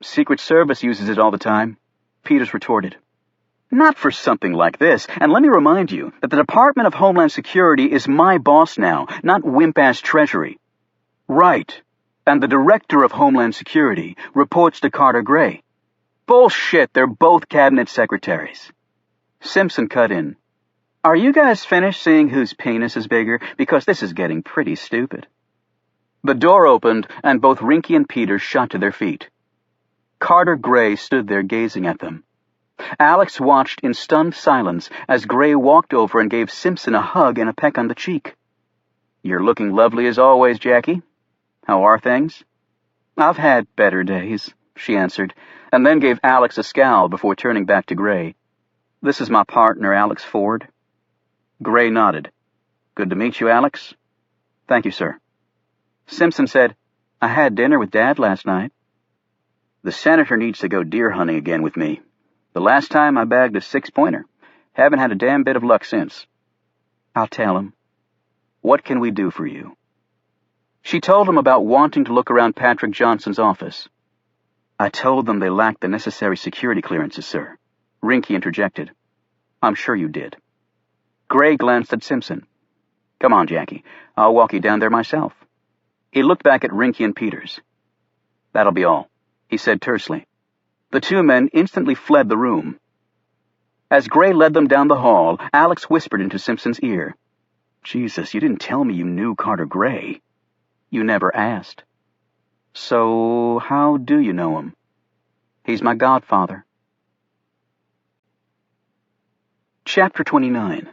"Secret Service uses it all the time," Peters retorted. "Not for something like this, and let me remind you that the Department of Homeland Security is my boss now, not wimp-ass Treasury." "Right, and the Director of Homeland Security reports to Carter Gray." "Bullshit, they're both cabinet secretaries." Simpson cut in. "Are you guys finished seeing whose penis is bigger? Because this is getting pretty stupid." The door opened, and both Rinke and Peters shot to their feet. Carter Gray stood there gazing at them. Alex watched in stunned silence as Gray walked over and gave Simpson a hug and a peck on the cheek. "You're looking lovely as always, Jackie. How are things?" "I've had better days," she answered, and then gave Alex a scowl before turning back to Gray. "This is my partner, Alex Ford." Gray nodded. "Good to meet you, Alex." "Thank you, sir." Simpson said, "I had dinner with Dad last night." The senator needs to go deer hunting again with me. The last time I bagged a 6-pointer. Haven't had a damn bit of luck since. I'll tell him. What can we do for you? She told him about wanting to look around Patrick Johnson's office. I told them they lacked the necessary security clearances, sir. Rinky interjected. I'm sure you did. Gray glanced at Simpson. Come on, Jackie. I'll walk you down there myself. He looked back at Rinky and Peters. That'll be all, he said tersely. The two men instantly fled the room. As Gray led them down the hall, Alex whispered into Simpson's ear. Jesus, you didn't tell me you knew Carter Gray. You never asked. So, how do you know him? He's my godfather. Chapter 29.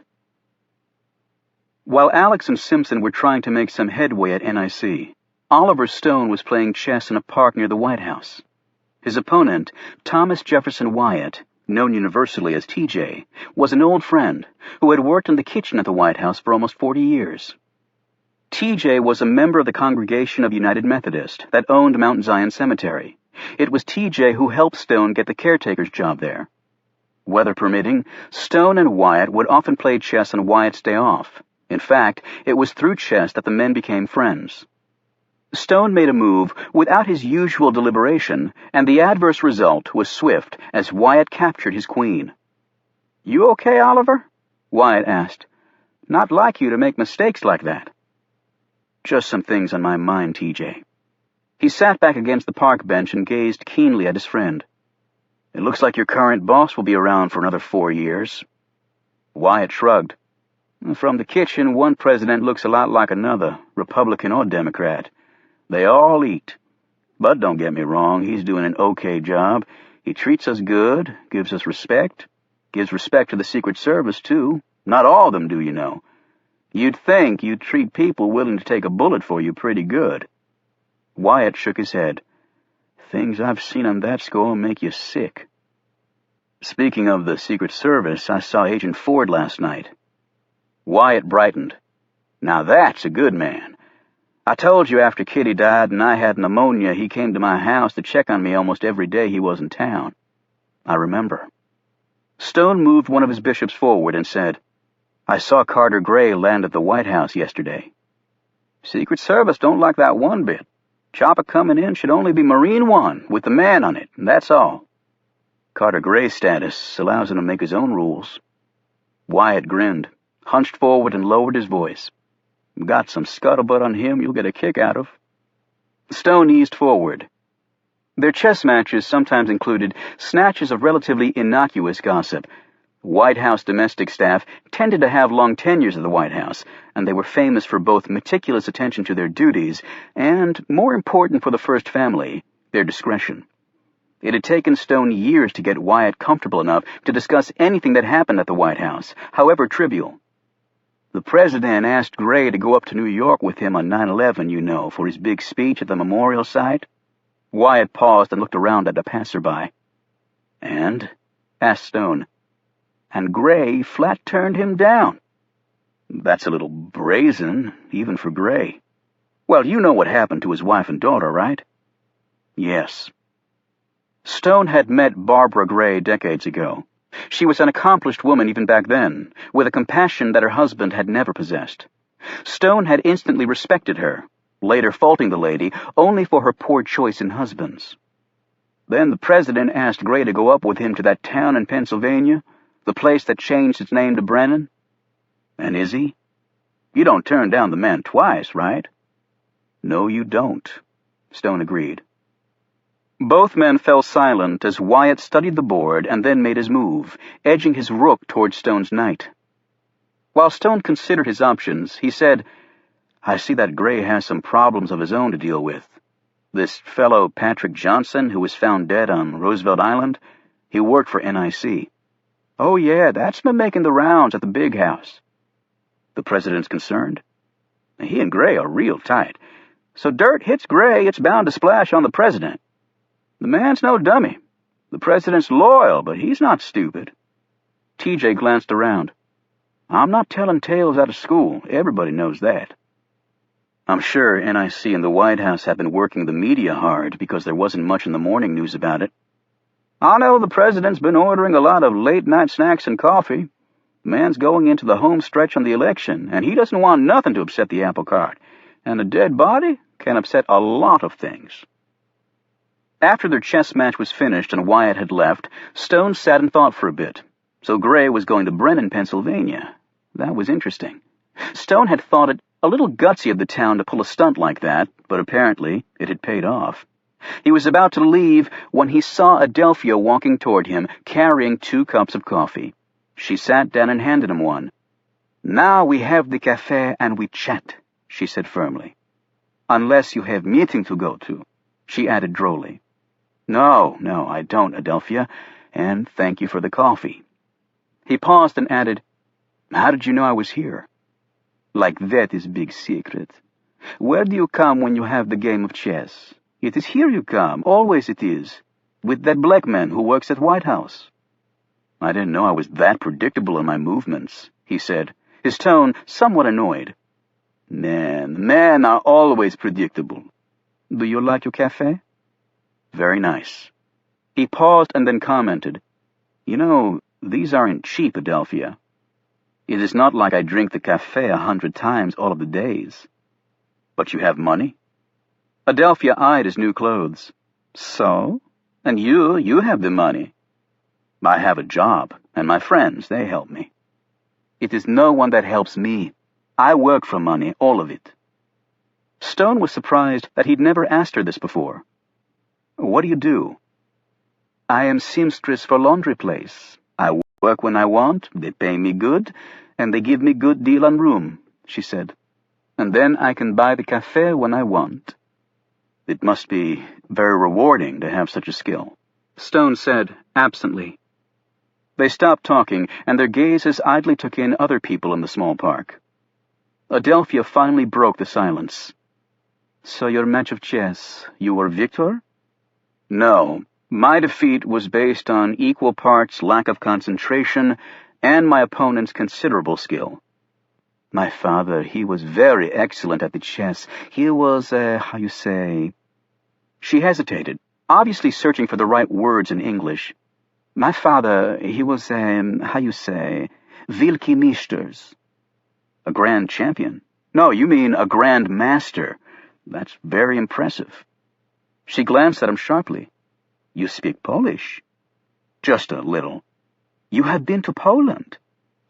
While Alex and Simpson were trying to make some headway at NIC, Oliver Stone was playing chess in a park near the White House. His opponent, Thomas Jefferson Wyatt, known universally as TJ, was an old friend who had worked in the kitchen at the White House for almost 40 years. TJ was a member of the Congregation of United Methodist that owned Mount Zion Cemetery. It was TJ who helped Stone get the caretaker's job there. Weather permitting, Stone and Wyatt would often play chess on Wyatt's day off. In fact, it was through chess that the men became friends. Stone made a move without his usual deliberation, and the adverse result was swift as Wyatt captured his queen. You okay, Oliver? Wyatt asked. Not like you to make mistakes like that. Just some things on my mind, TJ. He sat back against the park bench and gazed keenly at his friend. It looks like your current boss will be around for another 4 years. Wyatt shrugged. From the kitchen, one president looks a lot like another, Republican or Democrat. They all eat. But don't get me wrong, he's doing an okay job. He treats us good, gives us respect, gives respect to the Secret Service, too. Not all of them do, you know. You'd think you'd treat people willing to take a bullet for you pretty good. Wyatt shook his head. Things I've seen on that score make you sick. Speaking of the Secret Service, I saw Agent Ford last night. Wyatt brightened. Now that's a good man. I told you after Kitty died and I had pneumonia, he came to my house to check on me almost every day he was in town. I remember. Stone moved one of his bishops forward and said, I saw Carter Gray land at the White House yesterday. Secret Service don't like that one bit. Chopper coming in should only be Marine One, with the man on it, and that's all. Carter Gray's status allows him to make his own rules. Wyatt grinned, hunched forward and lowered his voice. Got some scuttlebutt on him you'll get a kick out of. Stone eased forward. Their chess matches sometimes included snatches of relatively innocuous gossip. White House domestic staff tended to have long tenures at the White House, and they were famous for both meticulous attention to their duties and, more important for the First Family, their discretion. It had taken Stone years to get Wyatt comfortable enough to discuss anything that happened at the White House, however trivial. The president asked Gray to go up to New York with him on 9/11, you know, for his big speech at the memorial site. Wyatt paused and looked around at a passerby. And? Asked Stone. And Gray flat turned him down. That's a little brazen, even for Gray. Well, you know what happened to his wife and daughter, right? Yes. Stone had met Barbara Gray decades ago. She was an accomplished woman even back then, with a compassion that her husband had never possessed. Stone had instantly respected her, later faulting the lady only for her poor choice in husbands. Then the president asked Gray to go up with him to that town in Pennsylvania, the place that changed its name to Brennan. And is he? You don't turn down the man twice, right? No, you don't, Stone agreed. Both men fell silent as Wyatt studied the board and then made his move, edging his rook toward Stone's knight. While Stone considered his options, he said, I see that Gray has some problems of his own to deal with. This fellow Patrick Johnson, who was found dead on Roosevelt Island, he worked for NIC. Oh, yeah, that's been making the rounds at the big house. The president's concerned. He and Gray are real tight. So dirt hits Gray, it's bound to splash on the president. The man's no dummy. The president's loyal, but he's not stupid. TJ glanced around. I'm not telling tales out of school. Everybody knows that. I'm sure NIC and the White House have been working the media hard because there wasn't much in the morning news about it. I know the president's been ordering a lot of late-night snacks and coffee. The man's going into the home stretch on the election, and he doesn't want nothing to upset the apple cart. And a dead body can upset a lot of things. After their chess match was finished and Wyatt had left, Stone sat and thought for a bit. So Gray was going to Brennan, Pennsylvania. That was interesting. Stone had thought it a little gutsy of the town to pull a stunt like that, but apparently it had paid off. He was about to leave when he saw Adelphia walking toward him, carrying 2 cups of coffee. She sat down and handed him one. "Now we have the café and we chat," she said firmly. "Unless you have meeting to go to," she added drolly. No, I don't, Adelphia, and thank you for the coffee." He paused and added, "How did you know I was here?" "Like that is big secret. Where do you come when you have the game of chess? It is here you come, always it is, with that black man who works at White House." "I didn't know I was that predictable in my movements," he said, his tone somewhat annoyed. Men are always predictable. Do you like your café?" "Very nice." He paused and then commented, "You know, these aren't cheap, Adelphia. It is not like I drink the café 100 times all of the days." "But you have money?" Adelphia eyed his new clothes. "So? And you have the money." "I have a job, and my friends, they help me." "It is no one that helps me. I work for money, all of it." Stone was surprised that he'd never asked her this before. "What do you do?" "I am seamstress for laundry place. I work when I want, they pay me good, and they give me good deal on room," she said. "And then I can buy the café when I want." "It must be very rewarding to have such a skill," Stone said, absently. They stopped talking, and their gazes idly took in other people in the small park. Adelphia finally broke the silence. "So your match of chess, you were victor?" "No, my defeat was based on equal parts lack of concentration and my opponent's considerable skill. My father, he was very excellent at the chess. He was, She hesitated, obviously searching for the right words in English. "My father, he was, Wilkie Meesters." "A grand champion? No, you mean a grand master. That's very impressive." She glanced at him sharply. "You speak Polish?" "Just a little." "You have been to Poland?"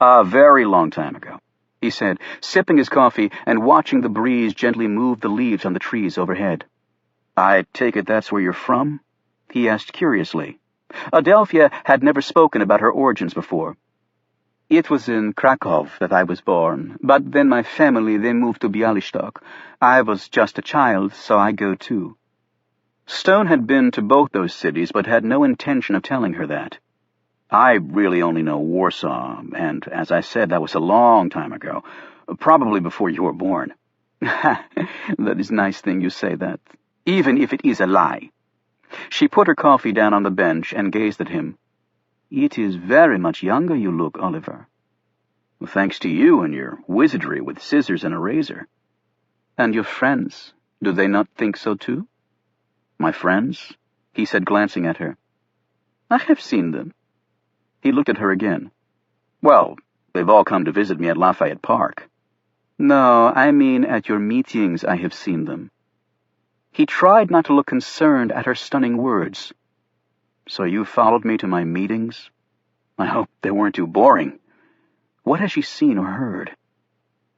"A very long time ago," he said, sipping his coffee and watching the breeze gently move the leaves on the trees overhead. "I take it that's where you're from?" he asked curiously. Adelphia had never spoken about her origins before. "It was in Krakow that I was born, but then my family, they moved to Bialystok. I was just a child, so I go too." Stone had been to both those cities, but had no intention of telling her that. "I really only know Warsaw, and, as I said, that was a long time ago, probably before you were born." "That is nice thing you say that, even if it is a lie." She put her coffee down on the bench and gazed at him. "It is very much younger you look, Oliver." "Thanks to you and your wizardry with scissors and a razor." "And your friends, do they not think so too?" "My friends?" he said, glancing at her. "I have seen them." He looked at her again. "Well, they've all come to visit me at Lafayette Park." "No, I mean at your meetings I have seen them." He tried not to look concerned at her stunning words. "So you followed me to my meetings? I hope they weren't too boring. What has she seen or heard?"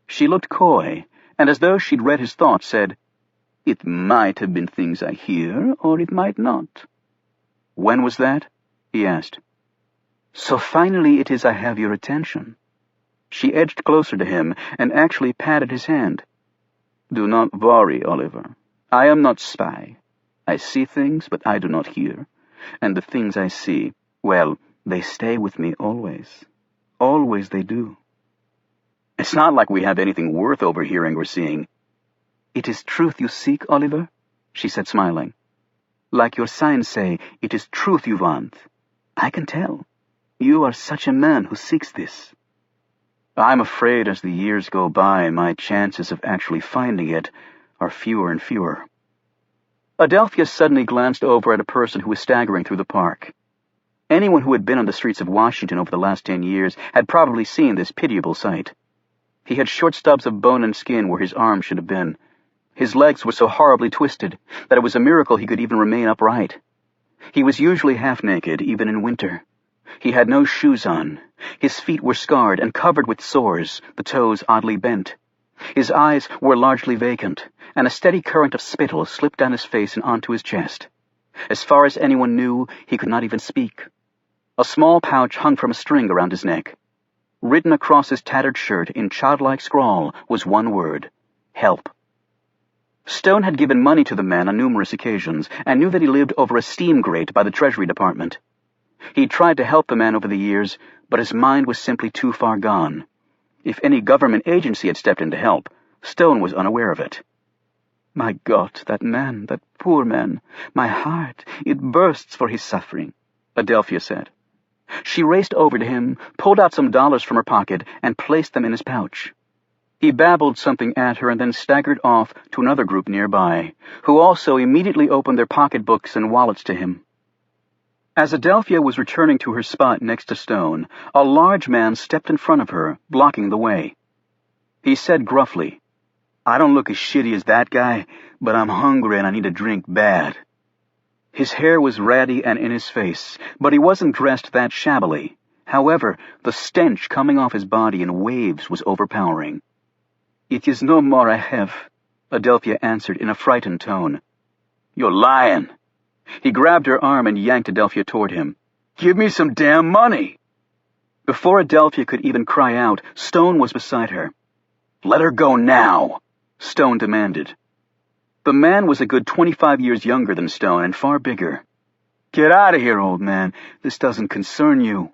She looked coy, and as though she'd read his thoughts, said, "It might have been things I hear, or it might not." "When was that?" he asked. "So finally it is I have your attention." She edged closer to him and actually patted his hand. "Do not worry, Oliver. I am not spy. I see things, but I do not hear. And the things I see, well, they stay with me always. Always they do." "It's not like we have anything worth overhearing or seeing." "It is truth you seek, Oliver?" she said, smiling. "Like your signs say, it is truth you want. I can tell. You are such a man who seeks this." "I'm afraid as the years go by, my chances of actually finding it are fewer and fewer. Adelphia suddenly glanced over at a person who was staggering through the park. Anyone who had been on the streets of Washington over the last 10 years had probably seen this pitiable sight. He had short stubs of bone and skin where his arms should have been. His legs were so horribly twisted that it was a miracle he could even remain upright. He was usually half naked, even in winter. He had no shoes on. His feet were scarred and covered with sores, the toes oddly bent. His eyes were largely vacant, and a steady current of spittle slipped down his face and onto his chest. As far as anyone knew, he could not even speak. A small pouch hung from a string around his neck. Written across his tattered shirt in childlike scrawl was one word: help. Stone had given money to the man on numerous occasions, and knew that he lived over a steam grate by the Treasury Department. He tried to help the man over the years, but his mind was simply too far gone. If any government agency had stepped in to help, Stone was unaware of it. "My God, that man, that poor man, my heart, it bursts for his suffering," Adelphia said. She raced over to him, pulled out some dollars from her pocket, and placed them in his pouch. He babbled something at her and then staggered off to another group nearby, who also immediately opened their pocketbooks and wallets to him. As Adelphia was returning to her spot next to Stone, a large man stepped in front of her, blocking the way. He said gruffly, "I don't look as shitty as that guy, but I'm hungry and I need a drink bad." His hair was ratty and in his face, but he wasn't dressed that shabbily. However, the stench coming off his body in waves was overpowering. "It is no more I have," Adelphia answered in a frightened tone. "You're lying." He grabbed her arm and yanked Adelphia toward him. "Give me some damn money!" Before Adelphia could even cry out, Stone was beside her. "Let her go now," Stone demanded. The man was a good 25 years younger than Stone and far bigger. "Get out of here, old man. This doesn't concern you."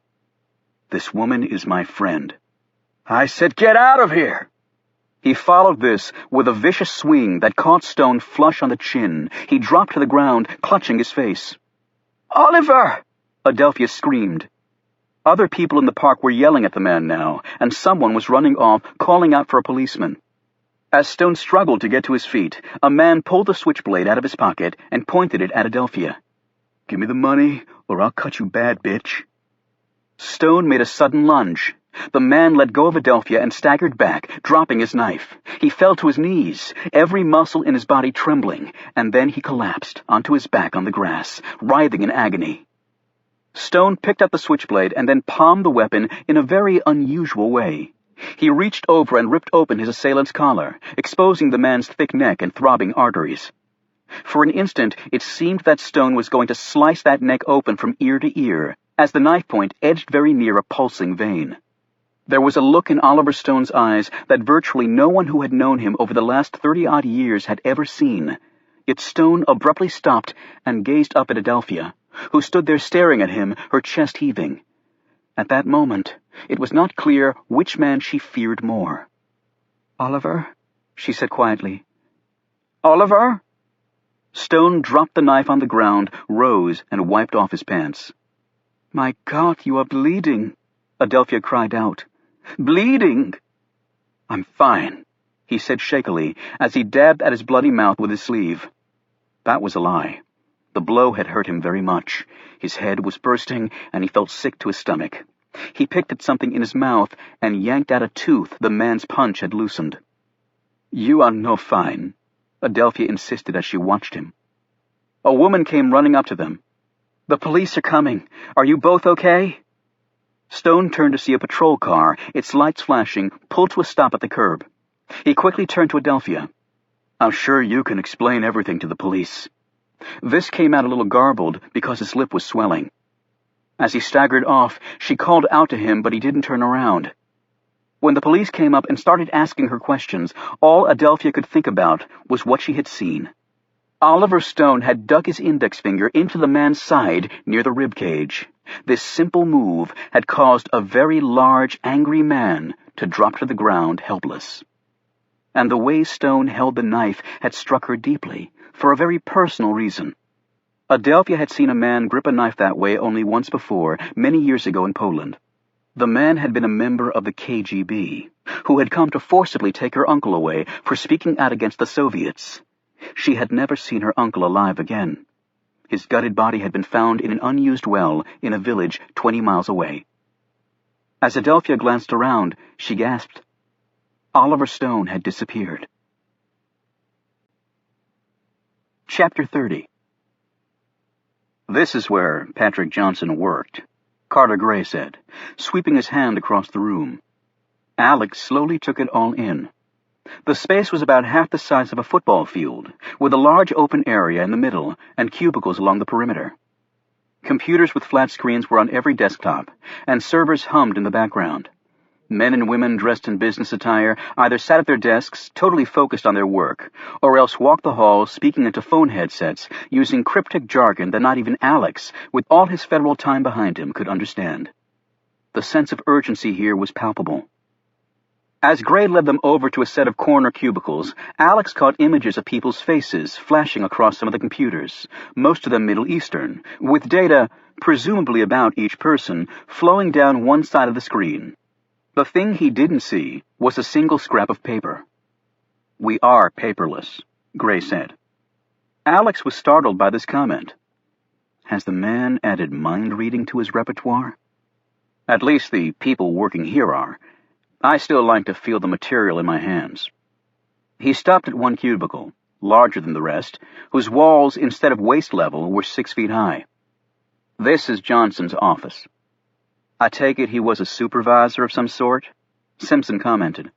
"This woman is my friend." "I said get out of here!" He followed this with a vicious swing that caught Stone flush on the chin. He dropped to the ground, clutching his face. "Oliver!" Adelphia screamed. Other people in the park were yelling at the man now, and someone was running off, calling out for a policeman. As Stone struggled to get to his feet, a man pulled the switchblade out of his pocket and pointed it at Adelphia. "Give me the money, or I'll cut you bad, bitch." Stone made a sudden lunge. The man let go of Adelphia and staggered back, dropping his knife. He fell to his knees, every muscle in his body trembling, and then he collapsed onto his back on the grass, writhing in agony. Stone picked up the switchblade and then palmed the weapon in a very unusual way. He reached over and ripped open his assailant's collar, exposing the man's thick neck and throbbing arteries. For an instant, it seemed that Stone was going to slice that neck open from ear to ear, as the knife point edged very near a pulsing vein. There was a look in Oliver Stone's eyes that virtually no one who had known him over the last 30-odd years had ever seen. Yet Stone abruptly stopped and gazed up at Adelphia, who stood there staring at him, her chest heaving. At that moment, it was not clear which man she feared more. "Oliver?" she said quietly. "Oliver?" Stone dropped the knife on the ground, rose, and wiped off his pants. "My God, you are bleeding," Adelphia cried out. "Bleeding!" "I'm fine," he said shakily, as he dabbed at his bloody mouth with his sleeve. That was a lie. The blow had hurt him very much. His head was bursting, and he felt sick to his stomach. He picked at something in his mouth and yanked out a tooth the man's punch had loosened. "You are no fine," Adelphia insisted as she watched him. A woman came running up to them. "The police are coming. Are you both okay?" Stone turned to see a patrol car, its lights flashing, pull to a stop at the curb. He quickly turned to Adelphia. "I'm sure you can explain everything to the police." This came out a little garbled because his lip was swelling. As he staggered off, she called out to him, but he didn't turn around. When the police came up and started asking her questions, all Adelphia could think about was what she had seen. Oliver Stone had dug his index finger into the man's side near the rib cage. This simple move had caused a very large, angry man to drop to the ground helpless. And the way Stone held the knife had struck her deeply, for a very personal reason. Adelphia had seen a man grip a knife that way only once before, many years ago in Poland. The man had been a member of the KGB, who had come to forcibly take her uncle away for speaking out against the Soviets. She had never seen her uncle alive again. His gutted body had been found in an unused well in a village 20 miles away. As Adelphia glanced around, she gasped. Oliver Stone had disappeared. Chapter 30. This is where Patrick Johnson worked, Carter Gray said, sweeping his hand across the room. Alex slowly took it all in. The space was about half the size of a football field, with a large open area in the middle and cubicles along the perimeter. Computers with flat screens were on every desktop, and servers hummed in the background. Men and women dressed in business attire either sat at their desks, totally focused on their work, or else walked the halls speaking into phone headsets, using cryptic jargon that not even Alex, with all his federal time behind him, could understand. The sense of urgency here was palpable. As Gray led them over to a set of corner cubicles, Alex caught images of people's faces flashing across some of the computers, most of them Middle Eastern, with data, presumably about each person, flowing down one side of the screen. The thing he didn't see was a single scrap of paper. "We are paperless," Gray said. Alex was startled by this comment. Has the man added mind-reading to his repertoire? At least the people working here are. I still like to feel the material in my hands. He stopped at one cubicle, larger than the rest, whose walls, instead of waist level, were 6 feet high. This is Johnson's office. I take it he was a supervisor of some sort? Simpson commented.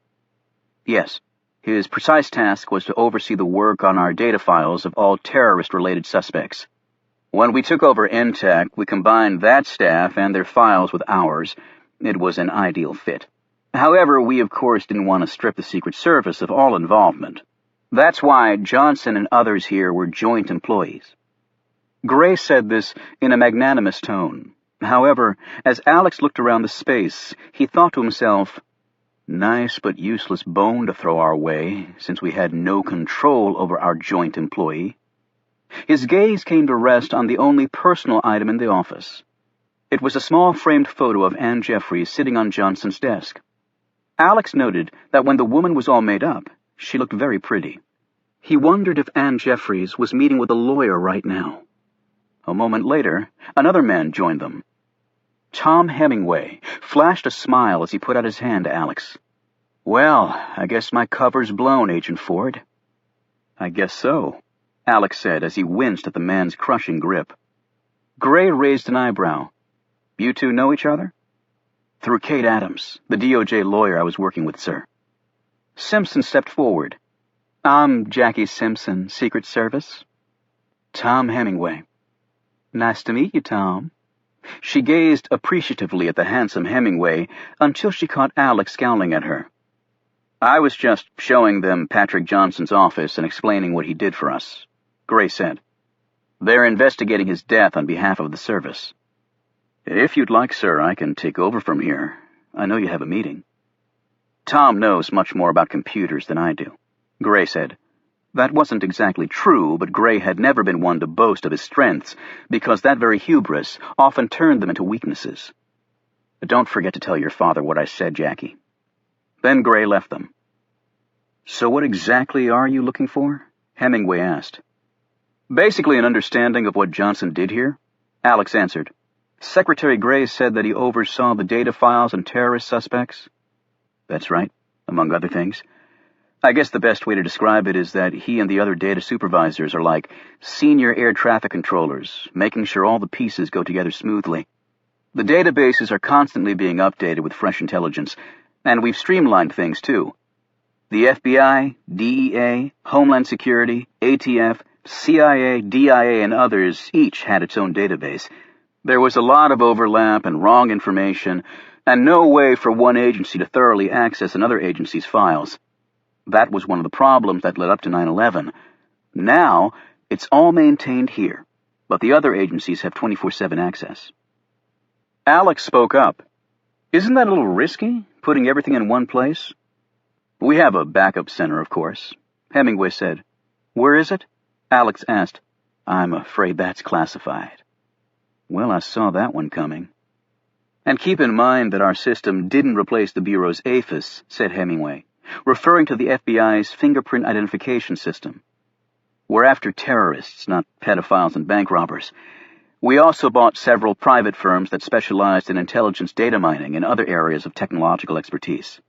Yes. His precise task was to oversee the work on our data files of all terrorist-related suspects. When we took over NTAC, we combined that staff and their files with ours. It was an ideal fit. However, we of course didn't want to strip the Secret Service of all involvement. That's why Johnson and others here were joint employees. Gray said this in a magnanimous tone. However, as Alex looked around the space, he thought to himself, nice but useless bone to throw our way, since we had no control over our joint employee. His gaze came to rest on the only personal item in the office. It was a small framed photo of Anne Jeffries sitting on Johnson's desk. Alex noted that when the woman was all made up, she looked very pretty. He wondered if Anne Jeffries was meeting with a lawyer right now. A moment later, another man joined them. Tom Hemingway flashed a smile as he put out his hand to Alex. Well, I guess my cover's blown, Agent Ford. I guess so, Alex said as he winced at the man's crushing grip. Gray raised an eyebrow. You two know each other? Through Kate Adams, the DOJ lawyer I was working with, sir. Simpson stepped forward. I'm Jackie Simpson, Secret Service. Tom Hemingway. Nice to meet you, Tom. She gazed appreciatively at the handsome Hemingway until she caught Alex scowling at her. I was just showing them Patrick Johnson's office and explaining what he did for us, Gray said. They're investigating his death on behalf of the service. If you'd like, sir, I can take over from here. I know you have a meeting. Tom knows much more about computers than I do, Gray said. That wasn't exactly true, but Gray had never been one to boast of his strengths, because that very hubris often turned them into weaknesses. Don't forget to tell your father what I said, Jackie. Then Gray left them. So what exactly are you looking for? Hemingway asked. Basically an understanding of what Johnson did here, Alex answered. Secretary Gray said that he oversaw the data files on terrorist suspects. That's right, among other things. I guess the best way to describe it is that he and the other data supervisors are like senior air traffic controllers, making sure all the pieces go together smoothly. The databases are constantly being updated with fresh intelligence, and we've streamlined things too. The FBI, DEA, Homeland Security, ATF, CIA, DIA, and others each had its own database. There was a lot of overlap and wrong information, and no way for one agency to thoroughly access another agency's files. That was one of the problems that led up to 9/11. Now, it's all maintained here, but the other agencies have 24/7 access. Alex spoke up. Isn't that a little risky, putting everything in one place? We have a backup center, of course, Hemingway said. Where is it? Alex asked. I'm afraid that's classified. Well, I saw that one coming. And keep in mind that our system didn't replace the Bureau's APHIS, said Hemingway, referring to the FBI's fingerprint identification system. We're after terrorists, not pedophiles and bank robbers. We also bought several private firms that specialized in intelligence data mining and other areas of technological expertise.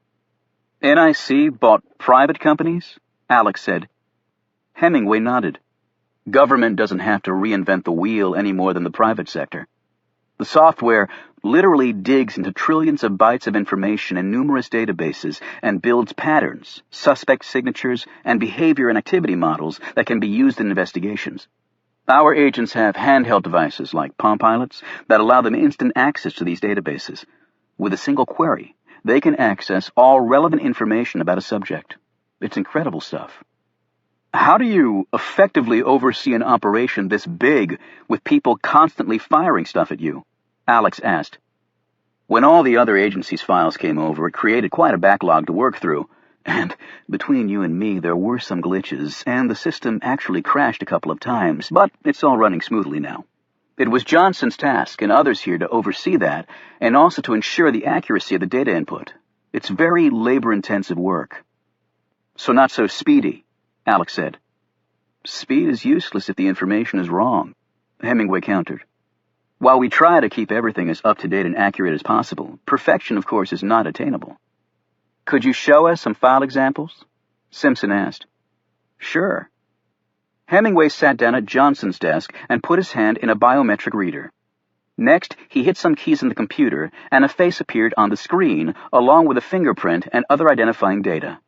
NIC bought private companies? Alex said. Hemingway nodded. Government doesn't have to reinvent the wheel any more than the private sector. The software literally digs into trillions of bytes of information in numerous databases and builds patterns, suspect signatures, and behavior and activity models that can be used in investigations. Our agents have handheld devices like Palm Pilots that allow them instant access to these databases. With a single query, they can access all relevant information about a subject. It's incredible stuff. How do you effectively oversee an operation this big with people constantly firing stuff at you? Alex asked. When all the other agencies' files came over, it created quite a backlog to work through, and between you and me there were some glitches, and the system actually crashed a couple of times, but it's all running smoothly now. It was Johnson's task and others here to oversee that, and also to ensure the accuracy of the data input. It's very labor-intensive work. So not so speedy, Alex said. Speed is useless if the information is wrong, Hemingway countered. While we try to keep everything as up-to-date and accurate as possible, perfection, of course, is not attainable. Could you show us some file examples? Simpson asked. Sure. Hemingway sat down at Johnson's desk and put his hand in a biometric reader. Next, he hit some keys on the computer, and a face appeared on the screen, along with a fingerprint and other identifying data.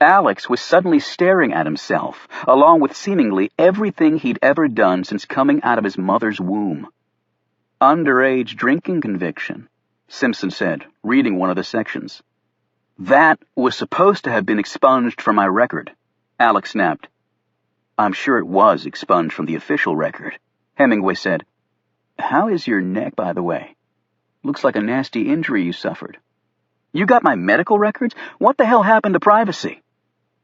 Alex was suddenly staring at himself, along with seemingly everything he'd ever done since coming out of his mother's womb. Underage drinking conviction, Simpson said, reading one of the sections. That was supposed to have been expunged from my record, Alex snapped. I'm sure it was expunged from the official record, Hemingway said. How is your neck, by the way? Looks like a nasty injury you suffered. You got my medical records? What the hell happened to privacy?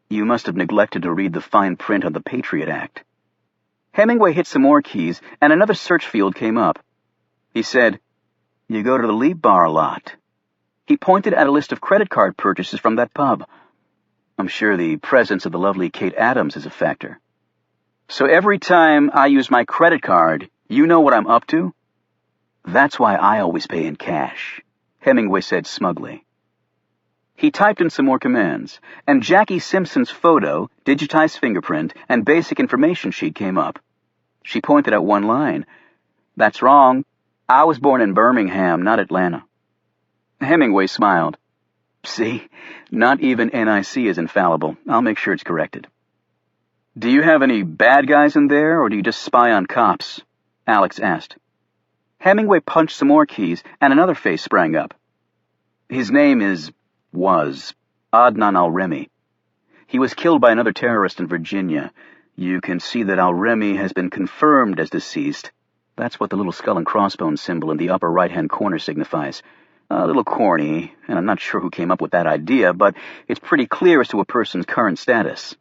You must have neglected to read the fine print on the Patriot Act. Hemingway hit some more keys, and another search field came up. He said, You go to the Leap Bar a lot. He pointed at a list of credit card purchases from that pub. I'm sure the presence of the lovely Kate Adams is a factor. So every time I use my credit card, you know what I'm up to? That's why I always pay in cash, Hemingway said smugly. He typed in some more commands, and Jackie Simpson's photo, digitized fingerprint, and basic information sheet came up. She pointed at one line. That's wrong. I was born in Birmingham, not Atlanta. Hemingway smiled. See, not even NIC is infallible. I'll make sure it's corrected. Do you have any bad guys in there, or do you just spy on cops? Alex asked. Hemingway punched some more keys, and another face sprang up. His name was Adnan al-Remi. He was killed by another terrorist in Virginia. You can see that al-Remi has been confirmed as deceased. That's what the little skull and crossbones symbol in the upper right-hand corner signifies. A little corny, and I'm not sure who came up with that idea, but it's pretty clear as to a person's current status.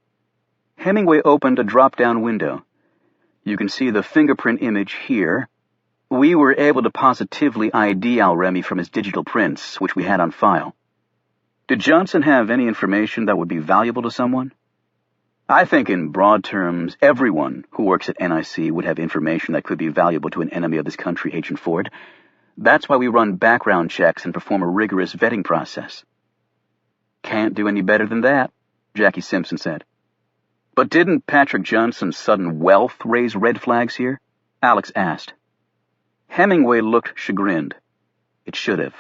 Hemingway opened a drop-down window. You can see the fingerprint image here. We were able to positively ID al-Remi from his digital prints, which we had on file. Did Johnson have any information that would be valuable to someone? I think in broad terms, everyone who works at NIC would have information that could be valuable to an enemy of this country, Agent Ford. That's why we run background checks and perform a rigorous vetting process. Can't do any better than that, Jackie Simpson said. But didn't Patrick Johnson's sudden wealth raise red flags here? Alex asked. Hemingway looked chagrined. It should have.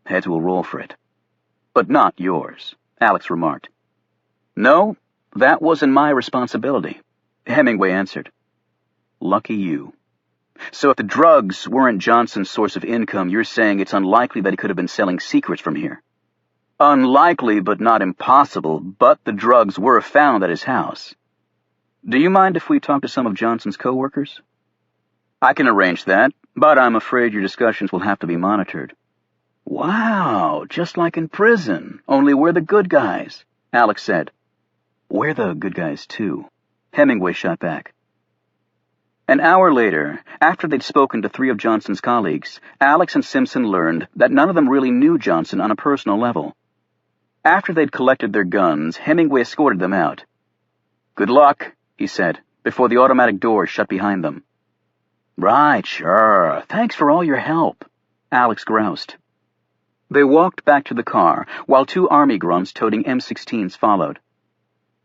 Heads will roll for it. But not yours, Alex remarked. No, that wasn't my responsibility, Hemingway answered. Lucky you. So if the drugs weren't Johnson's source of income, you're saying it's unlikely that he could have been selling secrets from here. Unlikely, but not impossible, but the drugs were found at his house. Do you mind if we talk to some of Johnson's co-workers? I can arrange that, but I'm afraid your discussions will have to be monitored. Wow, just like in prison, only we're the good guys, Alex said. We're the good guys, too, Hemingway shot back. An hour later, after they'd spoken to 3 of Johnson's colleagues, Alex and Simpson learned that none of them really knew Johnson on a personal level. After they'd collected their guns, Hemingway escorted them out. "Good luck," he said, before the automatic doors shut behind them. "Right, sure. Thanks for all your help," Alex groused. They walked back to the car, while 2 Army grunts toting M16s followed.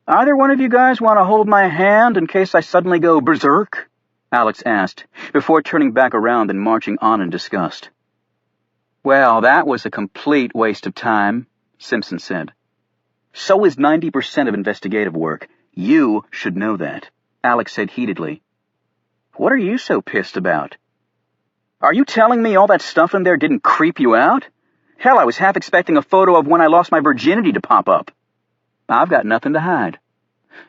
"Either one of you guys want to hold my hand in case I suddenly go berserk?" Alex asked, before turning back around and marching on in disgust. "Well, that was a complete waste of time," Simpson said. "So is 90% of investigative work. You should know that," Alex said heatedly. "What are you so pissed about? Are you telling me all that stuff in there didn't creep you out? Hell, I was half expecting a photo of when I lost my virginity to pop up. I've got nothing to hide.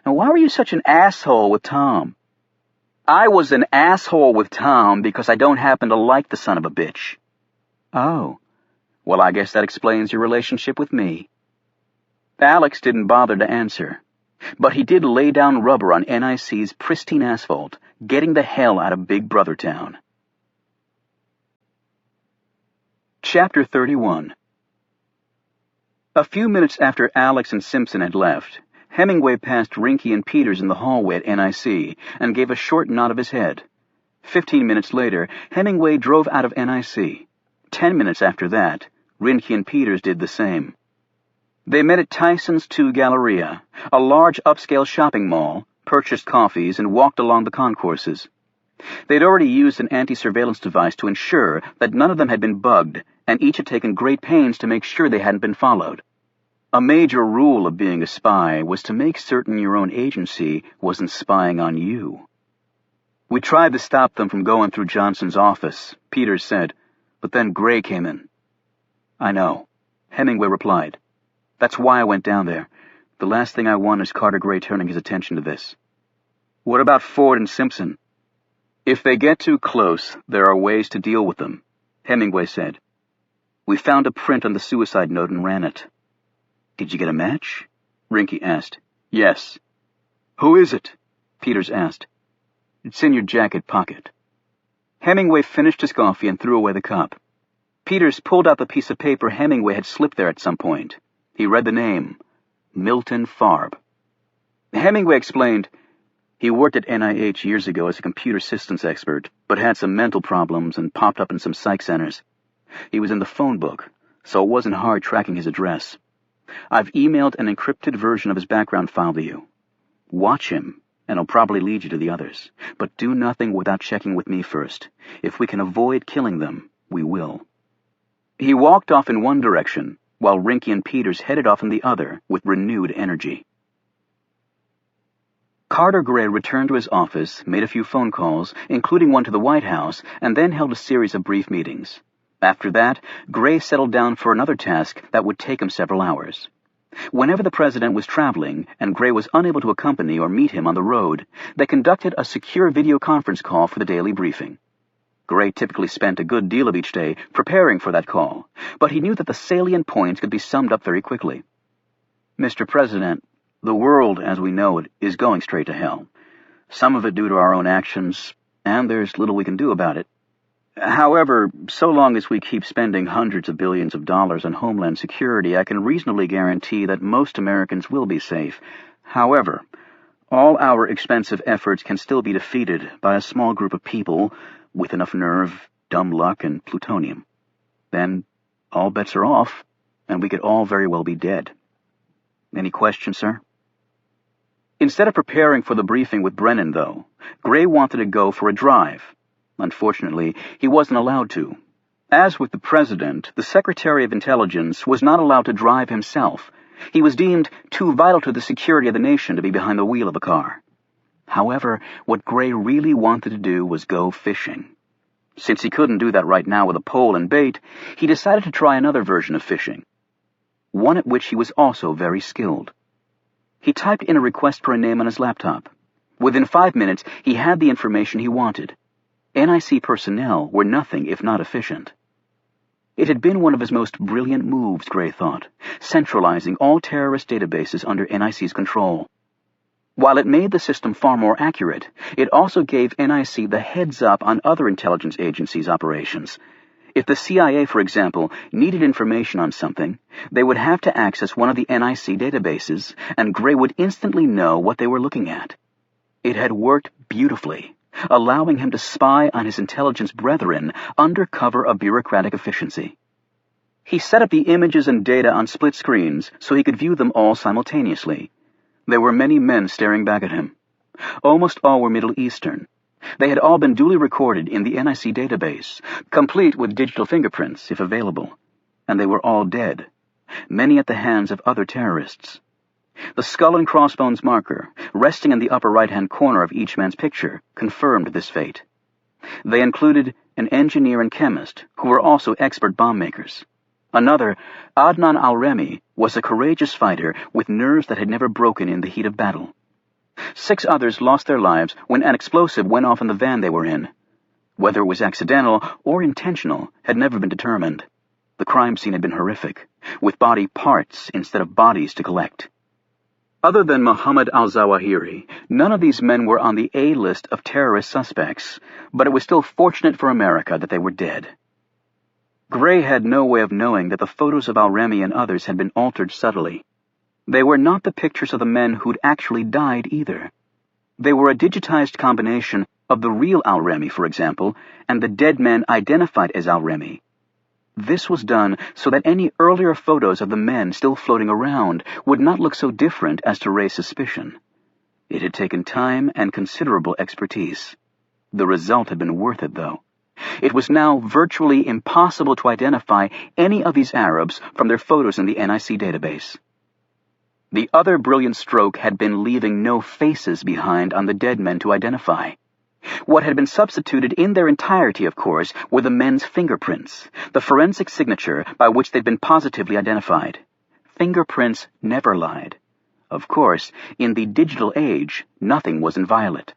And why were you such an asshole with Tom?" "I was an asshole with Tom because I don't happen to like the son of a bitch." "Oh, well, I guess that explains your relationship with me." Alex didn't bother to answer, but he did lay down rubber on NIC's pristine asphalt, getting the hell out of Big Brother Town. Chapter 31. A few minutes after Alex and Simpson had left, Hemingway passed Rinke and Peters in the hallway at NIC and gave a short nod of his head. 15 minutes later, Hemingway drove out of NIC. 10 minutes after that, Rinke and Peters did the same. They met at Tyson's 2 Galleria, a large upscale shopping mall, purchased coffees, and walked along the concourses. They'd already used an anti-surveillance device to ensure that none of them had been bugged, and each had taken great pains to make sure they hadn't been followed. A major rule of being a spy was to make certain your own agency wasn't spying on you. "We tried to stop them from going through Johnson's office," Peters said, "but then Gray came in." "I know," Hemingway replied. "That's why I went down there. The last thing I want is Carter Gray turning his attention to this." "What about Ford and Simpson?" "If they get too close, there are ways to deal with them," Hemingway said. "We found a print on the suicide note and ran it." "Did you get a match?" Rinke asked. "Yes." "Who is it?" Peters asked. "It's in your jacket pocket." Hemingway finished his coffee and threw away the cup. Peters pulled out the piece of paper Hemingway had slipped there at some point. He read the name, Milton Farb. Hemingway explained, "He worked at NIH years ago as a computer systems expert, but had some mental problems and popped up in some psych centers. He was in the phone book, so it wasn't hard tracking his address. I've emailed an encrypted version of his background file to you. Watch him, and I'll probably lead you to the others. But do nothing without checking with me first. If we can avoid killing them, we will." He walked off in one direction, while Rinke and Peters headed off in the other with renewed energy. Carter Gray returned to his office, made a few phone calls, including one to the White House, and then held a series of brief meetings. After that, Gray settled down for another task that would take him several hours. Whenever the president was traveling and Gray was unable to accompany or meet him on the road, they conducted a secure video conference call for the daily briefing. Gray typically spent a good deal of each day preparing for that call, but he knew that the salient points could be summed up very quickly. "Mr. President, the world as we know it is going straight to hell. Some of it due to our own actions, and there's little we can do about it. However, so long as we keep spending hundreds of billions of dollars on homeland security, I can reasonably guarantee that most Americans will be safe. However, all our expensive efforts can still be defeated by a small group of people with enough nerve, dumb luck, and plutonium. Then all bets are off, and we could all very well be dead. Any questions, sir?" Instead of preparing for the briefing with Brennan, though, Gray wanted to go for a drive. Unfortunately, he wasn't allowed to. As with the president, the Secretary of Intelligence was not allowed to drive himself. He was deemed too vital to the security of the nation to be behind the wheel of a car. However, what Gray really wanted to do was go fishing. Since he couldn't do that right now with a pole and bait, he decided to try another version of fishing, one at which he was also very skilled. He typed in a request for a name on his laptop. Within 5 minutes, he had the information he wanted. NIC personnel were nothing if not efficient. It had been one of his most brilliant moves, Gray thought, centralizing all terrorist databases under NIC's control. While it made the system far more accurate, it also gave NIC the heads-up on other intelligence agencies' operations. If the CIA, for example, needed information on something, they would have to access one of the NIC databases, and Gray would instantly know what they were looking at. It had worked beautifully, allowing him to spy on his intelligence brethren under cover of bureaucratic efficiency. He set up the images and data on split screens so he could view them all simultaneously. There were many men staring back at him. Almost all were Middle Eastern. They had all been duly recorded in the NIC database, complete with digital fingerprints, if available. And they were all dead, many at the hands of other terrorists. The skull and crossbones marker, resting in the upper right-hand corner of each man's picture, confirmed this fate. They included an engineer and chemist, who were also expert bomb makers. Another, Adnan al-Remi, was a courageous fighter with nerves that had never broken in the heat of battle. 6 others lost their lives when an explosive went off in the van they were in. Whether it was accidental or intentional had never been determined. The crime scene had been horrific, with body parts instead of bodies to collect. Other than Mohammed al-Zawahiri, none of these men were on the A list of terrorist suspects, but it was still fortunate for America that they were dead. Gray had no way of knowing that the photos of al-Remi and others had been altered subtly. They were not the pictures of the men who'd actually died either. They were a digitized combination of the real al-Remi, for example, and the dead men identified as al-Remi. This was done so that any earlier photos of the men still floating around would not look so different as to raise suspicion. It had taken time and considerable expertise. The result had been worth it, though. It was now virtually impossible to identify any of these Arabs from their photos in the NIC database. The other brilliant stroke had been leaving no faces behind on the dead men to identify. What had been substituted in their entirety, of course, were the men's fingerprints, the forensic signature by which they'd been positively identified. Fingerprints never lied. Of course, in the digital age, nothing was inviolate.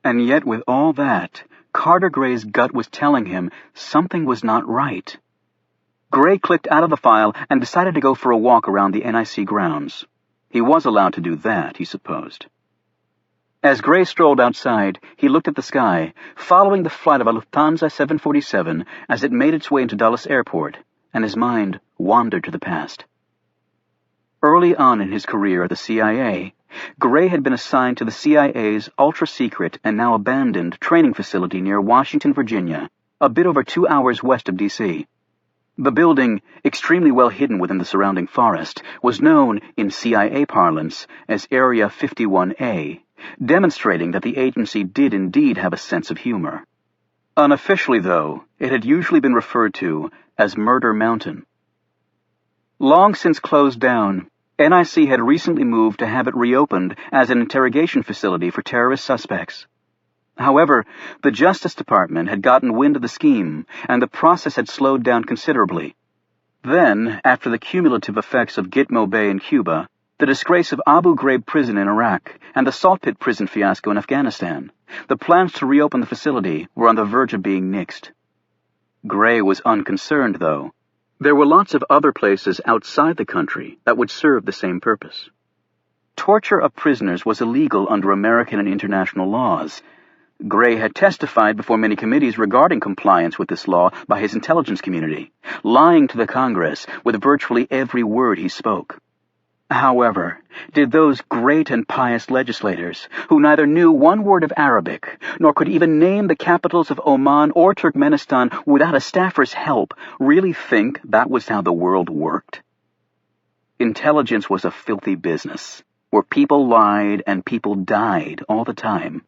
And yet, with all that, Carter Gray's gut was telling him something was not right. Gray clicked out of the file and decided to go for a walk around the NIC grounds. He was allowed to do that, he supposed. As Gray strolled outside, he looked at the sky, following the flight of a Lufthansa 747 as it made its way into Dulles Airport, and his mind wandered to the past. Early on in his career at the CIA, Gray had been assigned to the CIA's ultra-secret and now abandoned training facility near Washington, Virginia, a bit over 2 hours west of D.C. The building, extremely well hidden within the surrounding forest, was known in CIA parlance as Area 51A, demonstrating that the agency did indeed have a sense of humor. Unofficially, though, it had usually been referred to as Murder Mountain. Long since closed down, NIC had recently moved to have it reopened as an interrogation facility for terrorist suspects. However, the Justice Department had gotten wind of the scheme, and the process had slowed down considerably. Then, after the cumulative effects of Gitmo Bay in Cuba, the disgrace of Abu Ghraib prison in Iraq, and the Salt Pit prison fiasco in Afghanistan, the plans to reopen the facility were on the verge of being nixed. Gray was unconcerned, though. There were lots of other places outside the country that would serve the same purpose. Torture of prisoners was illegal under American and international laws. Gray had testified before many committees regarding compliance with this law by his intelligence community, lying to the Congress with virtually every word he spoke. However, did those great and pious legislators, who neither knew one word of Arabic, nor could even name the capitals of Oman or Turkmenistan without a staffer's help, really think that was how the world worked? Intelligence was a filthy business, where people lied and people died all the time.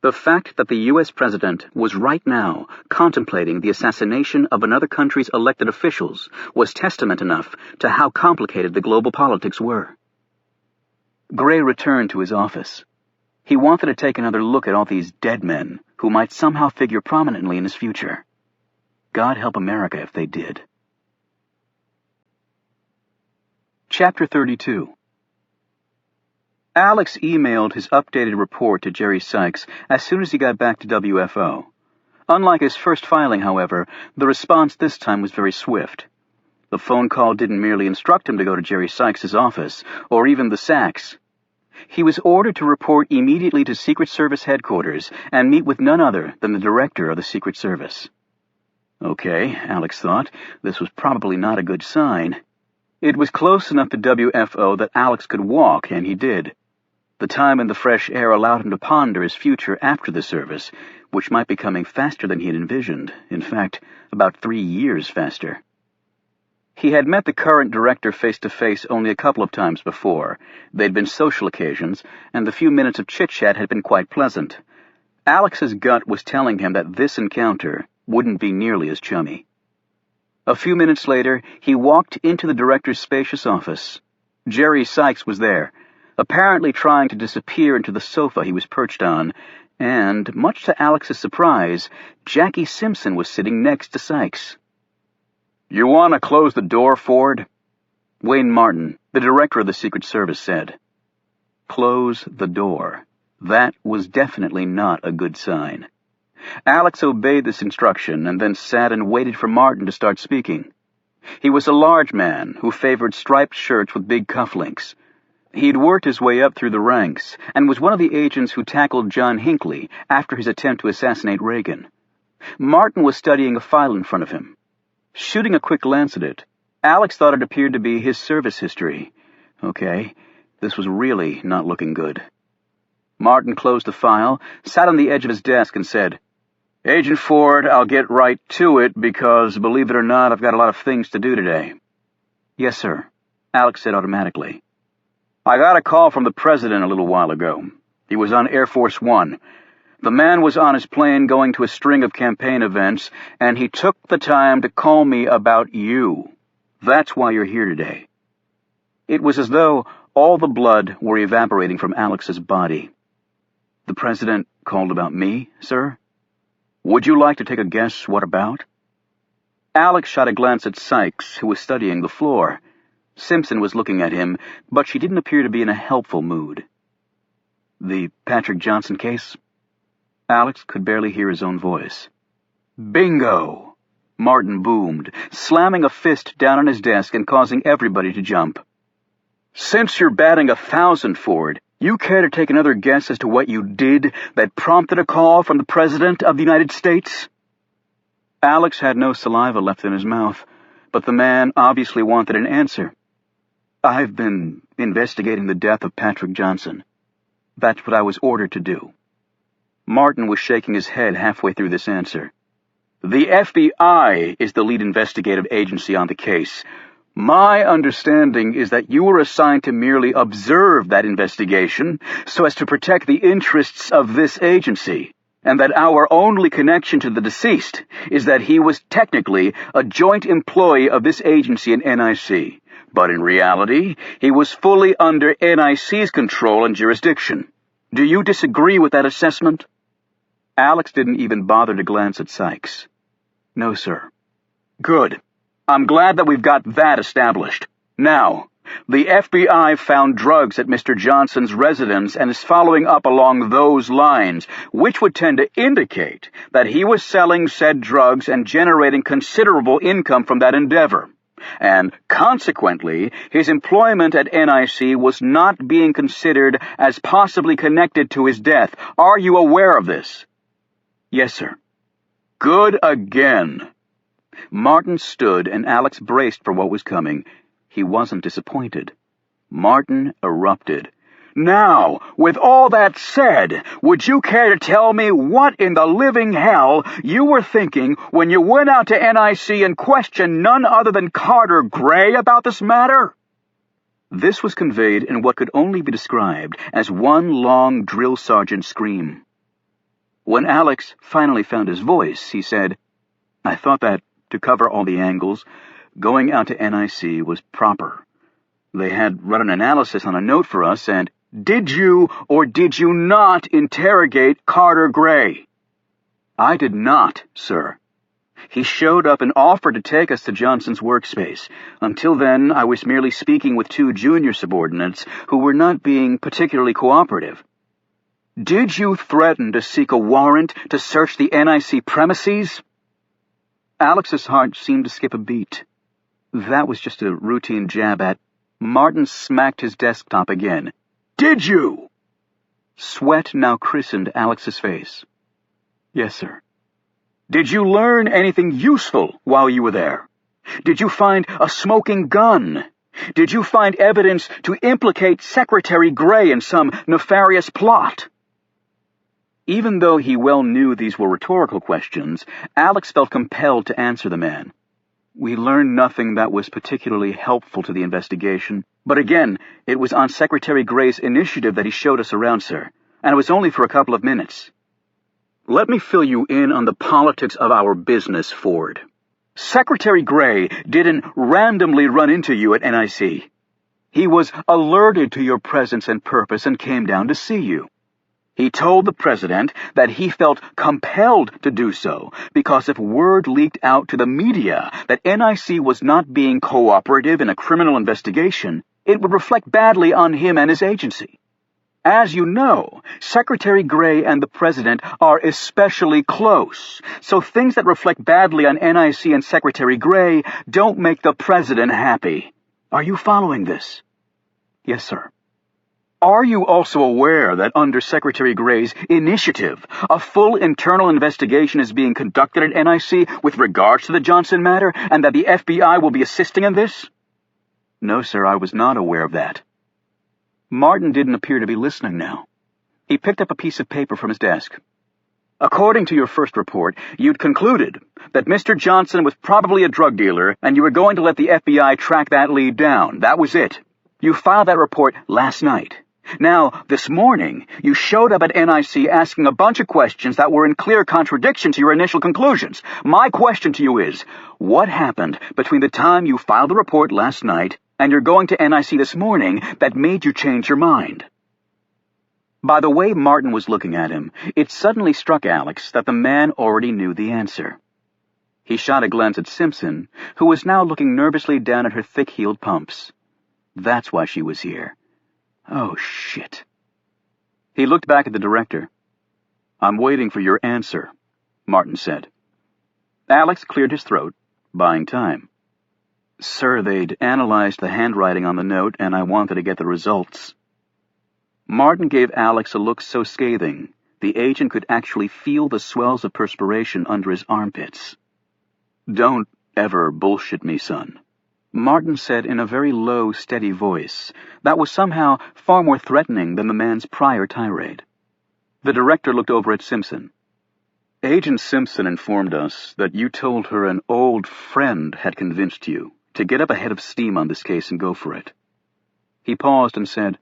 The fact that the U.S. president was right now contemplating the assassination of another country's elected officials was testament enough to how complicated the global politics were. Gray returned to his office. He wanted to take another look at all these dead men who might somehow figure prominently in his future. God help America if they did. Chapter 32. Alex emailed his updated report to Jerry Sykes as soon as he got back to WFO. Unlike his first filing, however, the response this time was very swift. The phone call didn't merely instruct him to go to Jerry Sykes' office, or even the Sacks. He was ordered to report immediately to Secret Service headquarters and meet with none other than the director of the Secret Service. Okay, Alex thought, this was probably not a good sign. It was close enough to WFO that Alex could walk, and he did. The time in the fresh air allowed him to ponder his future after the service, which might be coming faster than he had envisioned, in fact, about 3 years faster. He had met the current director face-to-face only a couple of times before. They'd been social occasions, and the few minutes of chit-chat had been quite pleasant. Alex's gut was telling him that this encounter wouldn't be nearly as chummy. A few minutes later, he walked into the director's spacious office. Jerry Sykes was there, apparently trying to disappear into the sofa he was perched on, and, much to Alex's surprise, Jackie Simpson was sitting next to Sykes. "You want to close the door, Ford?" Wayne Martin, the director of the Secret Service, said. Close the door. That was definitely not a good sign. Alex obeyed this instruction and then sat and waited for Martin to start speaking. He was a large man who favored striped shirts with big cufflinks. He'd worked his way up through the ranks and was one of the agents who tackled John Hinckley after his attempt to assassinate Reagan. Martin was studying a file in front of him. Shooting a quick glance at it, Alex thought it appeared to be his service history. Okay, this was really not looking good. Martin closed the file, sat on the edge of his desk, and said, "Agent Ford, I'll get right to it because, believe it or not, I've got a lot of things to do today." "Yes, sir," Alex said automatically. "I got a call from the president a little while ago. He was on Air Force One. The man was on his plane going to a string of campaign events, and he took the time to call me about you. That's why you're here today." It was as though all the blood were evaporating from Alex's body. "The president called about me, sir? Would you like to take a guess what about?" Alex shot a glance at Sykes, who was studying the floor. Simpson was looking at him, but she didn't appear to be in a helpful mood. "The Patrick Johnson case?" Alex could barely hear his own voice. "Bingo!" Martin boomed, slamming a fist down on his desk and causing everybody to jump. "Since you're batting 1,000, Ford, you care to take another guess as to what you did that prompted a call from the President of the United States?" Alex had no saliva left in his mouth, but the man obviously wanted an answer. "I've been investigating the death of Patrick Johnson. That's what I was ordered to do." Martin was shaking his head halfway through this answer. "The FBI is the lead investigative agency on the case. My understanding is that you were assigned to merely observe that investigation so as to protect the interests of this agency, and that our only connection to the deceased is that he was technically a joint employee of this agency and NIC, but in reality, he was fully under NIC's control and jurisdiction. Do you disagree with that assessment?" Alex didn't even bother to glance at Sykes. "No, sir." "Good. I'm glad that we've got that established. Now, the FBI found drugs at Mr. Johnson's residence and is following up along those lines, which would tend to indicate that he was selling said drugs and generating considerable income from that endeavor. And consequently, his employment at NIC was not being considered as possibly connected to his death. Are you aware of this?" "Yes, sir." "Good again." Martin stood, and Alex braced for what was coming. He wasn't disappointed. Martin erupted. "Now, with all that said, would you care to tell me what in the living hell you were thinking when you went out to NIC and questioned none other than Carter Gray about this matter?" This was conveyed in what could only be described as one long drill sergeant scream. When Alex finally found his voice, he said, "I thought that, to cover all the angles, going out to NIC was proper. They had run an analysis on a note for us, and did you or did you not interrogate Carter Gray?" "I did not, sir. He showed up and offered to take us to Johnson's workspace. Until then, I was merely speaking with 2 junior subordinates who were not being particularly cooperative." "Did you threaten to seek a warrant to search the NIC premises?" Alex's heart seemed to skip a beat. That was just a routine jab at... Martin smacked his desktop again. Did you?" Sweat now christened Alex's face. "Yes, sir." "Did you learn anything useful while you were there? Did you find a smoking gun? Did you find evidence to implicate Secretary Gray in some nefarious plot?" Even though he well knew these were rhetorical questions, Alex felt compelled to answer the man. "We learned nothing that was particularly helpful to the investigation, but again, it was on Secretary Gray's initiative that he showed us around, sir, and it was only for a couple of minutes." "Let me fill you in on the politics of our business, Ford. Secretary Gray didn't randomly run into you at NIC. He was alerted to your presence and purpose and came down to see you. He told the president that he felt compelled to do so because if word leaked out to the media that NIC was not being cooperative in a criminal investigation, it would reflect badly on him and his agency. As you know, Secretary Gray and the president are especially close, so things that reflect badly on NIC and Secretary Gray don't make the president happy. Are you following this?" "Yes, sir." "Are you also aware that under Secretary Gray's initiative, a full internal investigation is being conducted at NIC with regards to the Johnson matter, and that the FBI will be assisting in this?" "No, sir, I was not aware of that." Martin didn't appear to be listening now. He picked up a piece of paper from his desk. "According to your first report, you'd concluded that Mr. Johnson was probably a drug dealer, and you were going to let the FBI track that lead down. That was it. You filed that report last night. Now, this morning, you showed up at NIC asking a bunch of questions that were in clear contradiction to your initial conclusions. My question to you is, what happened between the time you filed the report last night and you're going to NIC this morning that made you change your mind?" By the way Martin was looking at him, it suddenly struck Alex that the man already knew the answer. He shot a glance at Simpson, who was now looking nervously down at her thick-heeled pumps. That's why she was here. Oh, shit. He looked back at the director. "I'm waiting for your answer," Martin said. Alex cleared his throat, buying time. "Sir, they'd analyzed the handwriting on the note, and I wanted to get the results." Martin gave Alex a look so scathing, the agent could actually feel the swells of perspiration under his armpits. "Don't ever bullshit me, son," Martin said in a very low, steady voice that was somehow far more threatening than the man's prior tirade. The director looked over at Simpson. "Agent Simpson informed us that you told her an old friend had convinced you to get up a head of steam on this case and go for it." He paused and said,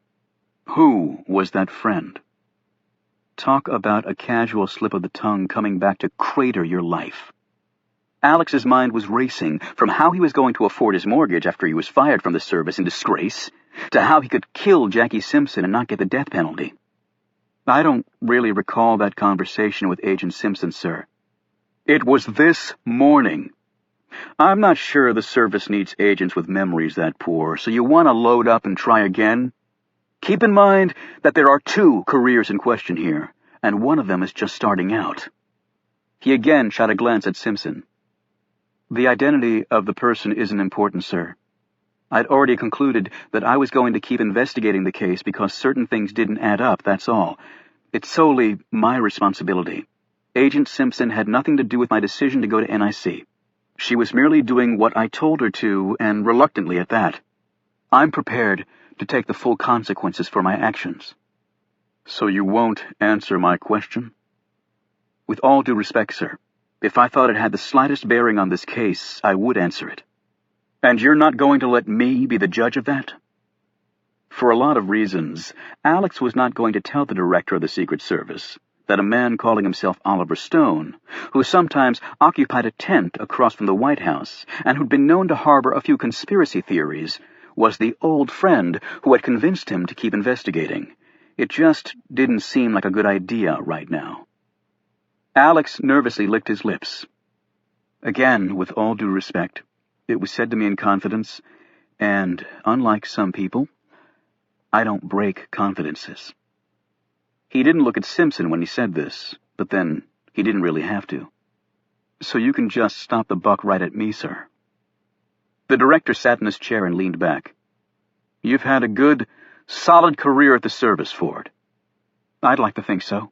"Who was that friend?" Talk about a casual slip of the tongue coming back to crater your life. Alex's mind was racing from how he was going to afford his mortgage after he was fired from the service in disgrace, to how he could kill Jackie Simpson and not get the death penalty. "I don't really recall that conversation with Agent Simpson, sir." "It was this morning. I'm not sure the service needs agents with memories that poor, so you want to load up and try again? Keep in mind that there are 2 careers in question here, and one of them is just starting out." He again shot a glance at Simpson. "The identity of the person isn't important, sir. I'd already concluded that I was going to keep investigating the case because certain things didn't add up, that's all. It's solely my responsibility. Agent Simpson had nothing to do with my decision to go to NIC. She was merely doing what I told her to, and reluctantly at that. I'm prepared to take the full consequences for my actions." "So you won't answer my question?" "With all due respect, sir, if I thought it had the slightest bearing on this case, I would answer it." "And you're not going to let me be the judge of that?" For a lot of reasons, Alex was not going to tell the director of the Secret Service that a man calling himself Oliver Stone, who sometimes occupied a tent across from the White House and who'd been known to harbor a few conspiracy theories, was the old friend who had convinced him to keep investigating. It just didn't seem like a good idea right now. Alex nervously licked his lips. "Again, with all due respect, it was said to me in confidence, and, unlike some people, I don't break confidences." He didn't look at Simpson when he said this, but then he didn't really have to. "So you can just stop the buck right at me, sir." The director sat in his chair and leaned back. "You've had a good, Solid career at the service, Ford. I'd like to think so.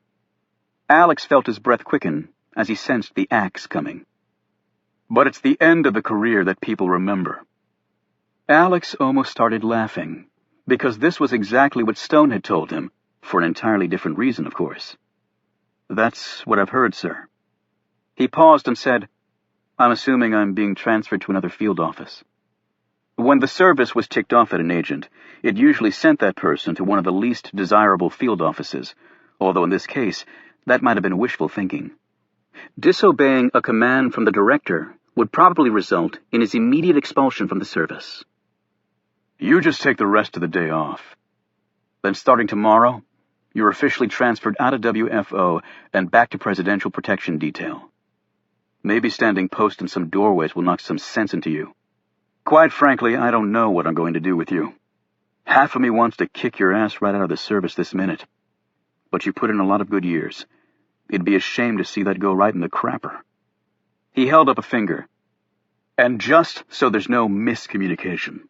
Alex felt his breath quicken as he sensed the axe coming. But it's the end of the career that people remember. Alex almost started laughing, because this was exactly what Stone had told him, for an entirely different reason, of course. That's what I've heard, sir. He paused and said, I'm assuming I'm being transferred to another field office. When the service was ticked off at an agent, it usually sent that person to one of the least desirable field offices, although in this case, that might have been wishful thinking. Disobeying a command from the director would probably result in his immediate expulsion from the service. You just take the rest of the day off. Then starting tomorrow, you're officially transferred out of WFO and back to Presidential Protection Detail. Maybe standing post in some doorways will knock some sense into you. Quite frankly, I don't know what I'm going to do with you. Half of me wants to kick your ass right out of the service this minute. But you put in a lot of good years. It'd be a shame to see that go right in the crapper. He held up a finger. And just so there's no miscommunication,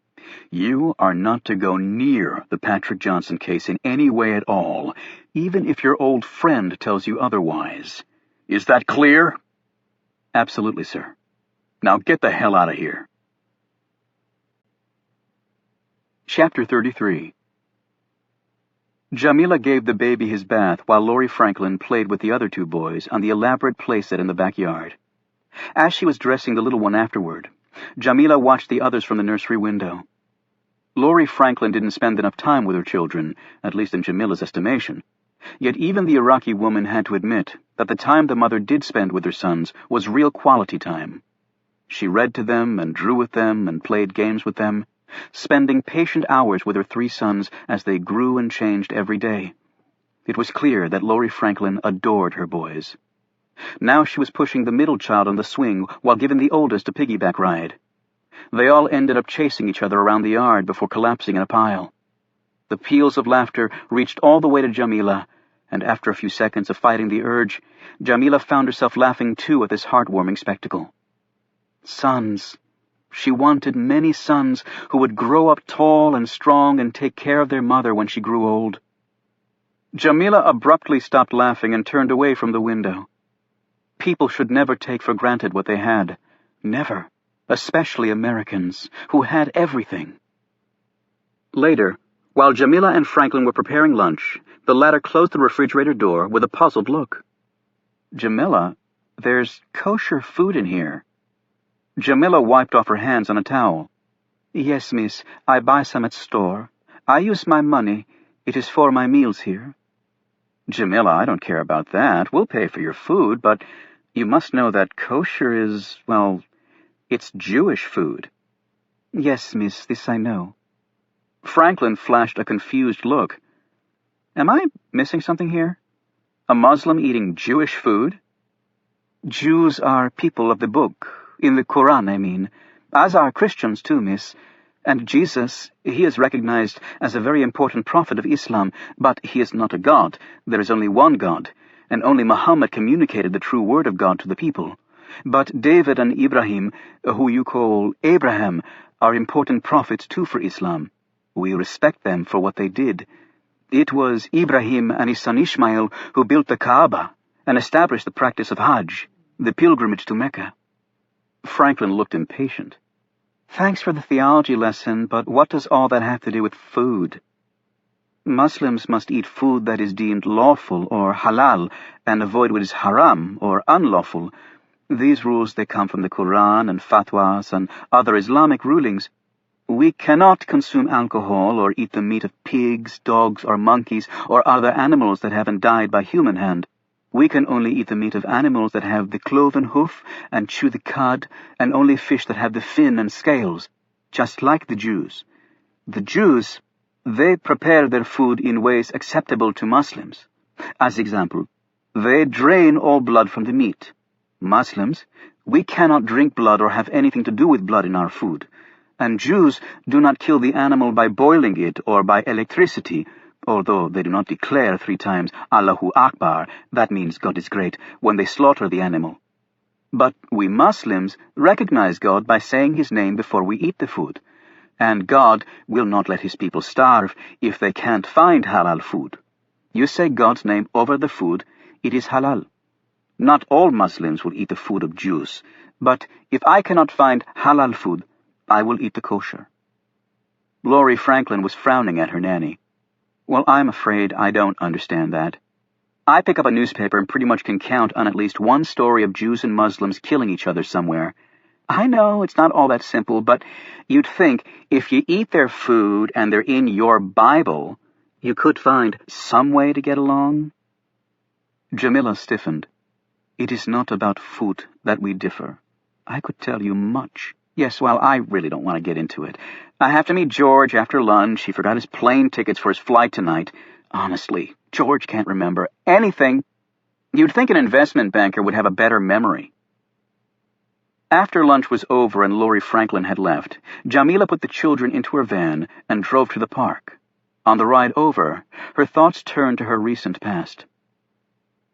you are not to go near the Patrick Johnson case in any way at all, even if your old friend tells you otherwise. Is that clear? Absolutely, sir. Now get the hell out of here. Chapter 33. Jamila gave the baby his bath while Laurie Franklin played with the other two boys on the elaborate playset in the backyard. As she was dressing the little one afterward, Jamila watched the others from the nursery window. Laurie Franklin didn't spend enough time with her children, at least in Jamila's estimation. Yet even the Iraqi woman had to admit that the time the mother did spend with her sons was real quality time. She read to them and drew with them and played games with them, spending patient hours with her three sons as they grew and changed every day. It was clear that Laurie Franklin adored her boys. Now she was pushing the middle child on the swing while giving the oldest a piggyback ride. They all ended up chasing each other around the yard before collapsing in a pile. The peals of laughter reached all the way to Jamila, and after a few seconds of fighting the urge, Jamila found herself laughing too at this heartwarming spectacle. Sons. She wanted many sons who would grow up tall and strong and take care of their mother when she grew old. Jamila abruptly stopped laughing and turned away from the window. People should never take for granted what they had. Never. Especially Americans, who had everything. Later, while Jamila and Franklin were preparing lunch, the latter closed the refrigerator door with a puzzled look. Jamila, there's kosher food in here. Jamila wiped off her hands on a towel. Yes, miss, I buy some at store. I use my money. It is for my meals here. Jamila, I don't care about that. We'll pay for your food, but you must know that kosher is, well, it's Jewish food. Yes, miss, this I know. Franklin flashed a confused look. Am I missing something here? A Muslim eating Jewish food? Jews are people of the book. In the Quran, I mean. As are Christians too, miss. And Jesus, he is recognized as a very important prophet of Islam, but he is not a god. There is only one God, and only Muhammad communicated the true word of God to the people. But David and Ibrahim, who you call Abraham, are important prophets too for Islam. We respect them for what they did. It was Ibrahim and his son Ishmael who built the Kaaba and established the practice of Hajj, the pilgrimage to Mecca. Franklin looked impatient. Thanks for the theology lesson, but what does all that have to do with food? Muslims must eat food that is deemed lawful or halal and avoid what is haram or unlawful. These rules, they come from the Quran and fatwas and other Islamic rulings. We cannot consume alcohol or eat the meat of pigs, dogs, or monkeys, or other animals that haven't died by human hand. We can only eat the meat of animals that have the cloven hoof and chew the cud, and only fish that have the fin and scales, just like the Jews. The Jews, they prepare their food in ways acceptable to Muslims. As example, they drain all blood from the meat. Muslims, we cannot drink blood or have anything to do with blood in our food. And Jews do not kill the animal by boiling it or by electricity, although they do not declare 3 times Allahu Akbar, that means God is great, when they slaughter the animal. But we Muslims recognize God by saying his name before we eat the food. And God will not let his people starve if they can't find halal food. You say God's name over the food, it is halal. Not all Muslims will eat the food of Jews, but if I cannot find halal food, I will eat the kosher. Laurie Franklin was frowning at her nanny. Well, I'm afraid I don't understand that. I pick up a newspaper and pretty much can count on at least one story of Jews and Muslims killing each other somewhere. I know it's not all that simple, but you'd think if you eat their food and they're in your Bible, you could find some way to get along. Jamila stiffened. It is not about food that we differ. I could tell you much. Yes, well, I really don't want to get into it. I have to meet George after lunch. He forgot his plane tickets for his flight tonight. Honestly, George can't remember anything. You'd think an investment banker would have a better memory. After lunch was over and Laurie Franklin had left, Jamila put the children into her van and drove to the park. On the ride over, her thoughts turned to her recent past.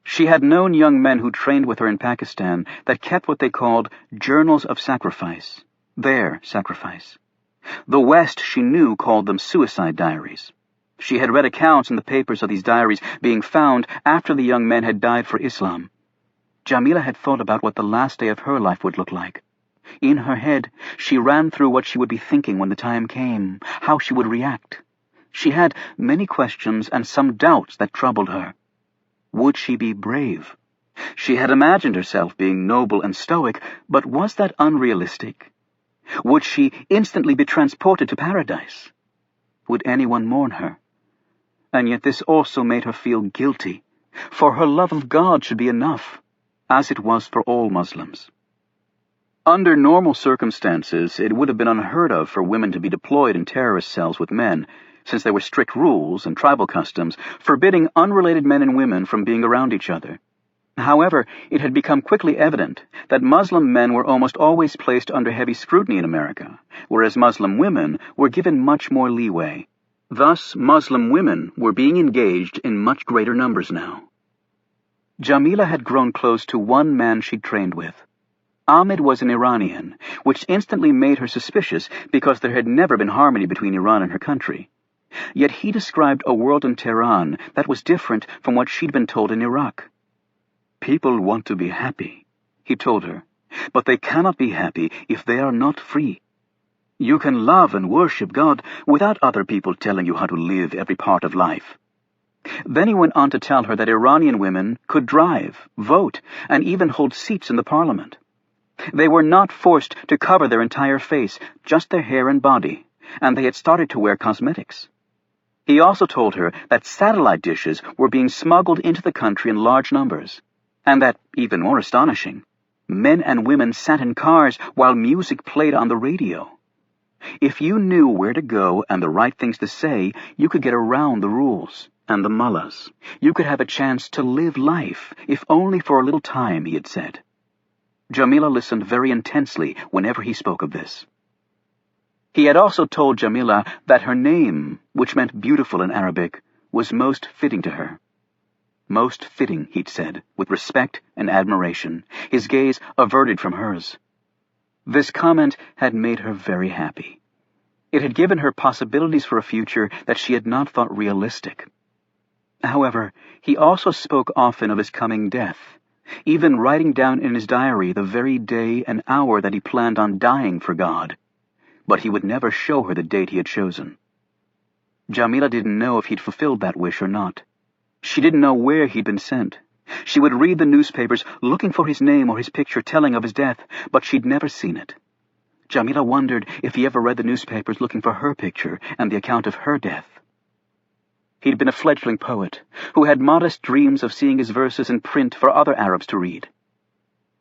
She had known young men who trained with her in Pakistan that kept what they called journals of sacrifice, their sacrifice. The West, she knew, called them suicide diaries. She had read accounts in the papers of these diaries being found after the young men had died for Islam. Jamila had thought about what the last day of her life would look like. In her head, she ran through what she would be thinking when the time came, how she would react. She had many questions and some doubts that troubled her. Would she be brave? She had imagined herself being noble and stoic, but was that unrealistic? Would she instantly be transported to paradise? Would anyone mourn her? And yet this also made her feel guilty, for her love of God should be enough, as it was for all Muslims. Under normal circumstances, it would have been unheard of for women to be deployed in terrorist cells with men, since there were strict rules and tribal customs forbidding unrelated men and women from being around each other. However, it had become quickly evident that Muslim men were almost always placed under heavy scrutiny in America, whereas Muslim women were given much more leeway. Thus, Muslim women were being engaged in much greater numbers now. Jamila had grown close to one man she'd trained with. Ahmed was an Iranian, which instantly made her suspicious because there had never been harmony between Iran and her country. Yet he described a world in Tehran that was different from what she'd been told in Iraq. People want to be happy, he told her, but they cannot be happy if they are not free. You can love and worship God without other people telling you how to live every part of life. Then he went on to tell her that Iranian women could drive, vote, and even hold seats in the parliament. They were not forced to cover their entire face, just their hair and body, and they had started to wear cosmetics. He also told her that satellite dishes were being smuggled into the country in large numbers, and that, even more astonishing, men and women sat in cars while music played on the radio. If you knew where to go and the right things to say, you could get around the rules and the mullahs. You could have a chance to live life, if only for a little time, he had said. Jamila listened very intensely whenever he spoke of this. He had also told Jamila that her name, which meant beautiful in Arabic, was most fitting to her. Most fitting, he'd said, with respect and admiration, his gaze averted from hers. This comment had made her very happy. It had given her possibilities for a future that she had not thought realistic. However, he also spoke often of his coming death, even writing down in his diary the very day and hour that he planned on dying for God. But he would never show her the date he had chosen. Jamila didn't know if he'd fulfilled that wish or not. She didn't know where he'd been sent. She would read the newspapers looking for his name or his picture telling of his death, but she'd never seen it. Jamila wondered if he ever read the newspapers looking for her picture and the account of her death. He'd been a fledgling poet who had modest dreams of seeing his verses in print for other Arabs to read.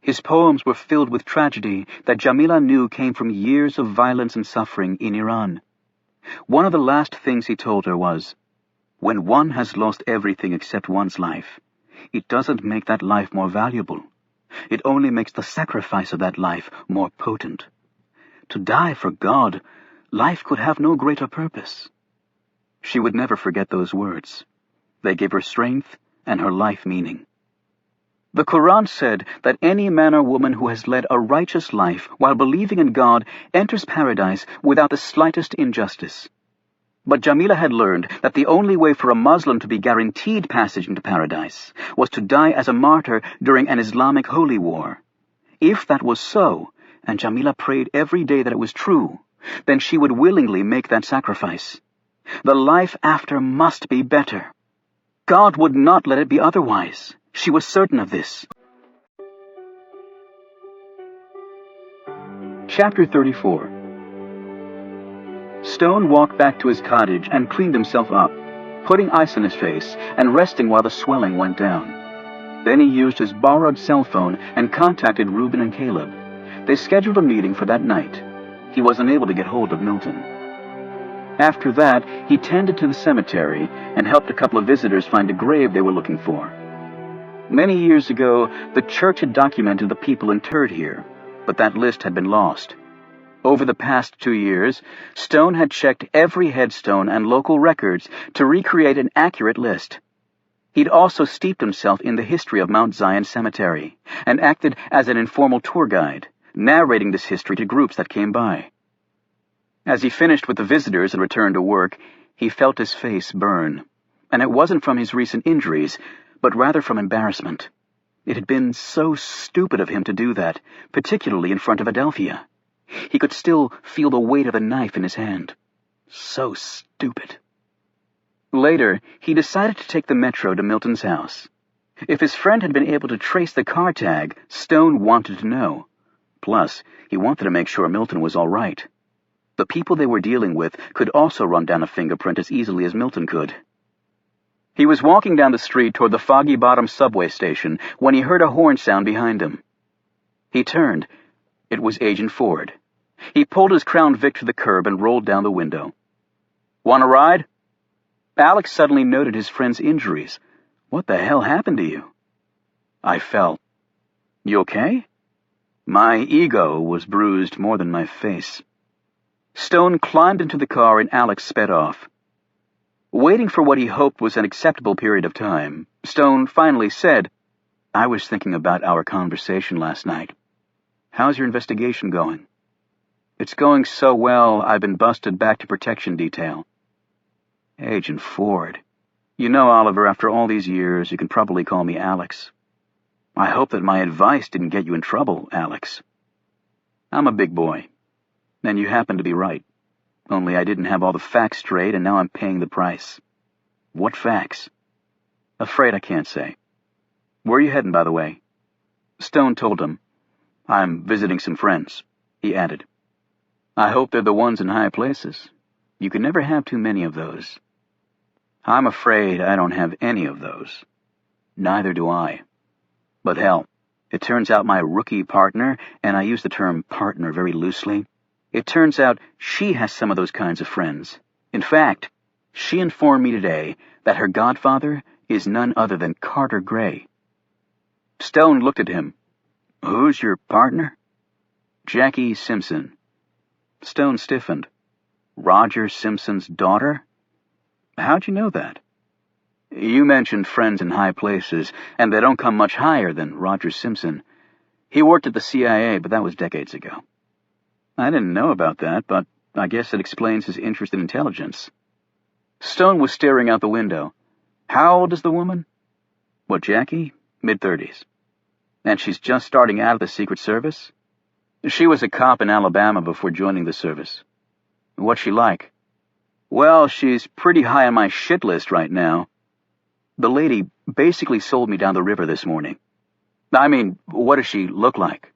His poems were filled with tragedy that Jamila knew came from years of violence and suffering in Iran. One of the last things he told her was, "When one has lost everything except one's life, it doesn't make that life more valuable. It only makes the sacrifice of that life more potent. To die for God, life could have no greater purpose." She would never forget those words. They gave her strength and her life meaning. The Quran said that any man or woman who has led a righteous life while believing in God enters paradise without the slightest injustice. But Jamila had learned that the only way for a Muslim to be guaranteed passage into paradise was to die as a martyr during an Islamic holy war. If that was so, and Jamila prayed every day that it was true, then she would willingly make that sacrifice. The life after must be better. God would not let it be otherwise. She was certain of this. Chapter 34. Stone walked back to his cottage and cleaned himself up, putting ice on his face and resting while the swelling went down. Then he used his borrowed cell phone and contacted Reuben and Caleb. They scheduled a meeting for that night. He was unable to get hold of Milton. After that, he tended to the cemetery and helped a couple of visitors find a grave they were looking for. Many years ago, the church had documented the people interred here, but that list had been lost. Over the past 2 years, Stone had checked every headstone and local records to recreate an accurate list. He'd also steeped himself in the history of Mount Zion Cemetery and acted as an informal tour guide, narrating this history to groups that came by. As he finished with the visitors and returned to work, he felt his face burn, and it wasn't from his recent injuries, but rather from embarrassment. It had been so stupid of him to do that, particularly in front of Adelphia. He could still feel the weight of the knife in his hand. So stupid. Later, he decided to take the metro to Milton's house. If his friend had been able to trace the car tag, Stone wanted to know. Plus, he wanted to make sure Milton was all right. The people they were dealing with could also run down a fingerprint as easily as Milton could. He was walking down the street toward the Foggy Bottom subway station when he heard a horn sound behind him. He turned. It was Agent Ford. He pulled his Crown Vic to the curb and rolled down the window. "Want a ride?" Alex suddenly noted his friend's injuries. "What the hell happened to you?" "I fell." "You okay?" "My ego was bruised more than my face." Stone climbed into the car and Alex sped off. Waiting for what he hoped was an acceptable period of time, Stone finally said, "I was thinking about our conversation last night. How's your investigation going?" "It's going so well, I've been busted back to protection detail." "Agent Ford. You know, Oliver, after all these years, you can probably call me Alex." "I hope that my advice didn't get you in trouble, Alex." "I'm a big boy. And you happen to be right. Only I didn't have all the facts straight, and now I'm paying the price." "What facts?" "Afraid I can't say." "Where are you heading, by the way?" Stone told him. "I'm visiting some friends," he added. "I hope they're the ones in high places. You can never have too many of those." "I'm afraid I don't have any of those." "Neither do I. But hell, it turns out my rookie partner, and I use the term partner very loosely, it turns out she has some of those kinds of friends. In fact, she informed me today that her godfather is none other than Carter Gray." Stone looked at him. "Who's your partner?" "Jackie Simpson." Stone stiffened. "Roger Simpson's daughter?" "How'd you know that?" "You mentioned friends in high places, and they don't come much higher than Roger Simpson. He worked at the CIA, but that was decades ago." "I didn't know about that, but I guess it explains his interest in intelligence." Stone was staring out the window. "How old is the woman?" "What, Jackie? Mid-30s. And she's just starting out of the Secret Service?" "She was a cop in Alabama before joining the service." "What's she like?" "Well, she's pretty high on my shit list right now. The lady basically sold me down the river this morning." "I mean, what does she look like?"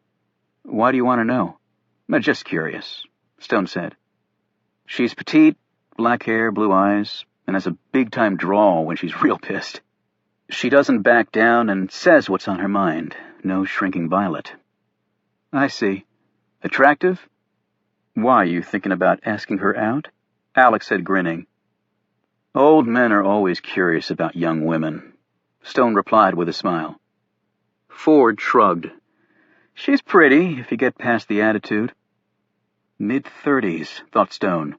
"Why do you want to know?" "Just curious," Stone said. "She's petite, black hair, blue eyes, and has a big-time drawl when she's real pissed. She doesn't back down and says what's on her mind. No shrinking violet." "I see. Attractive?" "Why, you thinking about asking her out?" Alex said, grinning. "Old men are always curious about young women," Stone replied with a smile. Ford shrugged. "She's pretty, if you get past the attitude." Mid-30s, thought Stone.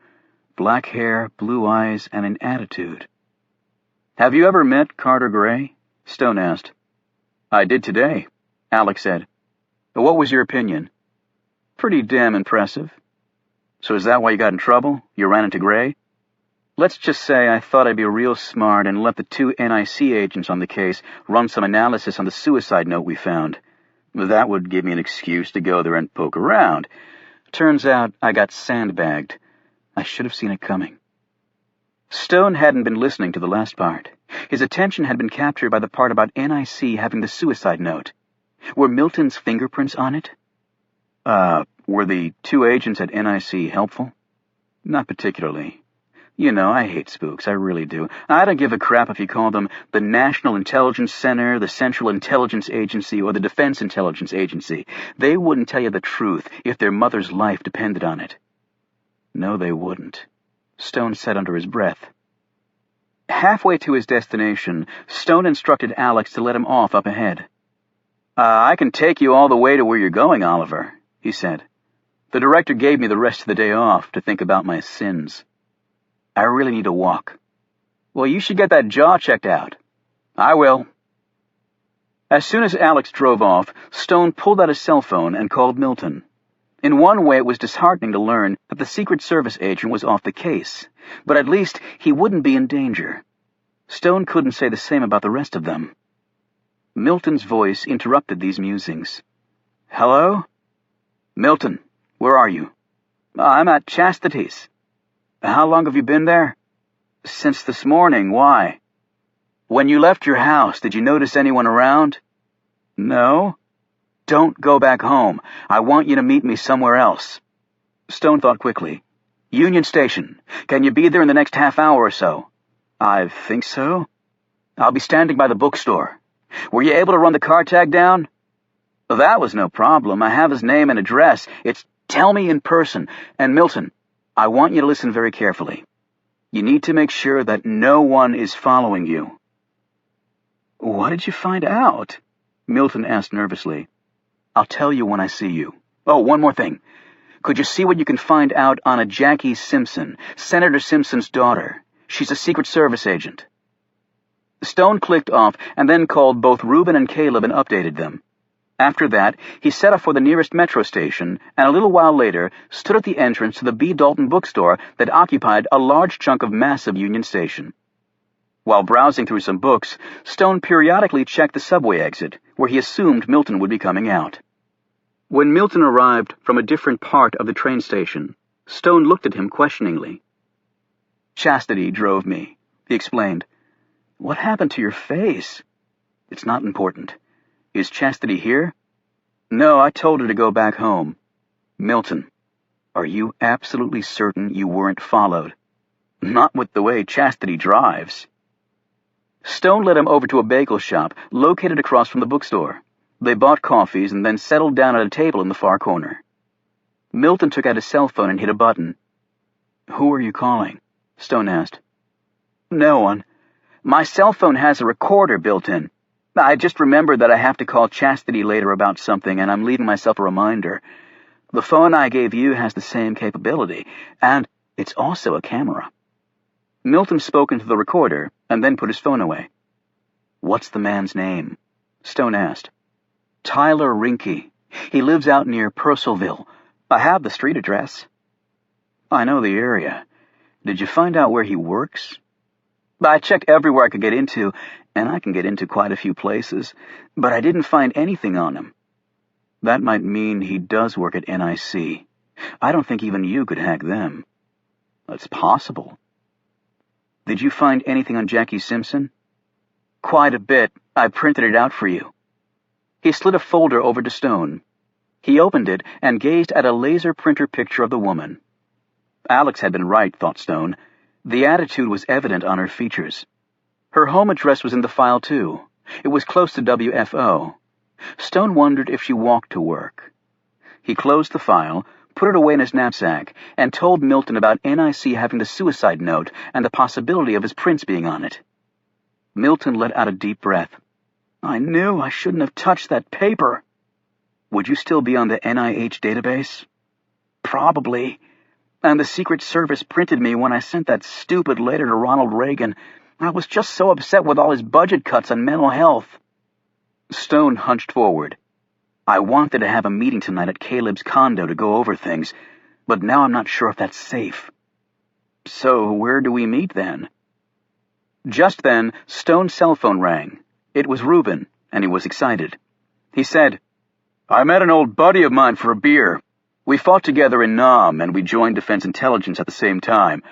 Black hair, blue eyes, and an attitude. "Have you ever met Carter Gray?" Stone asked. I did today, Alex said. What was your opinion? Pretty damn impressive. So is that why you got in trouble? You ran into Gray? Let's just say I thought I'd be real smart and let the 2 NIC agents on the case run some analysis on the suicide note we found. That would give me an excuse to go there and poke around. Turns out I got sandbagged. I should have seen it coming. Stone hadn't been listening to the last part. His attention had been captured by the part about NIC having the suicide note. Were Milton's fingerprints on it? Were the 2 agents at NIC helpful? Not particularly. You know, I hate spooks, I really do. I don't give a crap if you call them the National Intelligence Center, the Central Intelligence Agency, or the Defense Intelligence Agency. They wouldn't tell you the truth if their mother's life depended on it. No, they wouldn't, Stone said under his breath. Halfway to his destination, Stone instructed Alex to let him off up ahead. I can take you all the way to where you're going, Oliver, he said. The director gave me the rest of the day off to think about my sins. I really need to walk. Well, you should get that jaw checked out. I will. As soon as Alex drove off, Stone pulled out his cell phone and called Milton. In one way, it was disheartening to learn that the Secret Service agent was off the case, but at least he wouldn't be in danger. Stone couldn't say the same about the rest of them. Milton's voice interrupted these musings. Hello? Milton, where are you? I'm at Chastity's. How long have you been there? Since this morning. Why? When you left your house, did you notice anyone around? No. Don't go back home. I want you to meet me somewhere else. Stone thought quickly. Union Station. Can you be there in the next half hour or so? I think so. I'll be standing by the bookstore. Were you able to run the car tag down? That was no problem. I have his name and address. It's tell me in person. And Milton, I want you to listen very carefully. You need to make sure that no one is following you. What did you find out? Milton asked nervously. I'll tell you when I see you. Oh, one more thing. Could you see what you can find out on a Jackie Simpson, Senator Simpson's daughter? She's a Secret Service agent. Stone clicked off and then called both Reuben and Caleb and updated them. After that, he set off for the nearest metro station, and a little while later stood at the entrance to the B. Dalton bookstore that occupied a large chunk of massive Union Station. While browsing through some books, Stone periodically checked the subway exit, where he assumed Milton would be coming out. When Milton arrived from a different part of the train station, Stone looked at him questioningly. Chastity drove me, he explained. What happened to your face? It's not important. Is Chastity here? No, I told her to go back home. Milton, are you absolutely certain you weren't followed? Not with the way Chastity drives. Stone led him over to a bagel shop located across from the bookstore. They bought coffees and then settled down at a table in the far corner. Milton took out his cell phone and hit a button. Who are you calling? Stone asked. No one. My cell phone has a recorder built in. I just remembered that I have to call Chastity later about something, and I'm leaving myself a reminder. The phone I gave you has the same capability, and it's also a camera. Milton spoke into the recorder and then put his phone away. What's the man's name? Stone asked. Tyler Rinke. He lives out near Purcellville. I have the street address. I know the area. Did you find out where he works? I checked everywhere I could get into, and I can get into quite a few places, but I didn't find anything on him. That might mean he does work at NIC. I don't think even you could hack them. It's possible. Did you find anything on Jackie Simpson? Quite a bit. I printed it out for you. He slid a folder over to Stone. He opened it and gazed at a laser printer picture of the woman. Alex had been right, thought Stone. The attitude was evident on her features. Her home address was in the file, too. It was close to WFO. Stone wondered if she walked to work. He closed the file, put it away in his knapsack, and told Milton about NIC having the suicide note and the possibility of his prints being on it. Milton let out a deep breath. I knew I shouldn't have touched that paper. Would you still be on the NIH database? Probably. And the Secret Service printed me when I sent that stupid letter to Ronald Reagan. I was just so upset with all his budget cuts on mental health. Stone hunched forward. I wanted to have a meeting tonight at Caleb's condo to go over things, but now I'm not sure if that's safe. So where do we meet then? Just then, Stone's cell phone rang. It was Reuben, and he was excited. He said, I met an old buddy of mine for a beer. We fought together in Nam, and we joined Defense Intelligence at the same time.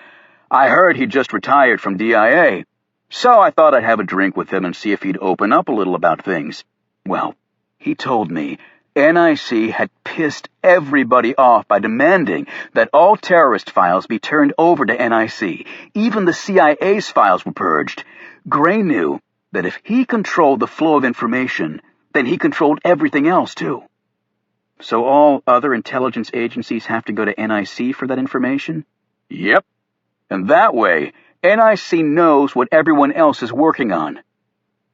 I heard he'd just retired from DIA, so I thought I'd have a drink with him and see if he'd open up a little about things. Well, he told me NIC had pissed everybody off by demanding that all terrorist files be turned over to NIC. Even the CIA's files were purged. Gray knew that if he controlled the flow of information, then he controlled everything else too. So all other intelligence agencies have to go to NIC for that information? Yep. And that way, NIC knows what everyone else is working on.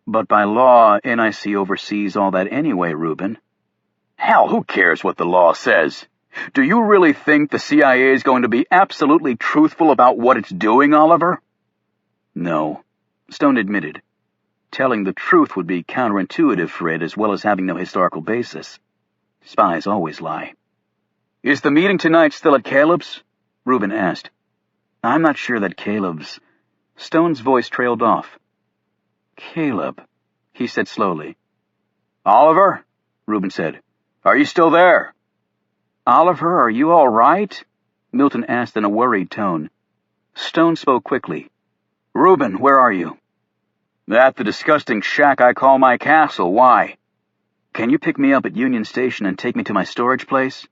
But by law, NIC oversees all that anyway, Reuben. Hell, who cares what the law says? Do you really think the CIA is going to be absolutely truthful about what it's doing, Oliver? No, Stone admitted. Telling the truth would be counterintuitive for it, as well as having no historical basis. Spies always lie. Is the meeting tonight still at Caleb's? Reuben asked. I'm not sure that Caleb's... Stone's voice trailed off. Caleb, he said slowly. Oliver, Reuben said. Are you still there? Oliver, are you all right? Milton asked in a worried tone. Stone spoke quickly. Reuben, where are you? At the disgusting shack I call my castle. Why? Can you pick me up at Union Station and take me to my storage place?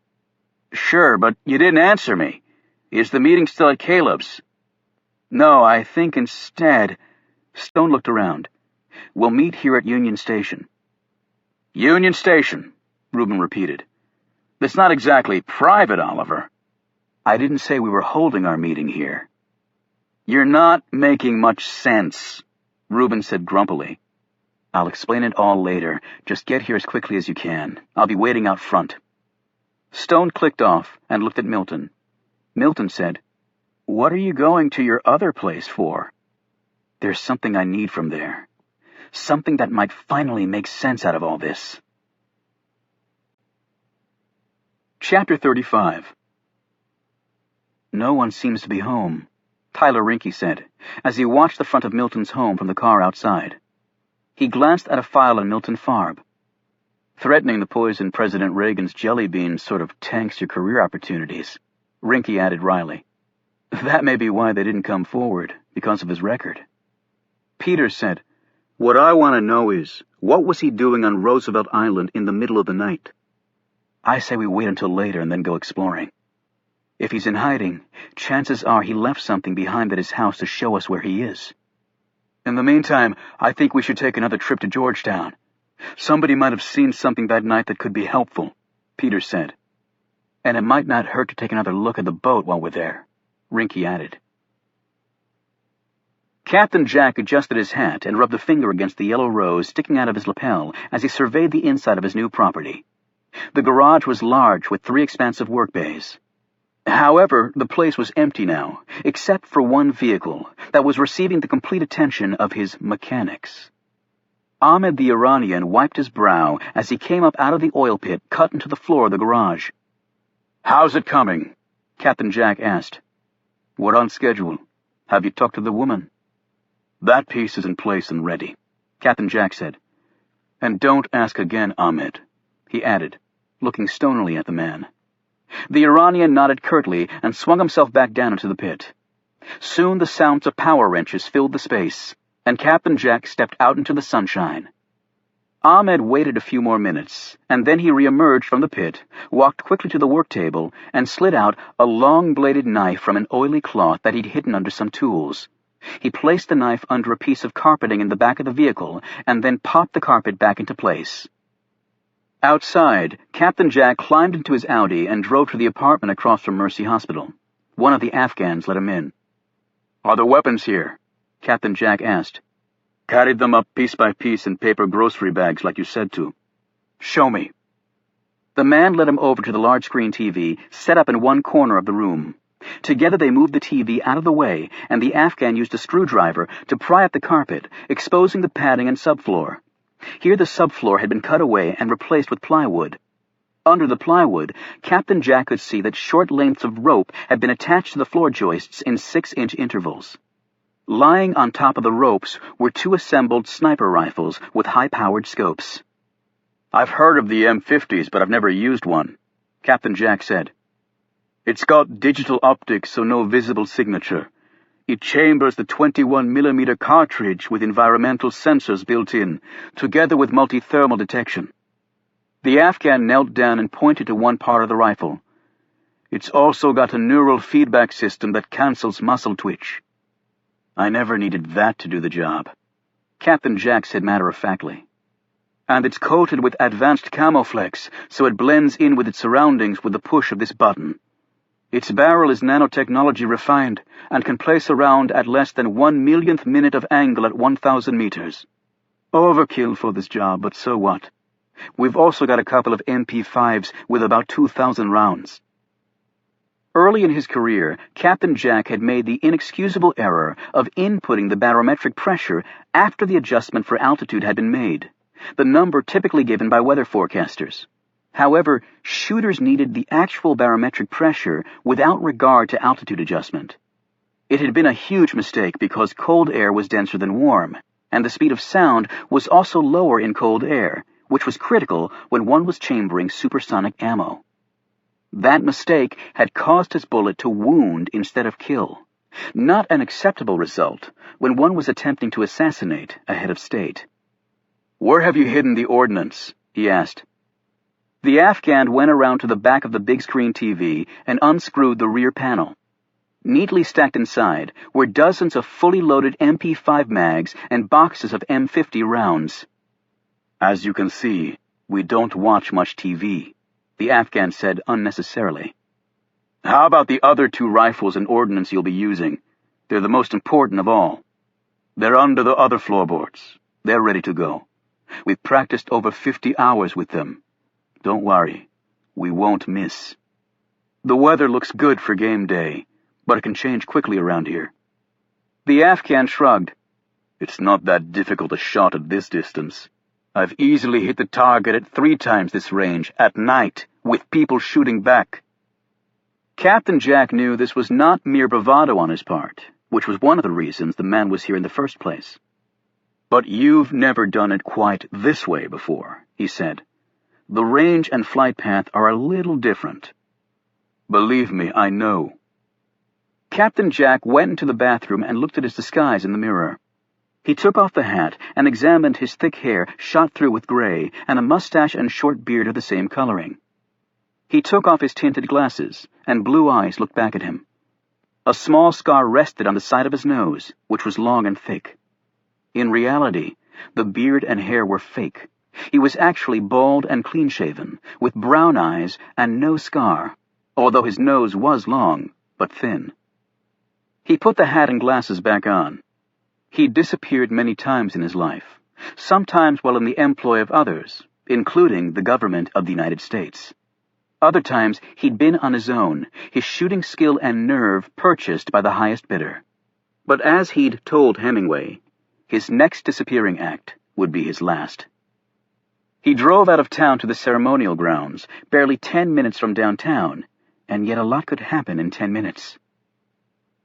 Sure, but you didn't answer me. Is the meeting still at Caleb's? No, I think instead... Stone looked around. We'll meet here at Union Station. Union Station, Reuben repeated. It's not exactly private, Oliver. I didn't say we were holding our meeting here. You're not making much sense, Reuben said grumpily. I'll explain it all later. Just get here as quickly as you can. I'll be waiting out front. Stone clicked off and looked at Milton. Milton said, What are you going to your other place for? There's something I need from there. Something that might finally make sense out of all this. Chapter 35. No one seems to be home, Tyler Rinke said, as he watched the front of Milton's home from the car outside. He glanced at a file on Milton Farb. Threatening to poison President Reagan's jelly beans sort of tanks your career opportunities, Rinke added wryly. That may be why they didn't come forward, because of his record. Peters said, What I want to know is, what was he doing on Roosevelt Island in the middle of the night? I say we wait until later and then go exploring. If he's in hiding, chances are he left something behind at his house to show us where he is. In the meantime, I think we should take another trip to Georgetown. Somebody might have seen something that night that could be helpful, Peters said. And it might not hurt to take another look at the boat while we're there, Rinke added. Captain Jack adjusted his hat and rubbed a finger against the yellow rose sticking out of his lapel as he surveyed the inside of his new property. The garage was large with 3 expansive work bays. However, the place was empty now, except for one vehicle that was receiving the complete attention of his mechanics. Ahmed the Iranian wiped his brow as he came up out of the oil pit cut into the floor of the garage. How's it coming? Captain Jack asked. We're on schedule. Have you talked to the woman? That piece is in place and ready, Captain Jack said. And don't ask again, Ahmed, he added, looking stonily at the man. The Iranian nodded curtly and swung himself back down into the pit. Soon the sounds of power wrenches filled the space, and Captain Jack stepped out into the sunshine. Ahmed waited a few more minutes, and then he reemerged from the pit, walked quickly to the work table, and slid out a long-bladed knife from an oily cloth that he'd hidden under some tools. He placed the knife under a piece of carpeting in the back of the vehicle, and then popped the carpet back into place. Outside, Captain Jack climbed into his Audi and drove to the apartment across from Mercy Hospital. One of the Afghans let him in. Are the weapons here? Captain Jack asked. Carried them up piece by piece in paper grocery bags like you said to. Show me. The man led him over to the large-screen TV set up in one corner of the room. Together they moved the TV out of the way, and the Afghan used a screwdriver to pry up the carpet, exposing the padding and subfloor. Here the subfloor had been cut away and replaced with plywood. Under the plywood, Captain Jack could see that short lengths of rope had been attached to the floor joists in 6-inch intervals. Lying on top of the ropes were 2 assembled sniper rifles with high-powered scopes. "I've heard of the M50s, but I've never used one," Captain Jack said. "It's got digital optics, so no visible signature. It chambers the 21mm cartridge with environmental sensors built in, together with multi-thermal detection." The Afghan knelt down and pointed to one part of the rifle. "It's also got a neural feedback system that cancels muscle twitch." "I never needed that to do the job," Captain Jack said matter-of-factly. "And it's coated with advanced camouflex, so it blends in with its surroundings with the push of this button. Its barrel is nanotechnology refined and can place a round at less than 1/1,000,000th minute of angle at 1,000 meters. Overkill for this job, but so what? We've also got a couple of MP5s with about 2,000 rounds." Early in his career, Captain Jack had made the inexcusable error of inputting the barometric pressure after the adjustment for altitude had been made, the number typically given by weather forecasters. However, shooters needed the actual barometric pressure without regard to altitude adjustment. It had been a huge mistake because cold air was denser than warm, and the speed of sound was also lower in cold air, which was critical when one was chambering supersonic ammo. That mistake had caused his bullet to wound instead of kill, not an acceptable result when one was attempting to assassinate a head of state. "Where have you hidden the ordnance?" he asked. The Afghan went around to the back of the big-screen TV and unscrewed the rear panel. Neatly stacked inside were dozens of fully loaded MP5 mags and boxes of M50 rounds. "As you can see, we don't watch much TV," the Afghan said unnecessarily. "How about the other 2 rifles and ordnance you'll be using? They're the most important of all." "They're under the other floorboards. They're ready to go. We've practiced over 50 hours with them. Don't worry, we won't miss. The weather looks good for game day, but it can change quickly around here." The Afghan shrugged. "It's not that difficult a shot at this distance. I've easily hit the target at 3 times this range, at night, with people shooting back." Captain Jack knew this was not mere bravado on his part, which was one of the reasons the man was here in the first place. "But you've never done it quite this way before," he said. "The range and flight path are a little different." "Believe me, I know." Captain Jack went into the bathroom and looked at his disguise in the mirror. He took off the hat and examined his thick hair shot through with gray and a mustache and short beard of the same coloring. He took off his tinted glasses, and blue eyes looked back at him. A small scar rested on the side of his nose, which was long and thick. In reality, the beard and hair were fake. He was actually bald and clean-shaven, with brown eyes and no scar, although his nose was long, but thin. He put the hat and glasses back on. He'd disappeared many times in his life, sometimes while in the employ of others, including the government of the United States. Other times he'd been on his own, his shooting skill and nerve purchased by the highest bidder. But as he'd told Hemingway, his next disappearing act would be his last. He drove out of town to the ceremonial grounds, barely 10 minutes from downtown, and yet a lot could happen in 10 minutes.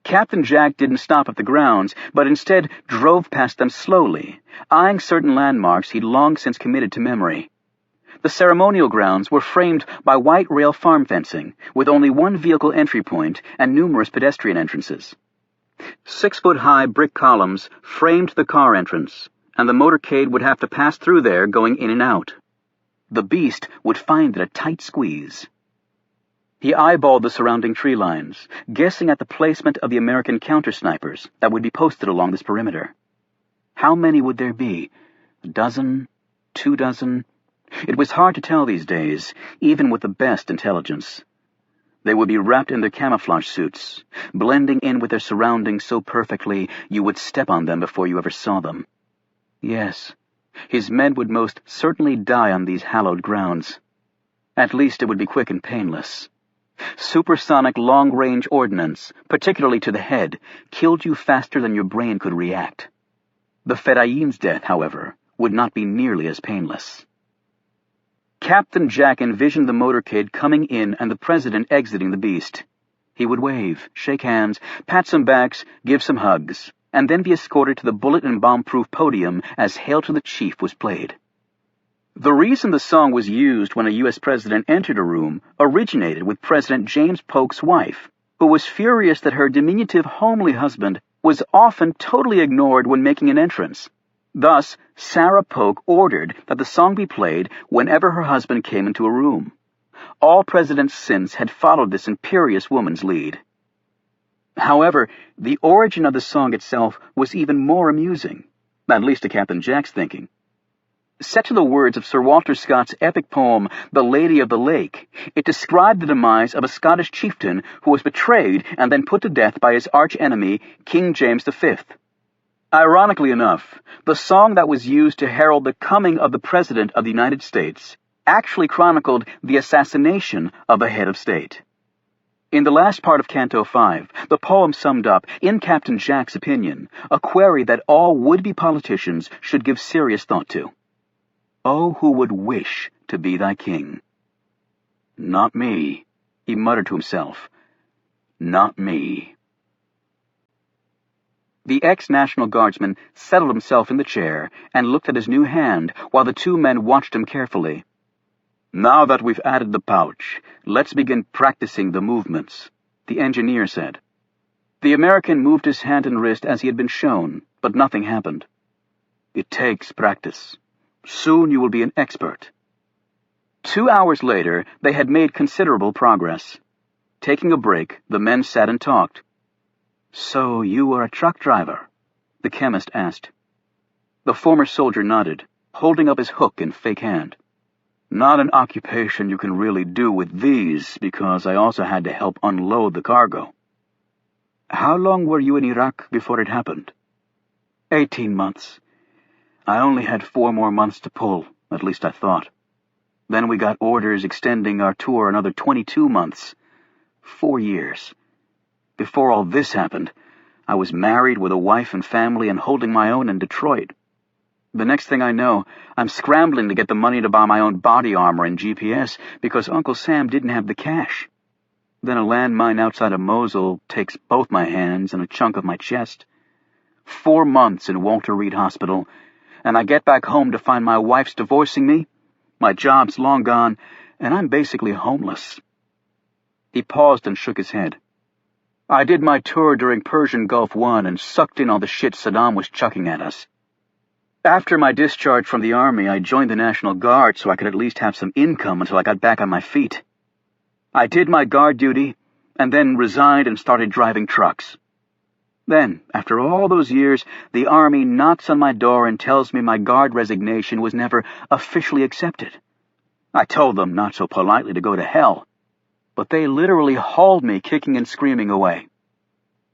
Captain Jack didn't stop at the grounds, but instead drove past them slowly, eyeing certain landmarks he'd long since committed to memory. The ceremonial grounds were framed by white rail farm fencing, with only one vehicle entry point and numerous pedestrian entrances. 6-foot-high brick columns framed the car entrance, and the motorcade would have to pass through there going in and out. The beast would find it a tight squeeze. He eyeballed the surrounding tree lines, guessing at the placement of the American counter-snipers that would be posted along this perimeter. How many would there be? A dozen? 2 dozen? It was hard to tell these days, even with the best intelligence. They would be wrapped in their camouflage suits, blending in with their surroundings so perfectly you would step on them before you ever saw them. Yes, his men would most certainly die on these hallowed grounds. At least it would be quick and painless. Supersonic long-range ordnance, particularly to the head, killed you faster than your brain could react. The Fedayeen's death, however, would not be nearly as painless. Captain Jack envisioned the motorcade coming in and the president exiting the beast. He would wave, shake hands, pat some backs, give some hugs, and then be escorted to the bullet and bomb-proof podium as Hail to the Chief was played. The reason the song was used when a U.S. president entered a room originated with President James Polk's wife, who was furious that her diminutive, homely husband was often totally ignored when making an entrance. Thus, Sarah Polk ordered that the song be played whenever her husband came into a room. All presidents since had followed this imperious woman's lead. However, the origin of the song itself was even more amusing, at least to Captain Jack's thinking. Set to the words of Sir Walter Scott's epic poem, The Lady of the Lake, it described the demise of a Scottish chieftain who was betrayed and then put to death by his arch-enemy, King James V. Ironically enough, the song that was used to herald the coming of the President of the United States actually chronicled the assassination of a head of state. In the last part of Canto 5, the poem summed up, in Captain Jack's opinion, a query that all would-be politicians should give serious thought to. Oh, who would wish to be thy king? Not me, he muttered to himself. Not me. The ex-National Guardsman settled himself in the chair and looked at his new hand while the two men watched him carefully. Now that we've added the pouch, let's begin practicing the movements, the engineer said. The American moved his hand and wrist as he had been shown, but nothing happened. It takes practice. Soon you will be an expert. 2 hours later, they had made considerable progress. Taking a break, the men sat and talked. So you are a truck driver? The chemist asked. The former soldier nodded, holding up his hook and fake hand. Not an occupation you can really do with these, because I also had to help unload the cargo. How long were you in Iraq before it happened? 18 months. I only had 4 more months to pull, at least I thought. Then we got orders extending our tour another 22 months. 4 years. Before all this happened, I was married with a wife and family and holding my own in Detroit. The next thing I know, I'm scrambling to get the money to buy my own body armor and GPS because Uncle Sam didn't have the cash. Then a landmine outside of Mosul takes both my hands and a chunk of my chest. 4 months in Walter Reed Hospital, and I get back home to find my wife's divorcing me, my job's long gone, and I'm basically homeless. He paused and shook his head. I did my tour during Persian Gulf I and sucked in all the shit Saddam was chucking at us. After my discharge from the Army, I joined the National Guard so I could at least have some income until I got back on my feet. I did my guard duty, and then resigned and started driving trucks. Then, after all those years, the Army knocks on my door and tells me my guard resignation was never officially accepted. I told them, not so politely, to go to hell, but they literally hauled me kicking and screaming away.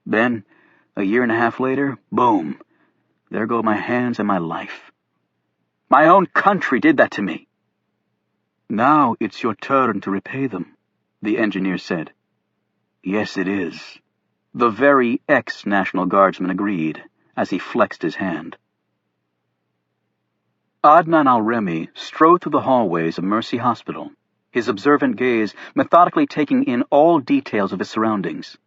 Then, a year and a half later, boom, there go my hands and my life. My own country did that to me. Now it's your turn to repay them, the engineer said. Yes, it is. The very ex-National Guardsman agreed, as he flexed his hand. Adnan al-Remi strode through the hallways of Mercy Hospital, his observant gaze methodically taking in all details of his surroundings.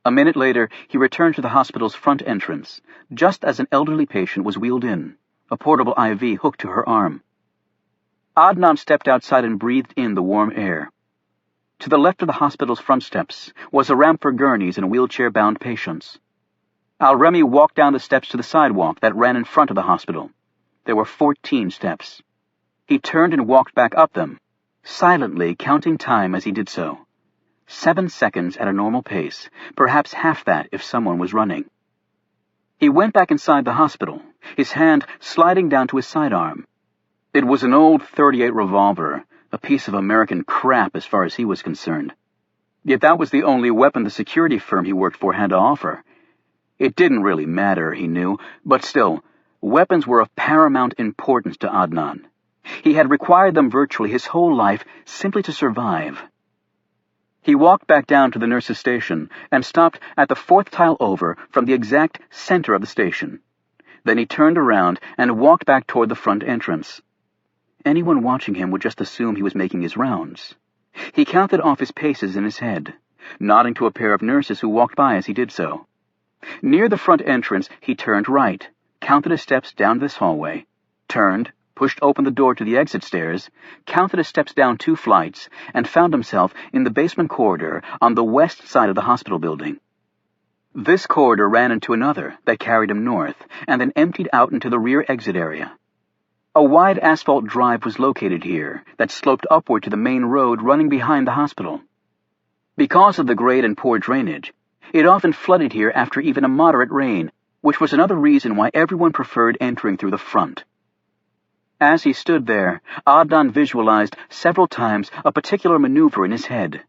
A minute later, he returned to the hospital's front entrance, just as an elderly patient was wheeled in, a portable IV hooked to her arm. Adnan stepped outside and breathed in the warm air. To the left of the hospital's front steps was a ramp for gurneys and wheelchair-bound patients. Al-Remi walked down the steps to the sidewalk that ran in front of the hospital. There were 14 steps. He turned and walked back up them, silently counting time as he did so. 7 seconds at a normal pace, perhaps half that if someone was running. He went back inside the hospital, his hand sliding down to his sidearm. It was an old .38 revolver, a piece of American crap as far as he was concerned. Yet that was the only weapon the security firm he worked for had to offer. It didn't really matter, he knew, but still, weapons were of paramount importance to Adnan. He had required them virtually his whole life simply to survive. He walked back down to the nurse's station and stopped at the 4th tile over from the exact center of the station. Then he turned around and walked back toward the front entrance. Anyone watching him would just assume he was making his rounds. He counted off his paces in his head, nodding to a pair of nurses who walked by as he did so. Near the front entrance, he turned right, counted his steps down this hallway, turned, pushed open the door to the exit stairs, counted his steps down 2 flights, and found himself in the basement corridor on the west side of the hospital building. This corridor ran into another that carried him north, and then emptied out into the rear exit area. A wide asphalt drive was located here that sloped upward to the main road running behind the hospital. Because of the grade and poor drainage, it often flooded here after even a moderate rain, which was another reason why everyone preferred entering through the front. As he stood there, Adnan visualized several times a particular maneuver in his head.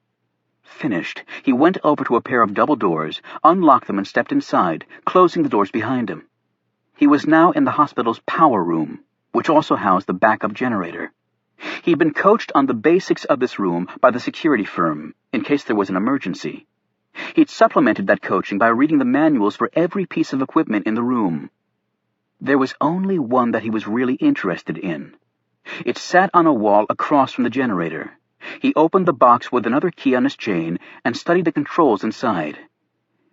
Finished, he went over to a pair of double doors, unlocked them and stepped inside, closing the doors behind him. He was now in the hospital's power room, which also housed the backup generator. He'd been coached on the basics of this room by the security firm, in case there was an emergency. He'd supplemented that coaching by reading the manuals for every piece of equipment in the room. There was only one that he was really interested in. It sat on a wall across from the generator. He opened the box with another key on his chain and studied the controls inside.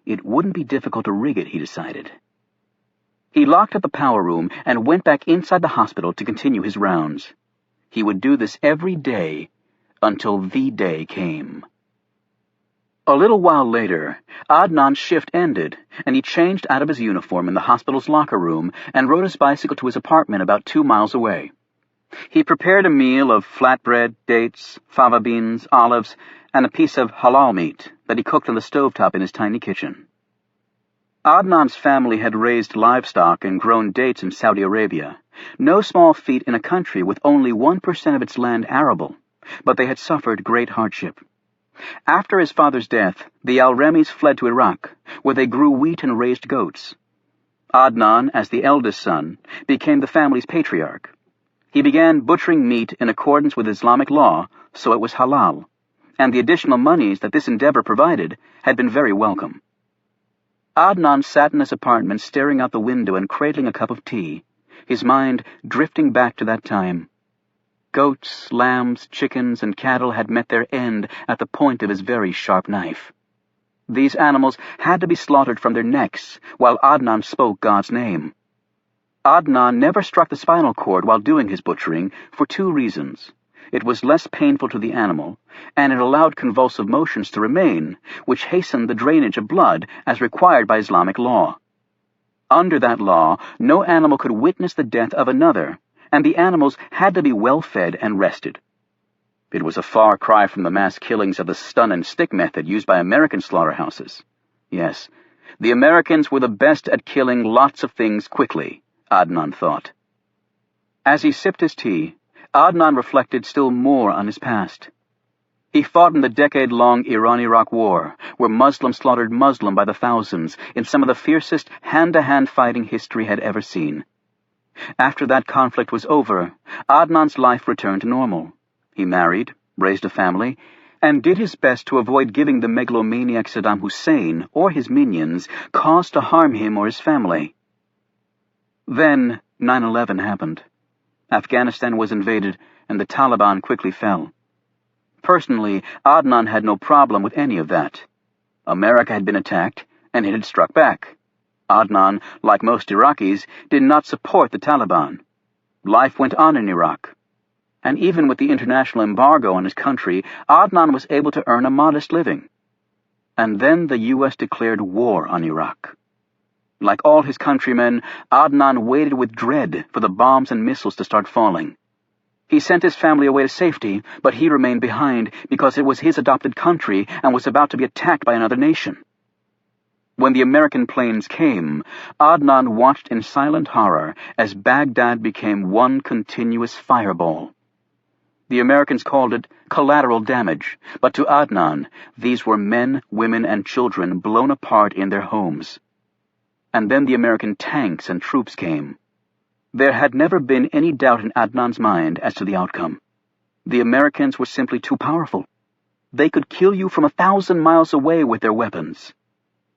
It wouldn't be difficult to rig it, he decided. He locked up the power room and went back inside the hospital to continue his rounds. He would do this every day until the day came. A little while later, Adnan's shift ended, and he changed out of his uniform in the hospital's locker room and rode his bicycle to his apartment about 2 miles away. He prepared a meal of flatbread, dates, fava beans, olives, and a piece of halal meat that he cooked on the stovetop in his tiny kitchen. Adnan's family had raised livestock and grown dates in Saudi Arabia, no small feat in a country with only 1% of its land arable, but they had suffered great hardship. After his father's death, the Al-Remis fled to Iraq, where they grew wheat and raised goats. Adnan, as the eldest son, became the family's patriarch. He began butchering meat in accordance with Islamic law, so it was halal, and the additional monies that this endeavor provided had been very welcome. Adnan sat in his apartment staring out the window and cradling a cup of tea, his mind drifting back to that time. Goats, lambs, chickens, and cattle had met their end at the point of his very sharp knife. These animals had to be slaughtered from their necks, while Adnan spoke God's name. Adnan never struck the spinal cord while doing his butchering for 2 reasons. It was less painful to the animal, and it allowed convulsive motions to remain, which hastened the drainage of blood as required by Islamic law. Under that law, no animal could witness the death of another, and the animals had to be well fed and rested. It was a far cry from the mass killings of the stun and stick method used by American slaughterhouses. Yes, the Americans were the best at killing lots of things quickly, Adnan thought. As he sipped his tea, Adnan reflected still more on his past. He fought in the decade-long Iran-Iraq War, where Muslim slaughtered Muslim by the thousands in some of the fiercest hand-to-hand fighting history had ever seen. After that conflict was over, Adnan's life returned to normal. He married, raised a family, and did his best to avoid giving the megalomaniac Saddam Hussein or his minions cause to harm him or his family. Then 9/11 happened. Afghanistan was invaded, and the Taliban quickly fell. Personally, Adnan had no problem with any of that. America had been attacked, and it had struck back. Adnan, like most Iraqis, did not support the Taliban. Life went on in Iraq. And even with the international embargo on his country, Adnan was able to earn a modest living. And then the U.S. declared war on Iraq. Like all his countrymen, Adnan waited with dread for the bombs and missiles to start falling. He sent his family away to safety, but he remained behind because it was his adopted country and was about to be attacked by another nation. When the American planes came, Adnan watched in silent horror as Baghdad became one continuous fireball. The Americans called it collateral damage, but to Adnan, these were men, women, and children blown apart in their homes. And then the American tanks and troops came. There had never been any doubt in Adnan's mind as to the outcome. The Americans were simply too powerful. They could kill you from 1,000 miles away with their weapons.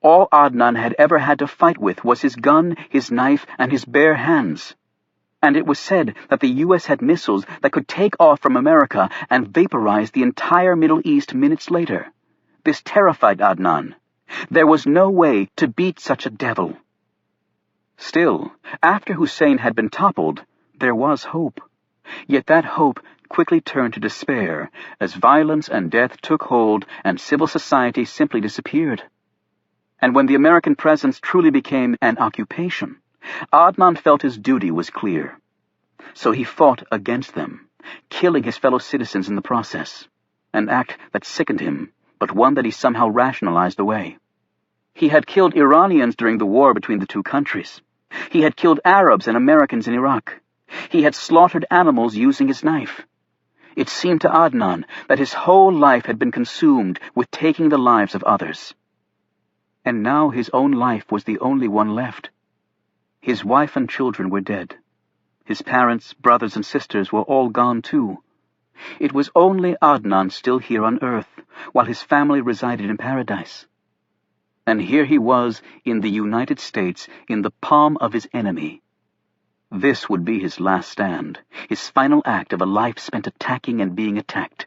All Adnan had ever had to fight with was his gun, his knife, and his bare hands. And it was said that the U.S. had missiles that could take off from America and vaporize the entire Middle East minutes later. This terrified Adnan. There was no way to beat such a devil. Still, after Hussein had been toppled, there was hope. Yet that hope quickly turned to despair as violence and death took hold and civil society simply disappeared. And when the American presence truly became an occupation, Adnan felt his duty was clear. So he fought against them, killing his fellow citizens in the process, an act that sickened him, but one that he somehow rationalized away. He had killed Iranians during the war between the two countries. He had killed Arabs and Americans in Iraq. He had slaughtered animals using his knife. It seemed to Adnan that his whole life had been consumed with taking the lives of others. And now his own life was the only one left. His wife and children were dead. His parents, brothers, and sisters were all gone too. It was only Adnan still here on earth, while his family resided in paradise. And here he was in the United States, in the palm of his enemy. This would be his last stand, his final act of a life spent attacking and being attacked.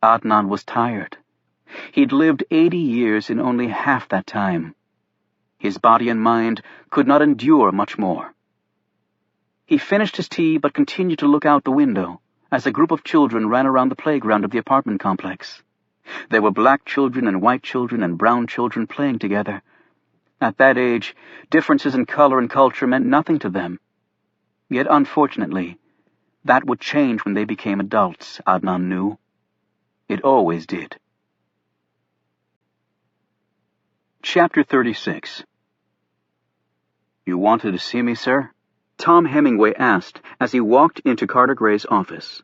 Adnan was tired. He'd lived 80 years in only half that time. His body and mind could not endure much more. He finished his tea but continued to look out the window as a group of children ran around the playground of the apartment complex. There were black children and white children and brown children playing together. At that age, differences in color and culture meant nothing to them. Yet, unfortunately, that would change when they became adults, Adnan knew. It always did. Chapter 36. "You wanted to see me, sir?" Tom Hemingway asked as he walked into Carter Gray's office.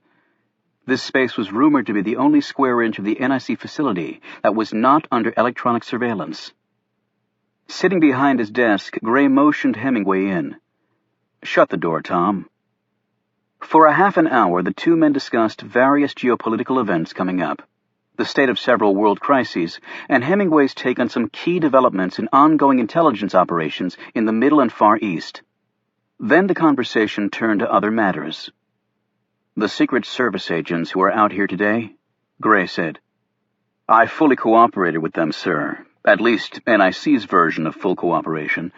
This space was rumored to be the only square inch of the NIC facility that was not under electronic surveillance. Sitting behind his desk, Gray motioned Hemingway in. "Shut the door, Tom." For a half an hour, the two men discussed various geopolitical events coming up, the state of several world crises, and Hemingway's take on some key developments in ongoing intelligence operations in the Middle and Far East. Then the conversation turned to other matters. "The Secret Service agents who are out here today," Gray said. "I fully cooperated with them, sir. At least NIC's version of full cooperation.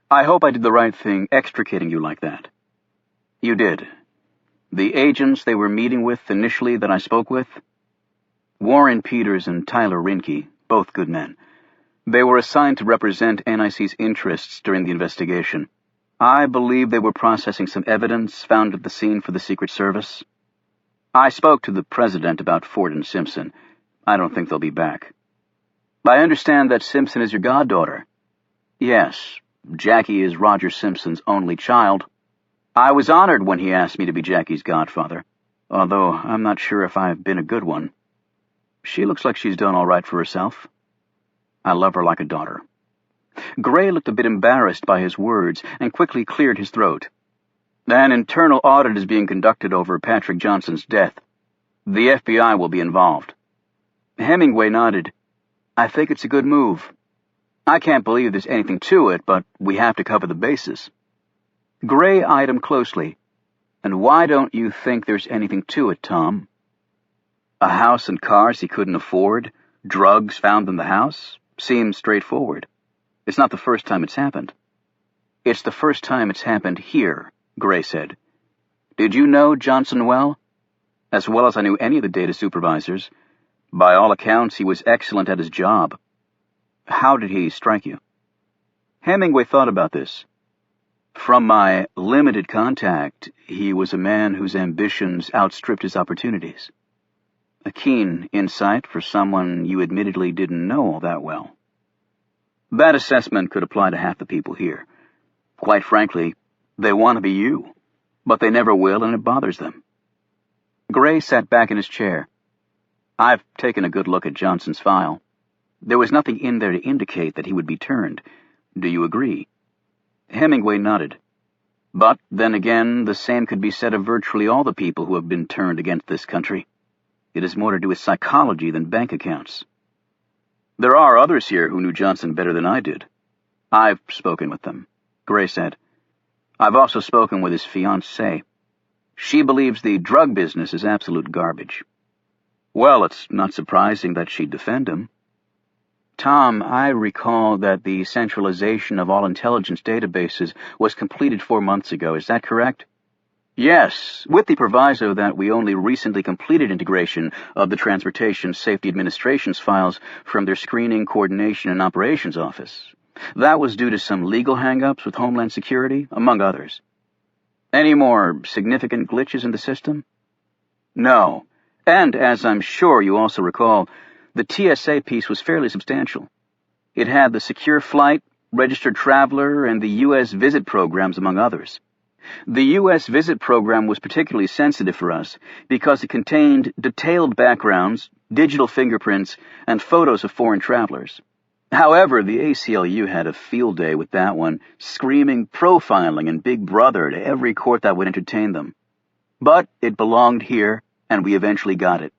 I hope I did the right thing extricating you like that." "You did. The agents they were meeting with initially that I spoke with?" "Warren Peters and Tyler Rinke, both good men. They were assigned to represent NIC's interests during the investigation. I believe they were processing some evidence found at the scene for the Secret Service. I spoke to the president about Ford and Simpson. I don't think they'll be back." "I understand that Simpson is your goddaughter." "Yes, Jackie is Roger Simpson's only child. I was honored when he asked me to be Jackie's godfather, although I'm not sure if I've been a good one. She looks like she's done all right for herself. I love her like a daughter." Gray looked a bit embarrassed by his words and quickly cleared his throat. "An internal audit is being conducted over Patrick Johnson's death. The FBI will be involved." Hemingway nodded. "I think it's a good move. I can't believe there's anything to it, but we have to cover the bases." Gray eyed him closely. "And why don't you think there's anything to it, Tom? A house and cars he couldn't afford, drugs found in the house, seems straightforward. It's not the first time it's happened." "It's the first time it's happened here," Gray said. "Did you know Johnson well?" "As well as I knew any of the data supervisors. By all accounts, he was excellent at his job." "How did he strike you?" Hemingway thought about this. "From my limited contact, he was a man whose ambitions outstripped his opportunities. A keen insight for someone you admittedly didn't know all that well. That assessment could apply to half the people here. Quite frankly, they want to be you, but they never will, and it bothers them." Gray sat back in his chair. "I've taken a good look at Johnson's file. There was nothing in there to indicate that he would be turned. Do you agree?" Hemingway nodded. "But then again, the same could be said of virtually all the people who have been turned against this country. It has more to do with psychology than bank accounts." There are others here who knew Johnson better than I did. I've spoken with them, Gray said. I've also spoken with his fiancée. She believes the drug business is absolute garbage. Well, it's not surprising that she'd defend him. Tom, I recall that the centralization of all intelligence databases was completed 4 months ago. Is that correct? Yes, with the proviso that we only recently completed integration of the Transportation Safety Administration's files from their Screening, Coordination, and Operations Office. That was due to some legal hang-ups with Homeland Security, among others. Any more significant glitches in the system? No. And, as I'm sure you also recall, the TSA piece was fairly substantial. It had the secure flight, registered traveler, and the U.S. visit programs, among others. The U.S. visit program was particularly sensitive for us because it contained detailed backgrounds, digital fingerprints, and photos of foreign travelers. However, the ACLU had a field day with that one, screaming profiling and Big Brother to every court that would entertain them. But it belonged here, and we eventually got it.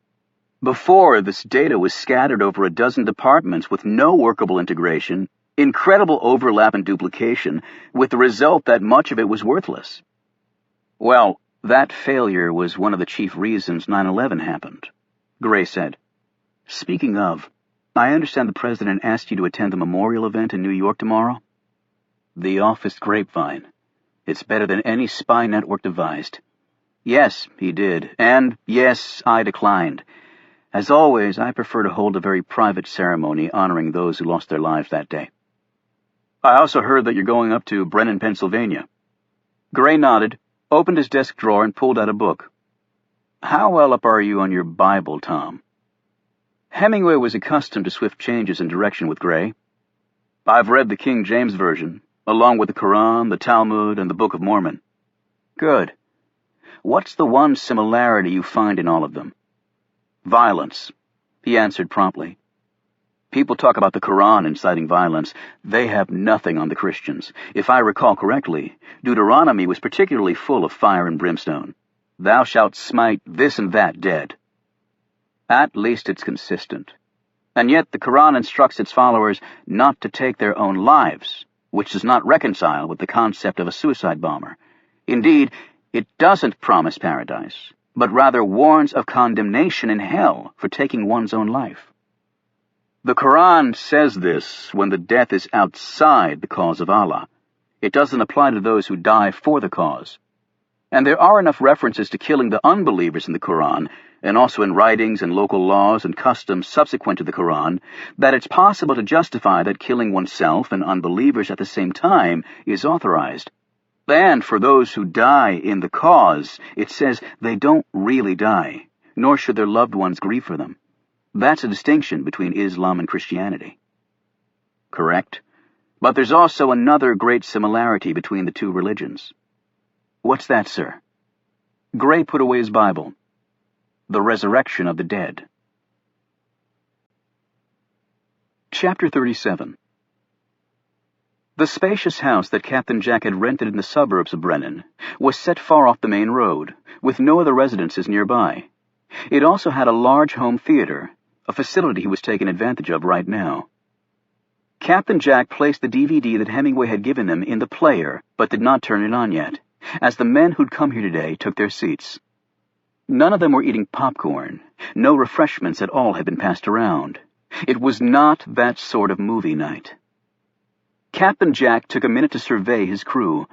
Before, this data was scattered over a dozen departments with no workable integration, incredible overlap and duplication, with the result that much of it was worthless. Well, that failure was one of the chief reasons 9/11 happened, Gray said. Speaking of, I understand the President asked you to attend the memorial event in New York tomorrow? The office grapevine. It's better than any spy network devised. Yes, he did, and yes, I declined. As always, I prefer to hold a very private ceremony honoring those who lost their lives that day. I also heard that you're going up to Brennan, Pennsylvania. Gray nodded, opened his desk drawer, and pulled out a book. How well up are you on your Bible, Tom? Hemingway was accustomed to swift changes in direction with Gray. I've read the King James Version, along with the Quran, the Talmud, and the Book of Mormon. Good. What's the one similarity you find in all of them? Violence, he answered promptly. People talk about the Quran inciting violence. They have nothing on the Christians. If I recall correctly, Deuteronomy was particularly full of fire and brimstone. Thou shalt smite this and that dead. At least it's consistent. And yet the Quran instructs its followers not to take their own lives, which does not reconcile with the concept of a suicide bomber. Indeed, it doesn't promise paradise, but rather warns of condemnation in hell for taking one's own life. The Quran says this when the death is outside the cause of Allah. It doesn't apply to those who die for the cause. And there are enough references to killing the unbelievers in the Quran, and also in writings and local laws and customs subsequent to the Quran, that it's possible to justify that killing oneself and unbelievers at the same time is authorized. And for those who die in the cause, it says they don't really die, nor should their loved ones grieve for them. That's a distinction between Islam and Christianity. Correct. But there's also another great similarity between the two religions. What's that, sir? Gray put away his Bible. The resurrection of the dead. Chapter 37. The spacious house that Captain Jack had rented in the suburbs of Brennan was set far off the main road, with no other residences nearby. It also had a large home theater, a facility he was taking advantage of right now. Captain Jack placed the DVD that Hemingway had given him in the player, but did not turn it on yet, as the men who'd come here today took their seats. None of them were eating popcorn. No refreshments at all had been passed around. It was not that sort of movie night. Captain Jack took a minute to survey his crew.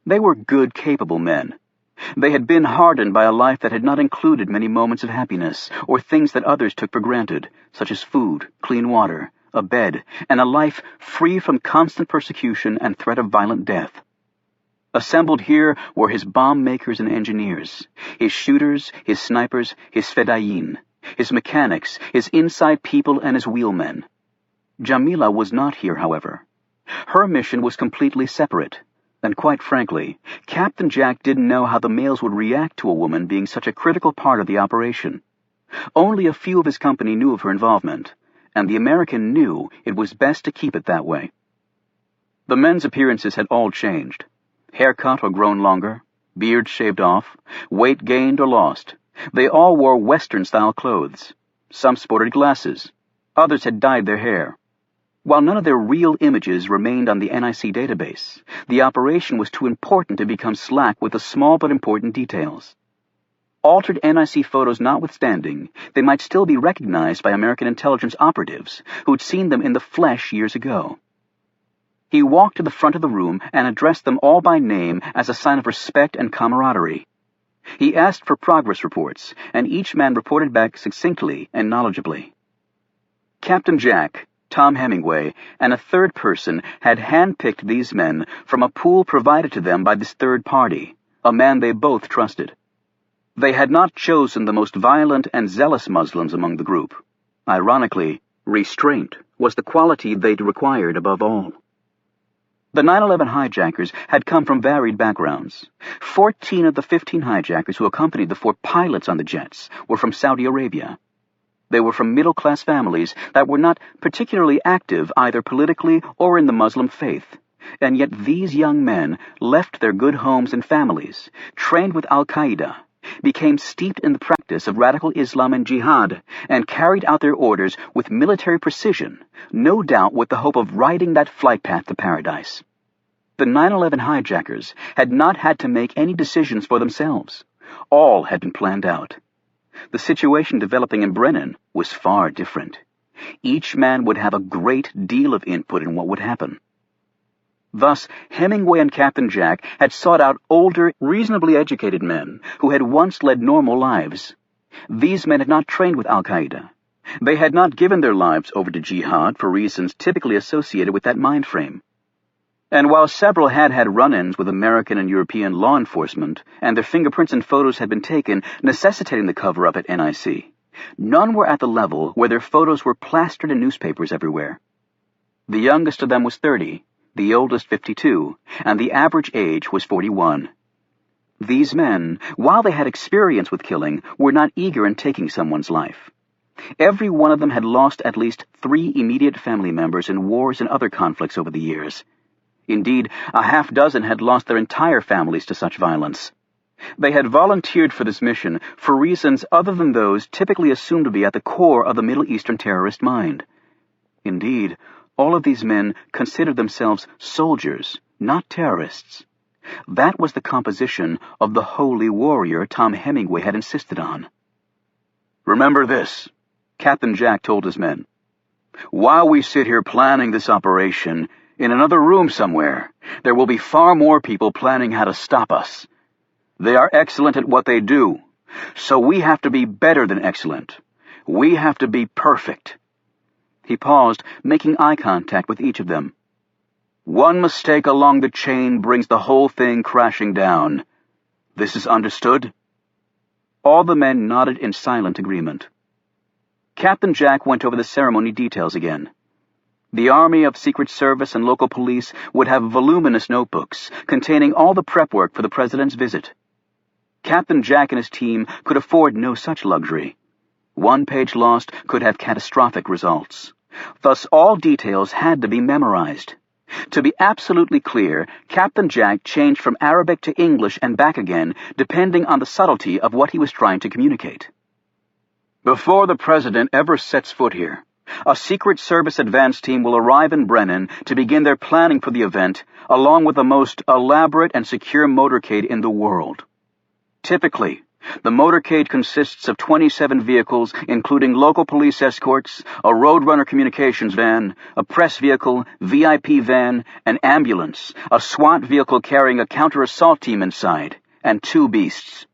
They were good, capable men. They had been hardened by a life that had not included many moments of happiness, or things that others took for granted, such as food, clean water, a bed, and a life free from constant persecution and threat of violent death. Assembled here were his bomb makers and engineers, his shooters, his snipers, his fedayeen, his mechanics, his inside people, and his wheelmen. Jamila was not here, however. Her mission was completely separate, and quite frankly, Captain Jack didn't know how the males would react to a woman being such a critical part of the operation. Only a few of his company knew of her involvement, and the American knew it was best to keep it that way. The men's appearances had all changed. Hair cut or grown longer, beards shaved off, weight gained or lost. They all wore Western-style clothes. Some sported glasses. Others had dyed their hair. While none of their real images remained on the NIC database, the operation was too important to become slack with the small but important details. Altered NIC photos notwithstanding, they might still be recognized by American intelligence operatives who'd seen them in the flesh years ago. He walked to the front of the room and addressed them all by name as a sign of respect and camaraderie. He asked for progress reports, and each man reported back succinctly and knowledgeably. Captain Jack, Tom Hemingway, and a third person had handpicked these men from a pool provided to them by this third party, a man they both trusted. They had not chosen the most violent and zealous Muslims among the group. Ironically, restraint was the quality they'd required above all. The 9/11 hijackers had come from varied backgrounds. 14 of the 15 hijackers who accompanied the 4 pilots on the jets were from Saudi Arabia. They were from middle-class families that were not particularly active either politically or in the Muslim faith, and yet these young men left their good homes and families, trained with Al-Qaeda, became steeped in the practice of radical Islam and jihad, and carried out their orders with military precision, no doubt with the hope of riding that flight path to paradise. The 9/11 hijackers had not had to make any decisions for themselves. All had been planned out. The situation developing in Brennan was far different. Each man would have a great deal of input in what would happen. Thus, Hemingway and Captain Jack had sought out older, reasonably educated men who had once led normal lives. These men had not trained with Al-Qaeda. They had not given their lives over to jihad for reasons typically associated with that mind frame. And while several had had run-ins with American and European law enforcement, and their fingerprints and photos had been taken, necessitating the cover-up at NIC, none were at the level where their photos were plastered in newspapers everywhere. The youngest of them was 30, the oldest 52, and the average age was 41. These men, while they had experience with killing, were not eager in taking someone's life. Every one of them had lost at least 3 immediate family members in wars and other conflicts over the years. Indeed, a half dozen had lost their entire families to such violence. They had volunteered for this mission for reasons other than those typically assumed to be at the core of the Middle Eastern terrorist mind. Indeed, all of these men considered themselves soldiers, not terrorists. That was the composition of the holy warrior Tom Hemingway had insisted on. "Remember this," Captain Jack told his men. "While we sit here planning this operation, in another room somewhere, there will be far more people planning how to stop us. They are excellent at what they do, so we have to be better than excellent. We have to be perfect." He paused, making eye contact with each of them. "One mistake along the chain brings the whole thing crashing down. This is understood?" All the men nodded in silent agreement. Captain Jack went over the ceremony details again. The Army of Secret Service and local police would have voluminous notebooks containing all the prep work for the president's visit. Captain Jack and his team could afford no such luxury. One page lost could have catastrophic results. Thus, all details had to be memorized. To be absolutely clear, Captain Jack changed from Arabic to English and back again, depending on the subtlety of what he was trying to communicate. "Before the president ever sets foot here, a Secret Service advance team will arrive in Brennan to begin their planning for the event, along with the most elaborate and secure motorcade in the world. Typically, the motorcade consists of 27 vehicles, including local police escorts, a Roadrunner communications van, a press vehicle, VIP van, an ambulance, a SWAT vehicle carrying a counter-assault team inside, and 2 beasts.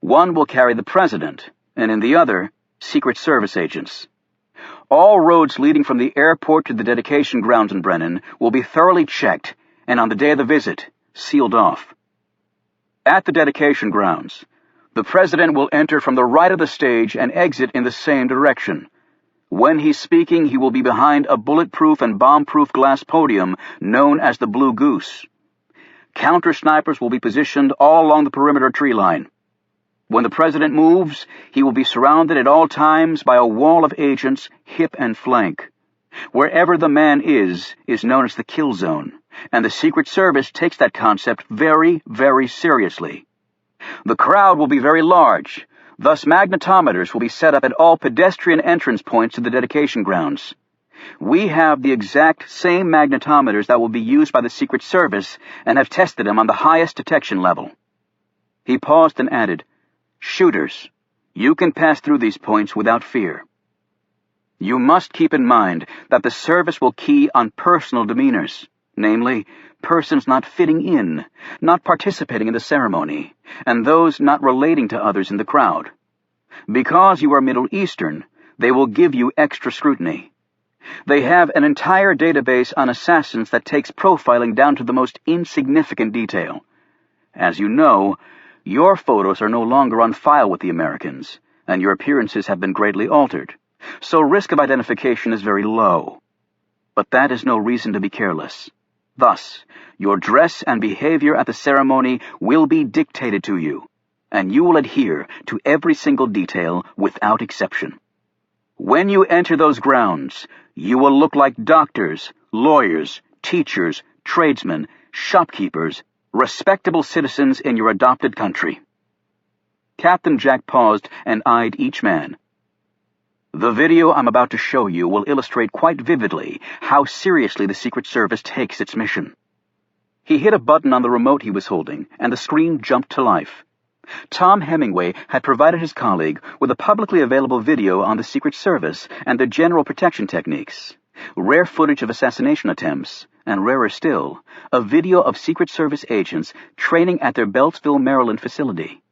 One will carry the president, and in the other, Secret Service agents. All roads leading from the airport to the dedication grounds in Brennan will be thoroughly checked, and on the day of the visit, sealed off. At the dedication grounds, the president will enter from the right of the stage and exit in the same direction. When he's speaking, he will be behind a bulletproof and bomb-proof glass podium known as the Blue Goose. Counter-snipers will be positioned all along the perimeter tree line. When the president moves, he will be surrounded at all times by a wall of agents, hip and flank. Wherever the man is known as the kill zone, and the Secret Service takes that concept very, very seriously. The crowd will be very large. Thus, magnetometers will be set up at all pedestrian entrance points to the dedication grounds. We have the exact same magnetometers that will be used by the Secret Service and have tested them on the highest detection level." He paused and added, "Shooters, you can pass through these points without fear. You must keep in mind that the service will key on personal demeanors, namely, persons not fitting in, not participating in the ceremony, and those not relating to others in the crowd. Because you are Middle Eastern, they will give you extra scrutiny. They have an entire database on assassins that takes profiling down to the most insignificant detail. As you know, your photos are no longer on file with the Americans, and your appearances have been greatly altered, so risk of identification is very low. But that is no reason to be careless. Thus, your dress and behavior at the ceremony will be dictated to you, and you will adhere to every single detail without exception. When you enter those grounds, you will look like doctors, lawyers, teachers, tradesmen, shopkeepers, respectable citizens in your adopted country." Captain Jack paused and eyed each man. "The video I'm about to show you will illustrate quite vividly how seriously the Secret Service takes its mission." He hit a button on the remote he was holding, and the screen jumped to life. Tom Hemingway had provided his colleague with a publicly available video on the Secret Service and their general protection techniques, rare footage of assassination attempts, and rarer still, a video of Secret Service agents training at their Beltsville, Maryland facility.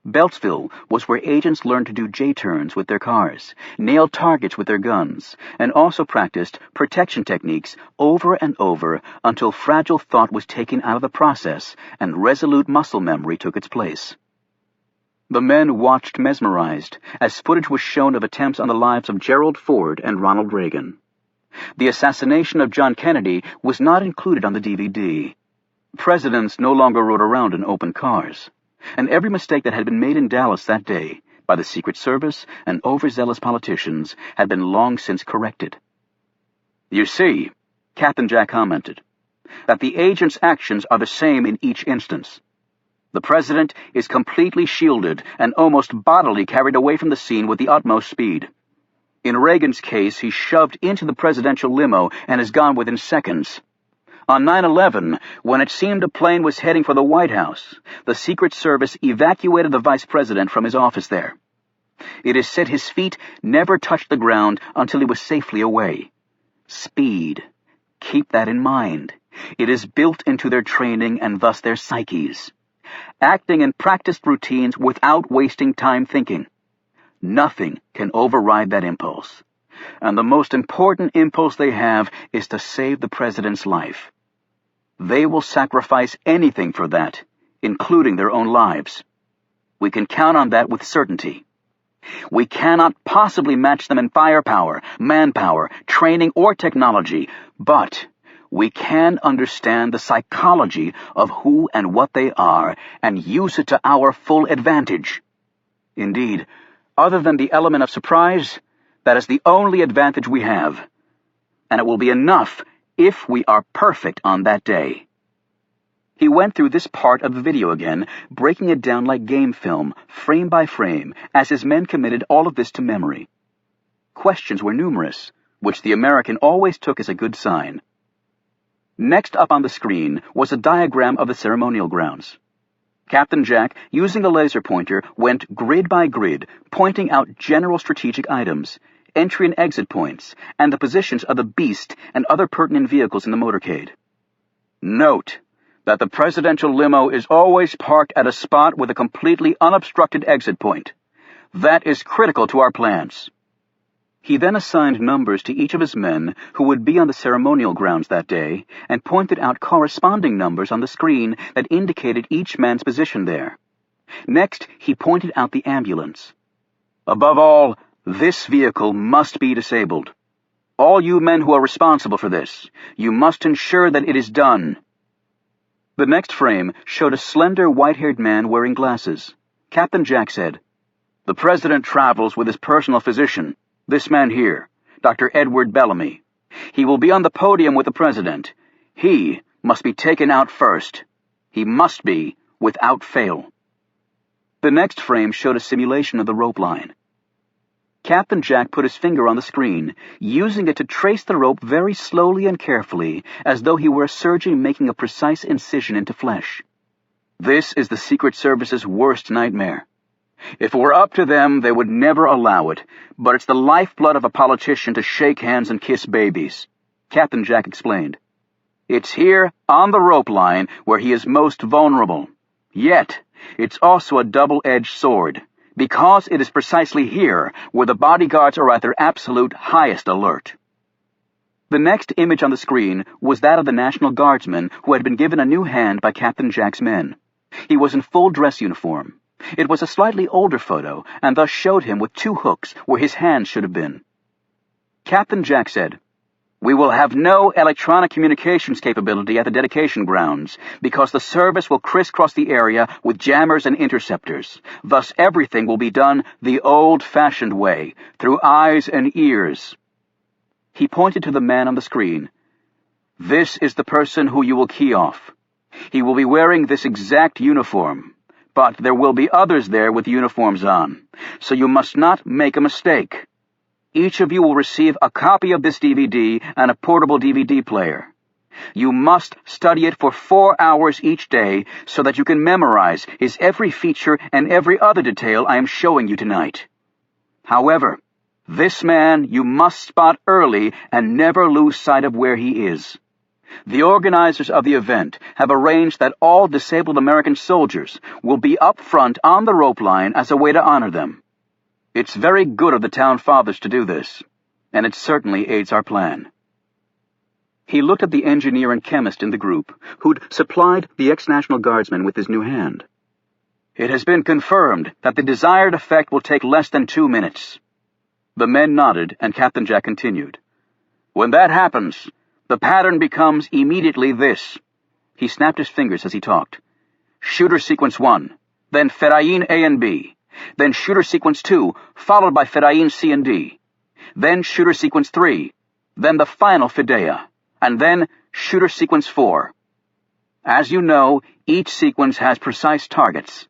Beltsville was where agents learned to do J-turns with their cars, nail targets with their guns, and also practiced protection techniques over and over until fragile thought was taken out of the process and resolute muscle memory took its place. The men watched mesmerized as footage was shown of attempts on the lives of Gerald Ford and Ronald Reagan. The assassination of John Kennedy was not included on the DVD. Presidents no longer rode around in open cars, and every mistake that had been made in Dallas that day by the Secret Service and overzealous politicians had been long since corrected. "You see," Captain Jack commented, "that the agent's actions are the same in each instance. The president is completely shielded and almost bodily carried away from the scene with the utmost speed. In Reagan's case, he's shoved into the presidential limo and is gone within seconds. On 9/11, when it seemed a plane was heading for the White House, the Secret Service evacuated the vice president from his office there. It is said his feet never touched the ground until he was safely away. Speed. Keep that in mind. It is built into their training and thus their psyches. Acting in practiced routines without wasting time thinking. Nothing can override that impulse. And the most important impulse they have is to save the president's life. They will sacrifice anything for that, including their own lives. We can count on that with certainty. We cannot possibly match them in firepower, manpower, training, or technology, but we can understand the psychology of who and what they are and use it to our full advantage. Indeed, other than the element of surprise, that is the only advantage we have, and it will be enough if we are perfect on that day." He went through this part of the video again, breaking it down like game film, frame by frame, as his men committed all of this to memory. Questions were numerous, which the American always took as a good sign. Next up on the screen was a diagram of the ceremonial grounds. Captain Jack, using the laser pointer, went grid by grid, pointing out general strategic items, entry and exit points, and the positions of the Beast and other pertinent vehicles in the motorcade. "Note that the presidential limo is always parked at a spot with a completely unobstructed exit point. That is critical to our plans." He then assigned numbers to each of his men who would be on the ceremonial grounds that day and pointed out corresponding numbers on the screen that indicated each man's position there. Next, he pointed out the ambulance. "Above all, this vehicle must be disabled. All you men who are responsible for this, you must ensure that it is done." The next frame showed a slender, white-haired man wearing glasses. Captain Jack said, "The president travels with his personal physician, this man here, Dr. Edward Bellamy. He will be on the podium with the president. He must be taken out first. He must be, without fail." The next frame showed a simulation of the rope line. Captain Jack put his finger on the screen, using it to trace the rope very slowly and carefully, as though he were a surgeon making a precise incision into flesh. This is the Secret Service's worst nightmare. If it were up to them, they would never allow it, but it's the lifeblood of a politician to shake hands and kiss babies, Captain Jack explained. It's here, on the rope line, where he is most vulnerable. Yet, it's also a double-edged sword, because it is precisely here where the bodyguards are at their absolute highest alert. The next image on the screen was that of the National Guardsman who had been given a new hand by Captain Jack's men. He was in full dress uniform. It was a slightly older photo, and thus showed him with 2 hooks where his hands should have been. Captain Jack said, "We will have no electronic communications capability at the dedication grounds, because the service will crisscross the area with jammers and interceptors. Thus everything will be done the old-fashioned way, through eyes and ears." He pointed to the man on the screen. "This is the person who you will key off. He will be wearing this exact uniform, but there will be others there with uniforms on, so you must not make a mistake. Each of you will receive a copy of this DVD and a portable DVD player. You must study it for 4 hours each day so that you can memorize his every feature and every other detail I am showing you tonight. However, this man you must spot early and never lose sight of where he is. The organizers of the event have arranged that all disabled American soldiers will be up front on the rope line as a way to honor them. It's very good of the town fathers to do this, and it certainly aids our plan." He looked at the engineer and chemist in the group, who'd supplied the ex-National Guardsman with his new hand. "It has been confirmed that the desired effect will take less than 2 minutes." The men nodded, and Captain Jack continued. "When that happens, the pattern becomes immediately this." He snapped his fingers as he talked. "Shooter sequence 1, then Fedayeen A and B, then shooter sequence 2, followed by Fedayeen C and D, then shooter sequence 3, then the final Fedaya, and then shooter sequence 4. As you know, each sequence has precise targets.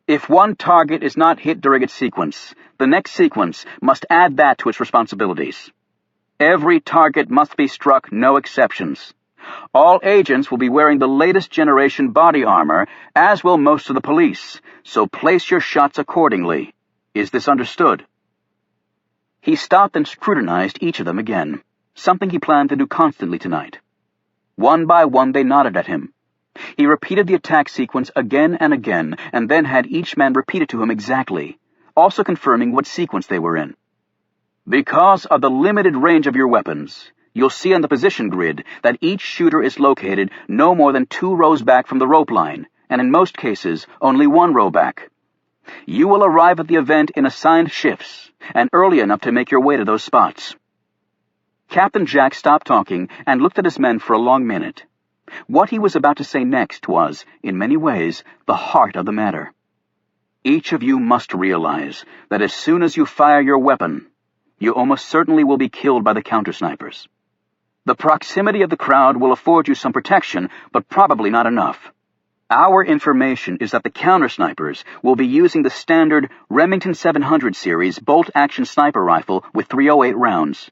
If one target is not hit during its sequence, the next sequence must add that to its responsibilities. Every target must be struck, no exceptions. All agents will be wearing the latest generation body armor, as will most of the police, so place your shots accordingly. Is this understood?" He stopped and scrutinized each of them again, something he planned to do constantly tonight. One by one they nodded at him. He repeated the attack sequence again and again, and then had each man repeat it to him exactly, also confirming what sequence they were in. "Because of the limited range of your weapons, you'll see on the position grid that each shooter is located no more than 2 rows back from the rope line, and in most cases, only 1 row back. You will arrive at the event in assigned shifts, and early enough to make your way to those spots." Captain Jack stopped talking and looked at his men for a long minute. What he was about to say next was, in many ways, the heart of the matter. "Each of you must realize that as soon as you fire your weapon, you almost certainly will be killed by the counter-snipers. The proximity of the crowd will afford you some protection, but probably not enough. Our information is that the counter-snipers will be using the standard Remington 700 series bolt-action sniper rifle with 308 rounds.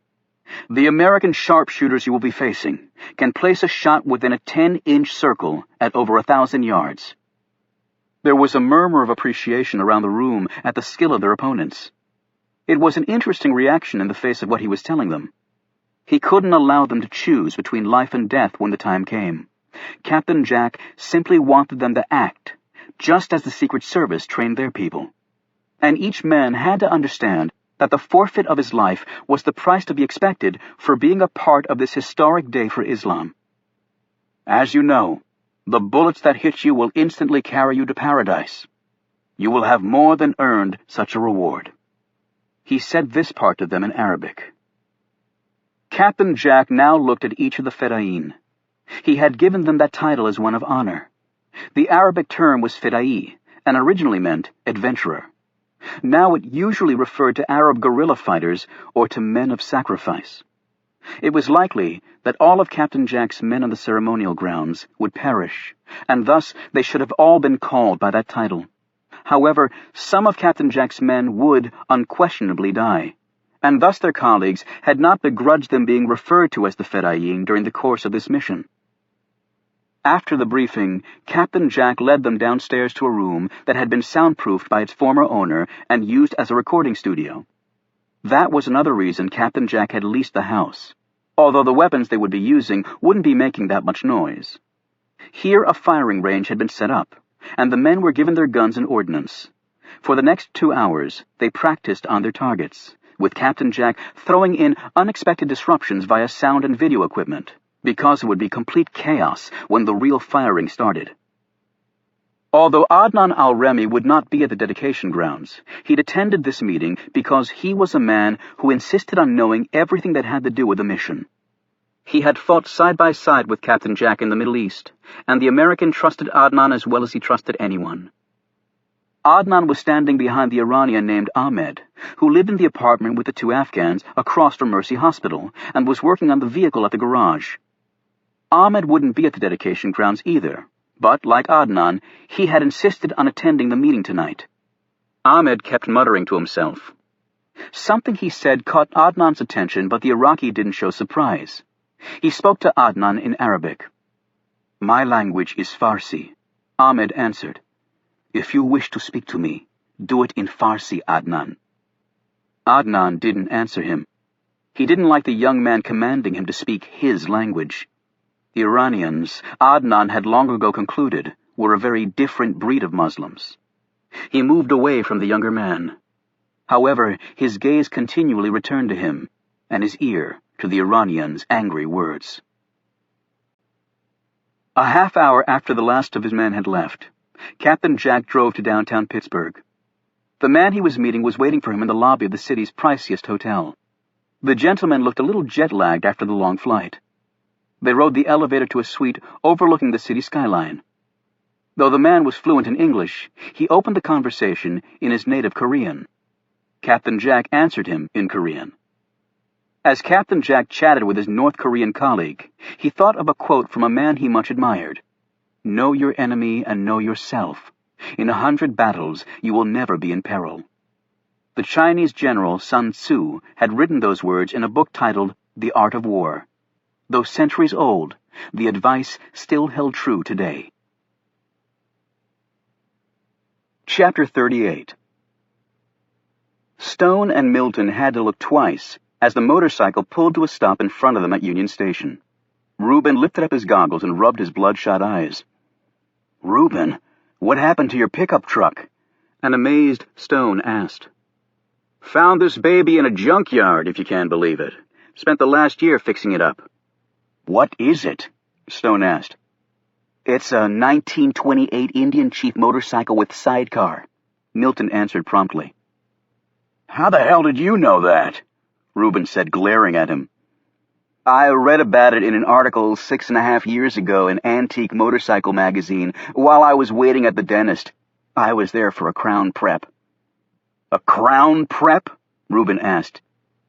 The American sharpshooters you will be facing can place a shot within a 10-inch circle at over 1,000 yards. There was a murmur of appreciation around the room at the skill of their opponents. It was an interesting reaction in the face of what he was telling them. He couldn't allow them to choose between life and death when the time came. Captain Jack simply wanted them to act, just as the Secret Service trained their people. And each man had to understand that the forfeit of his life was the price to be expected for being a part of this historic day for Islam. As you know, the bullets that hit you will instantly carry you to paradise. You will have more than earned such a reward." He said this part to them in Arabic. Captain Jack now looked at each of the Fedayeen. He had given them that title as one of honor. The Arabic term was Fedai, and originally meant adventurer. Now it usually referred to Arab guerrilla fighters or to men of sacrifice. It was likely that all of Captain Jack's men on the ceremonial grounds would perish, and thus they should have all been called by that title. However, some of Captain Jack's men would unquestionably die, and thus their colleagues had not begrudged them being referred to as the Fedayeen during the course of this mission. After the briefing, Captain Jack led them downstairs to a room that had been soundproofed by its former owner and used as a recording studio. That was another reason Captain Jack had leased the house, although the weapons they would be using wouldn't be making that much noise. Here a firing range had been set up, and the men were given their guns and ordnance. For the next 2 hours, they practiced on their targets, with Captain Jack throwing in unexpected disruptions via sound and video equipment, because it would be complete chaos when the real firing started. Although Adnan al-Remi would not be at the dedication grounds, he'd attended this meeting because he was a man who insisted on knowing everything that had to do with the mission. He had fought side by side with Captain Jack in the Middle East, and the American trusted Adnan as well as he trusted anyone. Adnan was standing behind the Iranian named Ahmed, who lived in the apartment with the 2 Afghans across from Mercy Hospital, and was working on the vehicle at the garage. Ahmed wouldn't be at the dedication grounds either, but, like Adnan, he had insisted on attending the meeting tonight. Ahmed kept muttering to himself. Something he said caught Adnan's attention, but the Iraqi didn't show surprise. He spoke to Adnan in Arabic. "My language is Farsi," Ahmed answered. "If you wish to speak to me, do it in Farsi, Adnan." Adnan didn't answer him. He didn't like the young man commanding him to speak his language. The Iranians, Adnan had long ago concluded, were a very different breed of Muslims. He moved away from the younger man. However, his gaze continually returned to him, and his ear to the Iranian's angry words. A half hour after the last of his men had left, Captain Jack drove to downtown Pittsburgh. The man he was meeting was waiting for him in the lobby of the city's priciest hotel. The gentleman looked a little jet-lagged after the long flight. They rode the elevator to a suite overlooking the city skyline. Though the man was fluent in English, he opened the conversation in his native Korean. Captain Jack answered him in Korean. As Captain Jack chatted with his North Korean colleague, he thought of a quote from a man he much admired. "Know your enemy and know yourself. In 100 battles, you will never be in peril." The Chinese general Sun Tzu had written those words in a book titled The Art of War. Though centuries old, the advice still held true today. Chapter 38. Stone and Milton had to look twice as the motorcycle pulled to a stop in front of them at Union Station. Reuben lifted up his goggles and rubbed his bloodshot eyes. "Reuben, what happened to your pickup truck?" an amazed Stone asked. "Found this baby in a junkyard, if you can believe it. Spent the last year fixing it up." "What is it?" Stone asked. "It's a 1928 Indian Chief motorcycle with sidecar," Milton answered promptly. "How the hell did you know that?" Reuben said, glaring at him. "I read about it in an article 6.5 years ago in Antique Motorcycle magazine while I was waiting at the dentist. I was there for a crown prep." "A crown prep?" Reuben asked.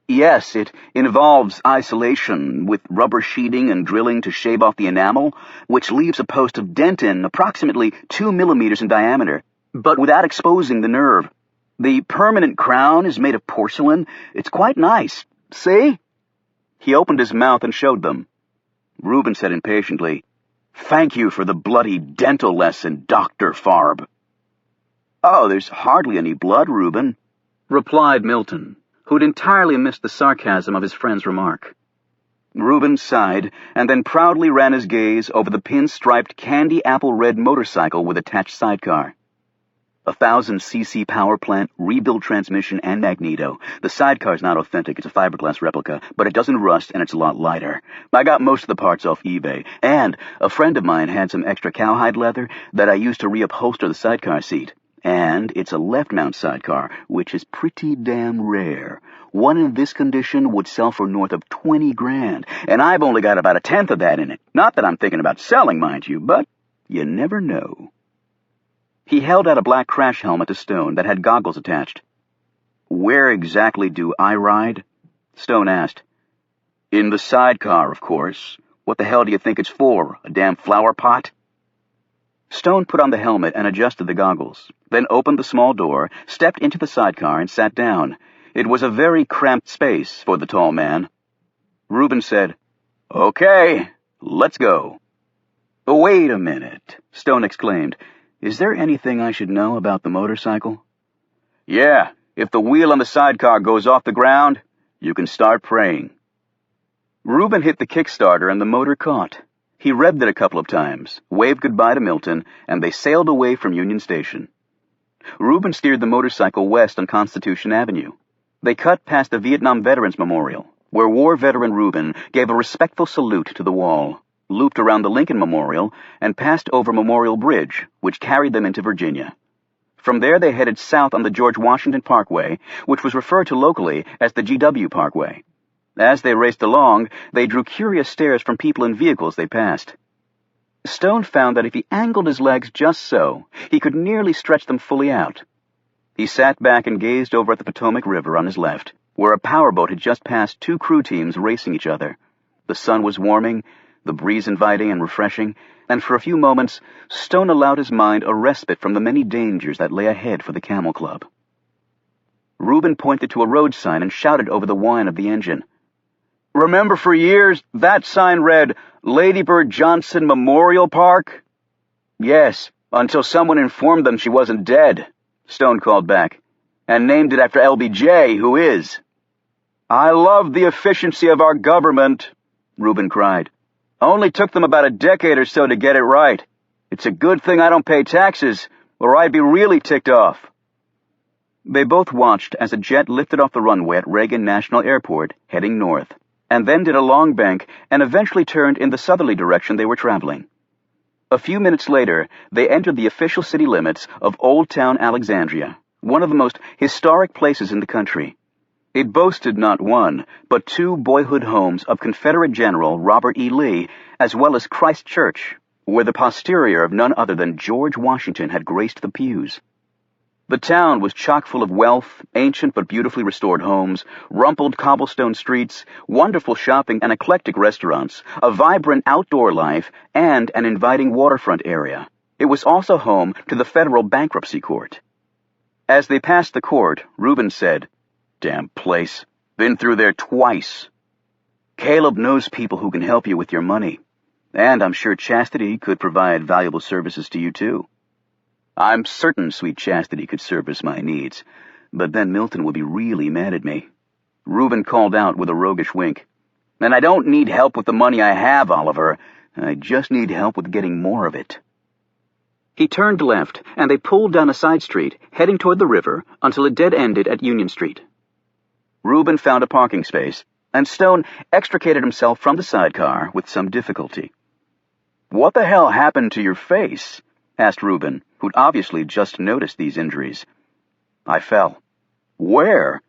"Yes, it involves isolation, with rubber sheeting and drilling to shave off the enamel, which leaves a post of dentin approximately 2 millimeters in diameter, but without exposing the nerve. The permanent crown is made of porcelain. It's quite nice. See?" He opened his mouth and showed them. Reuben said impatiently, "Thank you for the bloody dental lesson, Dr. Farb." "Oh, there's hardly any blood, Reuben," replied Milton, who'd entirely missed the sarcasm of his friend's remark. Reuben sighed, and then proudly ran his gaze over the pin-striped candy-apple-red motorcycle with attached sidecar. 1,000cc power plant, rebuilt transmission, and magneto. The sidecar's not authentic, it's a fiberglass replica, but it doesn't rust and it's a lot lighter. I got most of the parts off eBay, and a friend of mine had some extra cowhide leather that I used to reupholster the sidecar seat. And it's a left-mount sidecar, which is pretty damn rare. One in this condition would sell for north of 20 grand, and I've only got about 1/10 of that in it. Not that I'm thinking about selling, mind you, but you never know. He held out a black crash helmet to Stone that had goggles attached. "Where exactly do I ride?" Stone asked. "In the sidecar, of course. What the hell do you think it's for, a damn flower pot?" Stone put on the helmet and adjusted the goggles, then opened the small door, stepped into the sidecar, and sat down. It was a very cramped space for the tall man. Reuben said, "Okay, let's go." "Wait a minute," Stone exclaimed. "Is there anything I should know about the motorcycle?" "Yeah, if the wheel on the sidecar goes off the ground, you can start praying." Reuben hit the Kickstarter and the motor caught. He revved it a couple of times, waved goodbye to Milton, and they sailed away from Union Station. Reuben steered the motorcycle west on Constitution Avenue. They cut past the Vietnam Veterans Memorial, where war veteran Reuben gave a respectful salute to the wall, looped around the Lincoln Memorial, and passed over Memorial Bridge, which carried them into Virginia. From there they headed south on the George Washington Parkway, which was referred to locally as the GW Parkway. As they raced along, they drew curious stares from people in vehicles they passed. Stone found that if he angled his legs just so, he could nearly stretch them fully out. He sat back and gazed over at the Potomac River on his left, where a powerboat had just passed two crew teams racing each other. The sun was warming, the breeze inviting and refreshing, and for a few moments, Stone allowed his mind a respite from the many dangers that lay ahead for the Camel Club. Reuben pointed to a road sign and shouted over the whine of the engine. "Remember, for years, that sign read, Lady Bird Johnson Memorial Park?" "Yes, until someone informed them she wasn't dead," Stone called back, "and named it after LBJ, who is." "I love the efficiency of our government," Reuben cried. "Only took them about a decade or so to get it right. It's a good thing I don't pay taxes, or I'd be really ticked off." They both watched as a jet lifted off the runway at Reagan National Airport, heading north, and then did a long bank and eventually turned in the southerly direction they were traveling. A few minutes later, they entered the official city limits of Old Town Alexandria, one of the most historic places in the country. It boasted not one, but two boyhood homes of Confederate General Robert E. Lee, as well as Christ Church, where the posterior of none other than George Washington had graced the pews. The town was chock full of wealth, ancient but beautifully restored homes, rumpled cobblestone streets, wonderful shopping and eclectic restaurants, a vibrant outdoor life, and an inviting waterfront area. It was also home to the federal bankruptcy court. As they passed the court, Reuben said, "Damn place. Been through there twice. Caleb knows people who can help you with your money. And I'm sure Chastity could provide valuable services to you, too." "I'm certain sweet Chastity could service my needs, but then Milton would be really mad at me," Reuben called out with a roguish wink. "And I don't need help with the money I have, Oliver. I just need help with getting more of it." He turned left, and they pulled down a side street, heading toward the river, until it dead-ended at Union Street. Reuben found a parking space, and Stone extricated himself from the sidecar with some difficulty. "What the hell happened to your face?" asked Reuben, who'd obviously just noticed these injuries. "I fell." "Where?"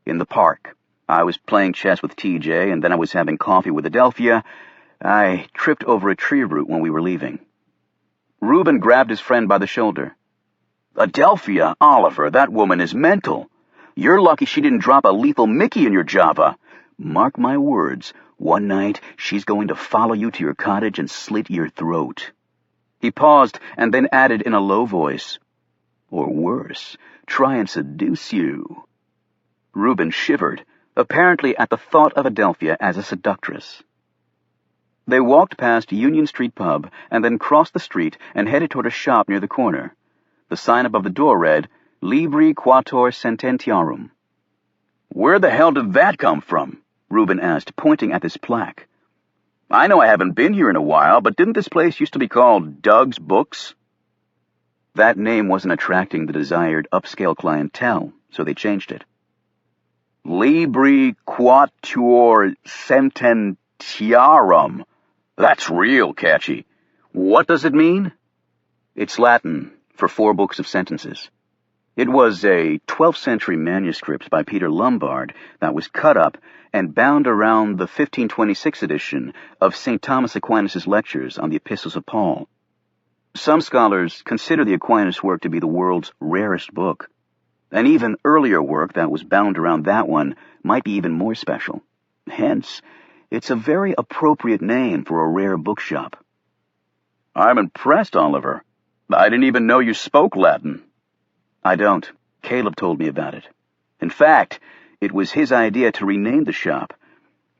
"In the park. I was playing chess with TJ, and then I was having coffee with Adelphia. I tripped over a tree root when we were leaving." Reuben grabbed his friend by the shoulder. "Adelphia, Oliver, that woman is mental. You're lucky she didn't drop a lethal Mickey in your Java. Mark my words, one night she's going to follow you to your cottage and slit your throat." He paused and then added in a low voice, "Or worse, try and seduce you." Reuben shivered, apparently at the thought of Adelphia as a seductress. They walked past Union Street Pub and then crossed the street and headed toward a shop near the corner. The sign above the door read, Libri Quator Sententiarum. "Where the hell did that come from?" Reuben asked, pointing at this plaque. "I know I haven't been here in a while, but didn't this place used to be called Doug's Books?" That name wasn't attracting the desired upscale clientele, so they changed it. Libri Quatuor Sententiarum. That's real catchy. What does it mean? It's Latin for 4 books of sentences. It was a 12th century manuscript by Peter Lombard that was cut up and bound around the 1526 edition of St. Thomas Aquinas' lectures on the Epistles of Paul. Some scholars consider the Aquinas work to be the world's rarest book. An even earlier work that was bound around that one might be even more special. Hence, it's a very appropriate name for a rare bookshop. I'm impressed, Oliver. I didn't even know you spoke Latin. I don't. Caleb told me about it. In fact, it was his idea to rename the shop.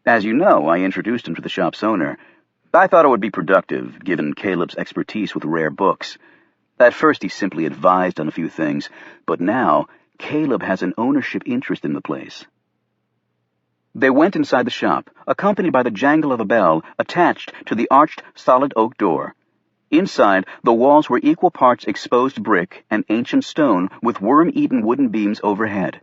As you know, I introduced him to the shop's owner. I thought it would be productive, given Caleb's expertise with rare books. At first, he simply advised on a few things, but now Caleb has an ownership interest in the place. They went inside the shop, accompanied by the jangle of a bell attached to the arched solid oak door. Inside, the walls were equal parts exposed brick and ancient stone with worm-eaten wooden beams overhead.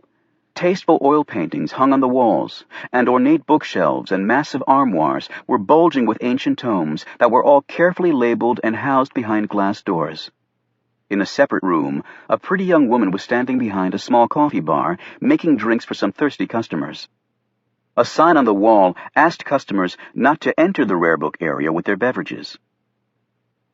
Tasteful oil paintings hung on the walls, and ornate bookshelves and massive armoires were bulging with ancient tomes that were all carefully labeled and housed behind glass doors. In a separate room, a pretty young woman was standing behind a small coffee bar, making drinks for some thirsty customers. A sign on the wall asked customers not to enter the rare book area with their beverages.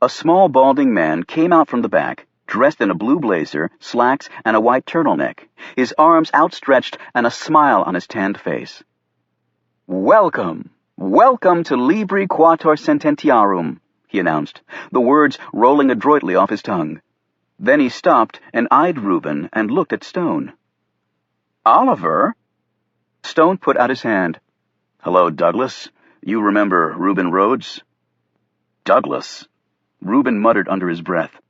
A small balding man came out from the back, dressed in a blue blazer, slacks, and a white turtleneck, his arms outstretched and a smile on his tanned face. "Welcome! Welcome to Libri Quator Sententiarum," he announced, the words rolling adroitly off his tongue. Then he stopped and eyed Reuben and looked at Stone. "Oliver?" Stone put out his hand. "Hello, Douglas. You remember Reuben Rhodes?" "Douglas?" Reuben muttered under his breath.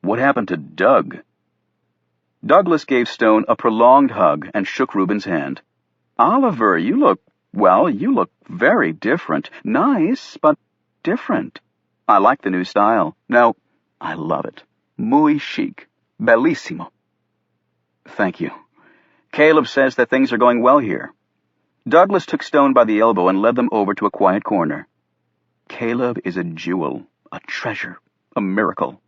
"What happened to Doug?" Douglas gave Stone a prolonged hug and shook Reuben's hand. "Oliver, you look very different. Nice, but different. I like the new style. No, I love it. Muy chic. Bellissimo." "Thank you. Caleb says that things are going well here." Douglas took Stone by the elbow and led them over to a quiet corner. "Caleb is a jewel, a treasure, a miracle."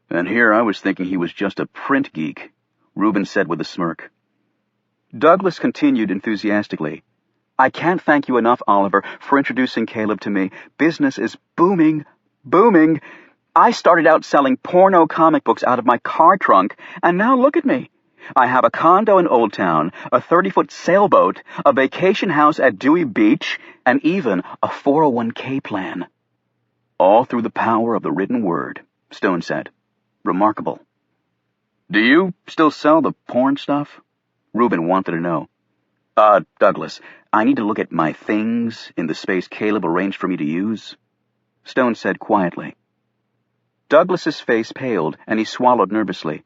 "And here I was thinking he was just a print geek," Reuben said with a smirk. Douglas continued enthusiastically. "I can't thank you enough, Oliver, for introducing Caleb to me. Business is booming, booming. I started out selling porno comic books out of my car trunk, and now look at me. I have a condo in Old Town, a 30-foot sailboat, a vacation house at Dewey Beach, and even a 401k plan." "All through the power of the written word," Stone said. "Remarkable." "Do you still sell the porn stuff?" Reuben wanted to know. Douglas, I need to look at my things in the space Caleb arranged for me to use," Stone said quietly. Douglas's face paled, and he swallowed nervously.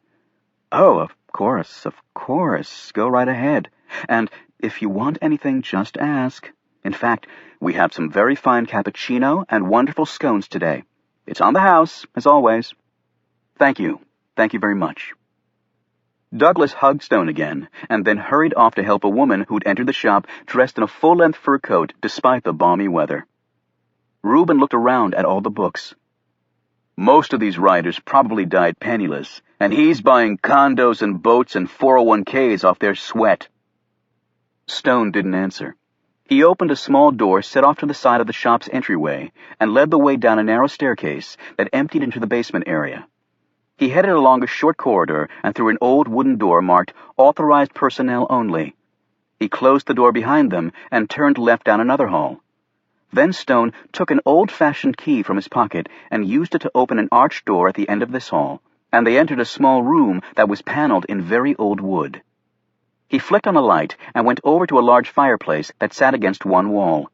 "Oh, of course. Go right ahead. And if you want anything, just ask. In fact, we have some very fine cappuccino and wonderful scones today. It's on the house, as always." Thank you very much." Douglas hugged Stone again, and then hurried off to help a woman who'd entered the shop dressed in a full-length fur coat despite the balmy weather. Reuben looked around at all the books. "Most of these writers probably died penniless, and he's buying condos and boats and 401ks off their sweat." Stone didn't answer. He opened a small door set off to the side of the shop's entryway and led the way down a narrow staircase that emptied into the basement area. He headed along a short corridor and through an old wooden door marked "Authorized Personnel Only." He closed the door behind them and turned left down another hall. Then Stone took an old-fashioned key from his pocket and used it to open an arched door at the end of this hall, and they entered a small room that was paneled in very old wood. He flicked on a light and went over to a large fireplace that sat against one wall.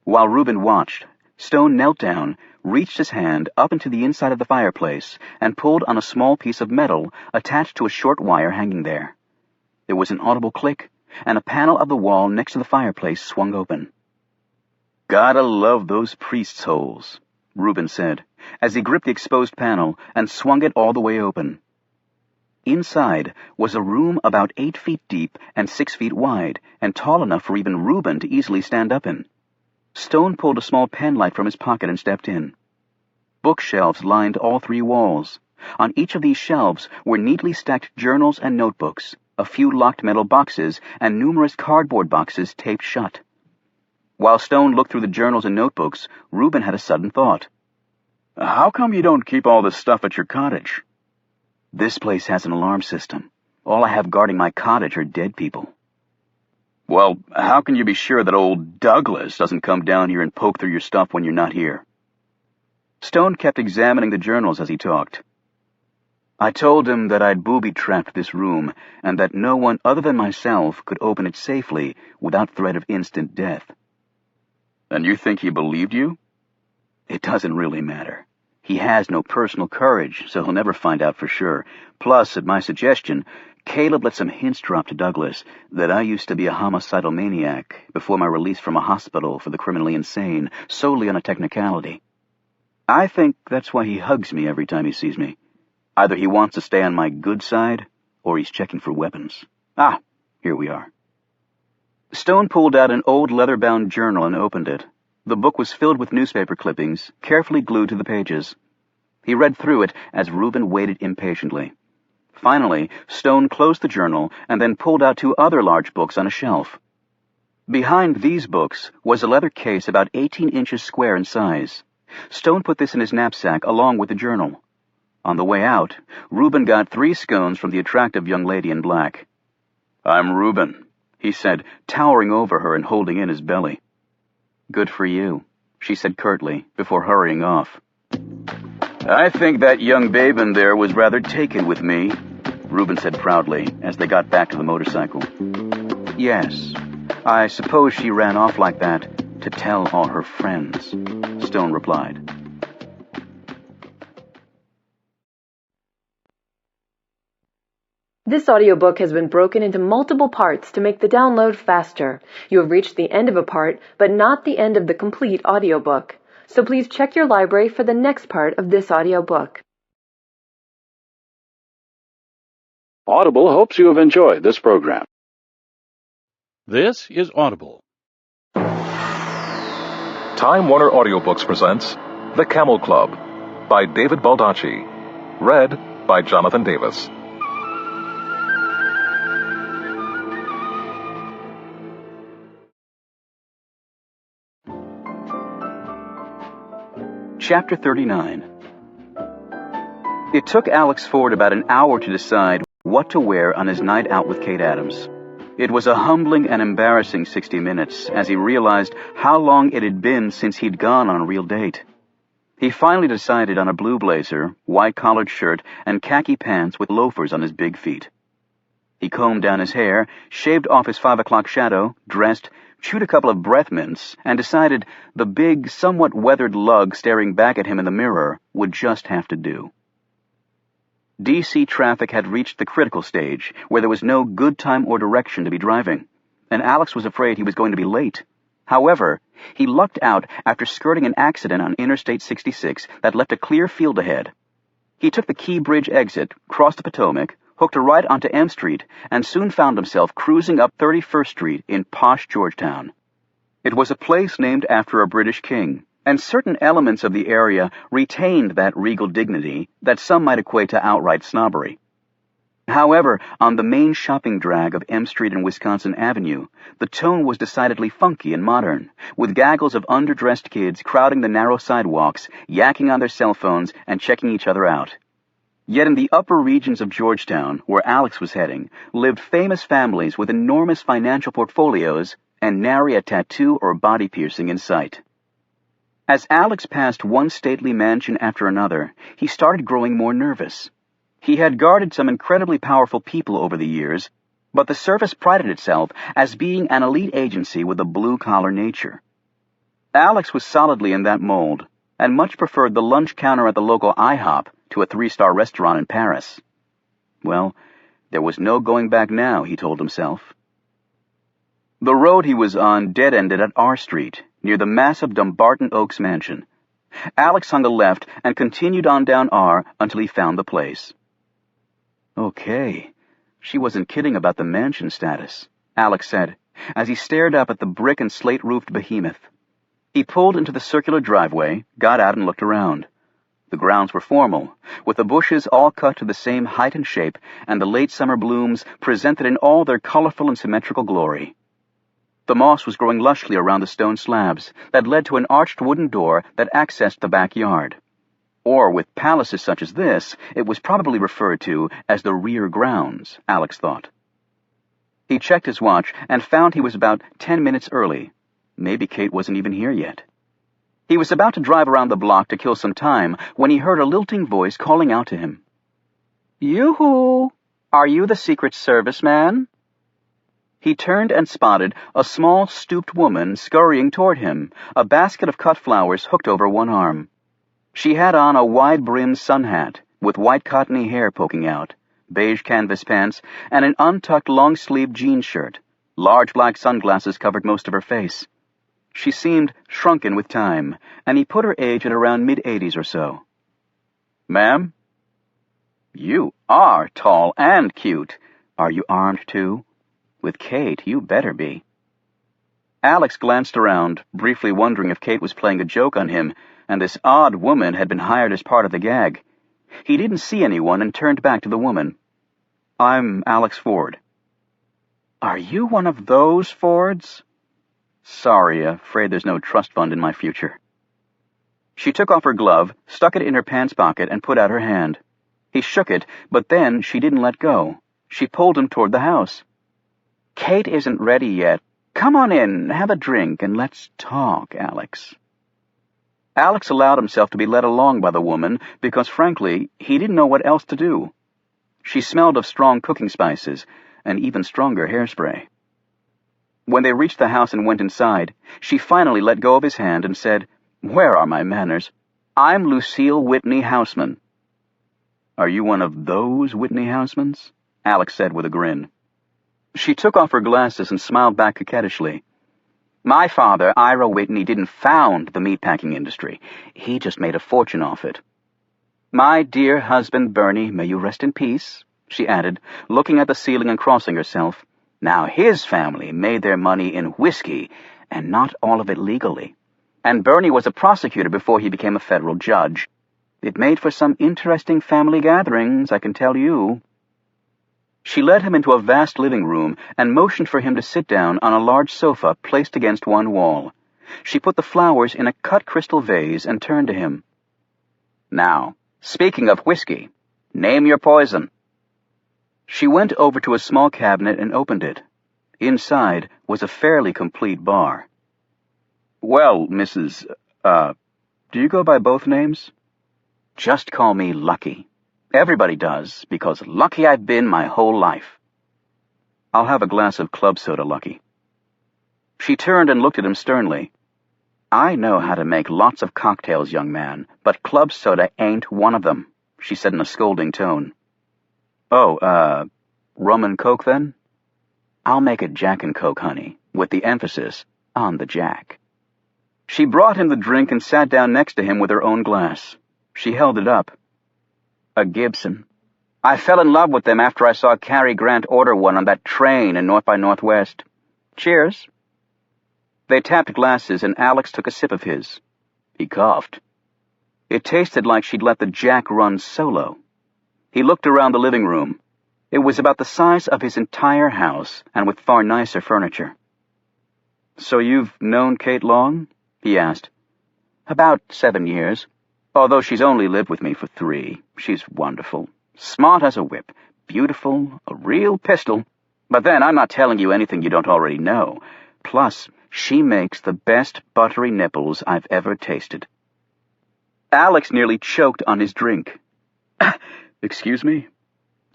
While Reuben watched, Stone knelt down, reached his hand up into the inside of the fireplace, and pulled on a small piece of metal attached to a short wire hanging there. There was an audible click, and a panel of the wall next to the fireplace swung open. "Gotta love those priests' holes," Reuben said, as he gripped the exposed panel and swung it all the way open. Inside was a room about 8 feet deep and 6 feet wide, and tall enough for even Reuben to easily stand up in. Stone pulled a small penlight from his pocket and stepped in. Bookshelves lined all 3 walls. On each of these shelves were neatly stacked journals and notebooks, a few locked metal boxes, and numerous cardboard boxes taped shut. While Stone looked through the journals and notebooks, Reuben had a sudden thought. "How come you don't keep all this stuff at your cottage?" "This place has an alarm system. All I have guarding my cottage are dead people." "Well, how can you be sure that old Douglas doesn't come down here and poke through your stuff when you're not here?" Stone kept examining the journals as he talked. I told him that I'd booby-trapped this room, and that no one other than myself could open it safely without threat of instant death. And you think he believed you? It doesn't really matter. He has no personal courage, so he'll never find out for sure. Plus, at my suggestion, Caleb let some hints drop to Douglas that I used to be a homicidal maniac before my release from a hospital for the criminally insane, solely on a technicality. I think that's why he hugs me every time he sees me. Either he wants to stay on my good side, or he's checking for weapons. Ah, here we are. Stone pulled out an old leather-bound journal and opened it. The book was filled with newspaper clippings, carefully glued to the pages. He read through it as Reuben waited impatiently. Finally, Stone closed the journal and then pulled out 2 other large books on a shelf. Behind these books was a leather case about 18 inches square in size. Stone put this in his knapsack along with the journal. On the way out, Reuben got 3 scones from the attractive young lady in black. "I'm Reuben," he said, towering over her and holding in his belly. "Good for you," she said curtly, before hurrying off. "I think that young babe in there was rather taken with me," Reuben said proudly, as they got back to the motorcycle. "Yes, I suppose she ran off like that to tell all her friends," Stone replied. This audiobook has been broken into multiple parts to make the download faster. You have reached the end of a part, but not the end of the complete audiobook. So please check your library for the next part of this audiobook. Audible hopes you have enjoyed this program. This is Audible. Time Warner Audiobooks presents The Camel Club by David Baldacci. Read by Jonathan Davis. Chapter 39. It took Alex Ford about an hour to decide what to wear on his night out with Kate Adams. It was a humbling and embarrassing 60 minutes as he realized how long it had been since he'd gone on a real date. He finally decided on a blue blazer, white-collared shirt, and khaki pants with loafers on his big feet. He combed down his hair, shaved off his 5 o'clock shadow, dressed, chewed a couple of breath mints, and decided the big, somewhat weathered lug staring back at him in the mirror would just have to do. D.C. traffic had reached the critical stage, where there was no good time or direction to be driving, and Alex was afraid he was going to be late. However, he lucked out after skirting an accident on Interstate 66 that left a clear field ahead. He took the Key Bridge exit, crossed the Potomac, hooked a right onto M Street, and soon found himself cruising up 31st Street in posh Georgetown. It was a place named after a British king, and certain elements of the area retained that regal dignity that some might equate to outright snobbery. However, on the main shopping drag of M Street and Wisconsin Avenue, the tone was decidedly funky and modern, with gaggles of underdressed kids crowding the narrow sidewalks, yakking on their cell phones, and checking each other out. Yet in the upper regions of Georgetown, where Alex was heading, lived famous families with enormous financial portfolios and nary a tattoo or body piercing in sight. As Alex passed one stately mansion after another, he started growing more nervous. He had guarded some incredibly powerful people over the years, but the service prided itself as being an elite agency with a blue-collar nature. Alex was solidly in that mold, and much preferred the lunch counter at the local IHOP to a 3-star restaurant in Paris. Well, there was no going back now, he told himself. The road he was on dead-ended at R Street, near the massive Dumbarton Oaks mansion. Alex hung a left and continued on down R until he found the place. Okay, she wasn't kidding about the mansion status, Alex said, as he stared up at the brick and slate-roofed behemoth. He pulled into the circular driveway, got out and looked around. The grounds were formal, with the bushes all cut to the same height and shape, and the late summer blooms presented in all their colorful and symmetrical glory. The moss was growing lushly around the stone slabs that led to an arched wooden door that accessed the backyard. Or, with palaces such as this, it was probably referred to as the rear grounds, Alex thought. He checked his watch and found he was about 10 minutes early. Maybe Kate wasn't even here yet. He was about to drive around the block to kill some time when he heard a lilting voice calling out to him. "Yoo-hoo! Are you the Secret Service man?" He turned and spotted a small, stooped woman scurrying toward him, a basket of cut flowers hooked over one arm. She had on a wide-brimmed sun hat, with white cottony hair poking out, beige canvas pants, and an untucked long-sleeved jean shirt. Large black sunglasses covered most of her face. She seemed shrunken with time, and he put her age at around mid-80s or so. "Ma'am?" "You are tall and cute. Are you armed, too? With Kate, you better be." Alex glanced around, briefly wondering if Kate was playing a joke on him, and this odd woman had been hired as part of the gag. He didn't see anyone and turned back to the woman. "I'm Alex Ford." "Are you one of those Fords?" "Sorry, afraid there's no trust fund in my future." She took off her glove, stuck it in her pants pocket, and put out her hand. He shook it, but then she didn't let go. She pulled him toward the house. "Kate isn't ready yet. Come on in, have a drink, and let's talk, Alex." Alex allowed himself to be led along by the woman because, frankly, he didn't know what else to do. She smelled of strong cooking spices and even stronger hairspray. When they reached the house and went inside, she finally let go of his hand and said, "Where are my manners? I'm Lucille Whitney Houseman." "Are you one of those Whitney Housemans?" Alex said with a grin. She took off her glasses and smiled back coquettishly. "My father, Ira Whitney, didn't found the meatpacking industry. He just made a fortune off it. My dear husband, Bernie, may you rest in peace," she added, looking at the ceiling and crossing herself. "Now his family made their money in whiskey, and not all of it legally. And Bernie was a prosecutor before he became a federal judge. It made for some interesting family gatherings, I can tell you." She led him into a vast living room and motioned for him to sit down on a large sofa placed against one wall. She put the flowers in a cut crystal vase and turned to him. "Now, speaking of whiskey, name your poison." She went over to a small cabinet and opened it. Inside was a fairly complete bar. "Well, Mrs. do you go by both names?" "Just call me Lucky. Everybody does, because lucky I've been my whole life." "I'll have a glass of club soda, Lucky." She turned and looked at him sternly. "I know how to make lots of cocktails, young man, but club soda ain't one of them," she said in a scolding tone. "Oh, rum and coke, then?" "I'll make it Jack and Coke, honey, with the emphasis on the Jack." She brought him the drink and sat down next to him with her own glass. She held it up. "A Gibson. I fell in love with them after I saw Cary Grant order one on that train in North by Northwest. Cheers." They tapped glasses, and Alex took a sip of his. He coughed. It tasted like she'd let the Jack run solo. He looked around the living room. It was about the size of his entire house, and with far nicer furniture. "So you've known Kate long?" he asked. "About 7 years. Although she's only lived with me for 3. She's wonderful. Smart as a whip. Beautiful. A real pistol. But then I'm not telling you anything you don't already know. Plus, she makes the best buttery nipples I've ever tasted." Alex nearly choked on his drink. "Excuse me?"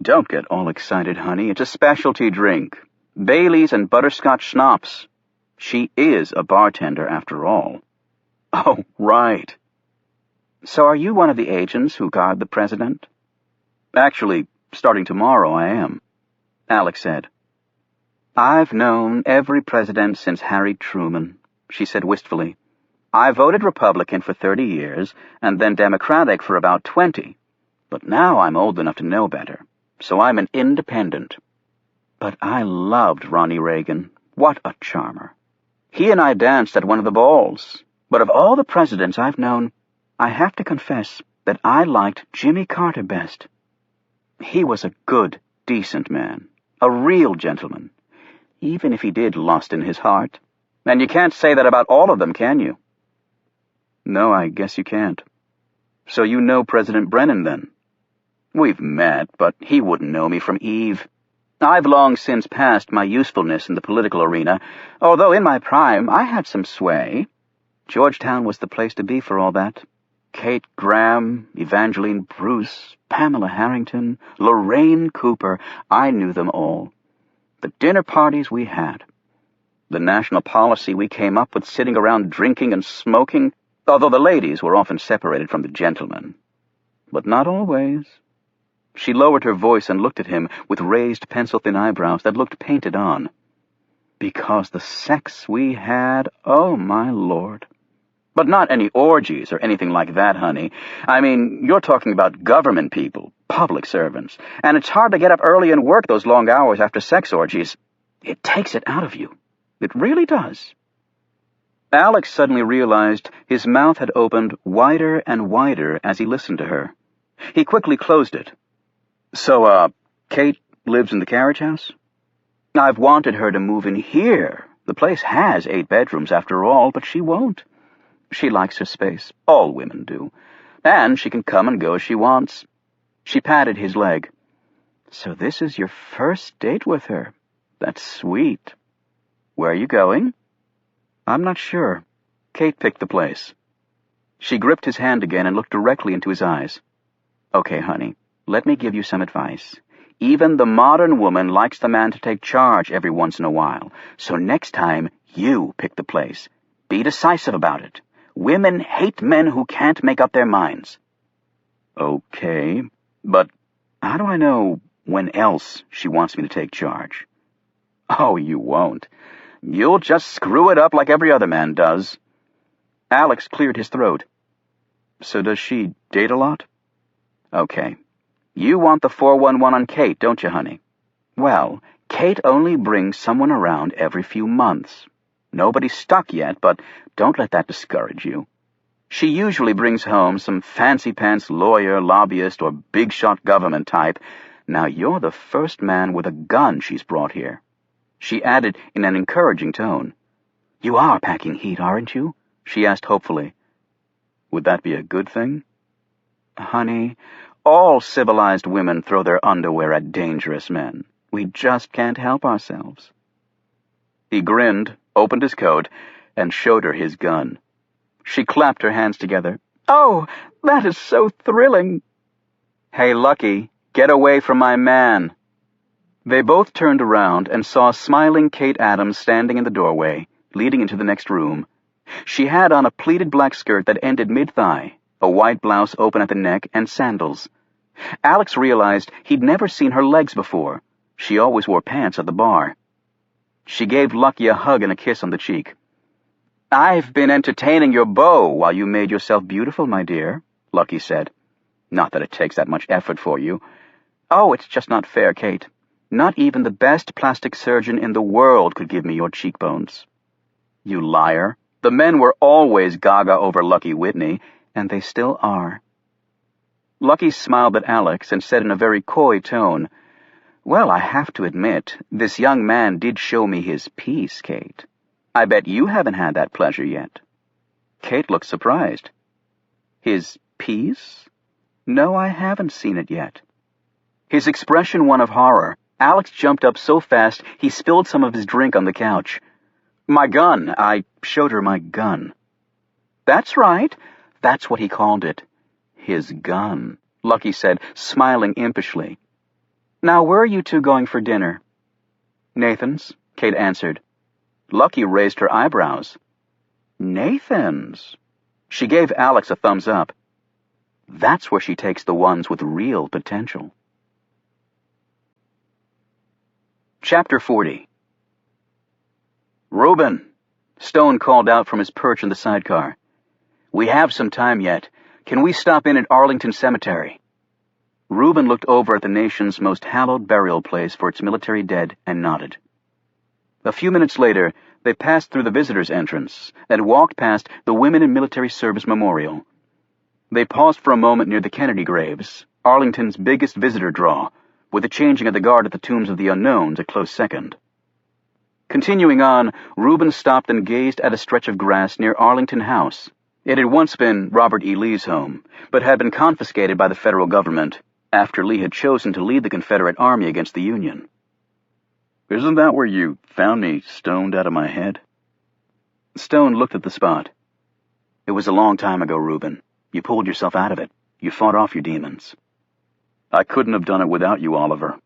"Don't get all excited, honey. It's a specialty drink. Baileys and butterscotch schnapps. She is a bartender, after all." "Oh, right." "So are you one of the agents who guard the president?" "Actually, starting tomorrow, I am," Alex said. "I've known every president since Harry Truman," she said wistfully. "I voted Republican for 30 years, and then Democratic for about 20. But now I'm old enough to know better, so I'm an independent. But I loved Ronnie Reagan. What a charmer. He and I danced at one of the balls. But of all the presidents I've known, I have to confess that I liked Jimmy Carter best. He was a good, decent man, a real gentleman, even if he did lust in his heart. And you can't say that about all of them, can you?" "No, I guess you can't. So you know President Brennan, then?" "We've met, but he wouldn't know me from Eve. I've long since passed my usefulness in the political arena, although in my prime I had some sway. Georgetown was the place to be for all that. Kate Graham, Evangeline Bruce, Pamela Harrington, Lorraine Cooper, I knew them all. The dinner parties we had. The national policy we came up with sitting around drinking and smoking, although the ladies were often separated from the gentlemen. But not always. She lowered her voice and looked at him with raised pencil-thin eyebrows that looked painted on. Because the sex we had, oh my Lord. But not any orgies or anything like that, honey. I mean, you're talking about government people, public servants, and it's hard to get up early and work those long hours after sex orgies. It takes it out of you. It really does. Alex suddenly realized his mouth had opened wider and wider as he listened to her. He quickly closed it. So, Kate lives in the carriage house? I've wanted her to move in here. The place has 8 bedrooms after all, but she won't. She likes her space. All women do. And she can come and go as she wants. She patted his leg. So this is your first date with her. That's sweet. Where are you going? I'm not sure. Kate picked the place. She gripped his hand again and looked directly into his eyes. Okay, honey, let me give you some advice. Even the modern woman likes the man to take charge every once in a while. So next time, you pick the place. Be decisive about it. Women hate men who can't make up their minds. Okay, but how do I know when else she wants me to take charge? Oh, you won't. You'll just screw it up like every other man does. Alex cleared his throat. So does she date a lot? Okay. You want the 411 on Kate, don't you, honey? Well, Kate only brings someone around every few months. Nobody's stuck yet, but don't let that discourage you. She usually brings home some fancy-pants lawyer, lobbyist, or big-shot government type. Now you're the first man with a gun she's brought here. She added in an encouraging tone. You are packing heat, aren't you? She asked hopefully. Would that be a good thing? Honey, all civilized women throw their underwear at dangerous men. We just can't help ourselves. He grinned, opened his coat, and showed her his gun. She clapped her hands together. Oh, that is so thrilling. Hey, Lucky, get away from my man. They both turned around and saw smiling Kate Adams standing in the doorway, leading into the next room. She had on a pleated black skirt that ended mid-thigh, a white blouse open at the neck, and sandals. Alex realized he'd never seen her legs before. She always wore pants at the bar. She gave Lucky a hug and a kiss on the cheek. I've been entertaining your beau while you made yourself beautiful, my dear, Lucky said. Not that it takes that much effort for you. Oh, it's just not fair, Kate. Not even the best plastic surgeon in the world could give me your cheekbones. You liar. The men were always gaga over Lucky Whitney, and they still are. Lucky smiled at Alex and said in a very coy tone, Well, I have to admit, this young man did show me his piece, Kate. I bet you haven't had that pleasure yet. Kate looked surprised. His piece? No, I haven't seen it yet. His expression one of horror. Alex jumped up so fast he spilled some of his drink on the couch. My gun. I showed her my gun. That's right. That's what he called it. His gun, Lucky said, smiling impishly. Now, where are you two going for dinner? Nathan's, Kate answered. Lucky raised her eyebrows. Nathan's. She gave Alex a thumbs up. That's where she takes the ones with real potential. Chapter 40. Reuben, Stone called out from his perch in the sidecar. We have some time yet. Can we stop in at Arlington Cemetery? Reuben looked over at the nation's most hallowed burial place for its military dead and nodded. A few minutes later, they passed through the visitors' entrance and walked past the Women in Military Service Memorial. They paused for a moment near the Kennedy graves, Arlington's biggest visitor draw, with the changing of the guard at the tombs of the unknowns a close second. Continuing on, Reuben stopped and gazed at a stretch of grass near Arlington House. It had once been Robert E. Lee's home, but had been confiscated by the federal government after Lee had chosen to lead the Confederate Army against the Union. Isn't that where you found me stoned out of my head? Stone looked at the spot. It was a long time ago, Reuben. You pulled yourself out of it. You fought off your demons. I couldn't have done it without you, Oliver.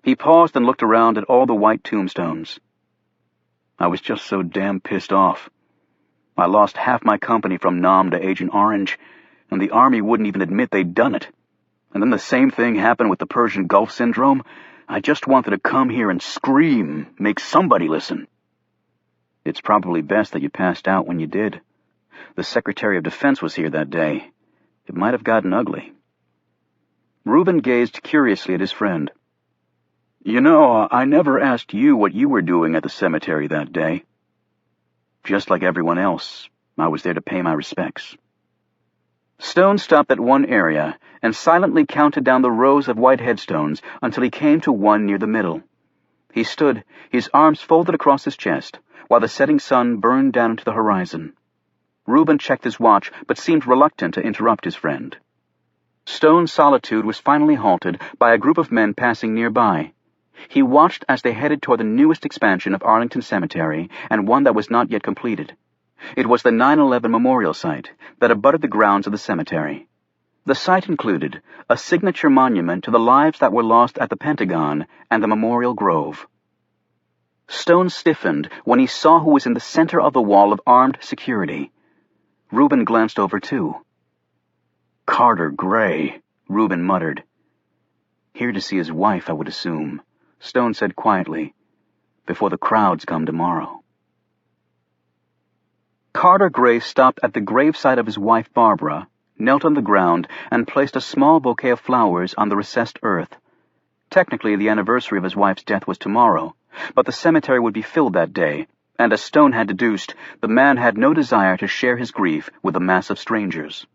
He paused and looked around at all the white tombstones. I was just so damn pissed off. I lost half my company from Nam to Agent Orange, and the Army wouldn't even admit they'd done it. And then the same thing happened with the Persian Gulf Syndrome. I just wanted to come here and scream, make somebody listen. It's probably best that you passed out when you did. The Secretary of Defense was here that day. It might have gotten ugly. Reuben gazed curiously at his friend. You know, I never asked you what you were doing at the cemetery that day. Just like everyone else, I was there to pay my respects. Stone stopped at one area and silently counted down the rows of white headstones until he came to one near the middle. He stood, his arms folded across his chest, while the setting sun burned down into the horizon. Reuben checked his watch, but seemed reluctant to interrupt his friend. Stone's solitude was finally halted by a group of men passing nearby. He watched as they headed toward the newest expansion of Arlington Cemetery, and one that was not yet completed. It was the 9/11 memorial site that abutted the grounds of the cemetery. The site included a signature monument to the lives that were lost at the Pentagon and the Memorial Grove. Stone stiffened when he saw who was in the center of the wall of armed security. Reuben glanced over too. Carter Gray, Reuben muttered. Here to see his wife, I would assume, Stone said quietly, before the crowds come tomorrow. Carter Gray stopped at the gravesite of his wife Barbara, knelt on the ground, and placed a small bouquet of flowers on the recessed earth. Technically, the anniversary of his wife's death was tomorrow, but the cemetery would be filled that day, and as Stone had deduced, the man had no desire to share his grief with a mass of strangers.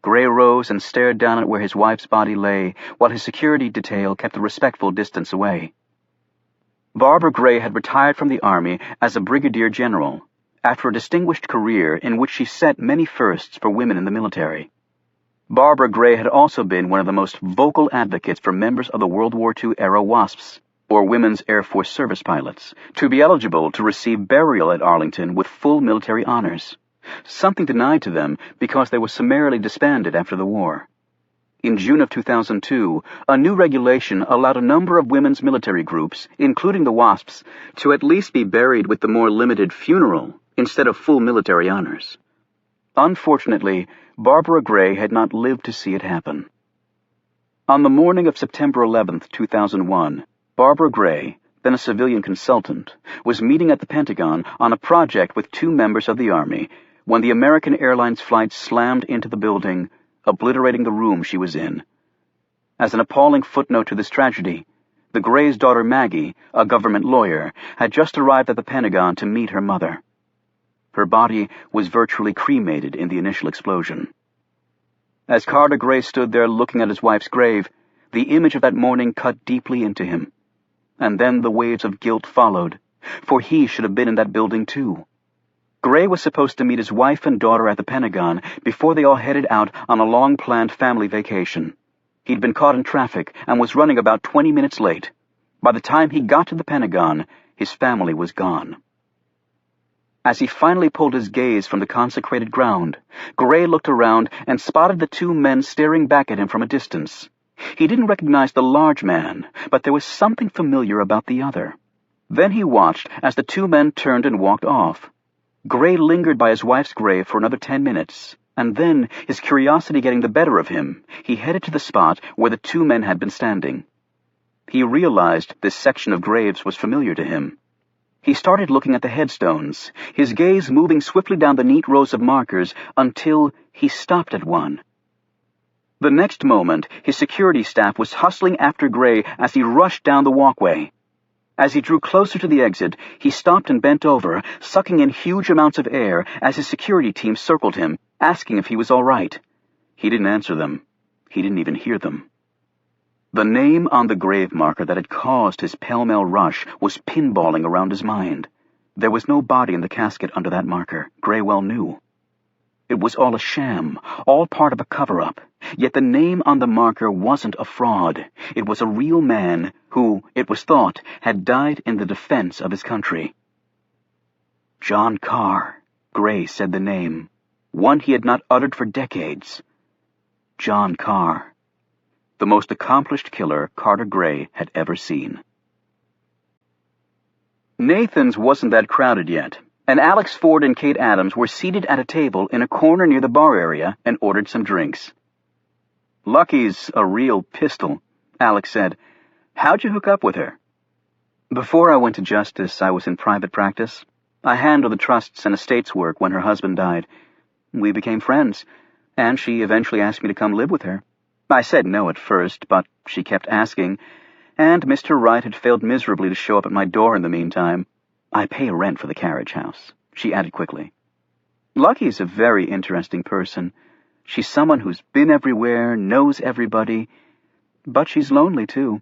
Gray rose and stared down at where his wife's body lay, while his security detail kept a respectful distance away. Barbara Gray had retired from the Army as a brigadier general, after a distinguished career in which she set many firsts for women in the military. Barbara Gray had also been one of the most vocal advocates for members of the World War II-era WASPs, or Women's Air Force Service Pilots, to be eligible to receive burial at Arlington with full military honors, something denied to them because they were summarily disbanded after the war. In June of 2002, a new regulation allowed a number of women's military groups, including the WASPs, to at least be buried with the more limited funeral instead of full military honors. Unfortunately, Barbara Gray had not lived to see it happen. On the morning of September 11, 2001, Barbara Gray, then a civilian consultant, was meeting at the Pentagon on a project with two members of the Army when the American Airlines flight slammed into the building, obliterating the room she was in. As an appalling footnote to this tragedy, the Gray's daughter Maggie, a government lawyer, had just arrived at the Pentagon to meet her mother. Her body was virtually cremated in the initial explosion. As Carter Gray stood there looking at his wife's grave, the image of that morning cut deeply into him. And then the waves of guilt followed, for he should have been in that building too. Gray was supposed to meet his wife and daughter at the Pentagon before they all headed out on a long-planned family vacation. He'd been caught in traffic and was running about 20 minutes late. By the time he got to the Pentagon, his family was gone. As he finally pulled his gaze from the consecrated ground, Gray looked around and spotted the two men staring back at him from a distance. He didn't recognize the large man, but there was something familiar about the other. Then he watched as the two men turned and walked off. Gray lingered by his wife's grave for another 10 minutes, and then, his curiosity getting the better of him, he headed to the spot where the two men had been standing. He realized this section of graves was familiar to him. He started looking at the headstones, his gaze moving swiftly down the neat rows of markers until he stopped at one. The next moment, his security staff was hustling after Gray as he rushed down the walkway. As he drew closer to the exit, he stopped and bent over, sucking in huge amounts of air as his security team circled him, asking if he was all right. He didn't answer them. He didn't even hear them. The name on the grave marker that had caused his pell-mell rush was pinballing around his mind. There was no body in the casket under that marker, Gray well knew. It was all a sham, all part of a cover-up. Yet the name on the marker wasn't a fraud. It was a real man who, it was thought, had died in the defense of his country. John Carr, Gray said the name, one he had not uttered for decades. John Carr. The most accomplished killer Carter Gray had ever seen. Nathan's wasn't that crowded yet, and Alex Ford and Kate Adams were seated at a table in a corner near the bar area and ordered some drinks. "Lucky's a real pistol," Alex said. "How'd you hook up with her?" "Before I went to justice, I was in private practice. I handled the trusts and estates work when her husband died. We became friends, and she eventually asked me to come live with her. I said no at first, but she kept asking, and Mr. Wright had failed miserably to show up at my door in the meantime. I pay rent for the carriage house," she added quickly. "Lucky's a very interesting person. She's someone who's been everywhere, knows everybody, but she's lonely, too.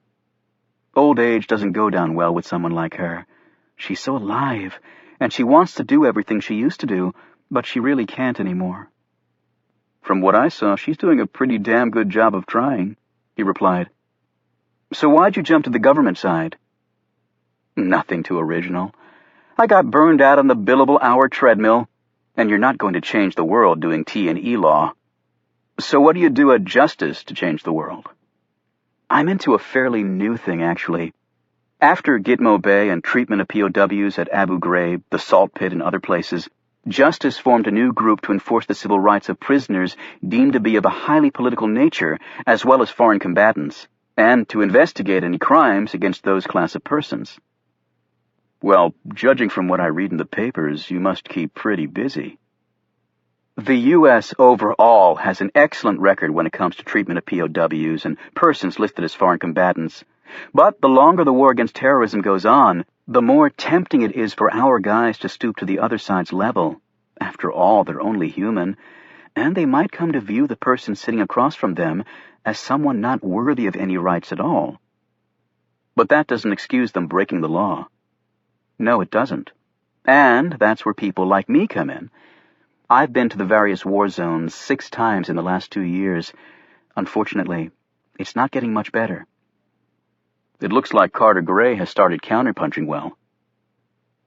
Old age doesn't go down well with someone like her. She's so alive, and she wants to do everything she used to do, but she really can't anymore." "From what I saw, she's doing a pretty damn good job of trying," he replied. "So why'd you jump to the government side?" "Nothing too original. I got burned out on the billable hour treadmill, and you're not going to change the world doing T&E law. So what do you do at Justice to change the world?" "I'm into a fairly new thing, actually. After Gitmo Bay and treatment of POWs at Abu Ghraib, the Salt Pit, and other places, Justice formed a new group to enforce the civil rights of prisoners deemed to be of a highly political nature, as well as foreign combatants, and to investigate any crimes against those class of persons." "Well, judging from what I read in the papers, you must keep pretty busy." "The U.S. overall has an excellent record when it comes to treatment of POWs and persons listed as foreign combatants. But the longer the war against terrorism goes on, the more tempting it is for our guys to stoop to the other side's level. After all, they're only human, and they might come to view the person sitting across from them as someone not worthy of any rights at all. But that doesn't excuse them breaking the law." "No, it doesn't. And that's where people like me come in. I've been to the various war zones 6 times in the last 2 years. Unfortunately, it's not getting much better." "It looks like Carter Gray has started counterpunching well."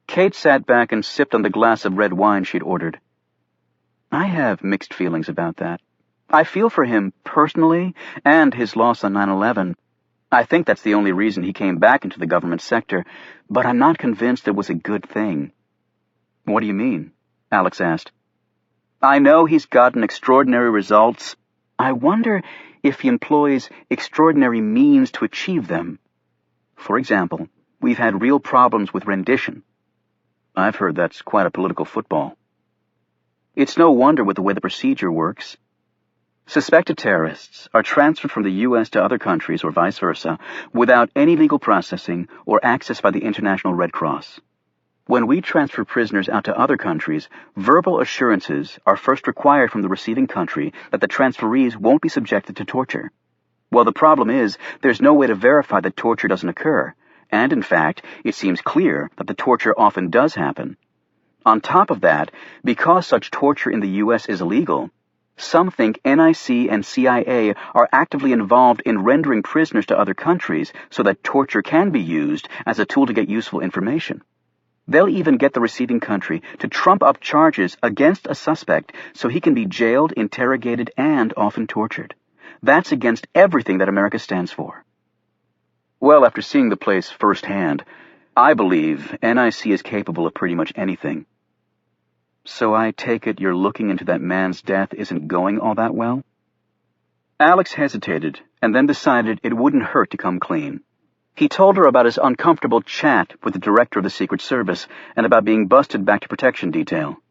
Kate sat back and sipped on the glass of red wine she'd ordered. "I have mixed feelings about that. I feel for him personally and his loss on 9/11. I think that's the only reason he came back into the government sector, but I'm not convinced it was a good thing." "What do you mean?" Alex asked. "I know he's gotten extraordinary results. I wonder if he employs extraordinary means to achieve them. For example, we've had real problems with rendition." "I've heard that's quite a political football." "It's no wonder with the way the procedure works. Suspected terrorists are transferred from the U.S. to other countries or vice versa without any legal processing or access by the International Red Cross. When we transfer prisoners out to other countries, verbal assurances are first required from the receiving country that the transferees won't be subjected to torture. Well, the problem is there's no way to verify that torture doesn't occur, and in fact, it seems clear that the torture often does happen. On top of that, because such torture in the U.S. is illegal, some think NIC and CIA are actively involved in rendering prisoners to other countries so that torture can be used as a tool to get useful information. They'll even get the receiving country to trump up charges against a suspect so he can be jailed, interrogated, and often tortured. That's against everything that America stands for." "Well, after seeing the place firsthand, I believe NIC is capable of pretty much anything." "So I take it you're looking into that man's death isn't going all that well?" Alex hesitated, and then decided it wouldn't hurt to come clean. He told her about his uncomfortable chat with the director of the Secret Service and about being busted back to protection detail.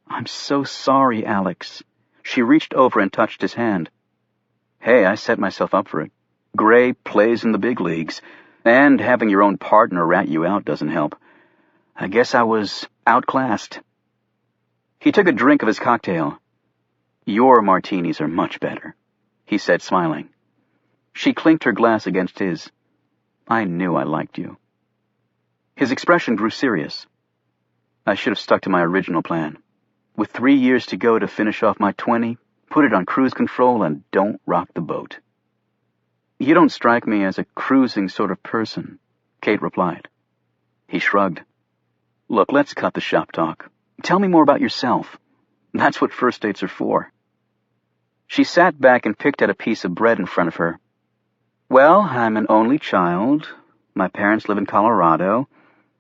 "I'm so sorry, Alex." She reached over and touched his hand. "Hey, I set myself up for it. Gray plays in the big leagues, and having your own partner rat you out doesn't help. I guess I was outclassed." He took a drink of his cocktail. "Your martinis are much better," he said, smiling. She clinked her glass against his. "I knew I liked you." His expression grew serious. "I should have stuck to my original plan. With 3 years to go to finish off my 20, put it on cruise control and don't rock the boat." "You don't strike me as a cruising sort of person," Kate replied. He shrugged. "Look, let's cut the shop talk. Tell me more about yourself. That's what first dates are for." She sat back and picked at a piece of bread in front of her. "Well, I'm an only child. My parents live in Colorado.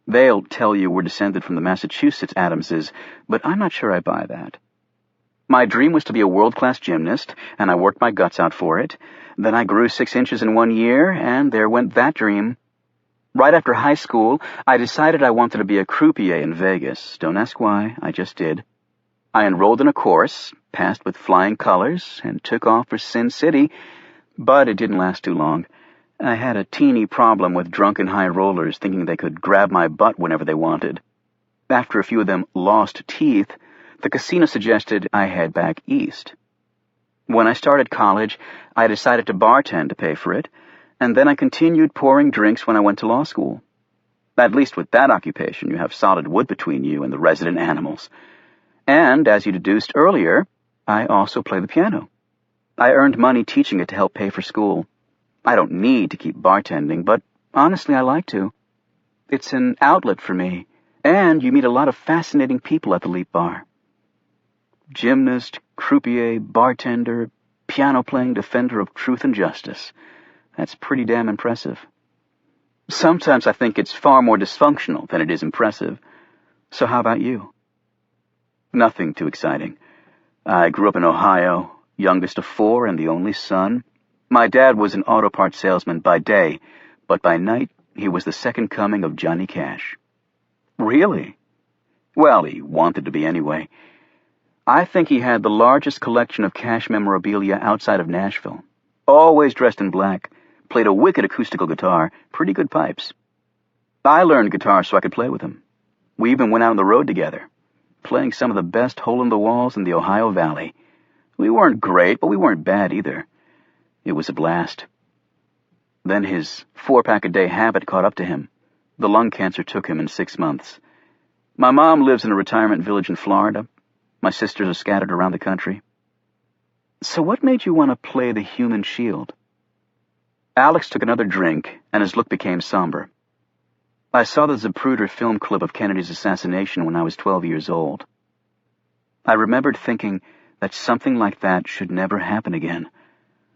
They'll tell you we're descended from the Massachusetts Adamses, but I'm not sure I buy that. My dream was to be a world-class gymnast, and I worked my guts out for it. Then I grew 6 inches in 1 year, and there went that dream. Right after high school, I decided I wanted to be a croupier in Vegas. Don't ask why, I just did. I enrolled in a course, passed with flying colors, and took off for Sin City, but it didn't last too long. I had a teeny problem with drunken high rollers thinking they could grab my butt whenever they wanted. After a few of them lost teeth, the casino suggested I head back east. When I started college, I decided to bartend to pay for it, and then I continued pouring drinks when I went to law school. At least with that occupation, you have solid wood between you and the resident animals. And, as you deduced earlier, I also play the piano. I earned money teaching it to help pay for school. I don't need to keep bartending, but honestly I like to. It's an outlet for me, and you meet a lot of fascinating people at the Leap Bar. Gymnast, croupier, bartender, piano-playing defender of truth and justice. That's pretty damn impressive. Sometimes I think it's far more dysfunctional than it is impressive. So how about you? Nothing too exciting. I grew up in Ohio, youngest of 4 and the only son. My dad was an auto parts salesman by day, but by night he was the second coming of Johnny Cash. Really? Well, he wanted to be anyway. I think he had the largest collection of Cash memorabilia outside of Nashville. Always dressed in black, played a wicked acoustical guitar, pretty good pipes. I learned guitar so I could play with him. We even went out on the road together, playing some of the best hole-in-the-walls in the Ohio Valley. We weren't great, but we weren't bad either. It was a blast. Then his 4-pack-a-day habit caught up to him. The lung cancer took him in 6 months. My mom lives in a retirement village in Florida. My sisters are scattered around the country. So what made you want to play the human shield? Alex took another drink, and his look became somber. I saw the Zapruder film clip of Kennedy's assassination when I was 12 years old. I remembered thinking that something like that should never happen again.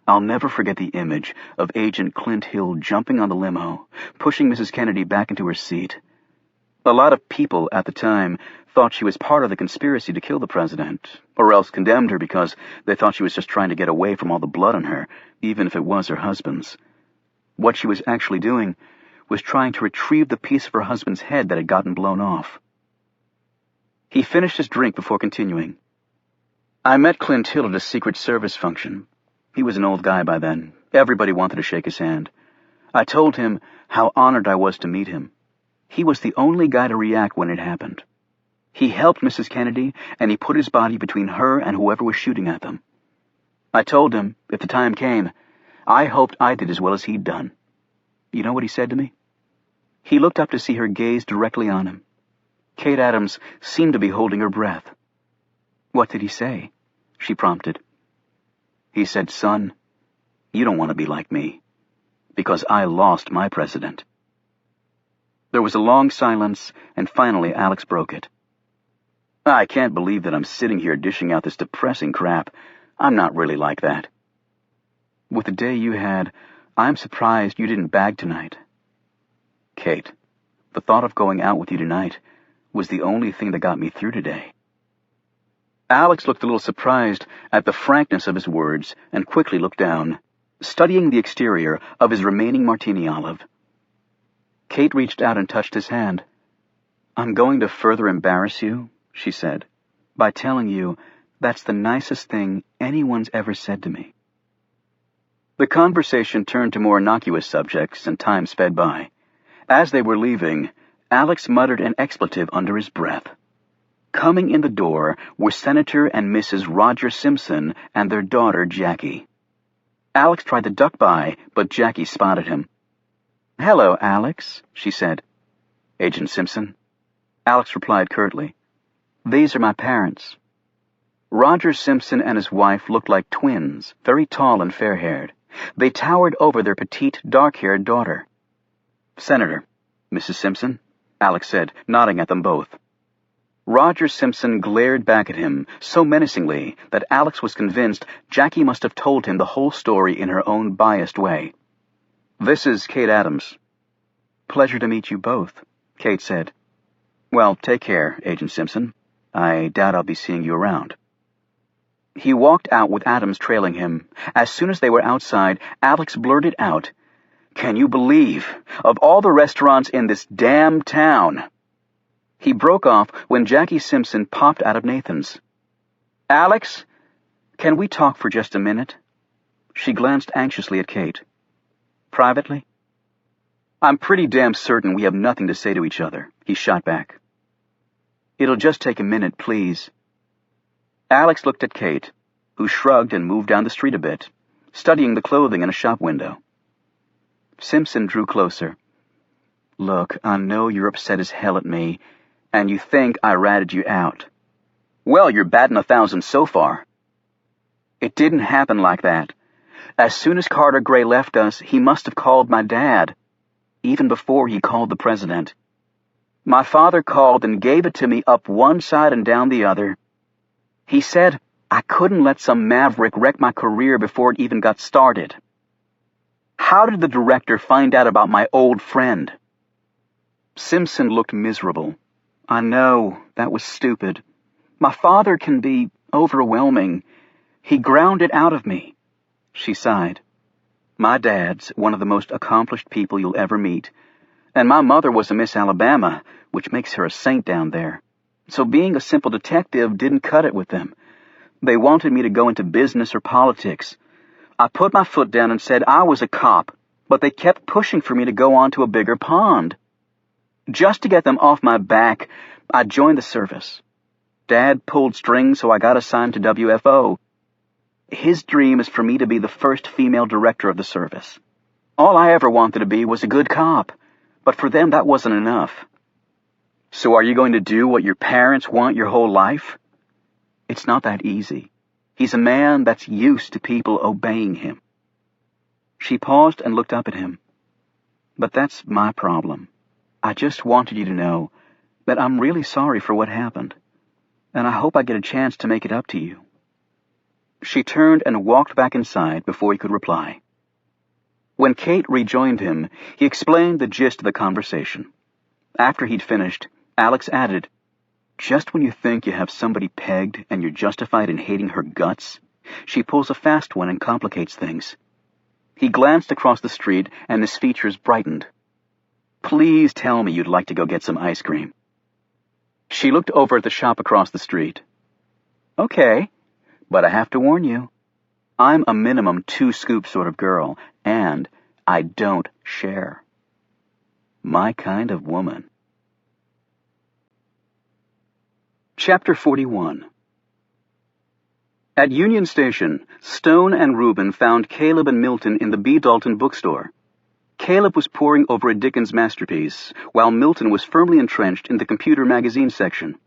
I'll never forget the image of Agent Clint Hill jumping on the limo, pushing Mrs. Kennedy back into her seat. A lot of people at the time thought she was part of the conspiracy to kill the president, or else condemned her because they thought she was just trying to get away from all the blood on her, even if it was her husband's. What she was actually doing was trying to retrieve the piece of her husband's head that had gotten blown off. He finished his drink before continuing. I met Clint Hill at a Secret Service function. He was an old guy by then. Everybody wanted to shake his hand. I told him how honored I was to meet him. He was the only guy to react when it happened. He helped Mrs. Kennedy, and he put his body between her and whoever was shooting at them. I told him, if the time came, I hoped I did as well as he'd done. You know what he said to me? He looked up to see her gaze directly on him. Kate Adams seemed to be holding her breath. What did he say? She prompted. He said, "Son, you don't want to be like me, because I lost my president." There was a long silence, and finally Alex broke it. I can't believe that I'm sitting here dishing out this depressing crap. I'm not really like that. With the day you had, I'm surprised you didn't bag tonight. Kate, the thought of going out with you tonight was the only thing that got me through today. Alex looked a little surprised at the frankness of his words and quickly looked down, studying the exterior of his remaining martini olive. Kate reached out and touched his hand. "I'm going to further embarrass you," she said, "by telling you that's the nicest thing anyone's ever said to me." The conversation turned to more innocuous subjects, and time sped by. As they were leaving, Alex muttered an expletive under his breath. Coming in the door were Senator and Mrs. Roger Simpson and their daughter, Jackie. Alex tried to duck by, but Jackie spotted him. "Hello, Alex," she said. "Agent Simpson?" Alex replied curtly. "These are my parents." Roger Simpson and his wife looked like twins, very tall and fair-haired. They towered over their petite, dark-haired daughter. "Senator, Mrs. Simpson," Alex said, nodding at them both. Roger Simpson glared back at him so menacingly that Alex was convinced Jackie must have told him the whole story in her own biased way. "This is Kate Adams." "Pleasure to meet you both," Kate said. "Well, take care, Agent Simpson. I doubt I'll be seeing you around." He walked out with Adams trailing him. As soon as they were outside, Alex blurted out, "Can you believe? Of all the restaurants in this damn town..." He broke off when Jackie Simpson popped out of Nathan's. "Alex, can we talk for just a minute?" She glanced anxiously at Kate. "Privately?" "I'm pretty damn certain we have nothing to say to each other," he shot back. "It'll just take a minute, please." Alex looked at Kate, who shrugged and moved down the street a bit, studying the clothing in a shop window. Simpson drew closer. "Look, I know you're upset as hell at me, and you think I ratted you out. Well, you're batting 1,000 so far. It didn't happen like that. As soon as Carter Gray left us, he must have called my dad, even before he called the president. My father called and gave it to me up one side and down the other. He said I couldn't let some maverick wreck my career before it even got started. How did the director find out about my old friend?" Simpson looked miserable. "I know, that was stupid. My father can be overwhelming. He ground it out of me." She sighed. "My dad's one of the most accomplished people you'll ever meet, and my mother was a Miss Alabama, which makes her a saint down there. So being a simple detective didn't cut it with them. They wanted me to go into business or politics. I put my foot down and said I was a cop, but they kept pushing for me to go on to a bigger pond. Just to get them off my back, I joined the service. Dad pulled strings, so I got assigned to WFO. His dream is for me to be the first female director of the service. All I ever wanted to be was a good cop, but for them that wasn't enough." "So are you going to do what your parents want your whole life?" "It's not that easy. He's a man that's used to people obeying him." She paused and looked up at him. "But that's my problem. I just wanted you to know that I'm really sorry for what happened, and I hope I get a chance to make it up to you." She turned and walked back inside before he could reply. When Kate rejoined him, he explained the gist of the conversation. After he'd finished, Alex added, "Just when you think you have somebody pegged and you're justified in hating her guts, she pulls a fast one and complicates things." He glanced across the street and his features brightened. "Please tell me you'd like to go get some ice cream." She looked over at the shop across the street. "Okay, but I have to warn you. I'm a minimum 2-scoop sort of girl, and I don't share. My kind of woman." Chapter 41. At Union Station, Stone and Rubin found Caleb and Milton in the B. Dalton bookstore. Caleb was poring over a Dickens masterpiece, while Milton was firmly entrenched in the computer magazine section.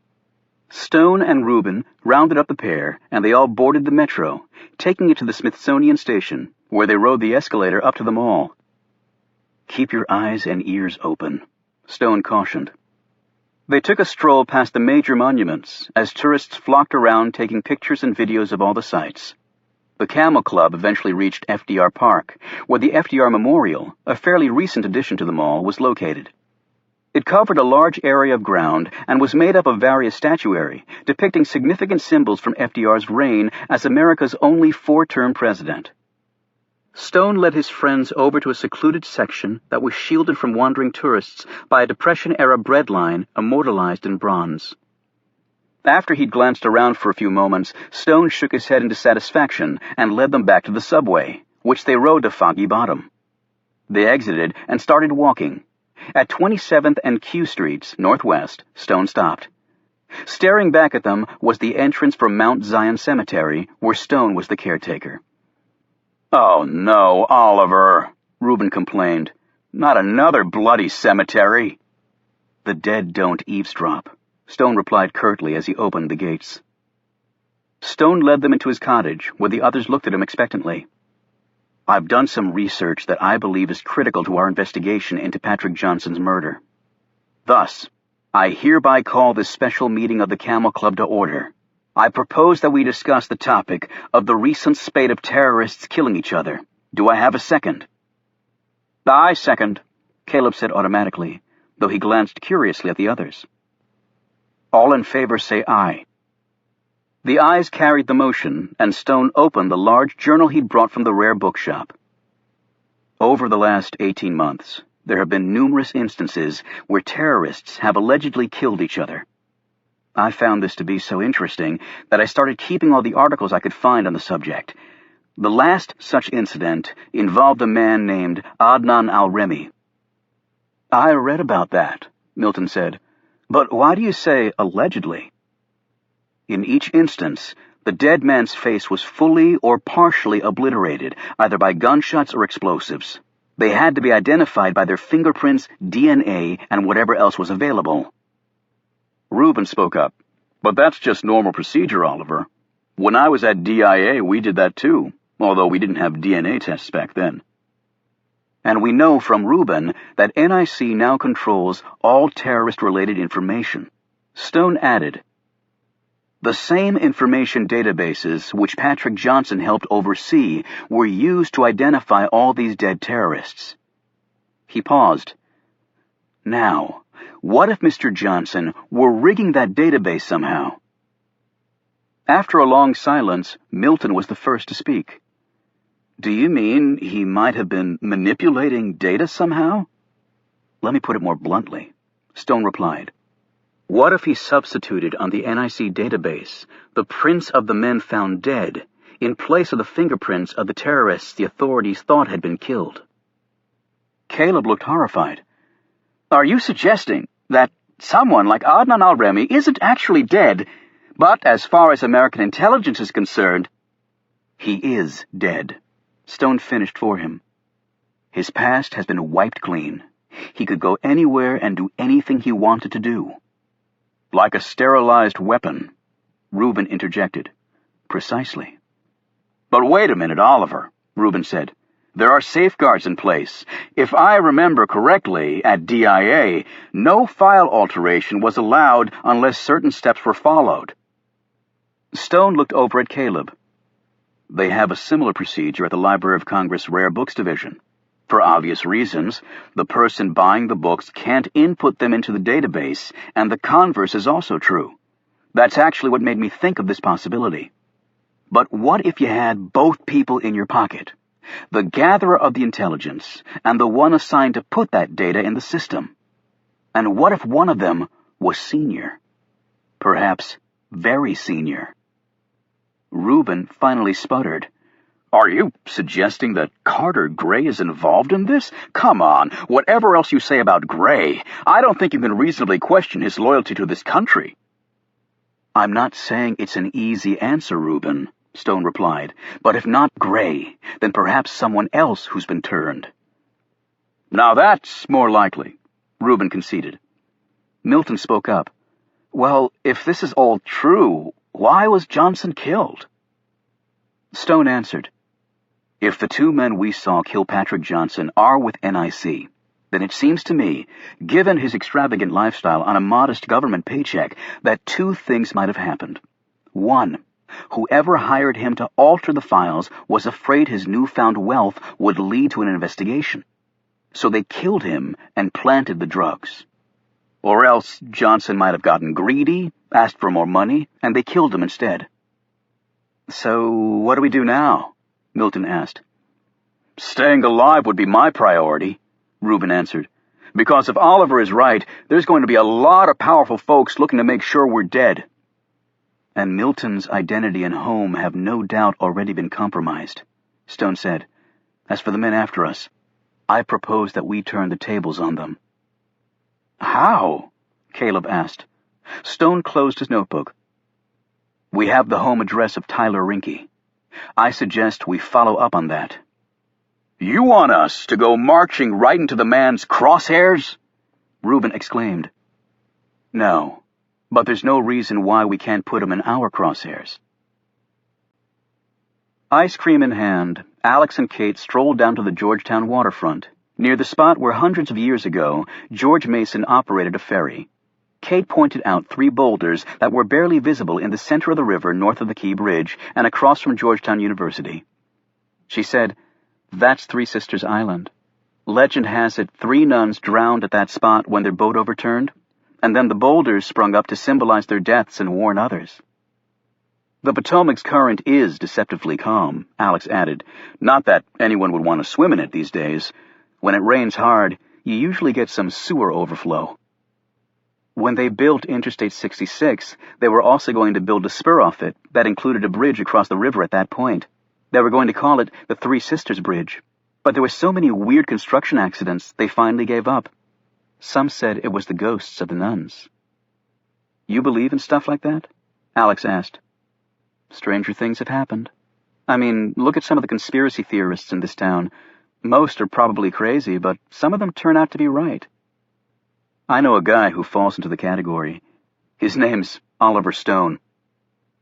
Stone and Rubin rounded up the pair, and they all boarded the metro, taking it to the Smithsonian Station, where they rode the escalator up to the mall. "Keep your eyes and ears open," Stone cautioned. They took a stroll past the major monuments, as tourists flocked around taking pictures and videos of all the sights. The Camel Club eventually reached FDR Park, where the FDR Memorial, a fairly recent addition to the mall, was located. It covered a large area of ground and was made up of various statuary, depicting significant symbols from FDR's reign as America's only 4-term president. Stone led his friends over to a secluded section that was shielded from wandering tourists by a Depression-era bread line immortalized in bronze. After he'd glanced around for a few moments, Stone shook his head in dissatisfaction and led them back to the subway, which they rode to Foggy Bottom. They exited and started walking. At 27th and Q Streets, northwest, Stone stopped. Staring back at them was the entrance for Mount Zion Cemetery, where Stone was the caretaker. "Oh no, Oliver," Rubin complained. "Not another bloody cemetery." "The dead don't eavesdrop," Stone replied curtly as he opened the gates. Stone led them into his cottage, where the others looked at him expectantly. "I've done some research that I believe is critical to our investigation into Patrick Johnson's murder. Thus, I hereby call this special meeting of the Camel Club to order. I propose that we discuss the topic of the recent spate of terrorists killing each other. Do I have a second? I second, Caleb said automatically, though he glanced curiously at the others. All in favor say aye. The ayes carried the motion, and Stone opened the large journal he'd brought from the rare bookshop. Over the last 18 months, there have been numerous instances where terrorists have allegedly killed each other. I found this to be so interesting that I started keeping all the articles I could find on the subject. The last such incident involved a man named Adnan al-Remi. I read about that, Milton said. But why do you say allegedly? In each instance, the dead man's face was fully or partially obliterated, either by gunshots or explosives. They had to be identified by their fingerprints, DNA, and whatever else was available. Reuben spoke up. But that's just normal procedure, Oliver. When I was at DIA, we did that too, although we didn't have DNA tests back then. And we know from Reuben that NIC now controls all terrorist-related information. Stone added, the same information databases which Patrick Johnson helped oversee were used to identify all these dead terrorists. He paused. Now, what if Mr. Johnson were rigging that database somehow? After a long silence, Milton was the first to speak. Do you mean he might have been manipulating data somehow? Let me put it more bluntly, Stone replied. What if he substituted on the NIC database the prints of the men found dead in place of the fingerprints of the terrorists the authorities thought had been killed? Caleb looked horrified. Are you suggesting that someone like Adnan al-Remi isn't actually dead, but as far as American intelligence is concerned, he is dead? Stone finished for him. His past has been wiped clean. He could go anywhere and do anything he wanted to do. Like a sterilized weapon, Reuben interjected. Precisely. But wait a minute, Oliver, Reuben said. There are safeguards in place. If I remember correctly, at DIA, no file alteration was allowed unless certain steps were followed. Stone looked over at Caleb. They have a similar procedure at the Library of Congress Rare Books Division. For obvious reasons, the person buying the books can't input them into the database, and the converse is also true. That's actually what made me think of this possibility. But what if you had both people in your pocket? The gatherer of the intelligence, and the one assigned to put that data in the system? And what if one of them was senior? Perhaps very senior. Reuben finally sputtered. Are you suggesting that Carter Gray is involved in this? Come on, whatever else you say about Gray, I don't think you can reasonably question his loyalty to this country. I'm not saying it's an easy answer, Reuben, Stone replied, but if not Gray, then perhaps someone else who's been turned. Now that's more likely, Reuben conceded. Milton spoke up. Well, if this is all true, why was Johnson killed? Stone answered, if the two men we saw kill Patrick Johnson are with NIC, then it seems to me, given his extravagant lifestyle on a modest government paycheck, that two things might have happened. One, whoever hired him to alter the files was afraid his newfound wealth would lead to an investigation. So they killed him and planted the drugs. Or else Johnson might have gotten greedy, asked for more money, and they killed him instead. So what do we do now? Milton asked. Staying alive would be my priority, Reuben answered. Because if Oliver is right, there's going to be a lot of powerful folks looking to make sure we're dead. And Milton's identity and home have no doubt already been compromised, Stone said. As for the men after us, I propose that we turn the tables on them. How? Caleb asked. Stone closed his notebook. We have the home address of Tyler Rinke. I suggest we follow up on that. You want us to go marching right into the man's crosshairs? Reuben exclaimed. No, but there's no reason why we can't put him in our crosshairs. Ice cream in hand, Alex and Kate strolled down to the Georgetown waterfront, near the spot where hundreds of years ago George Mason operated a ferry. Kate pointed out 3 boulders that were barely visible in the center of the river north of the Key Bridge and across from Georgetown University. She said, "That's Three Sisters Island. Legend has it 3 nuns drowned at that spot when their boat overturned, and then the boulders sprung up to symbolize their deaths and warn others." "The Potomac's current is deceptively calm," Alex added. "Not that anyone would want to swim in it these days. When it rains hard, you usually get some sewer overflow." When they built Interstate 66, they were also going to build a spur off it that included a bridge across the river at that point. They were going to call it the Three Sisters Bridge. But there were so many weird construction accidents, they finally gave up. Some said it was the ghosts of the nuns. "You believe in stuff like that?" Alex asked. "Stranger things have happened. I mean, look at some of the conspiracy theorists in this town. Most are probably crazy, but some of them turn out to be right. I know a guy who falls into the category. His name's Oliver Stone.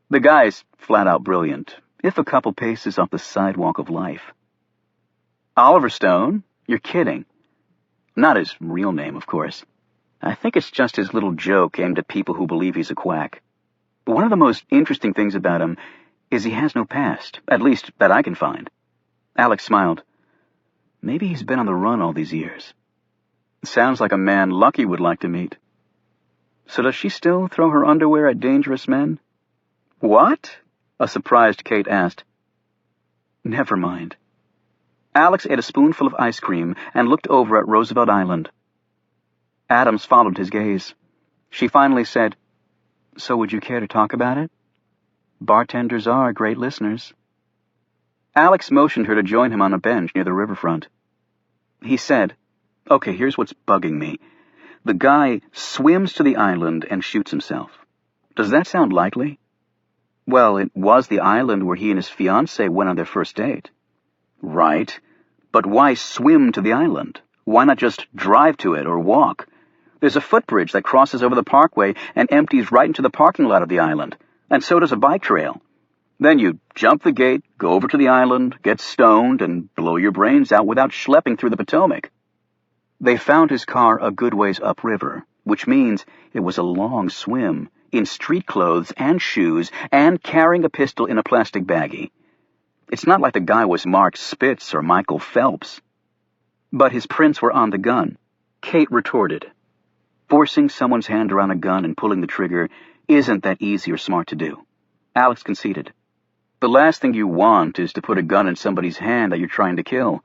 The guy's flat-out brilliant, if a couple paces off the sidewalk of life." "Oliver Stone? You're kidding." "Not his real name, of course. I think it's just his little joke aimed at people who believe he's a quack. But one of the most interesting things about him is he has no past, at least that I can find." Alex smiled. "Maybe he's been on the run all these years. Sounds like a man Lucky would like to meet." "So does she still throw her underwear at dangerous men?" "What?" a surprised Kate asked. "Never mind." Alex ate a spoonful of ice cream and looked over at Roosevelt Island. Adams followed his gaze. She finally said, "So would you care to talk about it? Bartenders are great listeners." Alex motioned her to join him on a bench near the riverfront. He said, "Okay, here's what's bugging me. The guy swims to the island and shoots himself. Does that sound likely?" "Well, it was the island where he and his fiancée went on their first date." "Right. But why swim to the island? Why not just drive to it or walk? There's a footbridge that crosses over the parkway and empties right into the parking lot of the island, and so does a bike trail. Then you jump the gate, go over to the island, get stoned, and blow your brains out without schlepping through the Potomac." They found his car a good ways upriver, which means it was a long swim, in street clothes and shoes, and carrying a pistol in a plastic baggie. It's not like the guy was Mark Spitz or Michael Phelps. "But his prints were on the gun," Kate retorted. "Forcing someone's hand around a gun and pulling the trigger isn't that easy or smart to do." Alex conceded. "The last thing you want is to put a gun in somebody's hand that you're trying to kill.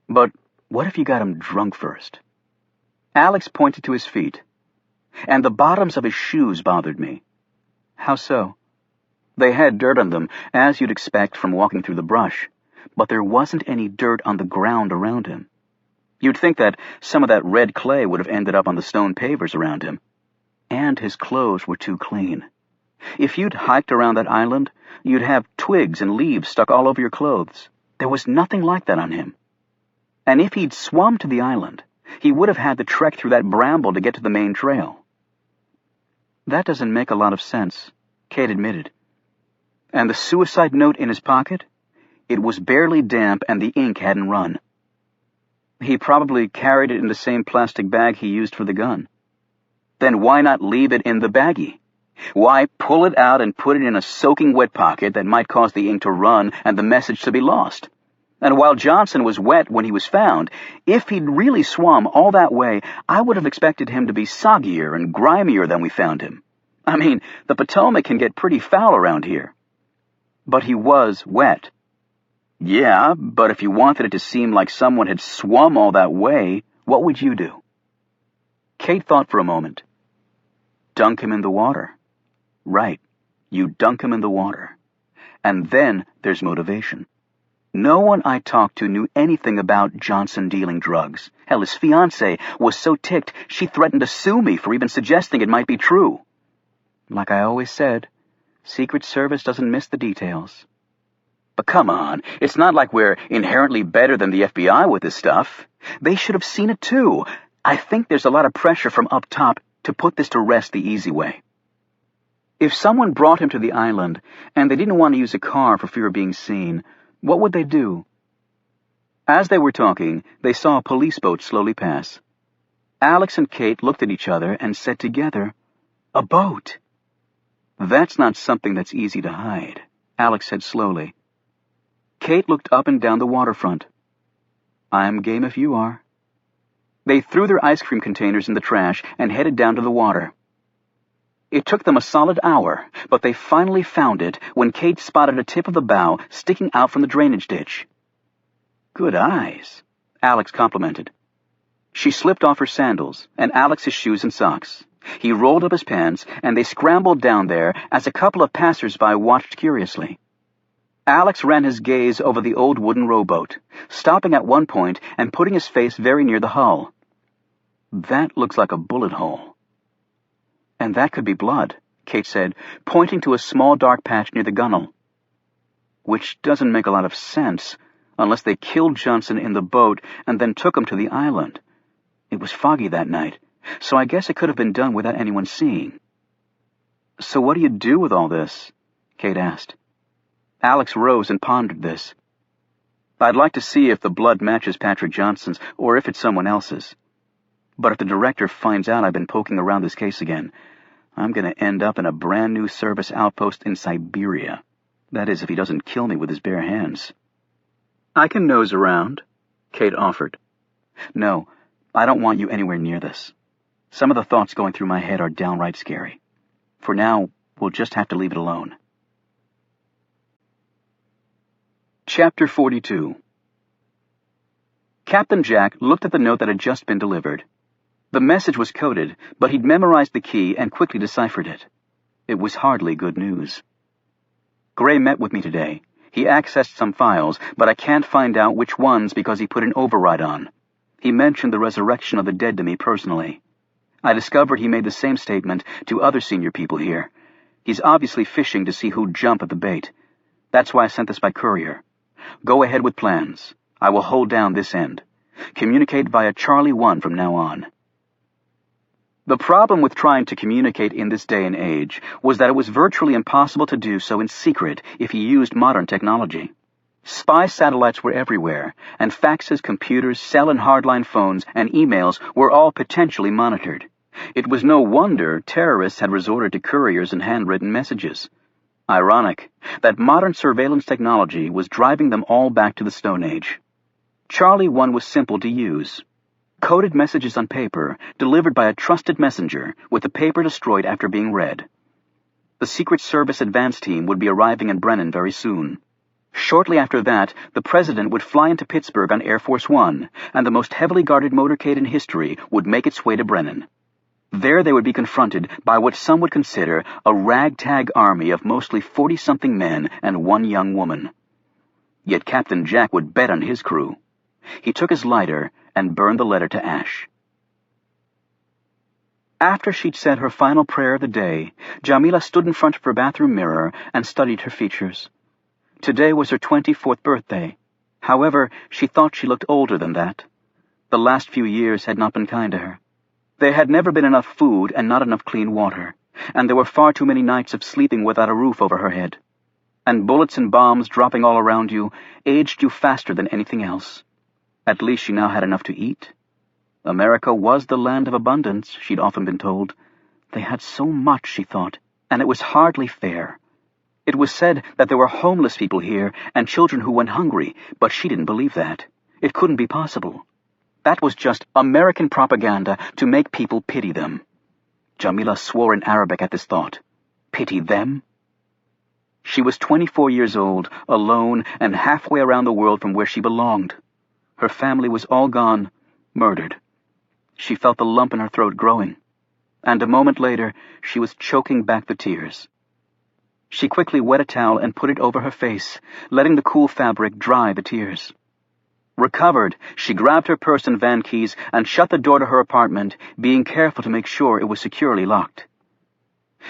But what if you got him drunk first?" Alex pointed to his feet. "And the bottoms of his shoes bothered me." "How so?" "They had dirt on them, as you'd expect from walking through the brush, but there wasn't any dirt on the ground around him. You'd think that some of that red clay would have ended up on the stone pavers around him. And his clothes were too clean. If you'd hiked around that island, you'd have twigs and leaves stuck all over your clothes. There was nothing like that on him. And if he'd swum to the island, he would have had to trek through that bramble to get to the main trail." "That doesn't make a lot of sense," Kate admitted. "And the suicide note in his pocket? It was barely damp and the ink hadn't run. He probably carried it in the same plastic bag he used for the gun. Then why not leave it in the baggie? Why pull it out and put it in a soaking wet pocket that might cause the ink to run and the message to be lost? And while Johnson was wet when he was found, if he'd really swum all that way, I would have expected him to be soggier and grimier than we found him. I mean, the Potomac can get pretty foul around here." "But he was wet." "Yeah, but if you wanted it to seem like someone had swum all that way, what would you do?" Kate thought for a moment. "Dunk him in the water." "Right. You dunk him in the water. And then there's motivation. No one I talked to knew anything about Johnson dealing drugs. Hell, his fiancée was so ticked she threatened to sue me for even suggesting it might be true. Like I always said, Secret Service doesn't miss the details." "But come on, it's not like we're inherently better than the FBI with this stuff. They should have seen it too. I think there's a lot of pressure from up top to put this to rest the easy way. If someone brought him to the island and they didn't want to use a car for fear of being seen, what would they do?" As they were talking, they saw a police boat slowly pass. Alex and Kate looked at each other and said together, A boat! That's not something that's easy to hide, Alex said slowly. Kate looked up and down the waterfront. I'm game if you are. They threw their ice cream containers in the trash and headed down to the water. It took them a solid hour, but they finally found it when Kate spotted a tip of the bow sticking out from the drainage ditch. Good eyes, Alex complimented. She slipped off her sandals and Alex's shoes and socks. He rolled up his pants, and they scrambled down there as a couple of passers-by watched curiously. Alex ran his gaze over the old wooden rowboat, stopping at one point and putting his face very near the hull. That looks like a bullet hole. And that could be blood, Kate said, pointing to a small dark patch near the gunwale. Which doesn't make a lot of sense, unless they killed Johnson in the boat and then took him to the island. It was foggy that night, so I guess it could have been done without anyone seeing. So what do you do with all this? Kate asked. Alex rose and pondered this. I'd like to see if the blood matches Patrick Johnson's or if it's someone else's. But if the director finds out I've been poking around this case again, I'm going to end up in a brand new service outpost in Siberia. That is, if he doesn't kill me with his bare hands. I can nose around, Kate offered. No, I don't want you anywhere near this. Some of the thoughts going through my head are downright scary. For now, we'll just have to leave it alone. Chapter 42. Captain Jack looked at the note that had just been delivered. The message was coded, but he'd memorized the key and quickly deciphered it. It was hardly good news. Gray met with me today. He accessed some files, but I can't find out which ones because he put an override on. He mentioned the resurrection of the dead to me personally. I discovered he made the same statement to other senior people here. He's obviously fishing to see who'd jump at the bait. That's why I sent this by courier. Go ahead with plans. I will hold down this end. Communicate via Charlie 1 from now on. The problem with trying to communicate in this day and age was that it was virtually impossible to do so in secret if you used modern technology. Spy satellites were everywhere, and faxes, computers, cell and hardline phones, and emails were all potentially monitored. It was no wonder terrorists had resorted to couriers and handwritten messages. Ironic that modern surveillance technology was driving them all back to the Stone Age. Charlie 1 was simple to use. Coded messages on paper, delivered by a trusted messenger, with the paper destroyed after being read. The Secret Service advance team would be arriving in Brennan very soon. Shortly after that, the President would fly into Pittsburgh on Air Force One, and the most heavily guarded motorcade in history would make its way to Brennan. There they would be confronted by what some would consider a ragtag army of mostly 40-something men and one young woman. Yet Captain Jack would bet on his crew. He took his lighter and burned the letter to ash. After she'd said her final prayer of the day, Jamila stood in front of her bathroom mirror and studied her features. Today was her 24th birthday. However, she thought she looked older than that. The last few years had not been kind to her. There had never been enough food and not enough clean water, and there were far too many nights of sleeping without a roof over her head. And bullets and bombs dropping all around you aged you faster than anything else. At least she now had enough to eat. America was the land of abundance, she'd often been told. They had so much, she thought, and it was hardly fair. It was said that there were homeless people here and children who went hungry, but she didn't believe that. It couldn't be possible. That was just American propaganda to make people pity them. Jamila swore in Arabic at this thought. Pity them? She was 24 years old, alone, and halfway around the world from where she belonged. Her family was all gone, murdered. She felt the lump in her throat growing, and a moment later she was choking back the tears. She quickly wet a towel and put it over her face, letting the cool fabric dry the tears. Recovered, she grabbed her purse and van keys and shut the door to her apartment, being careful to make sure it was securely locked.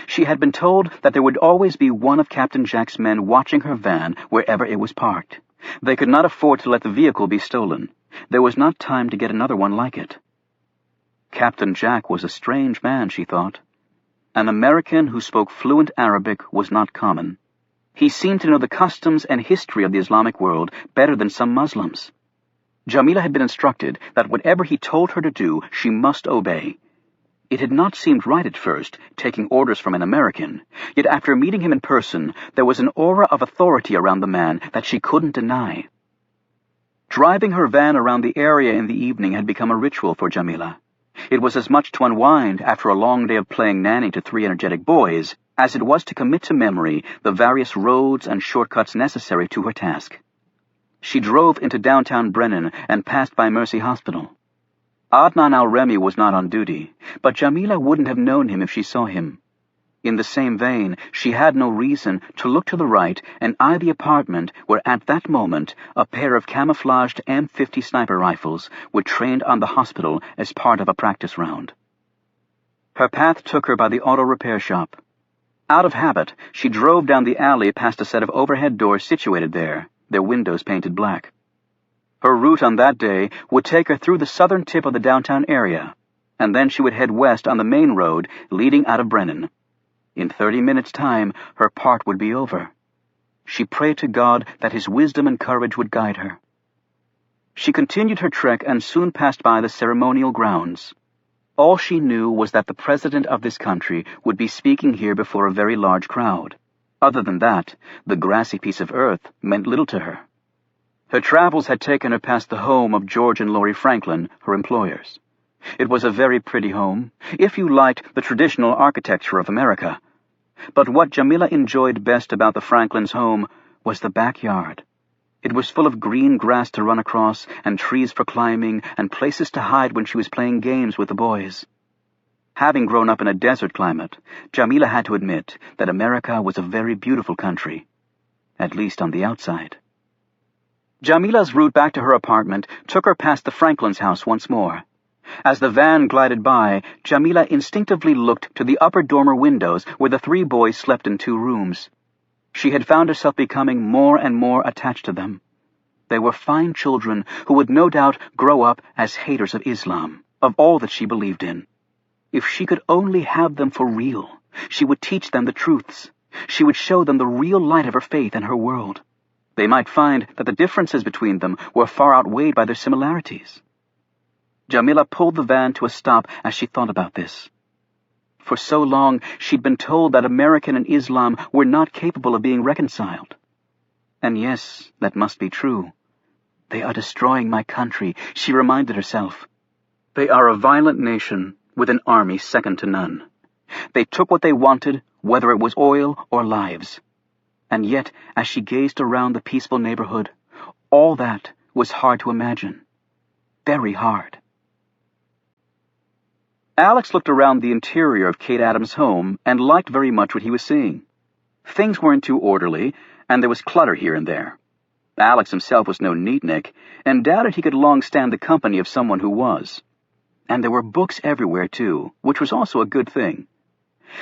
She had been told that there would always be one of Captain Jack's men watching her van wherever it was parked. They could not afford to let the vehicle be stolen. There was not time to get another one like it. Captain Jack was a strange man, she thought. An American who spoke fluent Arabic was not common. He seemed to know the customs and history of the Islamic world better than some Muslims. Jamila had been instructed that whatever he told her to do, she must obey. It had not seemed right at first, taking orders from an American, yet after meeting him in person, there was an aura of authority around the man that she couldn't deny. Driving her van around the area in the evening had become a ritual for Jamila. It was as much to unwind after a long day of playing nanny to 3 energetic boys as it was to commit to memory the various roads and shortcuts necessary to her task. She drove into downtown Brennan and passed by Mercy Hospital. Adnan al-Remi was not on duty, but Jamila wouldn't have known him if she saw him. In the same vein, she had no reason to look to the right and eye the apartment where at that moment a pair of camouflaged M50 sniper rifles were trained on the hospital as part of a practice round. Her path took her by the auto repair shop. Out of habit, she drove down the alley past a set of overhead doors situated there, their windows painted black. Her route on that day would take her through the southern tip of the downtown area, and then she would head west on the main road leading out of Brennan. In 30 minutes' time, her part would be over. She prayed to God that his wisdom and courage would guide her. She continued her trek and soon passed by the ceremonial grounds. All she knew was that the president of this country would be speaking here before a very large crowd. Other than that, the grassy piece of earth meant little to her. Her travels had taken her past the home of George and Laurie Franklin, her employers. It was a very pretty home, if you liked the traditional architecture of America. But what Jamila enjoyed best about the Franklins' home was the backyard. It was full of green grass to run across, and trees for climbing, and places to hide when she was playing games with the boys. Having grown up in a desert climate, Jamila had to admit that America was a very beautiful country, at least on the outside. Jamila's route back to her apartment took her past the Franklins' house once more. As the van glided by, Jamila instinctively looked to the upper dormer windows where the 3 boys slept in 2 rooms. She had found herself becoming more and more attached to them. They were fine children who would no doubt grow up as haters of Islam, of all that she believed in. If she could only have them for real, she would teach them the truths. She would show them the real light of her faith and her world. They might find that the differences between them were far outweighed by their similarities. Jamila pulled the van to a stop as she thought about this. For so long, she'd been told that American and Islam were not capable of being reconciled. And yes, that must be true. They are destroying my country, she reminded herself. They are a violent nation with an army second to none. They took what they wanted, whether it was oil or lives. And yet, as she gazed around the peaceful neighborhood, all that was hard to imagine. Very hard. Alex looked around the interior of Kate Adams' home and liked very much what he was seeing. Things weren't too orderly, and there was clutter here and there. Alex himself was no neatnik, and doubted he could long stand the company of someone who was. And there were books everywhere, too, which was also a good thing.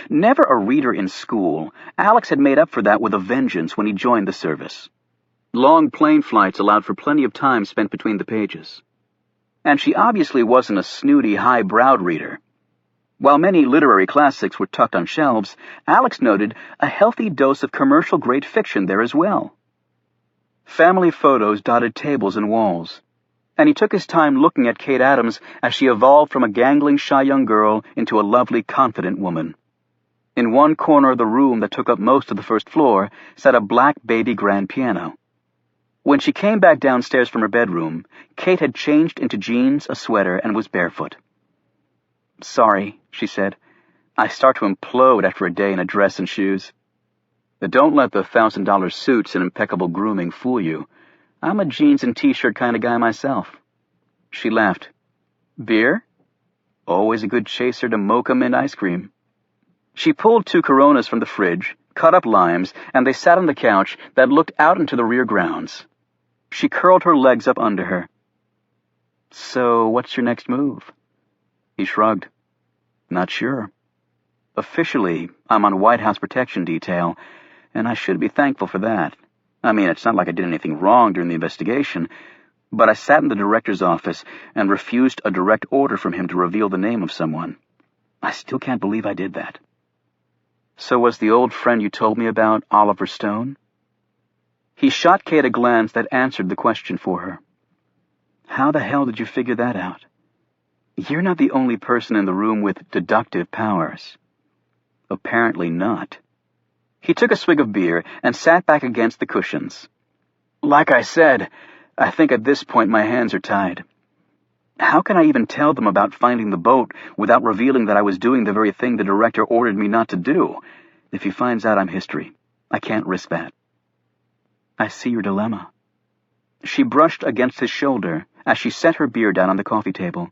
Never a reader in school, Alex had made up for that with a vengeance when he joined the service. Long plane flights allowed for plenty of time spent between the pages. And she obviously wasn't a snooty, high-browed reader. While many literary classics were tucked on shelves, Alex noted a healthy dose of commercial-grade fiction there as well. Family photos dotted tables and walls, and he took his time looking at Kate Adams as she evolved from a gangling, shy young girl into a lovely, confident woman. In one corner of the room that took up most of the first floor sat a black baby grand piano. When she came back downstairs from her bedroom, Kate had changed into jeans, a sweater, and was barefoot. "Sorry," she said. "I start to implode after a day in a dress and shoes." "But don't let the $1,000 suits and impeccable grooming fool you. I'm a jeans and t-shirt kind of guy myself." She laughed. "Beer? Always a good chaser to mocha mint ice cream." She pulled 2 Coronas from the fridge, cut up limes, and they sat on the couch that looked out into the rear grounds. She curled her legs up under her. "So, what's your next move?" He shrugged. "Not sure. Officially, I'm on White House protection detail, and I should be thankful for that. I mean, it's not like I did anything wrong during the investigation, but I sat in the director's office and refused a direct order from him to reveal the name of someone. I still can't believe I did that." "So was the old friend you told me about Oliver Stone?" He shot Kate a glance that answered the question for her. "How the hell did you figure that out?" You're not the only person in the room with deductive powers. Apparently not. He took a swig of beer and sat back against the cushions. Like I said, I think at this point my hands are tied. How can I even tell them about finding the boat without revealing that I was doing the very thing the director ordered me not to do? If he finds out I'm history, I can't risk that. I see your dilemma. She brushed against his shoulder as she set her beer down on the coffee table.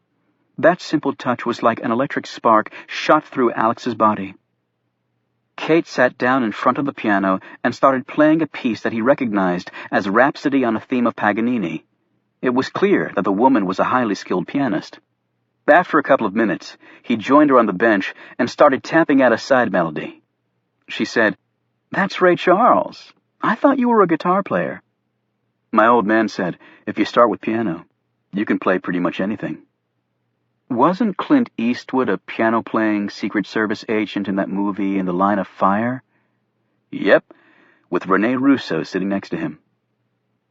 That simple touch was like an electric spark shot through Alex's body. Kate sat down in front of the piano and started playing a piece that he recognized as Rhapsody on a Theme of Paganini. It was clear that the woman was a highly skilled pianist. After a couple of minutes, he joined her on the bench and started tapping out a side melody. She said, "That's Ray Charles. I thought you were a guitar player." My old man said, "If you start with piano, you can play pretty much anything." Wasn't Clint Eastwood a piano-playing Secret Service agent in that movie In the Line of Fire? Yep, with Rene Russo sitting next to him.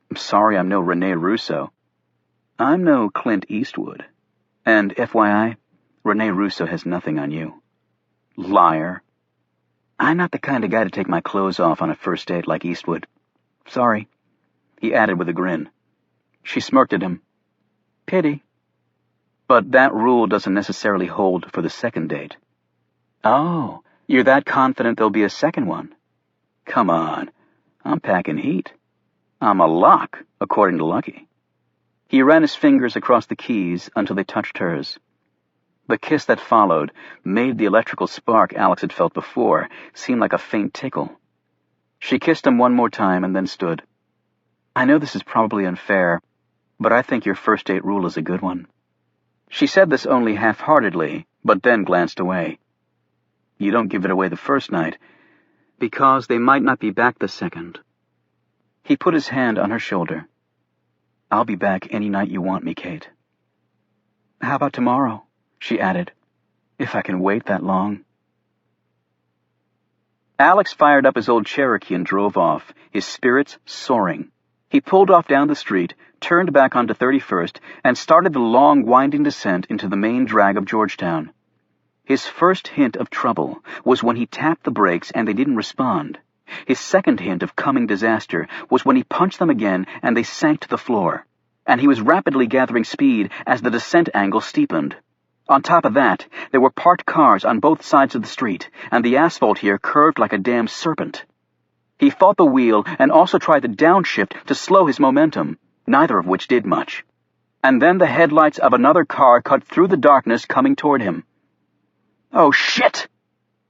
I'm sorry I'm no Rene Russo. I'm no Clint Eastwood. And FYI, Rene Russo has nothing on you. Liar. I'm not the kind of guy to take my clothes off on a first date like Eastwood. Sorry, he added with a grin. She smirked at him. Pity. But that rule doesn't necessarily hold for the second date. Oh, you're that confident there'll be a second one? Come on, I'm packing heat. I'm a lock, according to Lucky. He ran his fingers across the keys until they touched hers. The kiss that followed made the electrical spark Alex had felt before seem like a faint tickle. She kissed him one more time and then stood. I know this is probably unfair, but I think your first date rule is a good one. She said this only half-heartedly, but then glanced away. You don't give it away the first night, because they might not be back the second. He put his hand on her shoulder. I'll be back any night you want me, Kate. How about tomorrow? She added. If I can wait that long. Alex fired up his old Cherokee and drove off, his spirits soaring. He pulled off down the street, turned back onto 31st, and started the long, winding descent into the main drag of Georgetown. His first hint of trouble was when he tapped the brakes and they didn't respond. His second hint of coming disaster was when he punched them again and they sank to the floor. And he was rapidly gathering speed as the descent angle steepened. On top of that, there were parked cars on both sides of the street, and the asphalt here curved like a damn serpent. He fought the wheel and also tried the downshift to slow his momentum, neither of which did much. And then the headlights of another car cut through the darkness coming toward him. Oh, shit!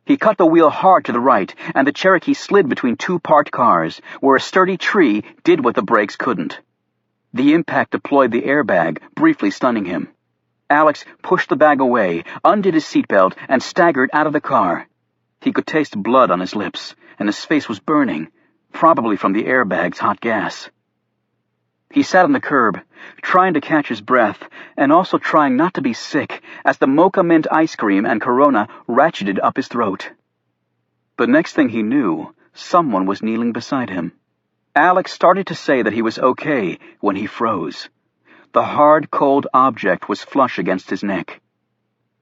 He cut the wheel hard to the right, and the Cherokee slid between two parked cars, where a sturdy tree did what the brakes couldn't. The impact deployed the airbag, briefly stunning him. Alex pushed the bag away, undid his seatbelt, and staggered out of the car. He could taste blood on his lips, and his face was burning, probably from the airbag's hot gas. He sat on the curb, trying to catch his breath, and also trying not to be sick as the mocha mint ice cream and Corona ratcheted up his throat. The next thing he knew, someone was kneeling beside him. Alex started to say that he was okay when he froze. The hard, cold object was flush against his neck.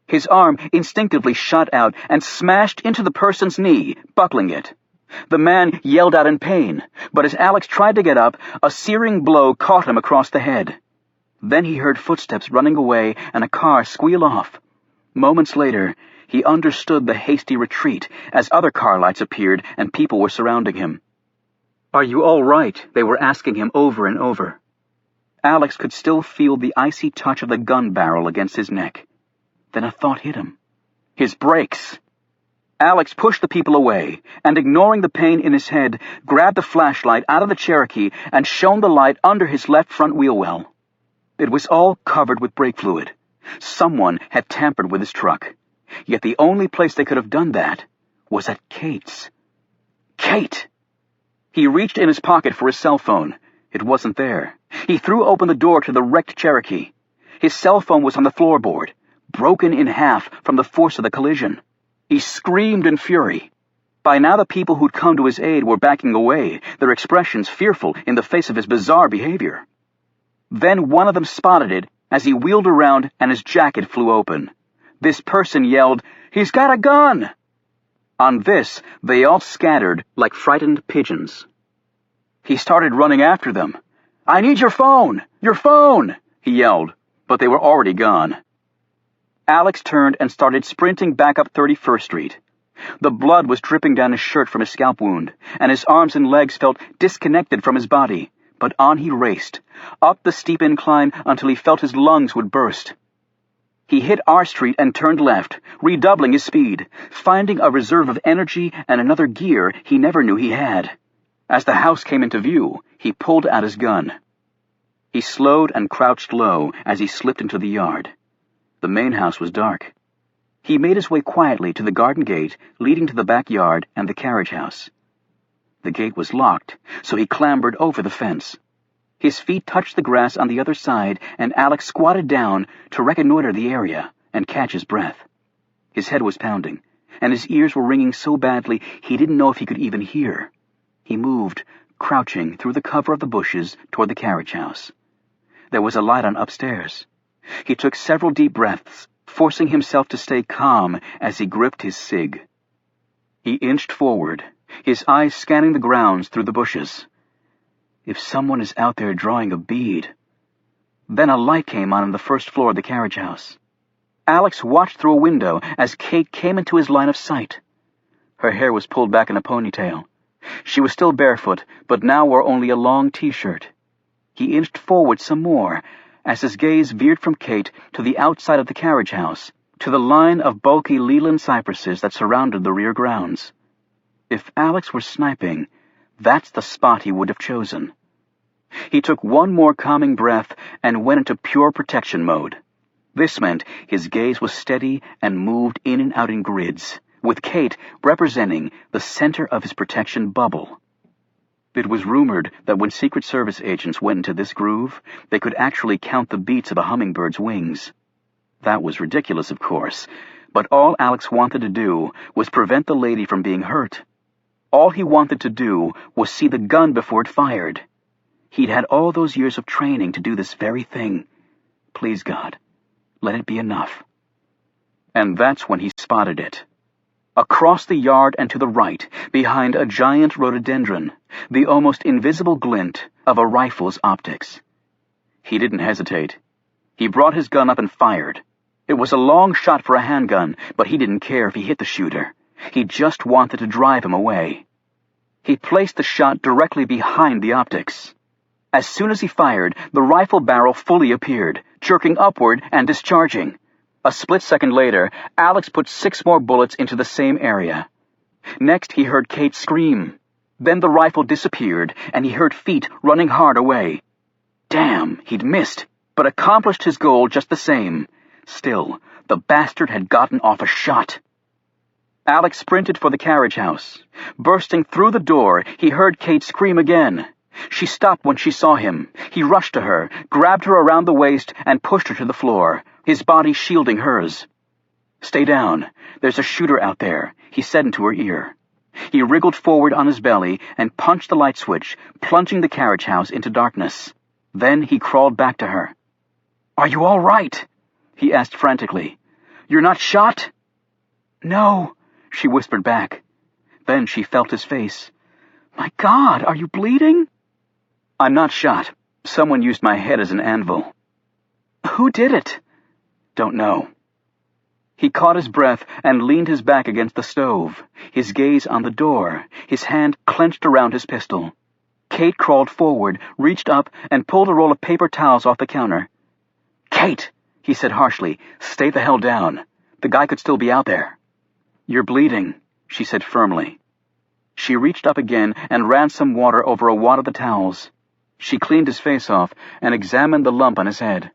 His arm instinctively shot out and smashed into the person's knee, buckling it. The man yelled out in pain, but as Alex tried to get up, a searing blow caught him across the head. Then he heard footsteps running away and a car squeal off. Moments later, he understood the hasty retreat as other car lights appeared and people were surrounding him. "Are you all right?" they were asking him over and over. Alex could still feel the icy touch of the gun barrel against his neck. Then a thought hit him. His brakes! Alex pushed the people away, and ignoring the pain in his head, grabbed the flashlight out of the Cherokee and shone the light under his left front wheel well. It was all covered with brake fluid. Someone had tampered with his truck. Yet the only place they could have done that was at Kate's. Kate! He reached in his pocket for his cell phone. It wasn't there. He threw open the door to the wrecked Cherokee. His cell phone was on the floorboard, broken in half from the force of the collision. He screamed in fury. By now the people who'd come to his aid were backing away, their expressions fearful in the face of his bizarre behavior. Then one of them spotted it as he wheeled around and his jacket flew open. This person yelled, "He's got a gun!" On this, they all scattered like frightened pigeons. He started running after them. "I need your phone! Your phone!" he yelled, but they were already gone. Alex turned and started sprinting back up 31st Street. The blood was dripping down his shirt from his scalp wound, and his arms and legs felt disconnected from his body, but on he raced, up the steep incline until he felt his lungs would burst. He hit R Street and turned left, redoubling his speed, finding a reserve of energy and another gear he never knew he had. As the house came into view, he pulled out his gun. He slowed and crouched low as he slipped into the yard. The main house was dark. He made his way quietly to the garden gate leading to the backyard and the carriage house. The gate was locked, so he clambered over the fence. His feet touched the grass on the other side, and Alex squatted down to reconnoiter the area and catch his breath. His head was pounding, and his ears were ringing so badly he didn't know if he could even hear. He moved, crouching through the cover of the bushes toward the carriage house. There was a light on upstairs. He took several deep breaths, forcing himself to stay calm as he gripped his cig. He inched forward, his eyes scanning the grounds through the bushes. If someone is out there drawing a bead. Then a light came on the first floor of the carriage house. Alex watched through a window as Kate came into his line of sight. Her hair was pulled back in a ponytail. She was still barefoot, but now wore only a long t-shirt. He inched forward some more, as his gaze veered from Kate to the outside of the carriage house, to the line of bulky Leland cypresses that surrounded the rear grounds. If Alex were sniping, that's the spot he would have chosen. He took one more calming breath and went into pure protection mode. This meant his gaze was steady and moved in and out in grids, with Kate representing the center of his protection bubble. It was rumored that when Secret Service agents went into this groove, they could actually count the beats of a hummingbird's wings. That was ridiculous, of course, but all Alex wanted to do was prevent the lady from being hurt. All he wanted to do was see the gun before it fired. He'd had all those years of training to do this very thing. Please, God, let it be enough. And that's when he spotted it. Across the yard and to the right, behind a giant rhododendron, the almost invisible glint of a rifle's optics. He didn't hesitate. He brought his gun up and fired. It was a long shot for a handgun, but he didn't care if he hit the shooter. He just wanted to drive him away. He placed the shot directly behind the optics. As soon as he fired, the rifle barrel fully appeared, jerking upward and discharging. A split second later, Alex put 6 more bullets into the same area. Next, he heard Kate scream. Then the rifle disappeared, and he heard feet running hard away. Damn, he'd missed, but accomplished his goal just the same. Still, the bastard had gotten off a shot. Alex sprinted for the carriage house. Bursting through the door, he heard Kate scream again. She stopped when she saw him. He rushed to her, grabbed her around the waist, and pushed her to the floor, his body shielding hers. "Stay down. There's a shooter out there," he said into her ear. He wriggled forward on his belly and punched the light switch, plunging the carriage house into darkness. Then he crawled back to her. "Are you all right?" he asked frantically. "You're not shot?" "No," she whispered back. Then she felt his face. "My God, are you bleeding?" "I'm not shot. Someone used my head as an anvil." "Who did it?" "Don't know." He caught his breath and leaned his back against the stove, his gaze on the door, his hand clenched around his pistol. Kate crawled forward, reached up, and pulled a roll of paper towels off the counter. "Kate," he said harshly, "stay the hell down. The guy could still be out there." "You're bleeding," she said firmly. She reached up again and ran some water over a wad of the towels. She cleaned his face off and examined the lump on his head.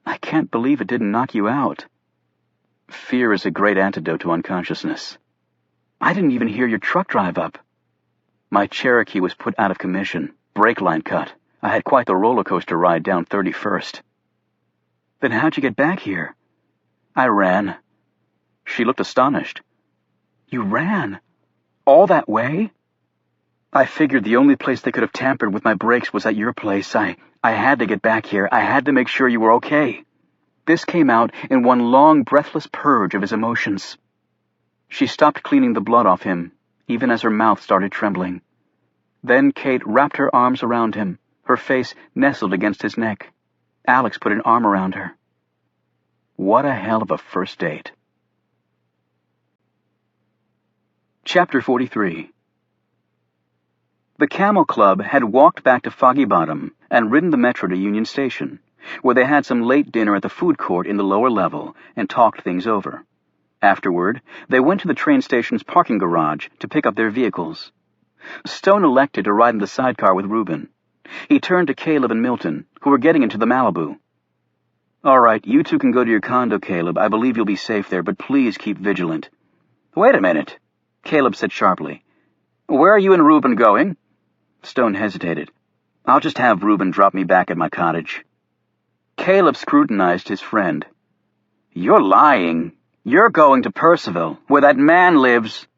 "I can't believe it didn't knock you out." "Fear is a great antidote to unconsciousness." "I didn't even hear your truck drive up." "My Cherokee was put out of commission. Brake line cut. I had quite the roller coaster ride down 31st. "Then how'd you get back here?" "I ran." She looked astonished. "You ran? All that way?" "I figured the only place they could have tampered with my brakes was at your place. I I had to get back here. I had to make sure you were okay." This came out in one long, breathless purge of his emotions. She stopped cleaning the blood off him, even as her mouth started trembling. Then Kate wrapped her arms around him, her face nestled against his neck. Alex put an arm around her. What a hell of a first date. Chapter 43. The Camel Club had walked back to Foggy Bottom and ridden the metro to Union Station, where they had some late dinner at the food court in the lower level and talked things over. Afterward, they went to the train station's parking garage to pick up their vehicles. Stone elected to ride in the sidecar with Reuben. He turned to Caleb and Milton, who were getting into the Malibu. "All right, you two can go to your condo, Caleb. I believe you'll be safe there, but please keep vigilant." "Wait a minute," Caleb said sharply. "Where are you and Reuben going?" Stone hesitated. "I'll just have Reuben drop me back at my cottage." Caleb scrutinized his friend. "You're lying. You're going to Percival, where that man lives."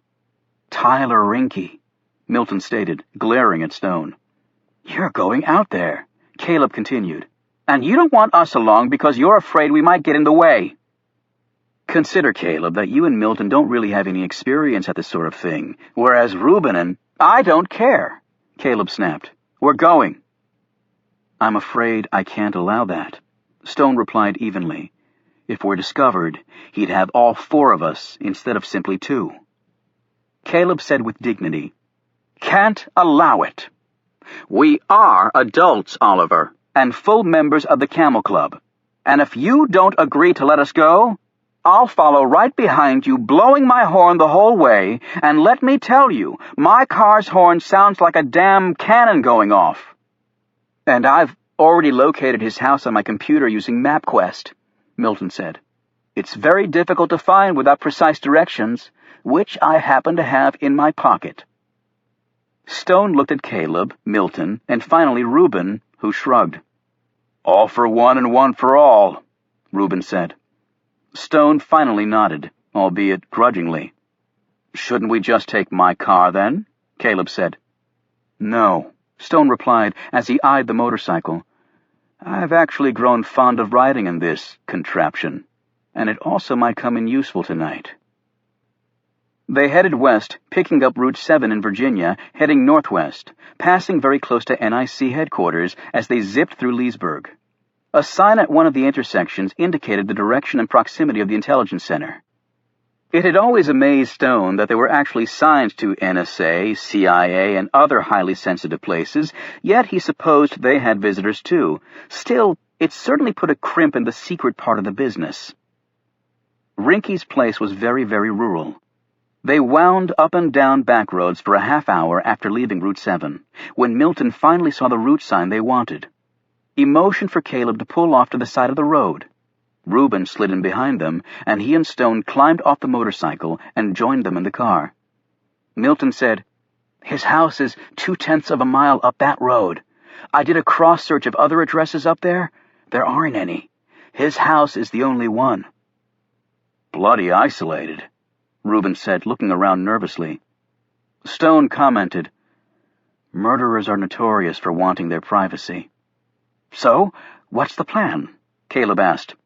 "Tyler Rinke," Milton stated, glaring at Stone. "You're going out there," Caleb continued. "And you don't want us along because you're afraid we might get in the way." "Consider, Caleb, that you and Milton don't really have any experience at this sort of thing, whereas Reuben and—" "I don't care," Caleb snapped. "We're going." "I'm afraid I can't allow that," Stone replied evenly. "If we're discovered, he'd have all four of us instead of simply two." Caleb said with dignity, "Can't allow it. We are adults, Oliver, and full members of the Camel Club. And if you don't agree to let us go, I'll follow right behind you, blowing my horn the whole way, and let me tell you, my car's horn sounds like a damn cannon going off." "And I've already located his house on my computer using MapQuest," Milton said. "It's very difficult to find without precise directions, which I happen to have in my pocket." Stone looked at Caleb, Milton, and finally Reuben, who shrugged. "All for one and one for all," Reuben said. Stone finally nodded, albeit grudgingly. "Shouldn't we just take my car, then?" Caleb said. "No," Stone replied as he eyed the motorcycle. "I've actually grown fond of riding in this contraption, and it also might come in useful tonight." They headed west, picking up Route 7 in Virginia, heading northwest, passing very close to NIC headquarters as they zipped through Leesburg. A sign at one of the intersections indicated the direction and proximity of the intelligence center. It had always amazed Stone that there were actually signs to NSA, CIA, and other highly sensitive places, yet he supposed they had visitors too. Still, it certainly put a crimp in the secret part of the business. Rinke's place was very, very rural. They wound up and down back roads for a half hour after leaving Route 7, when Milton finally saw the route sign they wanted. He motioned for Caleb to pull off to the side of the road. Reuben slid in behind them, and he and Stone climbed off the motorcycle and joined them in the car. Milton said, "His house is 2/10 of a mile up that road. I did a cross-search of other addresses up there. There aren't any. His house is the only one." "Bloody isolated," Reuben said, looking around nervously. Stone commented, "Murderers are notorious for wanting their privacy." "So, what's the plan?" Caleb asked.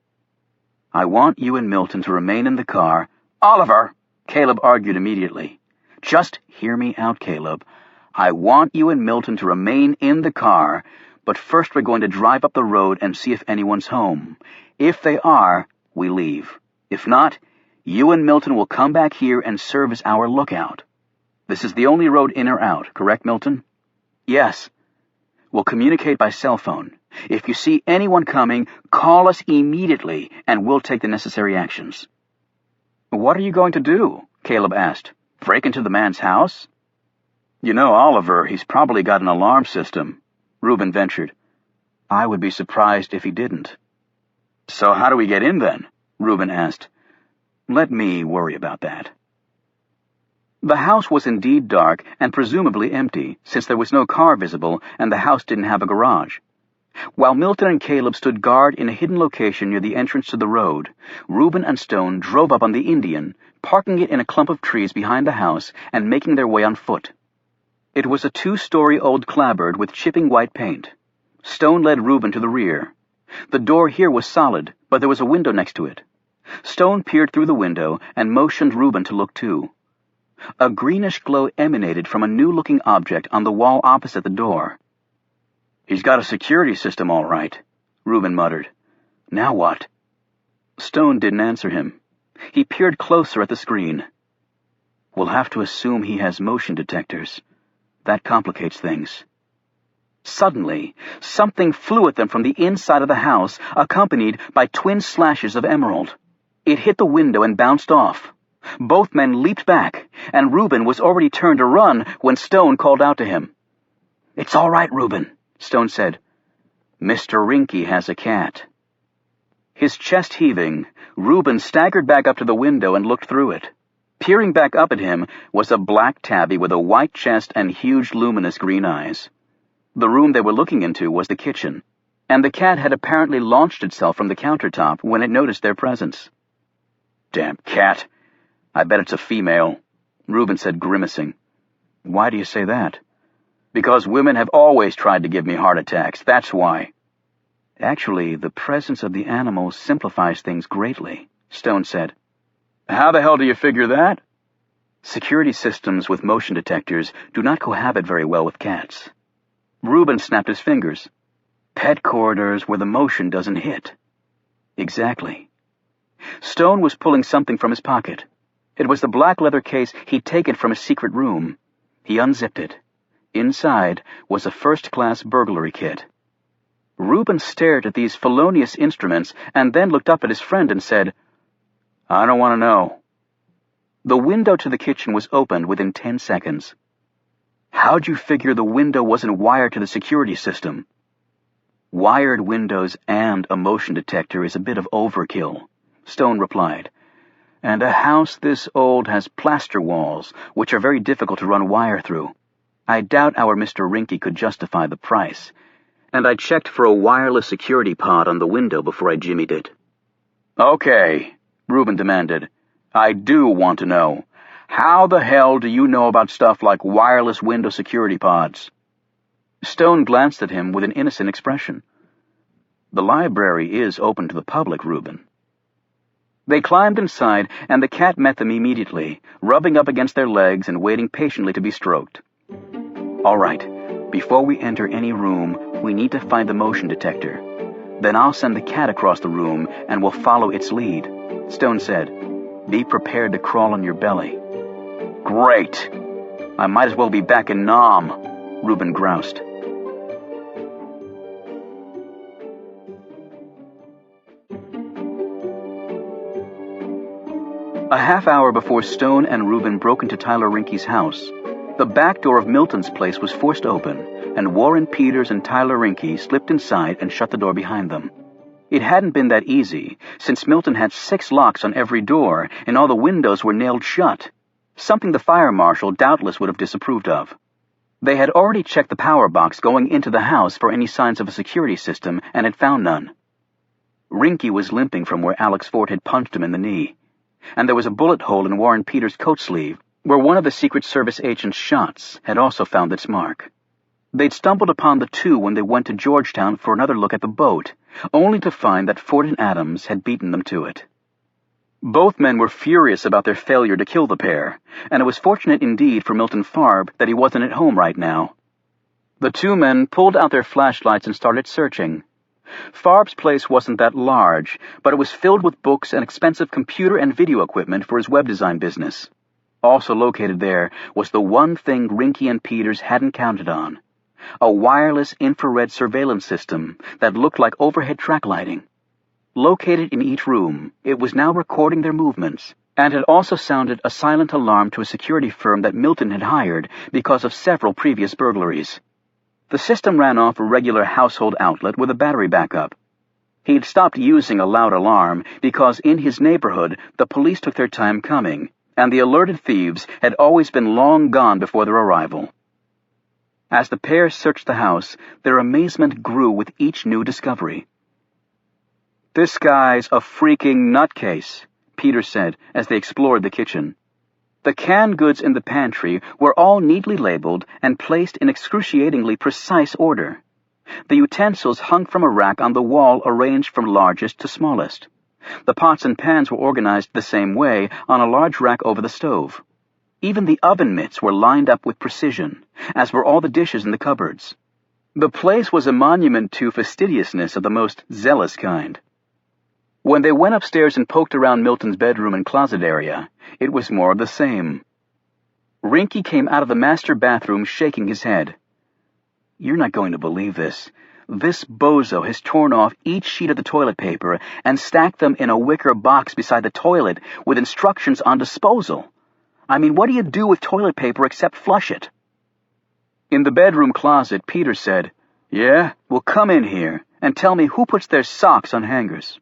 "I want you and Milton to remain in the car." "Oliver!" Caleb argued immediately. "Just hear me out, Caleb. I want you and Milton to remain in the car, but first we're going to drive up the road and see if anyone's home. If they are, we leave. If not, you and Milton will come back here and serve as our lookout. This is the only road in or out, correct, Milton?" "Yes." "We'll communicate by cell phone. If you see anyone coming, call us immediately, and we'll take the necessary actions." "What are you going to do?" Caleb asked. "Break into the man's house?" "You know, Oliver, he's probably got an alarm system," Reuben ventured. "I would be surprised if he didn't." "So how do we get in, then?" Reuben asked. "Let me worry about that." The house was indeed dark and presumably empty, since there was no car visible and the house didn't have a garage. While Milton and Caleb stood guard in a hidden location near the entrance to the road, Reuben and Stone drove up on the Indian, parking it in a clump of trees behind the house and making their way on foot. It was a 2-story old clapboard with chipping white paint. Stone led Reuben to the rear. The door here was solid, but there was a window next to it. Stone peered through the window and motioned Reuben to look too. A greenish glow emanated from a new-looking object on the wall opposite the door. "He's got a security system, all right," Reuben muttered. "Now what?" Stone didn't answer him. He peered closer at the screen. "We'll have to assume he has motion detectors. That complicates things." Suddenly, something flew at them from the inside of the house, accompanied by twin slashes of emerald. It hit the window and bounced off. Both men leaped back, and Reuben was already turned to run when Stone called out to him. "It's all right, Reuben," Stone said. "Mr. Rinky has a cat." His chest heaving, Reuben staggered back up to the window and looked through it. Peering back up at him was a black tabby with a white chest and huge luminous green eyes. The room they were looking into was the kitchen, and the cat had apparently launched itself from the countertop when it noticed their presence. "Damn cat! I bet it's a female," Reuben said, grimacing. "Why do you say that?" "Because women have always tried to give me heart attacks, that's why." "Actually, the presence of the animal simplifies things greatly," Stone said. "How the hell do you figure that?" "Security systems with motion detectors do not cohabit very well with cats." Reuben snapped his fingers. "Pet corridors where the motion doesn't hit." "Exactly." Stone was pulling something from his pocket. It was the black leather case he'd taken from his secret room. He unzipped it. Inside was a first-class burglary kit. Reuben stared at these felonious instruments and then looked up at his friend and said, "I don't want to know." The window to the kitchen was opened within 10 seconds. "How'd you figure the window wasn't wired to the security system?" "Wired windows and a motion detector is a bit of overkill," Stone replied. "And a house this old has plaster walls, which are very difficult to run wire through. I doubt our Mr. Rinky could justify the price, and I checked for a wireless security pod on the window before I jimmied it." "Okay," Reuben demanded. "I do want to know. How the hell do you know about stuff like wireless window security pods?" Stone glanced at him with an innocent expression. "The library is open to the public, Reuben." They climbed inside, and the cat met them immediately, rubbing up against their legs and waiting patiently to be stroked. "All right, before we enter any room, we need to find the motion detector. Then I'll send the cat across the room, and we'll follow its lead," Stone said. "Be prepared to crawl on your belly." "Great! I might as well be back in Nam," Reuben groused. A half hour before Stone and Reuben broke into Tyler Rinky's house, the back door of Milton's place was forced open, and Warren Peters and Tyler Rinky slipped inside and shut the door behind them. It hadn't been that easy, since Milton had 6 locks on every door, and all the windows were nailed shut, something the fire marshal doubtless would have disapproved of. They had already checked the power box going into the house for any signs of a security system, and had found none. Rinky was limping from where Alex Ford had punched him in the knee, and there was a bullet hole in Warren Peters' coat sleeve, where one of the Secret Service agent's shots had also found its mark. They'd stumbled upon the two when they went to Georgetown for another look at the boat, only to find that Ford and Adams had beaten them to it. Both men were furious about their failure to kill the pair, and it was fortunate indeed for Milton Farb that he wasn't at home right now. The two men pulled out their flashlights and started searching. Farb's place wasn't that large, but it was filled with books and expensive computer and video equipment for his web design business. Also located there was the one thing Rinky and Peters hadn't counted on: a wireless infrared surveillance system that looked like overhead track lighting. Located in each room, it was now recording their movements, and had also sounded a silent alarm to a security firm that Milton had hired because of several previous burglaries. The system ran off a regular household outlet with a battery backup. He'd stopped using a loud alarm because in his neighborhood the police took their time coming, and the alerted thieves had always been long gone before their arrival. As the pair searched the house, their amazement grew with each new discovery. "This guy's a freaking nutcase," Peter said as they explored the kitchen. The canned goods in the pantry were all neatly labeled and placed in excruciatingly precise order. The utensils hung from a rack on the wall arranged from largest to smallest. The pots and pans were organized the same way on a large rack over the stove. Even the oven mitts were lined up with precision, as were all the dishes in the cupboards. The place was a monument to fastidiousness of the most zealous kind. When they went upstairs and poked around Milton's bedroom and closet area, it was more of the same. Rinky came out of the master bathroom shaking his head. "You're not going to believe this. This bozo has torn off each sheet of the toilet paper and stacked them in a wicker box beside the toilet with instructions on disposal. I mean, what do you do with toilet paper except flush it?" In the bedroom closet, Peter said, "Yeah, well, come in here and tell me who puts their socks on hangers."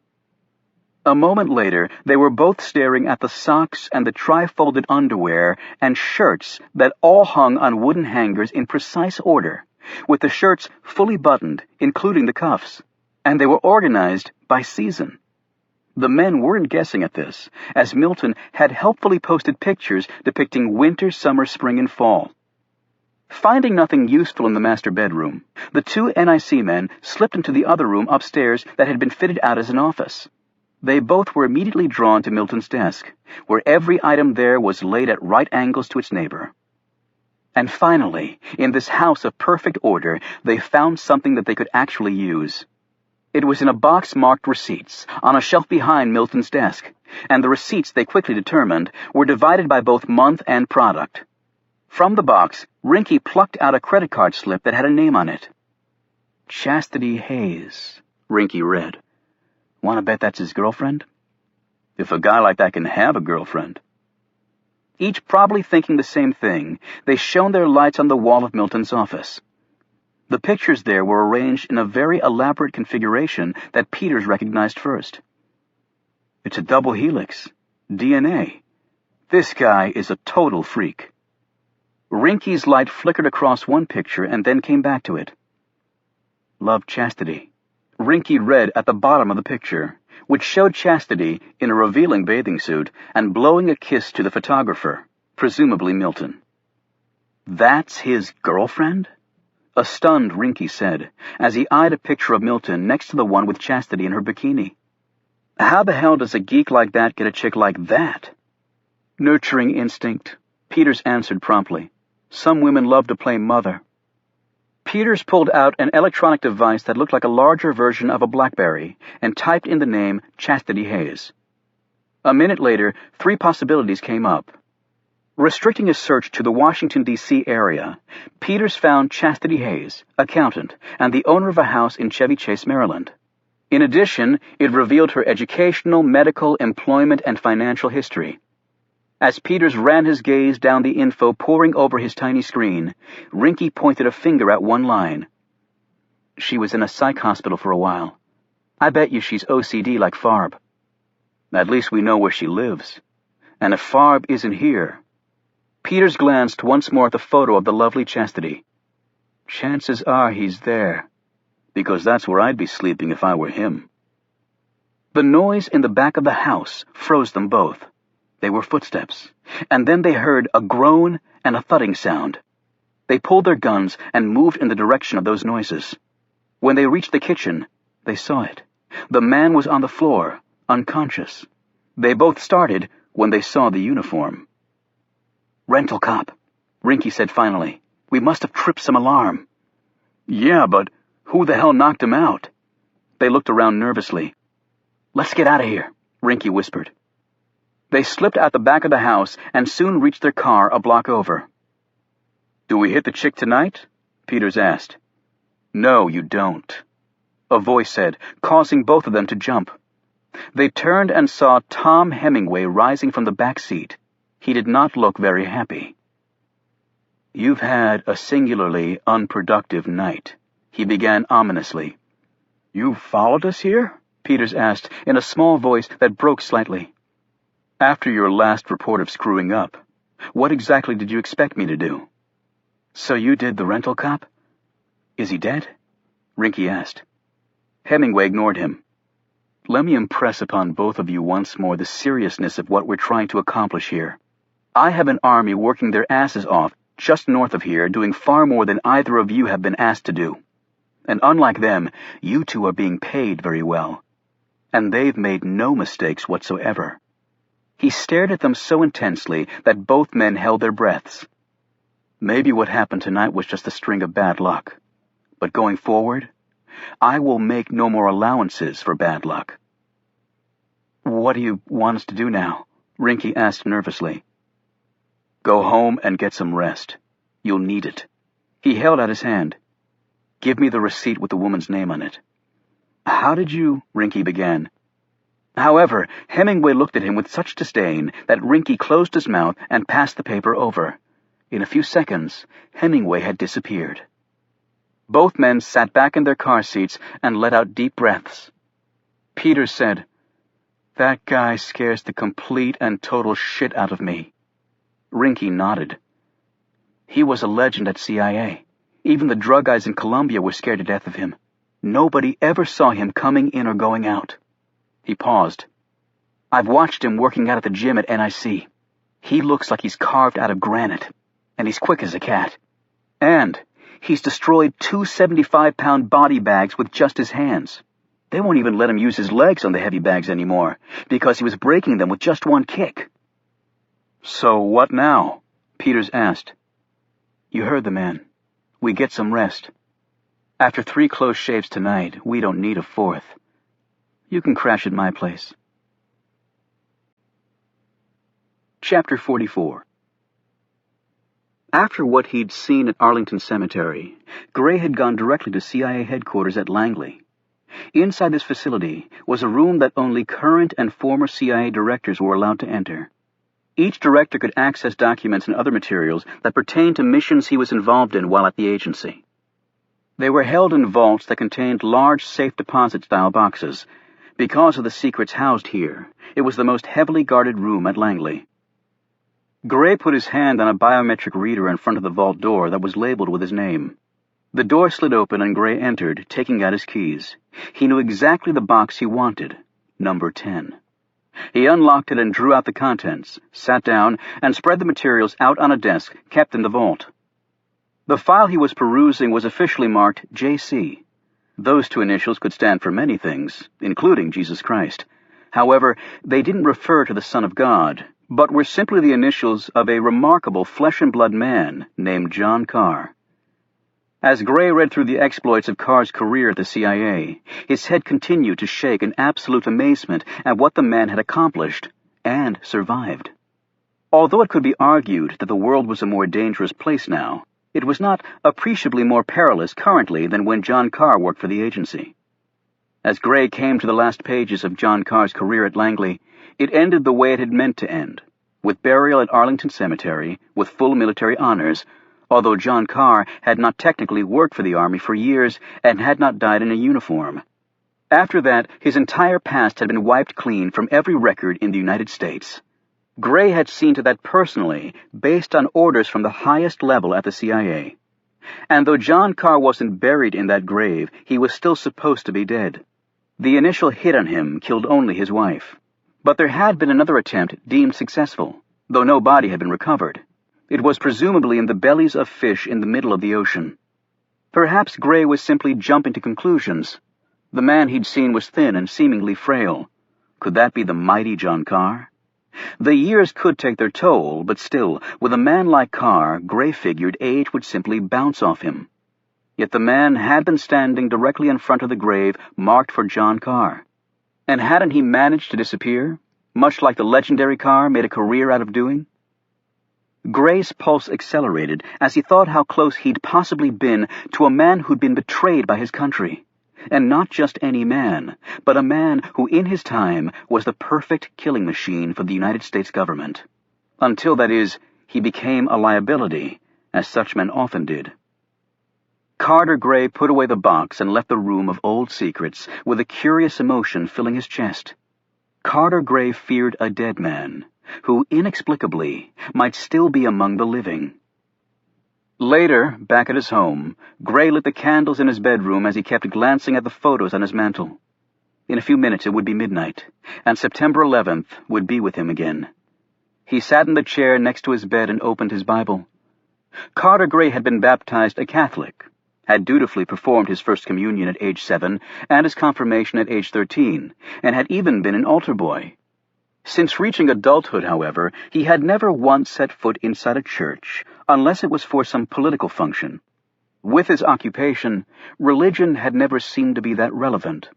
A moment later, they were both staring at the socks and the tri-folded underwear and shirts that all hung on wooden hangers in precise order, with the shirts fully buttoned, including the cuffs, and they were organized by season. The men weren't guessing at this, as Milton had helpfully posted pictures depicting winter, summer, spring, and fall. Finding nothing useful in the master bedroom, the two NIC men slipped into the other room upstairs that had been fitted out as an office. They both were immediately drawn to Milton's desk, where every item there was laid at right angles to its neighbor. And finally, in this house of perfect order, they found something that they could actually use. It was in a box marked receipts, on a shelf behind Milton's desk, and the receipts, they quickly determined, were divided by both month and product. From the box, Rinky plucked out a credit card slip that had a name on it. "Chastity Hayes," Rinky read. "Want to bet that's his girlfriend?" "If a guy like that can have a girlfriend." Each probably thinking the same thing, they shone their lights on the wall of Milton's office. The pictures there were arranged in a very elaborate configuration that Peters recognized first. "It's a double helix. DNA. This guy is a total freak." Rinky's light flickered across one picture and then came back to it. "Love Chastity," Rinky read at the bottom of the picture, which showed Chastity in a revealing bathing suit and blowing a kiss to the photographer, presumably Milton. "That's his girlfriend?" A stunned Rinky said, as he eyed a picture of Milton next to the one with Chastity in her bikini. "How the hell does a geek like that get a chick like that?" "Nurturing instinct," Peters answered promptly. "Some women love to play mother." Peters pulled out an electronic device that looked like a larger version of a BlackBerry and typed in the name Chastity Hayes. A minute later, 3 possibilities came up. Restricting his search to the Washington, D.C. area, Peters found Chastity Hayes, accountant, and the owner of a house in Chevy Chase, Maryland. In addition, it revealed her educational, medical, employment, and financial history. As Peters ran his gaze down the info pouring over his tiny screen, Rinky pointed a finger at one line. "She was in a psych hospital for a while. I bet you she's OCD like Farb. At least we know where she lives. And if Farb isn't here..." Peters glanced once more at the photo of the lovely Chastity. "Chances are he's there, because that's where I'd be sleeping if I were him." The noise in the back of the house froze them both. They were footsteps, and then they heard a groan and a thudding sound. They pulled their guns and moved in the direction of those noises. When they reached the kitchen, they saw it. The man was on the floor, unconscious. They both started when they saw the uniform. "Rental cop," Rinky said finally. "We must have tripped some alarm." "Yeah, but who the hell knocked him out?" They looked around nervously. "Let's get out of here," Rinky whispered. They slipped out the back of the house and soon reached their car a block over. "Do we hit the chick tonight?" Peters asked. "No, you don't," a voice said, causing both of them to jump. They turned and saw Tom Hemingway rising from the back seat. He did not look very happy. "You've had a singularly unproductive night," he began ominously. "You followed us here?" Peters asked in a small voice that broke slightly. "After your last report of screwing up, what exactly did you expect me to do?" "So you did the rental cop? Is he dead?" Rinky asked. Hemingway ignored him. "Let me impress upon both of you once more the seriousness of what we're trying to accomplish here. I have an army working their asses off just north of here, doing far more than either of you have been asked to do. And unlike them, you two are being paid very well. And they've made no mistakes whatsoever." He stared at them so intensely that both men held their breaths. "Maybe what happened tonight was just a string of bad luck. But going forward, I will make no more allowances for bad luck." "What do you want us to do now?" Rinky asked nervously. "Go home and get some rest. You'll need it." He held out his hand. "Give me the receipt with the woman's name on it." "How did you—" Rinky began. However, Hemingway looked at him with such disdain that Rinky closed his mouth and passed the paper over. In a few seconds, Hemingway had disappeared. Both men sat back in their car seats and let out deep breaths. Peters said, "That guy scares the complete and total shit out of me." Rinky nodded. "He was a legend at CIA. Even the drug guys in Colombia were scared to death of him. Nobody ever saw him coming in or going out." He paused. "I've watched him working out at the gym at NIC. He looks like he's carved out of granite, and he's quick as a cat. And he's destroyed 2 75-pound body bags with just his hands. They won't even let him use his legs on the heavy bags anymore, because he was breaking them with just one kick." "So what now?" Peters asked. "You heard the man. We get some rest. After 3 close shaves tonight, we don't need a 4th. You can crash at my place." Chapter 44. After what he'd seen at Arlington Cemetery, Gray had gone directly to CIA headquarters at Langley. Inside this facility was a room that only current and former CIA directors were allowed to enter. Each director could access documents and other materials that pertained to missions he was involved in while at the agency. They were held in vaults that contained large safe deposit-style boxes. Because of the secrets housed here, it was the most heavily guarded room at Langley. Gray put his hand on a biometric reader in front of the vault door that was labeled with his name. The door slid open and Gray entered, taking out his keys. He knew exactly the box he wanted, number 10. He unlocked it and drew out the contents, sat down, and spread the materials out on a desk kept in the vault. The file he was perusing was officially marked JC. Those 2 initials could stand for many things, including Jesus Christ. However, they didn't refer to the Son of God, but were simply the initials of a remarkable flesh-and-blood man named John Carr. As Gray read through the exploits of Carr's career at the CIA, his head continued to shake in absolute amazement at what the man had accomplished and survived. Although it could be argued that the world was a more dangerous place now, it was not appreciably more perilous currently than when John Carr worked for the agency. As Gray came to the last pages of John Carr's career at Langley, it ended the way it had meant to end, with burial at Arlington Cemetery with full military honors, although John Carr had not technically worked for the Army for years and had not died in a uniform. After that, his entire past had been wiped clean from every record in the United States. Gray had seen to that personally, based on orders from the highest level at the CIA. And though John Carr wasn't buried in that grave, he was still supposed to be dead. The initial hit on him killed only his wife. But there had been another attempt deemed successful, though no body had been recovered. It was presumably in the bellies of fish in the middle of the ocean. Perhaps Gray was simply jumping to conclusions. The man he'd seen was thin and seemingly frail. Could that be the mighty John Carr? The years could take their toll, but still, with a man like Carr, Gray figured age would simply bounce off him. Yet the man had been standing directly in front of the grave marked for John Carr. And hadn't he managed to disappear, much like the legendary Carr made a career out of doing? Gray's pulse accelerated as he thought how close he'd possibly been to a man who'd been betrayed by his country. And not just any man, but a man who in his time was the perfect killing machine for the United States government. Until, that is, he became a liability, as such men often did. Carter Gray put away the box and left the room of old secrets with a curious emotion filling his chest. Carter Gray feared a dead man, who inexplicably might still be among the living. Later, back at his home, Gray lit the candles in his bedroom as he kept glancing at the photos on his mantel. In a few minutes it would be midnight, and September 11th would be with him again. He sat in the chair next to his bed and opened his Bible. Carter Gray had been baptized a Catholic. had dutifully performed his first communion at age 7 and his confirmation at age 13, and had even been an altar boy. Since reaching adulthood, however, he had never once set foot inside a church, unless it was for some political function. With his occupation, religion had never seemed to be that relevant.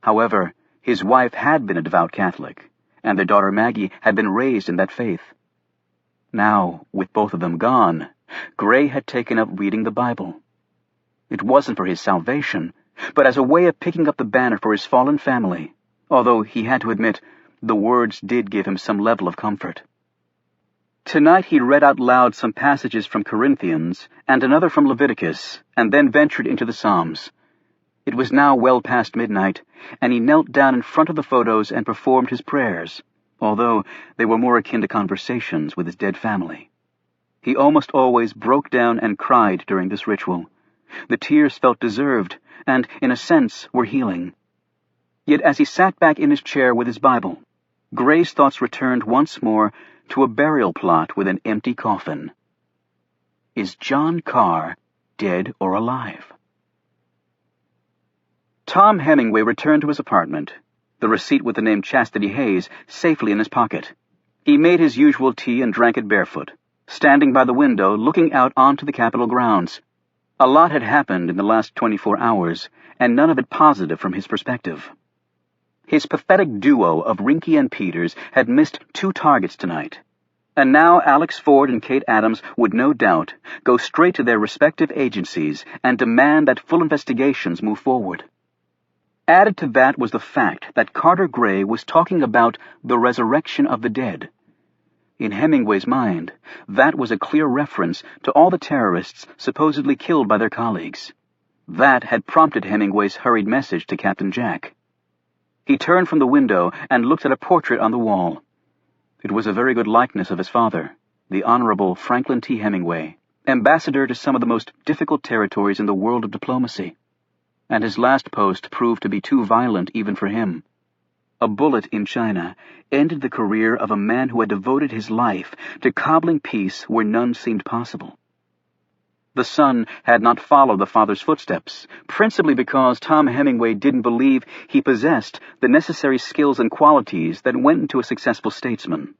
However, his wife had been a devout Catholic, and their daughter Maggie had been raised in that faith. Now, with both of them gone, Gray had taken up reading the Bible. It wasn't for his salvation, but as a way of picking up the banner for his fallen family, although he had to admit the words did give him some level of comfort. Tonight he read out loud some passages from Corinthians and another from Leviticus, and then ventured into the Psalms. It was now well past midnight, and he knelt down in front of the photos and performed his prayers, although they were more akin to conversations with his dead family. He almost always broke down and cried during this ritual. The tears felt deserved, and, in a sense, were healing. Yet as he sat back in his chair with his Bible, Gray's thoughts returned once more to a burial plot with an empty coffin. Is John Carr dead or alive? Tom Hemingway returned to his apartment, the receipt with the name Chastity Hayes safely in his pocket. He made his usual tea and drank it barefoot, standing by the window looking out onto the Capitol grounds. A lot had happened in the last 24 hours, and none of it positive from his perspective. His pathetic duo of Rinky and Peters had missed 2 targets tonight, and now Alex Ford and Kate Adams would no doubt go straight to their respective agencies and demand that full investigations move forward. Added to that was the fact that Carter Gray was talking about the resurrection of the dead. In Hemingway's mind, that was a clear reference to all the terrorists supposedly killed by their colleagues. That had prompted Hemingway's hurried message to Captain Jack. He turned from the window and looked at a portrait on the wall. It was a very good likeness of his father, the Honorable Franklin T. Hemingway, ambassador to some of the most difficult territories in the world of diplomacy. And his last post proved to be too violent even for him. A bullet in China ended the career of a man who had devoted his life to cobbling peace where none seemed possible. The son had not followed the father's footsteps, principally because Tom Hemingway didn't believe he possessed the necessary skills and qualities that went into a successful statesman.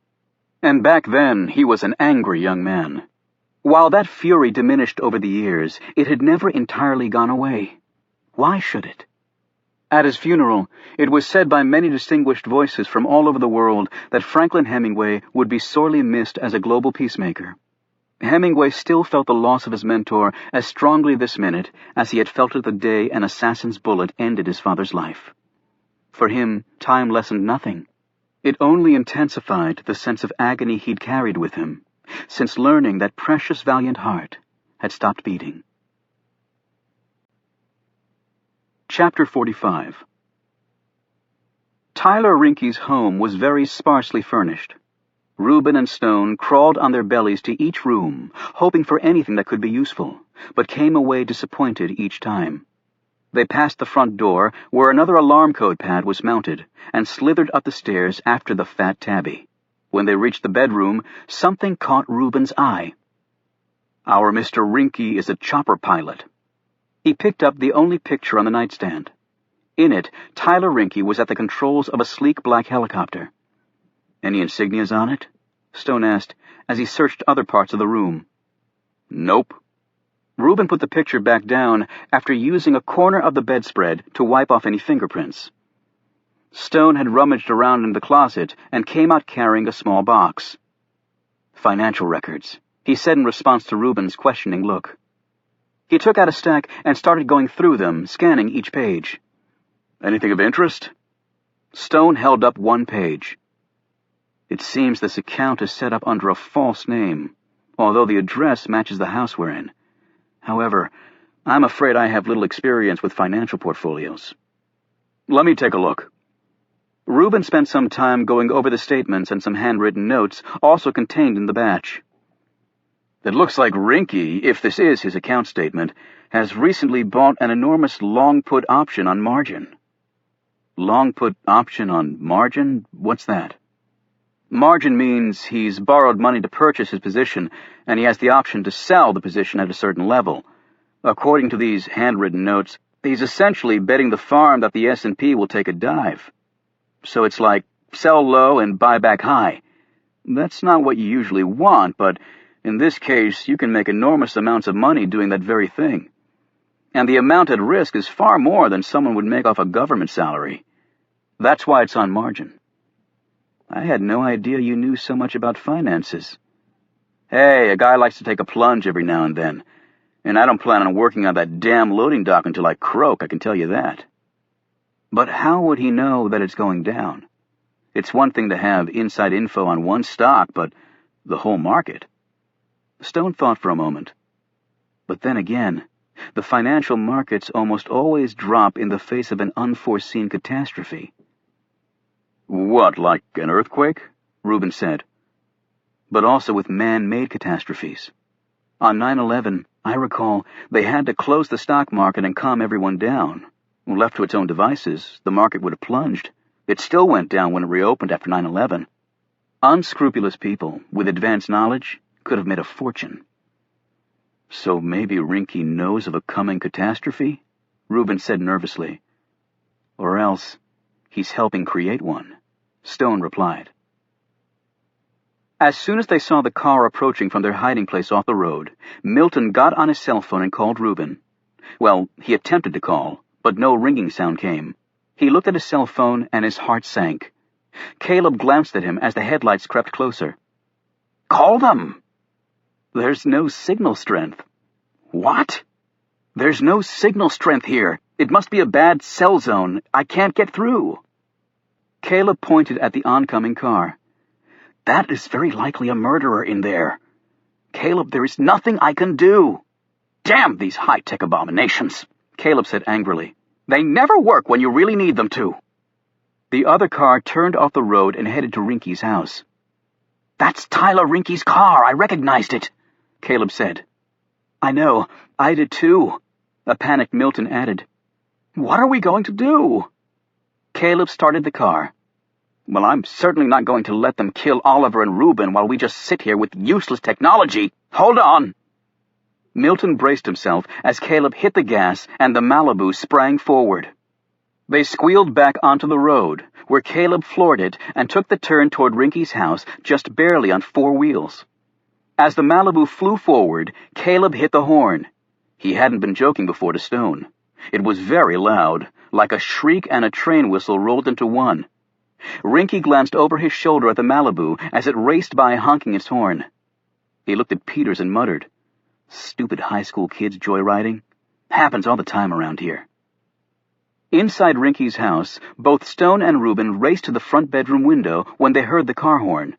And back then, he was an angry young man. While that fury diminished over the years, it had never entirely gone away. Why should it? At his funeral, it was said by many distinguished voices from all over the world that Franklin Hemingway would be sorely missed as a global peacemaker. Hemingway still felt the loss of his mentor as strongly this minute as he had felt it the day an assassin's bullet ended his father's life. For him, time lessened nothing. It only intensified the sense of agony he'd carried with him, since learning that precious valiant heart had stopped beating. Chapter 45. Tyler Rinky's home was very sparsely furnished. Reuben and Stone crawled on their bellies to each room, hoping for anything that could be useful, but came away disappointed each time. They passed the front door, where another alarm code pad was mounted, and slithered up the stairs after the fat tabby. When they reached the bedroom, something caught Reuben's eye. "Our Mr. Rinky is a chopper pilot." He picked up the only picture on the nightstand. In it, Tyler Rinky was at the controls of a sleek black helicopter. "Any insignias on it?" Stone asked, as he searched other parts of the room. "Nope." Reuben put the picture back down after using a corner of the bedspread to wipe off any fingerprints. Stone had rummaged around in the closet and came out carrying a small box. "Financial records," he said in response to Reuben's questioning look. He took out a stack and started going through them, scanning each page. "Anything of interest?" Stone held up one page. "It seems this account is set up under a false name, although the address matches the house we're in. However, I'm afraid I have little experience with financial portfolios." "Let me take a look." Reuben spent some time going over the statements and some handwritten notes also contained in the batch. "It looks like Rinky, if this is his account statement, has recently bought an enormous long-put option on margin." "Long-put option on margin? What's that?" "Margin means he's borrowed money to purchase his position, and he has the option to sell the position at a certain level. According to these handwritten notes, he's essentially betting the farm that the S&P will take a dive. So it's like, sell low and buy back high. That's not what you usually want, but in this case, you can make enormous amounts of money doing that very thing. And the amount at risk is far more than someone would make off a government salary. That's why it's on margin. I had no idea you knew so much about finances. Hey, a guy likes to take a plunge every now and then, and I don't plan on working on that damn loading dock until I croak, I can tell you that. But how would he know that it's going down? It's one thing to have inside info on one stock, but the whole market? Stone thought for a moment. But then again, the financial markets almost always drop in the face of an unforeseen catastrophe. What, like an earthquake? Reuben said. But also with man-made catastrophes. On 9/11, I recall, they had to close the stock market and calm everyone down. Left to its own devices, the market would have plunged. It still went down when it reopened after 9/11. Unscrupulous people with advanced knowledge could have made a fortune. So maybe Rinky knows of a coming catastrophe? Reuben said nervously. Or else, he's helping create one, Stone replied. As soon as they saw the car approaching from their hiding place off the road, Milton got on his cell phone and called Reuben. Well, he attempted to call, but no ringing sound came. He looked at his cell phone and his heart sank. Caleb glanced at him as the headlights crept closer. Call them! There's no signal strength. What? There's no signal strength here. It must be a bad cell zone. I can't get through. Caleb pointed at the oncoming car. That is very likely a murderer in there. Caleb, there is nothing I can do. Damn these high-tech abominations, Caleb said angrily. They never work when you really need them to. The other car turned off the road and headed to Rinky's house. That's Tyler Rinky's car. I recognized it, Caleb said. I know. I did too, a panicked Milton added. What are we going to do? Caleb started the car. Well, I'm certainly not going to let them kill Oliver and Reuben while we just sit here with useless technology. Hold on! Milton braced himself as Caleb hit the gas and the Malibu sprang forward. They squealed back onto the road, where Caleb floored it and took the turn toward Rinky's house just barely on 4 wheels. As the Malibu flew forward, Caleb hit the horn. He hadn't been joking before to Stone. It was very loud, like a shriek and a train whistle rolled into one. Rinky glanced over his shoulder at the Malibu as it raced by honking its horn. He looked at Peters and muttered, Stupid high school kids joyriding. Happens all the time around here. Inside Rinky's house, both Stone and Reuben raced to the front bedroom window when they heard the car horn.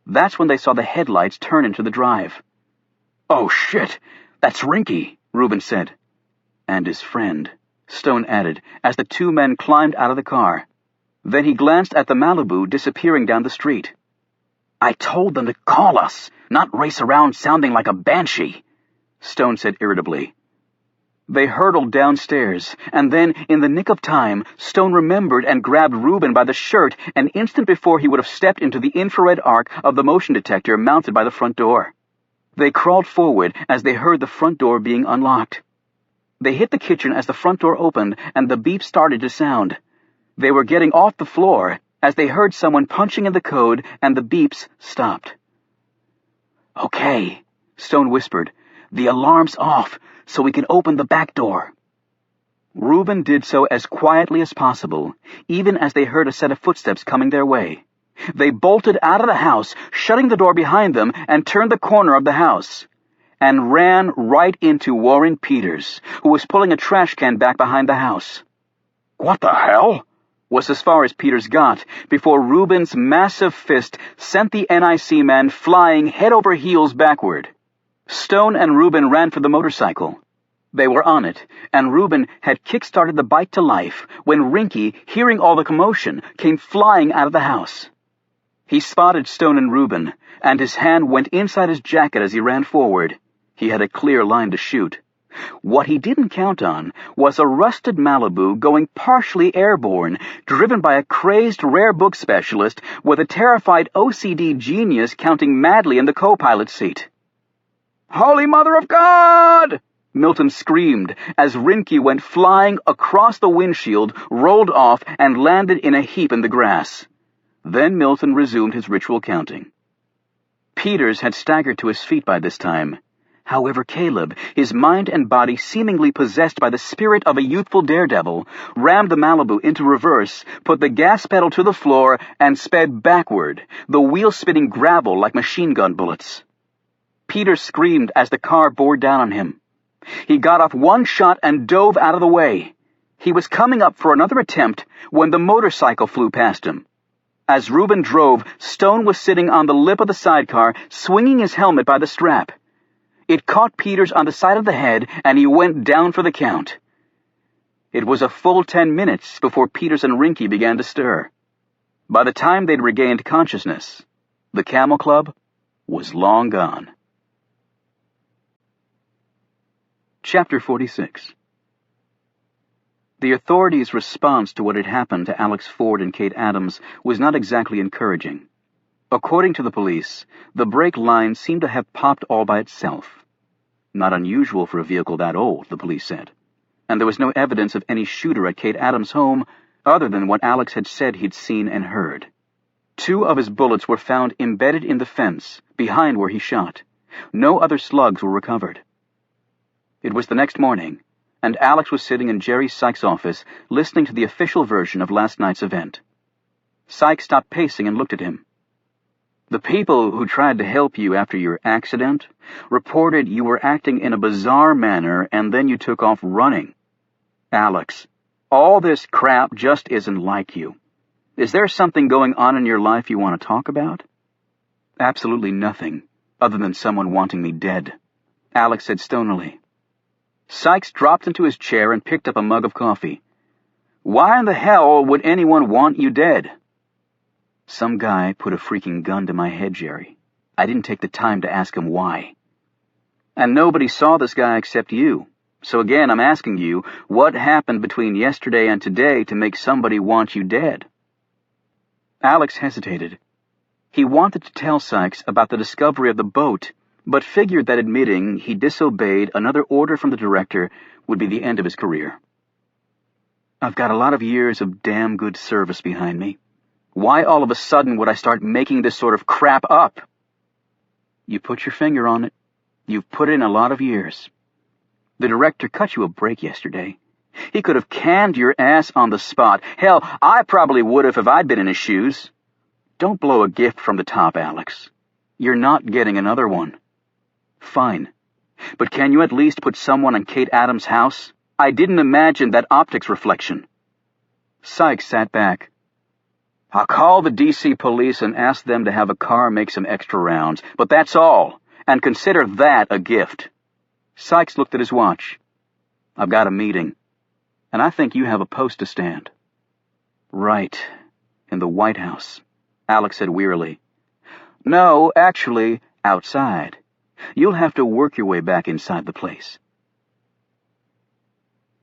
That's when they saw the headlights turn into the drive. Oh, shit! That's Rinky, Reuben said. And his friend, Stone added, as the two men climbed out of the car. Then he glanced at the Malibu disappearing down the street. I told them to call us, not race around sounding like a banshee, Stone said irritably. They hurtled downstairs, and then, in the nick of time, Stone remembered and grabbed Reuben by the shirt an instant before he would have stepped into the infrared arc of the motion detector mounted by the front door. They crawled forward as they heard the front door being unlocked. They hit the kitchen as the front door opened and the beep started to sound. They were getting off the floor as they heard someone punching in the code and the beeps stopped. Okay, Stone whispered. The alarm's off, so we can open the back door. Reuben did so as quietly as possible, even as they heard a set of footsteps coming their way. They bolted out of the house, shutting the door behind them, and turned the corner of the house, and ran right into Warren Peters, who was pulling a trash can back behind the house. What the hell? Was as far as Peters got, before Reuben's massive fist sent the NIC man flying head over heels backward. Stone and Reuben ran for the motorcycle. They were on it, and Reuben had kick-started the bike to life when Rinky, hearing all the commotion, came flying out of the house. He spotted Stone and Reuben, and his hand went inside his jacket as he ran forward. He had a clear line to shoot. What he didn't count on was a rusted Malibu going partially airborne, driven by a crazed rare book specialist with a terrified OCD genius counting madly in the co-pilot seat. Holy Mother of God! Milton screamed as Rinky went flying across the windshield, rolled off, and landed in a heap in the grass. Then Milton resumed his ritual counting. Peters had staggered to his feet by this time. However, Caleb, his mind and body seemingly possessed by the spirit of a youthful daredevil, rammed the Malibu into reverse, put the gas pedal to the floor, and sped backward, the wheel spitting gravel like machine gun bullets. Peters screamed as the car bore down on him. He got off one shot and dove out of the way. He was coming up for another attempt when the motorcycle flew past him. As Reuben drove, Stone was sitting on the lip of the sidecar, swinging his helmet by the strap. It caught Peters on the side of the head, and he went down for the count. It was a full 10 minutes before Peters and Rinky began to stir. By the time they'd regained consciousness, the Camel Club was long gone. Chapter 46. The authorities' response to what had happened to Alex Ford and Kate Adams was not exactly encouraging. According to the police, the brake line seemed to have popped all by itself. Not unusual for a vehicle that old, the police said. And there was no evidence of any shooter at Kate Adams' home other than what Alex had said he'd seen and heard. 2 of his bullets were found embedded in the fence, behind where he shot. No other slugs were recovered. It was the next morning, and Alex was sitting in Jerry Sykes' office, listening to the official version of last night's event. Sykes stopped pacing and looked at him. The people who tried to help you after your accident reported you were acting in a bizarre manner and then you took off running. Alex, all this crap just isn't like you. Is there something going on in your life you want to talk about? Absolutely nothing, other than someone wanting me dead, Alex said stonily. Sykes dropped into his chair and picked up a mug of coffee. Why in the hell would anyone want you dead? Some guy put a freaking gun to my head, Jerry. I didn't take the time to ask him why. And nobody saw this guy except you. So again, I'm asking you, what happened between yesterday and today to make somebody want you dead? Alex hesitated. He wanted to tell Sykes about the discovery of the boat, but figured that admitting he disobeyed another order from the director would be the end of his career. I've got a lot of years of damn good service behind me. Why all of a sudden would I start making this sort of crap up? You put your finger on it. You've put in a lot of years. The director cut you a break yesterday. He could have canned your ass on the spot. Hell, I probably would have if I'd been in his shoes. Don't blow a gift from the top, Alex. You're not getting another one. Fine. But can you at least put someone in Kate Adams' house? I didn't imagine that optics reflection. Sykes sat back. I'll call the D.C. police and ask them to have a car make some extra rounds, but that's all, and consider that a gift. Sykes looked at his watch. I've got a meeting, and I think you have a post to stand. Right, in the White House, Alex said wearily. No, actually, outside. You'll have to work your way back inside the place.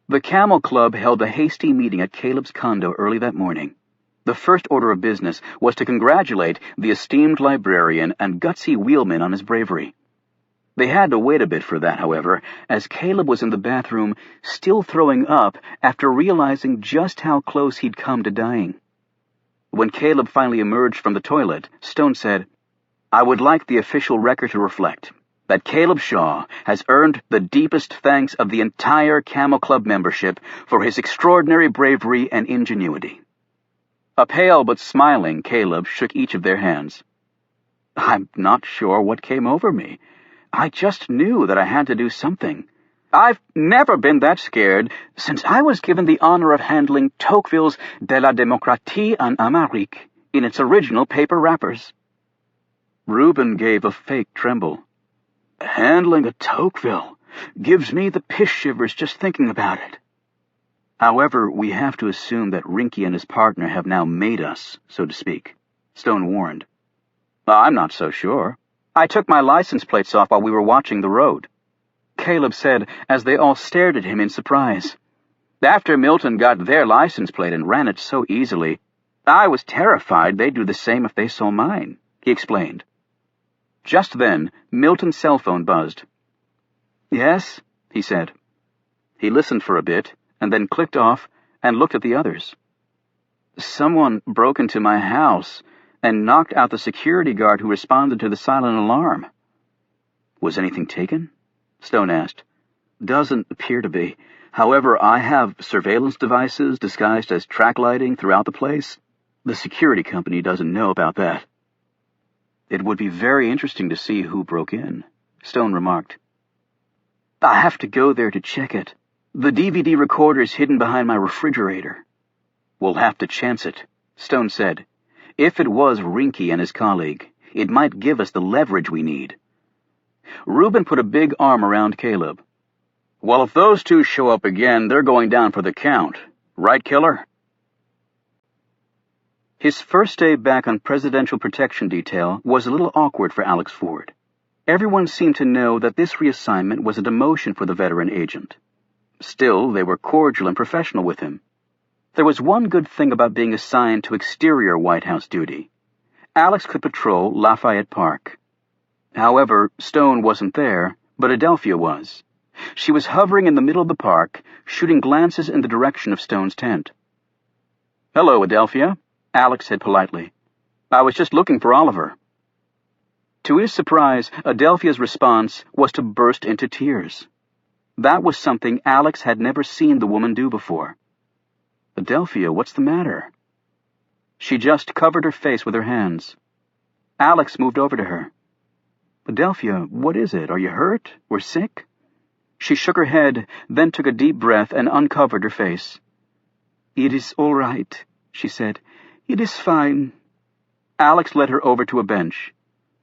The Camel Club held a hasty meeting at Caleb's condo early that morning. The first order of business was to congratulate the esteemed librarian and gutsy wheelman on his bravery. They had to wait a bit for that, however, as Caleb was in the bathroom, still throwing up after realizing just how close he'd come to dying. When Caleb finally emerged from the toilet, Stone said, I would like the official record to reflect that Caleb Shaw has earned the deepest thanks of the entire Camel Club membership for his extraordinary bravery and ingenuity. A pale but smiling Caleb shook each of their hands. I'm not sure what came over me. I just knew that I had to do something. I've never been that scared since I was given the honor of handling Tocqueville's De la Démocratie en Amérique in its original paper wrappers. Reuben gave a fake tremble. Handling a Tocqueville gives me the piss shivers just thinking about it. However, we have to assume that Rinky and his partner have now made us, so to speak, Stone warned. I'm not so sure. I took my license plates off while we were watching the road, Caleb said as they all stared at him in surprise. After Milton got their license plate and ran it so easily, I was terrified they'd do the same if they saw mine, he explained. Just then, Milton's cell phone buzzed. Yes? he said. He listened for a bit, and then clicked off and looked at the others. Someone broke into my house and knocked out the security guard who responded to the silent alarm. Was anything taken? Stone asked. Doesn't appear to be. However, I have surveillance devices disguised as track lighting throughout the place. The security company doesn't know about that. It would be very interesting to see who broke in, Stone remarked. I have to go there to check it. The DVD recorder is hidden behind my refrigerator. We'll have to chance it, Stone said. If it was Rinky and his colleague, it might give us the leverage we need. Reuben put a big arm around Caleb. Well, if those two show up again, they're going down for the count. Right, Killer? His first day back on Presidential Protection Detail was a little awkward for Alex Ford. Everyone seemed to know that this reassignment was a demotion for the veteran agent. Still, they were cordial and professional with him. There was one good thing about being assigned to exterior White House duty. Alex could patrol Lafayette Park. However, Stone wasn't there, but Adelphia was. She was hovering in the middle of the park, shooting glances in the direction of Stone's tent. Hello, Adelphia, Alex said politely. I was just looking for Oliver. To his surprise, Adelphia's response was to burst into tears. That was something Alex had never seen the woman do before. Adelphia, what's the matter? She just covered her face with her hands. Alex moved over to her. Adelphia, what is it? Are you hurt? Or sick? She shook her head, then took a deep breath and uncovered her face. It is all right, she said. It is fine. Alex led her over to a bench.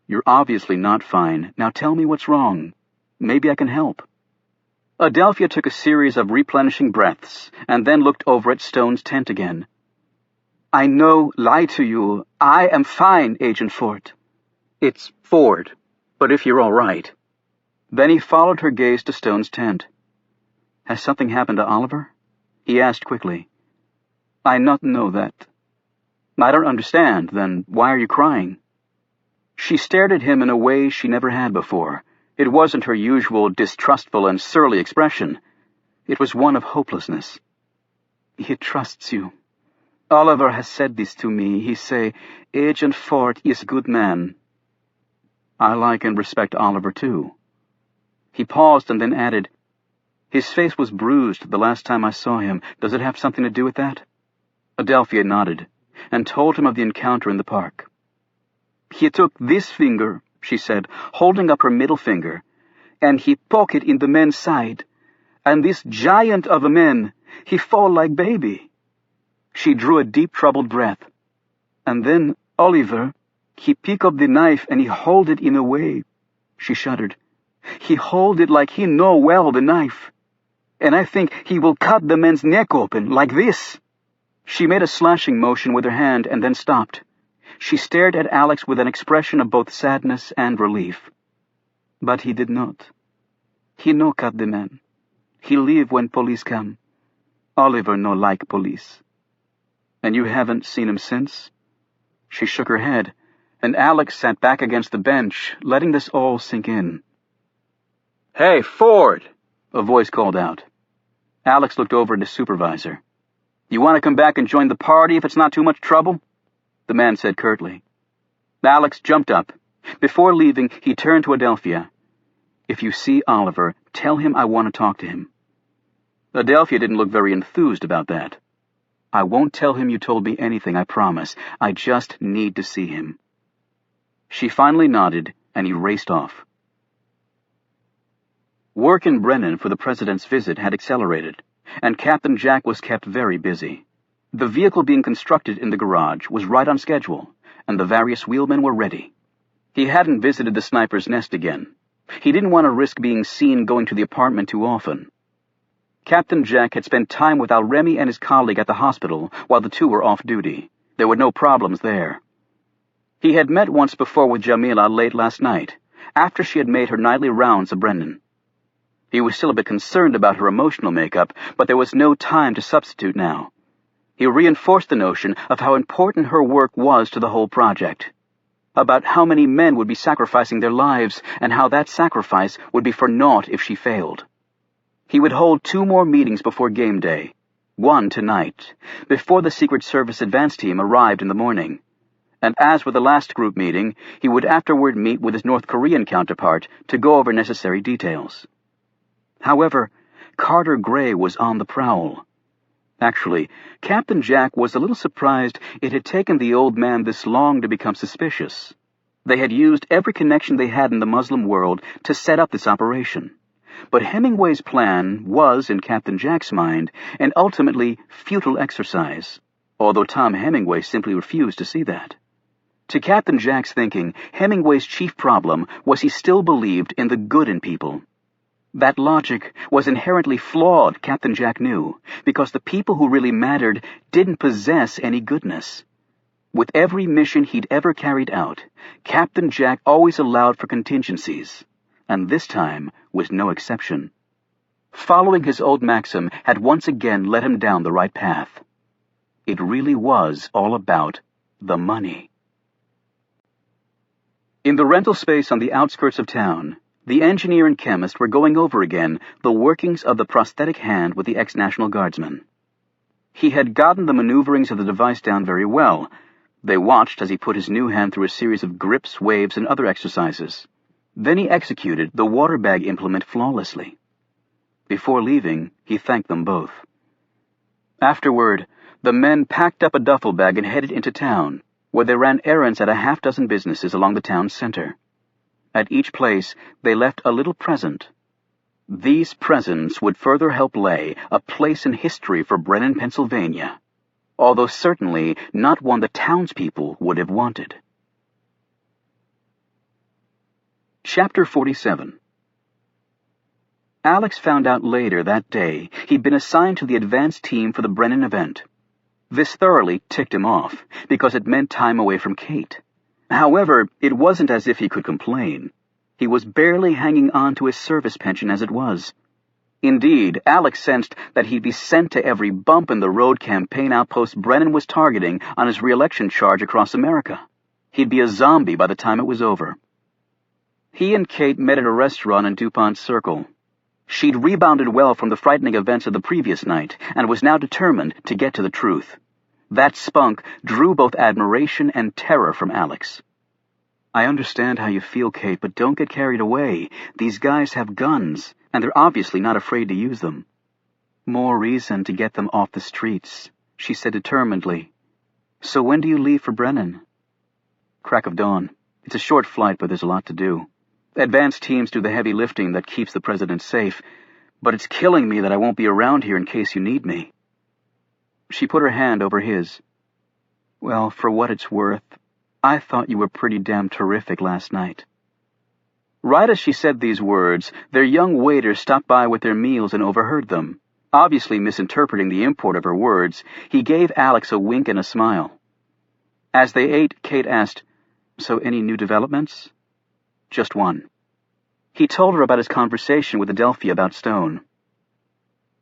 You're obviously not fine. Now tell me what's wrong. Maybe I can help. Adelphia took a series of replenishing breaths and then looked over at Stone's tent again. I know, lie to you. I am fine, Agent Ford. It's Ford, but if you're all right. Then he followed her gaze to Stone's tent. Has something happened to Oliver? He asked quickly. I not know that. I don't understand. Then why are you crying? She stared at him in a way she never had before. It wasn't her usual distrustful and surly expression. It was one of hopelessness. He trusts you. Oliver has said this to me. He say, Agent Ford is a good man. I like and respect Oliver, too. He paused and then added, His face was bruised the last time I saw him. Does it have something to do with that? Adelphia nodded, and told him of the encounter in the park. He took this finger, she said, holding up her middle finger, and he poke it in the man's side, and this giant of a man, he fall like baby. She drew a deep troubled breath. And then Oliver, he pick up the knife and he hold it in a way. She shuddered. He hold it like he know well the knife. And I think he will cut the man's neck open, like this. She made a slashing motion with her hand and then stopped. She stared at Alex with an expression of both sadness and relief. But he did not. He no cut the man. He leave when police come. Oliver no like police. And you haven't seen him since? She shook her head, and Alex sat back against the bench, letting this all sink in. Hey, Ford! A voice called out. Alex looked over at his supervisor. You want to come back and join the party if it's not too much trouble? The man said curtly. Alex jumped up. Before leaving, he turned to Adelphia. If you see Oliver, tell him I want to talk to him. Adelphia didn't look very enthused about that. I won't tell him you told me anything, I promise. I just need to see him. She finally nodded, and he raced off. Work in Brennan for the president's visit had accelerated, and Captain Jack was kept very busy. The vehicle being constructed in the garage was right on schedule, and the various wheelmen were ready. He hadn't visited the sniper's nest again. He didn't want to risk being seen going to the apartment too often. Captain Jack had spent time with Al-Remy and his colleague at the hospital while the two were off duty. There were no problems there. He had met once before with Jamila late last night, after she had made her nightly rounds of Brennan. He was still a bit concerned about her emotional makeup, but there was no time to substitute now. He reinforced the notion of how important her work was to the whole project, about how many men would be sacrificing their lives and how that sacrifice would be for naught if she failed. He would hold 2 more meetings before game day, one tonight, before the Secret Service advance team arrived in the morning. And as with the last group meeting, he would afterward meet with his North Korean counterpart to go over necessary details. However, Carter Gray was on the prowl. Actually, Captain Jack was a little surprised it had taken the old man this long to become suspicious. They had used every connection they had in the Muslim world to set up this operation. But Hemingway's plan was, in Captain Jack's mind, an ultimately futile exercise, although Tom Hemingway simply refused to see that. To Captain Jack's thinking, Hemingway's chief problem was he still believed in the good in people. That logic was inherently flawed, Captain Jack knew, because the people who really mattered didn't possess any goodness. With every mission he'd ever carried out, Captain Jack always allowed for contingencies, and this time was no exception. Following his old maxim had once again led him down the right path. It really was all about the money. In the rental space on the outskirts of town, the engineer and chemist were going over again the workings of the prosthetic hand with the ex-National Guardsman. He had gotten the maneuverings of the device down very well. They watched as he put his new hand through a series of grips, waves, and other exercises. Then he executed the water bag implement flawlessly. Before leaving, he thanked them both. Afterward, the men packed up a duffel bag and headed into town, where they ran errands at a half-dozen businesses along the town's center. At each place, they left a little present. These presents would further help lay a place in history for Brennan, Pennsylvania, although certainly not one the townspeople would have wanted. Chapter 47. Alex found out later that day he'd been assigned to the advance team for the Brennan event. This thoroughly ticked him off, because it meant time away from Kate. However, it wasn't as if he could complain. He was barely hanging on to his service pension as it was. Indeed, Alex sensed that he'd be sent to every bump-in-the-road campaign outpost Brennan was targeting on his re-election charge across America. He'd be a zombie by the time it was over. He and Kate met at a restaurant in DuPont Circle. She'd rebounded well from the frightening events of the previous night and was now determined to get to the truth. That spunk drew both admiration and terror from Alex. "I understand how you feel, Kate, but don't get carried away. These guys have guns, and they're obviously not afraid to use them." "More reason to get them off the streets," she said determinedly. "So when do you leave for Brennan?" "Crack of dawn. It's a short flight, but there's a lot to do. Advance teams do the heavy lifting that keeps the president safe, but it's killing me that I won't be around here in case you need me." She put her hand over his. "Well, for what it's worth, I thought you were pretty damn terrific last night." Right as she said these words, their young waiter stopped by with their meals and overheard them. Obviously misinterpreting the import of her words, he gave Alex a wink and a smile. As they ate, Kate asked, "So any new developments?" "Just one." He told her about his conversation with Adelphia about Stone.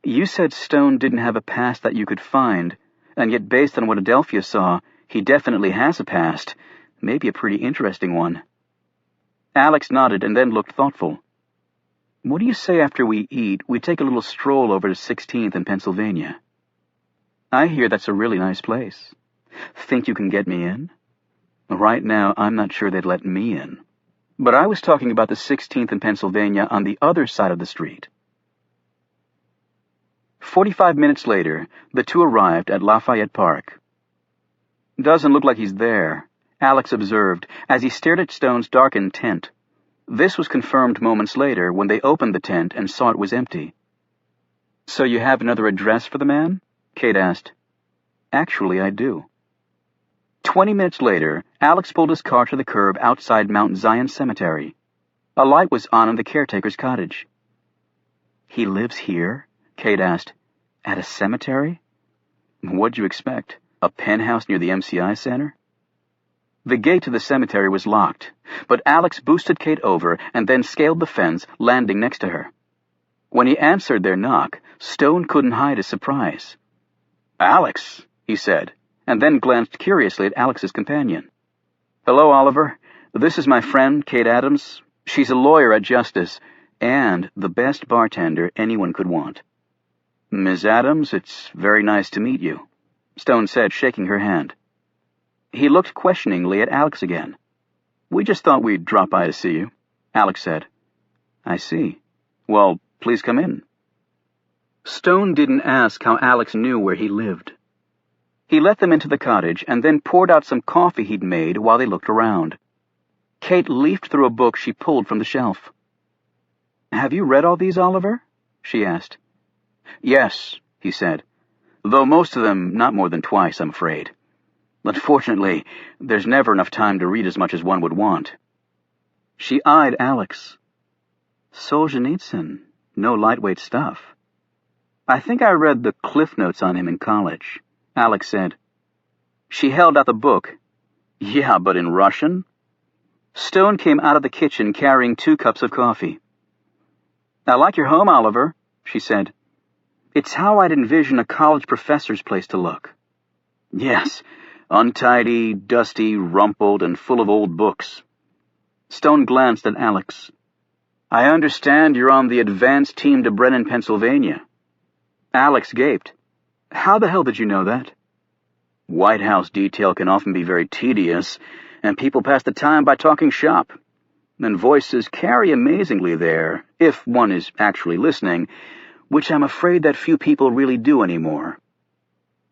"You said Stone didn't have a past that you could find, and yet based on what Adelphia saw, he definitely has a past, maybe a pretty interesting one." Alex nodded and then looked thoughtful. "What do you say after we eat, we take a little stroll over to 16th in Pennsylvania? I hear that's a really nice place. Think you can get me in?" "Right now, I'm not sure they'd let me in. But I was talking about the 16th in Pennsylvania on the other side of the street." 45 minutes later, the two arrived at Lafayette Park. "Doesn't look like he's there," Alex observed as he stared at Stone's darkened tent. This was confirmed moments later when they opened the tent and saw it was empty. "So you have another address for the man?" Kate asked. "Actually, I do." 20 minutes later, Alex pulled his car to the curb outside Mount Zion Cemetery. A light was on in the caretaker's cottage. "He lives here?" Kate asked. "At a cemetery?" "What'd you expect? A penthouse near the MCI Center?" The gate to the cemetery was locked, but Alex boosted Kate over and then scaled the fence, landing next to her. When he answered their knock, Stone couldn't hide his surprise. "Alex," he said, and then glanced curiously at Alex's companion. "Hello, Oliver. This is my friend, Kate Adams. She's a lawyer at Justice. and the best bartender anyone could want. "Miss Adams, it's very nice to meet you," Stone said, shaking her hand. He looked questioningly at Alex again. "We just thought we'd drop by to see you," Alex said. "I see. Well, please come in." Stone didn't ask how Alex knew where he lived. He let them into the cottage and then poured out some coffee he'd made while they looked around. Kate leafed through a book she pulled from the shelf. "Have you read all these, Oliver?" she asked. "Yes," he said, "though most of them not more than twice, I'm afraid. Unfortunately, there's never enough time to read as much as one would want." She eyed Alex. "Solzhenitsyn, no lightweight stuff." "I think I read the cliff notes on him in college," Alex said. She held out the book. "Yeah, but in Russian?" Stone came out of the kitchen carrying 2 cups of coffee. "I like your home, Oliver," she said. "It's how I'd envision a college professor's place to look." "Yes, untidy, dusty, rumpled, and full of old books." Stone glanced at Alex. "I understand you're on the advance team to Brennan, Pennsylvania." Alex gaped. "How the hell did you know that?" "White House detail can often be very tedious, and people pass the time by talking shop. And voices carry amazingly there, if one is actually listening, which I'm afraid that few people really do anymore."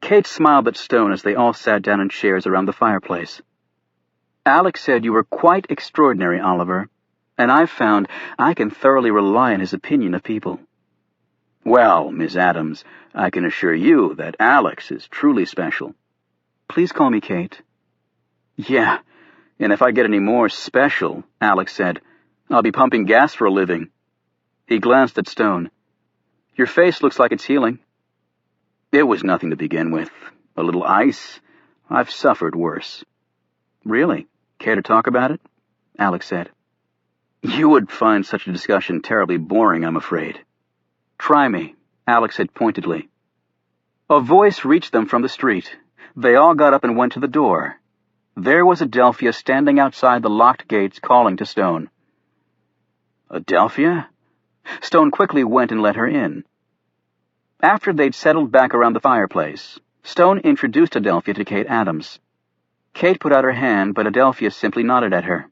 Kate smiled at Stone as they all sat down in chairs around the fireplace. "Alex said you were quite extraordinary, Oliver, and I've found I can thoroughly rely on his opinion of people." "Well, Miss Adams, I can assure you that Alex is truly special." "Please call me Kate." "Yeah, and if I get any more special," Alex said, "I'll be pumping gas for a living." He glanced at Stone. "Your face looks like it's healing." "It was nothing to begin with. A little ice. I've suffered worse." "Really? Care to talk about it?" Alex said. "You would find such a discussion terribly boring, I'm afraid." "Try me," Alex said pointedly. A voice reached them from the street. They all got up and went to the door. There was Adelphia standing outside the locked gates calling to Stone. "Adelphia?" Stone quickly went and let her in. After they'd settled back around the fireplace, Stone introduced Adelphia to Kate Adams. Kate put out her hand, but Adelphia simply nodded at her.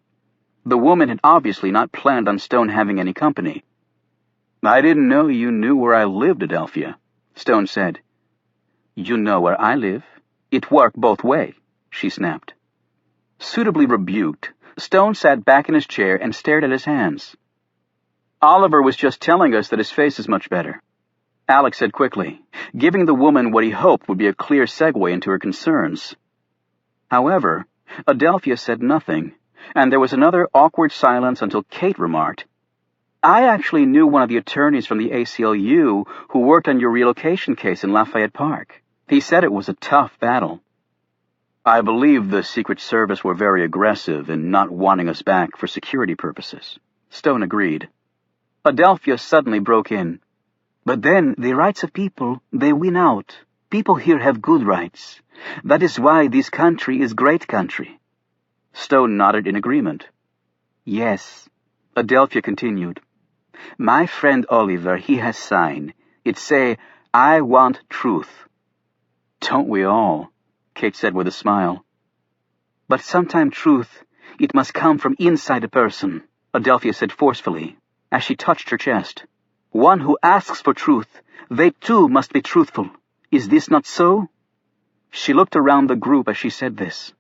The woman had obviously not planned on Stone having any company. "I didn't know you knew where I lived, Adelphia," Stone said. "You know where I live. It worked both ways," she snapped. Suitably rebuked, Stone sat back in his chair and stared at his hands. "Oliver was just telling us that his face is much better," Alex said quickly, giving the woman what he hoped would be a clear segue into her concerns. However, Adelphia said nothing, and there was another awkward silence until Kate remarked, "I actually knew one of the attorneys from the ACLU who worked on your relocation case in Lafayette Park. He said it was a tough battle." "I believe the Secret Service were very aggressive in not wanting us back for security purposes," Stone agreed. Adelphia suddenly broke in. "But then, the rights of people, they win out. People here have good rights. That is why this country is great country." Stone nodded in agreement. "Yes," Adelphia continued. "My friend Oliver, he has signed. It say, 'I want truth.'" "Don't we all?" Kate said with a smile. "But sometime truth, it must come from inside a person," Adelphia said forcefully, as she touched her chest. "One who asks for truth, they too must be truthful. Is this not so?" She looked around the group as she said this.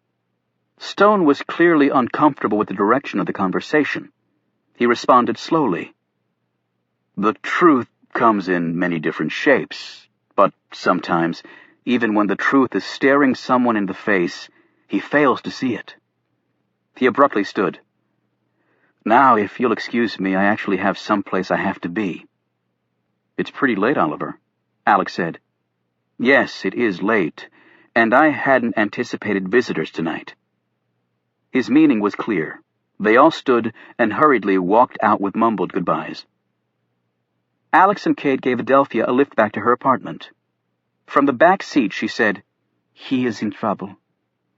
Stone was clearly uncomfortable with the direction of the conversation. He responded slowly. "The truth comes in many different shapes, but sometimes, even when the truth is staring someone in the face, he fails to see it." He abruptly stood. "Now, if you'll excuse me, I actually have someplace I have to be." "It's pretty late, Oliver," Alex said. "Yes, it is late, and I hadn't anticipated visitors tonight." His meaning was clear. They all stood and hurriedly walked out with mumbled goodbyes. Alex and Kate gave Adelphia a lift back to her apartment. From the back seat, she said, "He is in trouble.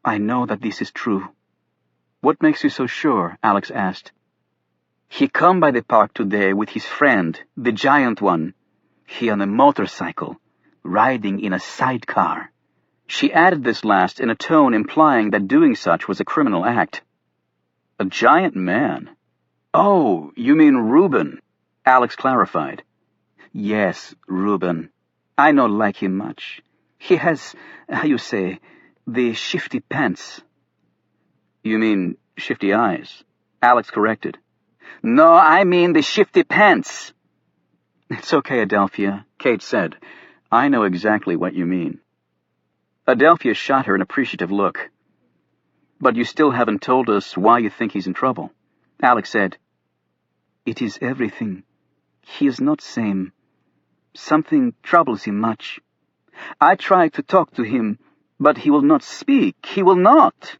I know that this is true." "What makes you so sure?" Alex asked. He come by the park today with his friend, the giant one. He on a motorcycle, riding in a sidecar." She added this last in a tone implying that doing such was a criminal act. "A giant man? Oh, you mean Reuben," Alex clarified. "Yes, Reuben. I no like him much. He has, how you say, the shifty pants." "You mean shifty eyes," Alex corrected. "No, I mean the shifty pants." "It's okay, Adelphia," Kate said. "I know exactly what you mean." Adelphia shot her an appreciative look. "But you still haven't told us why you think he's in trouble." Alex said, "It is everything. He is not same. Something troubles him much. I try to talk to him, but he will not speak. He will not."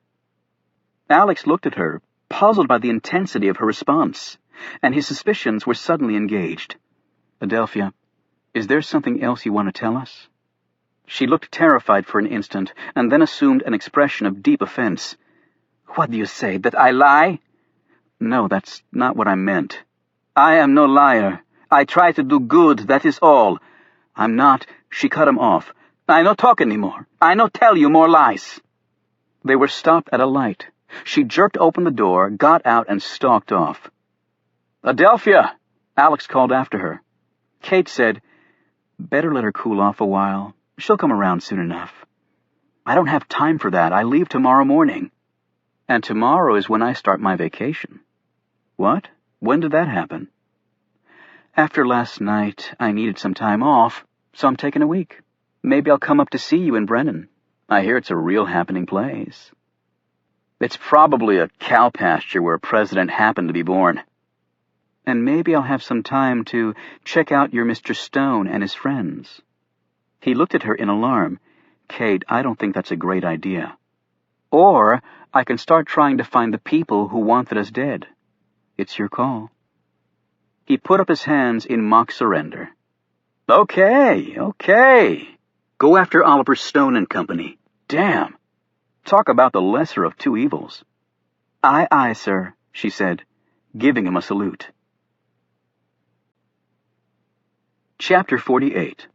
Alex looked at her, puzzled by the intensity of her response, and his suspicions were suddenly engaged. "Adelphia, is there something else you want to tell us?" She looked terrified for an instant, and then assumed an expression of deep offense. "What do you say, that I lie?" "No, that's not what I meant." "I am no liar. I try to do good, that is all." "I'm not—" She cut him off. "I no talk anymore. I no tell you more lies." They were stopped at a light. She jerked open the door, got out, and stalked off. "Adelphia!" Alex called after her. Kate said, "Better let her cool off a while. She'll come around soon enough." "I don't have time for that. I leave tomorrow morning." "And tomorrow is when I start my vacation." "What? When did that happen?" "After last night, I needed some time off, so I'm taking a week. Maybe I'll come up to see you in Brennan. I hear it's a real happening place." "It's probably a cow pasture where a president happened to be born." "And maybe I'll have some time to check out your Mr. Stone and his friends." He looked at her in alarm. "Kate, I don't think that's a great idea. Or I can start trying to find the people who wanted us dead. It's your call." He put up his hands in mock surrender. Okay. Go after Oliver Stone and Company. Damn. Talk about the lesser of two evils." Aye, sir," she said, giving him a salute. Chapter 48.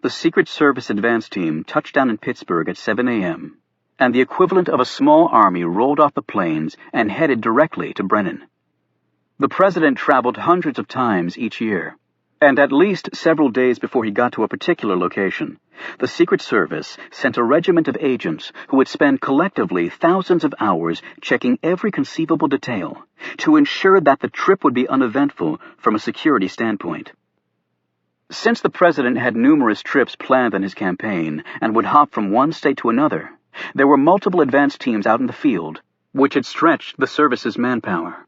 The Secret Service advance team touched down in Pittsburgh at 7 a.m., and the equivalent of a small army rolled off the plains and headed directly to Brennan. The president traveled hundreds of times each year, and at least several days before he got to a particular location, the Secret Service sent a regiment of agents who would spend collectively thousands of hours checking every conceivable detail to ensure that the trip would be uneventful from a security standpoint. Since the president had numerous trips planned on his campaign and would hop from one state to another, there were multiple advance teams out in the field, which had stretched the service's manpower.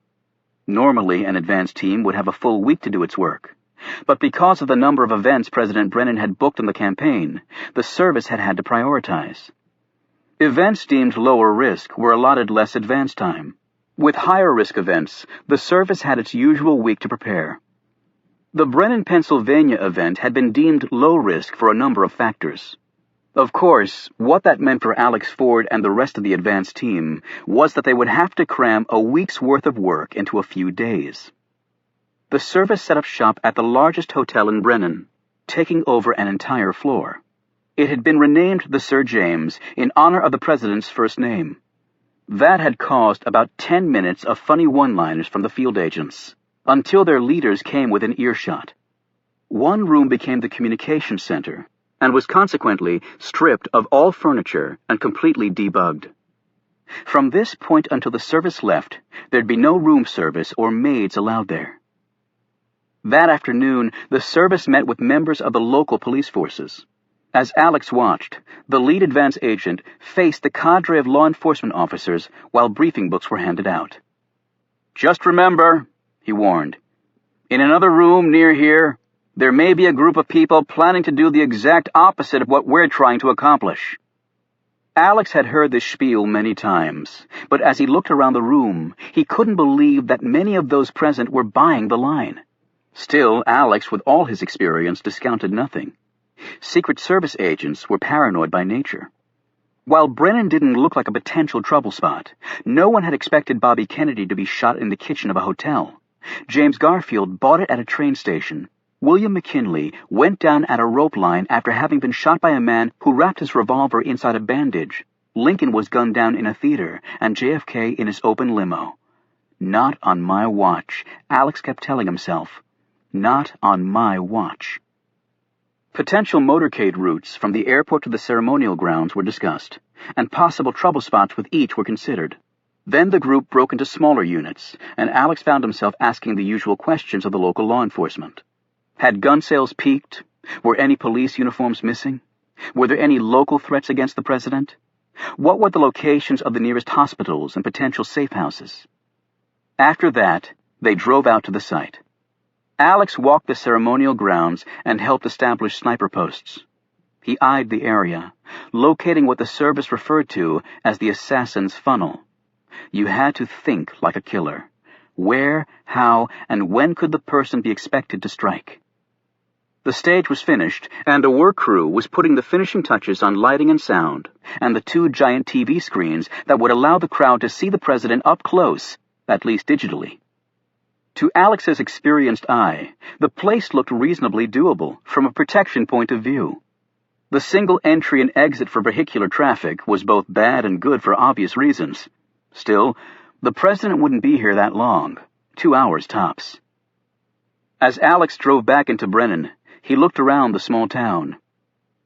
Normally, an advance team would have a full week to do its work, but because of the number of events President Brennan had booked in the campaign, the service had to prioritize. Events deemed lower risk were allotted less advance time. With higher risk events, the service had its usual week to prepare. The Brennan, Pennsylvania event had been deemed low risk for a number of factors. Of course, what that meant for Alex Ford and the rest of the advance team was that they would have to cram a week's worth of work into a few days. The service set up shop at the largest hotel in Brennan, taking over an entire floor. It had been renamed the Sir James in honor of the president's first name. That had caused about 10 minutes of funny one-liners from the field agents, until their leaders came within earshot. One room became the communication center, and was consequently stripped of all furniture and completely debugged. From this point until the service left, there'd be no room service or maids allowed there. That afternoon, the service met with members of the local police forces. As Alex watched, the lead advance agent faced the cadre of law enforcement officers while briefing books were handed out. "Just remember," he warned, "in another room near here, there may be a group of people planning to do the exact opposite of what we're trying to accomplish." Alex had heard this spiel many times, but as he looked around the room, he couldn't believe that many of those present were buying the line. Still, Alex, with all his experience, discounted nothing. Secret Service agents were paranoid by nature. While Brennan didn't look like a potential trouble spot, no one had expected Bobby Kennedy to be shot in the kitchen of a hotel. James Garfield bought it at a train station. William McKinley went down at a rope line after having been shot by a man who wrapped his revolver inside a bandage. Lincoln was gunned down in a theater, and JFK in his open limo. Not on my watch, Alex kept telling himself. Not on my watch. Potential motorcade routes from the airport to the ceremonial grounds were discussed, and possible trouble spots with each were considered. Then the group broke into smaller units, and Alex found himself asking the usual questions of the local law enforcement. Had gun sales peaked? Were any police uniforms missing? Were there any local threats against the president? What were the locations of the nearest hospitals and potential safe houses? After that, they drove out to the site. Alex walked the ceremonial grounds and helped establish sniper posts. He eyed the area, locating what the service referred to as the assassin's funnel. You had to think like a killer. Where, how, and when could the person be expected to strike? The stage was finished, and a work crew was putting the finishing touches on lighting and sound, and the 2 giant TV screens that would allow the crowd to see the president up close, at least digitally. To Alex's experienced eye, the place looked reasonably doable from a protection point of view. The single entry and exit for vehicular traffic was both bad and good for obvious reasons. Still, the president wouldn't be here that long, 2 hours tops. As Alex drove back into Brennan, he looked around the small town.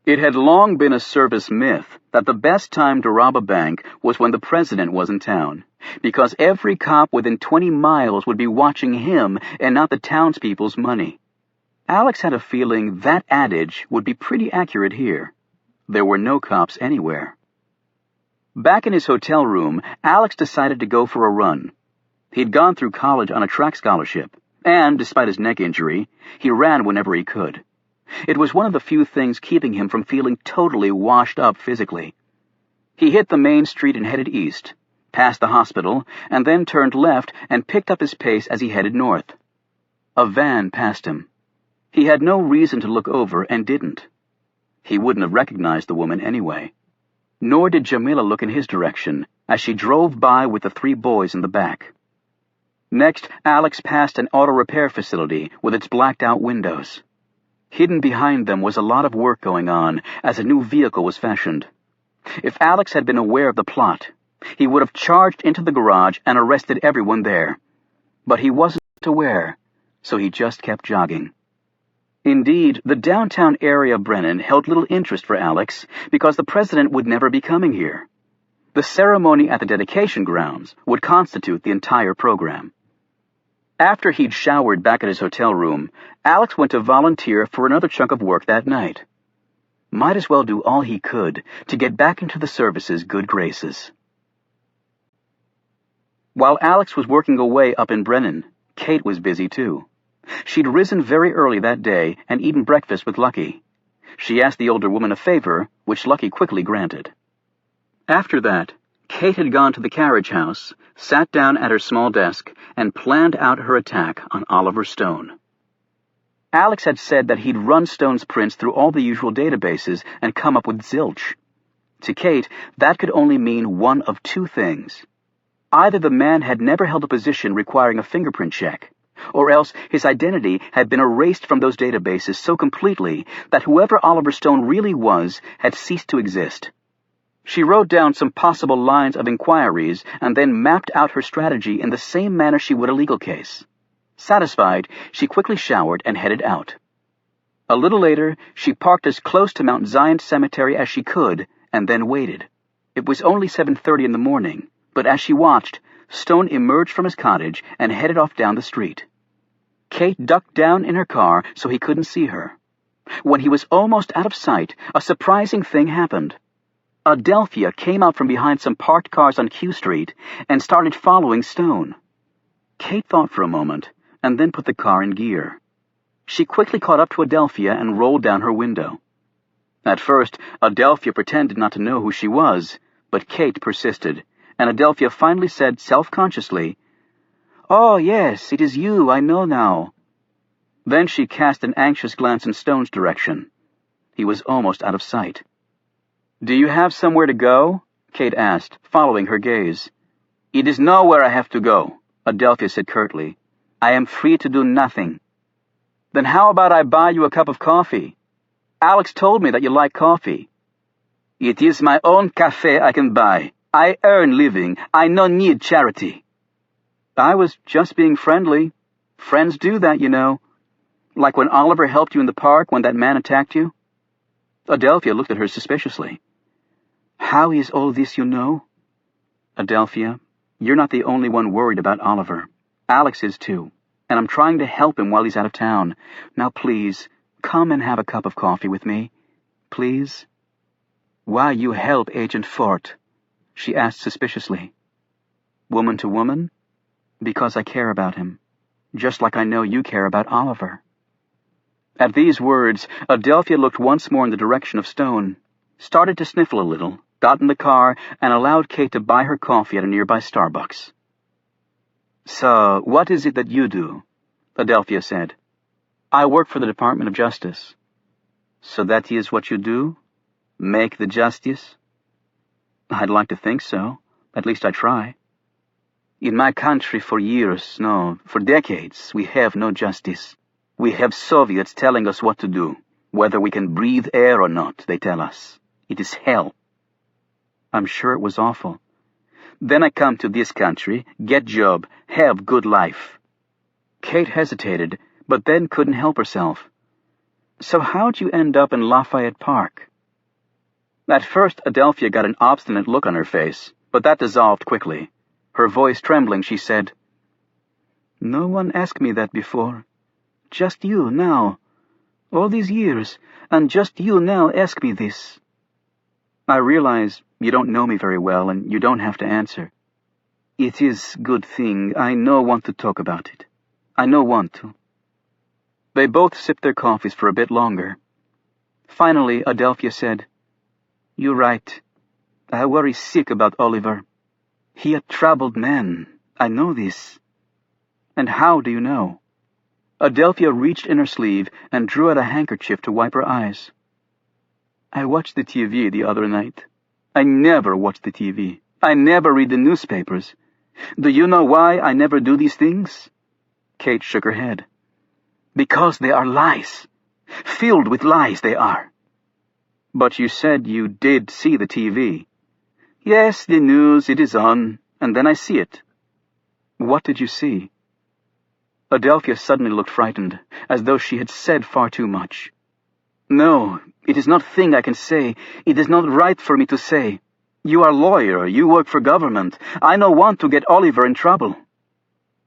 It had long been a service myth that the best time to rob a bank was when the president was in town, because every cop within 20 miles would be watching him and not the townspeople's money. Alex had a feeling that adage would be pretty accurate here. There were no cops anywhere. Back in his hotel room, Alex decided to go for a run. He'd gone through college on a track scholarship, and, despite his neck injury, he ran whenever he could. It was one of the few things keeping him from feeling totally washed up physically. He hit the main street and headed east, past the hospital, and then turned left and picked up his pace as he headed north. A van passed him. He had no reason to look over and didn't. He wouldn't have recognized the woman anyway. Nor did Jamila look in his direction as she drove by with the 3 boys in the back. Next, Alex passed an auto repair facility with its blacked-out windows. Hidden behind them was a lot of work going on as a new vehicle was fashioned. If Alex had been aware of the plot, he would have charged into the garage and arrested everyone there. But he wasn't aware, so he just kept jogging. Indeed, the downtown area of Brennan held little interest for Alex because the president would never be coming here. The ceremony at the dedication grounds would constitute the entire program. After he'd showered back at his hotel room, Alex went to volunteer for another chunk of work that night. Might as well do all he could to get back into the service's good graces. While Alex was working away up in Brennan, Kate was busy too. She'd risen very early that day and eaten breakfast with Lucky. She asked the older woman a favor, which Lucky quickly granted. After that, Kate had gone to the carriage house, sat down at her small desk, and planned out her attack on Oliver Stone. Alex had said that he'd run Stone's prints through all the usual databases and come up with zilch. To Kate, that could only mean one of 2 things. Either the man had never held a position requiring a fingerprint check, or else his identity had been erased from those databases so completely that whoever Oliver Stone really was had ceased to exist. She wrote down some possible lines of inquiries and then mapped out her strategy in the same manner she would a legal case. Satisfied, she quickly showered and headed out. A little later, she parked as close to Mount Zion Cemetery as she could and then waited. It was only 7:30 in the morning, but as she watched, Stone emerged from his cottage and headed off down the street. Kate ducked down in her car so he couldn't see her. When he was almost out of sight, a surprising thing happened. Adelphia came out from behind some parked cars on Q Street and started following Stone. Kate thought for a moment and then put the car in gear. She quickly caught up to Adelphia and rolled down her window. At first, Adelphia pretended not to know who she was, but Kate persisted, and Adelphia finally said self-consciously, "Oh, yes, it is you, I know now." Then she cast an anxious glance in Stone's direction. He was almost out of sight. Do you have somewhere to go? Kate asked, following her gaze. It is nowhere I have to go, Adelphia said curtly. I am free to do nothing. Then how about I buy you a cup of coffee? Alex told me that you like coffee. It is my own cafe I can buy. I earn living. I no need charity. I was just being friendly. Friends do that, you know. Like when Oliver helped you in the park when that man attacked you. Adelphia looked at her suspiciously. How is all this, you know? Adelphia, you're not the only one worried about Oliver. Alex is too, and I'm trying to help him while he's out of town. Now please, come and have a cup of coffee with me. Please? Why you help Agent Fort? She asked suspiciously. Woman to woman? Because I care about him, just like I know you care about Oliver. At these words, Adelphia looked once more in the direction of Stone, started to sniffle a little, got in the car, and allowed Kate to buy her coffee at a nearby Starbucks. So, what is it that you do? Adelphia said. I work for the Department of Justice. So that is what you do? Make the justice? I'd like to think so. At least I try. In my country for years, no, for decades, we have no justice. We have Soviets telling us what to do. Whether we can breathe air or not, they tell us. It is hell. I'm sure it was awful. Then I come to this country, get job, have good life. Kate hesitated, but then couldn't help herself. So how'd you end up in Lafayette Park? At first, Adelphia got an obstinate look on her face, but that dissolved quickly. Her voice trembling, she said, No one asked me that before. Just you now. All these years, and just you now ask me this. I realize you don't know me very well, and you don't have to answer. It is good thing I no want to talk about it. I no want to. They both sipped their coffees for a bit longer. Finally, Adelphia said, You're right. I worry sick about Oliver. He a troubled man. I know this. And how do you know? Adelphia reached in her sleeve and drew out a handkerchief to wipe her eyes. I watched the TV the other night. I never watch the TV. I never read the newspapers. Do you know why I never do these things? Kate shook her head. Because they are lies. Filled with lies they are. But you said you did see the TV. Yes, the news, it is on, and then I see it. What did you see? Adelphia suddenly looked frightened, as though she had said far too much. No, it is not thing I can say. It is not right for me to say. You are lawyer, you work for government. I no want to get Oliver in trouble.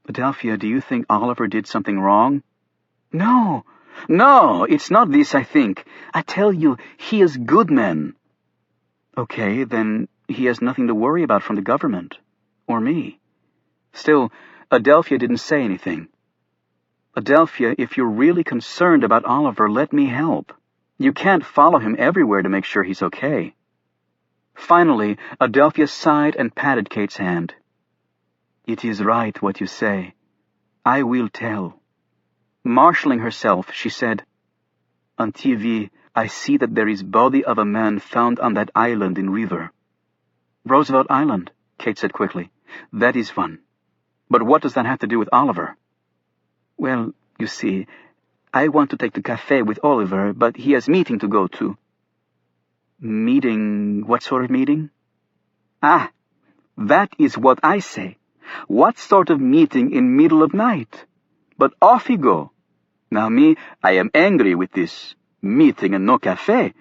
Adelphia, do you think Oliver did something wrong? No, it's not this I think. I tell you, he is good man. Okay, then he has nothing to worry about from the government. Or me. Still, Adelphia didn't say anything. Adelphia, if you're really concerned about Oliver, let me help. You can't follow him everywhere to make sure he's okay. Finally, Adelphia sighed and patted Kate's hand. It is right what you say. I will tell. Marshalling herself, she said, On TV, I see that there is body of a man found on that island in river. Roosevelt Island, Kate said quickly. That is one. But what does that have to do with Oliver? Well, you see, I want to take the cafe with Oliver, but he has meeting to go to. Meeting? What sort of meeting? Ah, that is what I say. What sort of meeting in middle of night? But off he go. Now me, I am angry with this meeting and no cafe.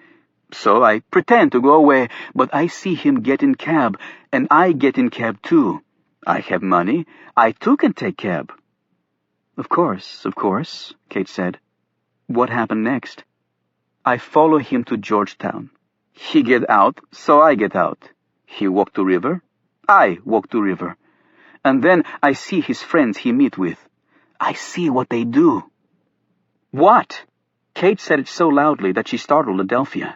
So I pretend to go away, but I see him get in cab, and I get in cab too. I have money. I too can take cab. Of course, Kate said. What happened next? I follow him to Georgetown. He get out, so I get out. He walk to river. I walk to river. And then I see his friends he meet with. I see what they do. What? Kate said it so loudly that she startled Adelphia.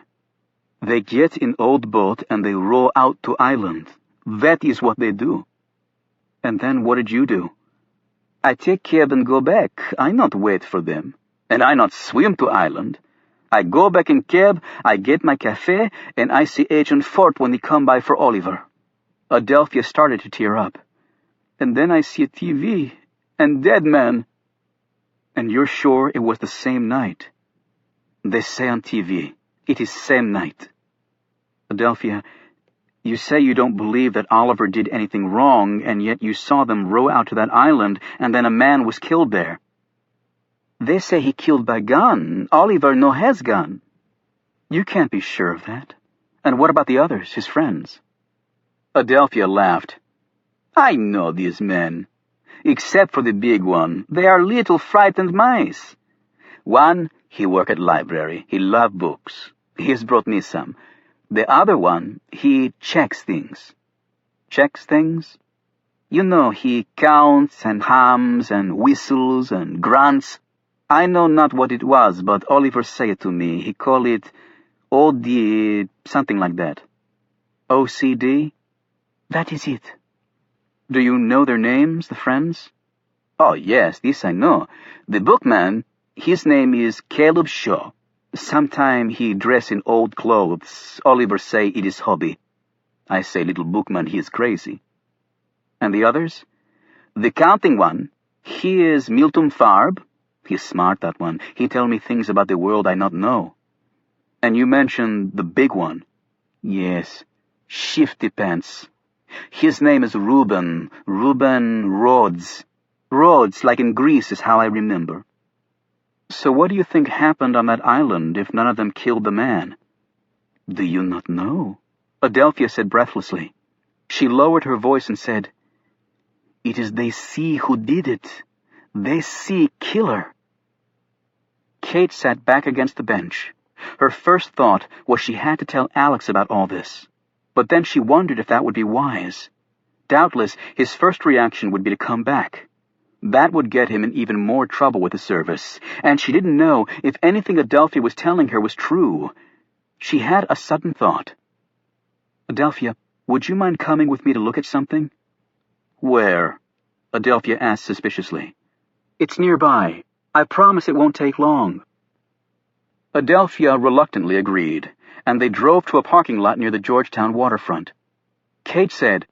They get in old boat and they row out to island. That is what they do. And then what did you do? I take cab and go back. I not wait for them. And I not swim to island. I go back in cab, I get my café, and I see Agent Fort when he come by for Oliver. Adelphia started to tear up. And then I see a TV, and dead man. And you're sure it was the same night? They say on TV, it is same night. Adelphia, you say you don't believe that Oliver did anything wrong, and yet you saw them row out to that island, and then a man was killed there. They say he killed by gun. Oliver no has gun. You can't be sure of that. And what about the others, his friends? Adelphia laughed. I know these men. Except for the big one, they are little frightened mice. One, he work at library. He love books. He has brought me some. The other one, he checks things. Checks things? You know, he counts and hums and whistles and grunts. I know not what it was, but Oliver say it to me. He call it OD, something like that. OCD? That is it. Do you know their names, the friends? Oh, yes, this I know. The bookman, his name is Caleb Shaw. Sometime he dress in old clothes. Oliver say it is hobby. I say, little bookman, he is crazy. And the others? The counting one, he is Milton Farb. He's smart, that one. He tell me things about the world I not know. And you mentioned the big one. Yes, Shifty Pants. His name is Reuben Rhodes. Rhodes, like in Greece, is how I remember. So what do you think happened on that island if none of them killed the man? Do you not know? Adelphia said breathlessly. She lowered her voice and said, It is they see who did it. They see killer. Kate sat back against the bench. Her first thought was she had to tell Alex about all this. But then she wondered if that would be wise. Doubtless, his first reaction would be to come back. That would get him in even more trouble with the service, and she didn't know if anything Adelphia was telling her was true. She had a sudden thought. Adelphia, would you mind coming with me to look at something? Where? Adelphia asked suspiciously. It's nearby. I promise it won't take long. Adelphia reluctantly agreed, and they drove to a parking lot near the Georgetown waterfront. Kate said,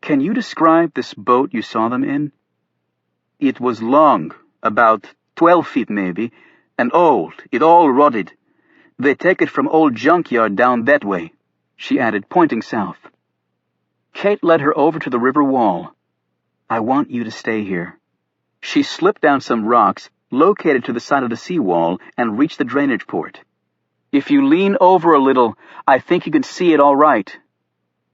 Can you describe this boat you saw them in? It was long, about 12 feet maybe, and old, it all rotted. They take it from old junkyard down that way, she added, pointing south. Kate led her over to the river wall. I want you to stay here. She slipped down some rocks, located to the side of the seawall, and reached the drainage port. If you lean over a little, I think you can see it all right.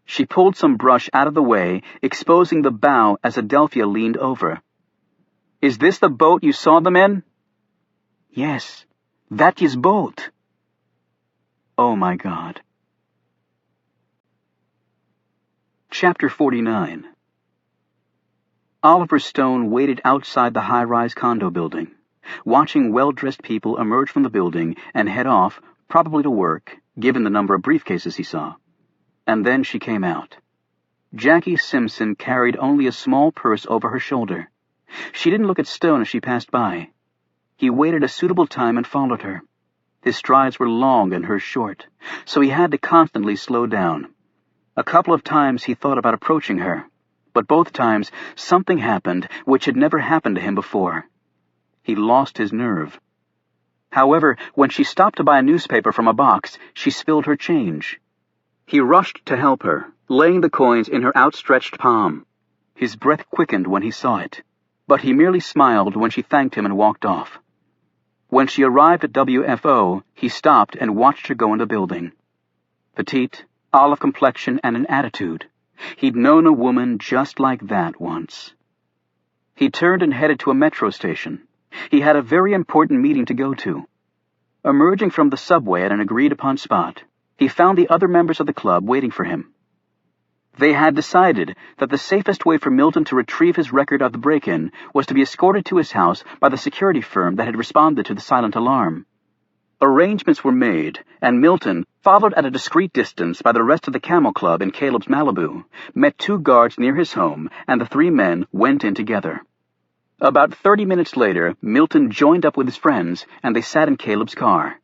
She pulled some brush out of the way, exposing the bow as Adelphia leaned over. Is this the boat you saw them in? Yes, that is boat. Oh, my God. Chapter 49. Oliver Stone waited outside the high-rise condo building, watching well-dressed people emerge from the building and head off, probably to work, given the number of briefcases he saw. And then she came out. Jackie Simpson carried only a small purse over her shoulder. She didn't look at Stone as she passed by. He waited a suitable time and followed her. His strides were long and hers short, so he had to constantly slow down. A couple of times he thought about approaching her, but both times something happened which had never happened to him before. He lost his nerve. However, when she stopped to buy a newspaper from a box, she spilled her change. He rushed to help her, laying the coins in her outstretched palm. His breath quickened when he saw it, but he merely smiled when she thanked him and walked off. When she arrived at WFO, he stopped and watched her go in the building. Petite, olive complexion, and an attitude. He'd known a woman just like that once. He turned and headed to a metro station. He had a very important meeting to go to. Emerging from the subway at an agreed-upon spot, he found the other members of the club waiting for him. They had decided that the safest way for Milton to retrieve his record of the break-in was to be escorted to his house by the security firm that had responded to the silent alarm. Arrangements were made, and Milton, followed at a discreet distance by the rest of the Camel Club in Caleb's Malibu, met 2 guards near his home, and the 3 men went in together. About 30 minutes later, Milton joined up with his friends, and they sat in Caleb's car.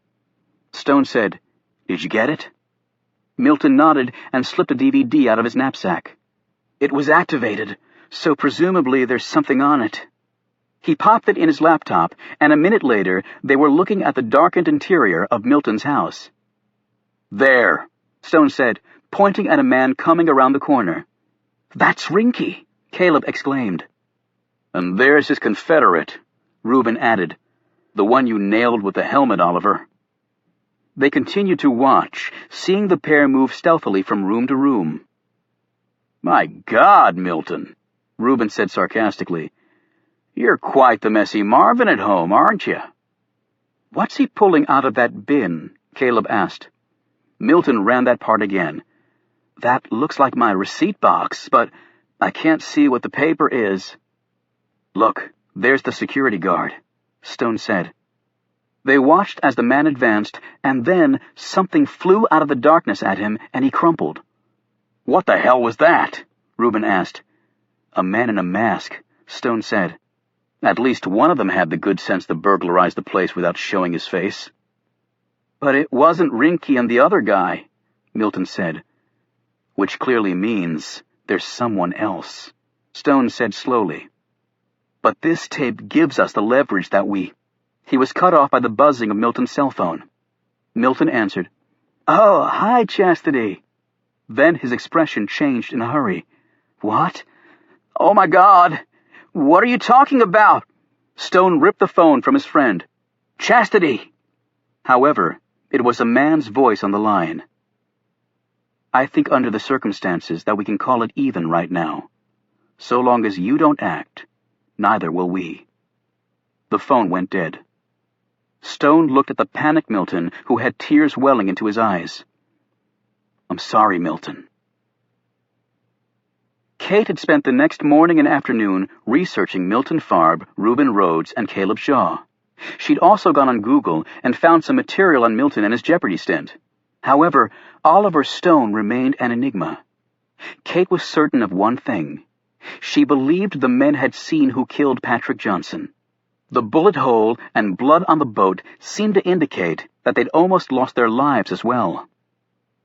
Stone said, "Did you get it?" Milton nodded and slipped a DVD out of his knapsack. It was activated, so presumably there's something on it. He popped it in his laptop, and a minute later they were looking at the darkened interior of Milton's house. "There," Stone said, pointing at a man coming around the corner. "That's Rinky," Caleb exclaimed. "And there's his confederate," Reuben added. "The one you nailed with the helmet, Oliver." They continued to watch, seeing the pair move stealthily from room to room. "My God, Milton," Reuben said sarcastically. "You're quite the messy Marvin at home, aren't you?" "What's he pulling out of that bin?" Caleb asked. Milton ran that part again. "That looks like my receipt box, but I can't see what the paper is." "Look, there's the security guard," Stone said. They watched as the man advanced, and then something flew out of the darkness at him, and he crumpled. "What the hell was that?" Reuben asked. "A man in a mask," Stone said. "At least one of them had the good sense to burglarize the place without showing his face." "But it wasn't Rinky and the other guy," Milton said. "Which clearly means there's someone else," Stone said slowly. "But this tape gives us the leverage that we—" He was cut off by the buzzing of Milton's cell phone. Milton answered. "Oh, hi, Chastity." Then his expression changed in a hurry. "What? Oh, my God! What are you talking about?" Stone ripped the phone from his friend. "Chastity!" However, it was a man's voice on the line. "I think under the circumstances that we can call it even right now. So long as you don't act, neither will we." The phone went dead. Stone looked at the panicked Milton, who had tears welling into his eyes. "I'm sorry, Milton." Kate had spent the next morning and afternoon researching Milton Farb, Reuben Rhodes, and Caleb Shaw. She'd also gone on Google and found some material on Milton and his Jeopardy stint. However, Oliver Stone remained an enigma. Kate was certain of one thing. She believed the men had seen who killed Patrick Johnson. The bullet hole and blood on the boat seemed to indicate that they'd almost lost their lives as well.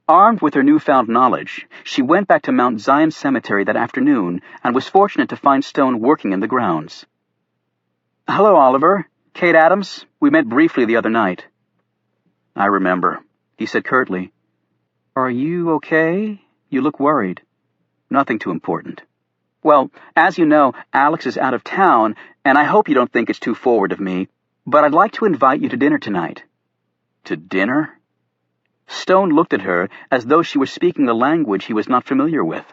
Armed with her newfound knowledge, she went back to Mount Zion Cemetery that afternoon and was fortunate to find Stone working in the grounds. "Hello, Oliver. Kate Adams. We met briefly the other night." "I remember," he said curtly. "Are you okay? You look worried." "Nothing too important." "Well, as you know, Alex is out of town, and I hope you don't think it's too forward of me, but I'd like to invite you to dinner tonight." "To dinner?" Stone looked at her as though she were speaking a language he was not familiar with.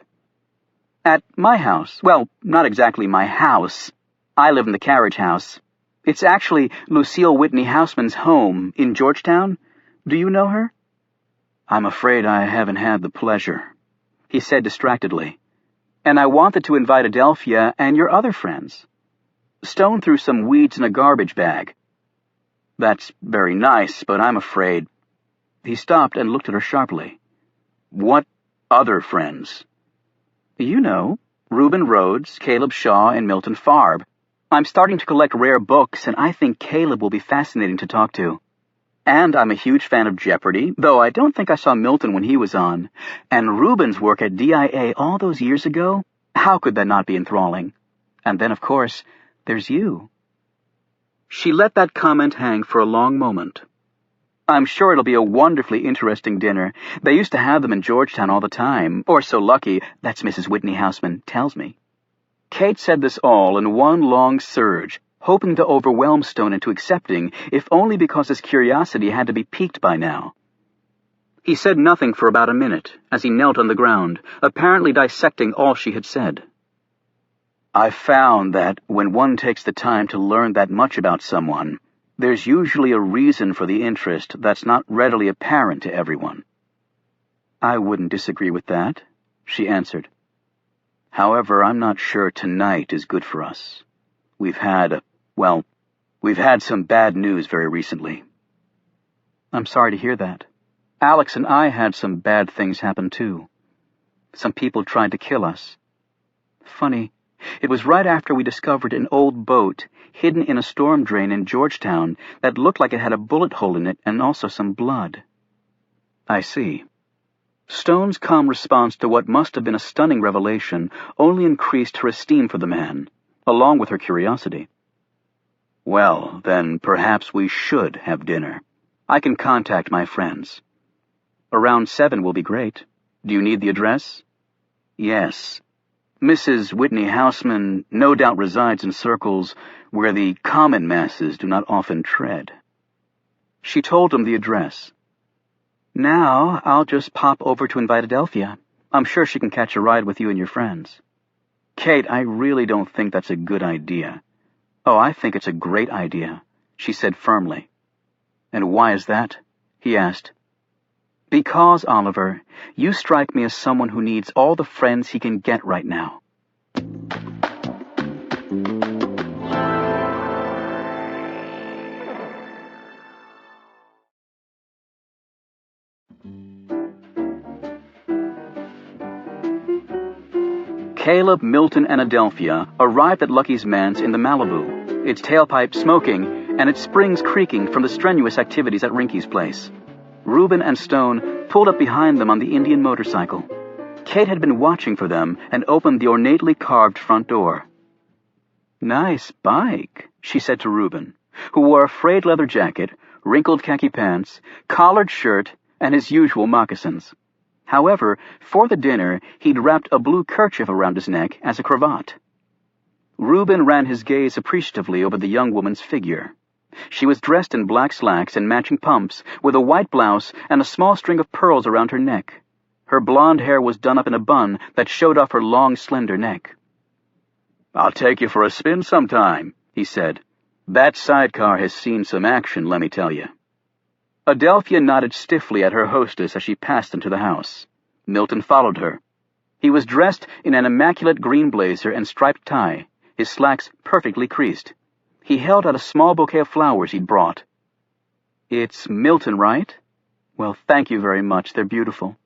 "At my house. Well, not exactly my house. I live in the carriage house. It's actually Lucille Whitney Houseman's home in Georgetown. Do you know her?" "I'm afraid I haven't had the pleasure," he said distractedly. "And I wanted to invite Adelphia and your other friends." Stone threw some weeds in a garbage bag. "That's very nice, but I'm afraid—" He stopped and looked at her sharply. "What other friends?" "You know, Reuben Rhodes, Caleb Shaw, and Milton Farb. I'm starting to collect rare books, and I think Caleb will be fascinating to talk to. And I'm a huge fan of Jeopardy, though I don't think I saw Milton when he was on. And Reuben's work at DIA all those years ago? How could that not be enthralling? And then, of course, there's you." She let that comment hang for a long moment. "I'm sure it'll be a wonderfully interesting dinner. They used to have them in Georgetown all the time, or so Lucky, that's Mrs. Whitney Houseman, tells me." Kate said this all in one long surge, hoping to overwhelm Stone into accepting, if only because his curiosity had to be piqued by now. He said nothing for about a minute, as he knelt on the ground, apparently dissecting all she had said. "I've found that when one takes the time to learn that much about someone, there's usually a reason for the interest that's not readily apparent to everyone." "I wouldn't disagree with that," she answered. "However, I'm not sure tonight is good for us. We've had some bad news very recently." "I'm sorry to hear that. Alex and I had some bad things happen too. Some people tried to kill us. Funny, It was right after we discovered an old boat hidden in a storm drain in Georgetown that looked like it had a bullet hole in it and also some blood." "I see." Stone's calm response to what must have been a stunning revelation only increased her esteem for the man, along with her curiosity. "Well, then perhaps we should have dinner. I can contact my friends." "Around 7 will be great. Do you need the address?" "Yes. Mrs. Whitney Houseman no doubt resides in circles where the common masses do not often tread." She told him the address. "Now I'll just pop over to Invitadelphia. I'm sure she can catch a ride with you and your friends." "Kate, I really don't think that's a good idea." "Oh, I think it's a great idea," she said firmly. "And why is that?" he asked. "Because, Oliver, you strike me as someone who needs all the friends he can get right now." Caleb, Milton, and Adelphia arrived at Lucky's manse in the Malibu, its tailpipe smoking and its springs creaking from the strenuous activities at Rinky's place. Reuben and Stone pulled up behind them on the Indian motorcycle. Kate had been watching for them and opened the ornately carved front door. "Nice bike," she said to Reuben, who wore a frayed leather jacket, wrinkled khaki pants, collared shirt, and his usual moccasins. However, for the dinner, he'd wrapped a blue kerchief around his neck as a cravat. Reuben ran his gaze appreciatively over the young woman's figure. She was dressed in black slacks and matching pumps, with a white blouse and a small string of pearls around her neck. Her blonde hair was done up in a bun that showed off her long, slender neck. "I'll take you for a spin sometime," he said. "That sidecar has seen some action, let me tell you." Adelphia nodded stiffly at her hostess as she passed into the house. Milton followed her. He was dressed in an immaculate green blazer and striped tie, his slacks perfectly creased. He held out a small bouquet of flowers he'd brought. "It's Milton, right? Well, thank you very much. They're beautiful."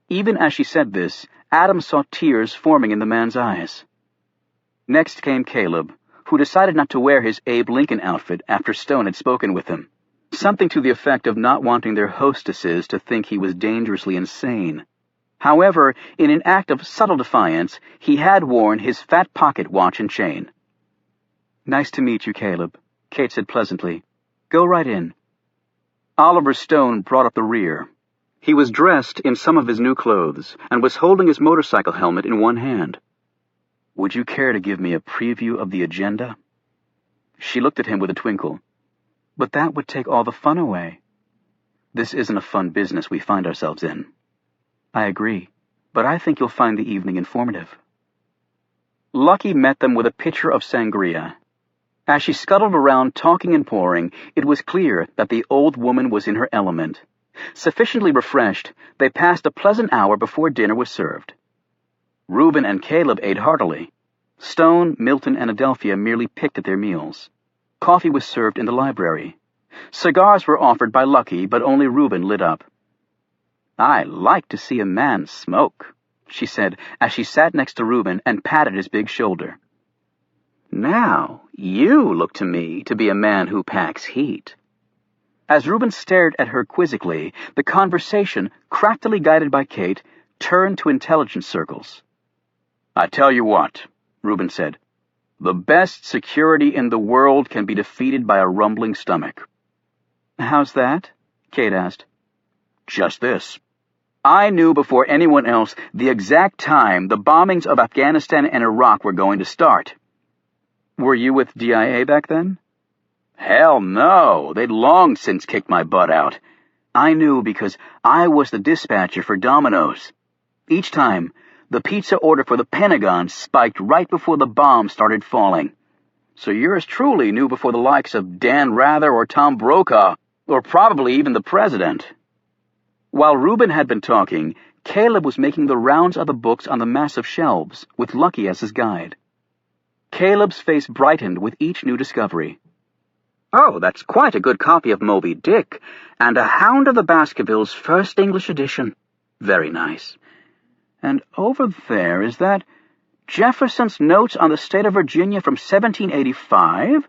Even as she said this, Adam saw tears forming in the man's eyes. Next came Caleb, who decided not to wear his Abe Lincoln outfit after Stone had spoken with him. Something to the effect of not wanting their hostesses to think he was dangerously insane. However, in an act of subtle defiance, he had worn his fat pocket watch and chain. "Nice to meet you, Caleb," Kate said pleasantly. "Go right in." Oliver Stone brought up the rear. He was dressed in some of his new clothes and was holding his motorcycle helmet in one hand. "Would you care to give me a preview of the agenda?" She looked at him with a twinkle. "But that would take all the fun away." "This isn't a fun business we find ourselves in." "I agree, but I think you'll find the evening informative." Lucky met them with a pitcher of sangria. As she scuttled around talking and pouring, it was clear that the old woman was in her element. Sufficiently refreshed, they passed a pleasant hour before dinner was served. Reuben and Caleb ate heartily. Stone, Milton, and Adelphia merely picked at their meals. Coffee was served in the library. Cigars were offered by Lucky, but only Reuben lit up. "I like to see a man smoke," she said as she sat next to Reuben and patted his big shoulder. "Now, you look to me to be a man who packs heat." As Reuben stared at her quizzically, the conversation, craftily guided by Kate, turned to intelligence circles. "I tell you what," Reuben said. "The best security in the world can be defeated by a rumbling stomach." "How's that?" Kate asked. "Just this. I knew before anyone else the exact time the bombings of Afghanistan and Iraq were going to start." "Were you with DIA back then?" "Hell no, they'd long since kicked my butt out. I knew because I was the dispatcher for Domino's. Each time, the pizza order for the Pentagon spiked right before the bombs started falling. So yours truly knew before the likes of Dan Rather or Tom Brokaw, or probably even the president." While Reuben had been talking, Caleb was making the rounds of the books on the massive shelves, with Lucky as his guide. Caleb's face brightened with each new discovery. "Oh, that's quite a good copy of Moby Dick, and a Hound of the Baskervilles first English edition. Very nice. And over there, is that... Jefferson's Notes on the State of Virginia from 1785?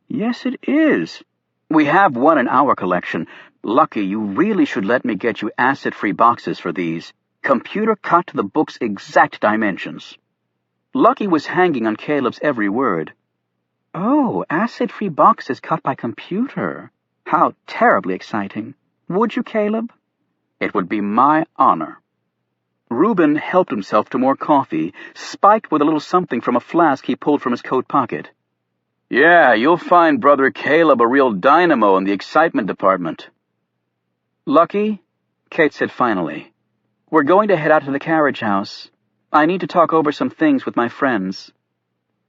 Yes, it is. We have one in our collection. Lucky, you really should let me get you acid-free boxes for these. Computer cut to the book's exact dimensions. Lucky was hanging on Caleb's every word. Oh, acid-free boxes cut by computer. How terribly exciting. Would you, Caleb? It would be my honor. Reuben helped himself to more coffee, spiked with a little something from a flask he pulled from his coat pocket. Yeah, you'll find Brother Caleb a real dynamo in the excitement department. Lucky, Kate said finally, we're going to head out to the carriage house. I need to talk over some things with my friends.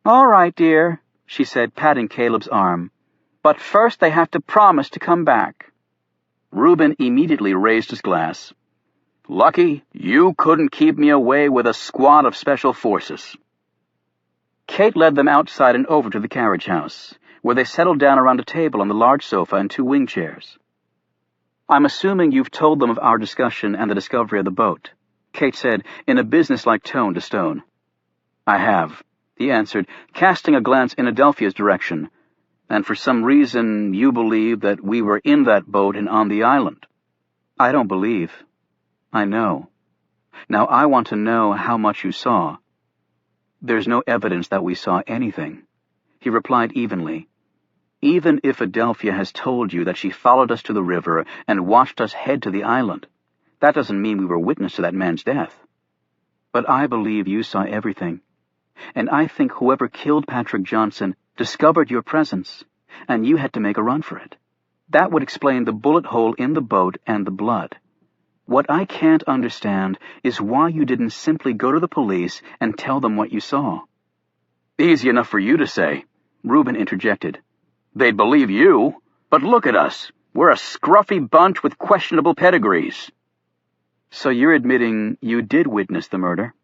All right, dear, she said, patting Caleb's arm. But first they have to promise to come back. Reuben immediately raised his glass. Lucky, you couldn't keep me away with a squad of special forces. Kate led them outside and over to the carriage house, where they settled down around a table on the large sofa and 2 wing chairs. I'm assuming you've told them of our discussion and the discovery of the boat, Kate said in a businesslike tone to Stone. I have, he answered, casting a glance in Adelphia's direction. And for some reason you believe that we were in that boat and on the island. I don't believe. I know. Now I want to know how much you saw. There's no evidence that we saw anything, he replied evenly. Even if Adelphia has told you that she followed us to the river and watched us head to the island, that doesn't mean we were witness to that man's death. But I believe you saw everything, and I think whoever killed Patrick Johnson discovered your presence, and you had to make a run for it. That would explain the bullet hole in the boat and the blood. What I can't understand is why you didn't simply go to the police and tell them what you saw. Easy enough for you to say, Reuben interjected. They'd believe you, but look at us. We're a scruffy bunch with questionable pedigrees. So you're admitting you did witness the murder?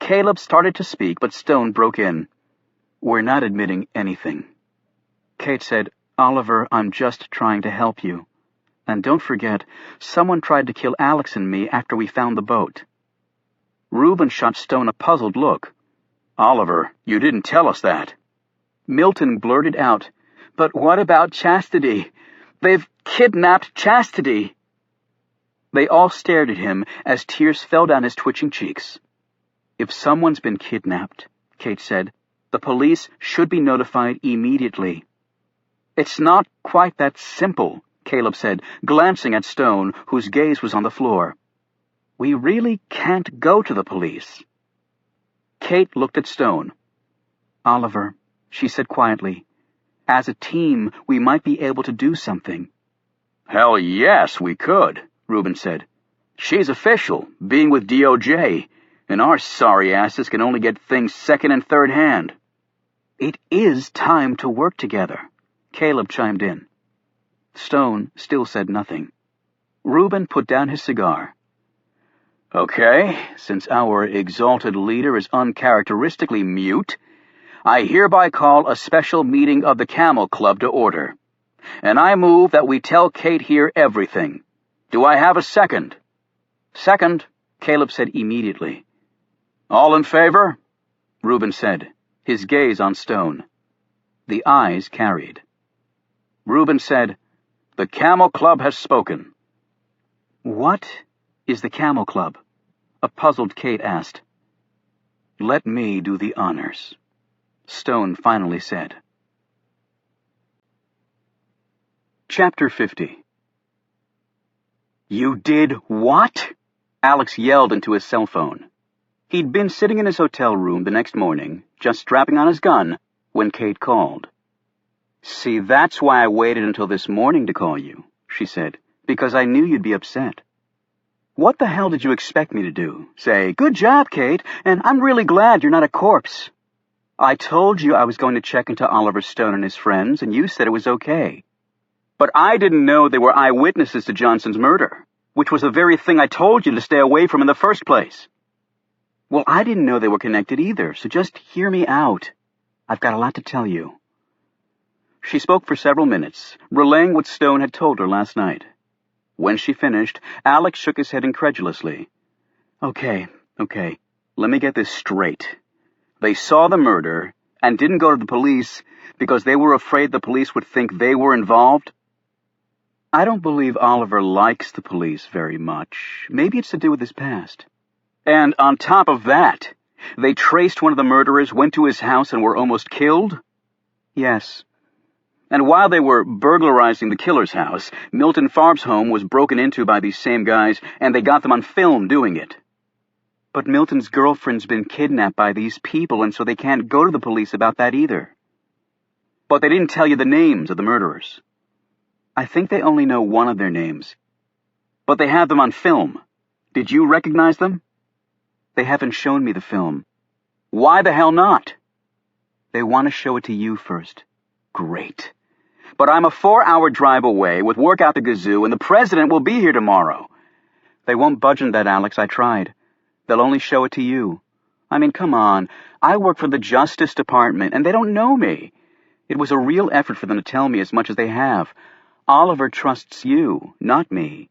Caleb started to speak, but Stone broke in. We're not admitting anything. Kate said, Oliver, I'm just trying to help you. And don't forget, someone tried to kill Alex and me after we found the boat. Reuben shot Stone a puzzled look. Oliver, you didn't tell us that. Milton blurted out, But what about Chastity? They've kidnapped Chastity. They all stared at him as tears fell down his twitching cheeks. If someone's been kidnapped, Kate said, the police should be notified immediately. It's not quite that simple, Caleb said, glancing at Stone, whose gaze was on the floor. We really can't go to the police. Kate looked at Stone. Oliver, she said quietly, as a team, we might be able to do something. Hell yes, we could, Reuben said. She's official, being with DOJ, and our sorry asses can only get things second and third hand. It is time to work together, Caleb chimed in. Stone still said nothing. Reuben put down his cigar. Okay, since our exalted leader is uncharacteristically mute, I hereby call a special meeting of the Camel Club to order, and I move that we tell Kate here everything. Do I have a second? Second, Caleb said immediately. All in favor? Reuben said, his gaze on Stone. The eyes carried. Reuben said, The Camel Club has spoken. What is the Camel Club? A puzzled Kate asked. Let me do the honors, Stone finally said. Chapter 50. You did what? Alex yelled into his cell phone. He'd been sitting in his hotel room the next morning, just strapping on his gun, when Kate called. See, that's why I waited until this morning to call you, she said, because I knew you'd be upset. What the hell did you expect me to do? Say, good job, Kate, and I'm really glad you're not a corpse. I told you I was going to check into Oliver Stone and his friends, and you said it was okay. But I didn't know they were eyewitnesses to Johnson's murder, which was the very thing I told you to stay away from in the first place. Well, I didn't know they were connected either, so just hear me out. I've got a lot to tell you. She spoke for several minutes, relaying what Stone had told her last night. When she finished, Alex shook his head incredulously. Okay, let me get this straight. They saw the murder and didn't go to the police because they were afraid the police would think they were involved? I don't believe Oliver likes the police very much. Maybe it's to do with his past. And on top of that, they traced one of the murderers, went to his house, and were almost killed? Yes. And while they were burglarizing the killer's house, Milton Farb's home was broken into by these same guys, and they got them on film doing it. But Milton's girlfriend's been kidnapped by these people, and so they can't go to the police about that either. But they didn't tell you the names of the murderers. I think they only know one of their names. But they have them on film. Did you recognize them? They haven't shown me the film. Why the hell not? They want to show it to you first. Great. But I'm a 4-hour drive away with work out the gazoo, and the president will be here tomorrow. They won't budge on that, Alex. I tried. They'll only show it to you. I mean, come on. I work for the Justice Department, and they don't know me. It was a real effort for them to tell me as much as they have. Oliver trusts you, not me.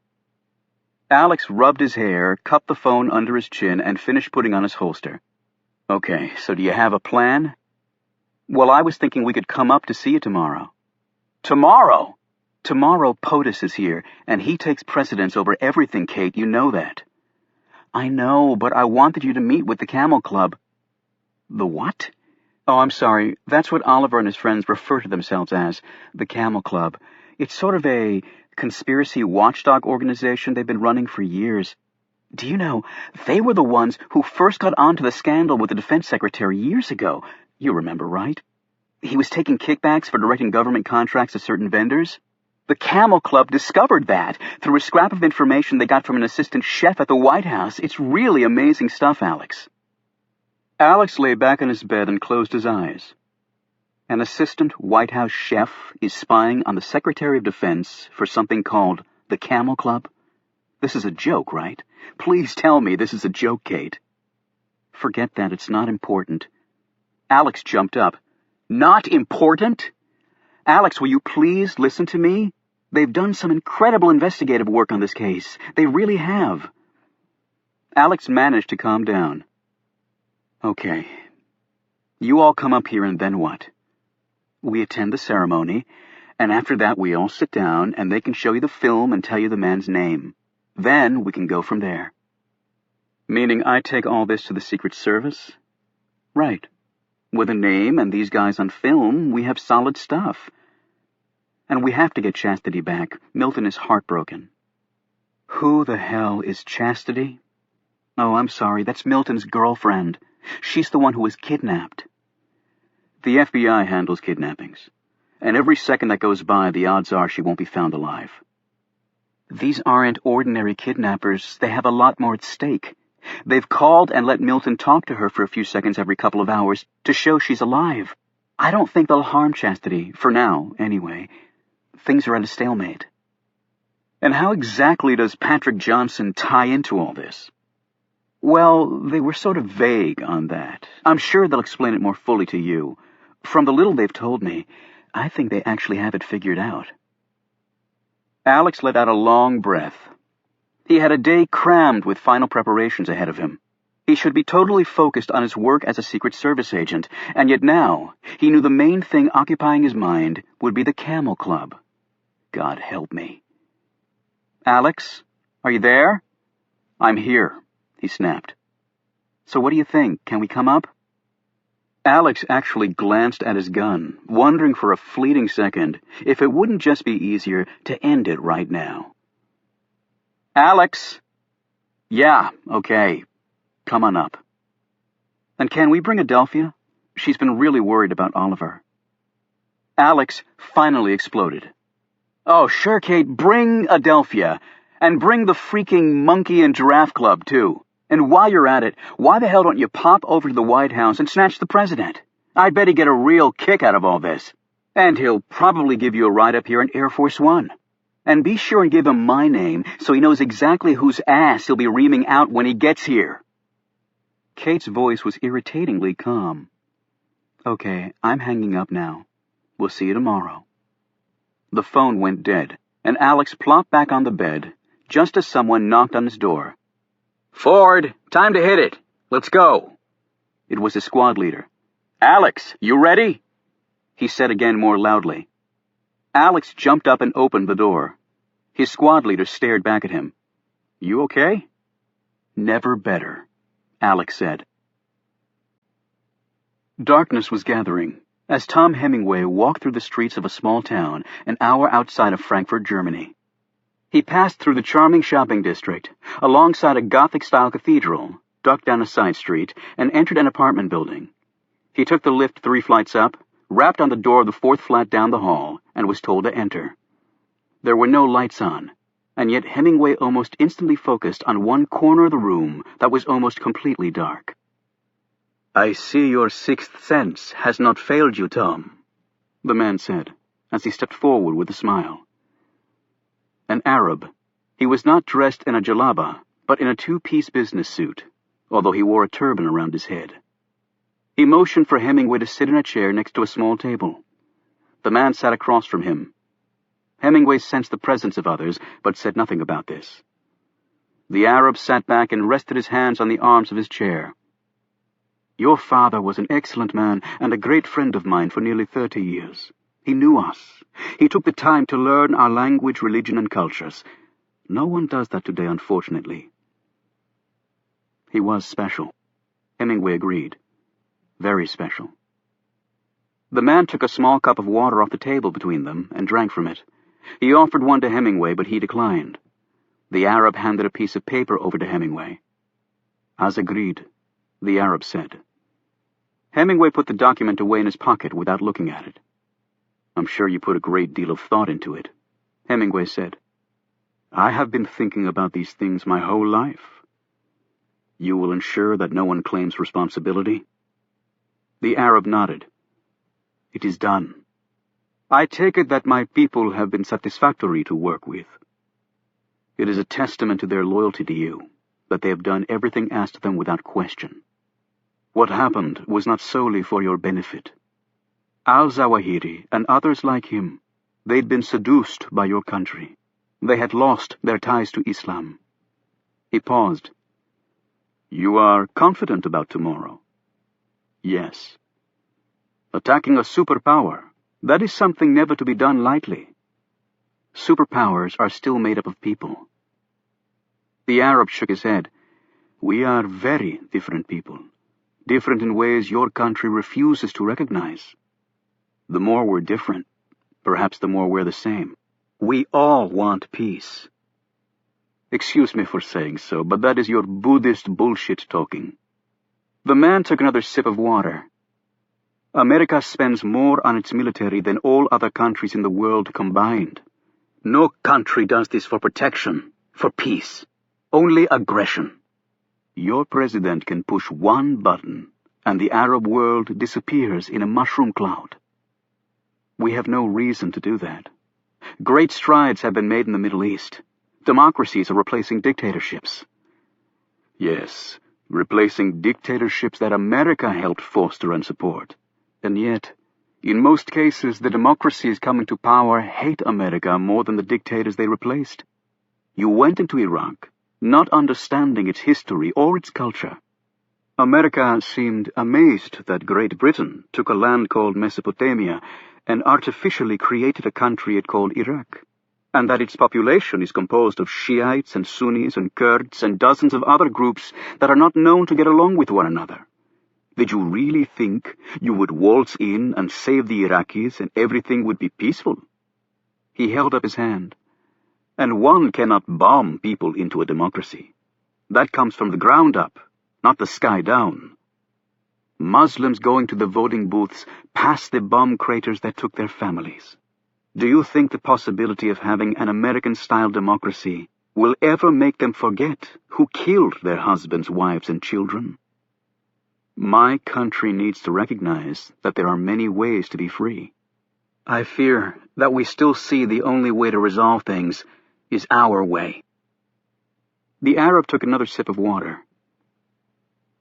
Alex rubbed his hair, cupped the phone under his chin, and finished putting on his holster. Okay, so do you have a plan? Well, I was thinking we could come up to see you tomorrow. Tomorrow? Tomorrow POTUS is here, and he takes precedence over everything, Kate. You know that. I know, but I wanted you to meet with the Camel Club. The what? Oh, I'm sorry. That's what Oliver and his friends refer to themselves as, the Camel Club. It's sort of a conspiracy watchdog organization they've been running for years. Do you know, they were the ones who first got onto the scandal with the defense secretary years ago. You remember, right? He was taking kickbacks for directing government contracts to certain vendors. The Camel Club discovered that through a scrap of information they got from an assistant chef at the White House. It's really amazing stuff, Alex. Alex lay back in his bed and closed his eyes. An assistant White House chef is spying on the Secretary of Defense for something called the Camel Club? This is a joke, right? Please tell me this is a joke, Kate. Forget that. It's not important. Alex jumped up. Not important? Alex, will you please listen to me? They've done some incredible investigative work on this case. They really have. Alex managed to calm down. Okay. You all come up here and then what? We attend the ceremony, and after that we all sit down and they can show you the film and tell you the man's name. Then we can go from there. Meaning I take all this to the Secret Service? Right. With a name and these guys on film, we have solid stuff. And we have to get Chastity back. Milton is heartbroken. Who the hell is Chastity? Oh, I'm sorry, that's Milton's girlfriend. She's the one who was kidnapped. The FBI handles kidnappings, and every second that goes by, the odds are she won't be found alive. These aren't ordinary kidnappers. They have a lot more at stake. They've called and let Milton talk to her for a few seconds every couple of hours to show she's alive. I don't think they'll harm Chastity, for now, anyway. Things are at a stalemate. And how exactly does Patrick Johnson tie into all this? Well, they were sort of vague on that. I'm sure they'll explain it more fully to you. From the little they've told me, I think they actually have it figured out. Alex let out a long breath. He had a day crammed with final preparations ahead of him. He should be totally focused on his work as a Secret Service agent, and yet now he knew the main thing occupying his mind would be the Camel Club. God help me. Alex, are you there? I'm here, he snapped. So what do you think? Can we come up? Alex actually glanced at his gun, wondering for a fleeting second if it wouldn't just be easier to end it right now. Alex! Yeah, okay. Come on up. And can we bring Adelphia? She's been really worried about Oliver. Alex finally exploded. Oh, sure, Kate, bring Adelphia. And bring the freaking Monkey and Giraffe Club, too. And while you're at it, why the hell don't you pop over to the White House and snatch the president? I bet he'd get a real kick out of all this. And he'll probably give you a ride up here in Air Force One. And be sure and give him my name so he knows exactly whose ass he'll be reaming out when he gets here. Kate's voice was irritatingly calm. Okay, I'm hanging up now. We'll see you tomorrow. The phone went dead, and Alex plopped back on the bed just as someone knocked on his door. Ford, time to hit it. Let's go. It was his squad leader. "Alex, you ready?" He said again more loudly. Alex jumped up and opened the door. His squad leader stared back at him. "You okay?" "Never better," Alex said. Darkness was gathering as Tom Hemingway walked through the streets of a small town an hour outside of Frankfurt, Germany. He passed through the charming shopping district, alongside a Gothic-style cathedral, ducked down a side street, and entered an apartment building. He took the lift 3 flights up, rapped on the door of the 4th flat down the hall, and was told to enter. There were no lights on, and yet Hemingway almost instantly focused on one corner of the room that was almost completely dark. "I see your sixth sense has not failed you, Tom," the man said, as he stepped forward with a smile. An Arab, he was not dressed in a jalaba, but in a 2-piece business suit, although he wore a turban around his head. He motioned for Hemingway to sit in a chair next to a small table. The man sat across from him. Hemingway sensed the presence of others, but said nothing about this. The Arab sat back and rested his hands on the arms of his chair. "Your father was an excellent man and a great friend of mine for nearly 30 years. He knew us. He took the time to learn our language, religion, and cultures. No one does that today, unfortunately." He was special. Hemingway agreed. Very special. The man took a small cup of water off the table between them and drank from it. He offered one to Hemingway, but he declined. The Arab handed a piece of paper over to Hemingway. "As agreed," the Arab said. Hemingway put the document away in his pocket without looking at it. "I'm sure you put a great deal of thought into it," Hemingway said. "I have been thinking about these things my whole life. You will ensure that no one claims responsibility?" The Arab nodded. "It is done. I take it that my people have been satisfactory to work with. It is a testament to their loyalty to you that they have done everything asked of them without question. What happened was not solely for your benefit. Al-Zawahiri and others like him, they'd been seduced by your country. They had lost their ties to Islam." He paused. "You are confident about tomorrow?" "Yes. Attacking a superpower, that is something never to be done lightly. Superpowers are still made up of people." The Arab shook his head. "We are very different people, different in ways your country refuses to recognize. The more we're different, perhaps the more we're the same. We all want peace. Excuse me for saying so, but that is your Buddhist bullshit talking." The man took another sip of water. "America spends more on its military than all other countries in the world combined. No country does this for protection, for peace. Only aggression. Your president can push one button, and the Arab world disappears in a mushroom cloud. We have no reason to do that. Great strides have been made in the Middle East. Democracies are replacing dictatorships. Yes, replacing dictatorships that America helped foster and support. And yet, in most cases, the democracies coming to power hate America more than the dictators they replaced. You went into Iraq, not understanding its history or its culture. America seemed amazed that Great Britain took a land called Mesopotamia and artificially created a country it called Iraq, and that its population is composed of Shiites and Sunnis and Kurds and dozens of other groups that are not known to get along with one another. Did you really think you would waltz in and save the Iraqis and everything would be peaceful?" He held up his hand. "And one cannot bomb people into a democracy. That comes from the ground up, not the sky down. Muslims going to the voting booths pass the bomb craters that took their families. Do you think the possibility of having an American-style democracy will ever make them forget who killed their husbands, wives, and children? My country needs to recognize that there are many ways to be free. I fear that we still see the only way to resolve things is our way." The Arab took another sip of water.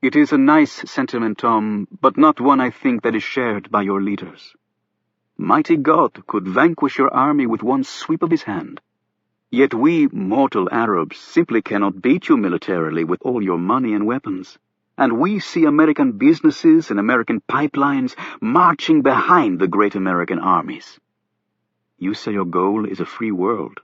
"It is a nice sentiment, Tom, but not one I think that is shared by your leaders. Mighty God could vanquish your army with one sweep of his hand. Yet we mortal Arabs simply cannot beat you militarily with all your money and weapons. and we see American businesses and American pipelines marching behind the great American armies. You say your goal is a free world.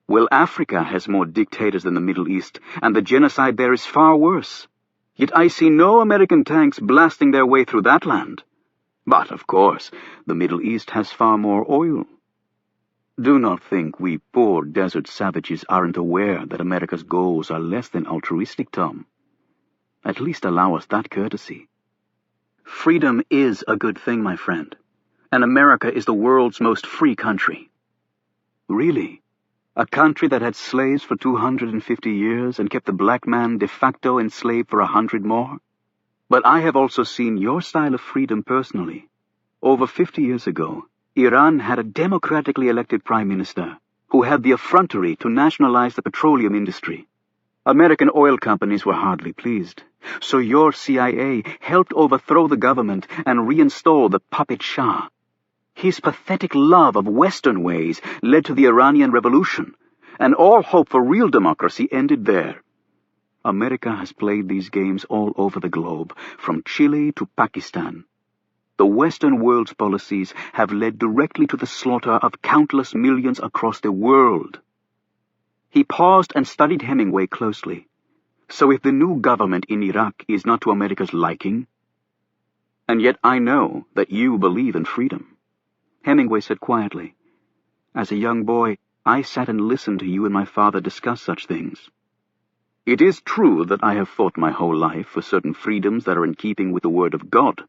Well, Africa has more dictators than the Middle East, and the genocide there is far worse. Yet I see no American tanks blasting their way through that land. But, of course, the Middle East has far more oil. Do not think we poor desert savages aren't aware that America's goals are less than altruistic, Tom. At least allow us that courtesy. Freedom is a good thing, my friend, and America is the world's most free country. Really? A country that had slaves for 250 years and kept the black man de facto enslaved for 100 more? But I have also seen your style of freedom personally. Over 50 years ago, Iran had a democratically elected prime minister who had the effrontery to nationalize the petroleum industry. American oil companies were hardly pleased, so your CIA helped overthrow the government and reinstall the puppet Shah. His pathetic love of Western ways led to the Iranian Revolution, and all hope for real democracy ended there. America has played these games all over the globe, from Chile to Pakistan. The Western world's policies have led directly to the slaughter of countless millions across the world. He paused and studied Hemingway closely. So if the new government in Iraq is not to America's liking... And yet I know that you believe in freedom. Hemingway said quietly, As a young boy, I sat and listened to you and my father discuss such things. It is true that I have fought my whole life for certain freedoms that are in keeping with the Word of God.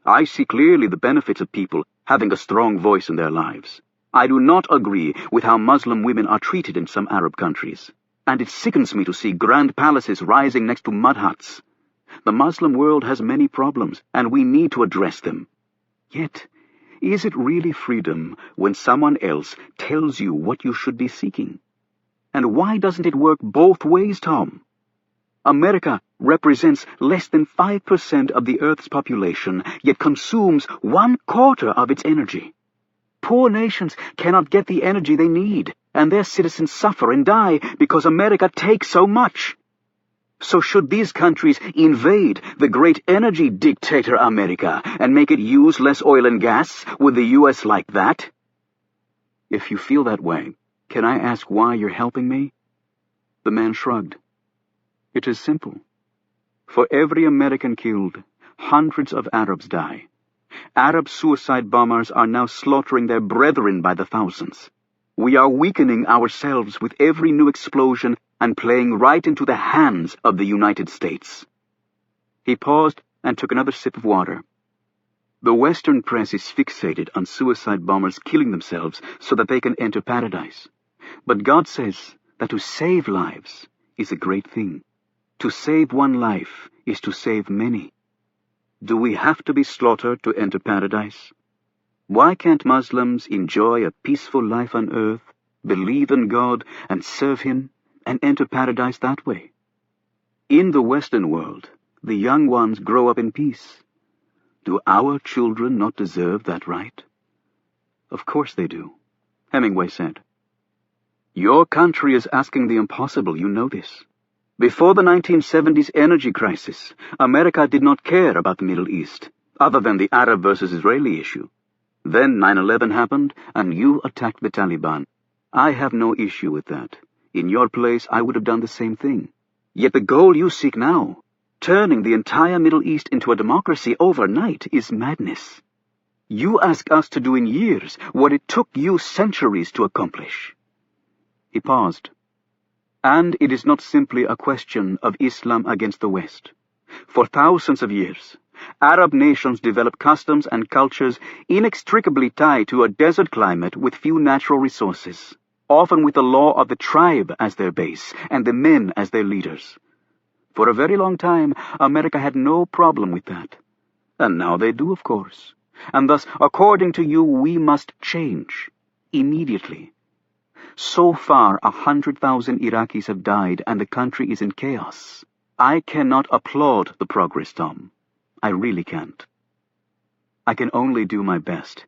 I see clearly the benefits of people having a strong voice in their lives. I do not agree with how Muslim women are treated in some Arab countries, and it sickens me to see grand palaces rising next to mud huts. The Muslim world has many problems, and we need to address them. Yet, is it really freedom when someone else tells you what you should be seeking? And why doesn't it work both ways, Tom? America represents less than 5% of the Earth's population, yet consumes 1/4 of its energy. Poor nations cannot get the energy they need, and their citizens suffer and die because America takes so much. So should these countries invade the great energy dictator America and make it use less oil and gas? Would the U.S. like that? If you feel that way, can I ask why you're helping me? The man shrugged. It is simple. For every American killed, hundreds of Arabs die. Arab suicide bombers are now slaughtering their brethren by the thousands. We are weakening ourselves with every new explosion and playing right into the hands of the United States. He paused and took another sip of water. The Western press is fixated on suicide bombers killing themselves so that they can enter paradise. But God says that to save lives is a great thing. To save one life is to save many. Do we have to be slaughtered to enter paradise? Why can't Muslims enjoy a peaceful life on earth, believe in God, and serve Him, and enter paradise that way? In the Western world, the young ones grow up in peace. Do our children not deserve that right? Of course they do, Hemingway said. Your country is asking the impossible, you know this. Before the 1970s energy crisis, America did not care about the Middle East, other than the Arab versus Israeli issue. Then 9/11 happened, and you attacked the Taliban. I have no issue with that. In your place, I would have done the same thing. Yet the goal you seek now, turning the entire Middle East into a democracy overnight, is madness. You ask us to do in years what it took you centuries to accomplish. He paused. And it is not simply a question of Islam against the West. For thousands of years, Arab nations developed customs and cultures inextricably tied to a desert climate with few natural resources, often with the law of the tribe as their base and the men as their leaders. For a very long time, America had no problem with that. And now they do, of course. And thus, according to you, we must change. Immediately. So far, 100,000 Iraqis have died and the country is in chaos. I cannot applaud the progress, Tom. I really can't. I can only do my best.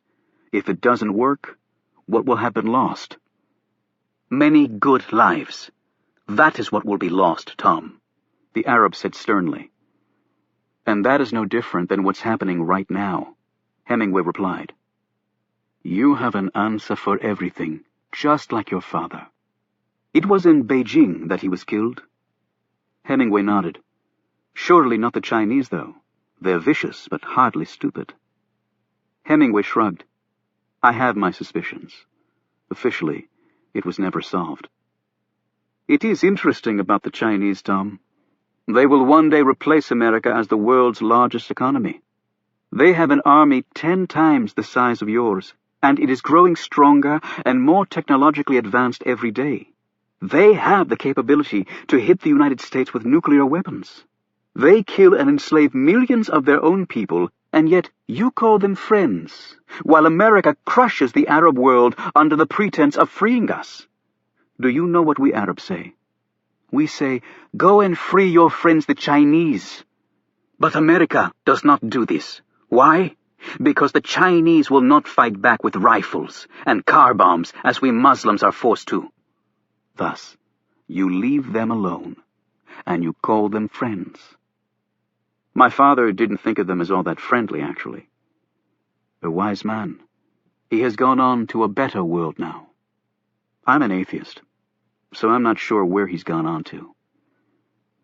If it doesn't work, what will have been lost? Many good lives. That is what will be lost, Tom, the Arab said sternly. "And that is no different than what's happening right now," Hemingway replied. "You have an answer for everything, just like your father. It was in Beijing that he was killed?" Hemingway nodded. "Surely not the Chinese, though. They're vicious, but hardly stupid." Hemingway shrugged. "I have my suspicions. Officially, it was never solved." "It is interesting about the Chinese, Tom. They will one day replace America as the world's largest economy. They have an army 10 times the size of yours, and it is growing stronger and more technologically advanced every day. They have the capability to hit the United States with nuclear weapons. They kill and enslave millions of their own people, and yet you call them friends, while America crushes the Arab world under the pretense of freeing us. Do you know what we Arabs say? We say, 'Go and free your friends the Chinese.' But America does not do this. Why? Because the Chinese will not fight back with rifles and car bombs as we Muslims are forced to. Thus, you leave them alone, and you call them friends." My father didn't think of them as all that friendly, actually. A wise man. He has gone on to a better world now. I'm an atheist, so I'm not sure where he's gone on to.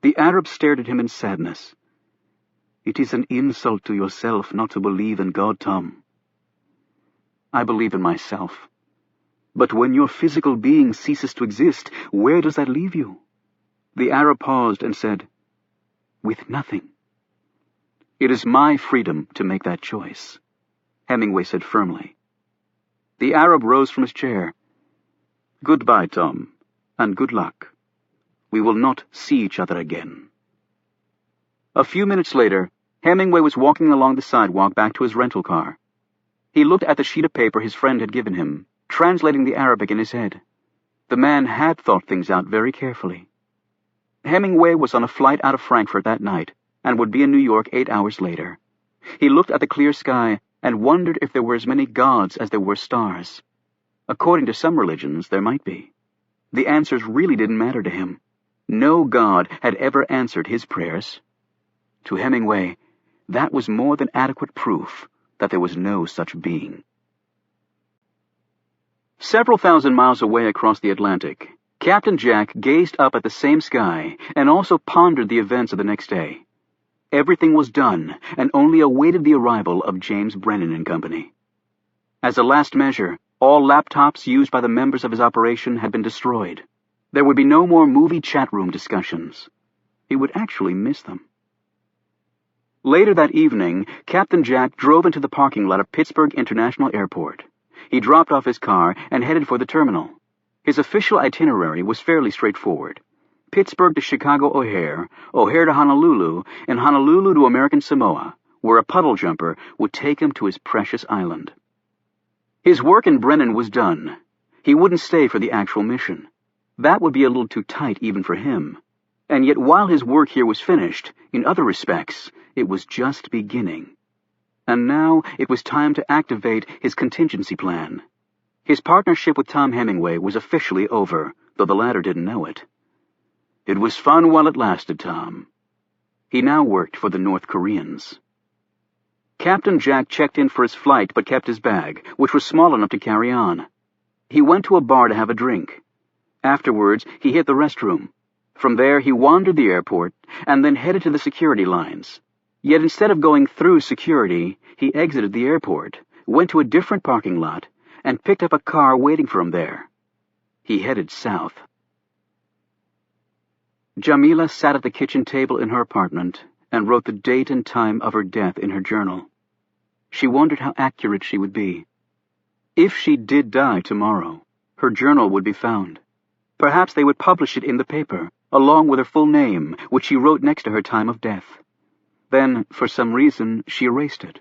The Arab stared at him in sadness. "It is an insult to yourself not to believe in God, Tom." "I believe in myself. But when your physical being ceases to exist, where does that leave you?" The Arab paused and said, "With nothing." "It is my freedom to make that choice," Hemingway said firmly. The Arab rose from his chair. "Goodbye, Tom, and good luck. We will not see each other again." A few minutes later, Hemingway was walking along the sidewalk back to his rental car. He looked at the sheet of paper his friend had given him, translating the Arabic in his head. The man had thought things out very carefully. Hemingway was on a flight out of Frankfurt that night, and would be in New York 8 hours later. He looked at the clear sky and wondered if there were as many gods as there were stars. According to some religions, there might be. The answers really didn't matter to him. No god had ever answered his prayers. To Hemingway, that was more than adequate proof that there was no such being. Several thousand miles away across the Atlantic, Captain Jack gazed up at the same sky and also pondered the events of the next day. Everything was done and only awaited the arrival of James Brennan and Company. As a last measure, all laptops used by the members of his operation had been destroyed. There would be no more movie chat room discussions. He would actually miss them. Later that evening, Captain Jack drove into the parking lot of Pittsburgh International Airport. He dropped off his car and headed for the terminal. His official itinerary was fairly straightforward. Pittsburgh to Chicago O'Hare, O'Hare to Honolulu, and Honolulu to American Samoa, where a puddle jumper would take him to his precious island. His work in Brennan was done. He wouldn't stay for the actual mission. That would be a little too tight even for him. And yet while his work here was finished, in other respects, it was just beginning. And now it was time to activate his contingency plan. His partnership with Tom Hemingway was officially over, though the latter didn't know it. It was fun while it lasted, Tom. He now worked for the North Koreans. Captain Jack checked in for his flight but kept his bag, which was small enough to carry on. He went to a bar to have a drink. Afterwards, he hit the restroom. From there, he wandered the airport and then headed to the security lines. Yet instead of going through security, he exited the airport, went to a different parking lot, and picked up a car waiting for him there. He headed south. Jamila sat at the kitchen table in her apartment and wrote the date and time of her death in her journal. She wondered how accurate she would be. If she did die tomorrow, her journal would be found. Perhaps they would publish it in the paper, along with her full name, which she wrote next to her time of death. Then, for some reason, she erased it.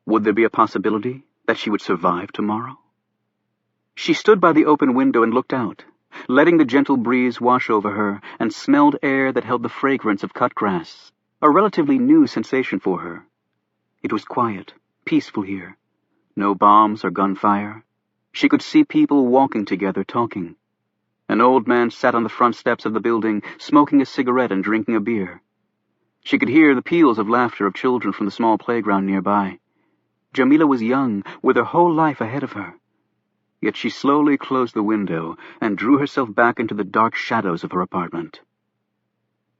Would there be a possibility that she would survive tomorrow? She stood by the open window and looked out, letting the gentle breeze wash over her, and smelled air that held the fragrance of cut grass, a relatively new sensation for her. It was quiet, peaceful here. No bombs or gunfire. She could see people walking together, talking. An old man sat on the front steps of the building, smoking a cigarette and drinking a beer. She could hear the peals of laughter of children from the small playground nearby. Jamila was young, with her whole life ahead of her. Yet she slowly closed the window and drew herself back into the dark shadows of her apartment.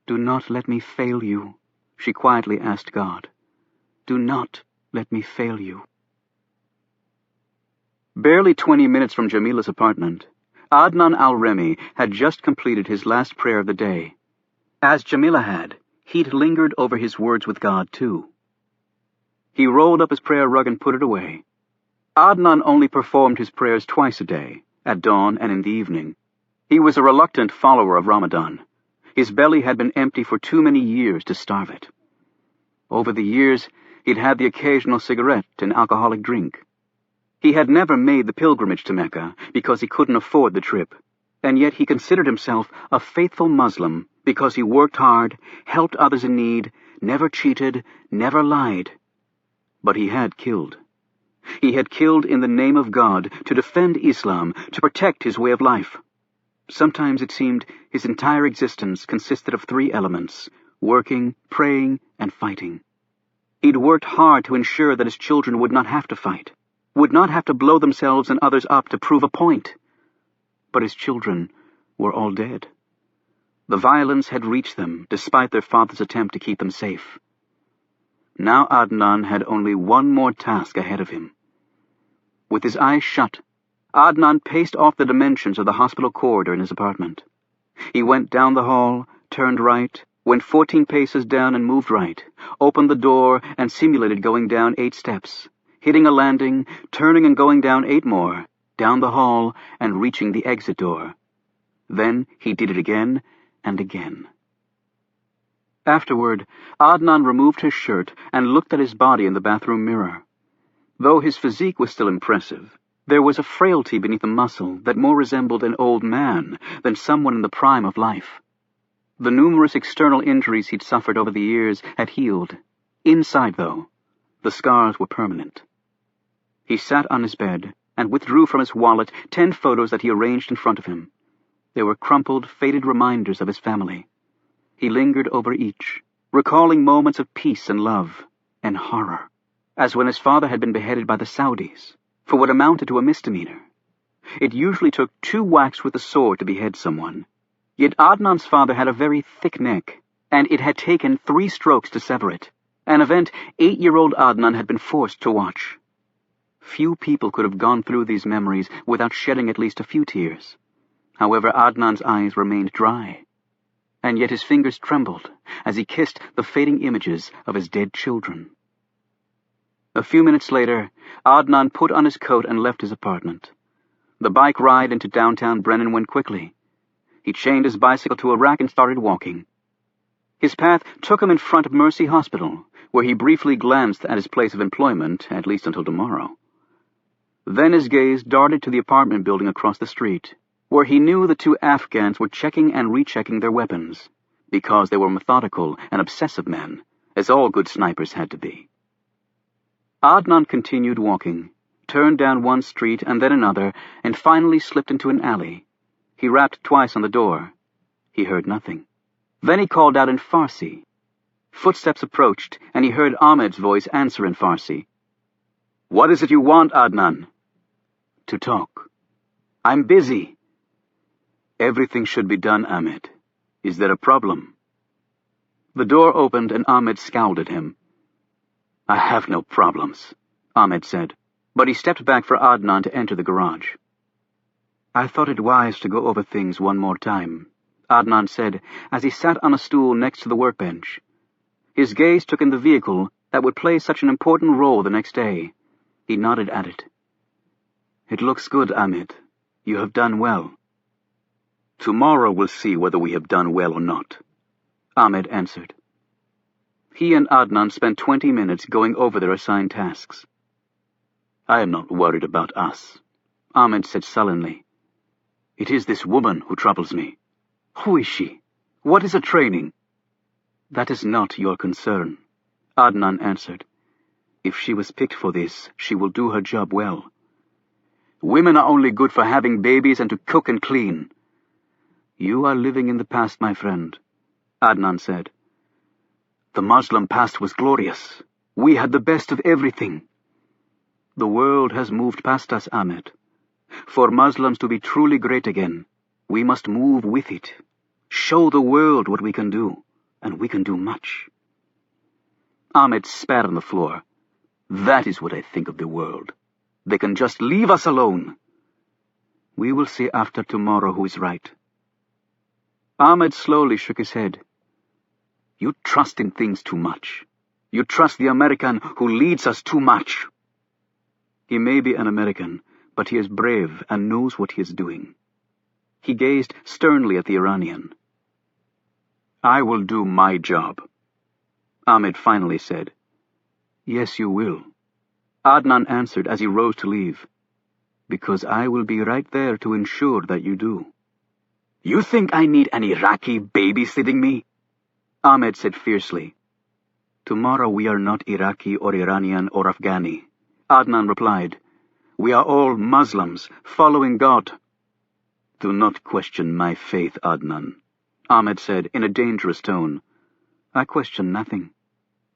"Do not let me fail you," she quietly asked God. "Do not let me fail you." Barely 20 minutes from Jamila's apartment, Adnan al-Remi had just completed his last prayer of the day. As Jamila had, he'd lingered over his words with God, too. He rolled up his prayer rug and put it away. Adnan only performed his prayers twice a day, at dawn and in the evening. He was a reluctant follower of Ramadan. His belly had been empty for too many years to starve it. Over the years, he'd had the occasional cigarette and alcoholic drink. He had never made the pilgrimage to Mecca because he couldn't afford the trip, and yet he considered himself a faithful Muslim because he worked hard, helped others in need, never cheated, never lied. But he had killed. He had killed in the name of God to defend Islam, to protect his way of life. Sometimes it seemed his entire existence consisted of 3 elements: working, praying, and fighting. He'd worked hard to ensure that his children would not have to fight, would not have to blow themselves and others up to prove a point. But his children were all dead. The violence had reached them, despite their father's attempt to keep them safe. Now Adnan had only one more task ahead of him. With his eyes shut, Adnan paced off the dimensions of the hospital corridor in his apartment. He went down the hall, turned right, went 14 paces down and moved right, opened the door and simulated going down 8 steps, hitting a landing, turning and going down 8 more, down the hall and reaching the exit door. Then he did it again and again. Afterward, Adnan removed his shirt and looked at his body in the bathroom mirror. Though his physique was still impressive, there was a frailty beneath the muscle that more resembled an old man than someone in the prime of life. The numerous external injuries he'd suffered over the years had healed. Inside, though, the scars were permanent. He sat on his bed and withdrew from his wallet 10 photos that he arranged in front of him. They were crumpled, faded reminders of his family. He lingered over each, recalling moments of peace and love and horror, as when his father had been beheaded by the Saudis for what amounted to a misdemeanor. It usually took 2 whacks with a sword to behead someone, yet Adnan's father had a very thick neck, and it had taken 3 strokes to sever it, an event 8-year-old Adnan had been forced to watch. Few people could have gone through these memories without shedding at least a few tears. However, Adnan's eyes remained dry, and yet his fingers trembled as he kissed the fading images of his dead children. A few minutes later, Adnan put on his coat and left his apartment. The bike ride into downtown Brennan went quickly. He chained his bicycle to a rack and started walking. His path took him in front of Mercy Hospital, where he briefly glanced at his place of employment, at least until tomorrow. Then his gaze darted to the apartment building across the street, where he knew the 2 Afghans were checking and rechecking their weapons, because they were methodical and obsessive men, as all good snipers had to be. Adnan continued walking, turned down one street and then another, and finally slipped into an alley. He rapped twice on the door. He heard nothing. Then he called out in Farsi. Footsteps approached, and he heard Ahmed's voice answer in Farsi. "What is it you want, Adnan?" "To talk." "I'm busy." "Everything should be done, Ahmed. Is there a problem?" The door opened and Ahmed scowled at him. "I have no problems," Ahmed said, but he stepped back for Adnan to enter the garage. "I thought it wise to go over things one more time," Adnan said as he sat on a stool next to the workbench. His gaze took in the vehicle that would play such an important role the next day. He nodded at it. "It looks good, Ahmed. You have done well." "Tomorrow we'll see whether we have done well or not," Ahmed answered. He and Adnan spent 20 minutes going over their assigned tasks. "I am not worried about us," Ahmed said sullenly. "It is this woman who troubles me. Who is she? What is her training?" "That is not your concern," Adnan answered. "If she was picked for this, she will do her job well." "Women are only good for having babies and to cook and clean." "You are living in the past, my friend," Adnan said. The Muslim past was glorious. We had the best of everything. The world has moved past us, Ahmed. For Muslims to be truly great again, we must move with it. Show the world what we can do, and we can do much. Ahmed spat on the floor. That is what I think of the world. They can just leave us alone. We will see after tomorrow who is right. Ahmed slowly shook his head. You trust in things too much. You trust the American who leads us too much. He may be an American, but he is brave and knows what he is doing. He gazed sternly at the Iranian. I will do my job. Ahmed finally said. Yes, you will. Adnan answered as he rose to leave. Because I will be right there to ensure that you do. You think I need an Iraqi babysitting me? Ahmed said fiercely. Tomorrow we are not Iraqi or Iranian or Afghani. Adnan replied. We are all Muslims, following God. Do not question my faith, Adnan, Ahmed said in a dangerous tone. I question nothing.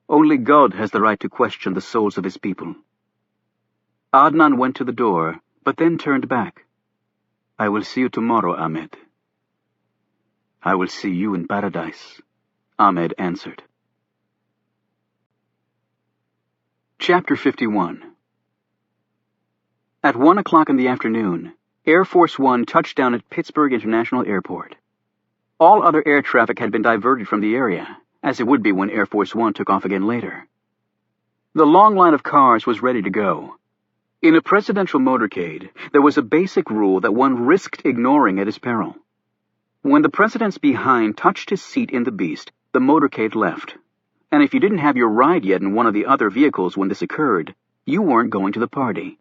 Only God has the right to question the souls of his people. Adnan went to the door, but then turned back. I will see you tomorrow, Ahmed. I will see you in paradise, Ahmed answered. Chapter 51. At 1 o'clock in the afternoon, Air Force One touched down at Pittsburgh International Airport. All other air traffic had been diverted from the area, as it would be when Air Force One took off again later. The long line of cars was ready to go. In a presidential motorcade, there was a basic rule that one risked ignoring at his peril. When the president's behind touched his seat in the beast, the motorcade left. And if you didn't have your ride yet in one of the other vehicles when this occurred, you weren't going to the party.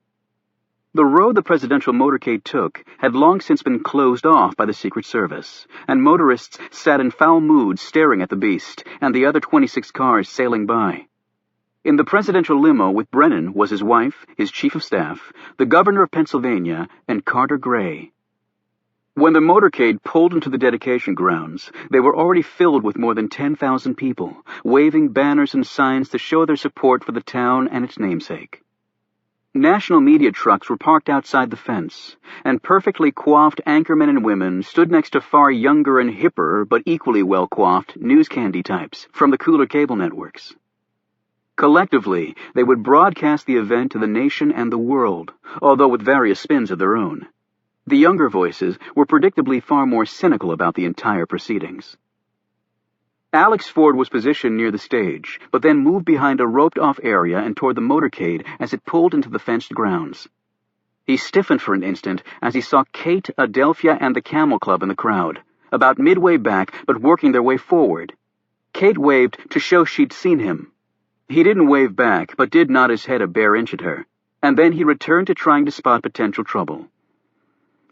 The road the presidential motorcade took had long since been closed off by the Secret Service, and motorists sat in foul moods staring at the beast and the other 26 cars sailing by. In the presidential limo with Brennan was his wife, his chief of staff, the governor of Pennsylvania, and Carter Gray. When the motorcade pulled into the dedication grounds, they were already filled with more than 10,000 people, waving banners and signs to show their support for the town and its namesake. National media trucks were parked outside the fence, and perfectly coiffed anchormen and women stood next to far younger and hipper, but equally well-coiffed, news candy types from the cooler cable networks. Collectively, they would broadcast the event to the nation and the world, although with various spins of their own. The younger voices were predictably far more cynical about the entire proceedings. Alex Ford was positioned near the stage, but then moved behind a roped-off area and toward the motorcade as it pulled into the fenced grounds. He stiffened for an instant as he saw Kate, Adelphia, and the Camel Club in the crowd, about midway back but working their way forward. Kate waved to show she'd seen him. He didn't wave back, but did nod his head a bare inch at her, and then he returned to trying to spot potential trouble.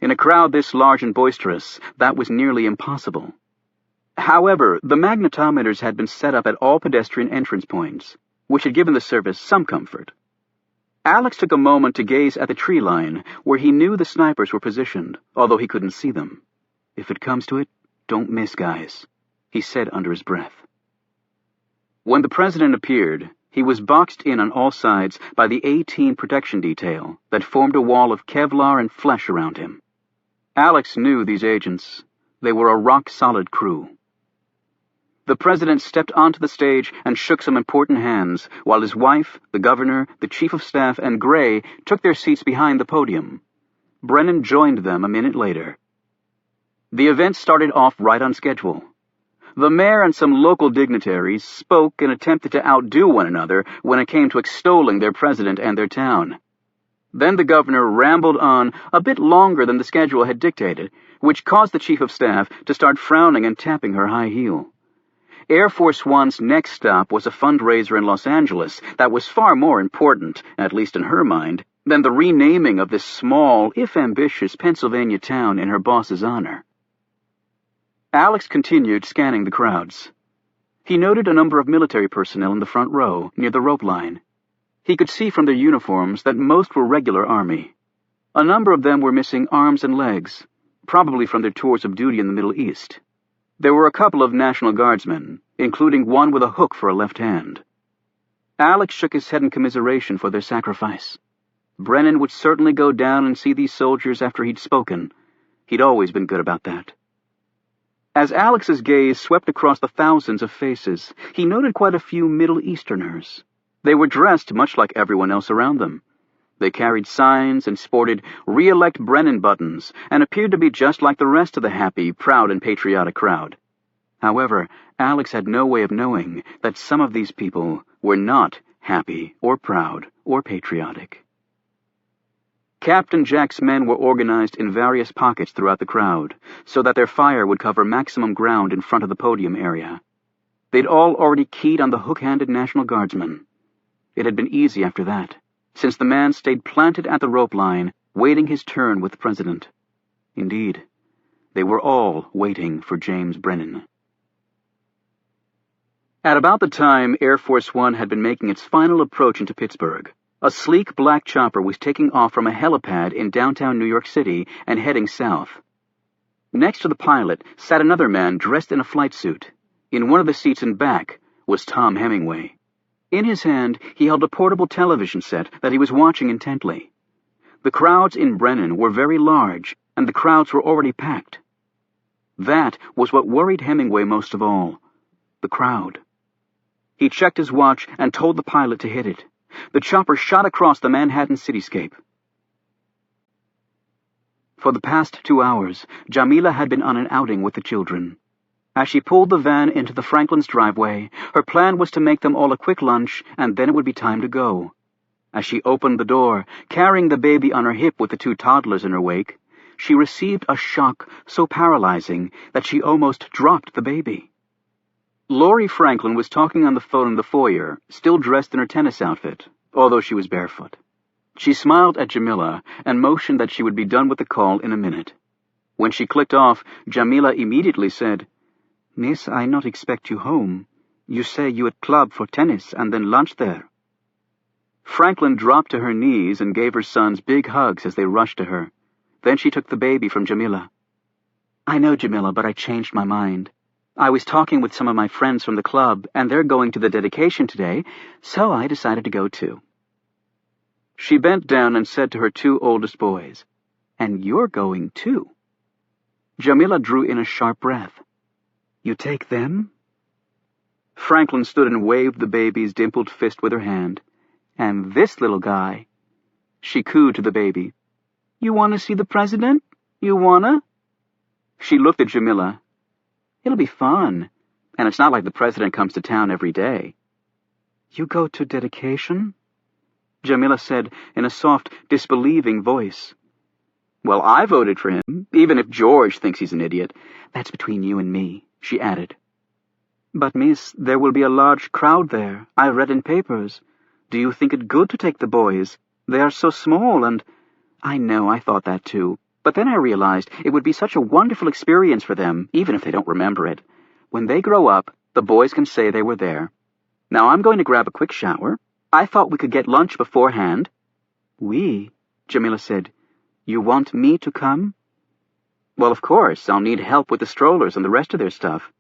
In a crowd this large and boisterous, that was nearly impossible. However, the magnetometers had been set up at all pedestrian entrance points, which had given the service some comfort. Alex took a moment to gaze at the tree line, where he knew the snipers were positioned, although he couldn't see them. If it comes to it, don't miss, guys, he said under his breath. When the president appeared, he was boxed in on all sides by the A-Team protection detail that formed a wall of Kevlar and flesh around him. Alex knew these agents. They were a rock-solid crew. The president stepped onto the stage and shook some important hands, while his wife, the governor, the chief of staff, and Gray took their seats behind the podium. Brennan joined them a minute later. The event started off right on schedule. The mayor and some local dignitaries spoke and attempted to outdo one another when it came to extolling their president and their town. Then the governor rambled on a bit longer than the schedule had dictated, which caused the chief of staff to start frowning and tapping her high heel. Air Force One's next stop was a fundraiser in Los Angeles that was far more important, at least in her mind, than the renaming of this small, if ambitious, Pennsylvania town in her boss's honor. Alex continued scanning the crowds. He noted a number of military personnel in the front row, near the rope line. He could see from their uniforms that most were regular Army. A number of them were missing arms and legs, probably from their tours of duty in the Middle East. There were a couple of National Guardsmen, including one with a hook for a left hand. Alex shook his head in commiseration for their sacrifice. Brennan would certainly go down and see these soldiers after he'd spoken. He'd always been good about that. As Alex's gaze swept across the thousands of faces, he noted quite a few Middle Easterners. They were dressed much like everyone else around them. They carried signs and sported "Re-elect Brennan" buttons and appeared to be just like the rest of the happy, proud, and patriotic crowd. However, Alex had no way of knowing that some of these people were not happy or proud or patriotic. Captain Jack's men were organized in various pockets throughout the crowd, so that their fire would cover maximum ground in front of the podium area. They'd all already keyed on the hook-handed National Guardsman. It had been easy after that, since the man stayed planted at the rope line, waiting his turn with the President. Indeed, they were all waiting for James Brennan. At about the time Air Force One had been making its final approach into Pittsburgh, a sleek black chopper was taking off from a helipad in downtown New York City and heading south. Next to the pilot sat another man dressed in a flight suit. In one of the seats in back was Tom Hemingway. In his hand, he held a portable television set that he was watching intently. The crowds in Brennan were very large, and the crowds were already packed. That was what worried Hemingway most of all, the crowd. He checked his watch and told the pilot to hit it. The chopper shot across the Manhattan cityscape. For the past 2 hours, Jamila had been on an outing with the children. As she pulled the van into the Franklin's driveway, her plan was to make them all a quick lunch, and then it would be time to go. As she opened the door, carrying the baby on her hip with the 2 toddlers in her wake, she received a shock so paralyzing that she almost dropped the baby. Laurie Franklin was talking on the phone in the foyer, still dressed in her tennis outfit, although she was barefoot. She smiled at Jamila and motioned that she would be done with the call in a minute. When she clicked off, Jamila immediately said, "Miss, I not expect you home. You say you at club for tennis and then lunch there." Franklin dropped to her knees and gave her sons big hugs as they rushed to her. Then she took the baby from Jamila. "I know, Jamila, but I changed my mind. I was talking with some of my friends from the club, and they're going to the dedication today, so I decided to go too." She bent down and said to her 2 oldest boys, "And you're going too." Jamila drew in a sharp breath. "You take them?" Franklin stood and waved the baby's dimpled fist with her hand. "And this little guy." She cooed to the baby, "You want to see the President? You wanna?" She looked at Jamila. "It'll be fun, and it's not like the President comes to town every day." "You go to dedication?" Jamila said in a soft, disbelieving voice. "Well, I voted for him, even if George thinks he's an idiot. That's between you and me," she added. "But, miss, there will be a large crowd there. I read in papers. Do you think it good to take the boys? They are so small and—" "I know, I thought that too. But then I realized it would be such a wonderful experience for them, even if they don't remember it. When they grow up, the boys can say they were there. Now I'm going to grab a quick shower. I thought we could get lunch beforehand." "We?" Jamila said. "You want me to come?" "Well, of course, I'll need help with the strollers and the rest of their stuff.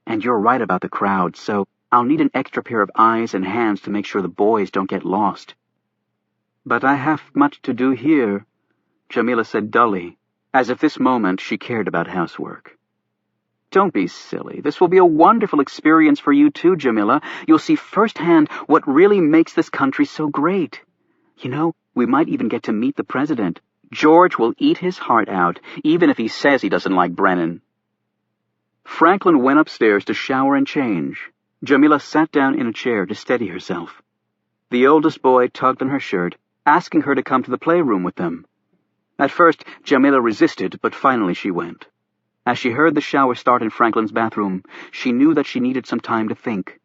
And you're right about the crowd, so I'll need an extra pair of eyes and hands to make sure the boys don't get lost." "But I have much to do here," Jamila said dully, as if this moment she cared about housework. "Don't be silly. This will be a wonderful experience for you too, Jamila. You'll see firsthand what really makes this country so great. You know, we might even get to meet the President. George will eat his heart out, even if he says he doesn't like Brennan." Franklin went upstairs to shower and change. Jamila sat down in a chair to steady herself. The oldest boy tugged on her shirt, asking her to come to the playroom with them. At first, Jamila resisted, but finally she went. As she heard the shower start in Franklin's bathroom, she knew that she needed some time to think.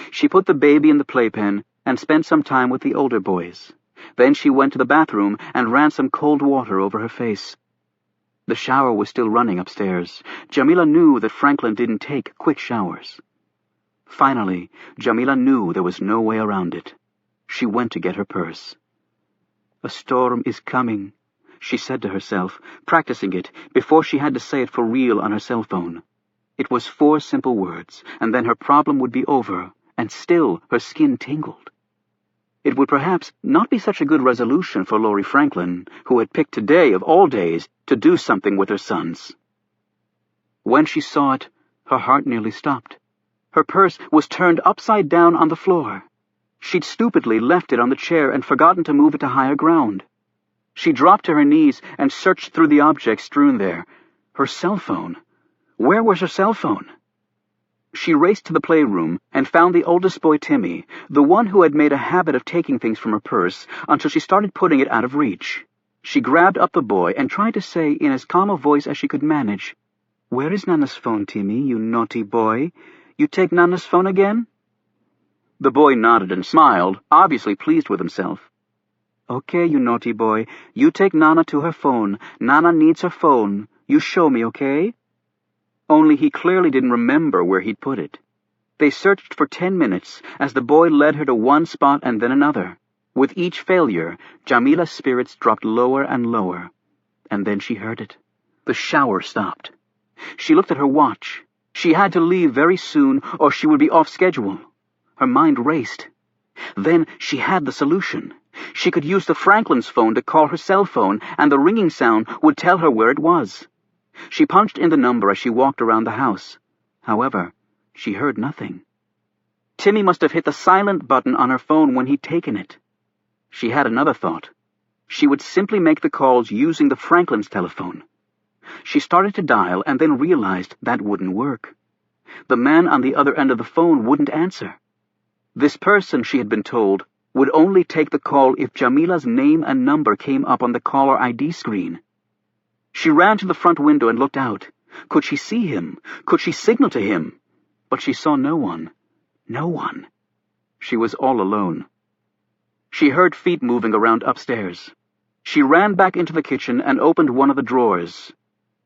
She put the baby in the playpen and spent some time with the older boys. Then she went to the bathroom and ran some cold water over her face. The shower was still running upstairs. Jamila knew that Franklin didn't take quick showers. Finally, Jamila knew there was no way around it. She went to get her purse. "A storm is coming," she said to herself, practicing it before she had to say it for real on her cell phone. It was 4 simple words, and then her problem would be over, and still her skin tingled. It would perhaps not be such a good resolution for Laurie Franklin, who had picked today of all days to do something with her sons. When she saw it, her heart nearly stopped. Her purse was turned upside down on the floor. She'd stupidly left it on the chair and forgotten to move it to higher ground. She dropped to her knees and searched through the objects strewn there. Her cell phone. Where was her cell phone? She raced to the playroom and found the oldest boy, Timmy, the one who had made a habit of taking things from her purse until she started putting it out of reach. She grabbed up the boy and tried to say in as calm a voice as she could manage, "Where is Nana's phone, Timmy, you naughty boy? You take Nana's phone again?" The boy nodded and smiled, obviously pleased with himself. "Okay, you naughty boy. You take Nana to her phone. Nana needs her phone. You show me, okay?" Only he clearly didn't remember where he'd put it. They searched for 10 minutes as the boy led her to one spot and then another. With each failure, Jamila's spirits dropped lower and lower. And then she heard it. The shower stopped. She looked at her watch. She had to leave very soon or she would be off schedule. Her mind raced. Then she had the solution. She could use the Franklin's phone to call her cell phone, and the ringing sound would tell her where it was. She punched in the number as she walked around the house. However, she heard nothing. Timmy must have hit the silent button on her phone when he'd taken it. She had another thought. She would simply make the calls using the Franklin's telephone. She started to dial and then realized that wouldn't work. The man on the other end of the phone wouldn't answer. This person, she had been told, would only take the call if Jamila's name and number came up on the caller ID screen. She ran to the front window and looked out. Could she see him? Could she signal to him? But she saw no one. No one. She was all alone. She heard feet moving around upstairs. She ran back into the kitchen and opened one of the drawers.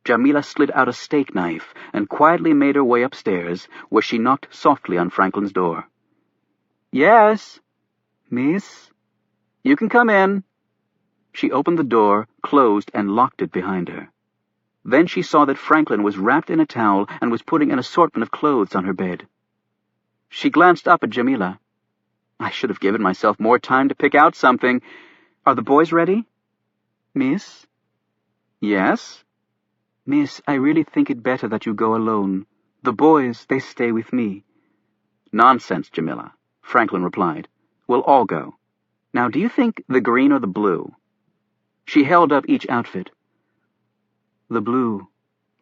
Jamila slid out a steak knife and quietly made her way upstairs, where she knocked softly on Franklin's door. "Yes, miss? You can come in." She opened the door, closed, and locked it behind her. Then she saw that Franklin was wrapped in a towel and was putting an assortment of clothes on her bed. She glanced up at Jamila. "I should have given myself more time to pick out something. Are the boys ready?" "Miss?" "Yes?" "Miss, I really think it better that you go alone. The boys, they stay with me." "Nonsense, Jamila," Franklin replied. "We'll all go. Now, do you think the green or the blue?" She held up each outfit. "The blue,"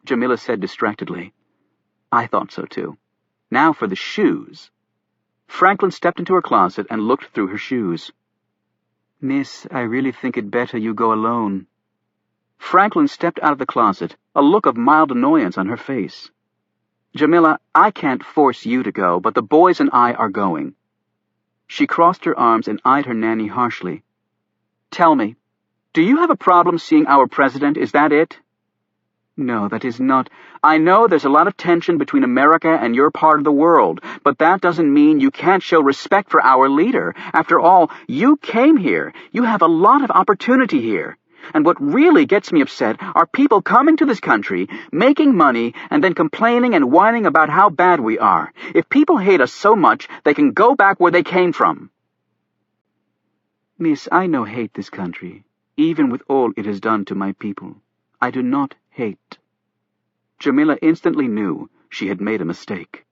Jamila said distractedly. "I thought so, too. Now for the shoes." Franklin stepped into her closet and looked through her shoes. "Miss, I really think it better you go alone." Franklin stepped out of the closet, a look of mild annoyance on her face. "Jamila, I can't force you to go, but the boys and I are going." She crossed her arms and eyed her nanny harshly. "Tell me, do you have a problem seeing our president? Is that it?" "No, that is not. I know there's a lot of tension between America and your part of the world, but that doesn't mean you can't show respect for our leader. After all, you came here. You have a lot of opportunity here. And what really gets me upset are people coming to this country, making money, and then complaining and whining about how bad we are. If people hate us so much, they can go back where they came from." "Miss, I no hate this country, even with all it has done to my people. I do not hate." Jamila instantly knew she had made a mistake.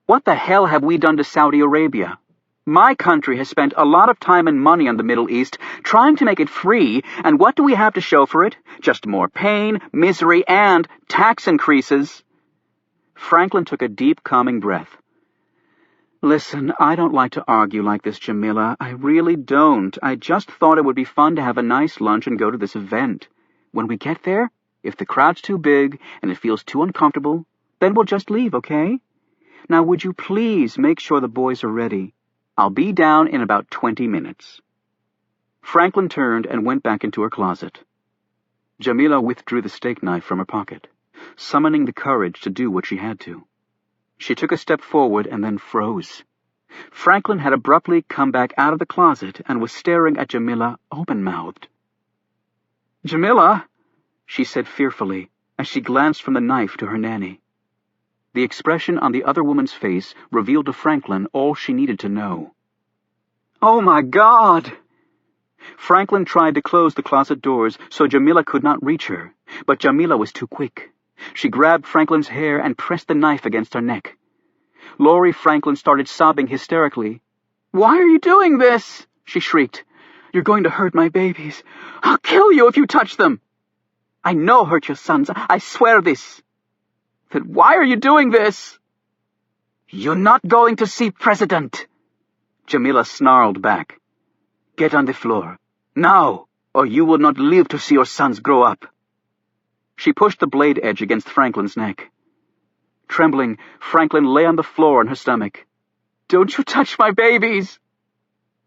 "What the hell have we done to Saudi Arabia? My country has spent a lot of time and money on the Middle East trying to make it free, and what do we have to show for it? Just more pain, misery, and tax increases." Franklin took a deep, calming breath. "Listen, I don't like to argue like this, Jamila. I really don't. I just thought it would be fun to have a nice lunch and go to this event. When we get there, if the crowd's too big and it feels too uncomfortable, then we'll just leave, okay? Now, would you please make sure the boys are ready? I'll be down in about 20 minutes. Franklin turned and went back into her closet. Jamila withdrew the steak knife from her pocket, summoning the courage to do what she had to. She took a step forward and then froze. Franklin had abruptly come back out of the closet and was staring at Jamila open-mouthed. "Jamila," she said fearfully, as she glanced from the knife to her nanny. The expression on the other woman's face revealed to Franklin all she needed to know. "Oh, my God!" Franklin tried to close the closet doors so Jamila could not reach her, but Jamila was too quick. She grabbed Franklin's hair and pressed the knife against her neck. Laurie Franklin started sobbing hysterically. "Why are you doing this?" she shrieked. "You're going to hurt my babies. I'll kill you if you touch them." "I know hurt your sons. I swear this." "Then why are you doing this?" "You're not going to see President." Jamila snarled back. "Get on the floor, now, or you will not live to see your sons grow up." She pushed the blade edge against Franklin's neck. Trembling, Franklin lay on the floor on her stomach. "Don't you touch my babies!"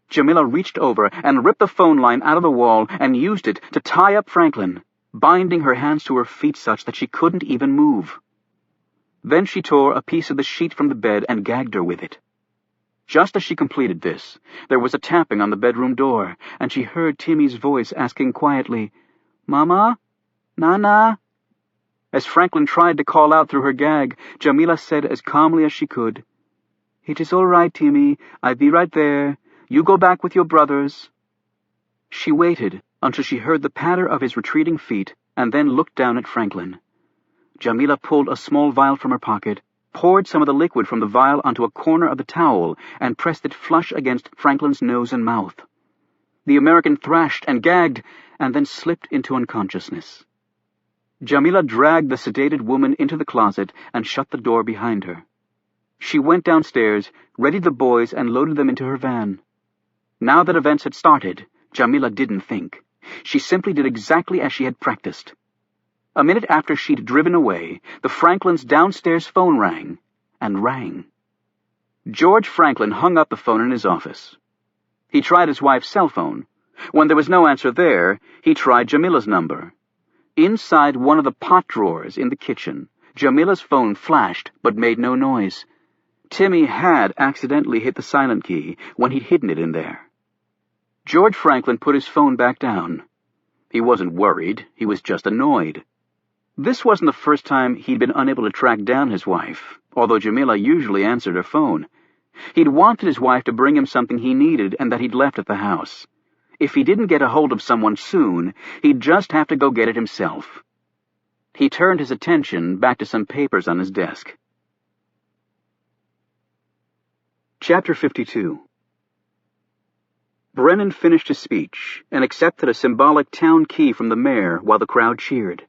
Jamila reached over and ripped the phone line out of the wall and used it to tie up Franklin, binding her hands to her feet such that she couldn't even move. Then she tore a piece of the sheet from the bed and gagged her with it. Just as she completed this, there was a tapping on the bedroom door, and she heard Timmy's voice asking quietly, "Mama? Nana?" As Franklin tried to call out through her gag, Jamila said as calmly as she could, "It is all right, Timmy. I'll be right there. You go back with your brothers." She waited until she heard the patter of his retreating feet and then looked down at Franklin. Jamila pulled a small vial from her pocket, poured some of the liquid from the vial onto a corner of the towel, and pressed it flush against Franklin's nose and mouth. The American thrashed and gagged, and then slipped into unconsciousness. Jamila dragged the sedated woman into the closet and shut the door behind her. She went downstairs, readied the boys, and loaded them into her van. Now that events had started, Jamila didn't think. She simply did exactly as she had practiced. A minute after she'd driven away, the Franklins' downstairs phone rang, and rang. George Franklin hung up the phone in his office. He tried his wife's cell phone. When there was no answer there, he tried Jamila's number. Inside one of the pot drawers in the kitchen, Jamila's phone flashed but made no noise. Timmy had accidentally hit the silent key when he'd hidden it in there. George Franklin put his phone back down. He wasn't worried, he was just annoyed. This wasn't the first time he'd been unable to track down his wife, although Jamila usually answered her phone. He'd wanted his wife to bring him something he needed and that he'd left at the house. If he didn't get a hold of someone soon, he'd just have to go get it himself. He turned his attention back to some papers on his desk. Chapter 52. Brennan finished his speech and accepted a symbolic town key from the mayor while the crowd cheered.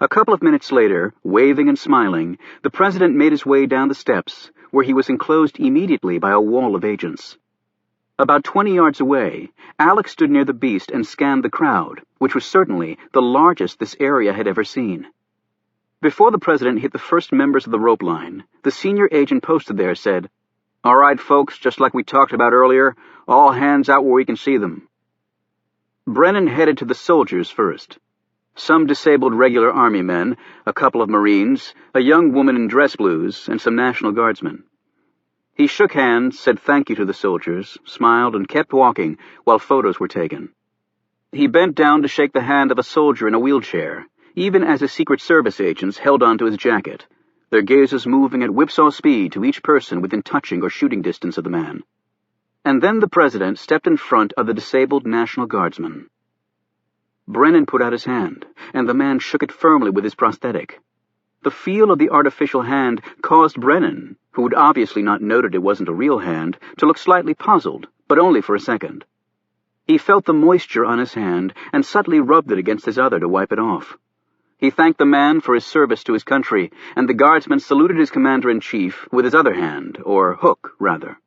A couple of minutes later, waving and smiling, the president made his way down the steps, where he was enclosed immediately by a wall of agents. About 20 yards away, Alex stood near the beast and scanned the crowd, which was certainly the largest this area had ever seen. Before the president hit the first members of the rope line, the senior agent posted there said, "All right, folks, just like we talked about earlier, all hands out where we can see them." Brennan headed to the soldiers first. Some disabled regular army men, a couple of Marines, a young woman in dress blues, and some National Guardsmen. He shook hands, said thank you to the soldiers, smiled, and kept walking while photos were taken. He bent down to shake the hand of a soldier in a wheelchair, even as his Secret Service agents held onto his jacket, their gazes moving at whipsaw speed to each person within touching or shooting distance of the man. And then the president stepped in front of the disabled National Guardsman. Brennan put out his hand, and the man shook it firmly with his prosthetic. The feel of the artificial hand caused Brennan, who had obviously not noted it wasn't a real hand, to look slightly puzzled, but only for a second. He felt the moisture on his hand and subtly rubbed it against his other to wipe it off. He thanked the man for his service to his country, and the guardsman saluted his commander-in-chief with his other hand, or hook, rather.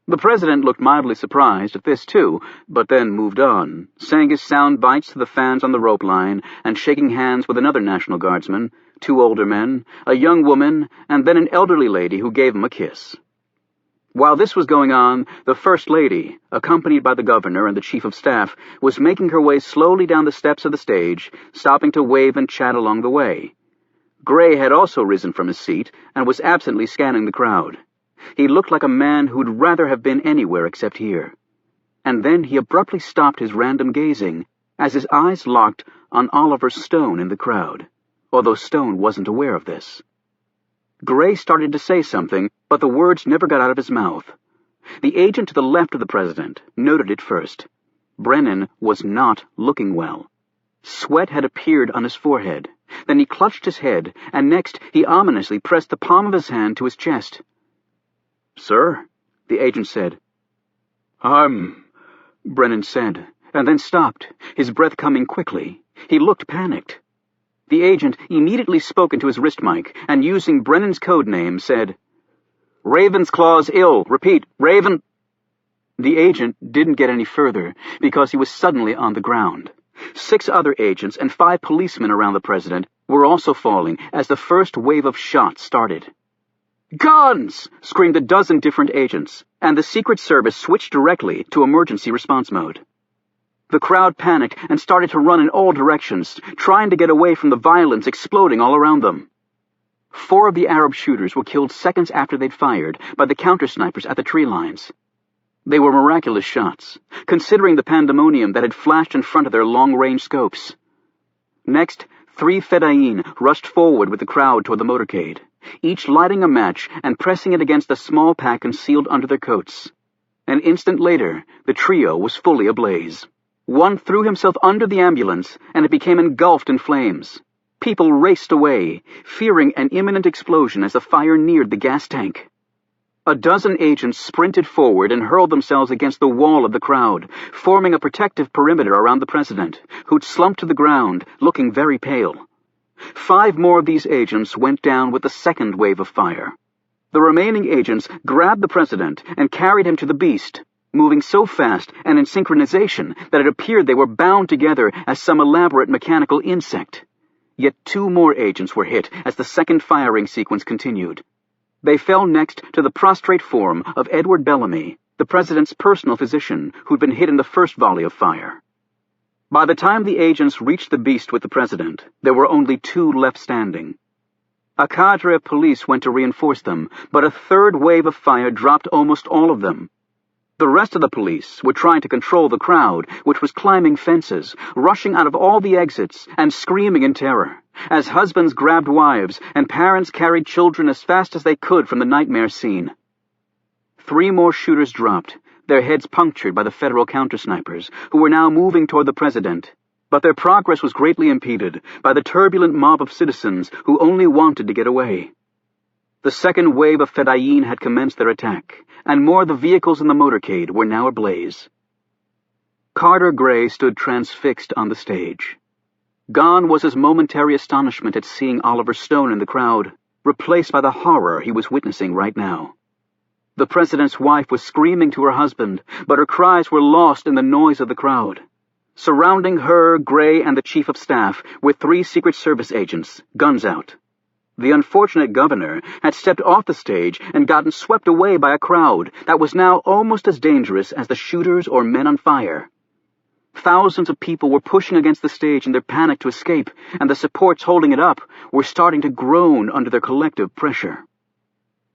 The president looked mildly surprised at this, too, but then moved on, saying his sound bites to the fans on the rope line and shaking hands with another National Guardsman, 2 older men, a young woman, and then an elderly lady who gave him a kiss. While this was going on, the First Lady, accompanied by the governor and the chief of staff, was making her way slowly down the steps of the stage, stopping to wave and chat along the way. Gray had also risen from his seat and was absently scanning the crowd. He looked like a man who'd rather have been anywhere except here. And then he abruptly stopped his random gazing as his eyes locked on Oliver Stone in the crowd, although Stone wasn't aware of this. Gray started to say something, but the words never got out of his mouth. The agent to the left of the president noted it first. Brennan was not looking well. Sweat had appeared on his forehead. Then he clutched his head, and next he ominously pressed the palm of his hand to his chest. "Sir," the agent said. Brennan said, and then stopped, his breath coming quickly. He looked panicked. The agent immediately spoke into his wrist mic, and using Brennan's code name, said, "Ravensclaw's ill. Repeat, Raven—" The agent didn't get any further, because he was suddenly on the ground. 6 other agents and 5 policemen around the president were also falling as the first wave of shots started. "Guns!" screamed a dozen different agents, and the Secret Service switched directly to emergency response mode. The crowd panicked and started to run in all directions, trying to get away from the violence exploding all around them. 4 of the Arab shooters were killed seconds after they'd fired by the counter-snipers at the tree lines. They were miraculous shots, considering the pandemonium that had flashed in front of their long-range scopes. Next, 3 Fedayeen rushed forward with the crowd toward the motorcade, each lighting a match and pressing it against the small pack concealed under their coats. An instant later, the trio was fully ablaze. One threw himself under the ambulance, and it became engulfed in flames. People raced away, fearing an imminent explosion as the fire neared the gas tank. A dozen agents sprinted forward and hurled themselves against the wall of the crowd, forming a protective perimeter around the president, who'd slumped to the ground, looking very pale. 5 more of these agents went down with the second wave of fire. The remaining agents grabbed the president and carried him to the beast, moving so fast and in synchronization that it appeared they were bound together as some elaborate mechanical insect. Yet 2 more agents were hit as the second firing sequence continued. They fell next to the prostrate form of Edward Bellamy, the president's personal physician, who'd been hit in the first volley of fire. By the time the agents reached the beast with the president, there were only 2 left standing. A cadre of police went to reinforce them, but a third wave of fire dropped almost all of them. The rest of the police were trying to control the crowd, which was climbing fences, rushing out of all the exits, and screaming in terror, as husbands grabbed wives and parents carried children as fast as they could from the nightmare scene. 3 more shooters dropped, their heads punctured by the federal counter-snipers, who were now moving toward the president. But their progress was greatly impeded by the turbulent mob of citizens who only wanted to get away. The second wave of Fedayeen had commenced their attack, and more of the vehicles in the motorcade were now ablaze. Carter Gray stood transfixed on the stage. Gone was his momentary astonishment at seeing Oliver Stone in the crowd, replaced by the horror he was witnessing right now. The president's wife was screaming to her husband, but her cries were lost in the noise of the crowd. Surrounding her, Gray and the chief of staff were 3 Secret Service agents, guns out. The unfortunate governor had stepped off the stage and gotten swept away by a crowd that was now almost as dangerous as the shooters or men on fire. Thousands of people were pushing against the stage in their panic to escape, and the supports holding it up were starting to groan under their collective pressure.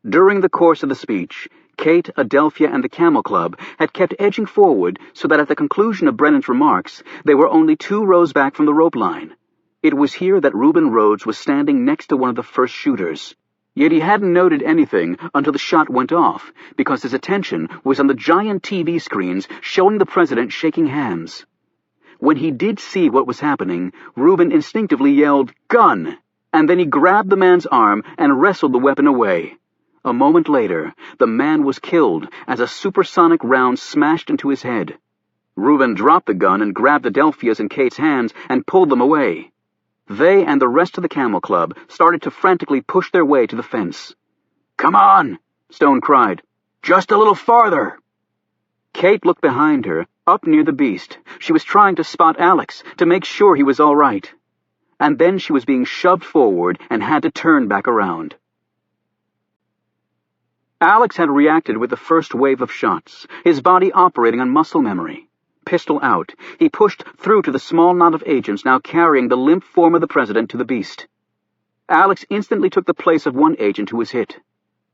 During the course of the speech, Kate, Adelphia, and the Camel Club had kept edging forward so that at the conclusion of Brennan's remarks, they were only 2 rows back from the rope line. It was here that Reuben Rhodes was standing next to one of the first shooters. Yet he hadn't noted anything until the shot went off, because his attention was on the giant TV screens showing the president shaking hands. When he did see what was happening, Reuben instinctively yelled, "Gun!" and then he grabbed the man's arm and wrestled the weapon away. A moment later, the man was killed as a supersonic round smashed into his head. Reuben dropped the gun and grabbed Adelphia's and Kate's hands and pulled them away. They and the rest of the Camel Club started to frantically push their way to the fence. "Come on!" Stone cried. "Just a little farther!" Kate looked behind her, up near the beast. She was trying to spot Alex to make sure he was all right. And then she was being shoved forward and had to turn back around. Alex had reacted with the first wave of shots, his body operating on muscle memory. Pistol out, he pushed through to the small knot of agents now carrying the limp form of the president to the beast. Alex instantly took the place of one agent who was hit.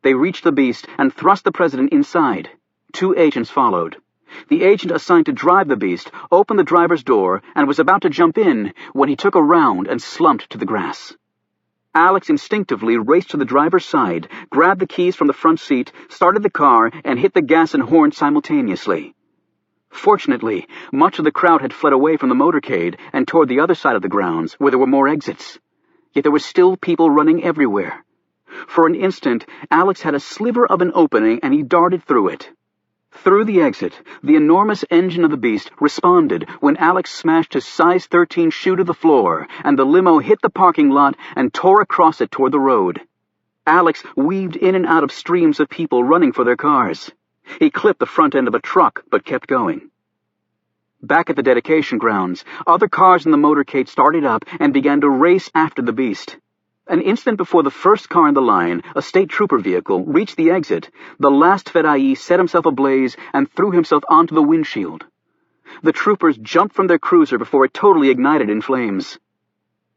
They reached the beast and thrust the president inside. 2 agents followed. The agent assigned to drive the beast opened the driver's door and was about to jump in when he took a round and slumped to the grass. Alex instinctively raced to the driver's side, grabbed the keys from the front seat, started the car, and hit the gas and horn simultaneously. Fortunately, much of the crowd had fled away from the motorcade and toward the other side of the grounds, where there were more exits. Yet there were still people running everywhere. For an instant, Alex had a sliver of an opening, and he darted through it. Through the exit, the enormous engine of the beast responded when Alex smashed his size 13 shoe to the floor, and the limo hit the parking lot and tore across it toward the road. Alex weaved in and out of streams of people running for their cars. He clipped the front end of a truck, but kept going. Back at the dedication grounds, other cars in the motorcade started up and began to race after the beast. An instant before the first car in the line, a state trooper vehicle, reached the exit, the last Fedai set himself ablaze and threw himself onto the windshield. The troopers jumped from their cruiser before it totally ignited in flames.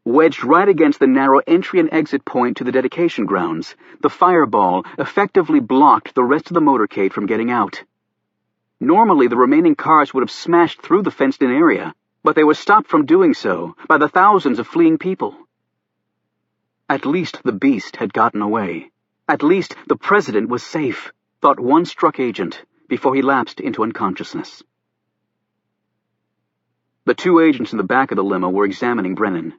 Wedged right against the narrow entry and exit point to the dedication grounds, the fireball effectively blocked the rest of the motorcade from getting out. Normally, the remaining cars would have smashed through the fenced-in area, but they were stopped from doing so by the thousands of fleeing people. At least the beast had gotten away. At least the president was safe, thought one struck agent before he lapsed into unconsciousness. The two agents in the back of the limo were examining Brennan.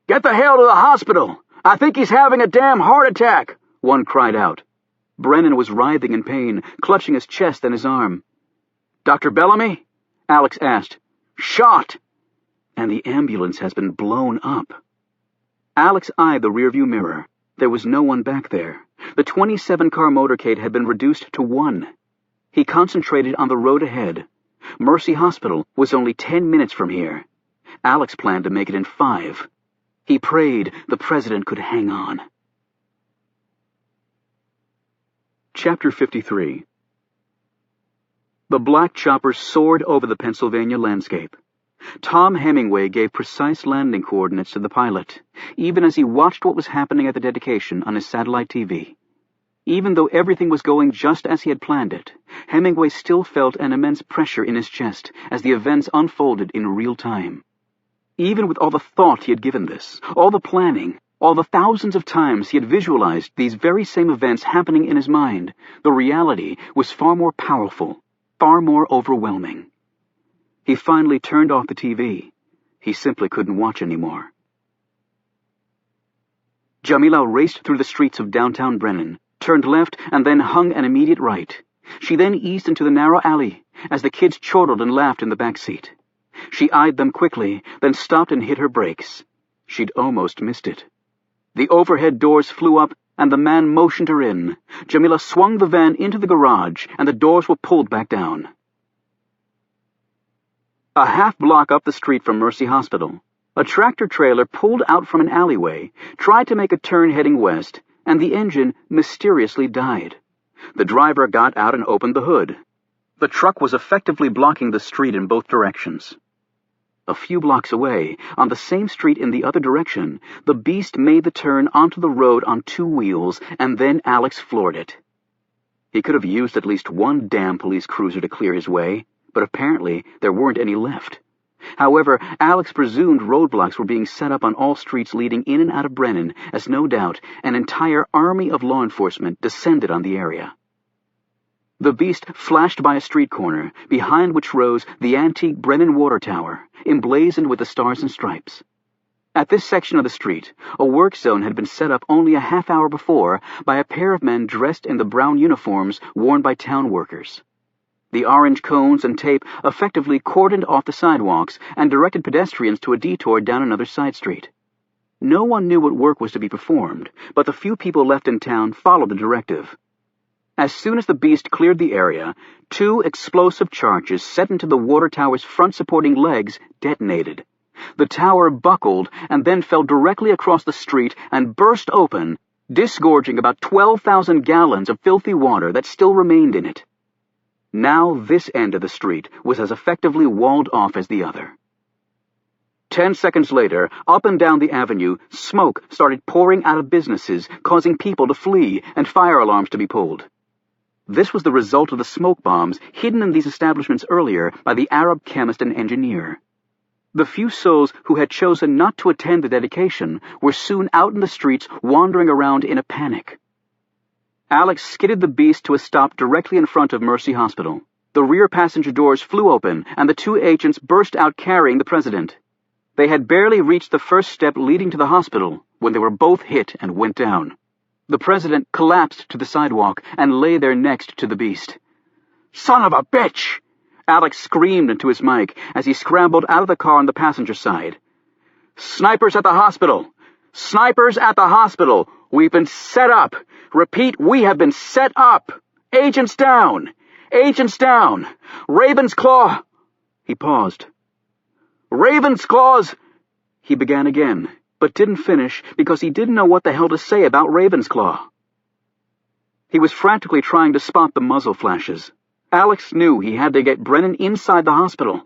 "Get the hell to the hospital! I think he's having a damn heart attack!" one cried out. Brennan was writhing in pain, clutching his chest and his arm. "Dr. Bellamy?" Alex asked. "Shot! And the ambulance has been blown up." Alex eyed the rearview mirror. There was no one back there. The 27-car motorcade had been reduced to one. He concentrated on the road ahead. Mercy Hospital was only 10 minutes from here. Alex planned to make it in 5. He prayed the president could hang on. Chapter 53. The black chopper soared over the Pennsylvania landscape. Tom Hemingway gave precise landing coordinates to the pilot, even as he watched what was happening at the dedication on his satellite TV. Even though everything was going just as he had planned it, Hemingway still felt an immense pressure in his chest as the events unfolded in real time. Even with all the thought he had given this, all the planning, all the thousands of times he had visualized these very same events happening in his mind, the reality was far more powerful, far more overwhelming. He finally turned off the TV. He simply couldn't watch anymore. Jamila raced through the streets of downtown Brennan, turned left, and then hung an immediate right. She then eased into the narrow alley as the kids chortled and laughed in the back seat. She eyed them quickly, then stopped and hit her brakes. She'd almost missed it. The overhead doors flew up, and the man motioned her in. Jamila swung the van into the garage, and the doors were pulled back down. A half-block up the street from Mercy Hospital, a tractor-trailer pulled out from an alleyway, tried to make a turn heading west, and the engine mysteriously died. The driver got out and opened the hood. The truck was effectively blocking the street in both directions. A few blocks away, on the same street in the other direction, the beast made the turn onto the road on 2 wheels, and then Alex floored it. He could have used at least one damn police cruiser to clear his way, but apparently there weren't any left. However, Alex presumed roadblocks were being set up on all streets leading in and out of Brennan, as no doubt an entire army of law enforcement descended on the area. The beast flashed by a street corner, behind which rose the antique Brennan Water Tower, emblazoned with the stars and stripes. At this section of the street, a work zone had been set up only a half hour before by a pair of men dressed in the brown uniforms worn by town workers. The orange cones and tape effectively cordoned off the sidewalks and directed pedestrians to a detour down another side street. No one knew what work was to be performed, but the few people left in town followed the directive. As soon as the beast cleared the area, 2 explosive charges set into the water tower's front supporting legs detonated. The tower buckled and then fell directly across the street and burst open, disgorging about 12,000 gallons of filthy water that still remained in it. Now this end of the street was as effectively walled off as the other. 10 seconds later, up and down the avenue, smoke started pouring out of businesses, causing people to flee and fire alarms to be pulled. This was the result of the smoke bombs hidden in these establishments earlier by the Arab chemist and engineer. The few souls who had chosen not to attend the dedication were soon out in the streets wandering around in a panic. Alex skidded the beast to a stop directly in front of Mercy Hospital. The rear passenger doors flew open, and the two agents burst out carrying the president. They had barely reached the first step leading to the hospital when they were both hit and went down. The president collapsed to the sidewalk and lay there next to the beast. "Son of a bitch!" Alex screamed into his mic as he scrambled out of the car on the passenger side. "Snipers at the hospital! Snipers at the hospital! We've been set up! Repeat, we have been set up! Agents down! Agents down! Raven's Claw!" He paused. "Raven's Claws!" He began again, but didn't finish because he didn't know what the hell to say about Raven's Claw. He was frantically trying to spot the muzzle flashes. Alex knew he had to get Brennan inside the hospital.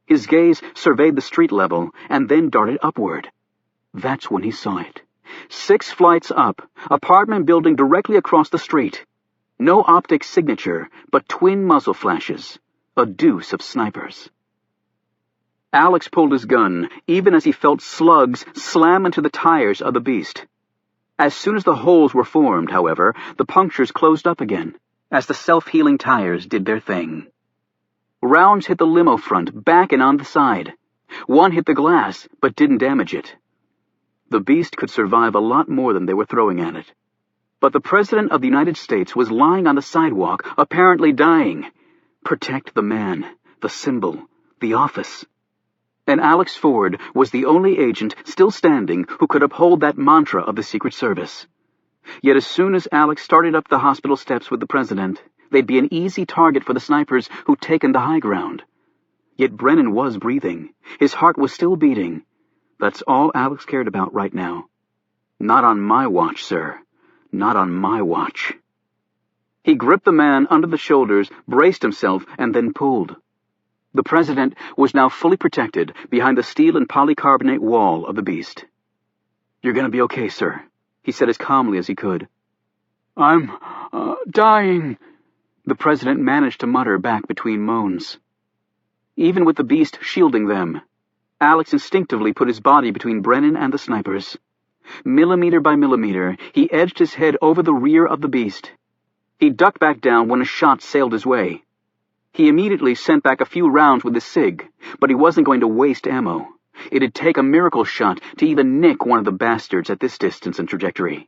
His gaze surveyed the street level and then darted upward. That's when he saw it. 6 flights up, apartment building directly across the street. No optic signature, but twin muzzle flashes. A deuce of snipers. Alex pulled his gun, even as he felt slugs slam into the tires of the beast. As soon as the holes were formed, however, the punctures closed up again, as the self-healing tires did their thing. Rounds hit the limo front, back and on the side. One hit the glass, but didn't damage it. The beast could survive a lot more than they were throwing at it. But the President of the United States was lying on the sidewalk, apparently dying. Protect the man, the symbol, the office. And Alex Ford was the only agent still standing who could uphold that mantra of the Secret Service. Yet as soon as Alex started up the hospital steps with the president, they'd be an easy target for the snipers who'd taken the high ground. Yet Brennan was breathing. His heart was still beating. That's all Alex cared about right now. "Not on my watch, sir. Not on my watch." He gripped the man under the shoulders, braced himself, and then pulled. The president was now fully protected behind the steel and polycarbonate wall of the beast. "You're going to be okay, sir," he said as calmly as he could. "I'm dying," the president managed to mutter back between moans. Even with the beast shielding them, Alex instinctively put his body between Brennan and the snipers. Millimeter by millimeter, he edged his head over the rear of the beast. He ducked back down when a shot sailed his way. He immediately sent back a few rounds with his SIG, but he wasn't going to waste ammo. It'd take a miracle shot to even nick one of the bastards at this distance and trajectory.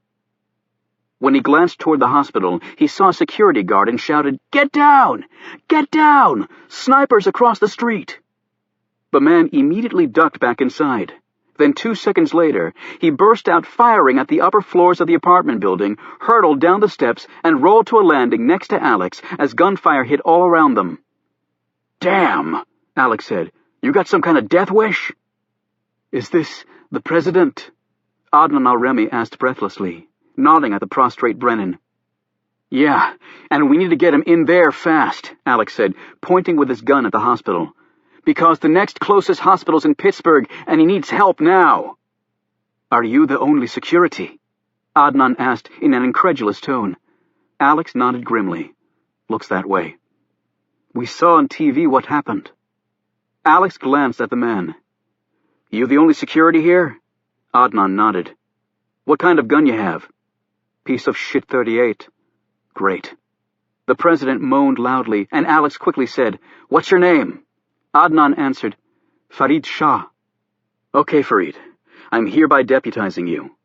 When he glanced toward the hospital, he saw a security guard and shouted, "Get down! Get down! Snipers across the street!" The man immediately ducked back inside. Then 2 seconds later, he burst out firing at the upper floors of the apartment building, hurtled down the steps, and rolled to a landing next to Alex as gunfire hit all around them. "Damn," Alex said. "You got some kind of death wish?" "Is this the president?" Adnan al-Remi asked breathlessly, nodding at the prostrate Brennan. "Yeah, and we need to get him in there fast," Alex said, pointing with his gun at the hospital. "Because the next closest hospital's in Pittsburgh, and he needs help now." "Are you the only security?" Adnan asked in an incredulous tone. Alex nodded grimly. "Looks that way." "We saw on TV what happened." Alex glanced at the man. "You the only security here?" Adnan nodded. "What kind of gun you have?" "Piece of shit 38. "Great." The president moaned loudly, and Alex quickly said, "What's your name?" Adnan answered, "Farid Shah." "Okay, Farid. I'm hereby deputizing you."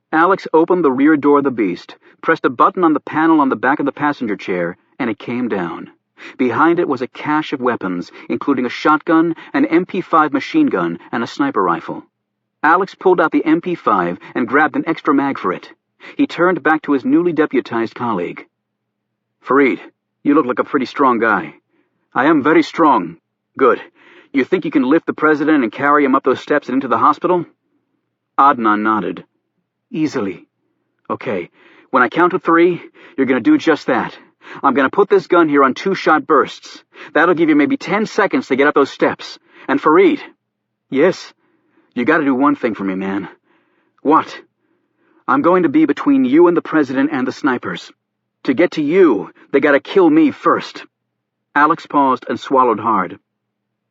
Alex opened the rear door of the beast, pressed a button on the panel on the back of the passenger chair, and it came down. Behind it was a cache of weapons, including a shotgun, an MP5 machine gun, and a sniper rifle. Alex pulled out the MP5 and grabbed an extra mag for it. He turned back to his newly deputized colleague. "Farid, you look like a pretty strong guy." "I am very strong." "Good. You think you can lift the president and carry him up those steps and into the hospital?" Adnan nodded. "Easily." "Okay. When I count to 3, you're going to do just that. I'm going to put this gun here on 2-shot bursts. That'll give you maybe 10 seconds to get up those steps. And Farid." "Yes?" "You got to do one thing for me, man." "What?" "I'm going to be between you and the president and the snipers. To get to you, they got to kill me first." Alex paused and swallowed hard.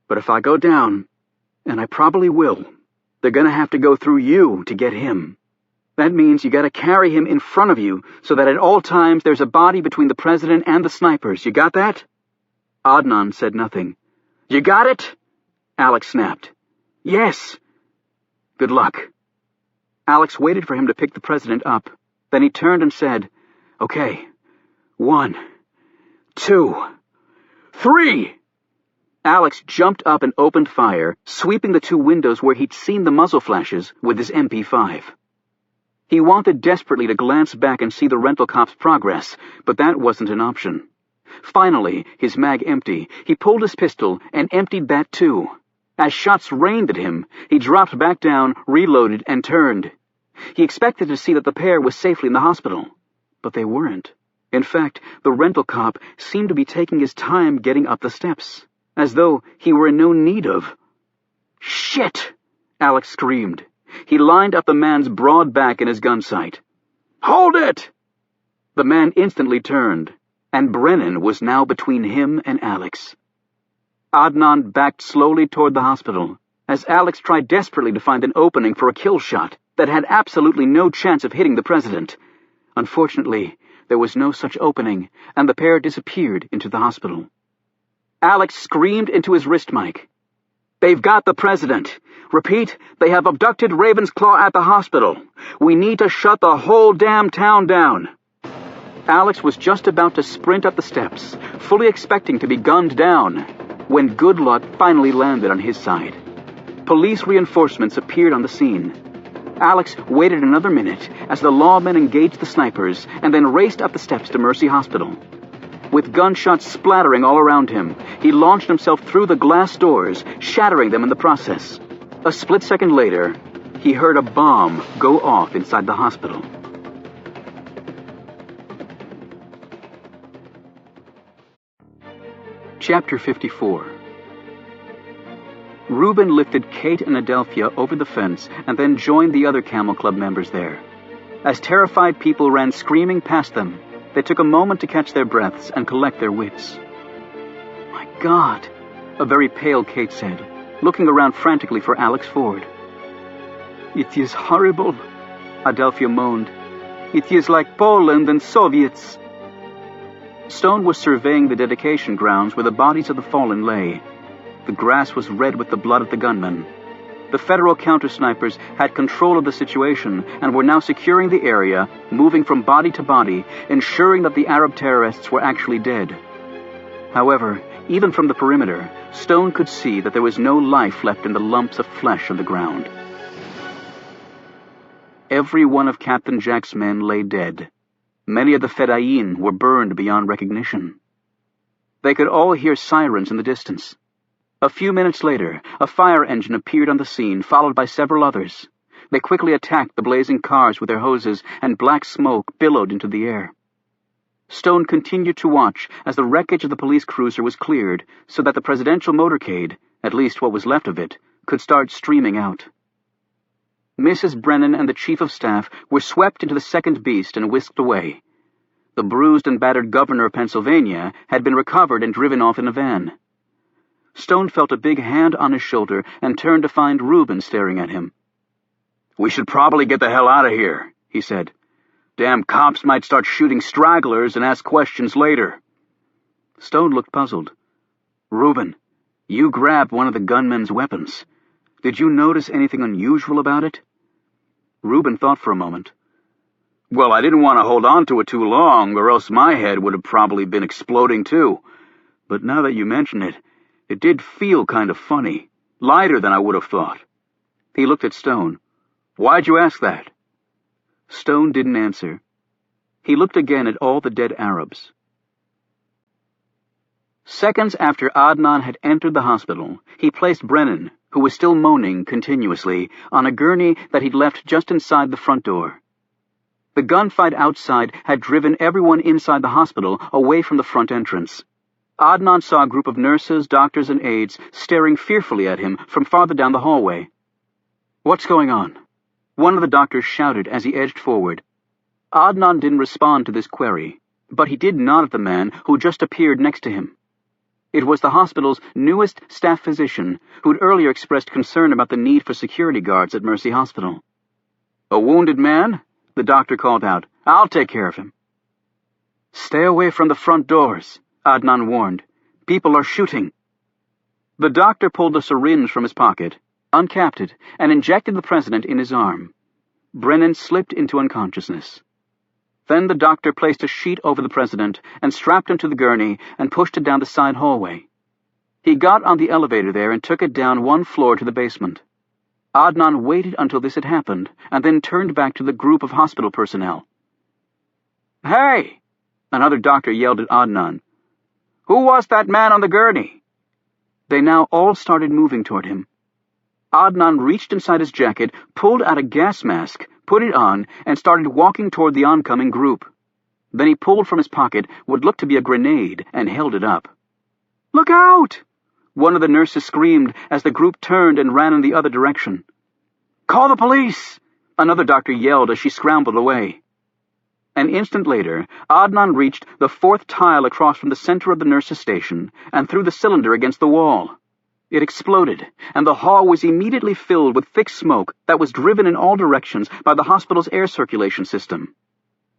"But if I go down, And I probably will. They're gonna have to go through you to get him. That means you gotta carry him in front of you so that at all times there's a body between the president and the snipers. You got that?" Adnan said nothing. "You got it?" Alex snapped. "Yes." "Good luck." Alex waited for him to pick the president up. Then he turned and said, "Okay, 1, 2, 3. Alex jumped up and opened fire, sweeping the 2 windows where he'd seen the muzzle flashes with his MP5. He wanted desperately to glance back and see the rental cop's progress, but that wasn't an option. Finally, his mag empty, he pulled his pistol and emptied that too. As shots rained at him, he dropped back down, reloaded, and turned. He expected to see that the pair was safely in the hospital, but they weren't. In fact, the rental cop seemed to be taking his time getting up the steps, as though he were in no need of. "Shit!" Alex screamed. He lined up the man's broad back in his gun sight. "Hold it!" The man instantly turned, and Brennan was now between him and Alex. Adnan backed slowly toward the hospital, as Alex tried desperately to find an opening for a kill shot that had absolutely no chance of hitting the president. Unfortunately, there was no such opening, and the pair disappeared into the hospital. Alex screamed into his wrist mic. "They've got the president. Repeat, they have abducted Ravensclaw at the hospital. We need to shut the whole damn town down." Alex was just about to sprint up the steps, fully expecting to be gunned down, when good luck finally landed on his side. Police reinforcements appeared on the scene. Alex waited another minute as the lawmen engaged the snipers and then raced up the steps to Mercy Hospital. With gunshots splattering all around him, he launched himself through the glass doors, shattering them in the process. A split second later, he heard a bomb go off inside the hospital. Chapter 54. Reuben lifted Kate and Adelphia over the fence and then joined the other Camel Club members there. As terrified people ran screaming past them, they took a moment to catch their breaths and collect their wits. "My God," a very pale Kate said, looking around frantically for Alex Ford. "It is horrible," Adelphia moaned. "It is like Poland and Soviets." Stone was surveying the dedication grounds where the bodies of the fallen lay. The grass was red with the blood of the gunmen. The federal counter-snipers had control of the situation and were now securing the area, moving from body to body, ensuring that the Arab terrorists were actually dead. However, even from the perimeter, Stone could see that there was no life left in the lumps of flesh on the ground. Every one of Captain Jack's men lay dead. Many of the Fedayeen were burned beyond recognition. They could all hear sirens in the distance. A few minutes later, a fire engine appeared on the scene, followed by several others. They quickly attacked the blazing cars with their hoses, and black smoke billowed into the air. Stone continued to watch as the wreckage of the police cruiser was cleared so that the presidential motorcade, at least what was left of it, could start streaming out. Mrs. Brennan and the chief of staff were swept into the second beast and whisked away. The bruised and battered governor of Pennsylvania had been recovered and driven off in a van. Stone felt a big hand on his shoulder and turned to find Reuben staring at him. "We should probably get the hell out of here," he said. "Damn cops might start shooting stragglers and ask questions later." Stone looked puzzled. "Reuben, you grabbed one of the gunmen's weapons. Did you notice anything unusual about it?" Reuben thought for a moment. "Well, I didn't want to hold on to it too long, or else my head would have probably been exploding too. But now that you mention it, it did feel kind of funny, lighter than I would have thought." He looked at Stone. "Why'd you ask that?" Stone didn't answer. He looked again at all the dead Arabs. Seconds after Adnan had entered the hospital, he placed Brennan, who was still moaning continuously, on a gurney that he'd left just inside the front door. The gunfight outside had driven everyone inside the hospital away from the front entrance. Adnan saw a group of nurses, doctors, and aides staring fearfully at him from farther down the hallway. "What's going on?" one of the doctors shouted as he edged forward. Adnan didn't respond to this query, but he did nod at the man who just appeared next to him. It was the hospital's newest staff physician, who'd earlier expressed concern about the need for security guards at Mercy Hospital. "A wounded man?" the doctor called out. "I'll take care of him." "Stay away from the front doors," Adnan warned. "People are shooting." The doctor pulled a syringe from his pocket, uncapped it, and injected the president in his arm. Brennan slipped into unconsciousness. Then the doctor placed a sheet over the president and strapped him to the gurney and pushed it down the side hallway. He got on the elevator there and took it down one floor to the basement. Adnan waited until this had happened and then turned back to the group of hospital personnel. "Hey!" another doctor yelled at Adnan. "Who was that man on the gurney?" They now all started moving toward him. Adnan reached inside his jacket, pulled out a gas mask, put it on, and started walking toward the oncoming group. Then he pulled from his pocket what looked to be a grenade and held it up. "Look out!" one of the nurses screamed as the group turned and ran in the other direction. "Call the police!" another doctor yelled as she scrambled away. An instant later, Adnan reached the fourth tile across from the center of the nurses' station and threw the cylinder against the wall. It exploded, and the hall was immediately filled with thick smoke that was driven in all directions by the hospital's air circulation system.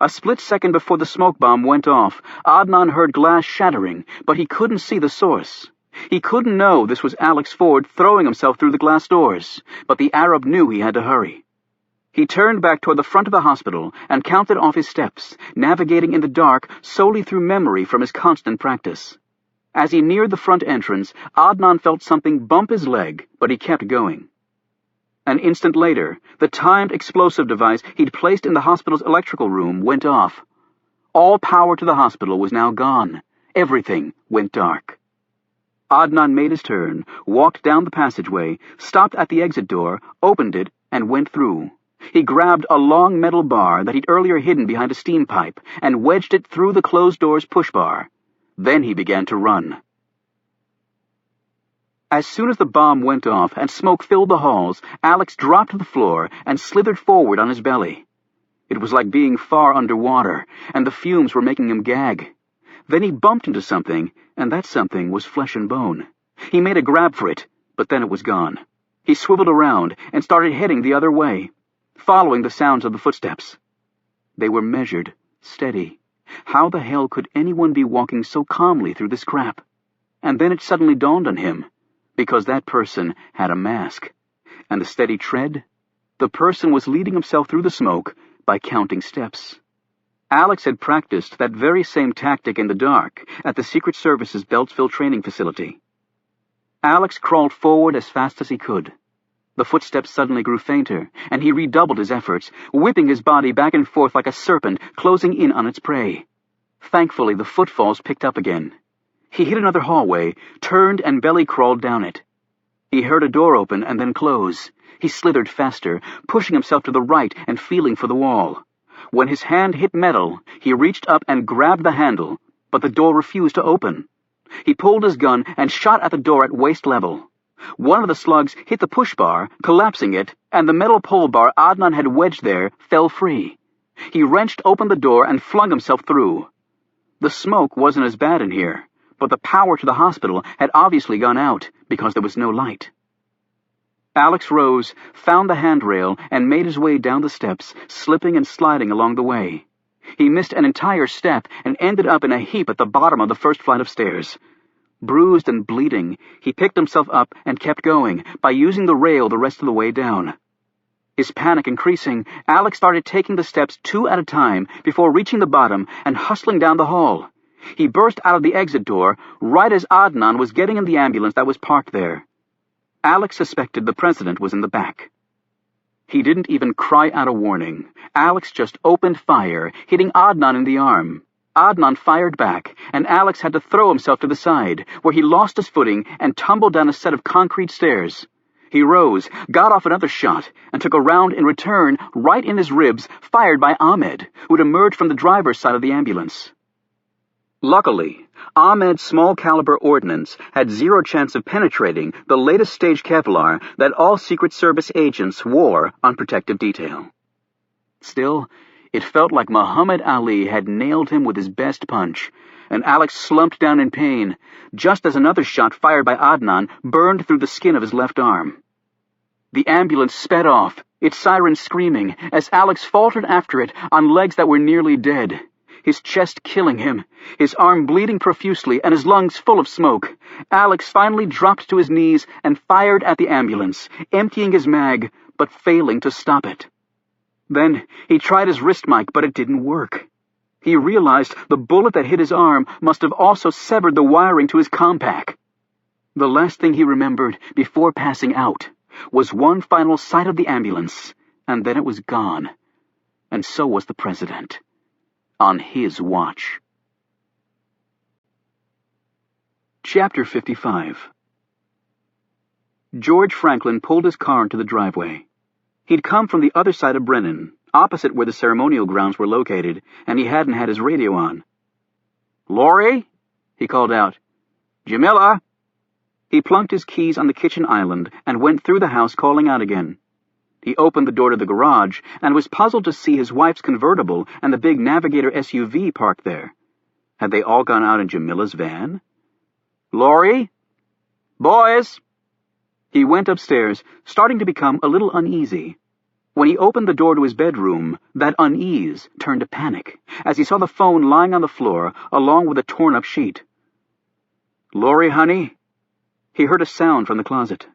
A split second before the smoke bomb went off, Adnan heard glass shattering, but he couldn't see the source. He couldn't know this was Alex Ford throwing himself through the glass doors, but the Arab knew he had to hurry. He turned back toward the front of the hospital and counted off his steps, navigating in the dark solely through memory from his constant practice. As he neared the front entrance, Adnan felt something bump his leg, but he kept going. An instant later, the timed explosive device he'd placed in the hospital's electrical room went off. All power to the hospital was now gone. Everything went dark. Adnan made his turn, walked down the passageway, stopped at the exit door, opened it, and went through. He grabbed a long metal bar that he'd earlier hidden behind a steam pipe and wedged it through the closed door's push bar. Then he began to run. As soon as the bomb went off and smoke filled the halls, Alex dropped to the floor and slithered forward on his belly. It was like being far underwater, and the fumes were making him gag. Then he bumped into something, and that something was flesh and bone. He made a grab for it, but then it was gone. He swiveled around and started heading the other way, following the sounds of the footsteps. They were measured, steady. How the hell could anyone be walking so calmly through this crap? And then it suddenly dawned on him, because that person had a mask. And the steady tread? The person was leading himself through the smoke by counting steps. Alex had practiced that very same tactic in the dark at the Secret Service's Beltsville training facility. Alex crawled forward as fast as he could. The footsteps suddenly grew fainter, and he redoubled his efforts, whipping his body back and forth like a serpent closing in on its prey. Thankfully, the footfalls picked up again. He hit another hallway, turned and belly-crawled down it. He heard a door open and then close. He slithered faster, pushing himself to the right and feeling for the wall. When his hand hit metal, he reached up and grabbed the handle, but the door refused to open. He pulled his gun and shot at the door at waist level. One of the slugs hit the push bar, collapsing it, and the metal pole bar Adnan had wedged there fell free. He wrenched open the door and flung himself through. The smoke wasn't as bad in here, but the power to the hospital had obviously gone out because there was no light. Alex rose, found the handrail, and made his way down the steps, slipping and sliding along the way. He missed an entire step and ended up in a heap at the bottom of the first flight of stairs. Bruised and bleeding, he picked himself up and kept going by using the rail the rest of the way down. His panic increasing, Alex started taking the steps 2 at a time before reaching the bottom and hustling down the hall. He burst out of the exit door right as Adnan was getting in the ambulance that was parked there. Alex suspected the president was in the back. He didn't even cry out a warning. Alex just opened fire, hitting Adnan in the arm. Adnan fired back, and Alex had to throw himself to the side, where he lost his footing and tumbled down a set of concrete stairs. He rose, got off another shot, and took a round in return right in his ribs, fired by Ahmed, who'd emerged from the driver's side of the ambulance. Luckily, Ahmed's small-caliber ordnance had zero chance of penetrating the latest stage Kevlar that all Secret Service agents wore on protective detail. Still, It felt like Muhammad Ali had nailed him with his best punch, and Alex slumped down in pain, just as another shot fired by Adnan burned through the skin of his left arm. The ambulance sped off, its siren screaming, as Alex faltered after it on legs that were nearly dead, his chest killing him, his arm bleeding profusely and his lungs full of smoke. Alex finally dropped to his knees and fired at the ambulance, emptying his mag, but failing to stop it. Then he tried his wrist mic, but it didn't work. He realized the bullet that hit his arm must have also severed the wiring to his compact. The last thing he remembered before passing out was one final sight of the ambulance, and then it was gone. And so was the president. On his watch. Chapter 55. George Franklin pulled his car into the driveway. He'd come from the other side of Brennan, opposite where the ceremonial grounds were located, and he hadn't had his radio on. "Laurie?" he called out. "Jamila?" He plunked his keys on the kitchen island and went through the house calling out again. He opened the door to the garage and was puzzled to see his wife's convertible and the big Navigator SUV parked there. Had they all gone out in Jamila's van? "Laurie? Boys?" He went upstairs, starting to become a little uneasy. When he opened the door to his bedroom, that unease turned to panic as he saw the phone lying on the floor along with a torn-up sheet. "Laurie, honey?" He heard a sound from the closet.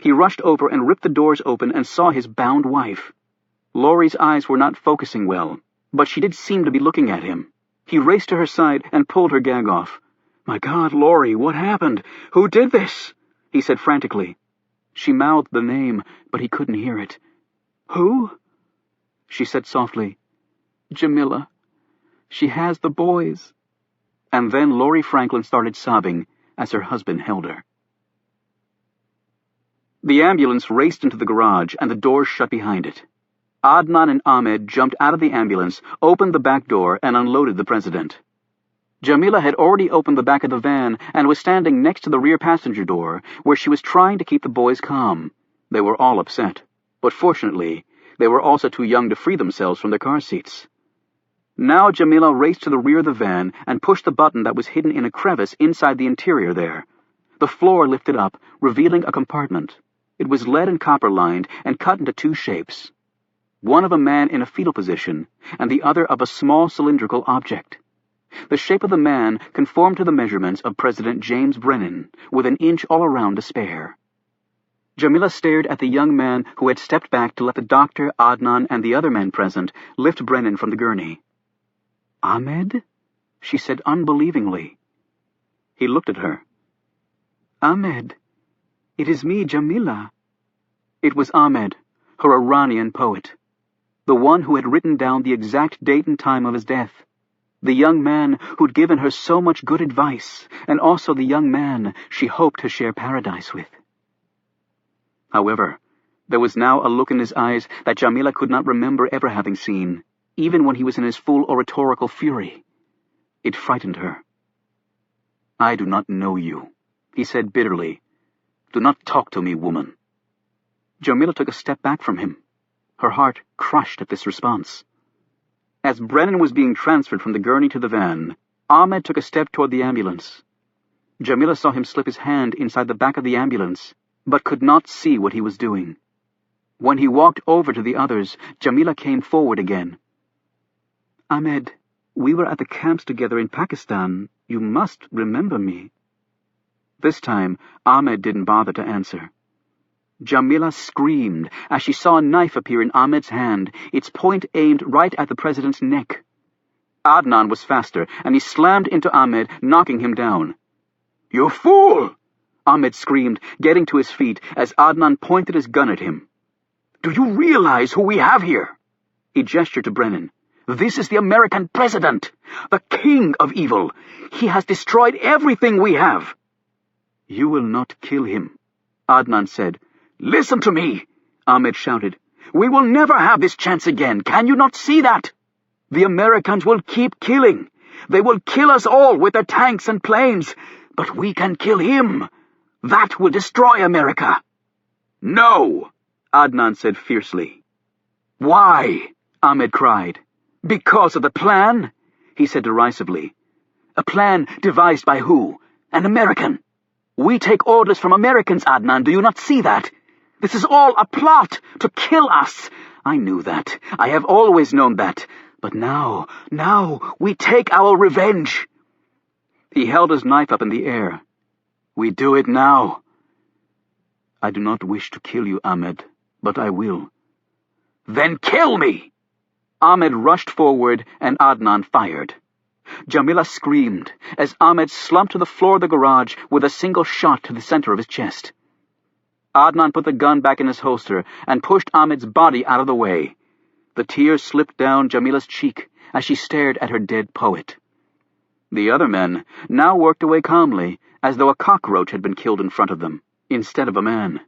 He rushed over and ripped the doors open and saw his bound wife. Laurie's eyes were not focusing well, but she did seem to be looking at him. He raced to her side and pulled her gag off. "My God, Laurie, what happened? Who did this?" he said frantically. She mouthed the name, but he couldn't hear it. "Who?" she said softly. "Jamila. She has the boys." And then Laurie Franklin started sobbing as her husband held her. The ambulance raced into the garage, and the doors shut behind it. Adnan and Ahmed jumped out of the ambulance, opened the back door, and unloaded the president. Jamila had already opened the back of the van and was standing next to the rear passenger door, where she was trying to keep the boys calm. They were all upset, but fortunately, they were also too young to free themselves from their car seats. Now Jamila raced to the rear of the van and pushed the button that was hidden in a crevice inside the interior there. The floor lifted up, revealing a compartment. It was lead and copper-lined and cut into two shapes. One of a man in a fetal position, and the other of a small cylindrical object. The shape of the man conformed to the measurements of President James Brennan, with an inch all around to spare. Jamila stared at the young man who had stepped back to let the doctor, Adnan, and the other men present lift Brennan from the gurney. "Ahmed?" she said unbelievingly. He looked at her. "Ahmed, it is me, Jamila." It was Ahmed, her Iranian poet, the one who had written down the exact date and time of his death, the young man who'd given her so much good advice, and also the young man she hoped to share paradise with. However, there was now a look in his eyes that Jamila could not remember ever having seen, even when he was in his full oratorical fury. It frightened her. "I do not know you," he said bitterly. "Do not talk to me, woman." Jamila took a step back from him, her heart crushed at this response. As Brennan was being transferred from the gurney to the van, Ahmed took a step toward the ambulance. Jamila saw him slip his hand inside the back of the ambulance, but could not see what he was doing. When he walked over to the others, Jamila came forward again. "Ahmed, we were at the camps together in Pakistan. You must remember me." This time, Ahmed didn't bother to answer. Jamila screamed as she saw a knife appear in Ahmed's hand, its point aimed right at the president's neck. Adnan was faster, and he slammed into Ahmed, knocking him down. "You fool!" Ahmed screamed, getting to his feet as Adnan pointed his gun at him. "Do you realize who we have here?" He gestured to Brennan. "This is the American president, the king of evil. He has destroyed everything we have." "You will not kill him," Adnan said. "Listen to me," Ahmed shouted. "We will never have this chance again. Can you not see that? The Americans will keep killing. They will kill us all with their tanks and planes. But we can kill him. That will destroy America." "No," Adnan said fiercely. "Why?" Ahmed cried. Because of the plan? He said derisively. A plan devised by who? An American. We take orders from Americans, Adnan, do you not see that? This is all a plot to kill us. I knew that. I have always known that. But now, we take our revenge. He held his knife up in the air. We do it now. I do not wish to kill you, Ahmed, but I will. Then kill me! Ahmed rushed forward and Adnan fired. Jamila screamed as Ahmed slumped to the floor of the garage with a single shot to the center of his chest. Adnan put the gun back in his holster and pushed Ahmed's body out of the way. The tears slipped down Jamila's cheek as she stared at her dead poet. The other men now worked away calmly, as though a cockroach had been killed in front of them, instead of a man.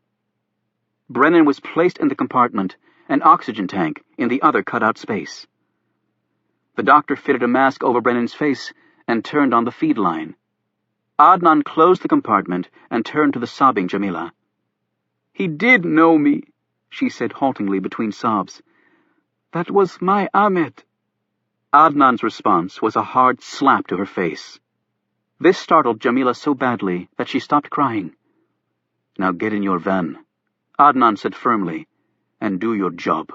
Brennan was placed in the compartment, an oxygen tank in the other cutout space. The doctor fitted a mask over Brennan's face and turned on the feed line. Adnan closed the compartment and turned to the sobbing Jamila. He did know me, she said haltingly between sobs. That was my Ahmed. Adnan's response was a hard slap to her face. This startled Jamila so badly that she stopped crying. Now get in your van, Adnan said firmly, and do your job.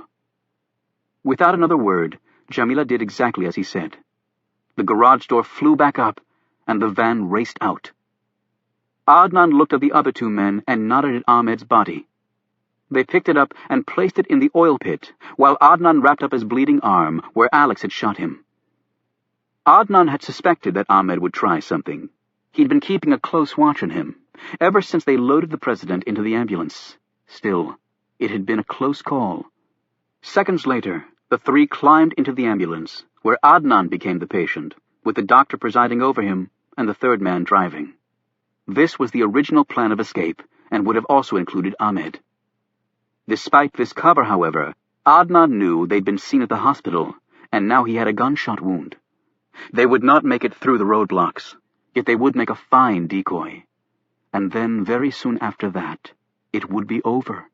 Without another word, Jamila did exactly as he said. The garage door flew back up, and the van raced out. Adnan looked at the other two men and nodded at Ahmed's body. They picked it up and placed it in the oil pit, while Adnan wrapped up his bleeding arm where Alex had shot him. Adnan had suspected that Ahmed would try something. He'd been keeping a close watch on him, ever since they loaded the president into the ambulance. Still, it had been a close call. Seconds later, the three climbed into the ambulance, where Adnan became the patient, with the doctor presiding over him and the third man driving. This was the original plan of escape, and would have also included Ahmed. Despite this cover, however, Adnan knew they'd been seen at the hospital, and now he had a gunshot wound. They would not make it through the roadblocks, yet they would make a fine decoy. And then, very soon after that, it would be over.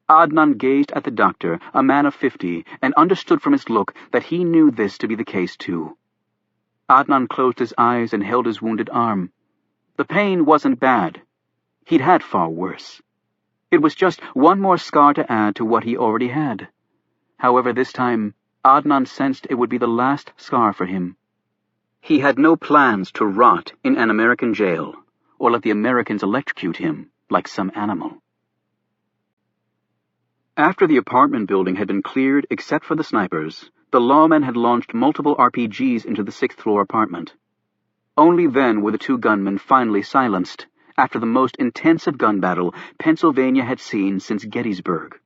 Adnan gazed at the doctor, a man of 50, and understood from his look that he knew this to be the case too. Adnan closed his eyes and held his wounded arm. The pain wasn't bad. He'd had far worse. It was just one more scar to add to what he already had. However, this time, Adnan sensed it would be the last scar for him. He had no plans to rot in an American jail, or let the Americans electrocute him like some animal. After the apartment building had been cleared except for the snipers, the lawmen had launched multiple RPGs into the 6th-floor apartment. Only then were the two gunmen finally silenced, after the most intensive gun battle Pennsylvania had seen since Gettysburg.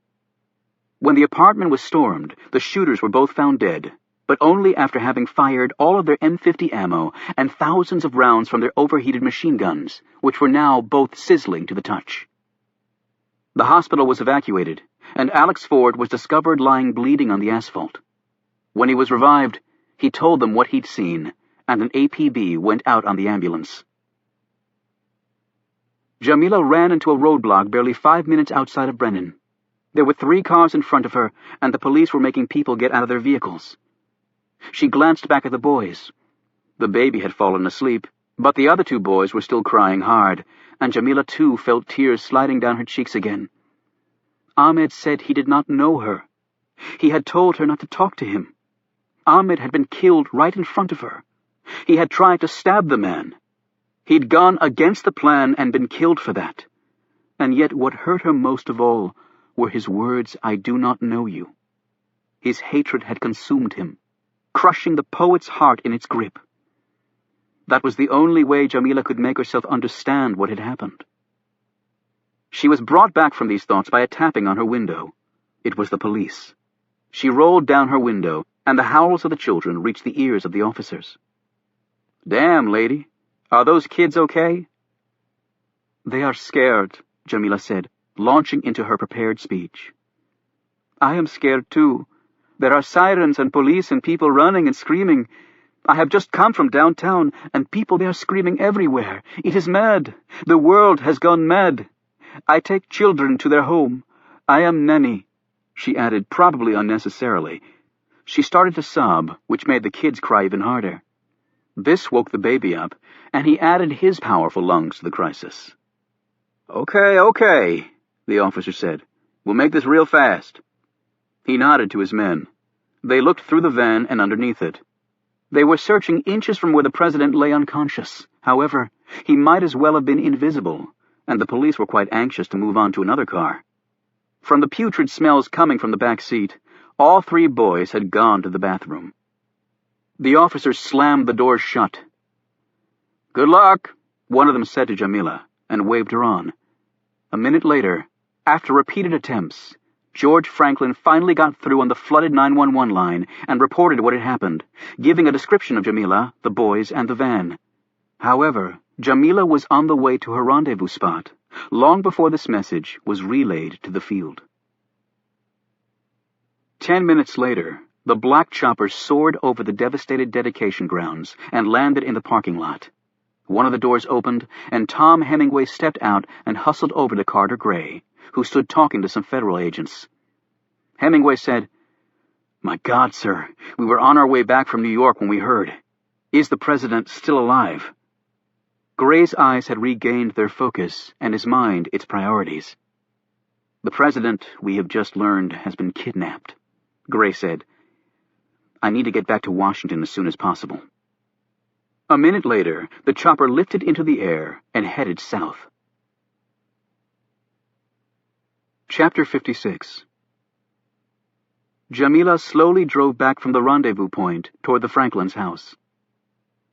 When the apartment was stormed, the shooters were both found dead, but only after having fired all of their M50 ammo and thousands of rounds from their overheated machine guns, which were now both sizzling to the touch. The hospital was evacuated, and Alex Ford was discovered lying bleeding on the asphalt. When he was revived, he told them what he'd seen, and an APB went out on the ambulance. Jamila ran into a roadblock barely 5 minutes outside of Brennan. There were 3 cars in front of her, and the police were making people get out of their vehicles. She glanced back at the boys. The baby had fallen asleep, but the other 2 boys were still crying hard, and Jamila too felt tears sliding down her cheeks again. Ahmed said he did not know her. He had told her not to talk to him. Ahmed had been killed right in front of her. He had tried to stab the man. He'd gone against the plan and been killed for that. And yet what hurt her most of all were his words, "I do not know you." His hatred had consumed him, crushing the poet's heart in its grip. That was the only way Jamila could make herself understand what had happened. She was brought back from these thoughts by a tapping on her window. It was the police. She rolled down her window, and the howls of the children reached the ears of the officers. "Damn, lady, are those kids okay?" "They are scared," Jamila said, launching into her prepared speech. "I am scared too. There are sirens and police and people running and screaming. I have just come from downtown, and people there screaming everywhere. It is mad. The world has gone mad. I take children to their home. I am nanny," she added, probably unnecessarily. She started to sob, which made the kids cry even harder. This woke the baby up, and he added his powerful lungs to the crisis. Okay, the officer said. We'll make this real fast. He nodded to his men. They looked through the van and underneath it. They were searching inches from where the president lay unconscious. However, he might as well have been invisible, and the police were quite anxious to move on to another car. From the putrid smells coming from the back seat, all three boys had gone to the bathroom. The officers slammed the doors shut. "Good luck," one of them said to Jamila, and waved her on. A minute later, after repeated attempts, George Franklin finally got through on the flooded 911 line and reported what had happened, giving a description of Jamila, the boys, and the van. However, Jamila was on the way to her rendezvous spot, long before this message was relayed to the field. 10 minutes later, the black chopper soared over the devastated dedication grounds and landed in the parking lot. One of the doors opened, and Tom Hemingway stepped out and hustled over to Carter Gray, who stood talking to some federal agents. Hemingway said, "My God, sir, we were on our way back from New York when we heard. Is the president still alive?" Gray's eyes had regained their focus, and his mind its priorities. "The president, we have just learned, has been kidnapped," Gray said. "I need to get back to Washington as soon as possible." A minute later, the chopper lifted into the air and headed south. Chapter 56. Jamila slowly drove back from the rendezvous point toward the Franklins' house.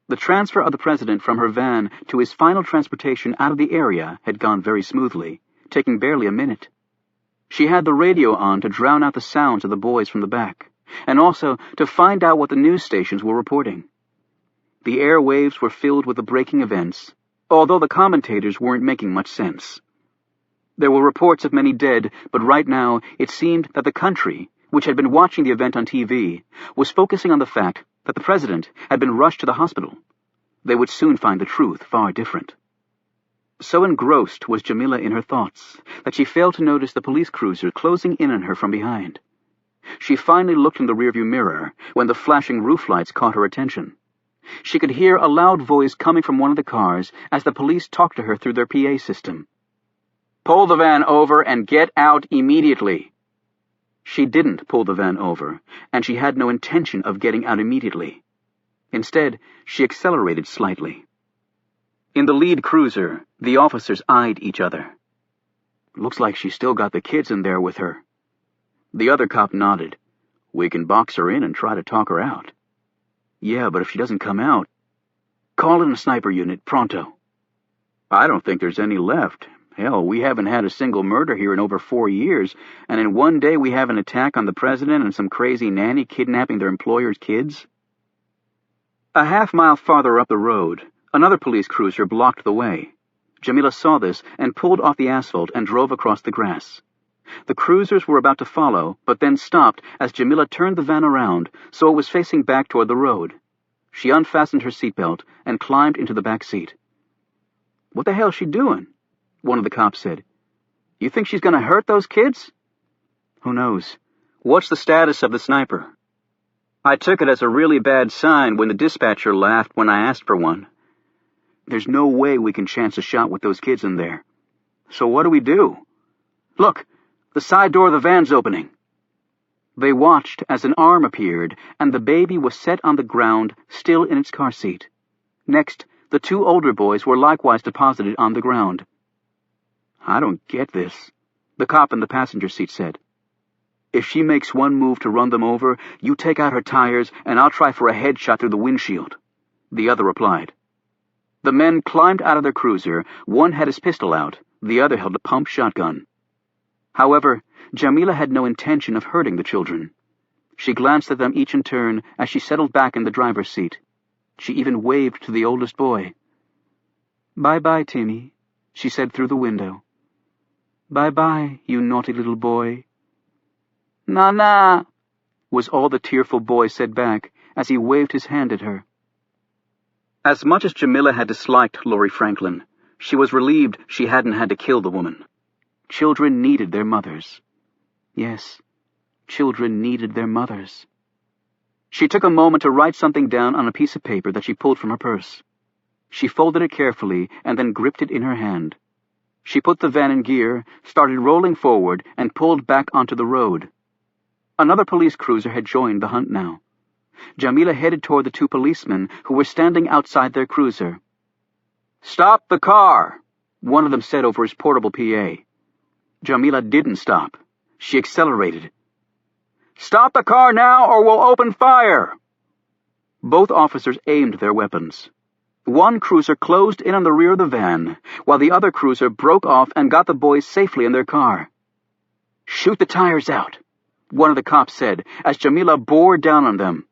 The transfer of the president from her van to his final transportation out of the area had gone very smoothly, taking barely a minute. She had the radio on to drown out the sounds of the boys from the back, and also to find out what the news stations were reporting. The airwaves were filled with the breaking events, although the commentators weren't making much sense. There were reports of many dead, but right now it seemed that the country, which had been watching the event on TV, was focusing on the fact that the president had been rushed to the hospital. They would soon find the truth far different. So engrossed was Jamila in her thoughts that she failed to notice the police cruiser closing in on her from behind. She finally looked in the rearview mirror when the flashing roof lights caught her attention. She could hear a loud voice coming from one of the cars as the police talked to her through their PA system. "Pull the van over and get out immediately." She didn't pull the van over, and she had no intention of getting out immediately. Instead, she accelerated slightly. In the lead cruiser, the officers eyed each other. "Looks like she's still got the kids in there with her." The other cop nodded. "We can box her in and try to talk her out." "Yeah, but if she doesn't come out..." "Call in a sniper unit, pronto." "I don't think there's any left. Hell, we haven't had a single murder here in over 4 years, and in one day we have an attack on the president and some crazy nanny kidnapping their employer's kids." A half-mile farther up the road, another police cruiser blocked the way. Jamila saw this and pulled off the asphalt and drove across the grass. The cruisers were about to follow, but then stopped as Jamila turned the van around so it was facing back toward the road. She unfastened her seatbelt and climbed into the back seat. "What the hell's she doing?" one of the cops said. "You think she's going to hurt those kids?" "Who knows? What's the status of the sniper?" "I took it as a really bad sign when the dispatcher laughed when I asked for one." "There's no way we can chance a shot with those kids in there." "So what do we do?" "Look! The side door of the van's opening." They watched as an arm appeared, and the baby was set on the ground, still in its car seat. Next, the 2 older boys were likewise deposited on the ground. "I don't get this," the cop in the passenger seat said. "If she makes one move to run them over, you take out her tires, and I'll try for a headshot through the windshield," the other replied. The men climbed out of their cruiser. One had his pistol out, the other held a pump shotgun. However, Jamila had no intention of hurting the children. She glanced at them each in turn as she settled back in the driver's seat. She even waved to the oldest boy. "Bye-bye, Timmy," she said through the window. "Bye-bye, you naughty little boy." "Na-na," was all the tearful boy said back as he waved his hand at her. As much as Jamila had disliked Laurie Franklin, she was relieved she hadn't had to kill the woman. Children needed their mothers. Yes, children needed their mothers. She took a moment to write something down on a piece of paper that she pulled from her purse. She folded it carefully and then gripped it in her hand. She put the van in gear, started rolling forward, and pulled back onto the road. Another police cruiser had joined the hunt now. Jamila headed toward the two policemen who were standing outside their cruiser. "Stop the car," one of them said over his portable PA. Jamila didn't stop. She accelerated. "Stop the car now or we'll open fire!" Both officers aimed their weapons. One cruiser closed in on the rear of the van, while the other cruiser broke off and got the boys safely in their car. "Shoot the tires out," one of the cops said as Jamila bore down on them.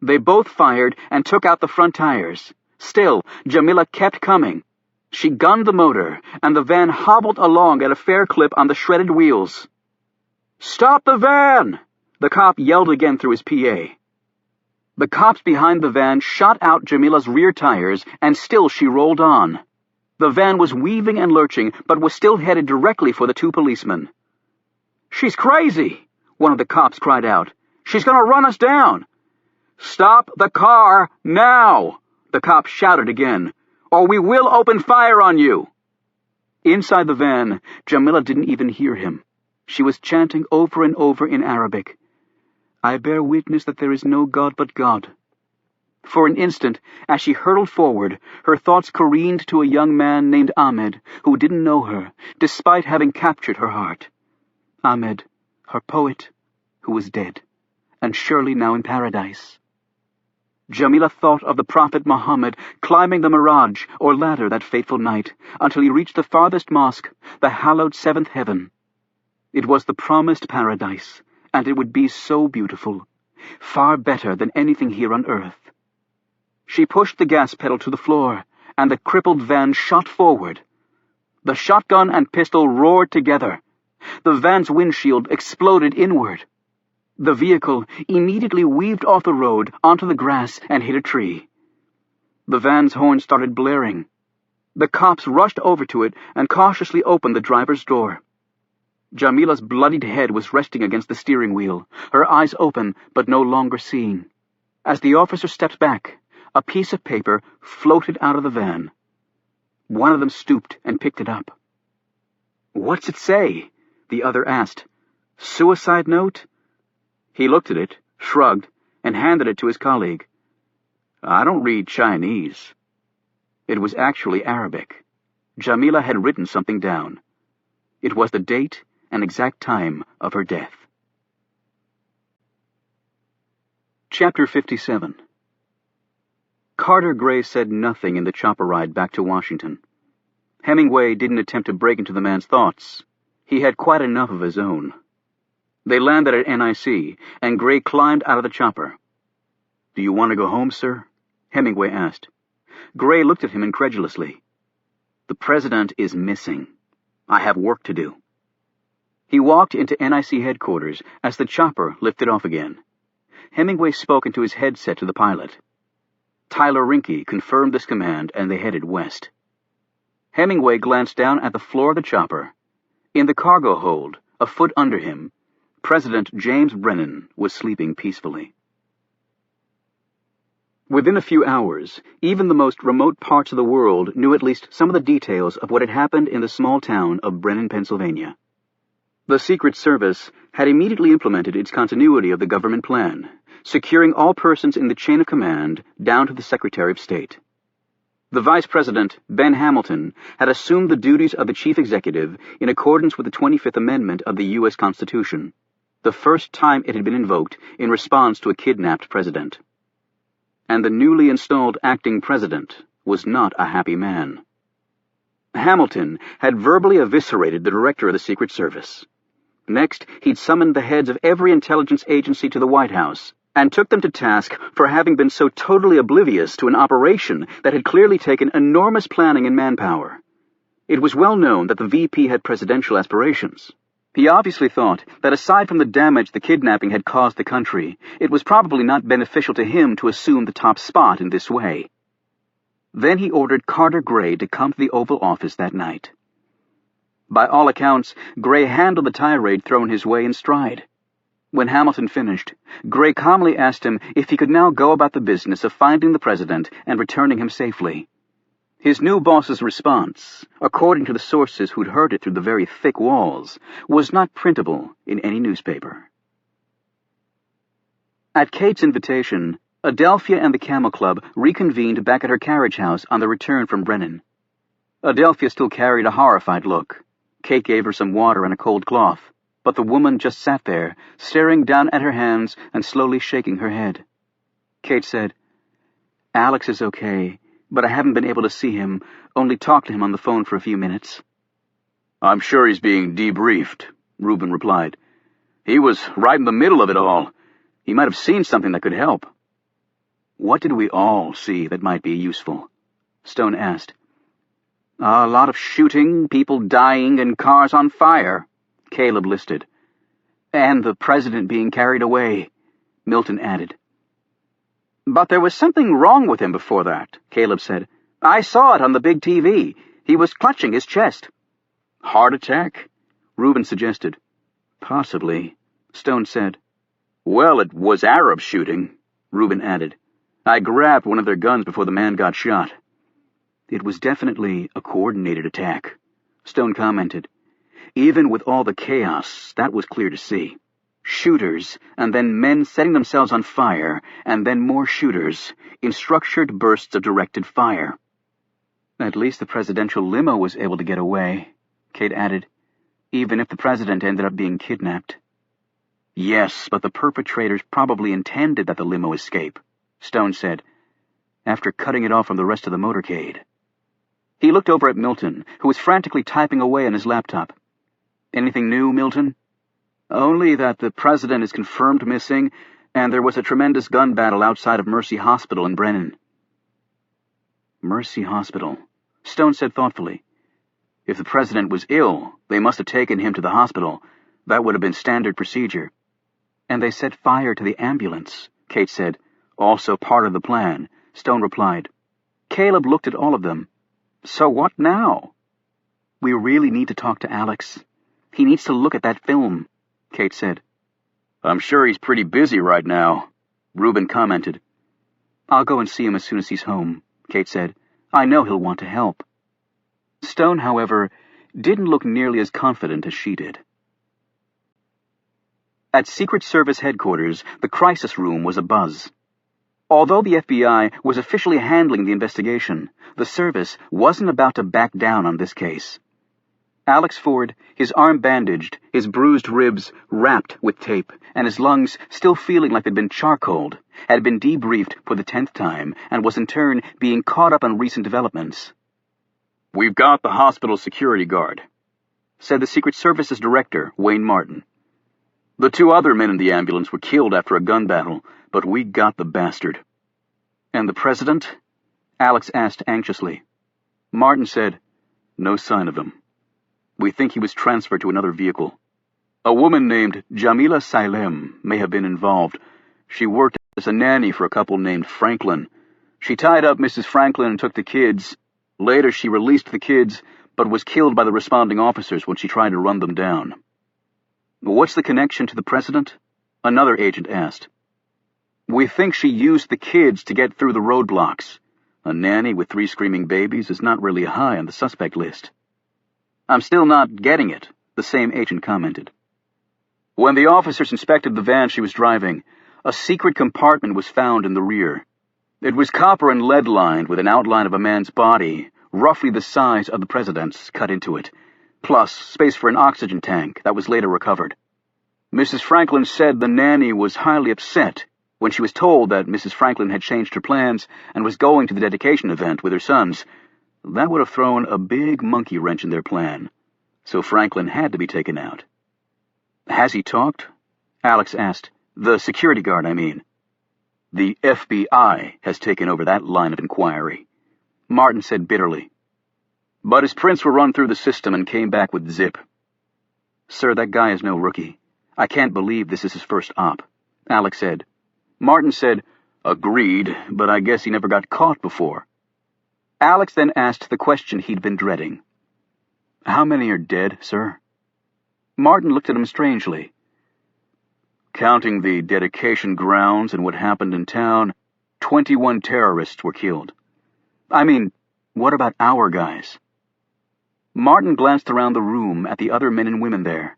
They both fired and took out the front tires. Still, Jamila kept coming. She gunned the motor, and the van hobbled along at a fair clip on the shredded wheels. "Stop the van!" the cop yelled again through his PA. The cops behind the van shot out Jamila's rear tires, and still she rolled on. The van was weaving and lurching, but was still headed directly for the two policemen. "She's crazy!" one of the cops cried out. "She's going to run us down!" "Stop the car now!" the cop shouted again, "or we will open fire on you!" Inside the van, Jamila didn't even hear him. She was chanting over and over in Arabic, "I bear witness that there is no God but God." For an instant, as she hurtled forward, her thoughts careened to a young man named Ahmed, who didn't know her, despite having captured her heart. Ahmed, her poet, who was dead, and surely now in paradise. Jamila thought of the Prophet Muhammad climbing the Miraj, or ladder, that fateful night, until he reached the farthest mosque, the hallowed seventh heaven. It was the promised paradise, and it would be so beautiful, far better than anything here on earth. She pushed the gas pedal to the floor, and the crippled van shot forward. The shotgun and pistol roared together. The van's windshield exploded inward. The vehicle immediately weaved off the road onto the grass and hit a tree. The van's horn started blaring. The cops rushed over to it and cautiously opened the driver's door. Jamila's bloodied head was resting against the steering wheel, her eyes open but no longer seeing. As the officer stepped back, a piece of paper floated out of the van. One of them stooped and picked it up. "What's it say?" the other asked. "Suicide note?" He looked at it, shrugged, and handed it to his colleague. "I don't read Chinese." It was actually Arabic. Jamila had written something down. It was the date and exact time of her death. Chapter 57. Carter Gray said nothing in the chopper ride back to Washington. Hemingway didn't attempt to break into the man's thoughts. He had quite enough of his own. They landed at NIC, and Gray climbed out of the chopper. "Do you want to go home, sir?" Hemingway asked. Gray looked at him incredulously. "The president is missing. I have work to do." He walked into NIC headquarters as the chopper lifted off again. Hemingway spoke into his headset to the pilot. Tyler Rinke confirmed this command, and they headed west. Hemingway glanced down at the floor of the chopper. In the cargo hold, a foot under him, President James Brennan was sleeping peacefully. Within a few hours, even the most remote parts of the world knew at least some of the details of what had happened in the small town of Brennan, Pennsylvania. The Secret Service had immediately implemented its continuity of the government plan, securing all persons in the chain of command down to the Secretary of State. The Vice President, Ben Hamilton, had assumed the duties of the Chief Executive in accordance with the 25th Amendment of the U.S. Constitution, the first time it had been invoked in response to a kidnapped president. And the newly installed acting president was not a happy man. Hamilton had verbally eviscerated the director of the Secret Service. Next, he'd summoned the heads of every intelligence agency to the White House and took them to task for having been so totally oblivious to an operation that had clearly taken enormous planning and manpower. It was well known that the VP had presidential aspirations. He obviously thought that aside from the damage the kidnapping had caused the country, it was probably not beneficial to him to assume the top spot in this way. Then he ordered Carter Gray to come to the Oval Office that night. By all accounts, Gray handled the tirade thrown his way in stride. When Hamilton finished, Gray calmly asked him if he could now go about the business of finding the president and returning him safely. His new boss's response, according to the sources who'd heard it through the very thick walls, was not printable in any newspaper. At Kate's invitation, Adelphia and the Camel Club reconvened back at her carriage house on the return from Brennan. Adelphia still carried a horrified look. Kate gave her some water and a cold cloth, but the woman just sat there, staring down at her hands and slowly shaking her head. Kate said, "Alex is okay, but I haven't been able to see him, only talk to him on the phone for a few minutes." "I'm sure he's being debriefed," Reuben replied. "He was right in the middle of it all. He might have seen something that could help." "What did we all see that might be useful?" Stone asked. "A lot of shooting, people dying, and cars on fire," Caleb listed. "And the president being carried away," Milton added. "But there was something wrong with him before that," Caleb said. "I saw it on the big TV. He was clutching his chest." "Heart attack?" Reuben suggested. "Possibly," Stone said. "Well, it was Arab shooting," Reuben added. "I grabbed one of their guns before the man got shot." "It was definitely a coordinated attack," Stone commented. "Even with all the chaos, that was clear to see. Shooters, and then men setting themselves on fire, and then more shooters, in structured bursts of directed fire." "At least the presidential limo was able to get away," Kate added, "even if the president ended up being kidnapped." "Yes, but the perpetrators probably intended that the limo escape," Stone said, "after cutting it off from the rest of the motorcade." He looked over at Milton, who was frantically typing away on his laptop. "Anything new, Milton?" "Only that the president is confirmed missing, and there was a tremendous gun battle outside of Mercy Hospital in Brennan." "Mercy Hospital," Stone said thoughtfully. "If the president was ill, they must have taken him to the hospital. That would have been standard procedure." "And they set fire to the ambulance," Kate said. "Also part of the plan," Stone replied. Caleb looked at all of them. "So what now?" "We really need to talk to Alex. He needs to look at that film," Kate said. "I'm sure he's pretty busy right now," Reuben commented. "I'll go and see him as soon as he's home," Kate said. "I know he'll want to help." Stone, however, didn't look nearly as confident as she did. At Secret Service headquarters, the crisis room was abuzz. Although the FBI was officially handling the investigation, the service wasn't about to back down on this case. Alex Ford, his arm bandaged, his bruised ribs wrapped with tape, and his lungs still feeling like they'd been charcoaled, had been debriefed for the 10th time and was in turn being caught up on recent developments. "We've got the hospital security guard," said the Secret Service's director, Wayne Martin. "The 2 other men in the ambulance were killed after a gun battle, but we got the bastard." "And the president?" Alex asked anxiously. Martin said, "No sign of him. We think he was transferred to another vehicle. A woman named Jamila Salem may have been involved. She worked as a nanny for a couple named Franklin. She tied up Mrs. Franklin and took the kids. Later she released the kids, but was killed by the responding officers when she tried to run them down." "What's the connection to the president?" another agent asked. "We think she used the kids to get through the roadblocks. A nanny with 3 screaming babies is not really high on the suspect list." "I'm still not getting it," the same agent commented. "When the officers inspected the van she was driving, a secret compartment was found in the rear. It was copper and lead lined with an outline of a man's body, roughly the size of the president's, cut into it, plus space for an oxygen tank that was later recovered. Mrs. Franklin said the nanny was highly upset when she was told that Mrs. Franklin had changed her plans and was going to the dedication event with her sons. That would have thrown a big monkey wrench in their plan, so Franklin had to be taken out." "Has he talked?" Alex asked. "The security guard, I mean." "The FBI has taken over that line of inquiry," Martin said bitterly. "But his prints were run through the system and came back with zip." "Sir, that guy is no rookie. I can't believe this is his first op," Alex said. Martin said, "Agreed, but I guess he never got caught before." Alex then asked the question he'd been dreading. "How many are dead, sir?" Martin looked at him strangely. Counting the dedication grounds and what happened in town, 21 terrorists were killed. I mean, what about our guys? Martin glanced around the room at the other men and women there.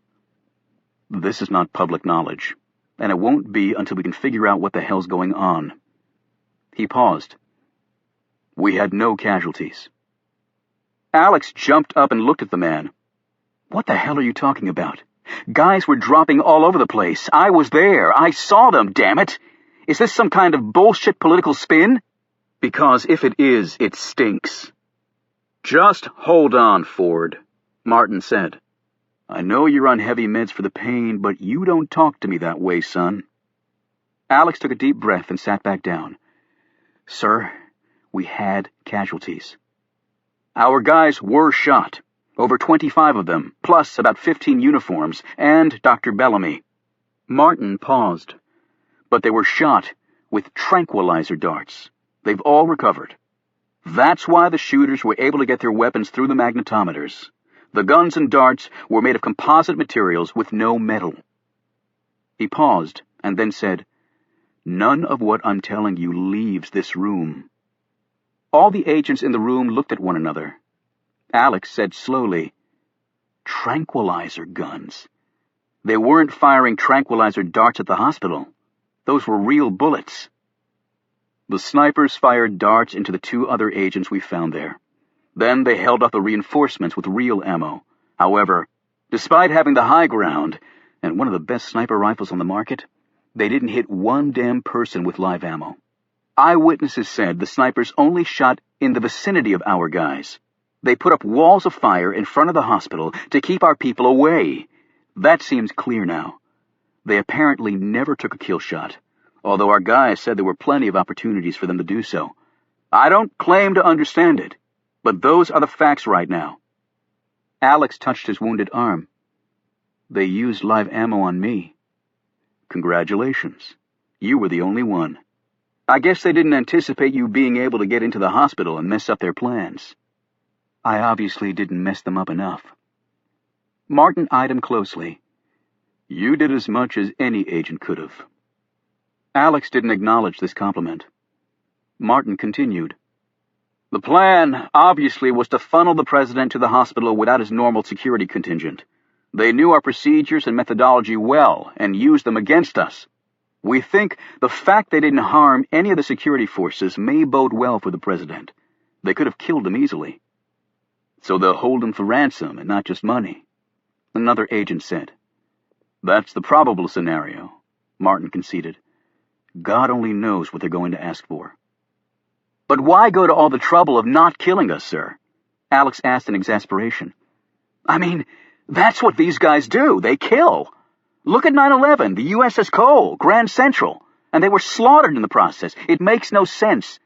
This is not public knowledge, and it won't be until we can figure out what the hell's going on. He paused. We had no casualties. Alex jumped up and looked at the man. What the hell are you talking about? Guys were dropping all over the place. I was there. I saw them, damn it. Is this some kind of bullshit political spin? Because if it is, it stinks. Just hold on, Ford, Martin said. I know you're on heavy meds for the pain, but you don't talk to me that way, son. Alex took a deep breath and sat back down. Sir, we had casualties. Our guys were shot. Over 25 of them, plus about 15 uniforms, and Dr. Bellamy. Martin paused. But they were shot with tranquilizer darts. They've all recovered. That's why the shooters were able to get their weapons through the magnetometers. The guns and darts were made of composite materials with no metal. He paused and then said, None of what I'm telling you leaves this room. All the agents in the room looked at one another. Alex said slowly, Tranquilizer guns. They weren't firing tranquilizer darts at the hospital. Those were real bullets. The snipers fired darts into the 2 other agents we found there. Then they held off the reinforcements with real ammo. However, despite having the high ground and one of the best sniper rifles on the market, they didn't hit one damn person with live ammo. Eyewitnesses said the snipers only shot in the vicinity of our guys. They put up walls of fire in front of the hospital to keep our people away. That seems clear now. They apparently never took a kill shot, although our guys said there were plenty of opportunities for them to do so. I don't claim to understand it, but those are the facts right now. Alex touched his wounded arm. They used live ammo on me. Congratulations. You were the only one. I guess they didn't anticipate you being able to get into the hospital and mess up their plans. I obviously didn't mess them up enough. Martin eyed him closely. You did as much as any agent could have. Alex didn't acknowledge this compliment. Martin continued. The plan, obviously, was to funnel the president to the hospital without his normal security contingent. They knew our procedures and methodology well and used them against us. We think the fact they didn't harm any of the security forces may bode well for the president. They could have killed him easily. So they'll hold him for ransom and not just money, another agent said. That's the probable scenario, Martin conceded. God only knows what they're going to ask for. But why go to all the trouble of not killing us, sir? Alex asked in exasperation. I mean, that's what these guys do. They kill. Look at 9/11, the USS Cole, Grand Central, and they were slaughtered in the process. It makes no sense.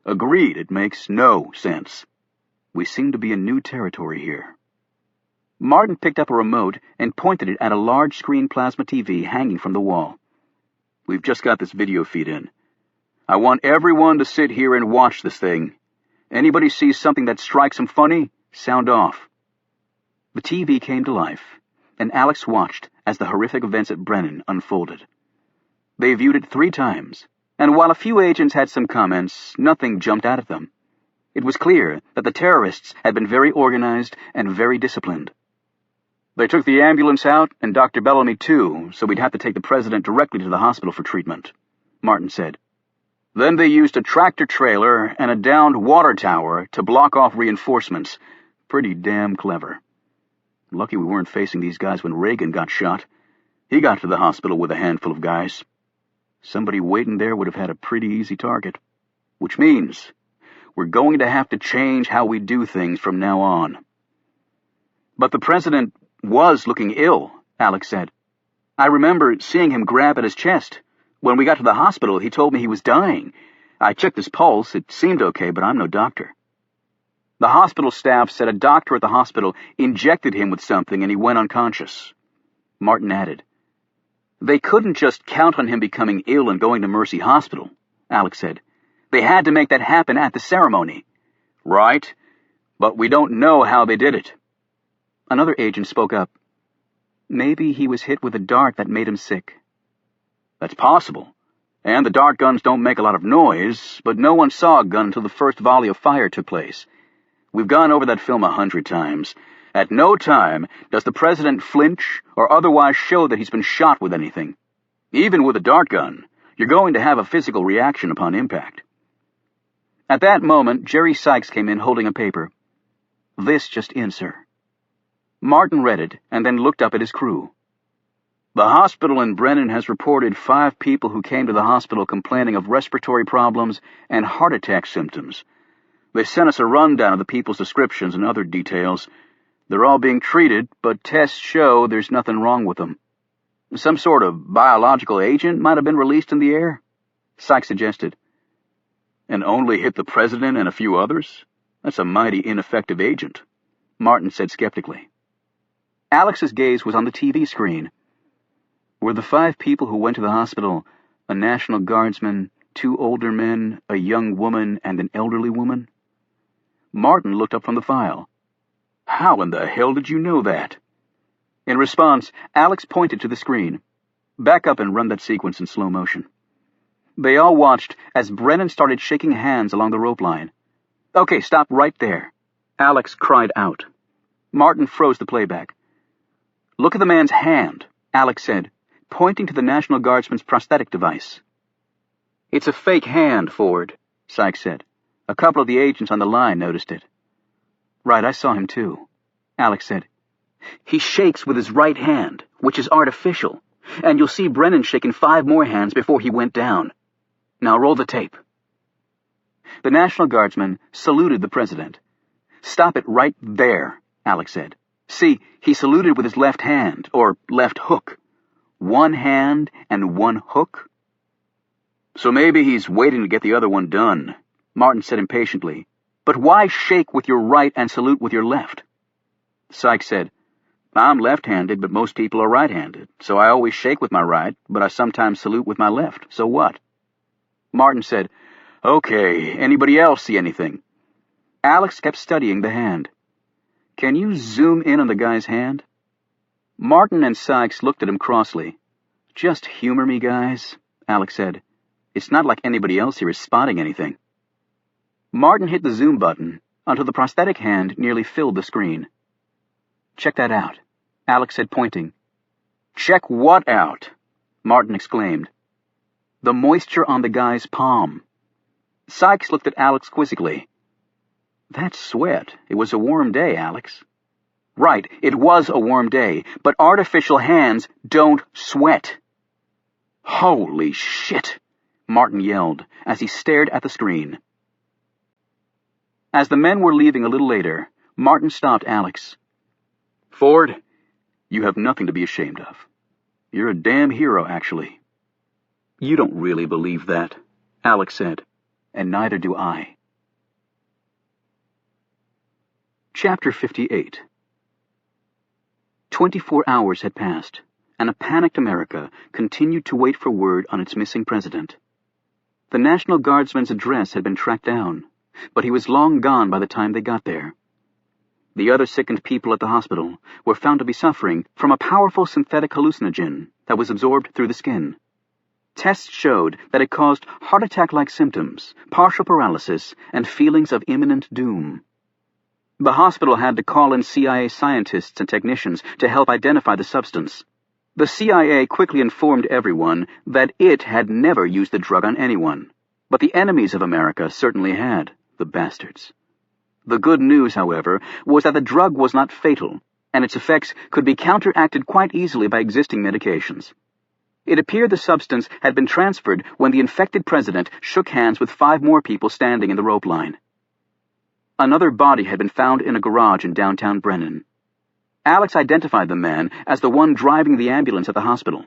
Agreed, it makes no sense. We seem to be in new territory here. Martin picked up a remote and pointed it at a large-screen plasma TV hanging from the wall. We've just got this video feed in. I want everyone to sit here and watch this thing. Anybody sees something that strikes them funny, sound off. The TV came to life, and Alex watched as the horrific events at Brennan unfolded. They viewed it 3 times, and while a few agents had some comments, nothing jumped out at them. It was clear that the terrorists had been very organized and very disciplined. They took the ambulance out, and Dr. Bellamy too, so we'd have to take the president directly to the hospital for treatment, Martin said. Then they used a tractor-trailer and a downed water tower to block off reinforcements. Pretty damn clever. Lucky we weren't facing these guys when Reagan got shot. He got to the hospital with a handful of guys. Somebody waiting there would have had a pretty easy target. Which means we're going to have to change how we do things from now on. But the president was looking ill, Alex said. I remember seeing him grab at his chest. When we got to the hospital, he told me he was dying. I checked his pulse. It seemed okay, but I'm no doctor. The hospital staff said a doctor at the hospital injected him with something and he went unconscious. Martin added. They couldn't just count on him becoming ill and going to Mercy Hospital, Alex said. They had to make that happen at the ceremony. Right, but we don't know how they did it. Another agent spoke up. Maybe he was hit with a dart that made him sick. That's possible. And the dart guns don't make a lot of noise, but no one saw a gun until the first volley of fire took place. We've gone over that film 100 times. At no time does the president flinch or otherwise show that he's been shot with anything. Even with a dart gun, you're going to have a physical reaction upon impact. At that moment, Jerry Sykes came in holding a paper. "This just in, sir." Martin read it and then looked up at his crew. "The hospital in Brennan has reported 5 people who came to the hospital complaining of respiratory problems and heart attack symptoms. They sent us a rundown of the people's descriptions and other details. They're all being treated, but tests show there's nothing wrong with them. Some sort of biological agent might have been released in the air," Sykes suggested. "And only hit the president and a few others? That's a mighty ineffective agent," Martin said skeptically. Alex's gaze was on the TV screen. "Were the 5 people who went to the hospital a National Guardsman, 2 older men, a young woman, and an elderly woman?" Martin looked up from the file. "How in the hell did you know that?" In response, Alex pointed to the screen. "Back up and run that sequence in slow motion." They all watched as Brennan started shaking hands along the rope line. "Okay, stop right there," Alex cried out. Martin froze the playback. "Look at the man's hand," Alex said, pointing to the National Guardsman's prosthetic device. "It's a fake hand, Ford," Sykes said. "A couple of the agents on the line noticed it." "Right, I saw him too," Alex said. "He shakes with his right hand, which is artificial, and you'll see Brennan shaking 5 more hands before he went down. Now roll the tape." The National Guardsman saluted the president. "Stop it right there," Alex said. "See, he saluted with his left hand, or left hook. 1 hand and 1 hook?" "So maybe he's waiting to get the other one done," Martin said impatiently. "But why shake with your right and salute with your left?" Sykes said, "I'm left-handed, but most people are right-handed, so I always shake with my right, but I sometimes salute with my left. So what?" Martin said, "Okay, anybody else see anything?" Alex kept studying the hand. "Can you zoom in on the guy's hand?" Martin and Sykes looked at him crossly. "Just humor me, guys," Alex said. "It's not like anybody else here is spotting anything." Martin hit the zoom button until the prosthetic hand nearly filled the screen. "Check that out," Alex said, pointing. "Check what out?" Martin exclaimed. "The moisture on the guy's palm." Sykes looked at Alex quizzically. "That's sweat. It was a warm day, Alex." "Right, it was a warm day, but artificial hands don't sweat." "Holy shit!" Martin yelled as he stared at the screen. As the men were leaving a little later, Martin stopped Alex. "Ford, you have nothing to be ashamed of. You're a damn hero, actually." "You don't really believe that," Alex said, "and neither do I." Chapter 58. 24 hours had passed, and a panicked America continued to wait for word on its missing president. The National Guardsman's address had been tracked down, but he was long gone by the time they got there. The other sickened people at the hospital were found to be suffering from a powerful synthetic hallucinogen that was absorbed through the skin. Tests showed that it caused heart attack-like symptoms, partial paralysis, and feelings of imminent doom. The hospital had to call in CIA scientists and technicians to help identify the substance. The CIA quickly informed everyone that it had never used the drug on anyone, but the enemies of America certainly had, the bastards. The good news, however, was that the drug was not fatal, and its effects could be counteracted quite easily by existing medications. It appeared the substance had been transferred when the infected president shook hands with 5 more people standing in the rope line. Another body had been found in a garage in downtown Brennan. Alex identified the man as the one driving the ambulance at the hospital.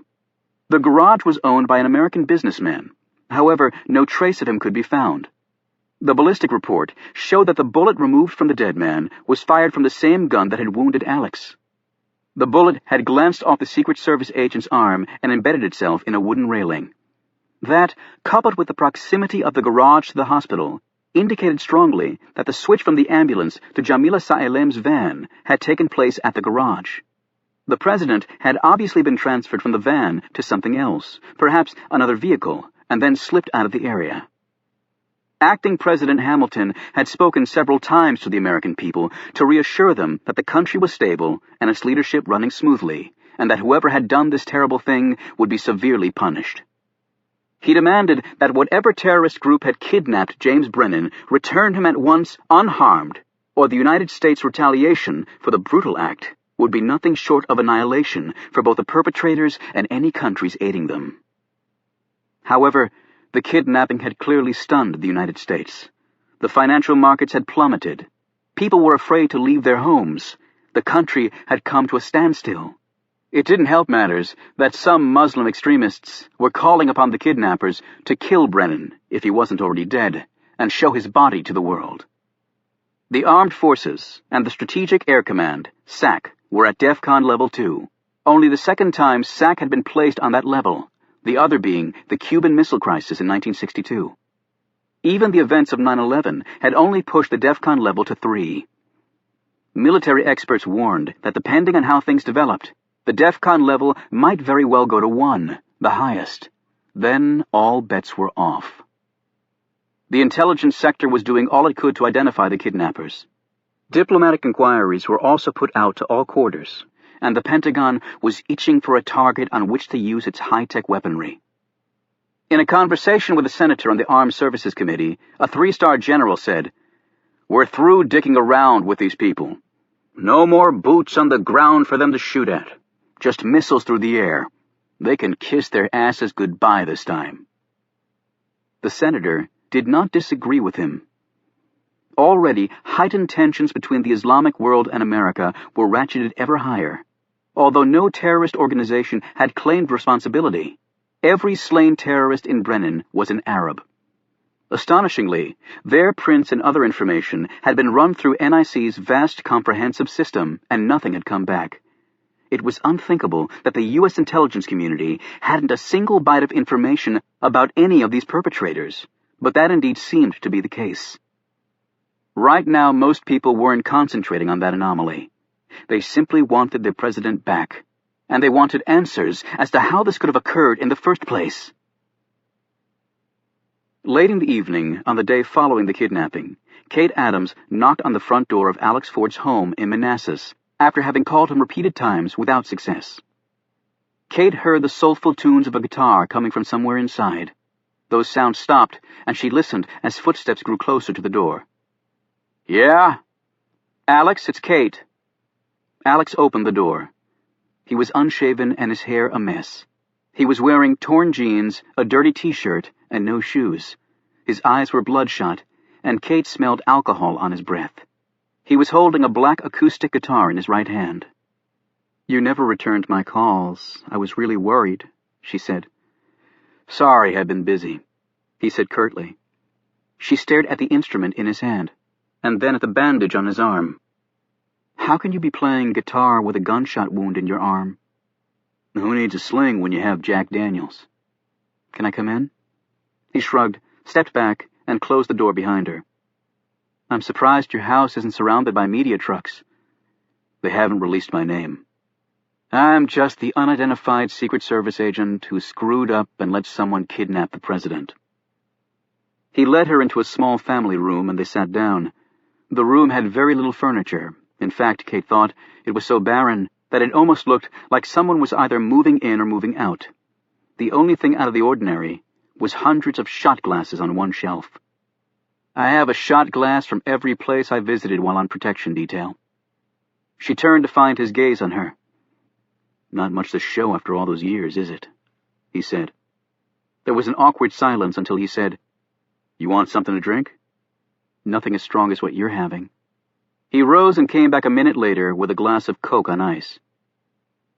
The garage was owned by an American businessman. However, no trace of him could be found. The ballistic report showed that the bullet removed from the dead man was fired from the same gun that had wounded Alex. The bullet had glanced off the Secret Service agent's arm and embedded itself in a wooden railing. That, coupled with the proximity of the garage to the hospital, indicated strongly that the switch from the ambulance to Jamila Saelem's van had taken place at the garage. The president had obviously been transferred from the van to something else, perhaps another vehicle, and then slipped out of the area. Acting President Hamilton had spoken several times to the American people to reassure them that the country was stable and its leadership running smoothly, and that whoever had done this terrible thing would be severely punished. He demanded that whatever terrorist group had kidnapped James Brennan return him at once unharmed, or the United States retaliation for the brutal act would be nothing short of annihilation for both the perpetrators and any countries aiding them. However, the kidnapping had clearly stunned the United States. The financial markets had plummeted. People were afraid to leave their homes. The country had come to a standstill. It didn't help matters that some Muslim extremists were calling upon the kidnappers to kill Brennan, if he wasn't already dead, and show his body to the world. The Armed Forces and the Strategic Air Command, SAC, were at DEFCON Level 2, only the second time SAC had been placed on that level, the other being the Cuban Missile Crisis in 1962. Even the events of 9/11 had only pushed the DEFCON level to 3. Military experts warned that depending on how things developed, the DEFCON level might very well go to 1, the highest. Then all bets were off. The intelligence sector was doing all it could to identify the kidnappers. Diplomatic inquiries were also put out to all quarters, and the Pentagon was itching for a target on which to use its high-tech weaponry. In a conversation with a senator on the Armed Services Committee, a 3-star general said, "We're through dicking around with these people. No more boots on the ground for them to shoot at. Just missiles through the air. They can kiss their asses goodbye this time." The senator did not disagree with him. Already, heightened tensions between the Islamic world and America were ratcheted ever higher. Although no terrorist organization had claimed responsibility, every slain terrorist in Brennan was an Arab. Astonishingly, their prints and other information had been run through NIC's vast comprehensive system, and nothing had come back. It was unthinkable that the U.S. intelligence community hadn't a single bite of information about any of these perpetrators, but that indeed seemed to be the case. Right now, most people weren't concentrating on that anomaly. They simply wanted their president back, and they wanted answers as to how this could have occurred in the first place. Late in the evening, on the day following the kidnapping, Kate Adams knocked on the front door of Alex Ford's home in Manassas, after having called him repeated times without success. Kate heard the soulful tunes of a guitar coming from somewhere inside. Those sounds stopped, and she listened as footsteps grew closer to the door. "Yeah?" "Alex, it's Kate." Alex opened the door. He was unshaven and his hair a mess. He was wearing torn jeans, a dirty t-shirt, and no shoes. His eyes were bloodshot, and Kate smelled alcohol on his breath. He was holding a black acoustic guitar in his right hand. "You never returned my calls. I was really worried," she said. "Sorry, I've been busy," he said curtly. She stared at the instrument in his hand, and then at the bandage on his arm. "How can you be playing guitar with a gunshot wound in your arm?" "Who needs a sling when you have Jack Daniels?" "Can I come in?" He shrugged, stepped back, and closed the door behind her. "I'm surprised your house isn't surrounded by media trucks." "They haven't released my name. I'm just the unidentified Secret Service agent who screwed up and let someone kidnap the president." He led her into a small family room, and they sat down. The room had very little furniture. In fact, Kate thought it was so barren that it almost looked like someone was either moving in or moving out. The only thing out of the ordinary was hundreds of shot glasses on one shelf. "I have a shot glass from every place I visited while on protection detail." She turned to find his gaze on her. "Not much to show after all those years, is it?" he said. There was an awkward silence until he said, "You want something to drink?" "Nothing as strong as what you're having." He rose and came back a minute later with a glass of Coke on ice.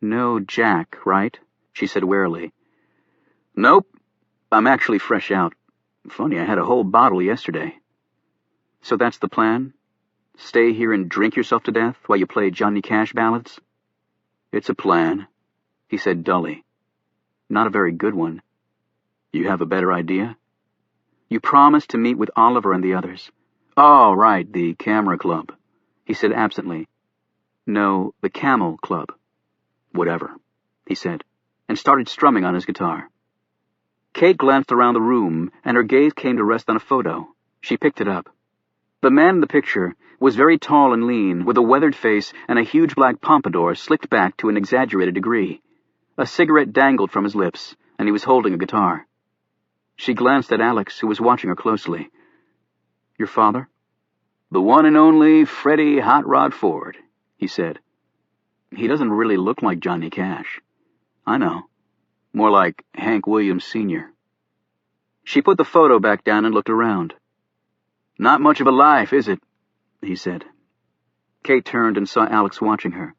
"No Jack, right?" she said warily. "Nope. I'm actually fresh out. Funny, I had a whole bottle yesterday." "So that's the plan? Stay here and drink yourself to death while you play Johnny Cash ballads?" "It's a plan," he said dully. "Not a very good one." "You have a better idea?" "You promised to meet with Oliver and the others." "Oh, right, the Camera Club," he said absently. "No, the Camel Club." "Whatever," he said, and started strumming on his guitar. Kate glanced around the room, and her gaze came to rest on a photo. She picked it up. The man in the picture was very tall and lean, with a weathered face and a huge black pompadour slicked back to an exaggerated degree. A cigarette dangled from his lips, and he was holding a guitar. She glanced at Alex, who was watching her closely. "Your father?" "The one and only Freddie Hot Rod Ford," he said. "He doesn't really look like Johnny Cash." "I know. More like Hank Williams Sr." She put the photo back down and looked around. "Not much of a life, is it?" he said. Kate turned and saw Alex watching her.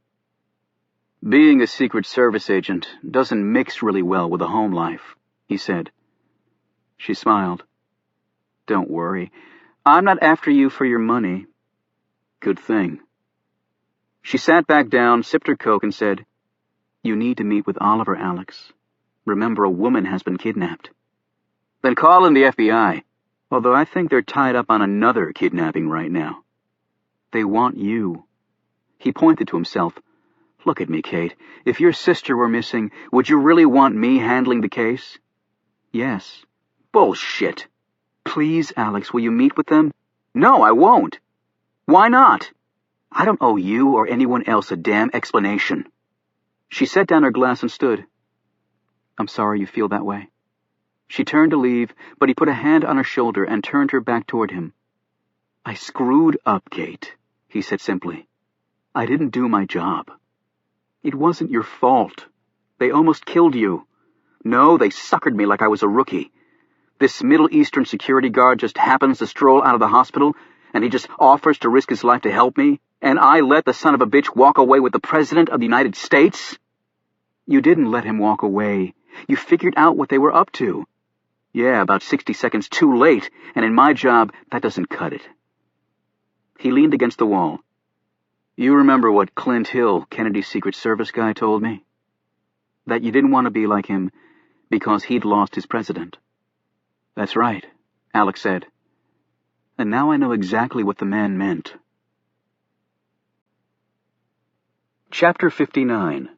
"Being a Secret Service agent doesn't mix really well with a home life," he said. She smiled. "Don't worry. I'm not after you for your money." "Good thing." She sat back down, sipped her Coke, and said, "You need to meet with Oliver, Alex. Remember, a woman has been kidnapped." "Then call in the FBI. Although I think they're tied up on another kidnapping right now. They want you." He pointed to himself. "Look at me, Kate. If your sister were missing, would you really want me handling the case?" "Yes." "Bullshit." "Please, Alex, will you meet with them?" "No, I won't." "Why not?" "I don't owe you or anyone else a damn explanation." She set down her glass and stood. "I'm sorry you feel that way." She turned to leave, but he put a hand on her shoulder and turned her back toward him. "I screwed up, Kate," he said simply. "I didn't do my job. It wasn't your fault. They almost killed you. No, they suckered me like I was a rookie. This Middle Eastern security guard just happens to stroll out of the hospital, and he just offers to risk his life to help me, and I let the son of a bitch walk away with the President of the United States?" "You didn't let him walk away. You figured out what they were up to." "Yeah, about 60 seconds too late, and in my job, that doesn't cut it." He leaned against the wall. "You remember what Clint Hill, Kennedy's Secret Service guy, told me? That you didn't want to be like him because he'd lost his president." "That's right," Alex said. "And now I know exactly what the man meant." Chapter 59.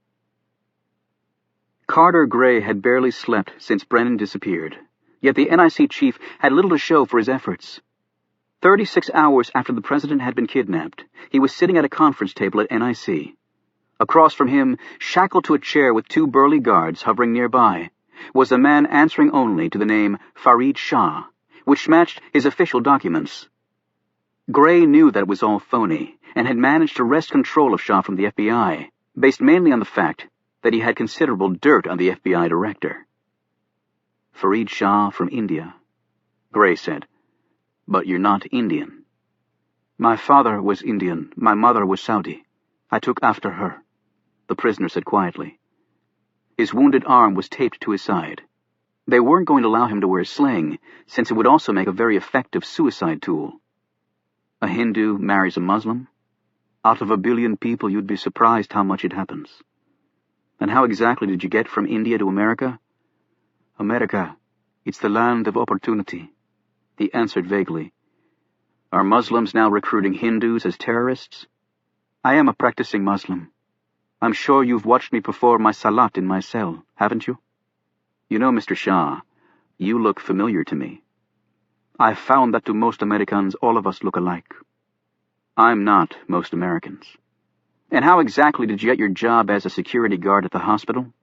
Carter Gray had barely slept since Brennan disappeared, yet the NIC chief had little to show for his efforts. 36 hours after the president had been kidnapped, he was sitting at a conference table at NIC. Across from him, shackled to a chair with 2 burly guards hovering nearby, was a man answering only to the name Farid Shah, which matched his official documents. Gray knew that it was all phony, and had managed to wrest control of Shah from the FBI, based mainly on the fact that he had considerable dirt on the FBI director. "Farid Shah from India," Gray said. "But you're not Indian." "My father was Indian. My mother was Saudi. I took after her," the prisoner said quietly. His wounded arm was taped to his side. They weren't going to allow him to wear a sling, since it would also make a very effective suicide tool. "A Hindu marries a Muslim? Out of 1 billion people, you'd be surprised how much it happens." "And how exactly did you get from India to America?" "America, it's the land of opportunity," he answered vaguely. "Are Muslims now recruiting Hindus as terrorists?" "I am a practicing Muslim. I'm sure you've watched me perform my salat in my cell, haven't you?" "You know, Mr. Shah, you look familiar to me." "I've found that to most Americans, all of us look alike." "I'm not most Americans. And how exactly did you get your job as a security guard at the hospital?"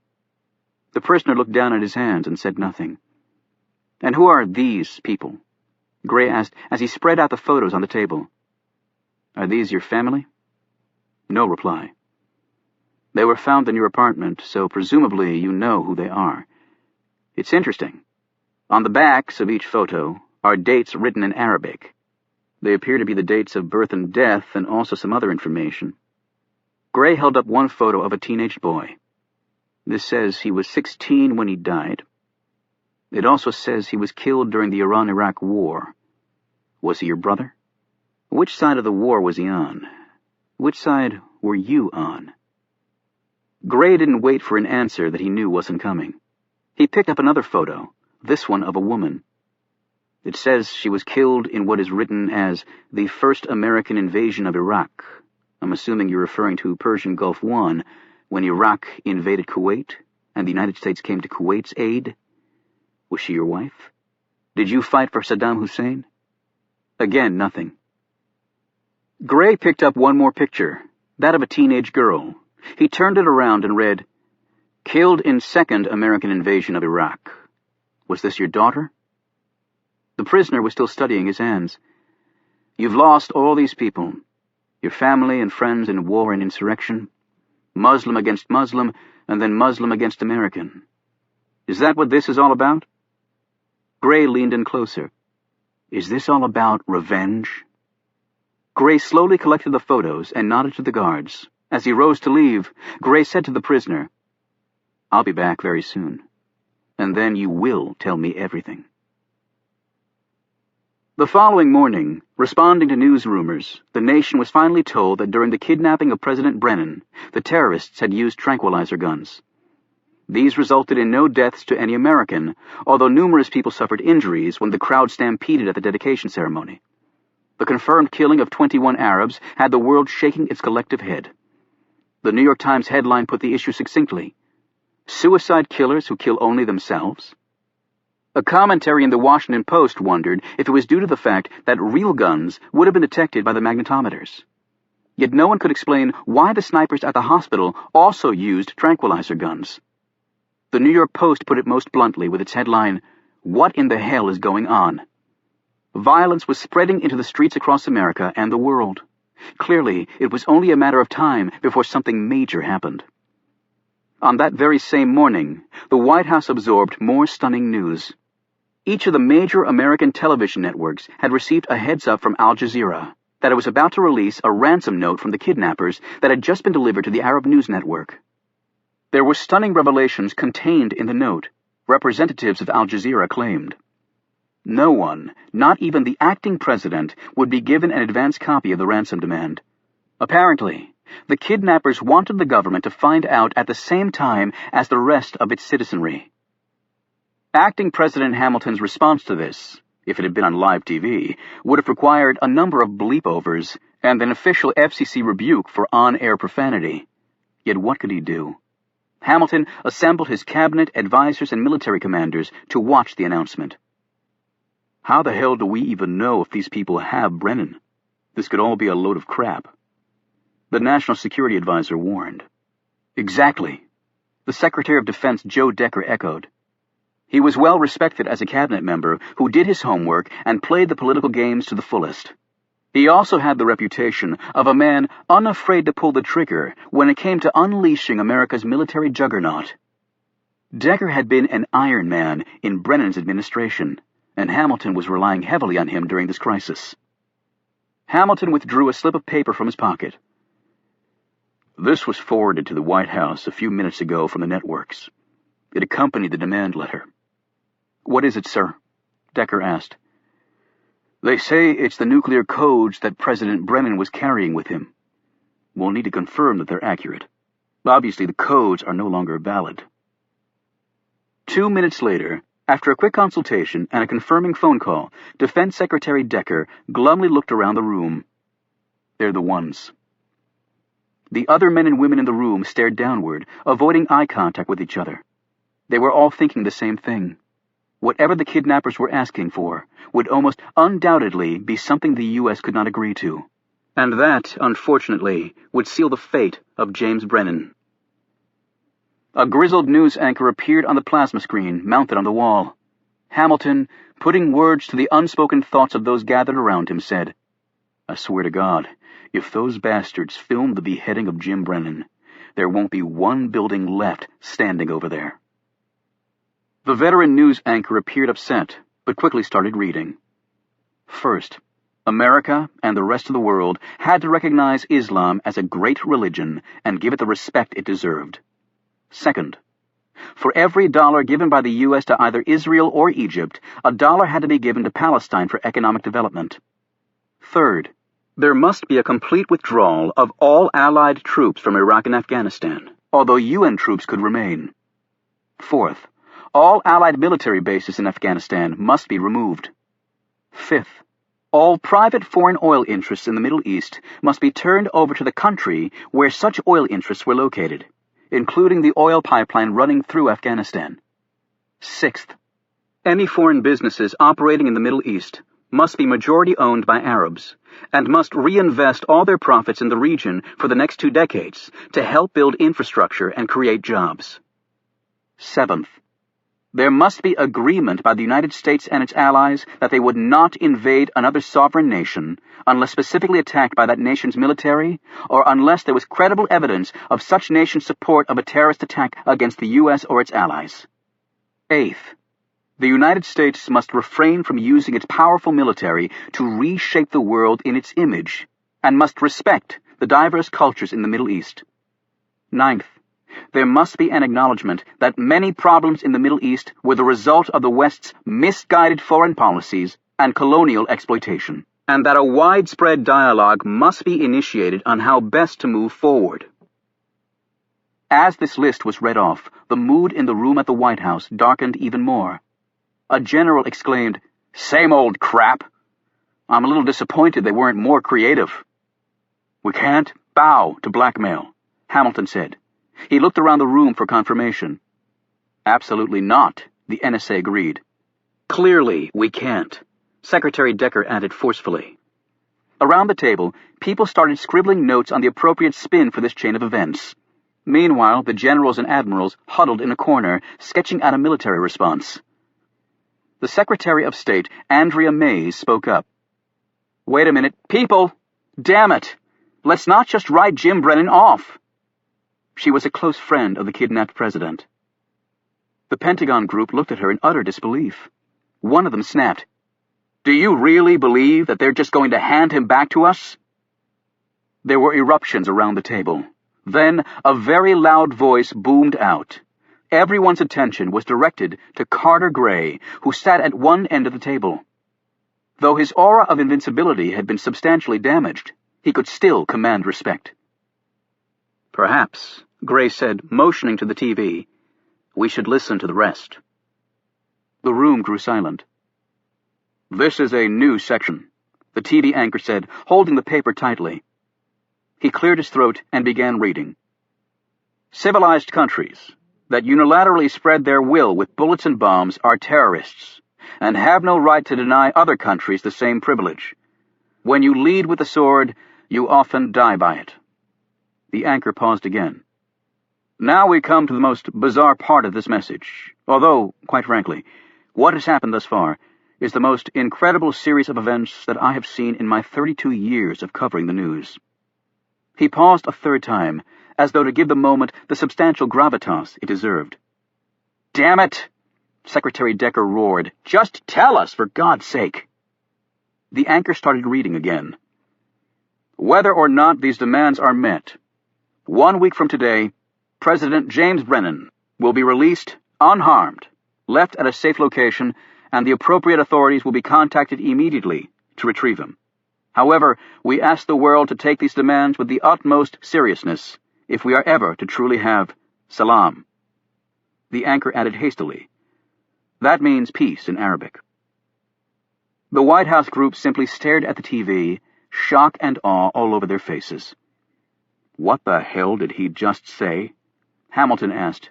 The prisoner looked down at his hands and said nothing. "And who are these people?" Gray asked as he spread out the photos on the table. "Are these your family?" No reply. "They were found in your apartment, so presumably you know who they are. It's interesting. On the backs of each photo are dates written in Arabic. They appear to be the dates of birth and death, and also some other information." Gray held up one photo of a teenage boy. This says he was 16 when he died. It also says he was killed during the Iran-Iraq War. Was he your brother? Which side of the war was he on? Which side were you on? Gray didn't wait for an answer that he knew wasn't coming. He picked up another photo, this one of a woman. It says she was killed in what is written as the first American invasion of Iraq. I'm assuming you're referring to Persian Gulf War, when Iraq invaded Kuwait and the United States came to Kuwait's aid? Was she your wife? Did you fight for Saddam Hussein? Again, nothing. Gray picked up one more picture, that of a teenage girl. He turned it around and read, "Killed in second American invasion of Iraq. Was this your daughter?" The prisoner was still studying his hands. "You've lost all these people, your family and friends in war and insurrection, Muslim against Muslim, and then Muslim against American. Is that what this is all about?" Gray leaned in closer. "Is this all about revenge?" Gray slowly collected the photos and nodded to the guards. As he rose to leave, Gray said to the prisoner, "I'll be back very soon, and then you will tell me everything." The following morning, responding to news rumors, the nation was finally told that during the kidnapping of President Brennan, the terrorists had used tranquilizer guns. These resulted in no deaths to any American, although numerous people suffered injuries when the crowd stampeded at the dedication ceremony. The confirmed killing of 21 Arabs had the world shaking its collective head. The New York Times headline put the issue succinctly: "Suicide killers who kill only themselves?" A commentary in the Washington Post wondered if it was due to the fact that real guns would have been detected by the magnetometers. Yet no one could explain why the snipers at the hospital also used tranquilizer guns. The New York Post put it most bluntly with its headline, "What in the hell is going on?" Violence was spreading into the streets across America and the world. Clearly, it was only a matter of time before something major happened. On that very same morning, the White House absorbed more stunning news. Each of the major American television networks had received a heads-up from Al Jazeera that it was about to release a ransom note from the kidnappers that had just been delivered to the Arab News Network. There were stunning revelations contained in the note, representatives of Al Jazeera claimed. No one, not even the acting president, would be given an advance copy of the ransom demand. Apparently, the kidnappers wanted the government to find out at the same time as the rest of its citizenry. Acting President Hamilton's response to this, if it had been on live TV, would have required a number of bleep-overs and an official FCC rebuke for on-air profanity. Yet what could he do? Hamilton assembled his cabinet, advisors, and military commanders to watch the announcement. "How the hell do we even know if these people have Brennan? This could all be a load of crap," the National Security Advisor warned. "Exactly," the Secretary of Defense Joe Decker echoed. He was well respected as a cabinet member who did his homework and played the political games to the fullest. He also had the reputation of a man unafraid to pull the trigger when it came to unleashing America's military juggernaut. Decker had been an Iron Man in Brennan's administration, and Hamilton was relying heavily on him during this crisis. Hamilton withdrew a slip of paper from his pocket. "This was forwarded to the White House a few minutes ago from the networks. It accompanied the demand letter." "What is it, sir?" Decker asked. "They say it's the nuclear codes that President Brennan was carrying with him. We'll need to confirm that they're accurate. Obviously, the codes are no longer valid." 2 minutes later, after a quick consultation and a confirming phone call, Defense Secretary Decker glumly looked around the room. "They're the ones." The other men and women in the room stared downward, avoiding eye contact with each other. They were all thinking the same thing. Whatever the kidnappers were asking for would almost undoubtedly be something the U.S. could not agree to. And that, unfortunately, would seal the fate of James Brennan. A grizzled news anchor appeared on the plasma screen mounted on the wall. Hamilton, putting words to the unspoken thoughts of those gathered around him, said, "I swear to God, if those bastards film the beheading of Jim Brennan, there won't be one building left standing over there." The veteran news anchor appeared upset, but quickly started reading. First, America and the rest of the world had to recognize Islam as a great religion and give it the respect it deserved. Second, for every dollar given by the U.S. to either Israel or Egypt, a dollar had to be given to Palestine for economic development. Third, there must be a complete withdrawal of all Allied troops from Iraq and Afghanistan, although UN troops could remain. Fourth, all Allied military bases in Afghanistan must be removed. Fifth, all private foreign oil interests in the Middle East must be turned over to the country where such oil interests were located. including the oil pipeline running through Afghanistan. Sixth, any foreign businesses operating in the Middle East must be majority owned by Arabs and must reinvest all their profits in the region for the next 2 decades to help build infrastructure and create jobs. Seventh, there must be agreement by the United States and its allies that they would not invade another sovereign nation unless specifically attacked by that nation's military or unless there was credible evidence of such nation's support of a terrorist attack against the U.S. or its allies. Eighth, the United States must refrain from using its powerful military to reshape the world in its image and must respect the diverse cultures in the Middle East. Ninth, there must be an acknowledgement that many problems in the Middle East were the result of the West's misguided foreign policies and colonial exploitation, and that a widespread dialogue must be initiated on how best to move forward. As this list was read off, the mood in the room at the White House darkened even more. A general exclaimed, "Same old crap. I'm a little disappointed they weren't more creative." "We can't bow to blackmail," Hamilton said. He looked around the room for confirmation. "Absolutely not," the NSA agreed. "Clearly we can't," Secretary Decker added forcefully. Around the table, people started scribbling notes on the appropriate spin for this chain of events. Meanwhile, the generals and admirals huddled in a corner, sketching out a military response. The Secretary of State, Andrea Mays, spoke up. "Wait a minute, people! Damn it! Let's not just write Jim Brennan off." She was a close friend of the kidnapped president. The Pentagon group looked at her in utter disbelief. One of them snapped, "Do you really believe that they're just going to hand him back to us?" There were eruptions around the table. Then a very loud voice boomed out. Everyone's attention was directed to Carter Gray, who sat at one end of the table. Though his aura of invincibility had been substantially damaged, he could still command respect. "Perhaps," Gray said, motioning to the TV, "we should listen to the rest." The room grew silent. "This is a new section," the TV anchor said, holding the paper tightly. He cleared his throat and began reading. "Civilized countries that unilaterally spread their will with bullets and bombs are terrorists, and have no right to deny other countries the same privilege. When you lead with the sword, you often die by it." The anchor paused again. "Now we come to the most bizarre part of this message, although, quite frankly, what has happened thus far is the most incredible series of events that I have seen in my 32 years of covering the news." He paused a third time, as though to give the moment the substantial gravitas it deserved. "Damn it!" Secretary Decker roared. "Just tell us, for God's sake!" The anchor started reading again. "Whether or not these demands are met, 1 week from today, President James Brennan will be released unharmed, left at a safe location, and the appropriate authorities will be contacted immediately to retrieve him. However, we ask the world to take these demands with the utmost seriousness if we are ever to truly have salam." The anchor added hastily, "That means peace in Arabic." The White House group simply stared at the TV, shock and awe all over their faces. "What the hell did he just say?" Hamilton asked.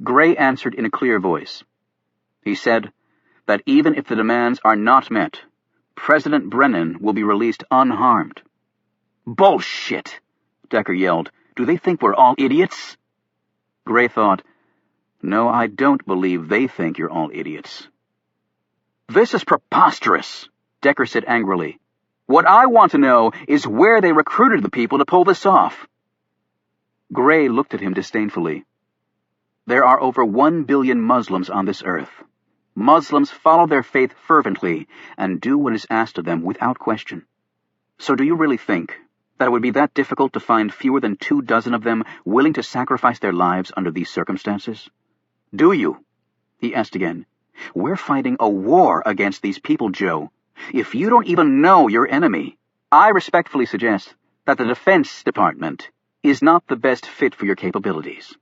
Gray answered in a clear voice. He said that even if the demands are not met, President Brennan will be released unharmed. "Bullshit!" Decker yelled. "Do they think we're all idiots?" Gray thought, "No, I don't believe they think you're all idiots." "This is preposterous," Decker said angrily. "What I want to know is where they recruited the people to pull this off." Gray looked at him disdainfully. "There are over 1 billion Muslims on this earth. Muslims follow their faith fervently and do what is asked of them without question. So do you really think that it would be that difficult to find fewer than 24 of them willing to sacrifice their lives under these circumstances? Do you?" He asked again. "We're fighting a war against these people, Joe. If you don't even know your enemy, I respectfully suggest that the Defense Department is not the best fit for your capabilities."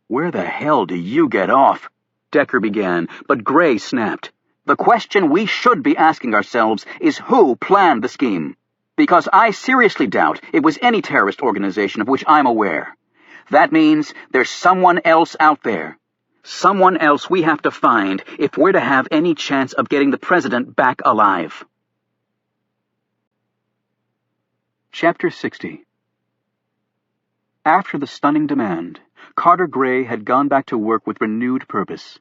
"Where the hell do you get off?" Decker began, but Gray snapped. "The question we should be asking ourselves is who planned the scheme, because I seriously doubt it was any terrorist organization of which I'm aware. That means there's someone else out there. Someone else we have to find if we're to have any chance of getting the president back alive. Chapter 60. After the stunning demand, Carter Gray had gone back to work with renewed purpose.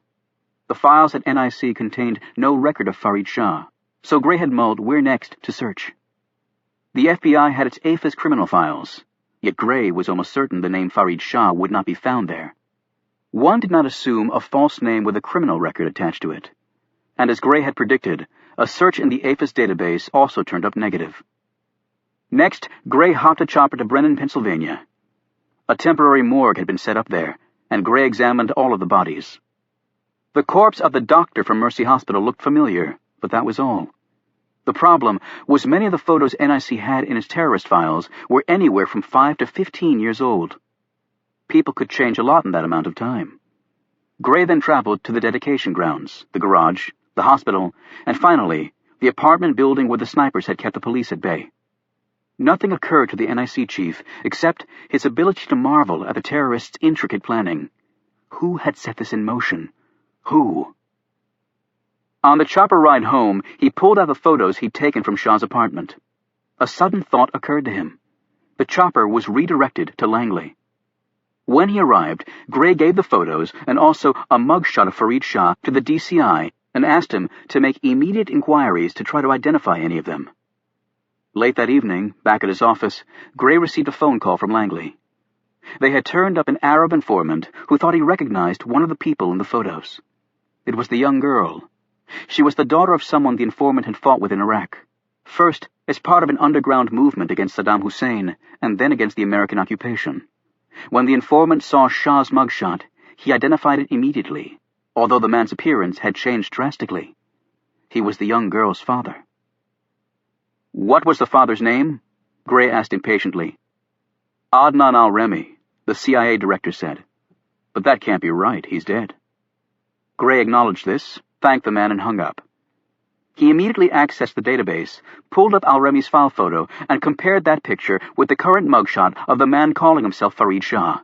The files at NIC contained no record of Farid Shah, so Gray had mulled where next to search. The FBI had its APHIS criminal files, yet Gray was almost certain the name Farid Shah would not be found there. One did not assume a false name with a criminal record attached to it, and as Gray had predicted, a search in the APHIS database also turned up negative. Next, Gray hopped a chopper to Brennan, Pennsylvania. A temporary morgue had been set up there, and Gray examined all of the bodies. The corpse of the doctor from Mercy Hospital looked familiar, but that was all. The problem was many of the photos NIC had in its terrorist files were anywhere from 5 to 15 years old. People could change a lot in that amount of time. Gray then traveled to the dedication grounds, the garage, the hospital, and finally, the apartment building where the snipers had kept the police at bay. Nothing occurred to the NIC chief except his ability to marvel at the terrorists' intricate planning. Who had set this in motion? Who? On the chopper ride home, he pulled out the photos he'd taken from Shah's apartment. A sudden thought occurred to him. The chopper was redirected to Langley. When he arrived, Gray gave the photos and also a mugshot of Farid Shah to the DCI and asked him to make immediate inquiries to try to identify any of them. Late that evening, back at his office, Gray received a phone call from Langley. They had turned up an Arab informant who thought he recognized one of the people in the photos. It was the young girl. She was the daughter of someone the informant had fought with in Iraq, first as part of an underground movement against Saddam Hussein and then against the American occupation. When the informant saw Shah's mugshot, he identified it immediately, although the man's appearance had changed drastically. He was the young girl's father. "What was the father's name?" Gray asked impatiently. "Adnan al-Remi," the CIA director said. "But that can't be right. He's dead." Gray acknowledged this, thanked the man, and hung up. He immediately accessed the database, pulled up al-Remi's file photo, and compared that picture with the current mugshot of the man calling himself Farid Shah.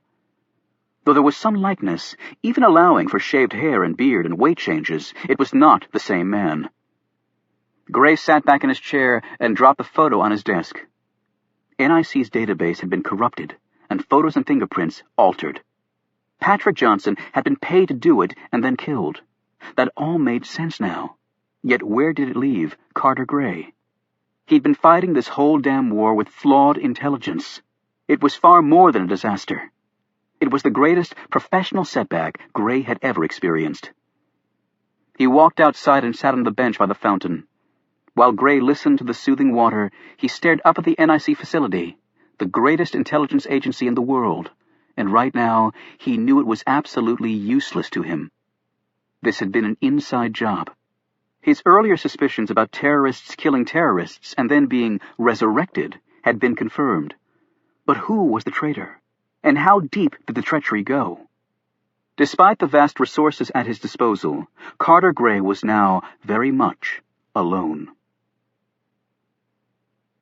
Though there was some likeness, even allowing for shaved hair and beard and weight changes, it was not the same man. Gray sat back in his chair and dropped the photo on his desk. NIC's database had been corrupted, and photos and fingerprints altered. Patrick Johnson had been paid to do it and then killed. That all made sense now. Yet where did it leave Carter Gray? He'd been fighting this whole damn war with flawed intelligence. It was far more than a disaster. It was the greatest professional setback Gray had ever experienced. He walked outside and sat on the bench by the fountain. While Gray listened to the soothing water, he stared up at the NIC facility, the greatest intelligence agency in the world, and right now he knew it was absolutely useless to him. This had been an inside job. His earlier suspicions about terrorists killing terrorists and then being resurrected had been confirmed. But who was the traitor? And how deep did the treachery go? Despite the vast resources at his disposal, Carter Gray was now very much alone.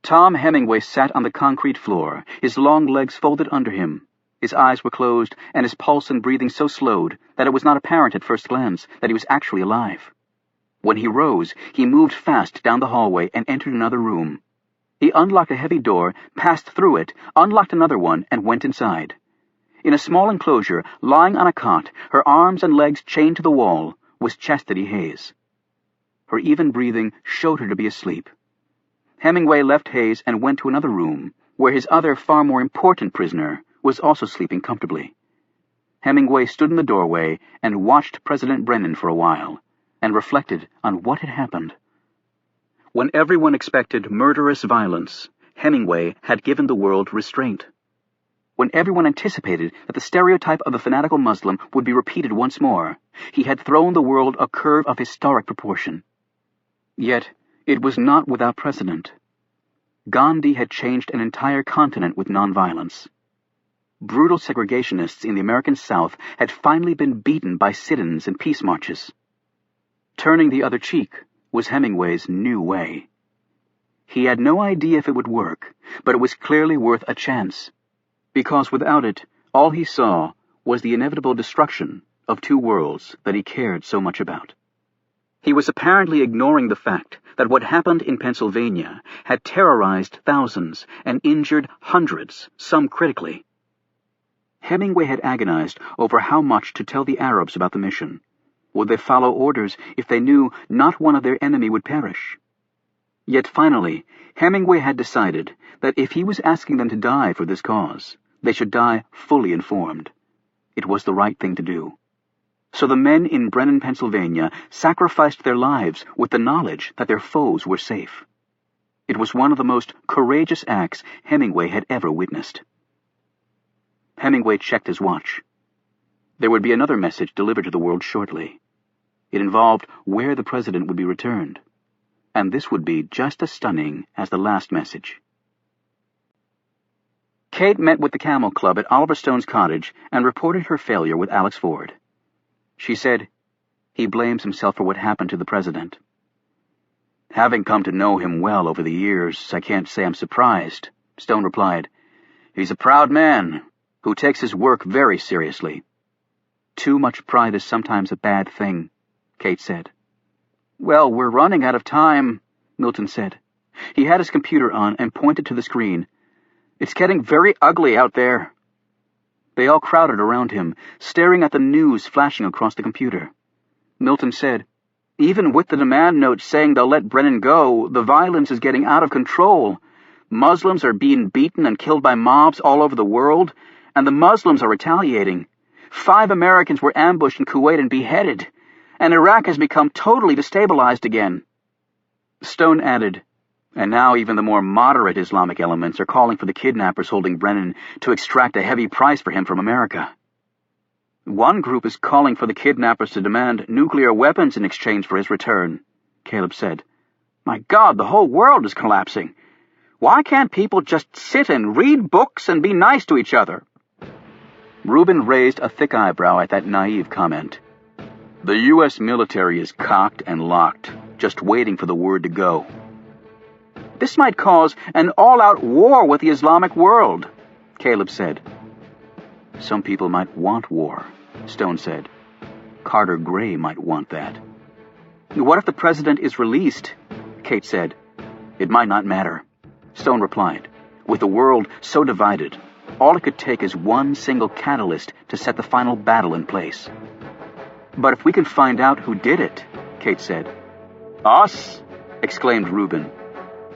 Tom Hemingway sat on the concrete floor, his long legs folded under him. His eyes were closed, and his pulse and breathing so slowed that it was not apparent at first glance that he was actually alive. When he rose, he moved fast down the hallway and entered another room. He unlocked a heavy door, passed through it, unlocked another one, and went inside. In a small enclosure, lying on a cot, her arms and legs chained to the wall, was Chastity Hayes. Her even breathing showed her to be asleep. Hemingway left Hayes and went to another room, where his other, far more important prisoner was also sleeping comfortably. Hemingway stood in the doorway and watched President Brennan for a while, and reflected on what had happened. When everyone expected murderous violence, Hemingway had given the world restraint. When everyone anticipated that the stereotype of the fanatical Muslim would be repeated once more, he had thrown the world a curve of historic proportion. Yet, it was not without precedent. Gandhi had changed an entire continent with nonviolence. Brutal segregationists in the American South had finally been beaten by sit-ins and peace marches. Turning the other cheek was Hemingway's new way. He had no idea if it would work, but it was clearly worth a chance, because without it, All he saw was the inevitable destruction of two worlds that he cared so much about. He was apparently ignoring the fact that what happened in Pennsylvania had terrorized thousands and injured hundreds, some critically. Hemingway had agonized over how much to tell the Arabs about the mission. Would they follow orders if they knew not one of their enemy would perish? Yet finally, Hemingway had decided that if he was asking them to die for this cause, they should die fully informed. It was the right thing to do. So the men in Brennan, Pennsylvania, sacrificed their lives with the knowledge that their foes were safe. It was one of the most courageous acts Hemingway had ever witnessed. Hemingway checked his watch. There would be another message delivered to the world shortly. It involved where the president would be returned, and this would be just as stunning as the last message. Kate met with the Camel Club at Oliver Stone's cottage and reported her failure with Alex Ford. She said, "He blames himself for what happened to the president. Having come to know him well over the years, I can't say I'm surprised," Stone replied. "He's a proud man who takes his work very seriously." "Too much pride is sometimes a bad thing," Kate said. "Well, we're running out of time," Milton said. He had his computer on and pointed to the screen. "It's getting very ugly out there." They all crowded around him, staring at the news flashing across the computer. Milton said, "Even with the demand note saying they'll let Brennan go, the violence is getting out of control. Muslims are being beaten and killed by mobs all over the world, and the Muslims are retaliating. 5 Americans were ambushed in Kuwait and beheaded, and Iraq has become totally destabilized again." Stone added, "And now even the more moderate Islamic elements are calling for the kidnappers holding Brennan to extract a heavy price for him from America. One group is calling for the kidnappers to demand nuclear weapons in exchange for his return," Caleb said. "My God, the whole world is collapsing. Why can't people just sit and read books and be nice to each other?" Reuben raised a thick eyebrow at that naive comment. "The U.S. military is cocked and locked, just waiting for the word to go. This might cause an all-out war with the Islamic world," Caleb said. "Some people might want war," Stone said. "Carter Gray might want that." "What if the president is released?" Kate said. "It might not matter," Stone replied. "With the world so divided, all it could take is one single catalyst to set the final battle in place." "But if we can find out who did it," Kate said. "Us?" exclaimed Reuben.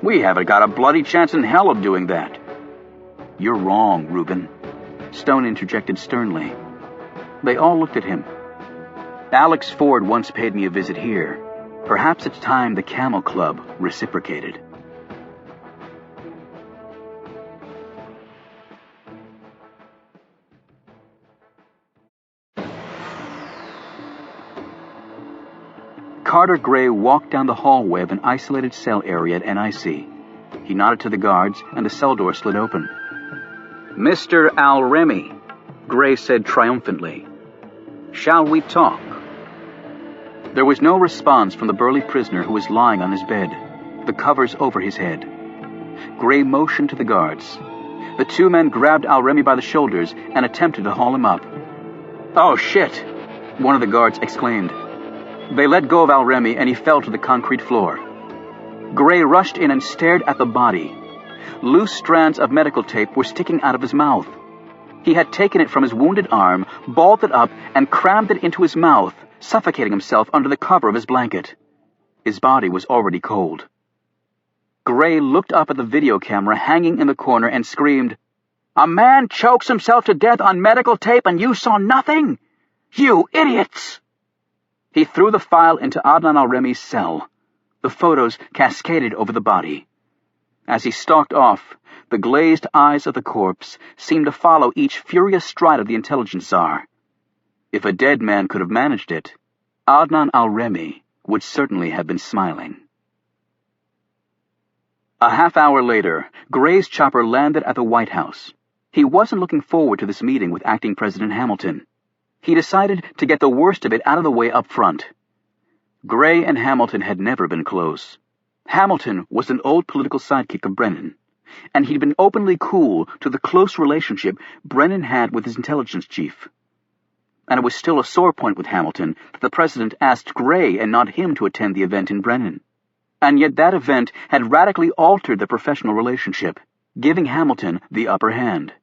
"We haven't got a bloody chance in hell of doing that." "You're wrong, Reuben," Stone interjected sternly. They all looked at him. "Alex Ford once paid me a visit here. Perhaps it's time the Camel Club reciprocated." Carter Gray walked down the hallway of an isolated cell area at NIC. He nodded to the guards, and the cell door slid open. "Mr. Al-Remy," Gray said triumphantly. "Shall we talk?" There was no response from the burly prisoner who was lying on his bed, the covers over his head. Gray motioned to the guards. The 2 men grabbed Al-Remy by the shoulders and attempted to haul him up. "Oh, shit!" one of the guards exclaimed. They let go of Al-Remy, and he fell to the concrete floor. Gray rushed in and stared at the body. Loose strands of medical tape were sticking out of his mouth. He had taken it from his wounded arm, balled it up, and crammed it into his mouth, suffocating himself under the cover of his blanket. His body was already cold. Gray looked up at the video camera hanging in the corner and screamed, "A man chokes himself to death on medical tape and you saw nothing? You idiots!" He threw the file into Adnan Al-Remy's cell. The photos cascaded over the body. As he stalked off, the glazed eyes of the corpse seemed to follow each furious stride of the intelligence czar. If a dead man could have managed it, Adnan Al-Remy would certainly have been smiling. A half-hour later, Gray's chopper landed at the White House. He wasn't looking forward to this meeting with Acting President Hamilton. He decided to get the worst of it out of the way up front. Gray and Hamilton had never been close. Hamilton was an old political sidekick of Brennan. and he'd been openly cool to the close relationship Brennan had with his intelligence chief. And it was still a sore point with Hamilton that the president asked Gray and not him to attend the event in Brennan. And yet that event had radically altered the professional relationship, giving Hamilton the upper hand.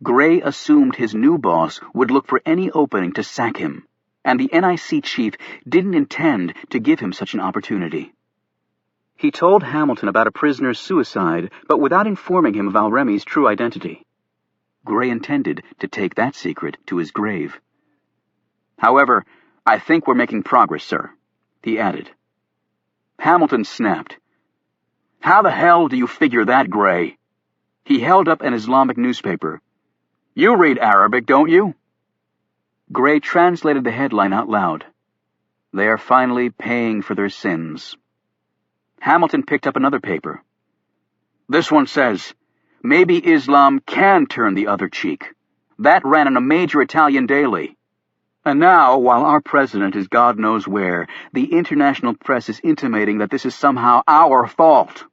Gray assumed his new boss would look for any opening to sack him, and the NIC chief didn't intend to give him such an opportunity. He told Hamilton about a prisoner's suicide, but without informing him of Al-Remi's true identity. Gray intended to take that secret to his grave. "However, I think we're making progress, sir," he added. Hamilton snapped. "How the hell do you figure that, Gray?" He held up an Islamic newspaper. "You read Arabic, don't you?" Gray translated the headline out loud. "They are finally paying for their sins." Hamilton picked up another paper. "This one says, maybe Islam can turn the other cheek. That ran in a major Italian daily. And now, while our president is God knows where, the international press is intimating that this is somehow our fault."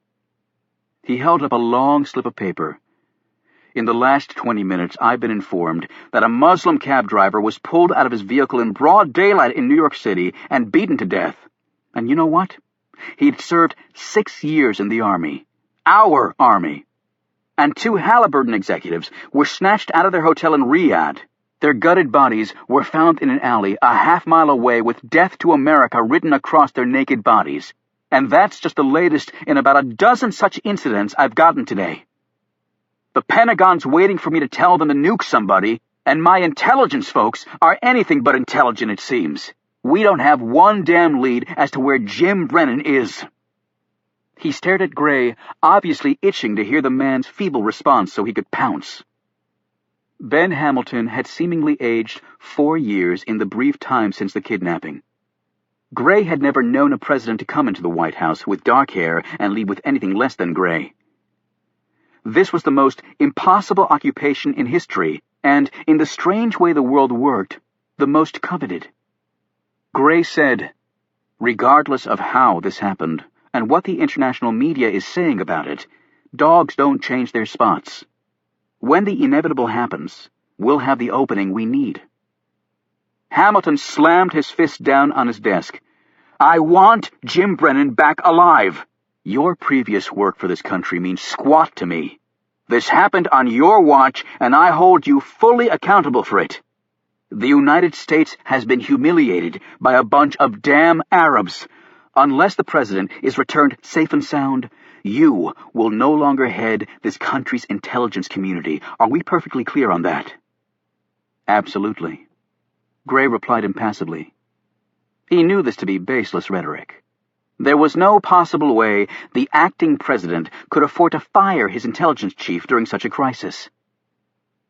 He held up a long slip of paper. "In the last 20 minutes, I've been informed that a Muslim cab driver was pulled out of his vehicle in broad daylight in New York City and beaten to death. And you know what? He'd served 6 years in the Army. Our Army. And 2 Halliburton executives were snatched out of their hotel in Riyadh. Their gutted bodies were found in an alley a half-mile away with 'Death to America' written across their naked bodies. And that's just the latest in about a dozen such incidents I've gotten today. The Pentagon's waiting for me to tell them to nuke somebody, and my intelligence folks are anything but intelligent, it seems. We don't have one damn lead as to where Jim Brennan is." He stared at Gray, obviously itching to hear the man's feeble response so he could pounce. Ben Hamilton had seemingly aged 4 years in the brief time since the kidnapping. Gray had never known a president to come into the White House with dark hair and leave with anything less than gray. This was the most impossible occupation in history, and, in the strange way the world worked, the most coveted. Gray said, "Regardless of how this happened, and what the international media is saying about it, dogs don't change their spots. When the inevitable happens, we'll have the opening we need." Hamilton slammed his fist down on his desk. "I want Jim Brennan back alive. Your previous work for this country means squat to me. This happened on your watch, and I hold you fully accountable for it. The United States has been humiliated by a bunch of damn Arabs. Unless the president is returned safe and sound, you will no longer head this country's intelligence community. Are we perfectly clear on that?" "Absolutely," Gray replied impassively. He knew this to be baseless rhetoric. There was no possible way the acting president could afford to fire his intelligence chief during such a crisis.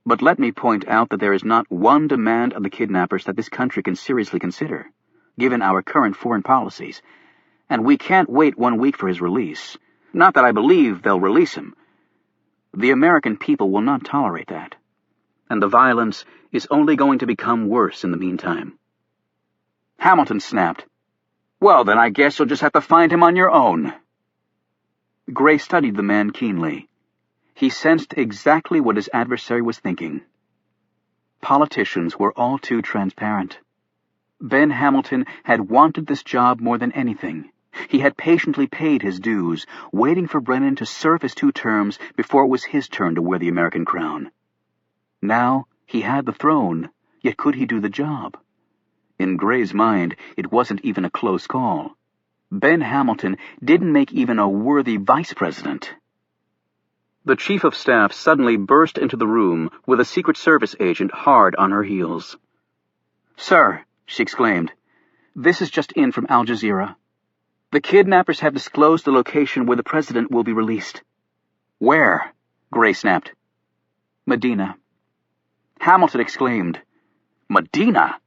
But let me point out that there is not one demand of the kidnappers that this country can seriously consider, given our current foreign policies, and we can't wait 1 week for his release. Not that I believe they'll release him. The American people will not tolerate that, and the violence is only going to become worse in the meantime. Hamilton snapped, "Well, then I guess you'll just have to find him on your own." Gray studied the man keenly. He sensed exactly what his adversary was thinking. Politicians were all too transparent. Ben Hamilton had wanted this job more than anything. He had patiently paid his dues, waiting for Brennan to serve his 2 terms before it was his turn to wear the American crown. Now he had the throne, yet could he do the job? In Gray's mind, it wasn't even a close call. Ben Hamilton didn't make even a worthy vice president. The chief of staff suddenly burst into the room with a Secret Service agent hard on her heels. "Sir," she exclaimed, "this is just in from Al Jazeera. The kidnappers have disclosed the location where the president will be released." "Where?" Gray snapped. "Medina." Hamilton exclaimed, "Medina?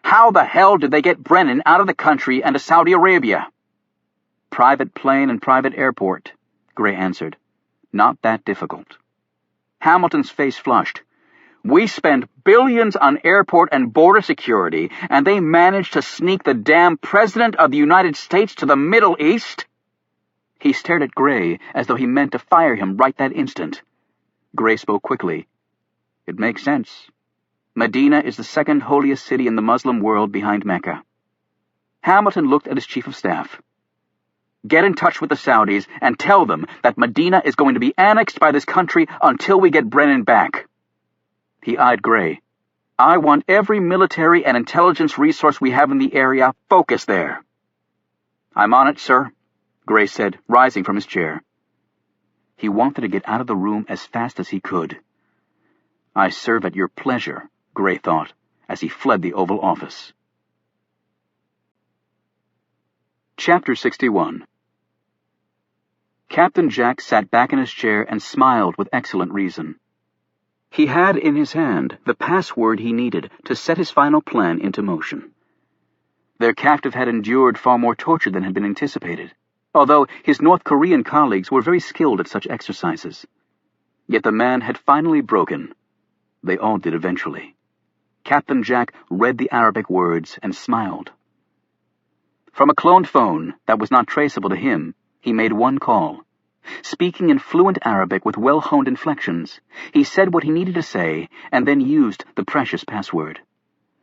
How the hell did they get Brennan out of the country and to Saudi Arabia?" "Private plane and private airport," Gray answered. "Not that difficult." Hamilton's face flushed. "We spend billions on airport and border security, and they managed to sneak the damn President of the United States to the Middle East?" He stared at Gray as though he meant to fire him right that instant. Gray spoke quickly. "It makes sense. Medina is the second holiest city in the Muslim world behind Mecca." Hamilton looked at his chief of staff. "Get in touch with the Saudis and tell them that Medina is going to be annexed by this country until we get Brennan back." He eyed Gray. "I want every military and intelligence resource we have in the area focused there." "I'm on it, sir," Gray said, rising from his chair. He wanted to get out of the room as fast as he could. "I serve at your pleasure," Gray thought, as he fled the Oval Office. Chapter 61. Captain Jack sat back in his chair and smiled with excellent reason. He had in his hand the password he needed to set his final plan into motion. Their captive had endured far more torture than had been anticipated, although his North Korean colleagues were very skilled at such exercises. Yet the man had finally broken. They all did eventually. Captain Jack read the Arabic words and smiled. From a cloned phone that was not traceable to him, he made one call. Speaking in fluent Arabic with well-honed inflections, he said what he needed to say and then used the precious password.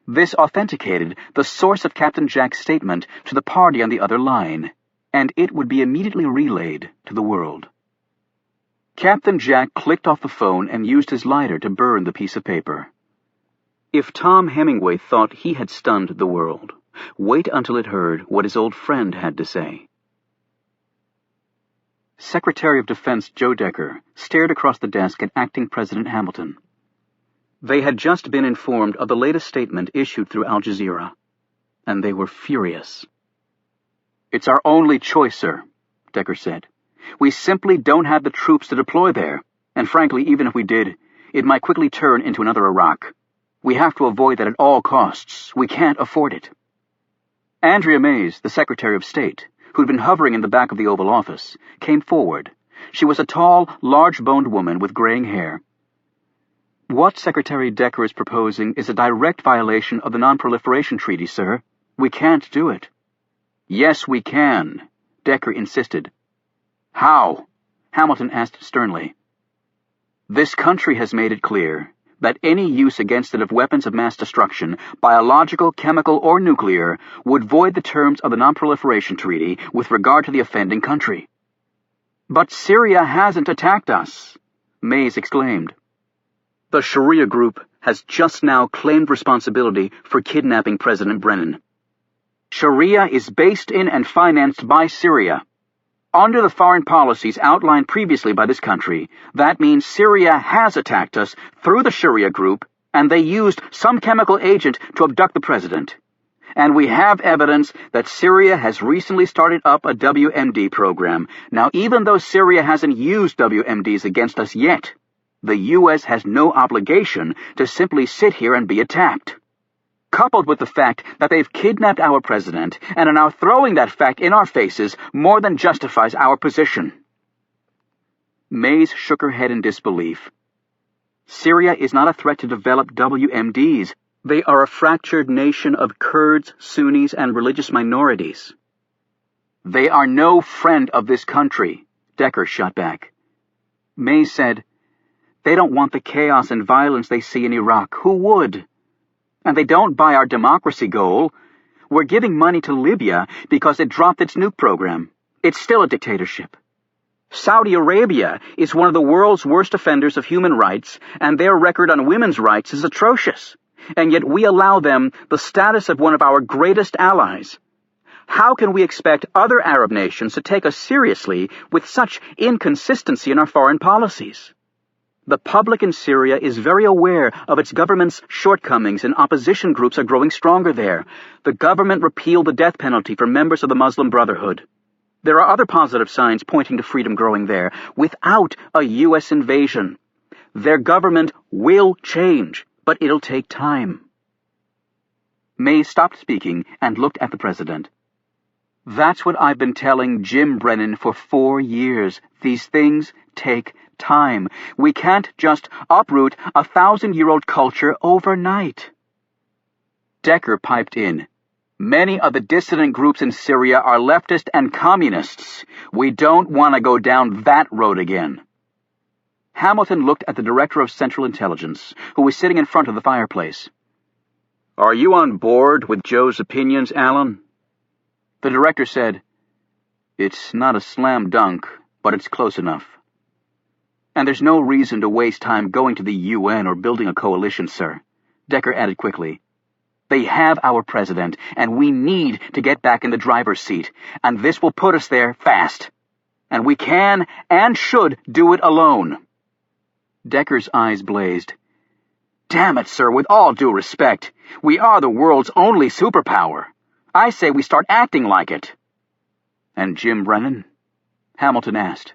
This authenticated the source of Captain Jack's statement to the party on the other line, and it would be immediately relayed to the world. Captain Jack clicked off the phone and used his lighter to burn the piece of paper. If Tom Hemingway thought he had stunned the world, wait until it heard what his old friend had to say. Secretary of Defense Joe Decker stared across the desk at Acting President Hamilton. They had just been informed of the latest statement issued through Al Jazeera, and they were furious. "It's our only choice, sir," Decker said. "We simply don't have the troops to deploy there, and frankly, even if we did, it might quickly turn into another Iraq. We have to avoid that at all costs. We can't afford it." Andrea Mays, the Secretary of State, who'd been hovering in the back of the Oval Office, came forward. She was a tall, large-boned woman with graying hair. "What Secretary Decker is proposing is a direct violation of the Non-Proliferation Treaty, sir. We can't do it." "Yes, we can," Decker insisted. "How?" Hamilton asked sternly. "This country has made it clear that any use against it of weapons of mass destruction, biological, chemical, or nuclear, would void the terms of the Non-Proliferation Treaty with regard to the offending country." "But Syria hasn't attacked us," Mays exclaimed. "The Sharia group has just now claimed responsibility for kidnapping President Brennan. Sharia is based in and financed by Syria. Under the foreign policies outlined previously by this country, that means Syria has attacked us through the Sharia group, and they used some chemical agent to abduct the president. And we have evidence that Syria has recently started up a WMD program. Now, even though Syria hasn't used WMDs against us yet, the U.S. has no obligation to simply sit here and be attacked. Coupled with the fact that they've kidnapped our president and are now throwing that fact in our faces, more than justifies our position." Mays shook her head in disbelief. "Syria is not a threat to develop WMDs. They are a fractured nation of Kurds, Sunnis, and religious minorities." "They are no friend of this country," Decker shot back. Mays said, "They don't want the chaos and violence they see in Iraq. Who would? And they don't buy our democracy goal. We're giving money to Libya because it dropped its nuke program. It's still a dictatorship. Saudi Arabia is one of the world's worst offenders of human rights, and their record on women's rights is atrocious. And yet we allow them the status of one of our greatest allies. How can we expect other Arab nations to take us seriously with such inconsistency in our foreign policies? The public in Syria is very aware of its government's shortcomings, and opposition groups are growing stronger there. The government repealed the death penalty for members of the Muslim Brotherhood. There are other positive signs pointing to freedom growing there, without a U.S. invasion. Their government will change, but it'll take time." May stopped speaking and looked at the president. "That's what I've been telling Jim Brennan for 4 years. These things take time. We can't just uproot a 1,000-year-old culture overnight." Decker piped in. Many of the dissident groups in Syria are leftist and communists. We don't want to go down that road again." Hamilton looked at the Director of Central Intelligence, who was sitting in front of the fireplace. "Are you on board with Joe's opinions, Alan?" The director said, "It's not a slam dunk, but it's close enough. And there's no reason to waste time going to the UN or building a coalition, sir," Decker added quickly. "They have our president, and we need to get back in the driver's seat, and this will put us there fast. And we can and should do it alone." Decker's eyes blazed. "Damn it, sir, with all due respect, we are the world's only superpower. I say we start acting like it." "And Jim Brennan?" Hamilton asked.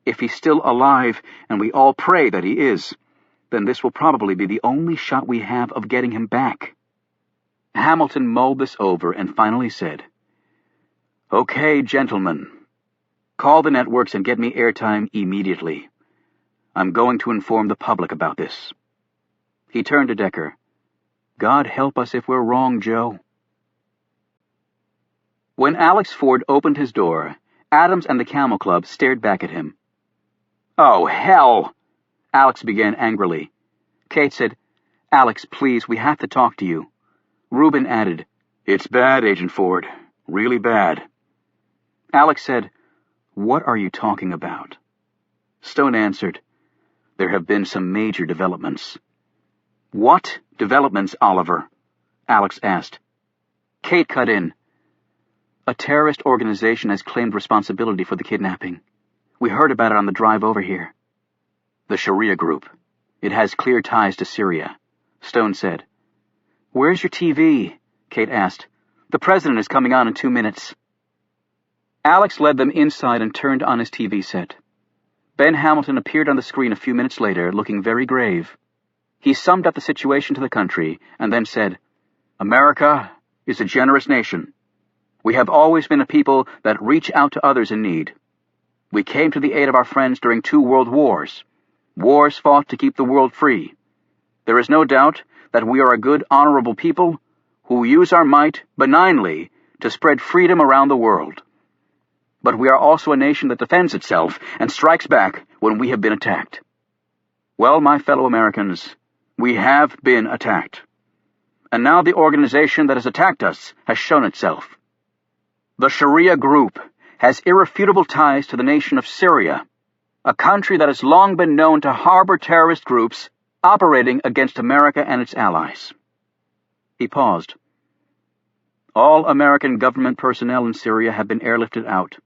"If he's still alive, and we all pray that he is, then this will probably be the only shot we have of getting him back." Hamilton mulled this over and finally said, "Okay, gentlemen. Call the networks and get me airtime immediately. I'm going to inform the public about this." He turned to Decker. "God help us if we're wrong, Joe." When Alex Ford opened his door, Adams and the Camel Club stared back at him. "Oh, hell!" Alex began angrily. Kate said, "Alex, please, we have to talk to you." Reuben added, "It's bad, Agent Ford. Really bad." Alex said, "What are you talking about?" Stone answered, "There have been some major developments." "What developments, Oliver?" Alex asked. Kate cut in. "A terrorist organization has claimed responsibility for the kidnapping. We heard about it on the drive over here." "The Sharia group. It has clear ties to Syria," Stone said. "Where's your TV?" Kate asked. "The president is coming on in 2 minutes." Alex led them inside and turned on his TV set. Ben Hamilton appeared on the screen a few minutes later, looking very grave. He summed up the situation to the country and then said, "America is a generous nation. We have always been a people that reach out to others in need. We came to the aid of our friends during 2 world wars. Wars fought to keep the world free. There is no doubt that we are a good, honorable people who use our might benignly to spread freedom around the world. But we are also a nation that defends itself and strikes back when we have been attacked. Well, my fellow Americans, we have been attacked. And now the organization that has attacked us has shown itself. The Sharia group has irrefutable ties to the nation of Syria, a country that has long been known to harbor terrorist groups operating against America and its allies." He paused. "All American government personnel in Syria have been airlifted out.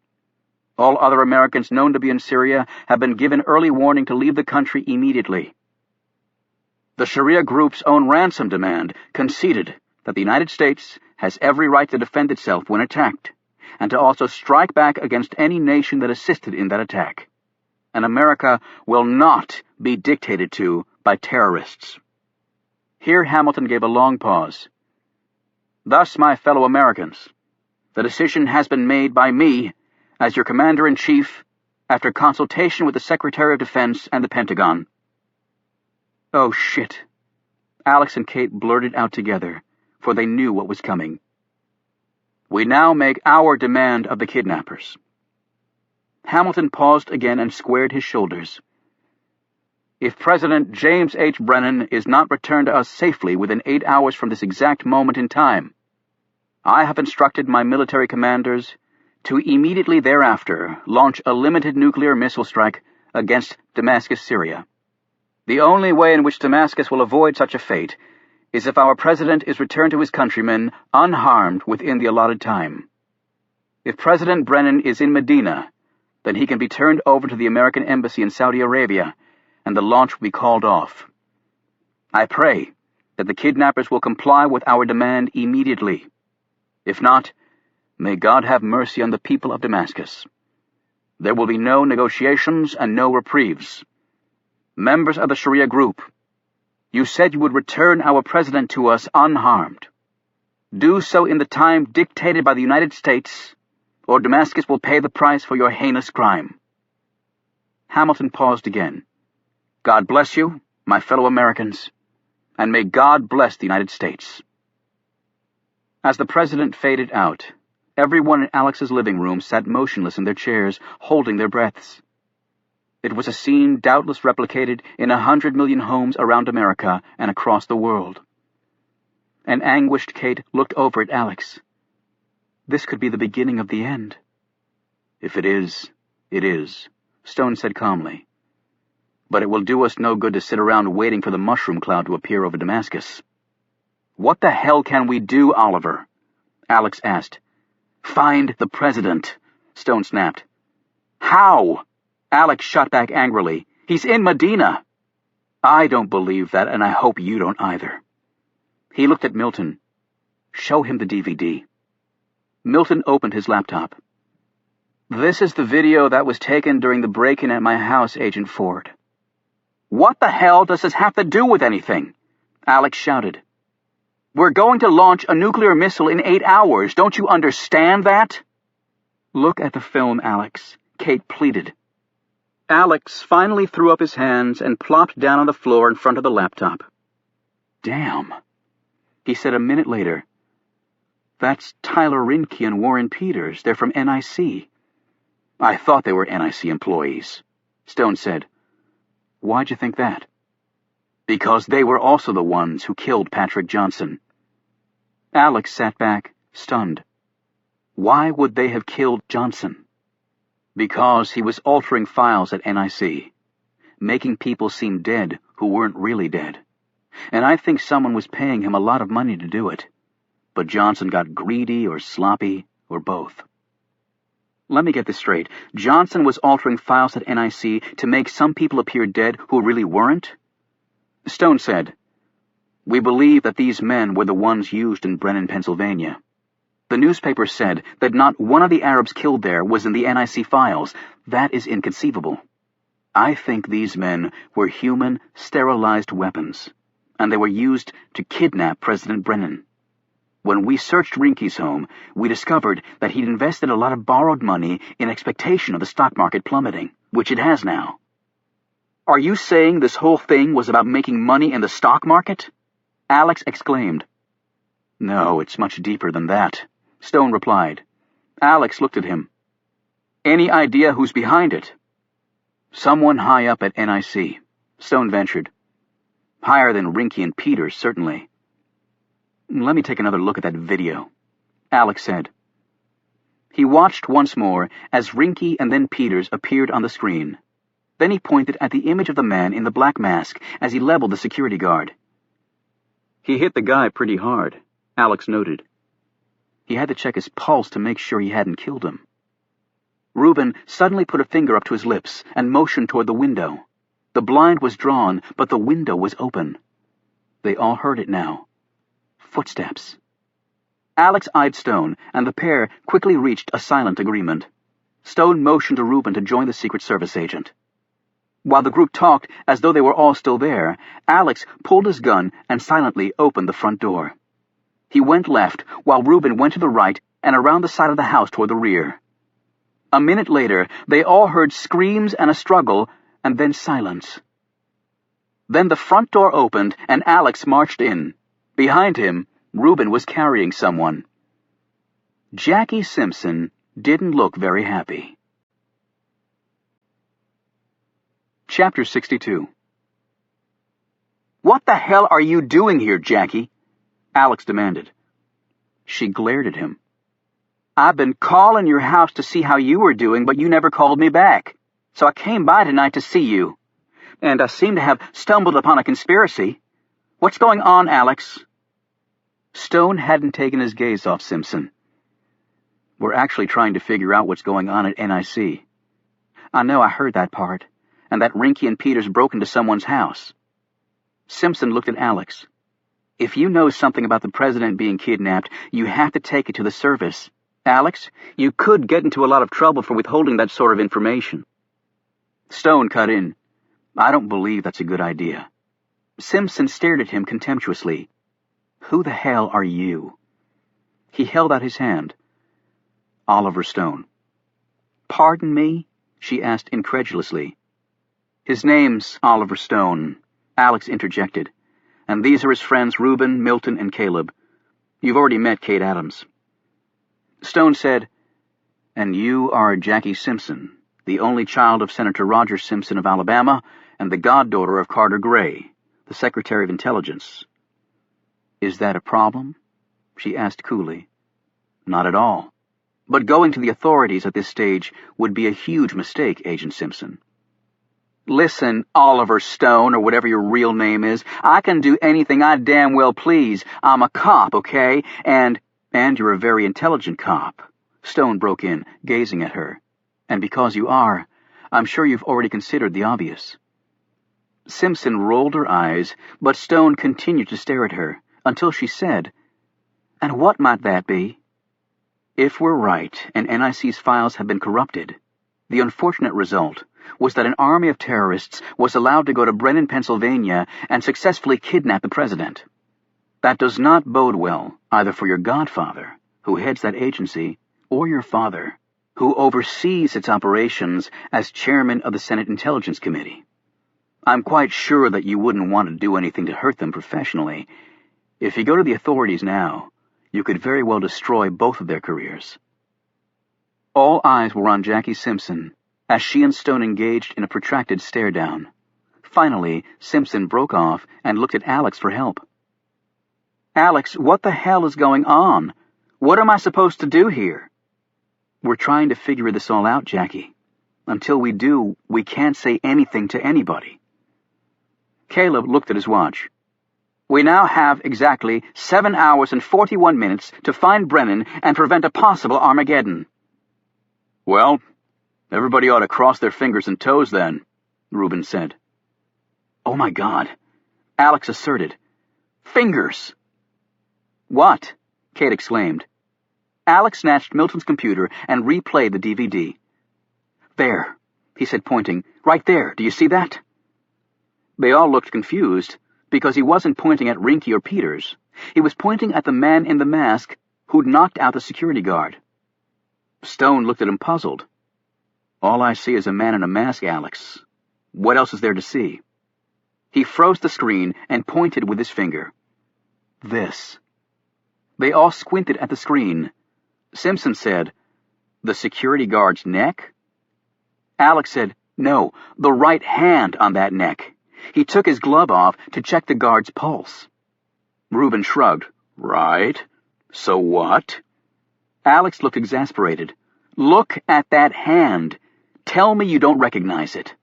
All other Americans known to be in Syria have been given early warning to leave the country immediately. The Sharia group's own ransom demand conceded that the United States has every right to defend itself when attacked, and to also strike back against any nation that assisted in that attack. And America will not be dictated to by terrorists." Here Hamilton gave a long pause. "Thus, my fellow Americans, the decision has been made by me, as your Commander-in-Chief, after consultation with the Secretary of Defense and the Pentagon." "Oh, shit," Alex and Kate blurted out together, for they knew what was coming. "We now make our demand of the kidnappers." Hamilton paused again and squared his shoulders. "If President James H. Brennan is not returned to us safely within 8 hours from this exact moment in time, I have instructed my military commanders to immediately thereafter launch a limited nuclear missile strike against Damascus, Syria. The only way in which Damascus will avoid such a fate is if our president is returned to his countrymen unharmed within the allotted time. If President Brennan is in Medina, then he can be turned over to the American embassy in Saudi Arabia, and the launch will be called off. I pray that the kidnappers will comply with our demand immediately. If not, may God have mercy on the people of Damascus. There will be no negotiations and no reprieves. Members of the Sharia group, you said you would return our president to us unharmed. Do so in the time dictated by the United States, or Damascus will pay the price for your heinous crime." Hamilton paused again. "God bless you, my fellow Americans, and may God bless the United States." As the president faded out, everyone in Alex's living room sat motionless in their chairs, holding their breaths. It was a scene doubtless replicated in 100 million homes around America and across the world. An anguished Kate looked over at Alex. This could be the beginning of the end. If it is, it is, Stone said calmly. But it will do us no good to sit around waiting for the mushroom cloud to appear over Damascus. What the hell can we do, Oliver? Alex asked. Find the president, Stone snapped. How? Alex shot back angrily. He's in Medina. I don't believe that, and I hope you don't either. He looked at Milton. Show him the DVD. Milton opened his laptop. This is the video that was taken during the break-in at my house, Agent Ford. What the hell does this have to do with anything? Alex shouted. We're going to launch a nuclear missile in 8 hours. Don't you understand that? Look at the film, Alex, Kate pleaded. Alex finally threw up his hands and plopped down on the floor in front of the laptop. Damn, he said a minute later. That's Tyler Rinke and Warren Peters. They're from NIC. I thought they were NIC employees, Stone said. Why'd you think that? Because they were also the ones who killed Patrick Johnson. Alex sat back, stunned. Why would they have killed Johnson? Because he was altering files at NIC, making people seem dead who weren't really dead. And I think someone was paying him a lot of money to do it. But Johnson got greedy or sloppy, or both. Let me get this straight. Johnson was altering files at NIC to make some people appear dead who really weren't? Stone said, We believe that these men were the ones used in Brennan, Pennsylvania. The newspaper said that not one of the Arabs killed there was in the NIC files. That is inconceivable. I think these men were human, sterilized weapons, and they were used to kidnap President Brennan. When we searched Rinke's home, we discovered that he'd invested a lot of borrowed money in expectation of the stock market plummeting, which it has now. Are you saying this whole thing was about making money in the stock market? Alex exclaimed. No, it's much deeper than that, Stone replied. Alex looked at him. Any idea who's behind it? Someone high up at NIC, Stone ventured. Higher than Rinke and Peters, certainly. Let me take another look at that video, Alex said. He watched once more as Rinke and then Peters appeared on the screen. Then he pointed at the image of the man in the black mask as he leveled the security guard. He hit the guy pretty hard, Alex noted. He had to check his pulse to make sure he hadn't killed him. Reuben suddenly put a finger up to his lips and motioned toward the window. The blind was drawn, but the window was open. They all heard it now. Footsteps. Alex eyed Stone, and the pair quickly reached a silent agreement. Stone motioned to Reuben to join the Secret Service agent. While the group talked as though they were all still there, Alex pulled his gun and silently opened the front door. He went left, while Reuben went to the right and around the side of the house toward the rear. A minute later, they all heard screams and a struggle, and then silence. Then the front door opened, and Alex marched in. Behind him, Reuben was carrying someone. Jackie Simpson didn't look very happy. Chapter 62. What the hell are you doing here, Jackie? Alex demanded. She glared at him. I've been calling your house to see how you were doing, but you never called me back. So I came by tonight to see you. And I seem to have stumbled upon a conspiracy. What's going on, Alex? Stone hadn't taken his gaze off Simpson. We're actually trying to figure out what's going on at NIC. I know I heard that part, and that Rinke and Peters broke into someone's house. Simpson looked at Alex. If you know something about the president being kidnapped, you have to take it to the service. Alex, you could get into a lot of trouble for withholding that sort of information. Stone cut in. I don't believe that's a good idea. Simpson stared at him contemptuously. Who the hell are you? He held out his hand. Oliver Stone. Pardon me? She asked incredulously. His name's Oliver Stone, Alex interjected, and these are his friends Reuben, Milton, and Caleb. You've already met Kate Adams." Stone said, "And you are Jackie Simpson, the only child of Senator Roger Simpson of Alabama and the goddaughter of Carter Gray, the Secretary of Intelligence." "Is that a problem?" she asked coolly. "Not at all. But going to the authorities at this stage would be a huge mistake, Agent Simpson." "Listen, Oliver Stone, or whatever your real name is, I can do anything I damn well please. I'm a cop, okay? And you're a very intelligent cop," Stone broke in, gazing at her. "And because you are, I'm sure you've already considered the obvious." Simpson rolled her eyes, but Stone continued to stare at her, until she said, "And what might that be?" "If we're right, and NIC's files have been corrupted, the unfortunate result was that an army of terrorists was allowed to go to Brennan, Pennsylvania, and successfully kidnap the president. That does not bode well, either for your godfather, who heads that agency, or your father, who oversees its operations as chairman of the Senate Intelligence Committee. I'm quite sure that you wouldn't want to do anything to hurt them professionally. If you go to the authorities now, you could very well destroy both of their careers." All eyes were on Jackie Simpson, as she and Stone engaged in a protracted stare-down. Finally, Simpson broke off and looked at Alex for help. "Alex, what the hell is going on? What am I supposed to do here?" "We're trying to figure this all out, Jackie. Until we do, we can't say anything to anybody." Caleb looked at his watch. "We now have exactly 7 hours and 41 minutes to find Brennan and prevent a possible Armageddon." "Well, everybody ought to cross their fingers and toes then," Reuben said. "Oh my God," Alex asserted. "Fingers!" "What?" Kate exclaimed. Alex snatched Milton's computer and replayed the DVD. "There," he said, pointing. "Right there. Do you see that?" They all looked confused, because he wasn't pointing at Rinky or Peters. He was pointing at the man in the mask who'd knocked out the security guard. Stone looked at him puzzled. "All I see is a man in a mask, Alex. What else is there to see?" He froze the screen and pointed with his finger. "This." They all squinted at the screen. Simpson said, "The security guard's neck?" Alex said, "No, the right hand on that neck. He took his glove off to check the guard's pulse." Reuben shrugged. "Right. So what?" Alex looked exasperated. "Look at that hand. Tell me you don't recognize it."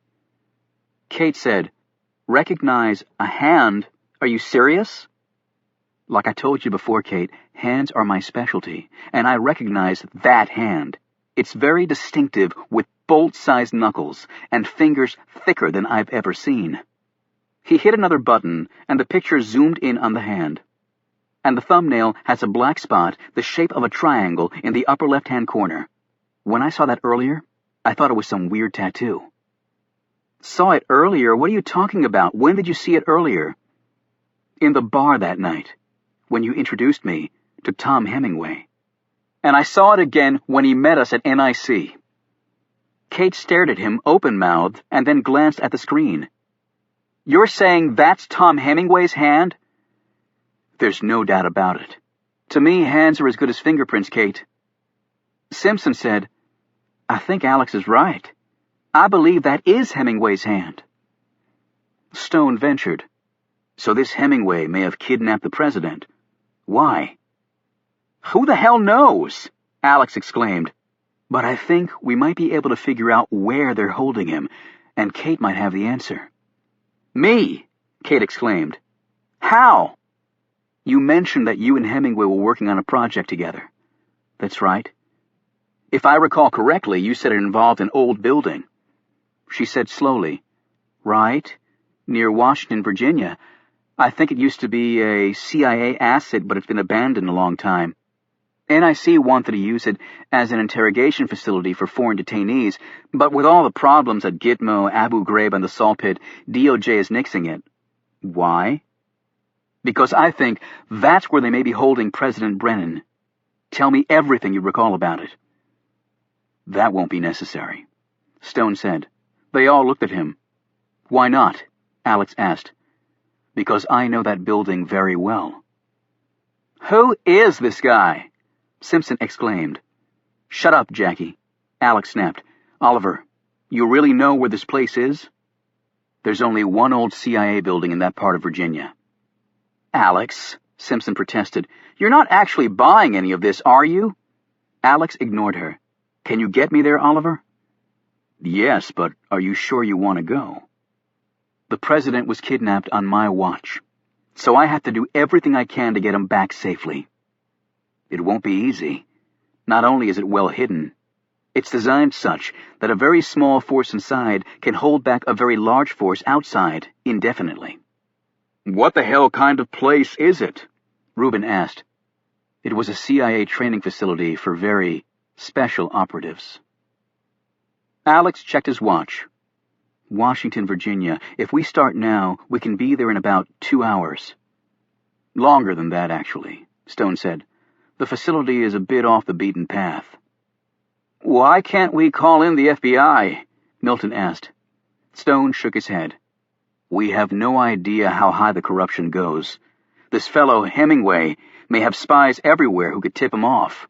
Kate said, "Recognize a hand? Are you serious?" "Like I told you before, Kate, hands are my specialty, and I recognize that hand. It's very distinctive, with bolt-sized knuckles and fingers thicker than I've ever seen." He hit another button, and the picture zoomed in on the hand. "And the thumbnail has a black spot the shape of a triangle in the upper left-hand corner. When I saw that earlier, I thought it was some weird tattoo." "Saw it earlier? What are you talking about? When did you see it earlier?" "In the bar that night, when you introduced me to Tom Hemingway. And I saw it again when he met us at NIC." Kate stared at him open-mouthed and then glanced at the screen. "You're saying that's Tom Hemingway's hand?" "There's no doubt about it. To me, hands are as good as fingerprints, Kate." Simpson said, "I think Alex is right. I believe that is Hemingway's hand." Stone ventured, "So this Hemingway may have kidnapped the president. Why?" "Who the hell knows?" Alex exclaimed. "But I think we might be able to figure out where they're holding him, and Kate might have the answer." "Me?" Kate exclaimed. "How?" "You mentioned that you and Hemingway were working on a project together." "That's right." "If I recall correctly, you said it involved an old building." She said slowly, "Right, near Washington, Virginia. I think it used to be a CIA asset, but it's been abandoned a long time. NIC wanted to use it as an interrogation facility for foreign detainees, but with all the problems at Gitmo, Abu Ghraib, and the Salt Pit, DOJ is nixing it." "Why?" "Because I think that's where they may be holding President Brennan. Tell me everything you recall about it." "That won't be necessary," Stone said. They all looked at him. "Why not?" Alex asked. "Because I know that building very well." "Who is this guy?" Simpson exclaimed. "Shut up, Jackie," Alex snapped. "Oliver, you really know where this place is?" "There's only one old CIA building in that part of Virginia." "Alex," Simpson protested, "you're not actually buying any of this, are you?" Alex ignored her. "Can you get me there, Oliver?" "Yes, but are you sure you want to go?" "The president was kidnapped on my watch, so I have to do everything I can to get him back safely. It won't be easy. Not only is it well hidden, it's designed such that a very small force inside can hold back a very large force outside indefinitely." "What the hell kind of place is it?" Rubin asked. It was a CIA training facility for very special operatives. Alex checked his watch. "Washington, Virginia. If we start now, we can be there in about 2 hours. "Longer than that, actually," Stone said. "The facility is a bit off the beaten path." "Why can't we call in the FBI?" Milton asked. Stone shook his head. "We have no idea how high the corruption goes. This fellow, Hemingway, may have spies everywhere who could tip him off.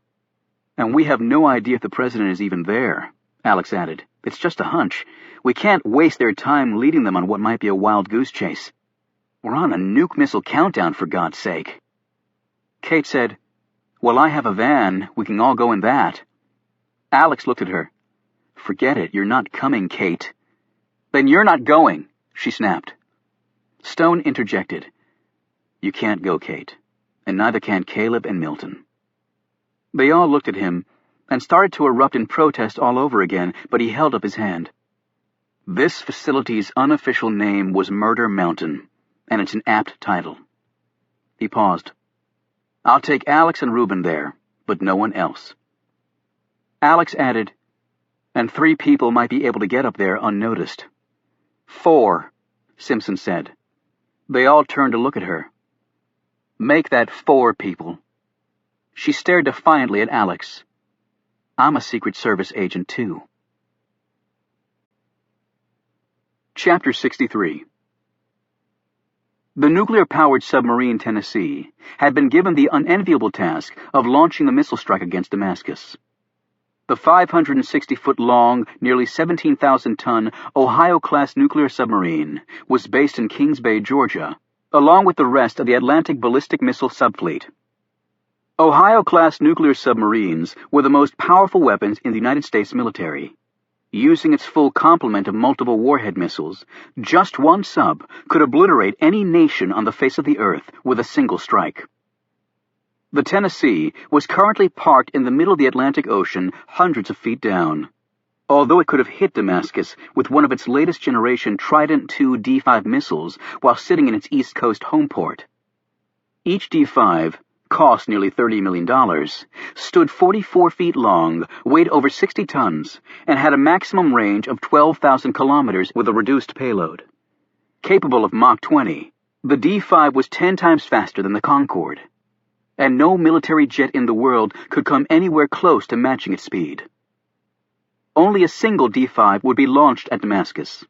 And we have no idea if the president is even there," Alex added. "It's just a hunch. We can't waste their time leading them on what might be a wild goose chase. We're on a nuke missile countdown, for God's sake." Kate said, "Well, I have a van. We can all go in that." Alex looked at her. "Forget it. You're not coming, Kate." "Then you're not going," she snapped. Stone interjected. "You can't go, Kate, and neither can Caleb and Milton." They all looked at him and started to erupt in protest all over again, but he held up his hand. This facility's unofficial name was Murder Mountain, and it's an apt title. He paused. "I'll take Alex and Reuben there, but no one else." Alex added, "And 3 people might be able to get up there unnoticed." 4, Simpson said. They all turned to look at her. "Make that 4 people." She stared defiantly at Alex. "I'm a Secret Service agent, too." Chapter 63. The nuclear-powered submarine Tennessee had been given the unenviable task of launching the missile strike against Damascus. The 560-foot-long, nearly 17,000-ton Ohio-class nuclear submarine was based in Kings Bay, Georgia, along with the rest of the Atlantic ballistic missile subfleet. Ohio-class nuclear submarines were the most powerful weapons in the United States military. Using its full complement of multiple warhead missiles, just one sub could obliterate any nation on the face of the earth with a single strike. The Tennessee was currently parked in the middle of the Atlantic Ocean, hundreds of feet down. Although it could have hit Damascus with one of its latest generation Trident II D5 missiles while sitting in its East Coast home port. Each D5, cost nearly $30 million, stood 44 feet long, weighed over 60 tons, and had a maximum range of 12,000 kilometers with a reduced payload. Capable of Mach 20, the D5 was 10 times faster than the Concorde, and no military jet in the world could come anywhere close to matching its speed. Only a single D5 would be launched at Damascus,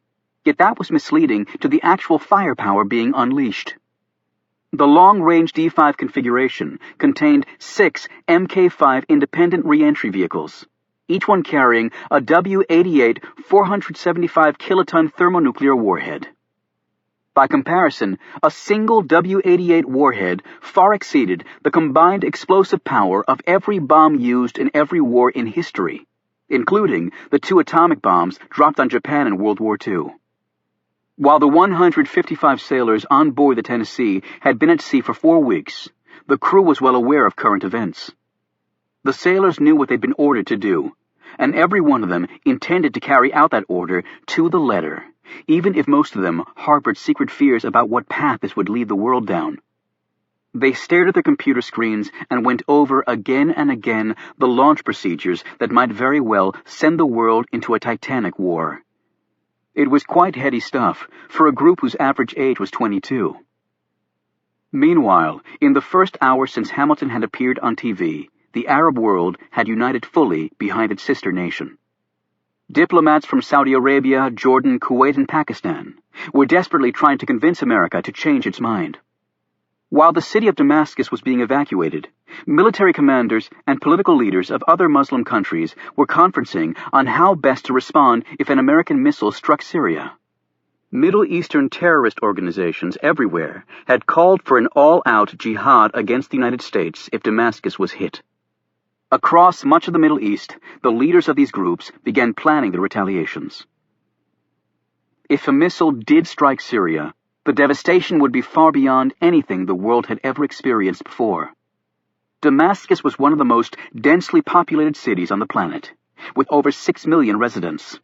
yet that was misleading to the actual firepower being unleashed. The long-range D5 configuration contained 6 Mk5 independent re-entry vehicles, each one carrying a W-88 475 kiloton thermonuclear warhead. By comparison, a single W-88 warhead far exceeded the combined explosive power of every bomb used in every war in history, including the 2 atomic bombs dropped on Japan in World War II. While the 155 sailors on board the Tennessee had been at sea for 4 weeks, the crew was well aware of current events. The sailors knew what they'd been ordered to do, and every one of them intended to carry out that order to the letter, even if most of them harbored secret fears about what path this would lead the world down. They stared at their computer screens and went over again and again the launch procedures that might very well send the world into a titanic war. It was quite heady stuff for a group whose average age was 22. Meanwhile, in the first hour since Hamilton had appeared on TV, the Arab world had united fully behind its sister nation. Diplomats from Saudi Arabia, Jordan, Kuwait, and Pakistan were desperately trying to convince America to change its mind. While the city of Damascus was being evacuated, military commanders and political leaders of other Muslim countries were conferencing on how best to respond if an American missile struck Syria. Middle Eastern terrorist organizations everywhere had called for an all-out jihad against the United States if Damascus was hit. Across much of the Middle East, the leaders of these groups began planning the retaliations. If a missile did strike Syria, the devastation would be far beyond anything the world had ever experienced before. Damascus was one of the most densely populated cities on the planet, with over 6 million residents.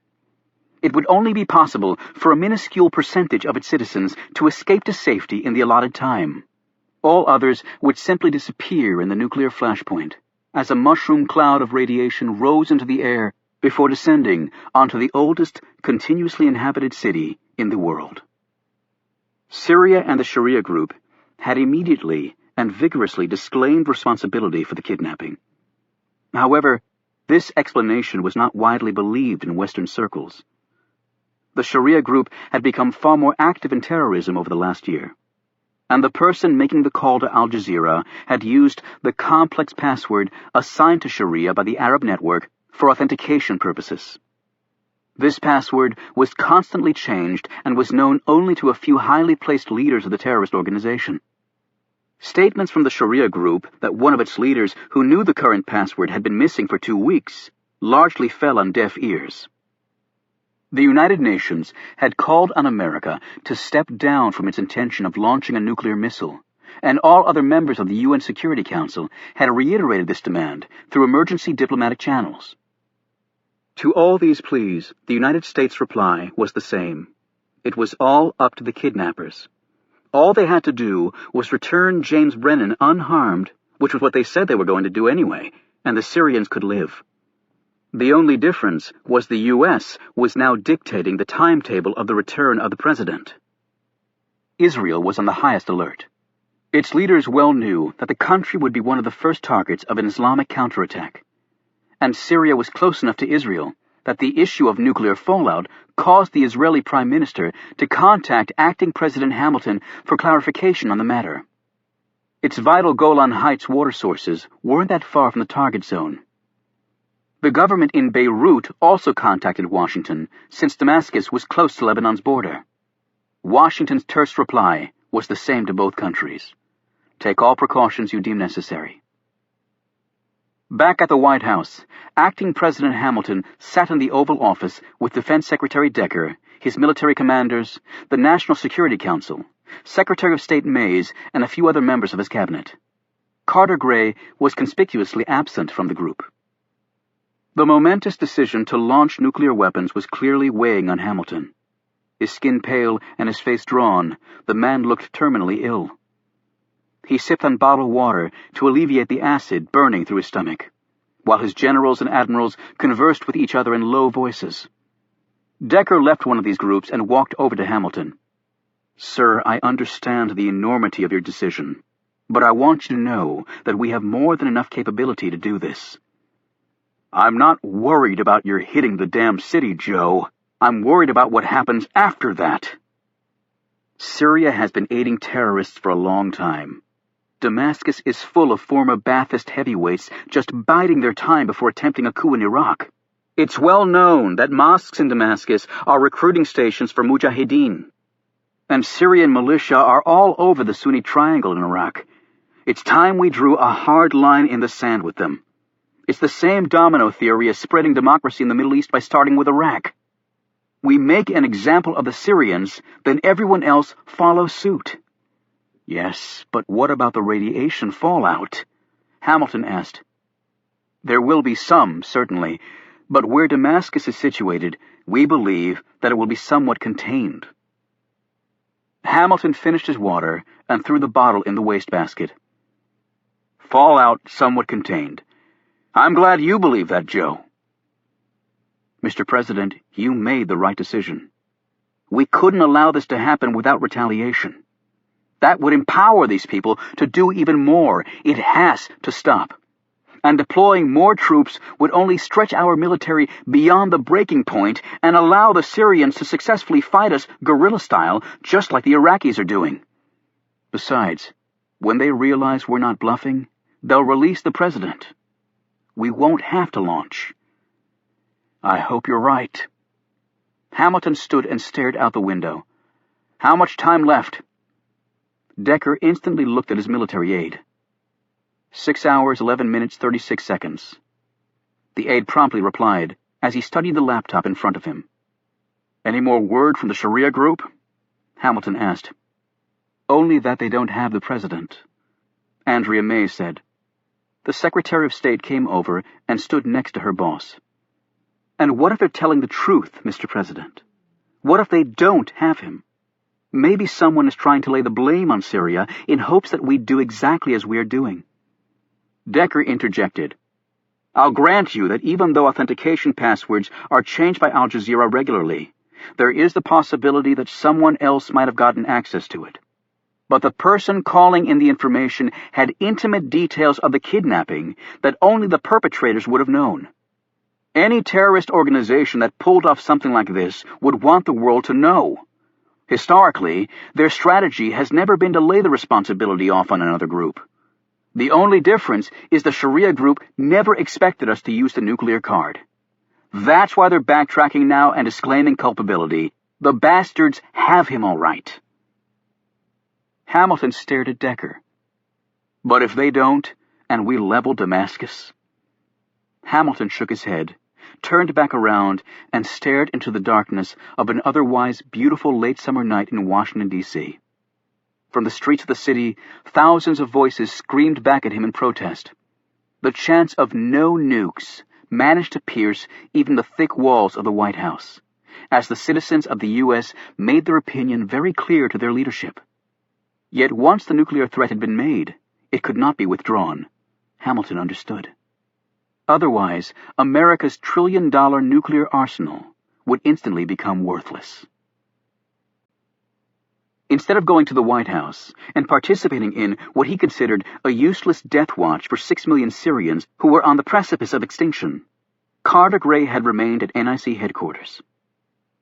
It would only be possible for a minuscule percentage of its citizens to escape to safety in the allotted time. All others would simply disappear in the nuclear flashpoint, as a mushroom cloud of radiation rose into the air before descending onto the oldest continuously inhabited city in the world. Syria and the Sharia group had immediately and vigorously disclaimed responsibility for the kidnapping. However, this explanation was not widely believed in Western circles. The Sharia group had become far more active in terrorism over the last year, and the person making the call to Al Jazeera had used the complex password assigned to Sharia by the Arab network for authentication purposes. This password was constantly changed and was known only to a few highly placed leaders of the terrorist organization. Statements from the Sharia group that one of its leaders who knew the current password had been missing for 2 weeks largely fell on deaf ears. The United Nations had called on America to step down from its intention of launching a nuclear missile, and all other members of the UN Security Council had reiterated this demand through emergency diplomatic channels. To all these pleas, the United States' reply was the same. It was all up to the kidnappers. All they had to do was return James Brennan unharmed, which was what they said they were going to do anyway, and the Syrians could live. The only difference was the U.S. was now dictating the timetable of the return of the president. Israel was on the highest alert. Its leaders well knew that the country would be one of the first targets of an Islamic counterattack. And Syria was close enough to Israel that the issue of nuclear fallout caused the Israeli Prime Minister to contact acting President Hamilton for clarification on the matter. Its vital Golan Heights water sources weren't that far from the target zone. The government in Beirut also contacted Washington, since Damascus was close to Lebanon's border. Washington's terse reply was the same to both countries. Take all precautions you deem necessary. Back at the White House, acting President Hamilton sat in the Oval Office with Defense Secretary Decker, his military commanders, the National Security Council, Secretary of State Mays, and a few other members of his cabinet. Carter Gray was conspicuously absent from the group. The momentous decision to launch nuclear weapons was clearly weighing on Hamilton. His skin pale and his face drawn, the man looked terminally ill. He sipped on bottled water to alleviate the acid burning through his stomach, while his generals and admirals conversed with each other in low voices. Decker left one of these groups and walked over to Hamilton. "Sir, I understand the enormity of your decision, but I want you to know that we have more than enough capability to do this." "I'm not worried about your hitting the damn city, Joe. I'm worried about what happens after that." Syria has been aiding terrorists for a long time. Damascus is full of former Ba'athist heavyweights just biding their time before attempting a coup in Iraq. It's well known that mosques in Damascus are recruiting stations for mujahideen. And Syrian militia are all over the Sunni Triangle in Iraq. It's time we drew a hard line in the sand with them. It's the same domino theory as spreading democracy in the Middle East by starting with Iraq. We make an example of the Syrians, then everyone else follows suit. "Yes, but what about the radiation fallout?" Hamilton asked. "There will be some, certainly, but where Damascus is situated, we believe that it will be somewhat contained." Hamilton finished his water and threw the bottle in the wastebasket. "Fallout somewhat contained. I'm glad you believe that, Joe." "Mr. President, you made the right decision. We couldn't allow this to happen without retaliation. That would empower these people to do even more. It has to stop. And deploying more troops would only stretch our military beyond the breaking point and allow the Syrians to successfully fight us guerrilla style, just like the Iraqis are doing. Besides, When they realize we're not bluffing, they'll release the president. We won't have to launch." "I hope you're right." Hamilton stood and stared out the window. "How much time left?" Decker instantly looked at his military aide. 6 hours, 11 minutes, 36 seconds. The aide promptly replied as he studied the laptop in front of him. "Any more word from the Sharia group?" Hamilton asked. "Only that they don't have the president," Andrea May said. The Secretary of State came over and stood next to her boss. "And what if they're telling the truth, Mr. President? What if they don't have him? Maybe someone is trying to lay the blame on Syria in hopes that we do exactly as we are doing." Decker interjected. "I'll grant you that even though authentication passwords are changed by Al Jazeera regularly, there is the possibility that someone else might have gotten access to it. But the person calling in the information had intimate details of the kidnapping that only the perpetrators would have known. Any terrorist organization that pulled off something like this would want the world to know. Historically, their strategy has never been to lay the responsibility off on another group. The only difference is the Sharia group never expected us to use the nuclear card. That's why they're backtracking now and disclaiming culpability. The bastards have him all right." Hamilton stared at Decker. "But if they don't, and we level Damascus?" Hamilton shook his head, turned back around, and stared into the darkness of an otherwise beautiful late summer night in Washington, D.C. From the streets of the city, thousands of voices screamed back at him in protest. The chants of "no nukes" managed to pierce even the thick walls of the White House, as the citizens of the U.S. made their opinion very clear to their leadership. Yet once the nuclear threat had been made, it could not be withdrawn. Hamilton understood. Otherwise, America's trillion-dollar nuclear arsenal would instantly become worthless. Instead of going to the White House and participating in what he considered a useless death watch for 6 million Syrians who were on the precipice of extinction, Carter Gray had remained at NIC headquarters.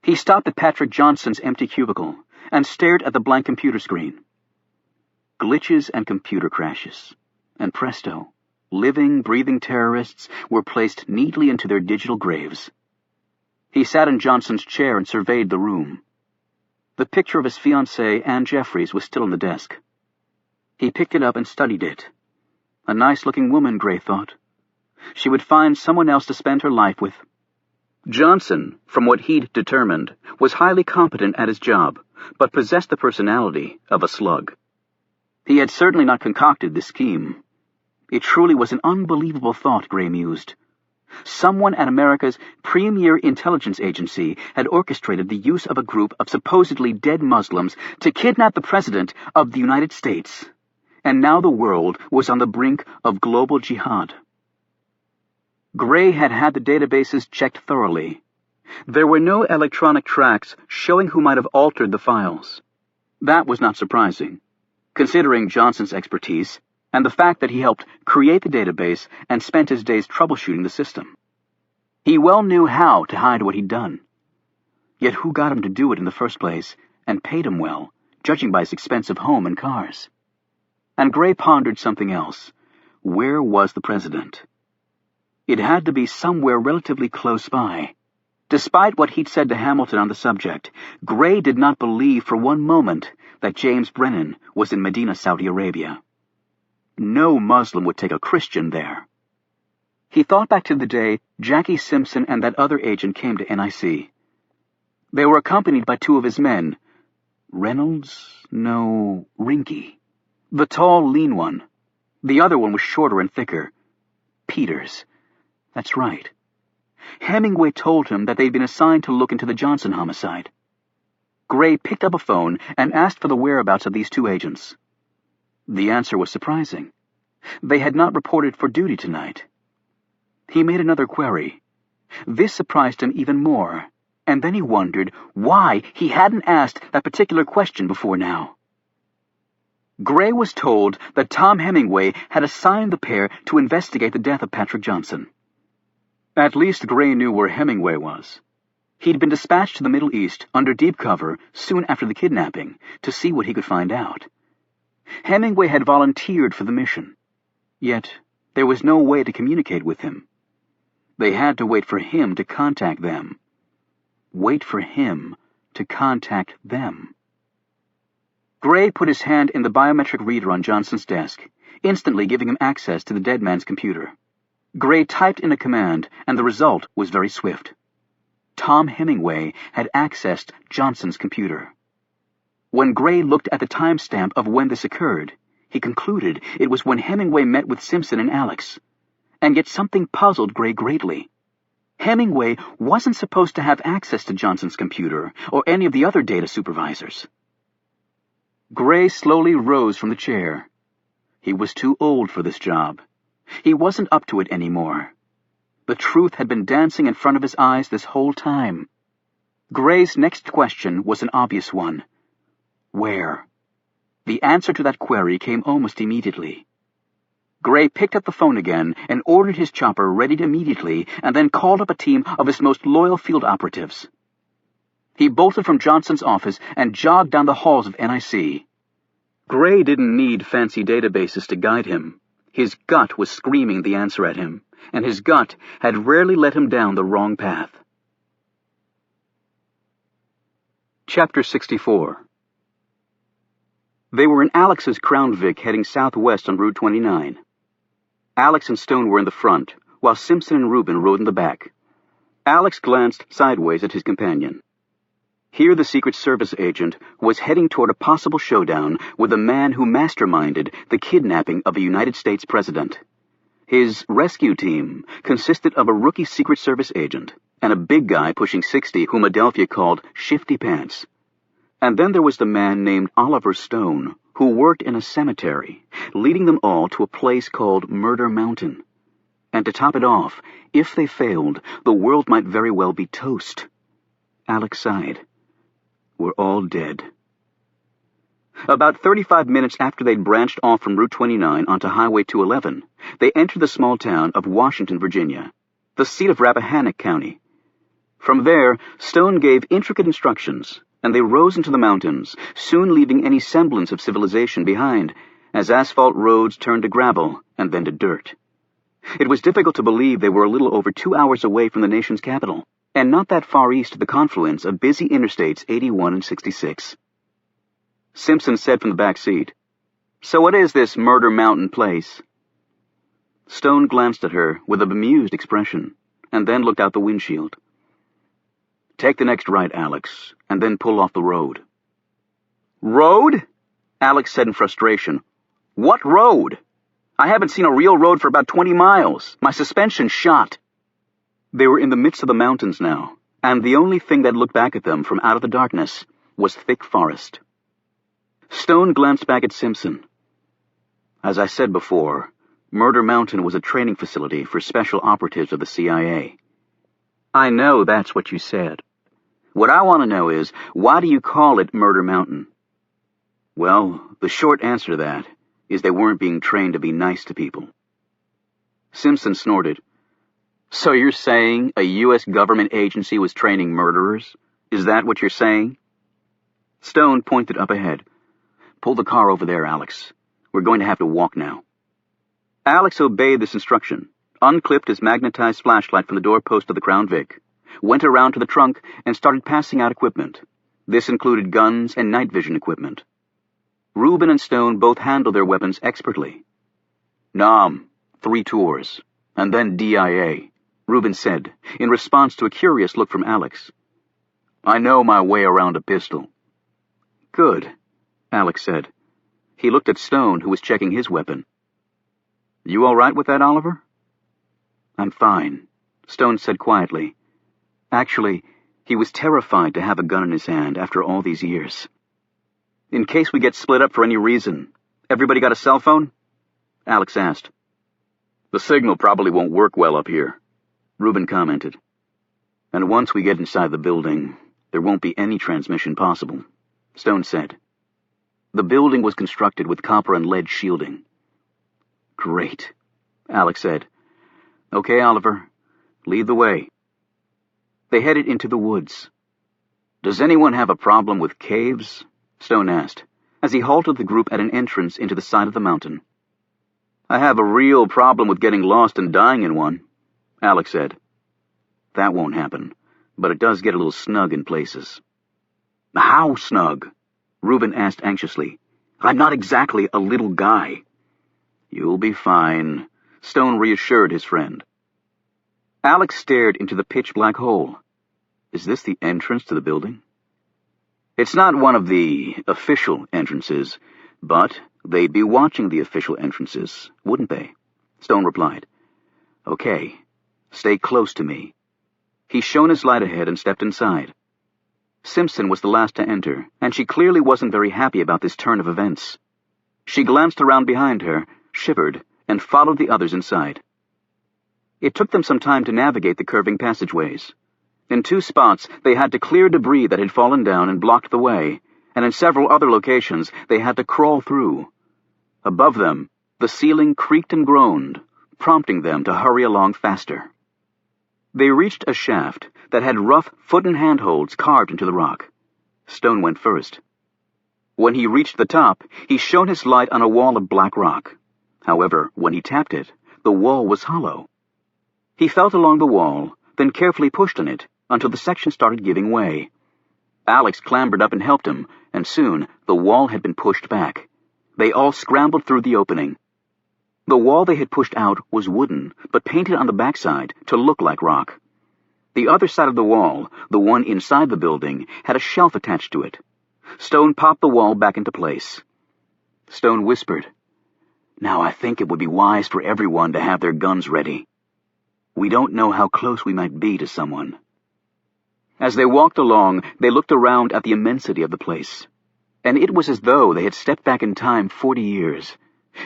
He stopped at Patrick Johnson's empty cubicle and stared at the blank computer screen. Glitches and computer crashes, and presto, living, breathing terrorists were placed neatly into their digital graves. He sat in Johnson's chair and surveyed the room. The picture of his fiancée, Anne Jeffries, was still on the desk. He picked it up and studied it. A nice-looking woman, Gray thought. She would find someone else to spend her life with. Johnson, from what he'd determined, was highly competent at his job, but possessed the personality of a slug. He had certainly not concocted this scheme. It truly was an unbelievable thought, Gray mused. Someone at America's premier intelligence agency had orchestrated the use of a group of supposedly dead Muslims to kidnap the President of the United States. And now the world was on the brink of global jihad. Gray had had the databases checked thoroughly. There were no electronic tracks showing who might have altered the files. That was not surprising, considering Johnson's expertise and the fact that he helped create the database and spent his days troubleshooting the system. He well knew how to hide what he'd done. Yet who got him to do it in the first place, and paid him well, judging by his expensive home and cars? And Gray pondered something else. Where was the President? It had to be somewhere relatively close by. Despite what he'd said to Hamilton on the subject, Gray did not believe for one moment that James Brennan was in Medina, Saudi Arabia. No Muslim would take a Christian there. He thought back to the day Jackie Simpson and that other agent came to NIC. They were accompanied by 2 of his men. Reynolds? No, Rinky. The tall, lean one. The other one was shorter and thicker. Peters. That's right. Hemingway told him that they'd been assigned to look into the Johnson homicide. Gray picked up a phone and asked for the whereabouts of these 2 agents. The answer was surprising. They had not reported for duty tonight. He made another query. This surprised him even more, and then he wondered why he hadn't asked that particular question before now. Gray was told that Tom Hemingway had assigned the pair to investigate the death of Patrick Johnson. At least Gray knew where Hemingway was. He'd been dispatched to the Middle East under deep cover soon after the kidnapping to see what he could find out. Hemingway had volunteered for the mission. Yet, there was no way to communicate with him. They had to wait for him to contact them. Wait for him to contact them. Gray put his hand in the biometric reader on Johnson's desk, instantly giving him access to the dead man's computer. Gray typed in a command, and the result was very swift. Tom Hemingway had accessed Johnson's computer. When Gray looked at the timestamp of when this occurred, he concluded it was when Hemingway met with Simpson and Alex. And yet something puzzled Gray greatly. Hemingway wasn't supposed to have access to Johnson's computer or any of the other data supervisors. Gray slowly rose from the chair. He was too old for this job. He wasn't up to it anymore. The truth had been dancing in front of his eyes this whole time. Gray's next question was an obvious one. Where? The answer to that query came almost immediately. Gray picked up the phone again and ordered his chopper readied immediately, and then called up a team of his most loyal field operatives. He bolted from Johnson's office and jogged down the halls of NIC. Gray didn't need fancy databases to guide him. His gut was screaming the answer at him, and his gut had rarely led him down the wrong path. Chapter 64. They were in Alex's Crown Vic heading southwest on Route 29. Alex and Stone were in the front, while Simpson and Rubin rode in the back. Alex glanced sideways at his companion. Here the Secret Service agent was heading toward a possible showdown with the man who masterminded the kidnapping of a United States president. His rescue team consisted of a rookie Secret Service agent and a big guy pushing 60 whom Adelphia called Shifty Pants. And then there was the man named Oliver Stone, who worked in a cemetery, leading them all to a place called Murder Mountain. And to top it off, if they failed, the world might very well be toast. Alex sighed. We're all dead. About 35 minutes after they'd branched off from Route 29 onto Highway 211, they entered the small town of Washington, Virginia, the seat of Rappahannock County. From there, Stone gave intricate instructions, and they rose into the mountains, soon leaving any semblance of civilization behind, as asphalt roads turned to gravel and then to dirt. It was difficult to believe they were a little over 2 hours away from the nation's capital, and not that far east of the confluence of busy interstates 81 and 66. Simpson said from the back seat, "So what is this Murder Mountain place?" Stone glanced at her with a bemused expression, and then looked out the windshield. "Take the next right, Alex, and then pull off the road." "Road?" Alex said in frustration. "What road? I haven't seen a real road for about 20 miles. My suspension's shot." They were in the midst of the mountains now, and the only thing that looked back at them from out of the darkness was thick forest. Stone glanced back at Simpson. "As I said before, Murder Mountain was a training facility for special operatives of the CIA. I know that's what you said. What I want to know is, why do you call it Murder Mountain?" "Well, the short answer to that is they weren't being trained to be nice to people." Simpson snorted. "So you're saying a U.S. government agency was training murderers? Is that what you're saying?" Stone pointed up ahead. "Pull the car over there, Alex. We're going to have to walk now." Alex obeyed this instruction, unclipped his magnetized flashlight from the doorpost of the Crown Vic, went around to the trunk, and started passing out equipment. This included guns and night vision equipment. Rubin and Stone both handled their weapons expertly. "Nom, 3 tours, and then DIA," Rubin said, in response to a curious look from Alex. "I know my way around a pistol." "Good," Alex said. He looked at Stone, who was checking his weapon. "You all right with that, Oliver?" "I'm fine," Stone said quietly. Actually, he was terrified to have a gun in his hand after all these years. "In case we get split up for any reason, everybody got a cell phone?" Alex asked. "The signal probably won't work well up here," Rubin commented. "And once we get inside the building, there won't be any transmission possible," Stone said. The building was constructed with copper and lead shielding. "Great," Alex said. "Okay, Oliver, lead the way." They headed into the woods. "Does anyone have a problem with caves?" Stone asked. as he halted the group at an entrance into the side of the mountain. "I have a real problem with getting lost and dying in one," Alex said. "That won't happen, but it does get a little snug in places." "How snug?" Reuben asked anxiously. "I'm not exactly a little guy." "You'll be fine," Stone reassured his friend. Alex stared into the pitch-black hole. "Is this the entrance to the building?" "It's not one of the official entrances, but they'd be watching the official entrances, wouldn't they?" Stone replied. "Okay, stay close to me." He shone his light ahead and stepped inside. Simpson was the last to enter, and she clearly wasn't very happy about this turn of events. She glanced around behind her, shivered, and followed the others inside. It took them some time to navigate the curving passageways. In 2 spots, they had to clear debris that had fallen down and blocked the way, and in several other locations, they had to crawl through. Above them, the ceiling creaked and groaned, prompting them to hurry along faster. They reached a shaft that had rough foot and handholds carved into the rock. Stone went first. When he reached the top, he shone his light on a wall of black rock. However, when he tapped it, the wall was hollow. He felt along the wall, then carefully pushed on it until the section started giving way. Alex clambered up and helped him, and soon the wall had been pushed back. They all scrambled through the opening. The wall they had pushed out was wooden, but painted on the backside to look like rock. The other side of the wall, the one inside the building, had a shelf attached to it. Stone popped the wall back into place. Stone whispered, "Now I think it would be wise for everyone to have their guns ready. We don't know how close we might be to someone." As they walked along, they looked around at the immensity of the place. And it was as though they had stepped back in time 40 years.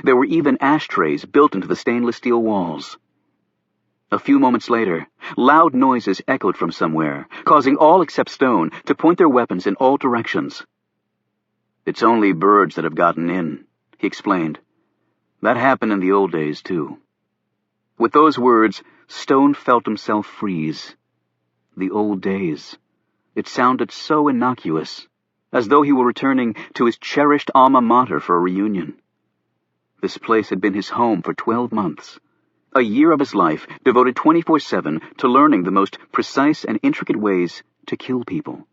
There were even ashtrays built into the stainless steel walls. A few moments later, loud noises echoed from somewhere, causing all except Stone to point their weapons in all directions. "It's only birds that have gotten in," he explained. "That happened in the old days, too." With those words, Stone felt himself freeze. The old days. It sounded so innocuous, as though he were returning to his cherished alma mater for a reunion. This place had been his home for 12 months. A year of his life devoted 24/7 to learning the most precise and intricate ways to kill people.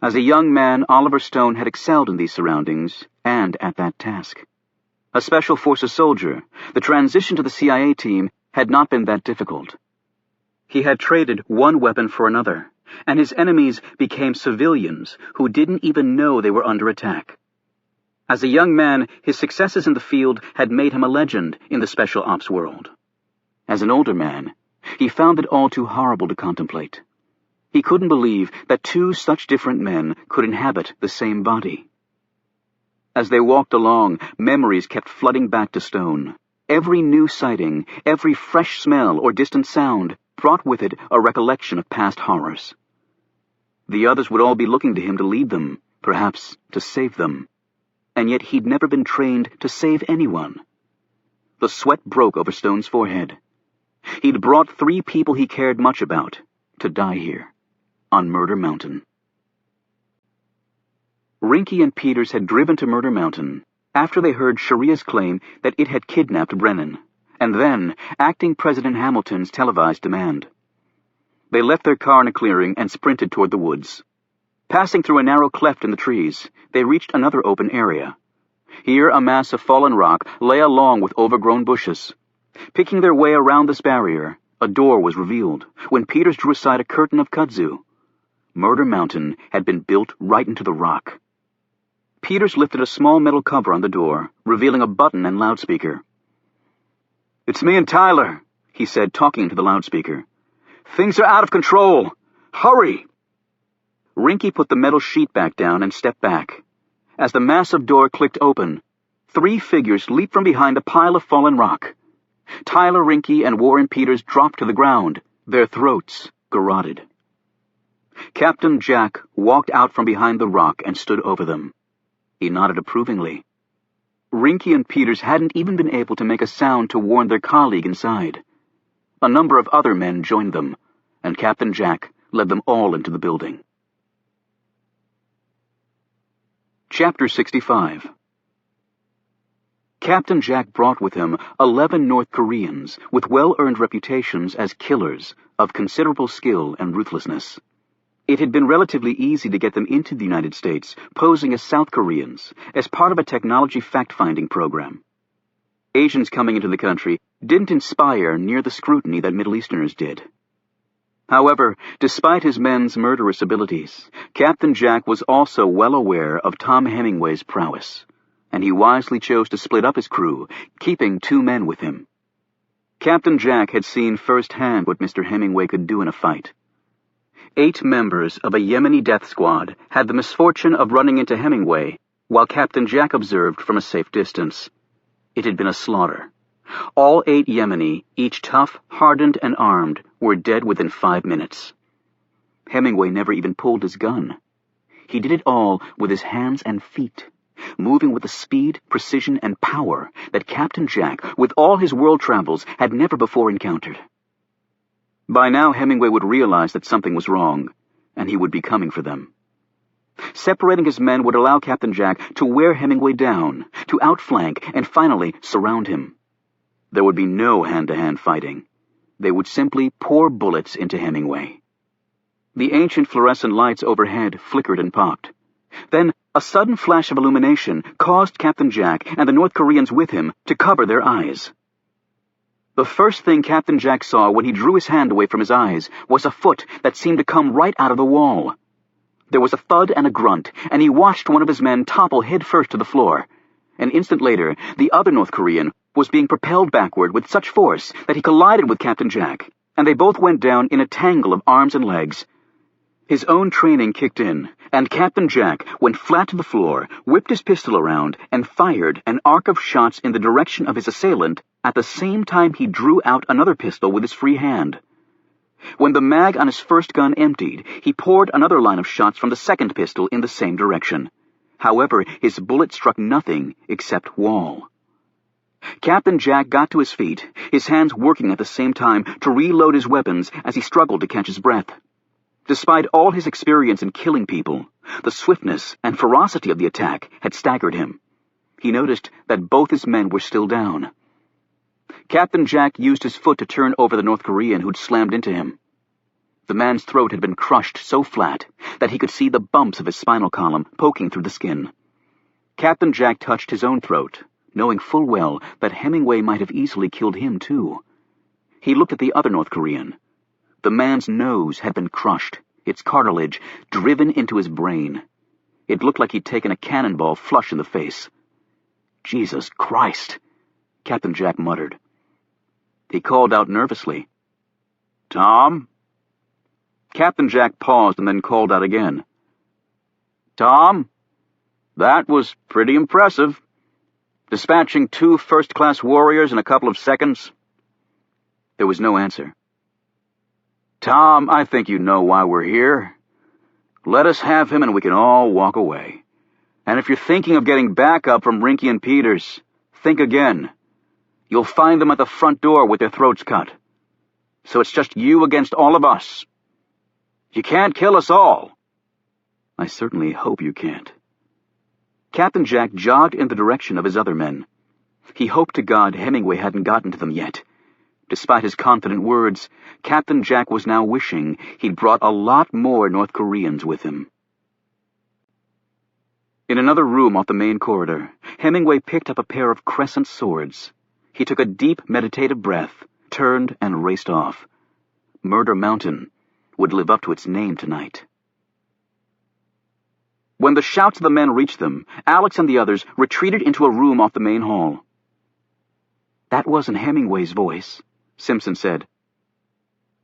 As a young man, Oliver Stone had excelled in these surroundings and at that task. A Special Forces soldier, the transition to the CIA team had not been that difficult. He had traded one weapon for another, and his enemies became civilians who didn't even know they were under attack. As a young man, his successes in the field had made him a legend in the special ops world. As an older man, he found it all too horrible to contemplate. He couldn't believe that 2 such different men could inhabit the same body. As they walked along, memories kept flooding back to Stone. Every new sighting, every fresh smell or distant sound brought with it a recollection of past horrors. The others would all be looking to him to lead them, perhaps to save them. And yet he'd never been trained to save anyone. The sweat broke over Stone's forehead. He'd brought 3 people he cared much about to die here, on Murder Mountain. Rinky and Peters had driven to Murder Mountain after they heard Sharia's claim that it had kidnapped Brennan, and then acting President Hamilton's televised demand. They left their car in a clearing and sprinted toward the woods. Passing through a narrow cleft in the trees, they reached another open area. Here a mass of fallen rock lay along with overgrown bushes. Picking their way around this barrier, a door was revealed when Peters drew aside a curtain of kudzu. Murder Mountain had been built right into the rock. Peters lifted a small metal cover on the door, revealing a button and loudspeaker. "It's me and Tyler," he said, talking into the loudspeaker. "Things are out of control. Hurry!" Rinky put the metal sheet back down and stepped back. As the massive door clicked open, 3 figures leaped from behind a pile of fallen rock. Tyler, Rinky, and Warren Peters dropped to the ground, their throats garroted. Captain Jack walked out from behind the rock and stood over them. He nodded approvingly. Rinky and Peters hadn't even been able to make a sound to warn their colleague inside. A number of other men joined them, and Captain Jack led them all into the building. Chapter 65. Captain Jack brought with him 11 North Koreans with well-earned reputations as killers of considerable skill and ruthlessness. It had been relatively easy to get them into the United States, posing as South Koreans, as part of a technology fact-finding program. Asians coming into the country didn't inspire near the scrutiny that Middle Easterners did. However, despite his men's murderous abilities, Captain Jack was also well aware of Tom Hemingway's prowess, and he wisely chose to split up his crew, keeping 2 men with him. Captain Jack had seen firsthand what Mr. Hemingway could do in a fight. 8 members of a Yemeni death squad had the misfortune of running into Hemingway, while Captain Jack observed from a safe distance. It had been a slaughter. All 8 Yemeni, each tough, hardened, and armed, were dead within 5 minutes. Hemingway never even pulled his gun. He did it all with his hands and feet, moving with a speed, precision, and power that Captain Jack, with all his world travels, had never before encountered. By now Hemingway would realize that something was wrong, and he would be coming for them. Separating his men would allow Captain Jack to wear Hemingway down, to outflank, and finally surround him. There would be no hand-to-hand fighting. They would simply pour bullets into Hemingway. The ancient fluorescent lights overhead flickered and popped. Then a sudden flash of illumination caused Captain Jack and the North Koreans with him to cover their eyes. The first thing Captain Jack saw when he drew his hand away from his eyes was a foot that seemed to come right out of the wall. There was a thud and a grunt, and he watched one of his men topple headfirst to the floor. An instant later, the other North Korean was being propelled backward with such force that he collided with Captain Jack, and they both went down in a tangle of arms and legs. His own training kicked in, and Captain Jack went flat to the floor, whipped his pistol around, and fired an arc of shots in the direction of his assailant at the same time he drew out another pistol with his free hand. When the mag on his first gun emptied, he poured another line of shots from the second pistol in the same direction. However, his bullet struck nothing except wall. Captain Jack got to his feet, his hands working at the same time to reload his weapons as he struggled to catch his breath. Despite all his experience in killing people, the swiftness and ferocity of the attack had staggered him. He noticed that both his men were still down. Captain Jack used his foot to turn over the North Korean who'd slammed into him. The man's throat had been crushed so flat that he could see the bumps of his spinal column poking through the skin. Captain Jack touched his own throat, knowing full well that Hemingway might have easily killed him too. He looked at the other North Korean. The man's nose had been crushed, its cartilage driven into his brain. It looked like he'd taken a cannonball flush in the face. "Jesus Christ," Captain Jack muttered. He called out nervously, "Tom?" Captain Jack paused and then called out again. "Tom? That was pretty impressive. Dispatching 2 first-class warriors in a couple of seconds." There was no answer. "Tom, I think you know why we're here. Let us have him and we can all walk away. And if you're thinking of getting backup from Rinky and Peters, think again. You'll find them at the front door with their throats cut. So it's just you against all of us. You can't kill us all." "I certainly hope you can't." Captain Jack jogged in the direction of his other men. He hoped to God Hemingway hadn't gotten to them yet. Despite his confident words, Captain Jack was now wishing he'd brought a lot more North Koreans with him. In another room off the main corridor, Hemingway picked up a pair of crescent swords. He took a deep, meditative breath, turned, and raced off. Murder Mountain would live up to its name tonight. When the shouts of the men reached them, Alex and the others retreated into a room off the main hall. "That wasn't Hemingway's voice," Simpson said.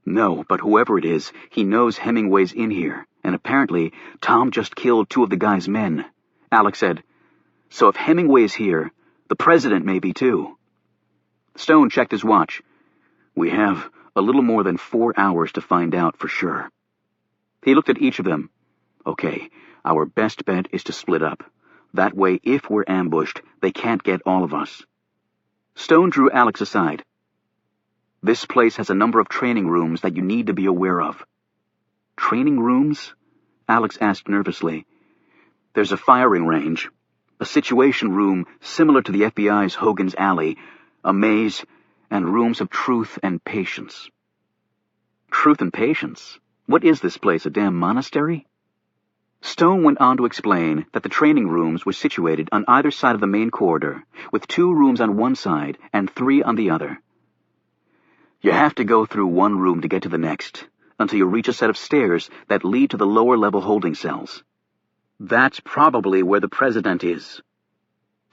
"No, but whoever it is, he knows Hemingway's in here, and apparently Tom just killed 2 of the guy's men," Alex said. "So if Hemingway's here, the president may be too." Stone checked his watch. "We have a little more than 4 hours to find out for sure." He looked at each of them. "Okay, our best bet is to split up. That way, if we're ambushed, they can't get all of us." Stone drew Alex aside. "This place has a number of training rooms that you need to be aware of." "Training rooms?" Alex asked nervously. There's a firing range, a situation room similar to the FBI's Hogan's Alley, a maze, and rooms of truth and patience. Truth and patience? What is this place, a damn monastery? Stone went on to explain that the training rooms were situated on either side of the main corridor, with 2 rooms on one side and 3 on the other. You have to go through one room to get to the next, until you reach a set of stairs that lead to the lower-level holding cells. That's probably where the president is.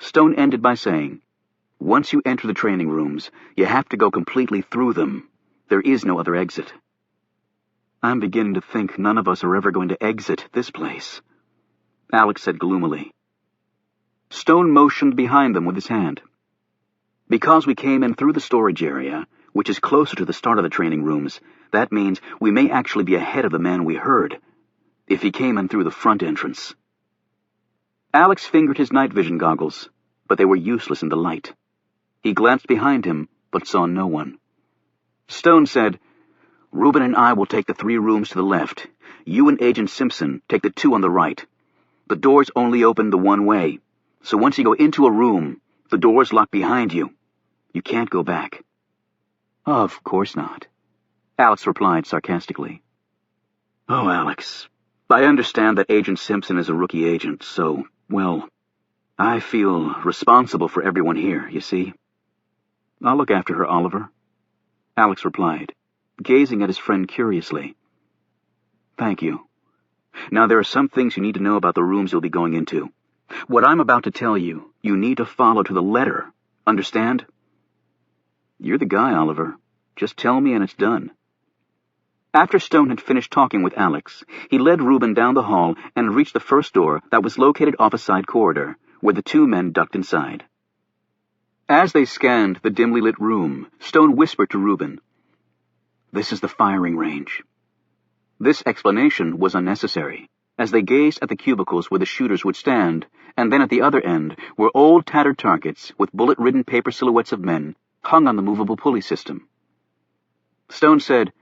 Stone ended by saying, once you enter the training rooms, you have to go completely through them. There is no other exit. I'm beginning to think none of us are ever going to exit this place, Alex said gloomily. Stone motioned behind them with his hand. Because we came in through the storage area, which is closer to the start of the training rooms, that means we may actually be ahead of the man we heard, if he came in through the front entrance. Alex fingered his night vision goggles, but they were useless in the light. He glanced behind him, but saw no one. Stone said, Reuben and I will take the 3 rooms to the left. You and Agent Simpson take the 2 on the right. The doors only open the one way, so once you go into a room, the doors lock behind you. You can't go back. Of course not, Alex replied sarcastically. Oh, Alex, I understand that Agent Simpson is a rookie agent, so, well, I feel responsible for everyone here, you see. I'll look after her, Oliver, Alex replied, gazing at his friend curiously. Thank you. Now there are some things you need to know about the rooms you'll be going into. What I'm about to tell you, you need to follow to the letter. Understand? You're the guy, Oliver. Just tell me and it's done. After Stone had finished talking with Alex, he led Reuben down the hall and reached the first door that was located off a side corridor, where the 2 men ducked inside. As they scanned the dimly lit room, Stone whispered to Reuben, This is the firing range. This explanation was unnecessary, as they gazed at the cubicles where the shooters would stand, and then at the other end were old tattered targets with bullet-ridden paper silhouettes of men hung on the movable pulley system. Stone said,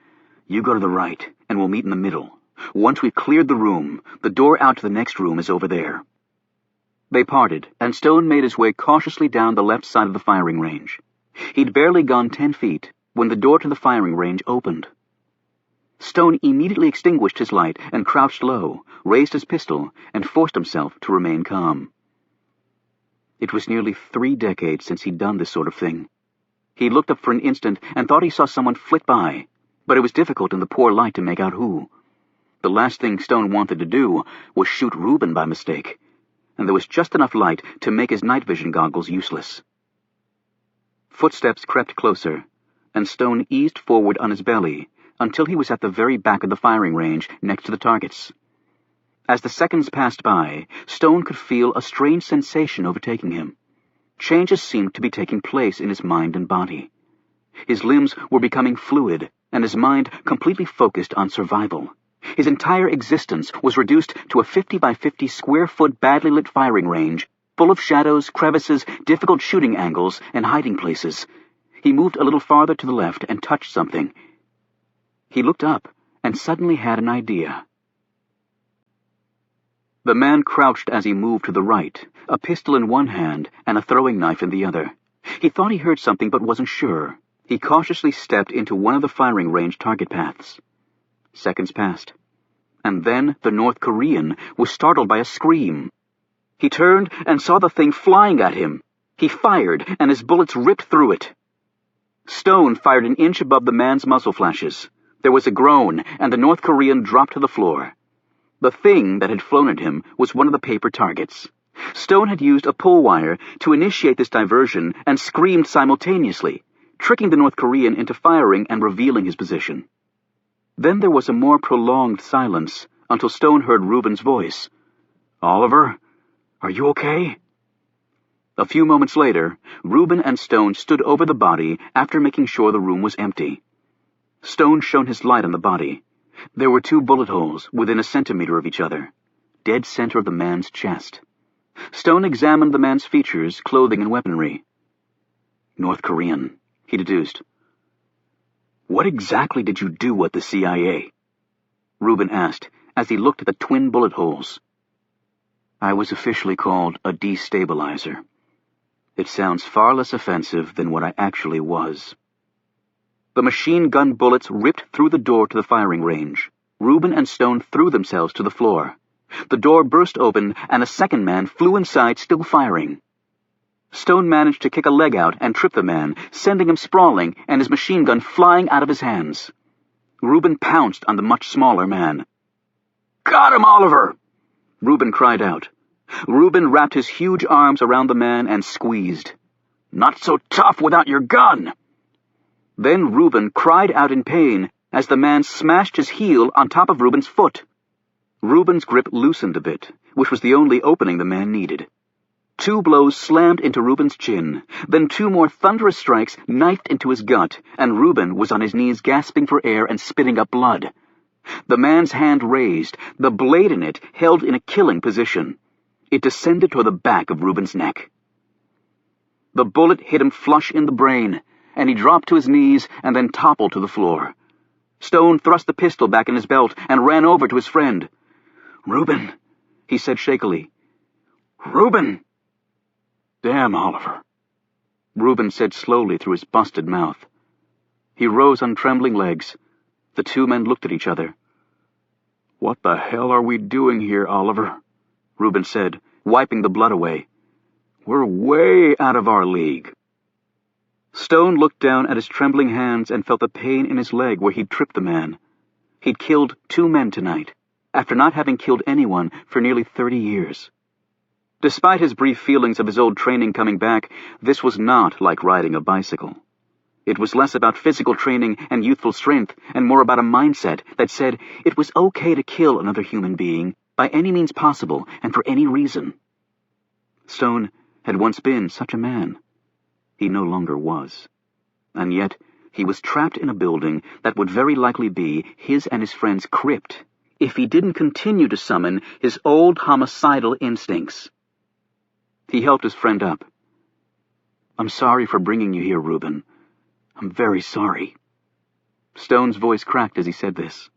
You go to the right, and we'll meet in the middle. Once we've cleared the room, the door out to the next room is over there. They parted, and Stone made his way cautiously down the left side of the firing range. He'd barely gone 10 feet when the door to the firing range opened. Stone immediately extinguished his light and crouched low, raised his pistol, and forced himself to remain calm. It was nearly 3 decades since he'd done this sort of thing. He looked up for an instant and thought he saw someone flit by, but it was difficult in the poor light to make out who. The last thing Stone wanted to do was shoot Reuben by mistake, and there was just enough light to make his night vision goggles useless. Footsteps crept closer, and Stone eased forward on his belly until he was at the very back of the firing range next to the targets. As the seconds passed by, Stone could feel a strange sensation overtaking him. Changes seemed to be taking place in his mind and body. His limbs were becoming fluid, and his mind completely focused on survival. His entire existence was reduced to a 50 by 50 square foot badly lit firing range, full of shadows, crevices, difficult shooting angles, and hiding places. He moved a little farther to the left and touched something. He looked up and suddenly had an idea. The man crouched as he moved to the right, a pistol in one hand and a throwing knife in the other. He thought he heard something but wasn't sure. He cautiously stepped into one of the firing range target paths. Seconds passed, and then the North Korean was startled by a scream. He turned and saw the thing flying at him. He fired, and his bullets ripped through it. Stone fired an inch above the man's muzzle flashes. There was a groan, and the North Korean dropped to the floor. The thing that had flown at him was one of the paper targets. Stone had used a pull wire to initiate this diversion and screamed simultaneously, tricking the North Korean into firing and revealing his position. Then there was a more prolonged silence until Stone heard Reuben's voice. Oliver, are you okay? A few moments later, Reuben and Stone stood over the body after making sure the room was empty. Stone shone his light on the body. There were 2 bullet holes within a centimeter of each other, dead center of the man's chest. Stone examined the man's features, clothing, and weaponry. North Korean, he deduced. What exactly did you do at the CIA? Reuben asked as he looked at the twin bullet holes. I was officially called a destabilizer. It sounds far less offensive than what I actually was. The machine gun bullets ripped through the door to the firing range. Reuben and Stone threw themselves to the floor. The door burst open, and a second man flew inside, still firing. Stone managed to kick a leg out and trip the man, sending him sprawling and his machine gun flying out of his hands. Reuben pounced on the much smaller man. "Got him, Oliver!" Reuben cried out. Reuben wrapped his huge arms around the man and squeezed. "Not so tough without your gun!" Then Reuben cried out in pain as the man smashed his heel on top of Reuben's foot. Reuben's grip loosened a bit, which was the only opening the man needed. 2 blows slammed into Reuben's chin, then 2 more thunderous strikes knifed into his gut, and Reuben was on his knees gasping for air and spitting up blood. The man's hand raised, the blade in it held in a killing position. It descended toward the back of Reuben's neck. The bullet hit him flush in the brain, and he dropped to his knees and then toppled to the floor. Stone thrust the pistol back in his belt and ran over to his friend. "Reuben," he said shakily. "Reuben!" "Damn, Oliver," Reuben said slowly through his busted mouth. He rose on trembling legs. The 2 men looked at each other. "What the hell are we doing here, Oliver?" Reuben said, wiping the blood away. "We're way out of our league." Stone looked down at his trembling hands and felt the pain in his leg where he'd tripped the man. He'd killed 2 men tonight, after not having killed anyone for nearly 30 years. Despite his brief feelings of his old training coming back, this was not like riding a bicycle. It was less about physical training and youthful strength, and more about a mindset that said it was okay to kill another human being by any means possible and for any reason. Stone had once been such a man. He no longer was. And yet he was trapped in a building that would very likely be his and his friend's crypt if he didn't continue to summon his old homicidal instincts. He helped his friend up. "I'm sorry for bringing you here, Reuben. I'm very sorry." Stone's voice cracked as he said this.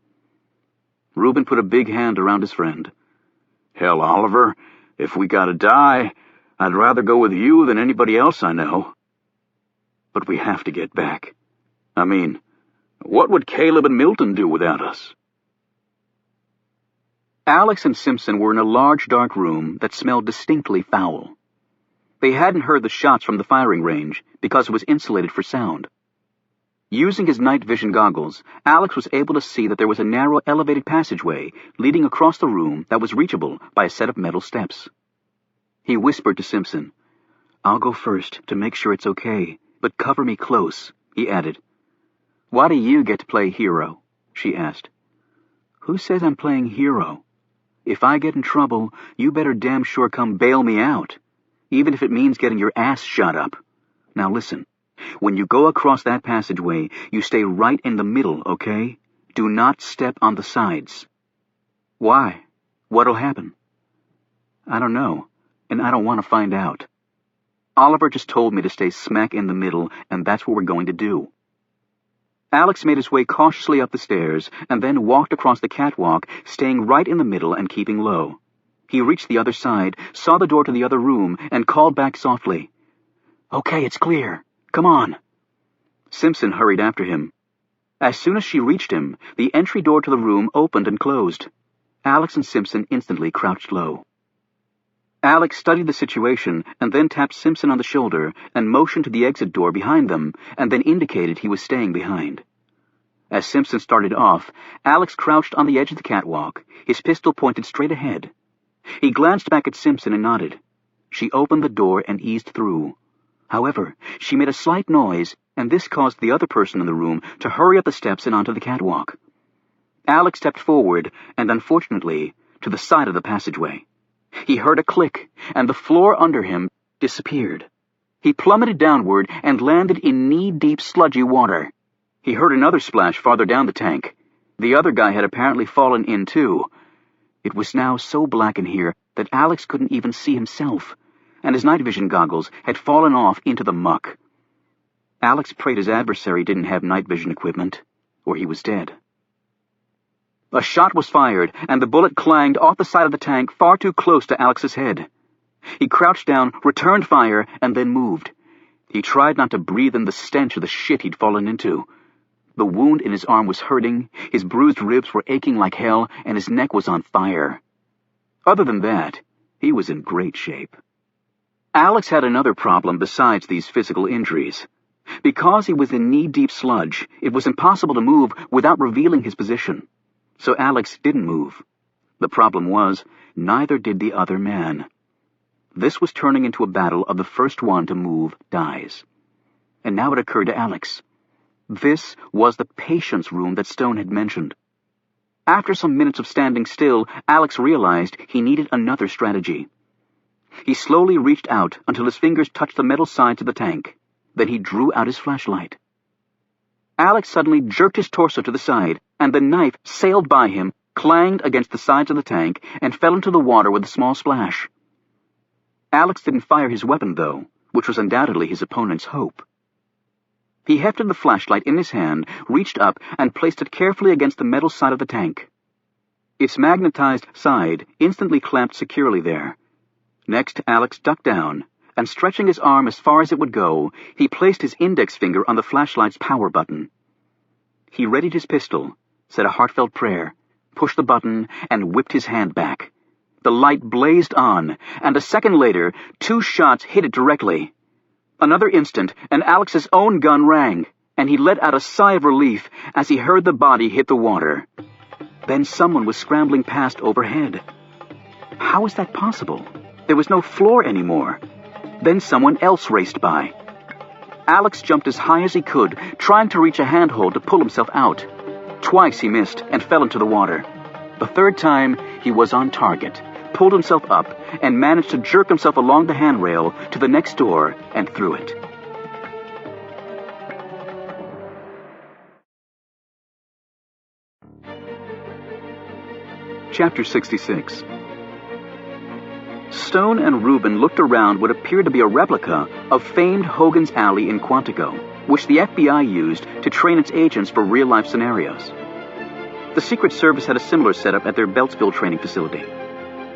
Reuben put a big hand around his friend. "Hell, Oliver, if we gotta die, I'd rather go with you than anybody else I know. But we have to get back. I mean, what would Caleb and Milton do without us?" Alex and Simpson were in a large dark room that smelled distinctly foul. They hadn't heard the shots from the firing range because it was insulated for sound. Using his night vision goggles, Alex was able to see that there was a narrow elevated passageway leading across the room that was reachable by a set of metal steps. He whispered to Simpson, "I'll go first to make sure it's okay, but cover me close," he added. "Why do you get to play hero?" she asked. "Who says I'm playing hero? If I get in trouble, you better damn sure come bail me out, even if it means getting your ass shot up. Now listen, when you go across that passageway, you stay right in the middle, okay? Do not step on the sides." "Why? What'll happen?" "I don't know, and I don't want to find out. Oliver just told me to stay smack in the middle, and that's what we're going to do." Alex made his way cautiously up the stairs and then walked across the catwalk, staying right in the middle and keeping low. He reached the other side, saw the door to the other room, and called back softly, "Okay, it's clear. Come on." Simpson hurried after him. As soon as she reached him, the entry door to the room opened and closed. Alex and Simpson instantly crouched low. Alex studied the situation and then tapped Simpson on the shoulder and motioned to the exit door behind them and then indicated he was staying behind. As Simpson started off, Alex crouched on the edge of the catwalk, his pistol pointed straight ahead. He glanced back at Simpson and nodded. She opened the door and eased through. However, she made a slight noise, and this caused the other person in the room to hurry up the steps and onto the catwalk. Alex stepped forward and, unfortunately, to the side of the passageway. He heard a click, and the floor under him disappeared. He plummeted downward and landed in knee-deep sludgy water. He heard another splash farther down the tank. The other guy had apparently fallen in too. It was now so black in here that Alex couldn't even see himself, and his night vision goggles had fallen off into the muck. Alex prayed his adversary didn't have night vision equipment, or he was dead. A shot was fired, and the bullet clanged off the side of the tank far too close to Alex's head. He crouched down, returned fire, and then moved. He tried not to breathe in the stench of the shit he'd fallen into. The wound in his arm was hurting, his bruised ribs were aching like hell, and his neck was on fire. Other than that, he was in great shape. Alex had another problem besides these physical injuries. Because he was in knee-deep sludge, it was impossible to move without revealing his position. So Alex didn't move. The problem was, neither did the other man. This was turning into a battle of the first one to move dies. And now it occurred to Alex. This was the patience room that Stone had mentioned. After some minutes of standing still, Alex realized he needed another strategy. He slowly reached out until his fingers touched the metal sides of the tank. Then he drew out his flashlight. Alex suddenly jerked his torso to the side, and the knife sailed by him, clanged against the sides of the tank, and fell into the water with a small splash. Alex didn't fire his weapon, though, which was undoubtedly his opponent's hope. He hefted the flashlight in his hand, reached up, and placed it carefully against the metal side of the tank. Its magnetized side instantly clamped securely there. Next, Alex ducked down, and stretching his arm as far as it would go, he placed his index finger on the flashlight's power button. He readied his pistol, said a heartfelt prayer, pushed the button, and whipped his hand back. The light blazed on, and a second later, 2 shots hit it directly. Another instant, and Alex's own gun rang, and he let out a sigh of relief as he heard the body hit the water. Then someone was scrambling past overhead. How was that possible? There was no floor anymore. Then someone else raced by. Alex jumped as high as he could, trying to reach a handhold to pull himself out. Twice he missed and fell into the water. The third time, he was on target, pulled himself up, and managed to jerk himself along the handrail to the next door and through it. Chapter 66. Stone and Rubin looked around what appeared to be a replica of famed Hogan's Alley in Quantico, which the FBI used to train its agents for real-life scenarios. The Secret Service had a similar setup at their Beltsville training facility.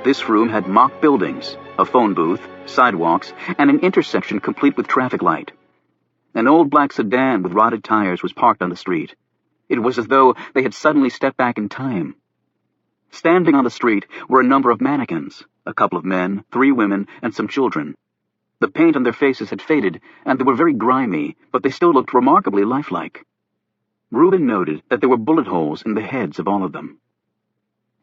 This room had mock buildings, a phone booth, sidewalks, and an intersection complete with traffic light. An old black sedan with rotted tires was parked on the street. It was as though they had suddenly stepped back in time. Standing on the street were a number of mannequins, a couple of men, 3 women, and some children. The paint on their faces had faded, and they were very grimy, but they still looked remarkably lifelike. Rubin noted that there were bullet holes in the heads of all of them.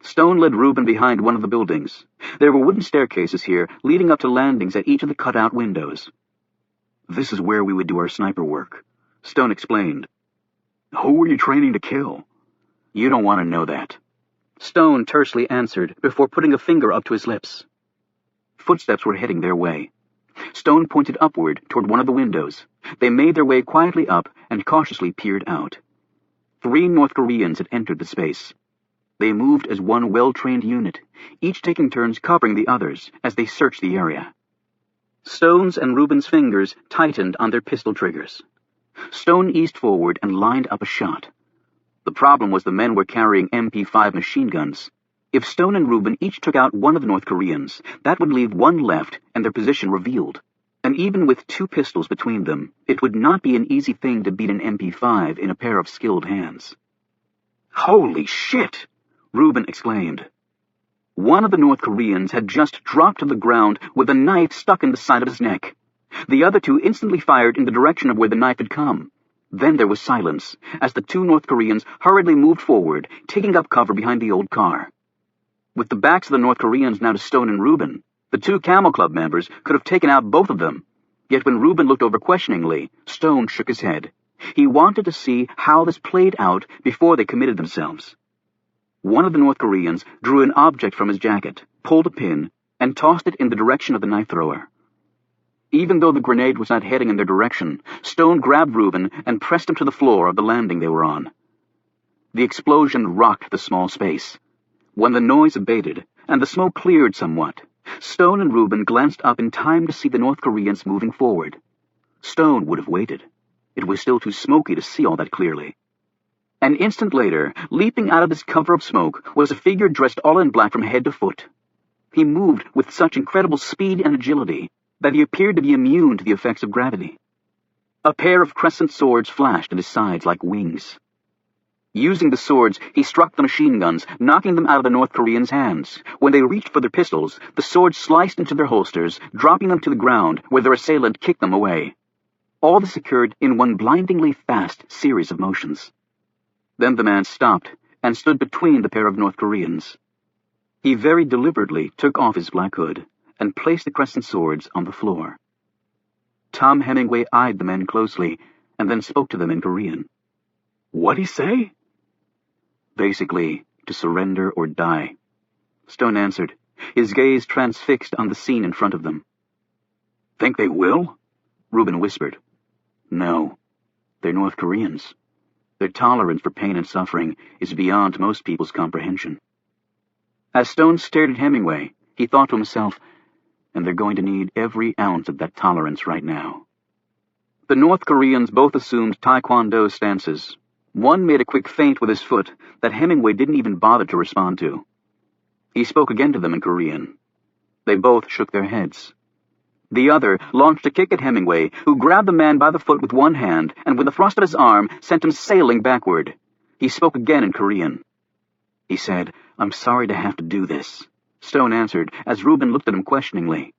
Stone led Rubin behind one of the buildings. There were wooden staircases here, leading up to landings at each of the cutout windows. "This is where we would do our sniper work," Stone explained. "Who were you training to kill?" "You don't want to know that," Stone tersely answered before putting a finger up to his lips. Footsteps were heading their way. Stone pointed upward toward one of the windows. They made their way quietly up and cautiously peered out. 3 North Koreans had entered the space. They moved as one well-trained unit, each taking turns covering the others as they searched the area. Stone's and Rubin's fingers tightened on their pistol triggers. Stone eased forward and lined up a shot. The problem was the men were carrying MP5 machine guns. If Stone and Rubin each took out one of the North Koreans, that would leave one left and their position revealed. And even with 2 pistols between them, it would not be an easy thing to beat an MP5 in a pair of skilled hands. "Holy shit!" Rubin exclaimed. One of the North Koreans had just dropped to the ground with a knife stuck in the side of his neck. The other 2 instantly fired in the direction of where the knife had come. Then there was silence, as the 2 North Koreans hurriedly moved forward, taking up cover behind the old car. With the backs of the North Koreans now to Stone and Rubin, the 2 Camel Club members could have taken out both of them. Yet when Rubin looked over questioningly, Stone shook his head. He wanted to see how this played out before they committed themselves. One of the North Koreans drew an object from his jacket, pulled a pin, and tossed it in the direction of the knife thrower. Even though the grenade was not heading in their direction, Stone grabbed Rubin and pressed him to the floor of the landing they were on. The explosion rocked the small space. When the noise abated, and the smoke cleared somewhat, Stone and Rubin glanced up in time to see the North Koreans moving forward. Stone would have waited. It was still too smoky to see all that clearly. An instant later, leaping out of this cover of smoke, was a figure dressed all in black from head to foot. He moved with such incredible speed and agility that he appeared to be immune to the effects of gravity. A pair of crescent swords flashed at his sides like wings. Using the swords, he struck the machine guns, knocking them out of the North Koreans' hands. When they reached for their pistols, the swords sliced into their holsters, dropping them to the ground, where their assailant kicked them away. All this occurred in one blindingly fast series of motions. Then the man stopped and stood between the pair of North Koreans. He very deliberately took off his black hood and placed the crescent swords on the floor. Tom Hemingway eyed the men closely and then spoke to them in Korean. "What'd he say?" "Basically, to surrender or die," Stone answered, his gaze transfixed on the scene in front of them. "Think they will?" Rubin whispered. "No. They're North Koreans. Their tolerance for pain and suffering is beyond most people's comprehension." As Stone stared at Hemingway, he thought to himself, and they're going to need every ounce of that tolerance right now. The North Koreans both assumed Taekwondo stances. One made a quick feint with his foot that Hemingway didn't even bother to respond to. He spoke again to them in Korean. They both shook their heads. The other launched a kick at Hemingway, who grabbed the man by the foot with one hand and with a thrust of his arm sent him sailing backward. He spoke again in Korean. He said, "I'm sorry to have to do this," Stone answered as Rubin looked at him questioningly.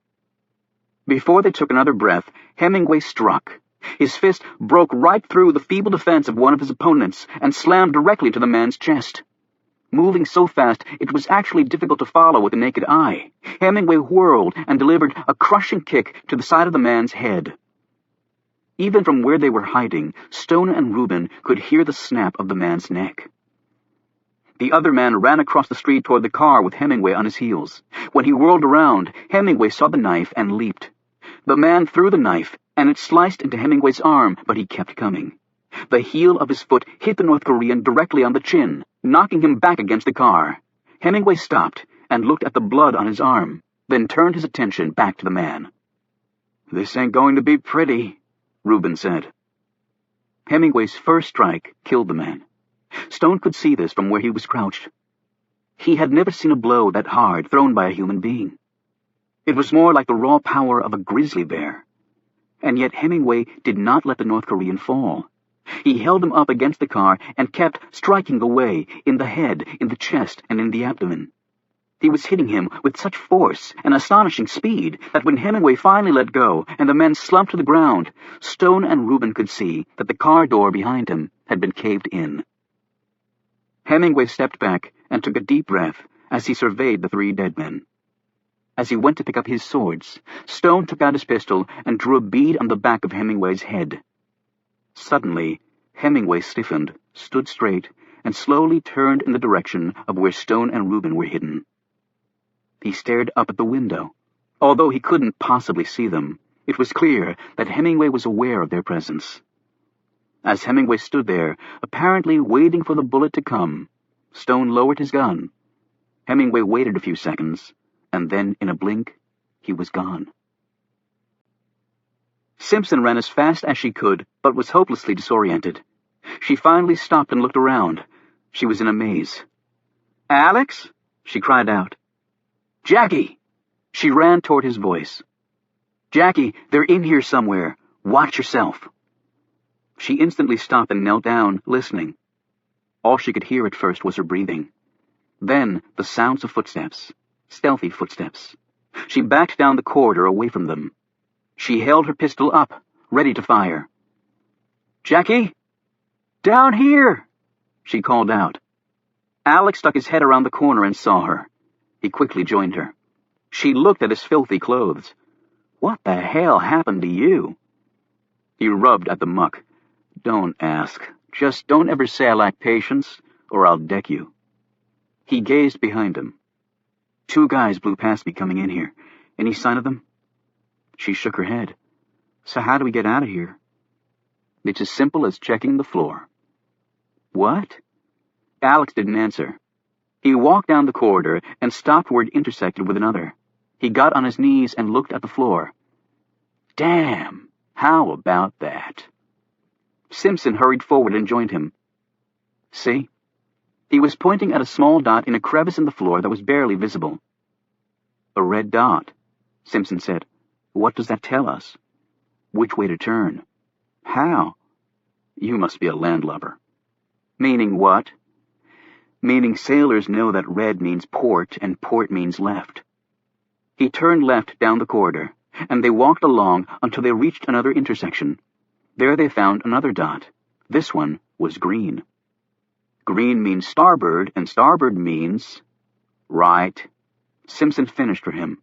Before they took another breath, Hemingway struck. His fist broke right through the feeble defense of one of his opponents and slammed directly to the man's chest. Moving so fast, it was actually difficult to follow with the naked eye. Hemingway whirled and delivered a crushing kick to the side of the man's head. Even from where they were hiding, Stone and Rubin could hear the snap of the man's neck. The other man ran across the street toward the car with Hemingway on his heels. When he whirled around, Hemingway saw the knife and leaped. The man threw the knife, and it sliced into Hemingway's arm, but he kept coming. The heel of his foot hit the North Korean directly on the chin, knocking him back against the car. Hemingway stopped and looked at the blood on his arm, then turned his attention back to the man. "This ain't going to be pretty," Rubin said. Hemingway's first strike killed the man. Stone could see this from where he was crouched. He had never seen a blow that hard thrown by a human being. It was more like the raw power of a grizzly bear. And yet Hemingway did not let the North Korean fall. He held him up against the car and kept striking away, in the head, in the chest, and in the abdomen. He was hitting him with such force and astonishing speed that when Hemingway finally let go and the men slumped to the ground, Stone and Rubin could see that the car door behind him had been caved in. Hemingway stepped back and took a deep breath as he surveyed the three dead men. As he went to pick up his swords, Stone took out his pistol and drew a bead on the back of Hemingway's head. Suddenly, Hemingway stiffened, stood straight, and slowly turned in the direction of where Stone and Rubin were hidden. He stared up at the window. Although he couldn't possibly see them, it was clear that Hemingway was aware of their presence. As Hemingway stood there, apparently waiting for the bullet to come, Stone lowered his gun. Hemingway waited a few seconds, and then, in a blink, he was gone. Simpson ran as fast as she could, but was hopelessly disoriented. She finally stopped and looked around. She was in a maze. "Alex?" she cried out. "Jackie!" She ran toward his voice. "Jackie, they're in here somewhere. Watch yourself." She instantly stopped and knelt down, listening. All she could hear at first was her breathing. Then the sounds of footsteps, stealthy footsteps. She backed down the corridor away from them. She held her pistol up, ready to fire. "Jackie? Down here!" she called out. Alex stuck his head around the corner and saw her. He quickly joined her. She looked at his filthy clothes. "What the hell happened to you?" He rubbed at the muck. "Don't ask. Just don't ever say I lack patience, or I'll deck you." He gazed behind him. "Two guys blew past me coming in here. Any sign of them?" She shook her head. "So how do we get out of here?" "It's as simple as checking the floor." "What?" Alex didn't answer. He walked down the corridor and stopped where it intersected with another. He got on his knees and looked at the floor. "Damn! How about that?" Simpson hurried forward and joined him. See? He was pointing at a small dot in a crevice in the floor that was barely visible. A red dot, Simpson said. What does that tell us? Which way to turn? How? You must be a landlubber. Meaning what? Meaning sailors know that red means port and port means left. He turned left down the corridor, and they walked along until they reached another intersection. There they found another dot. This one was green. Green means starboard, and starboard means... Right. Simpson finished for him.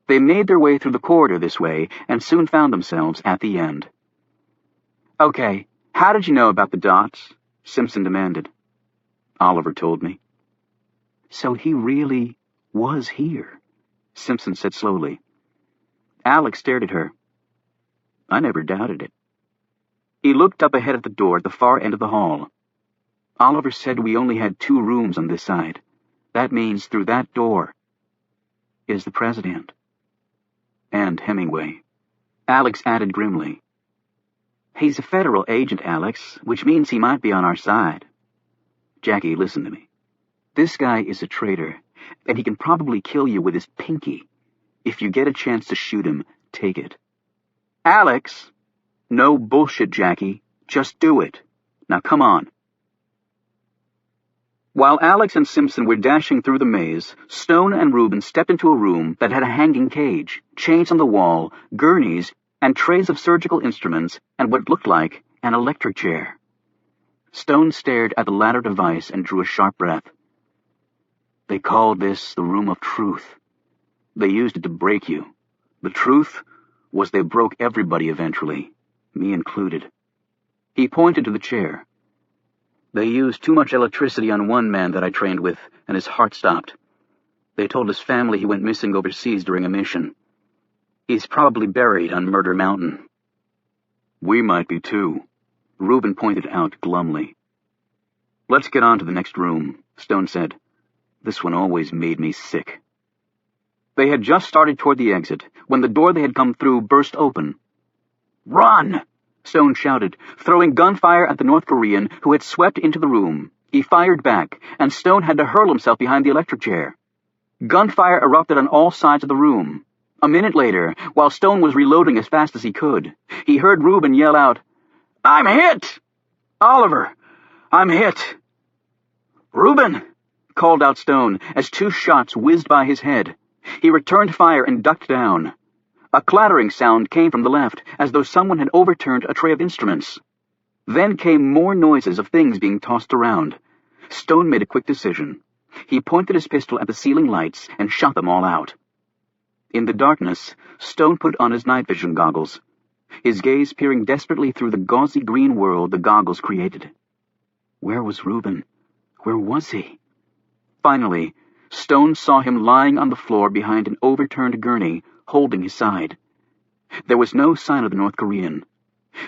They made their way through the corridor this way and soon found themselves at the end. Okay, how did you know about the dots? Simpson demanded. Oliver told me. So he really was here, Simpson said slowly. Alex stared at her. I never doubted it. He looked up ahead at the door at the far end of the hall. Oliver said we only had 2 rooms on this side. That means through that door is the president. And Hemingway. Alex added grimly. He's a federal agent, Alex, which means he might be on our side. Jackie, listen to me. This guy is a traitor, and he can probably kill you with his pinky. If you get a chance to shoot him, take it. Alex! No bullshit, Jackie. Just do it. Now come on. While Alex and Simpson were dashing through the maze, Stone and Reuben stepped into a room that had a hanging cage, chains on the wall, gurneys, and trays of surgical instruments, and what looked like an electric chair. Stone stared at the latter device and drew a sharp breath. They called this the Room of Truth. They used it to break you. The truth was they broke everybody eventually, me included. He pointed to the chair. They used too much electricity on one man that I trained with, and his heart stopped. They told his family he went missing overseas during a mission. He's probably buried on Murder Mountain. We might be too, Reuben pointed out glumly. Let's get on to the next room, Stone said. This one always made me sick. They had just started toward the exit when the door they had come through burst open. Run! Stone shouted, throwing gunfire at the North Korean who had swept into the room. He fired back, and Stone had to hurl himself behind the electric chair. Gunfire erupted on all sides of the room. A minute later, while Stone was reloading as fast as he could, he heard Reuben yell out, I'm hit! Oliver, I'm hit! Reuben, called out Stone as 2 shots whizzed by his head. He returned fire and ducked down. A clattering sound came from the left, as though someone had overturned a tray of instruments. Then came more noises of things being tossed around. Stone made a quick decision. He pointed his pistol at the ceiling lights and shot them all out. In the darkness, Stone put on his night vision goggles, his gaze peering desperately through the gauzy green world the goggles created. Where was Reuben? Where was he? Finally, Stone saw him lying on the floor behind an overturned gurney, holding his side. There was no sign of the North Korean.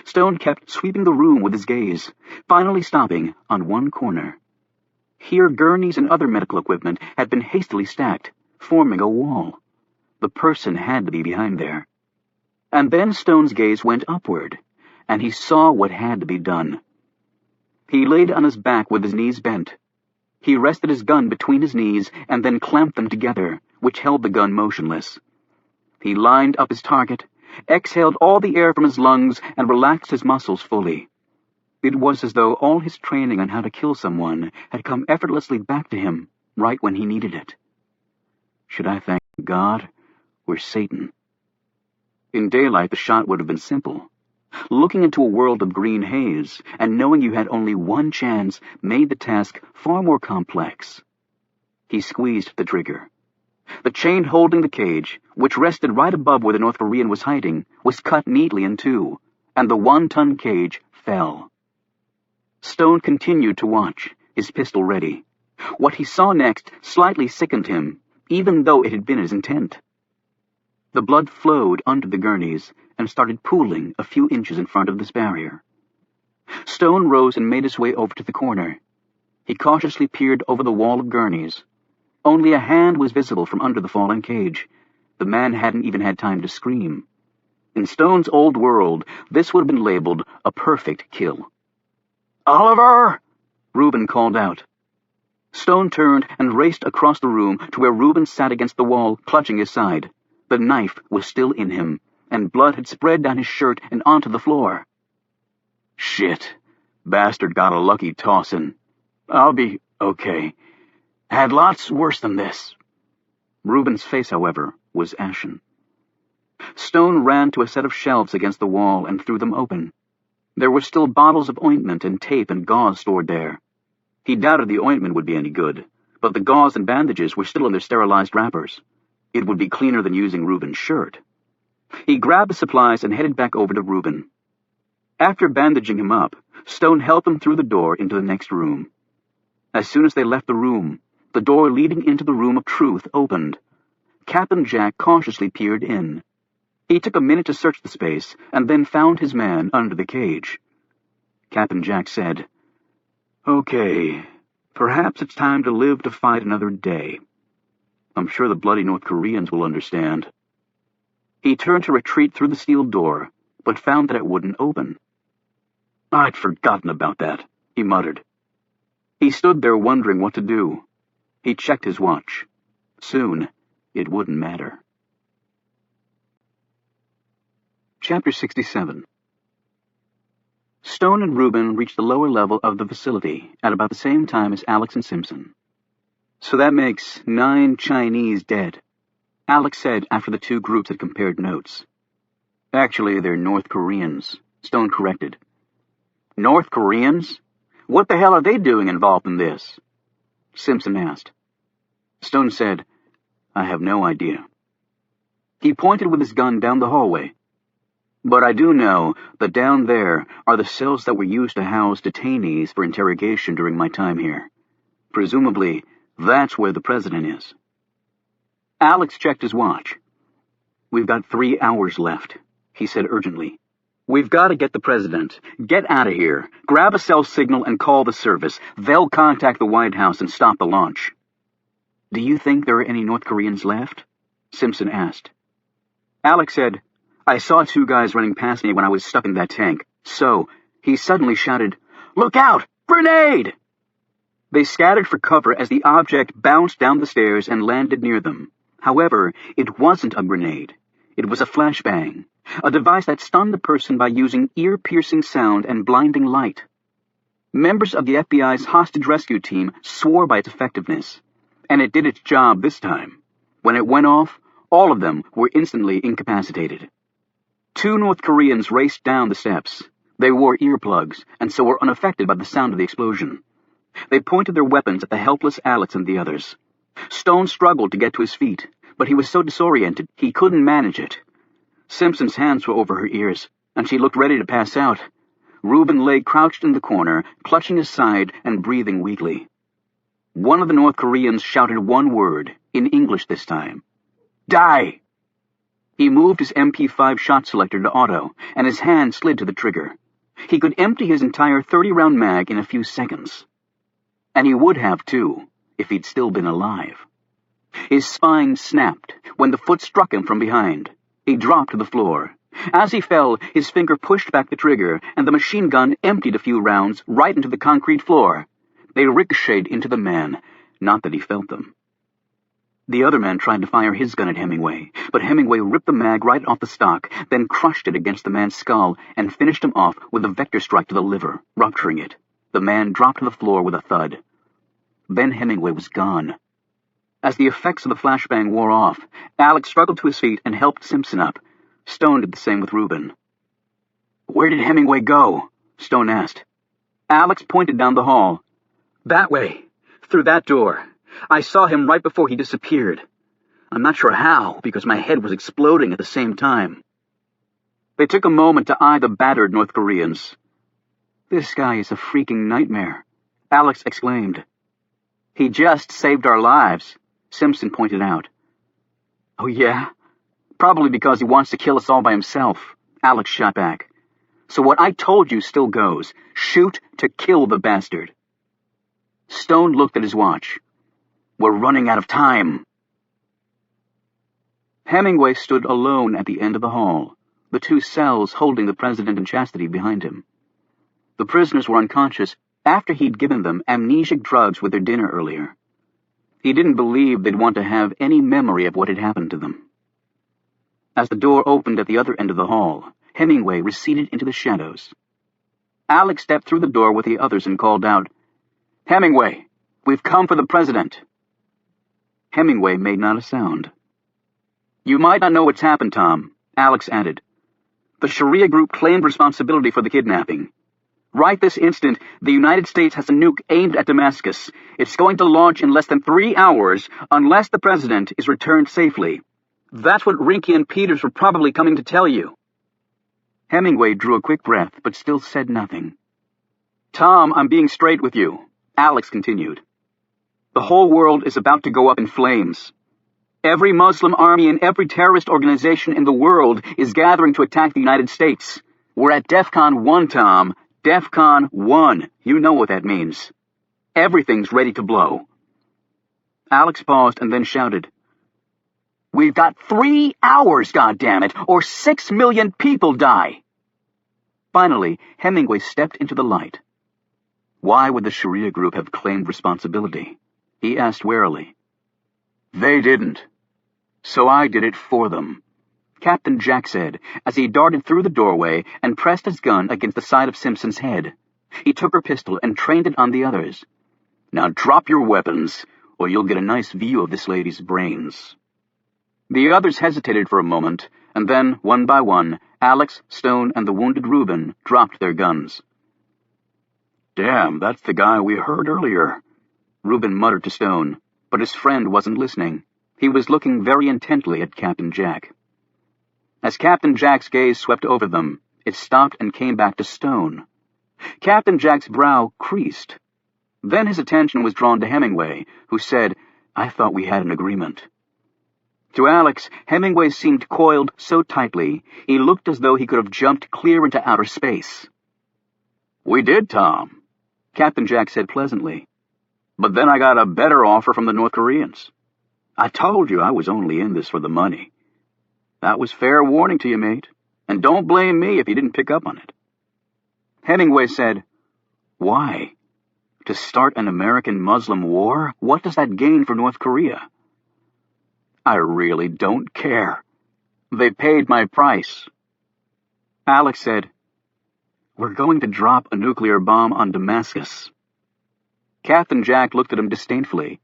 Stone kept sweeping the room with his gaze, finally stopping on one corner. Here gurneys and other medical equipment had been hastily stacked, forming a wall. The person had to be behind there. And then Stone's gaze went upward, and he saw what had to be done. He laid on his back with his knees bent. He rested his gun between his knees and then clamped them together, which held the gun motionless. He lined up his target, exhaled all the air from his lungs, and relaxed his muscles fully. It was as though all his training on how to kill someone had come effortlessly back to him right when he needed it. Should I thank God or Satan? In daylight, the shot would have been simple. Looking into a world of green haze and knowing you had only one chance made the task far more complex. He squeezed the trigger. The chain holding the cage, which rested right above where the North Korean was hiding, was cut neatly in 2, and the 1-ton cage fell. Stone continued to watch, his pistol ready. What he saw next slightly sickened him, even though it had been his intent. The blood flowed under the gurneys and started pooling a few inches in front of this barrier. Stone rose and made his way over to the corner. He cautiously peered over the wall of gurneys. Only a hand was visible from under the fallen cage. The man hadn't even had time to scream. In Stone's old world, this would have been labeled a perfect kill. Oliver! Reuben called out. Stone turned and raced across the room to where Reuben sat against the wall, clutching his side. The knife was still in him, and blood had spread down his shirt and onto the floor. Shit. Bastard got a lucky tossin'. I'll be okay. Had lots worse than this. Reuben's face, however, was ashen. Stone ran to a set of shelves against the wall and threw them open. There were still bottles of ointment and tape and gauze stored there. He doubted the ointment would be any good, but the gauze and bandages were still in their sterilized wrappers. It would be cleaner than using Reuben's shirt. He grabbed the supplies and headed back over to Reuben. After bandaging him up, Stone helped him through the door into the next room. As soon as they left the room, the door leading into the room of truth opened. Captain Jack cautiously peered in. He took a minute to search the space, and then found his man under the cage. Captain Jack said, "Okay, perhaps it's time to live to fight another day. I'm sure the bloody North Koreans will understand." He turned to retreat through the steel door, but found that it wouldn't open. "I'd forgotten about that," he muttered. He stood there wondering what to do. He checked his watch. Soon, it wouldn't matter. Chapter 67. Stone and Reuben reached the lower level of the facility at about the same time as Alex and Simpson. "So that makes 9 Chinese dead," Alex said after the two groups had compared notes. "Actually, they're North Koreans," Stone corrected. "North Koreans? What the hell are they doing involved in this?" Simpson asked. Stone said, "I have no idea." He pointed with his gun down the hallway. "But I do know that down there are the cells that were used to house detainees for interrogation during my time here. Presumably, that's where the president is." Alex checked his watch. "We've got 3 hours left," he said urgently. "We've got to get the president. Get out of here. Grab a cell signal and call the service. They'll contact the White House and stop the launch." "Do you think there are any North Koreans left?" Simpson asked. Alex said, "I saw 2 guys running past me when I was stuck in that tank. So," he suddenly shouted, "Look out! Grenade!" They scattered for cover as the object bounced down the stairs and landed near them. However, it wasn't a grenade. It was a flashbang, a device that stunned the person by using ear-piercing sound and blinding light. Members of the FBI's hostage rescue team swore by its effectiveness, and it did its job this time. When it went off, all of them were instantly incapacitated. 2 North Koreans raced down the steps. They wore earplugs, and so were unaffected by the sound of the explosion. They pointed their weapons at the helpless Alex and the others. Stone struggled to get to his feet, but he was so disoriented he couldn't manage it. Simpson's hands were over her ears, and she looked ready to pass out. Reuben lay crouched in the corner, clutching his side and breathing weakly. One of the North Koreans shouted one word, in English this time. "Die!" He moved his MP5 shot selector to auto, and his hand slid to the trigger. He could empty his entire 30-round mag in a few seconds. And he would have, too, if he'd still been alive. His spine snapped when the foot struck him from behind. He dropped to the floor. As he fell, his finger pushed back the trigger, and the machine gun emptied a few rounds right into the concrete floor. They ricocheted into the man, not that he felt them. The other man tried to fire his gun at Hemingway, but Hemingway ripped the mag right off the stock, then crushed it against the man's skull and finished him off with a vector strike to the liver, rupturing it. The man dropped to the floor with a thud. Then Hemingway was gone. As the effects of the flashbang wore off, Alex struggled to his feet and helped Simpson up. Stone did the same with Reuben. "Where did Hemingway go?" Stone asked. Alex pointed down the hall. "That way. Through that door. I saw him right before he disappeared. I'm not sure how, because my head was exploding at the same time." They took a moment to eye the battered North Koreans. "This guy is a freaking nightmare," Alex exclaimed. "He just saved our lives," Simpson pointed out. "Oh, yeah? Probably because he wants to kill us all by himself," Alex shot back. "So what I told you still goes. Shoot to kill the bastard." Stone looked at his watch. "We're running out of time." Hemingway stood alone at the end of the hall, the 2 cells holding the president and Chastity behind him. The prisoners were unconscious, after he'd given them amnesic drugs with their dinner earlier. He didn't believe they'd want to have any memory of what had happened to them. As the door opened at the other end of the hall, Hemingway receded into the shadows. Alex stepped through the door with the others and called out, "Hemingway, we've come for the president." Hemingway made not a sound. "You might not know what's happened, Tom," Alex added. "The Sharia group claimed responsibility for the kidnapping. Right this instant, the United States has a nuke aimed at Damascus. It's going to launch in less than 3 hours unless the president is returned safely. That's what Rinky and Peters were probably coming to tell you." Hemingway drew a quick breath, but still said nothing. "Tom, I'm being straight with you," Alex continued. "The whole world is about to go up in flames. Every Muslim army and every terrorist organization in the world is gathering to attack the United States. We're at DEFCON 1, Tom. DEFCON 1. You know what that means. Everything's ready to blow." Alex paused and then shouted, "We've got 3 hours, goddammit, or 6 million people die." Finally, Hemingway stepped into the light. Why would the Sharia group have claimed responsibility? He asked warily. "They didn't. So I did it for them," Captain Jack said, as he darted through the doorway and pressed his gun against the side of Simpson's head. He took her pistol and trained it on the others. "Now drop your weapons, or you'll get a nice view of this lady's brains." The others hesitated for a moment, and then, one by one, Alex, Stone, and the wounded Reuben dropped their guns. "Damn, that's the guy we heard earlier," Reuben muttered to Stone, but his friend wasn't listening. He was looking very intently at Captain Jack. As Captain Jack's gaze swept over them, it stopped and came back to Stone. Captain Jack's brow creased. Then his attention was drawn to Hemingway, who said, "I thought we had an agreement." To Alex, Hemingway seemed coiled so tightly, he looked as though he could have jumped clear into outer space. "We did, Tom," Captain Jack said pleasantly. "But then I got a better offer from the North Koreans. I told you I was only in this for the money. That was fair warning to you, mate, and don't blame me if you didn't pick up on it." Hemingway said, "Why? To start an American-Muslim war? What does that gain for North Korea?" "I really don't care. They paid my price." Alex said, "We're going to drop a nuclear bomb on Damascus." Captain Jack looked at him disdainfully.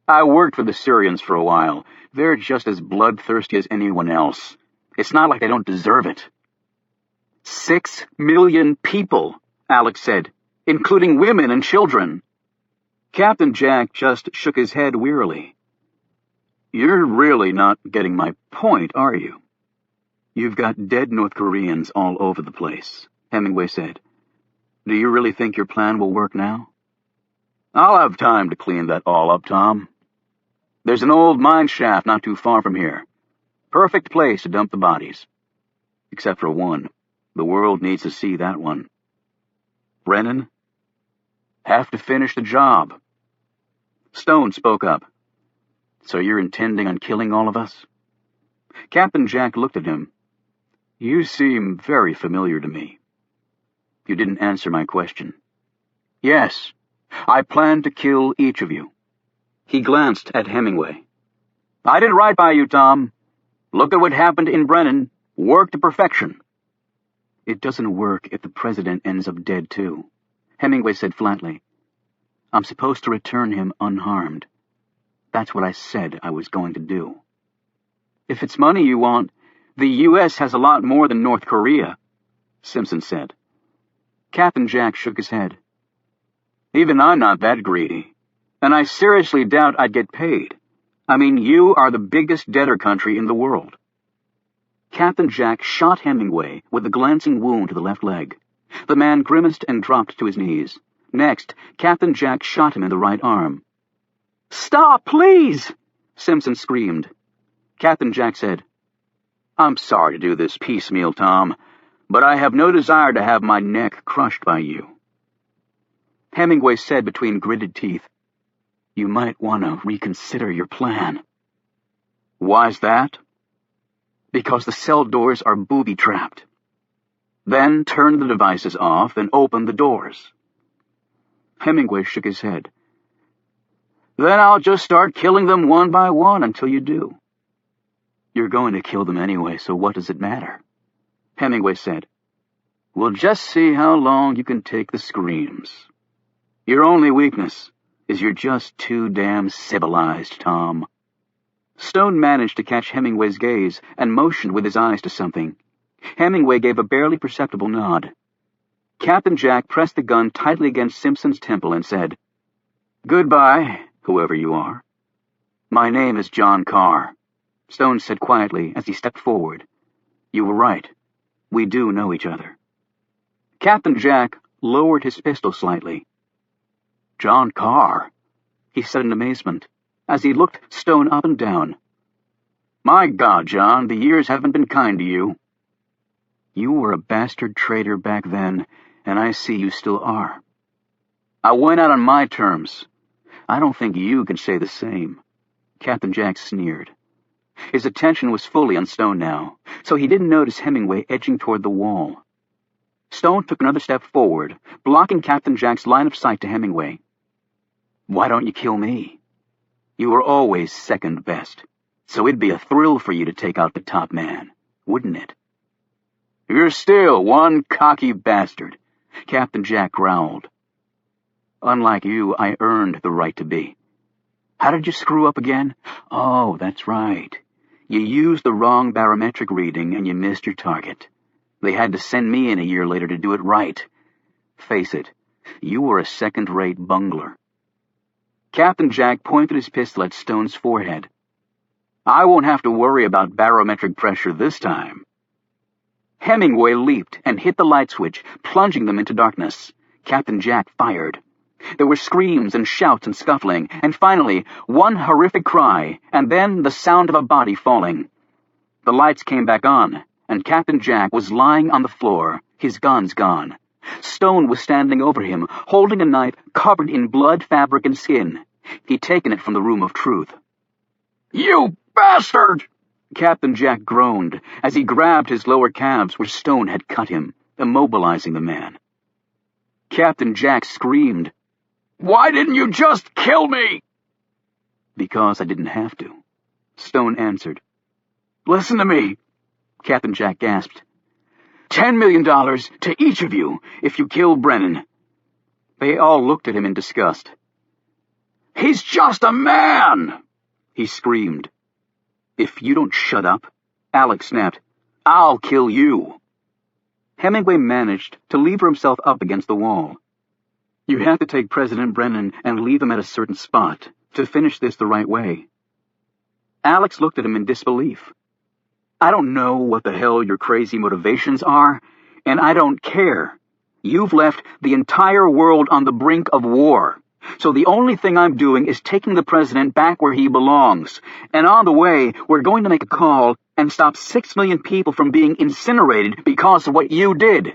"I worked for the Syrians for a while. They're just as bloodthirsty as anyone else. It's not like they don't deserve it." 6 million people, Alex said, including women and children. Captain Jack just shook his head wearily. "You're really not getting my point, are you?" "You've got dead North Koreans all over the place," Hemingway said. "Do you really think your plan will work now?" "I'll have time to clean that all up, Tom. There's an old mine shaft not too far from here. Perfect place to dump the bodies. Except for one. The world needs to see that one. Brennan? Have to finish the job." Stone spoke up. "So you're intending on killing all of us?" Captain Jack looked at him. "You seem very familiar to me." "You didn't answer my question." "Yes, I plan to kill each of you." He glanced at Hemingway. "I did right by you, Tom. Look at what happened in Brennan. Work to perfection." "It doesn't work if the president ends up dead, too," Hemingway said flatly. "I'm supposed to return him unharmed. That's what I said I was going to do." "If it's money you want, the U.S. has a lot more than North Korea," Simpson said. Captain Jack shook his head. "Even I'm not that greedy. And I seriously doubt I'd get paid. I mean, you are the biggest debtor country in the world." Captain Jack shot Hemingway with a glancing wound to the left leg. The man grimaced and dropped to his knees. Next, Captain Jack shot him in the right arm. "Stop, please!" Simpson screamed. Captain Jack said, "I'm sorry to do this piecemeal, Tom, but I have no desire to have my neck crushed by you." Hemingway said between gritted teeth, "You might want to reconsider your plan." "Why's that?" "Because the cell doors are booby-trapped." "Then turn the devices off and open the doors." Hemingway shook his head. Then I'll just start killing them one by one until you do. You're going to kill them anyway, so what does it matter? Hemingway said. We'll just see how long you can take the screams. Your only weakness is you're just too damn civilized, Tom. Stone managed to catch Hemingway's gaze and motioned with his eyes to something. Hemingway gave a barely perceptible nod. Captain Jack pressed the gun tightly against Simpson's temple and said, Goodbye, whoever you are. My name is John Carr, Stone said quietly as he stepped forward. You were right. We do know each other. Captain Jack lowered his pistol slightly. John Carr, he said in amazement, as he looked Stone up and down. My God, John, the years haven't been kind to you. You were a bastard traitor back then, and I see you still are. I went out on my terms. I don't think you can say the same. Captain Jack sneered. His attention was fully on Stone now, so he didn't notice Hemingway edging toward the wall. Stone took another step forward, blocking Captain Jack's line of sight to Hemingway. Why don't you kill me? You were always second best, so it'd be a thrill for you to take out the top man, wouldn't it? You're still one cocky bastard, Captain Jack growled. Unlike you, I earned the right to be. How did you screw up again? Oh, that's right. You used the wrong barometric reading and you missed your target. They had to send me in a year later to do it right. Face it, you were a second-rate bungler. Captain Jack pointed his pistol at Stone's forehead. I won't have to worry about barometric pressure this time. Hemingway leaped and hit the light switch, plunging them into darkness. Captain Jack fired. There were screams and shouts and scuffling, and finally, one horrific cry, and then the sound of a body falling. The lights came back on, and Captain Jack was lying on the floor, his guns gone. Stone was standing over him, holding a knife covered in blood, fabric, and skin. He'd taken it from the room of truth. You bastard! Captain Jack groaned as he grabbed his lower calves where Stone had cut him, immobilizing the man. Captain Jack screamed, Why didn't you just kill me? Because I didn't have to, Stone answered. Listen to me, Captain Jack gasped. $10 million to each of you if you kill Brennan. They all looked at him in disgust. He's just a man, he screamed. If you don't shut up, Alex snapped, I'll kill you. Hemingway managed to lever himself up against the wall. You have to take President Brennan and leave him at a certain spot to finish this the right way. Alex looked at him in disbelief. I don't know what the hell your crazy motivations are, and I don't care. You've left the entire world on the brink of war. So the only thing I'm doing is taking the president back where he belongs. And on the way, we're going to make a call and stop 6 million people from being incinerated because of what you did.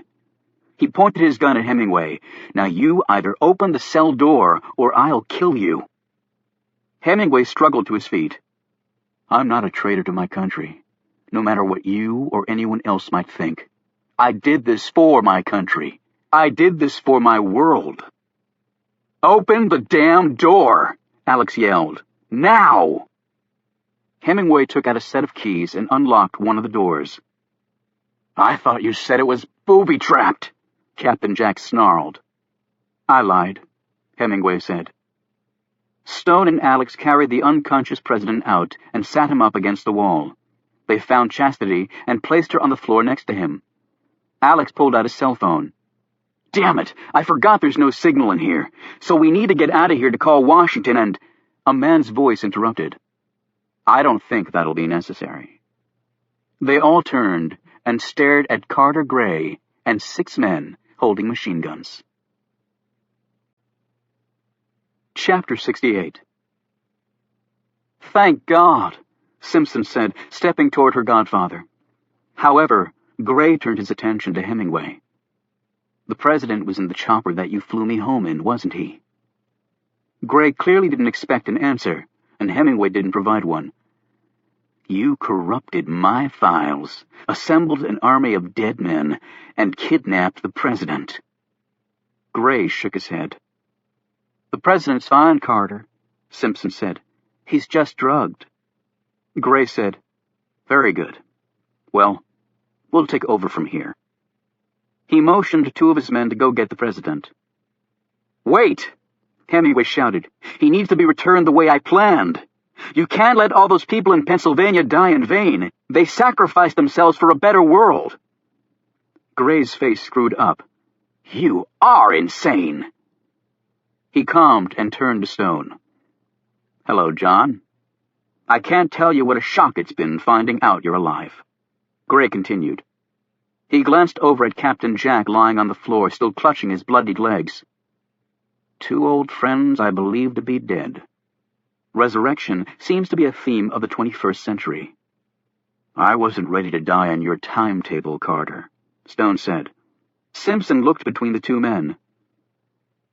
He pointed his gun at Hemingway. Now you either open the cell door or I'll kill you. Hemingway struggled to his feet. I'm not a traitor to my country, no matter what you or anyone else might think. I did this for my country. I did this for my world. Open the damn door, Alex yelled. Now! Hemingway took out a set of keys and unlocked one of the doors. I thought you said it was booby-trapped, Captain Jack snarled. I lied, Hemingway said. Stone and Alex carried the unconscious president out and sat him up against the wall. They found Chastity and placed her on the floor next to him. Alex pulled out his cell phone. Damn it, I forgot there's no signal in here, so we need to get out of here to call Washington and... A man's voice interrupted. I don't think that'll be necessary. They all turned and stared at Carter Gray and 6 men holding machine guns. Chapter 68. Thank God, Simpson said, stepping toward her godfather. However, Gray turned his attention to Hemingway. The president was in the chopper that you flew me home in, wasn't he? Gray clearly didn't expect an answer, and Hemingway didn't provide one. You corrupted my files, assembled an army of dead men, and kidnapped the president. Gray shook his head. "The president's fine, Carter," Simpson said. "He's just drugged." Gray said, "Very good. Well, we'll take over from here." He motioned two of his men to go get the president. "Wait!" Hemingway shouted. "He needs to be returned the way I planned. You can't let all those people in Pennsylvania die in vain. They sacrificed themselves for a better world." Gray's face screwed up. "You are insane." He calmed and turned to Stone. "Hello, John. I can't tell you what a shock it's been finding out you're alive." Gray continued. He glanced over at Captain Jack lying on the floor, still clutching his bloodied legs. "Two old friends I believe to be dead. Resurrection seems to be a theme of the 21st century." "I wasn't ready to die on your timetable, Carter," Stone said. Simpson looked between the two men.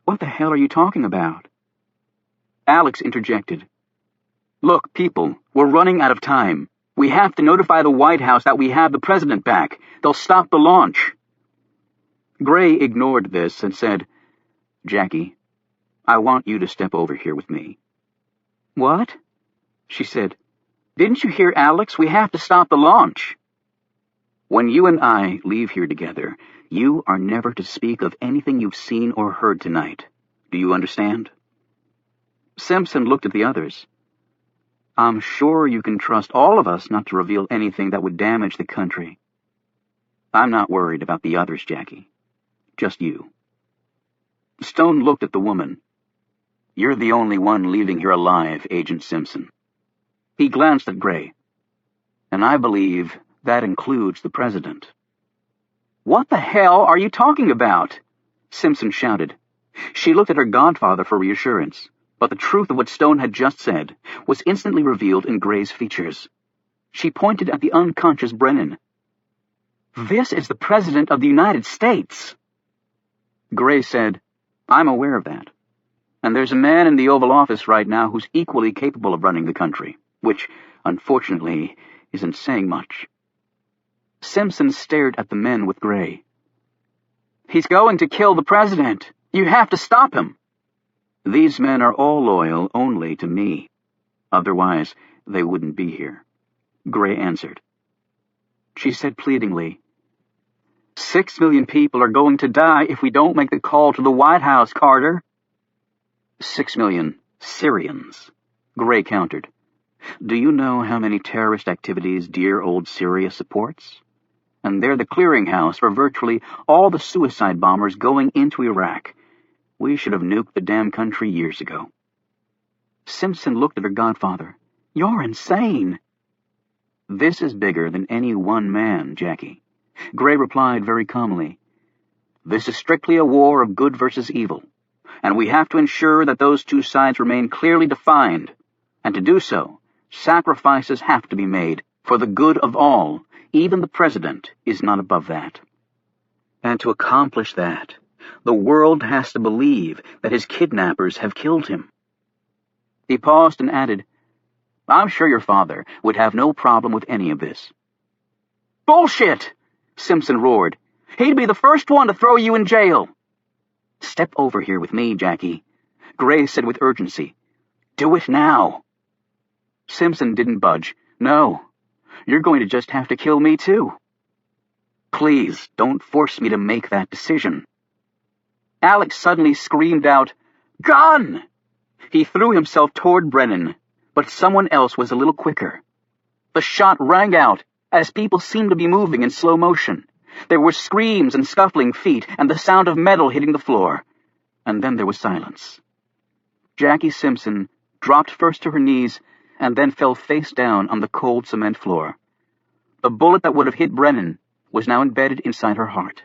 "What the hell are you talking about?" Alex interjected. "Look, people, we're running out of time. We have to notify the White House that we have the president back. They'll stop the launch." Gray ignored this and said, "Jackie, I want you to step over here with me." "What?" she said. "Didn't you hear Alex? We have to stop the launch." "When you and I leave here together, you are never to speak of anything you've seen or heard tonight. Do you understand?" Simpson looked at the others. "I'm sure you can trust all of us not to reveal anything that would damage the country." "I'm not worried about the others, Jackie. Just you." Stone looked at the woman. "You're the only one leaving here alive, Agent Simpson." He glanced at Gray. "And I believe that includes the president." "What the hell are you talking about?" Simpson shouted. She looked at her godfather for reassurance, but the truth of what Stone had just said was instantly revealed in Gray's features. She pointed at the unconscious Brennan. "This is the President of the United States." Gray said, "I'm aware of that. And there's a man in the Oval Office right now who's equally capable of running the country, which, unfortunately, isn't saying much." Simpson stared at the men with Gray. "He's going to kill the president. You have to stop him." "These men are all loyal only to me. Otherwise, they wouldn't be here," Gray answered. She said pleadingly, 6 million people are going to die if we don't make the call to the White House, Carter." 6 million Syrians, Gray countered. "Do you know how many terrorist activities dear old Syria supports? And they're the clearinghouse for virtually all the suicide bombers going into Iraq. We should have nuked the damn country years ago." Simpson looked at her godfather. "You're insane." "This is bigger than any one man, Jackie," Gray replied very calmly. "This is strictly a war of good versus evil, and we have to ensure that those two sides remain clearly defined, and to do so, sacrifices have to be made for the good of all. Even the president is not above that. And to accomplish that, the world has to believe that his kidnappers have killed him." He paused and added, "I'm sure your father would have no problem with any of this." "Bullshit!" Simpson roared. "He'd be the first one to throw you in jail." "Step over here with me, Jackie," Gray said with urgency. "Do it now." Simpson didn't budge. "No, you're going to just have to kill me too." "Please, don't force me to make that decision." Alex suddenly screamed out, "Gun!" He threw himself toward Brennan, but someone else was a little quicker. The shot rang out as people seemed to be moving in slow motion. There were screams and scuffling feet and the sound of metal hitting the floor. And then there was silence. Jackie Simpson dropped first to her knees and then fell face down on the cold cement floor. The bullet that would have hit Brennan was now embedded inside her heart.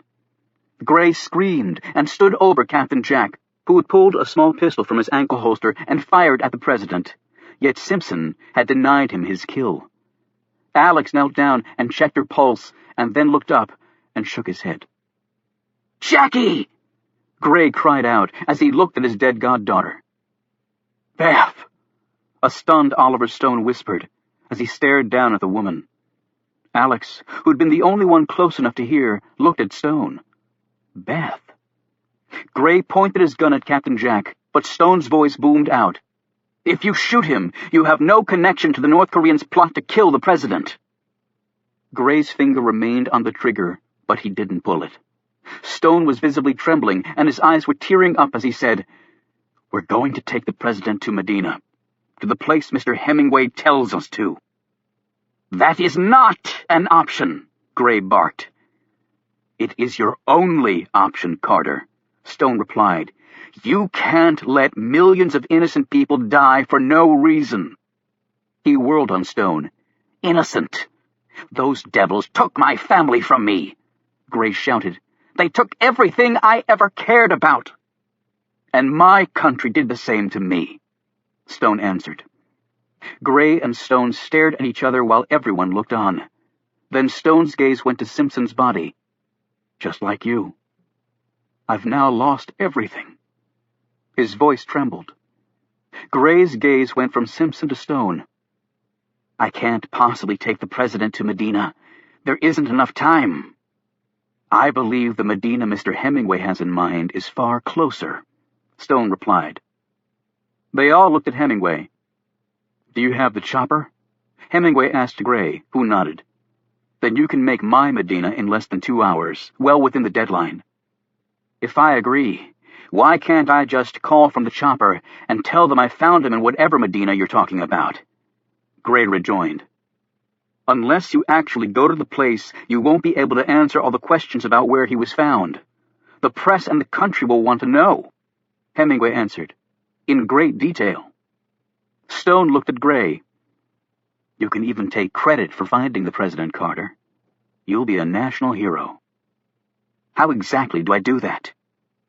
Gray screamed and stood over Captain Jack, who had pulled a small pistol from his ankle holster and fired at the president. Yet Simpson had denied him his kill. Alex knelt down and checked her pulse, and then looked up and shook his head. "Jackie!" Gray cried out as he looked at his dead goddaughter. "Beth!" a stunned Oliver Stone whispered as he stared down at the woman. Alex, who'd been the only one close enough to hear, looked at Stone. Beth. Gray pointed his gun at Captain Jack, but Stone's voice boomed out. "If you shoot him, you have no connection to the North Koreans' plot to kill the president." Gray's finger remained on the trigger, but he didn't pull it. Stone was visibly trembling, and his eyes were tearing up as he said, "We're going to take the president to Medina, to the place Mr. Hemingway tells us to." "That is not an option," Gray barked. "It is your only option, Carter," Stone replied. "You can't let millions of innocent people die for no reason." He whirled on Stone. "Innocent? Those devils took my family from me," Gray shouted. "They took everything I ever cared about." "And my country did the same to me," Stone answered. Gray and Stone stared at each other while everyone looked on. Then Stone's gaze went to Simpson's body. "Just like you. I've now lost everything." His voice trembled. Gray's gaze went from Simpson to Stone. "I can't possibly take the president to Medina. There isn't enough time." "I believe the Medina Mr. Hemingway has in mind is far closer," Stone replied. They all looked at Hemingway. "Do you have the chopper?" Hemingway asked Gray, who nodded. "Then you can make my Medina in less than 2 hours, well within the deadline." "If I agree, why can't I just call from the chopper and tell them I found him in whatever Medina you're talking about?" Gray rejoined. "Unless you actually go to the place, you won't be able to answer all the questions about where he was found. The press and the country will want to know," Hemingway answered, "in great detail." Stone looked at Gray. "You can even take credit for finding the president, Carter. You'll be a national hero." "How exactly do I do that?"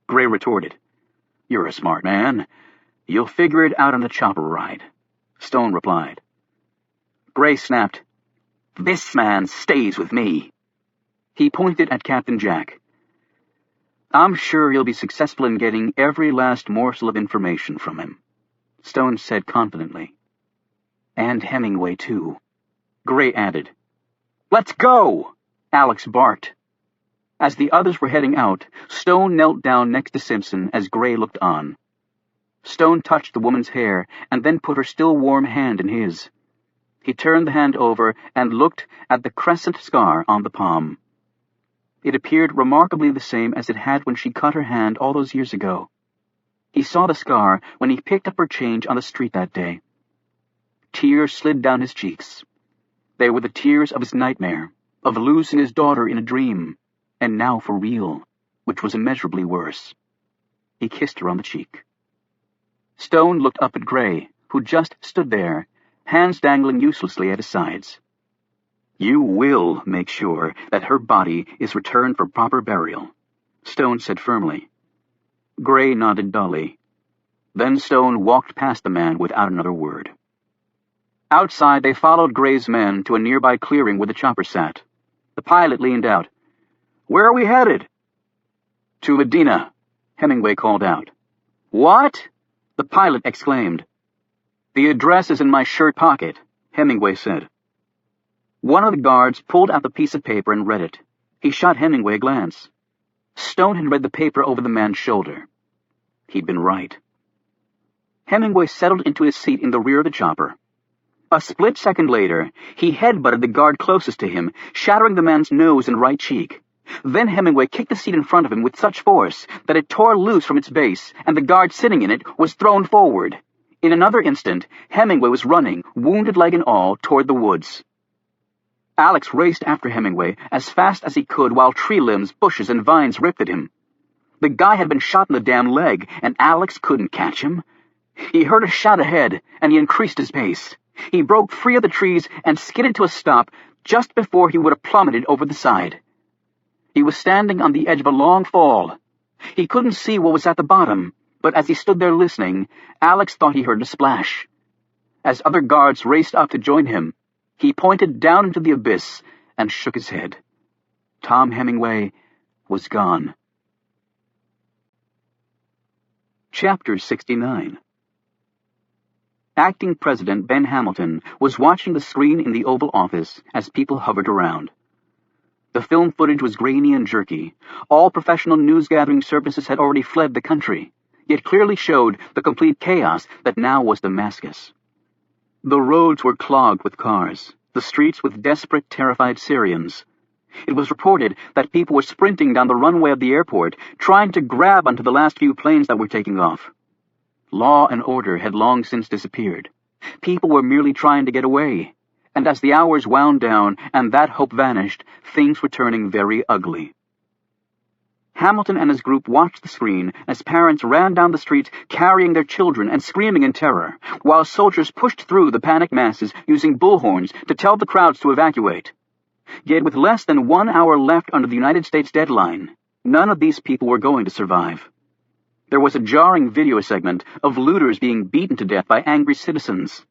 Gray retorted. "You're a smart man. You'll figure it out on the chopper ride," Stone replied. Gray snapped, "This man stays with me." He pointed at Captain Jack. "I'm sure you'll be successful in getting every last morsel of information from him," Stone said confidently. "And Hemingway, too," Gray added. "Let's go!" Alex barked. As the others were heading out, Stone knelt down next to Simpson as Gray looked on. Stone touched the woman's hair and then put her still warm hand in his. He turned the hand over and looked at the crescent scar on the palm. It appeared remarkably the same as it had when she cut her hand all those years ago. He saw the scar when he picked up her change on the street that day. Tears slid down his cheeks. They were the tears of his nightmare, of losing his daughter in a dream, and now for real, which was immeasurably worse. He kissed her on the cheek. Stone looked up at Gray, who just stood there, hands dangling uselessly at his sides. "You will make sure that her body is returned for proper burial," Stone said firmly. Gray nodded dully. Then Stone walked past the man without another word. Outside, they followed Gray's men to a nearby clearing where the chopper sat. The pilot leaned out. "Where are we headed?" "To Medina," Hemingway called out. "What?" the pilot exclaimed. "The address is in my shirt pocket," Hemingway said. One of the guards pulled out the piece of paper and read it. He shot Hemingway a glance. Stone had read the paper over the man's shoulder. He'd been right. Hemingway settled into his seat in the rear of the chopper. A split second later, he headbutted the guard closest to him, shattering the man's nose and right cheek. Then Hemingway kicked the seat in front of him with such force that it tore loose from its base, and the guard sitting in it was thrown forward. In another instant, Hemingway was running, wounded leg and all, toward the woods. Alex raced after Hemingway as fast as he could while tree limbs, bushes, and vines ripped at him. The guy had been shot in the damn leg, and Alex couldn't catch him. He heard a shout ahead, and he increased his pace. He broke free of the trees and skidded to a stop just before he would have plummeted over the side. He was standing on the edge of a long fall. He couldn't see what was at the bottom, but as he stood there listening, Alex thought he heard a splash. As other guards raced up to join him, he pointed down into the abyss and shook his head. Tom Hemingway was gone. Chapter 69. Acting President Ben Hamilton was watching the screen in the Oval Office as people hovered around. The film footage was grainy and jerky. All professional news-gathering services had already fled the country. yet clearly showed the complete chaos that now was Damascus. The roads were clogged with cars, the streets with desperate, terrified Syrians. It was reported that people were sprinting down the runway of the airport, trying to grab onto the last few planes that were taking off. Law and order had long since disappeared. People were merely trying to get away, and as the hours wound down and that hope vanished, things were turning very ugly. Hamilton and his group watched the screen as parents ran down the streets carrying their children and screaming in terror, while soldiers pushed through the panicked masses using bullhorns to tell the crowds to evacuate. Yet with less than 1 hour left under the United States deadline, none of these people were going to survive. There was a jarring video segment of looters being beaten to death by angry citizens.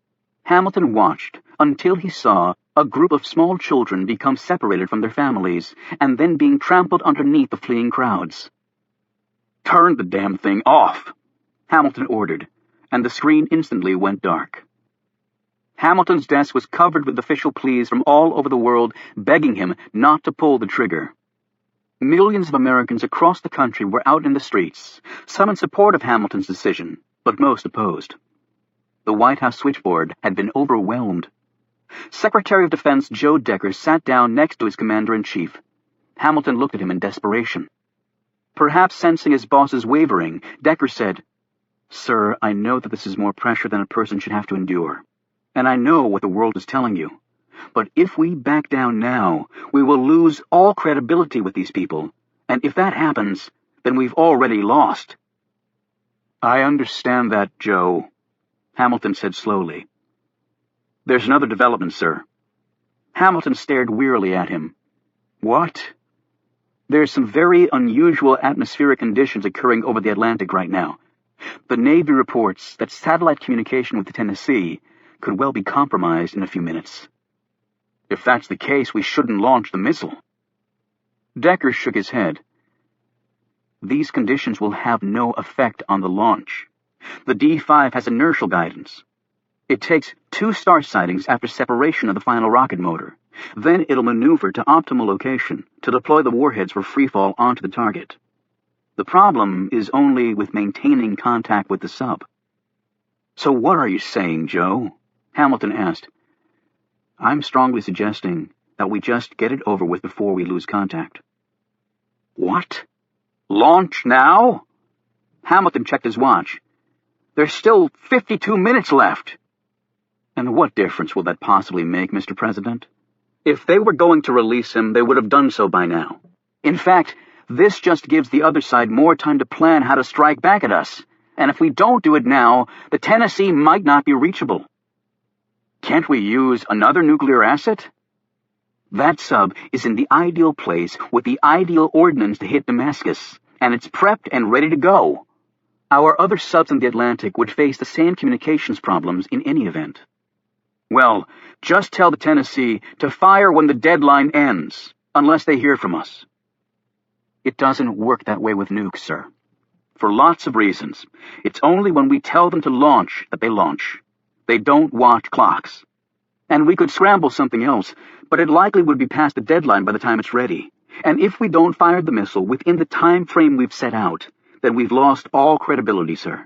Hamilton watched until he saw a group of small children become separated from their families and then being trampled underneath the fleeing crowds. "Turn the damn thing off," Hamilton ordered, and the screen instantly went dark. Hamilton's desk was covered with official pleas from all over the world begging him not to pull the trigger. Millions of Americans across the country were out in the streets, some in support of Hamilton's decision, but most opposed. The White House switchboard had been overwhelmed. Secretary of Defense Joe Decker sat down next to his commander-in-chief. Hamilton looked at him in desperation. Perhaps sensing his boss's wavering, Decker said, "Sir, I know that this is more pressure than a person should have to endure. And I know what the world is telling you. But if we back down now, we will lose all credibility with these people. And if that happens, then we've already lost." "I understand that, Joe," Hamilton said slowly. "There's another development, sir." Hamilton stared wearily at him. "What?" "There's some very unusual atmospheric conditions occurring over the Atlantic right now. The Navy reports that satellite communication with the Tennessee could well be compromised in a few minutes." "If that's the case, we shouldn't launch the missile." Decker shook his head. "These conditions will have no effect on the launch. The D-5 has inertial guidance. It takes 2 star sightings after separation of the final rocket motor. Then it'll maneuver to optimal location to deploy the warheads for freefall onto the target. The problem is only with maintaining contact with the sub." "So what are you saying, Joe?" Hamilton asked. "I'm strongly suggesting that we just get it over with before we lose contact." "What? Launch now?" Hamilton checked his watch. "There's still 52 minutes left." "And what difference will that possibly make, Mr. President? If they were going to release him, they would have done so by now. In fact, this just gives the other side more time to plan how to strike back at us. And if we don't do it now, the Tennessee might not be reachable." "Can't we use another nuclear asset?" "That sub is in the ideal place with the ideal ordnance to hit Damascus, and it's prepped and ready to go. Our other subs in the Atlantic would face the same communications problems in any event." "Well, just tell the Tennessee to fire when the deadline ends, unless they hear from us." "It doesn't work that way with nukes, sir. For lots of reasons. It's only when we tell them to launch that they launch. They don't watch clocks. And we could scramble something else, but it likely would be past the deadline by the time it's ready. And if we don't fire the missile within the time frame we've set out, then we've lost all credibility, sir."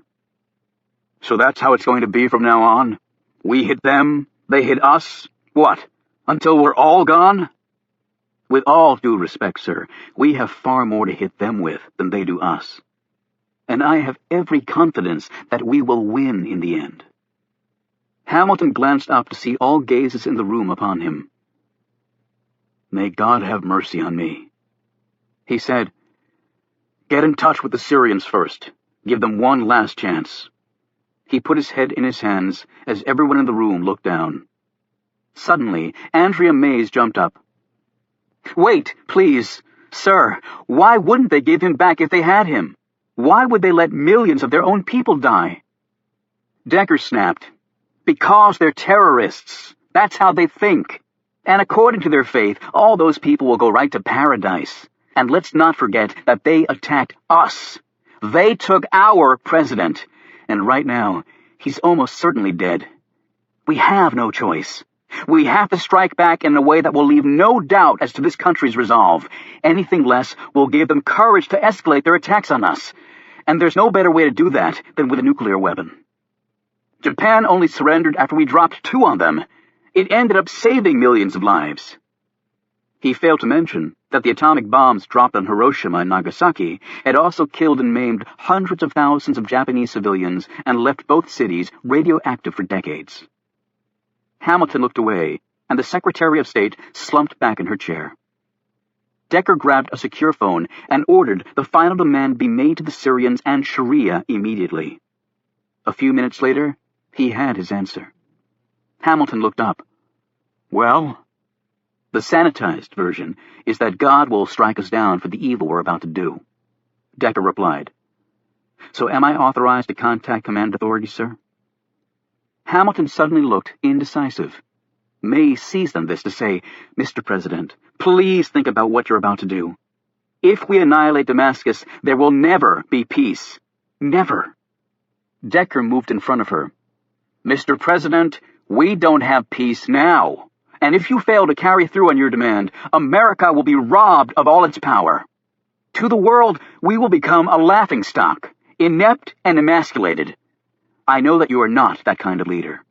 "So that's how it's going to be from now on? We hit them, they hit us, what, until we're all gone?" "With all due respect, sir, we have far more to hit them with than they do us. And I have every confidence that we will win in the end." Hamilton glanced up to see all gazes in the room upon him. "May God have mercy on me." He said, "Get in touch with the Syrians first. Give them one last chance." He put his head in his hands as everyone in the room looked down. Suddenly, Andrea Mays jumped up. "Wait, please. Sir, why wouldn't they give him back if they had him? Why would they let millions of their own people die?" Decker snapped. "Because they're terrorists. That's how they think. And according to their faith, all those people will go right to paradise. And let's not forget that they attacked us. They took our president. And right now, he's almost certainly dead. We have no choice. We have to strike back in a way that will leave no doubt as to this country's resolve. Anything less will give them courage to escalate their attacks on us. and there's no better way to do that than with a nuclear weapon. Japan only surrendered after we dropped 2 on them. It ended up saving millions of lives. He failed to mention that the atomic bombs dropped on Hiroshima and Nagasaki had also killed and maimed hundreds of thousands of Japanese civilians and left both cities radioactive for decades. Hamilton looked away, and the Secretary of State slumped back in her chair. Decker grabbed a secure phone and ordered the final demand be made to the Syrians and Sharia immediately. A few minutes later, he had his answer. Hamilton looked up. Well, the sanitized version is that God will strike us down for the evil we're about to do. Decker replied. So am I authorized to contact command authorities, sir? Hamilton suddenly looked indecisive. May seized on this to say, Mr. President, please think about what you're about to do. If we annihilate Damascus, there will never be peace. Never. Decker moved in front of her. Mr. President, we don't have peace now. And if you fail to carry through on your demand, America will be robbed of all its power. To the world, we will become a laughingstock, inept and emasculated. I know that you are not that kind of leader.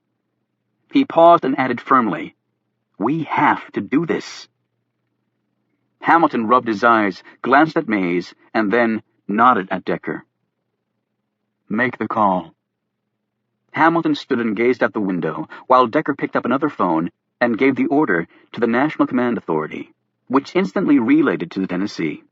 He paused and added firmly, we have to do this. Hamilton rubbed his eyes, glanced at Mays, and then nodded at Decker. Make the call. Hamilton stood and gazed out the window, while Decker picked up another phone and gave the order to the National Command Authority, which instantly relayed it to the Tennessee.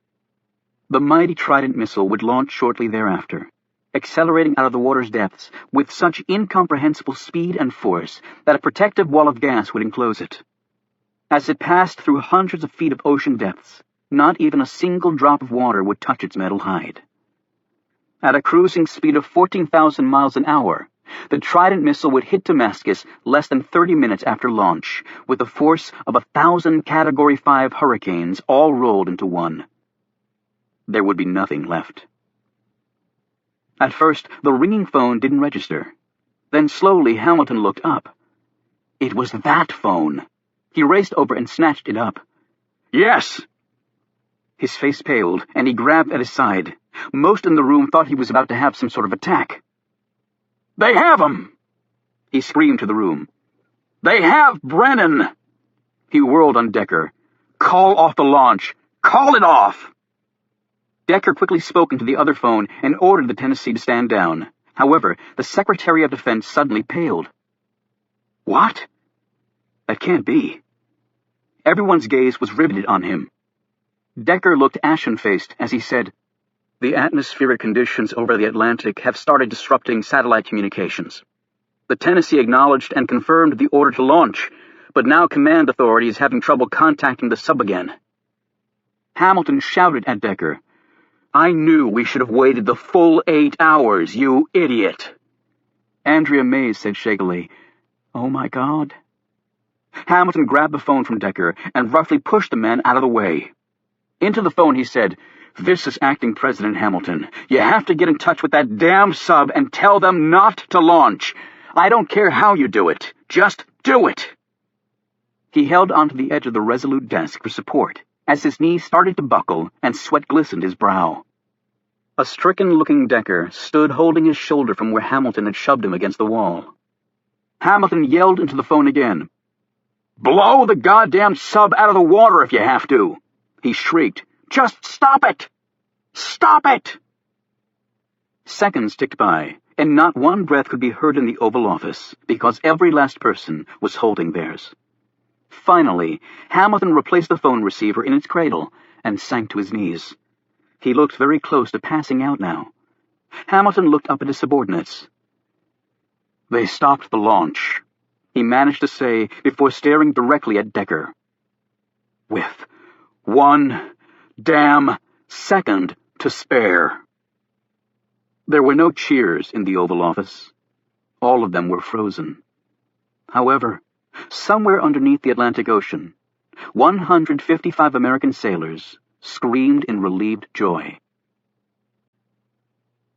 The mighty Trident missile would launch shortly thereafter, accelerating out of the water's depths with such incomprehensible speed and force that a protective wall of gas would enclose it. As it passed through hundreds of feet of ocean depths, not even a single drop of water would touch its metal hide. At a cruising speed of 14,000 miles an hour, the Trident missile would hit Damascus less than 30 minutes after launch, with the force of 1,000 Category 5 hurricanes all rolled into one. There would be nothing left. At first, the ringing phone didn't register. Then slowly Hamilton looked up. It was that phone. He raced over and snatched it up. Yes! His face paled, and he grabbed at his side. Most in the room thought he was about to have some sort of attack. They have him! He screamed to the room. They have Brennan! He whirled on Decker. Call off the launch! Call it off! Decker quickly spoke into the other phone and ordered the Tennessee to stand down. However, the Secretary of Defense suddenly paled. What? That can't be. Everyone's gaze was riveted on him. Decker looked ashen-faced as he said, The atmospheric conditions over the Atlantic have started disrupting satellite communications. The Tennessee acknowledged and confirmed the order to launch, but now command authority is having trouble contacting the sub again. Hamilton shouted at Decker, I knew we should have waited the full 8 hours, you idiot. Andrea Mays said shakily, Oh my God. Hamilton grabbed the phone from Decker and roughly pushed the man out of the way. Into the phone he said, This is Acting President Hamilton. You have to get in touch with that damn sub and tell them not to launch. I don't care how you do it. Just do it. He held onto the edge of the Resolute desk for support, as his knees started to buckle and sweat glistened his brow. A stricken-looking Decker stood holding his shoulder from where Hamilton had shoved him against the wall. Hamilton yelled into the phone again. Blow the goddamn sub out of the water if you have to, he shrieked. Just stop it! Stop it! Seconds ticked by, and not one breath could be heard in the Oval Office, because every last person was holding theirs. Finally, Hamilton replaced the phone receiver in its cradle and sank to his knees. He looked very close to passing out now. Hamilton looked up at his subordinates. They stopped the launch, he managed to say before staring directly at Decker. With 1 damn second to spare. There were no cheers in the Oval Office. All of them were frozen. However, somewhere underneath the Atlantic Ocean, 155 American sailors screamed in relieved joy.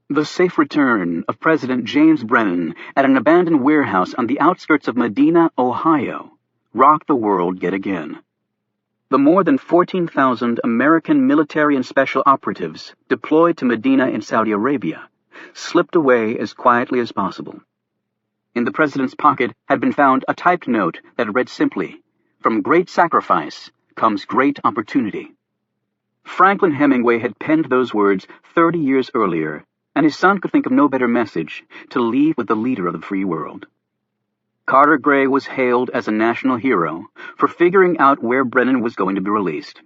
The safe return of President James Brennan at an abandoned warehouse on the outskirts of Medina, Ohio, rocked the world yet again. The more than 14,000 American military and special operatives deployed to Medina in Saudi Arabia slipped away as quietly as possible. In the president's pocket had been found a typed note that read simply, "From great sacrifice comes great opportunity." Franklin Hemingway had penned those words 30 years earlier, and his son could think of no better message to leave with the leader of the free world. Carter Gray was hailed as a national hero for figuring out where Brennan was going to be released.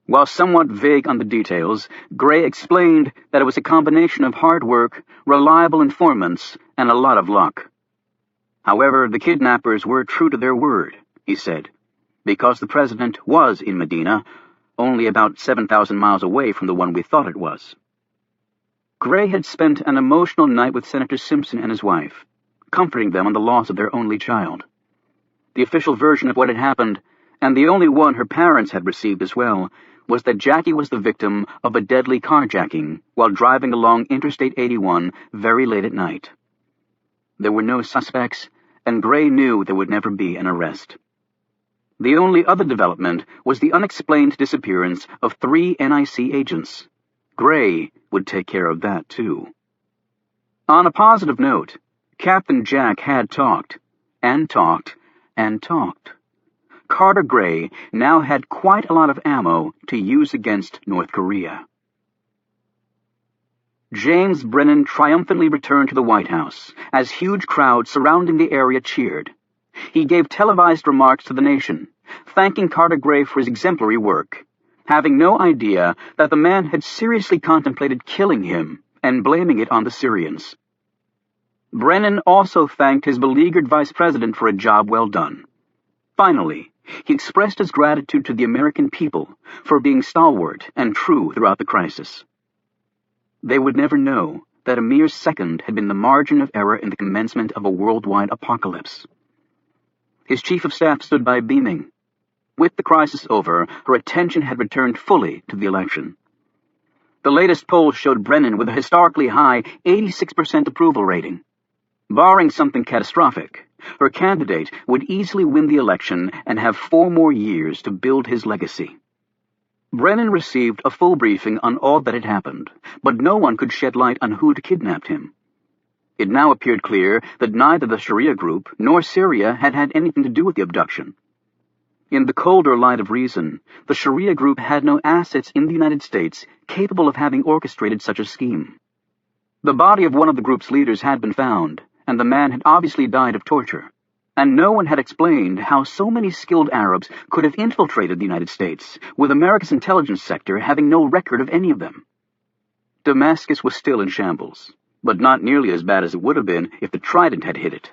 While somewhat vague on the details, Gray explained that it was a combination of hard work, reliable informants, and a lot of luck. However, the kidnappers were true to their word, he said, because the president was in Medina, only about 7,000 miles away from the one we thought it was. Gray had spent an emotional night with Senator Simpson and his wife, comforting them on the loss of their only child. The official version of what had happened, and the only one her parents had received as well, was that Jackie was the victim of a deadly carjacking while driving along Interstate 81 very late at night. There were no suspects, and Gray knew there would never be an arrest. The only other development was the unexplained disappearance of 3 NIC agents. Gray would take care of that, too. On a positive note, Captain Jack had talked, and talked, and talked. Carter Gray now had quite a lot of ammo to use against North Korea. James Brennan triumphantly returned to the White House as huge crowds surrounding the area cheered. He gave televised remarks to the nation, thanking Carter Gray for his exemplary work, having no idea that the man had seriously contemplated killing him and blaming it on the Syrians. Brennan also thanked his beleaguered vice president for a job well done. Finally, he expressed his gratitude to the American people for being stalwart and true throughout the crisis. They would never know that a mere second had been the margin of error in the commencement of a worldwide apocalypse. His chief of staff stood by beaming. With the crisis over, her attention had returned fully to the election. The latest polls showed Brennan with a historically high 86% approval rating. Barring something catastrophic, her candidate would easily win the election and have 4 more years to build his legacy. Brennan received a full briefing on all that had happened, but no one could shed light on who had kidnapped him. It now appeared clear that neither the Sharia group nor Syria had had anything to do with the abduction. In the colder light of reason, the Sharia group had no assets in the United States capable of having orchestrated such a scheme. The body of one of the group's leaders had been found, and the man had obviously died of torture, and no one had explained how so many skilled Arabs could have infiltrated the United States, with America's intelligence sector having no record of any of them. Damascus was still in shambles, but not nearly as bad as it would have been if the Trident had hit it.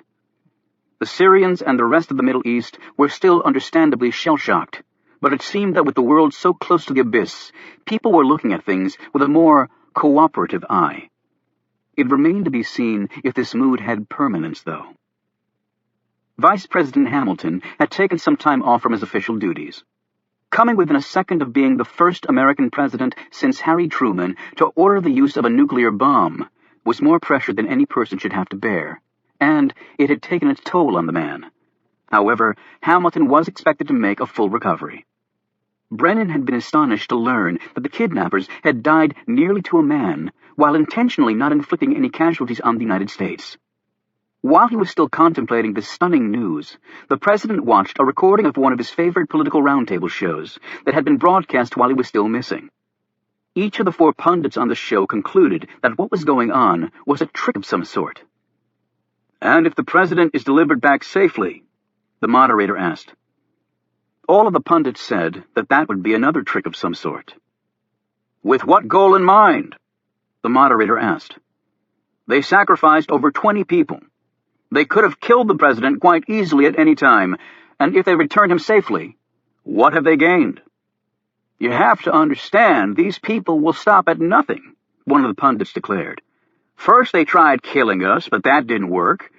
The Syrians and the rest of the Middle East were still understandably shell-shocked, but it seemed that with the world so close to the abyss, people were looking at things with a more cooperative eye. It remained to be seen if this mood had permanence, though. Vice President Hamilton had taken some time off from his official duties. Coming within a second of being the first American president since Harry Truman to order the use of a nuclear bomb was more pressure than any person should have to bear, and it had taken its toll on the man. However, Hamilton was expected to make a full recovery. Brennan had been astonished to learn that the kidnappers had died nearly to a man, while intentionally not inflicting any casualties on the United States. While he was still contemplating this stunning news, the president watched a recording of one of his favorite political roundtable shows that had been broadcast while he was still missing. Each of the 4 pundits on the show concluded that what was going on was a trick of some sort. "And if the president is delivered back safely?" the moderator asked. All of the pundits said that that would be another trick of some sort. "With what goal in mind?" the moderator asked. "They sacrificed over 20 people. They could have killed the president quite easily at any time, and if they returned him safely, what have they gained?" "You have to understand, these people will stop at nothing," one of the pundits declared. "First they tried killing us, but that didn't work.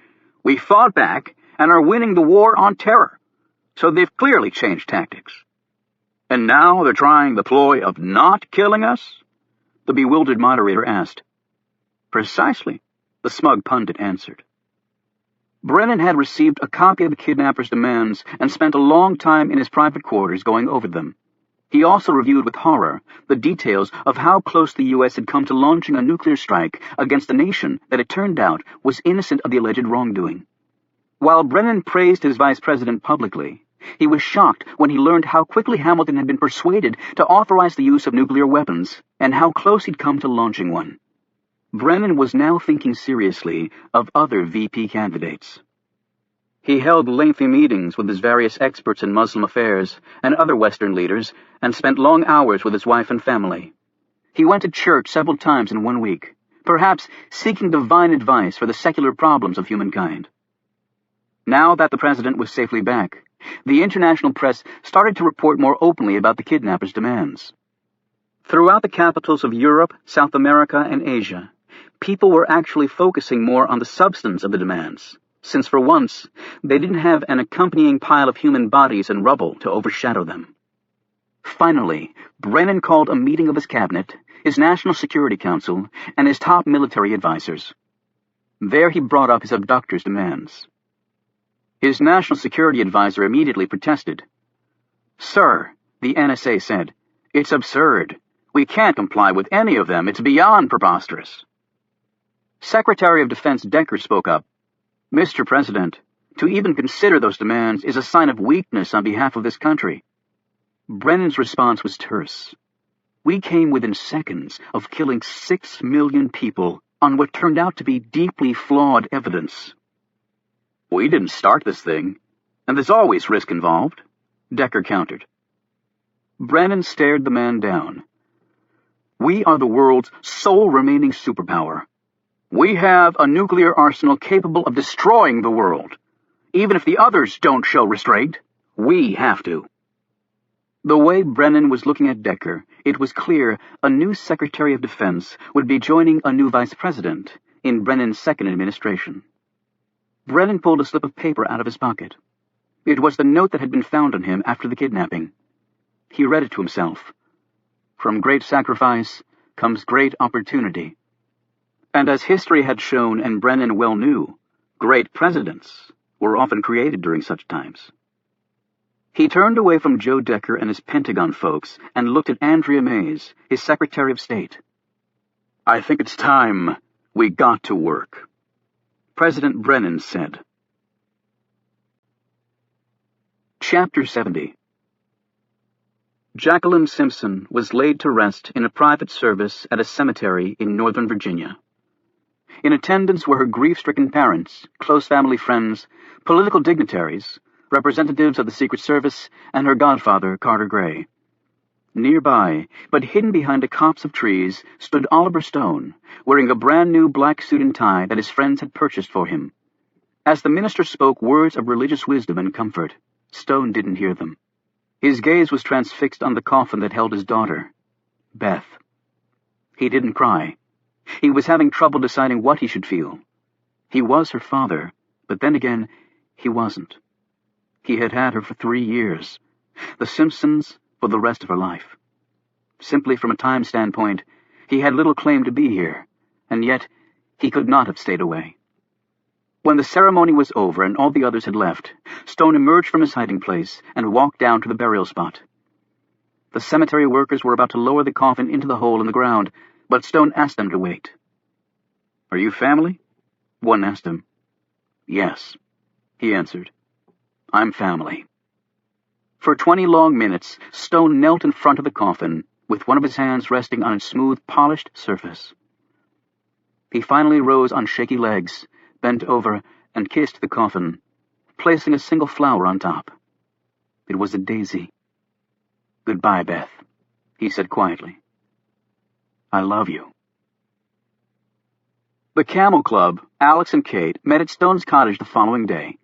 We fought back and are winning the war on terror, so they've clearly changed tactics. And now they're trying the ploy of not killing us?" the bewildered moderator asked. "Precisely," the smug pundit answered. Brennan had received a copy of the kidnapper's demands and spent a long time in his private quarters going over them. He also reviewed with horror the details of how close the U.S. had come to launching a nuclear strike against a nation that it turned out was innocent of the alleged wrongdoing. While Brennan praised his vice president publicly, he was shocked when he learned how quickly Hamilton had been persuaded to authorize the use of nuclear weapons and how close he'd come to launching one. Brennan was now thinking seriously of other VP candidates. He held lengthy meetings with his various experts in Muslim affairs and other Western leaders and spent long hours with his wife and family. He went to church several times in 1 week, perhaps seeking divine advice for the secular problems of humankind. Now that the president was safely back, the international press started to report more openly about the kidnapper's demands. Throughout the capitals of Europe, South America, and Asia, people were actually focusing more on the substance of the demands, since for once they didn't have an accompanying pile of human bodies and rubble to overshadow them. Finally, Brennan called a meeting of his cabinet, his National Security Council, and his top military advisors. There he brought up his abductor's demands. His National Security Advisor immediately protested. "Sir," the NSA said, "it's absurd. We can't comply with any of them. It's beyond preposterous." Secretary of Defense Decker spoke up. "Mr. President, to even consider those demands is a sign of weakness on behalf of this country." Brennan's response was terse. "We came within seconds of killing 6 million people on what turned out to be deeply flawed evidence." "We didn't start this thing, and there's always risk involved," Decker countered. Brennan stared the man down. "We are the world's sole remaining superpower. We have a nuclear arsenal capable of destroying the world. Even if the others don't show restraint, we have to." The way Brennan was looking at Decker, it was clear a new Secretary of Defense would be joining a new Vice President in Brennan's second administration. Brennan pulled a slip of paper out of his pocket. It was the note that had been found on him after the kidnapping. He read it to himself. "From great sacrifice comes great opportunity." And as history had shown and Brennan well knew, great presidents were often created during such times. He turned away from Joe Decker and his Pentagon folks and looked at Andrea Mays, his Secretary of State. "I think it's time we got to work," President Brennan said. Chapter 70. Jacqueline Simpson was laid to rest in a private service at a cemetery in Northern Virginia. In attendance were her grief-stricken parents, close family friends, political dignitaries, representatives of the Secret Service, and her godfather, Carter Gray. Nearby, but hidden behind a copse of trees, stood Oliver Stone, wearing a brand-new black suit and tie that his friends had purchased for him. As the minister spoke words of religious wisdom and comfort, Stone didn't hear them. His gaze was transfixed on the coffin that held his daughter, Beth. He didn't cry. He was having trouble deciding what he should feel. He was her father, but then again, he wasn't. He had had her for 3 years. The Simpsons for the rest of her life. Simply from a time standpoint, he had little claim to be here, and yet he could not have stayed away. When the ceremony was over and all the others had left, Stone emerged from his hiding place and walked down to the burial spot. The cemetery workers were about to lower the coffin into the hole in the ground, but Stone asked them to wait. "Are you family?" one asked him. "Yes," he answered. "I'm family." For 20 long minutes, Stone knelt in front of the coffin, with one of his hands resting on its smooth, polished surface. He finally rose on shaky legs, bent over, and kissed the coffin, placing a single flower on top. It was a daisy. "Goodbye, Beth," he said quietly. "I love you." The Camel Club, Alex and Kate, met at Stone's cottage the following day.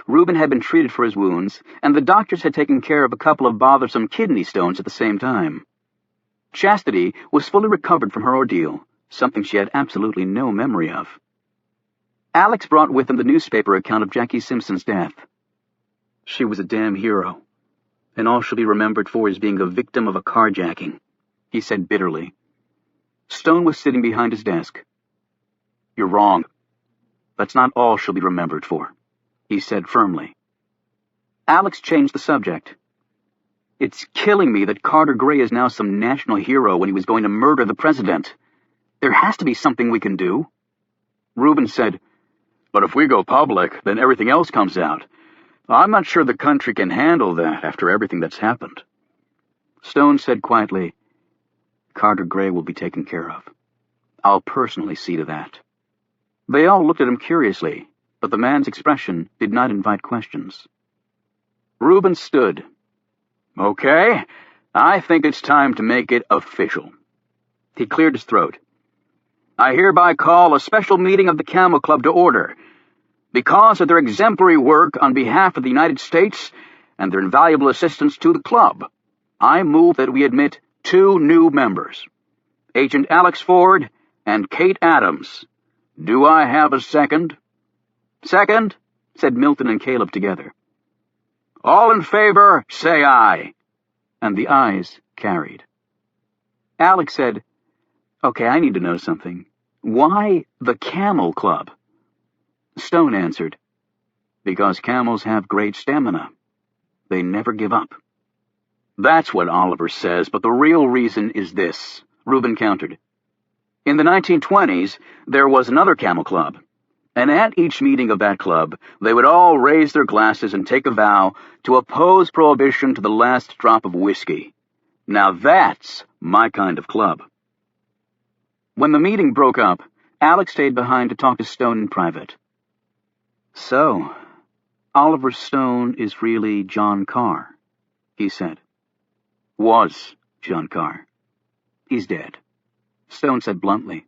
Reuben had been treated for his wounds, and the doctors had taken care of a couple of bothersome kidney stones at the same time. Chastity was fully recovered from her ordeal, something she had absolutely no memory of. Alex brought with him the newspaper account of Jackie Simpson's death. "She was a damn hero, and all she'll be remembered for is being a victim of a carjacking," he said bitterly. Stone was sitting behind his desk. "You're wrong. That's not all she'll be remembered for." he said firmly. Alex changed the subject. It's killing me that Carter Gray is now some national hero when he was going to murder the president. There has to be something we can do. Reuben said, But if we go public, then everything else comes out. I'm not sure the country can handle that after everything that's happened. Stone said quietly, Carter Gray will be taken care of. I'll personally see to that. They all looked at him curiously, but the man's expression did not invite questions. Reuben stood. Okay, I think it's time to make it official. He cleared his throat. I hereby call a special meeting of the Camel Club to order. Because of their exemplary work on behalf of the United States and their invaluable assistance to the club, I move that we admit 2 new members, Agent Alex Ford and Kate Adams. Do I have a second? Second, said Milton and Caleb together. All in favor, say aye. And the ayes carried. Alex said, Okay, I need to know something. Why the Camel Club? Stone answered, Because camels have great stamina. They never give up. That's what Oliver says, but the real reason is this, Reuben countered. In the 1920s, there was another Camel Club, and at each meeting of that club, they would all raise their glasses and take a vow to oppose prohibition to the last drop of whiskey. Now that's my kind of club. When the meeting broke up, Alex stayed behind to talk to Stone in private. So, Oliver Stone is really John Carr, he said. Was John Carr. He's dead. Stone said bluntly.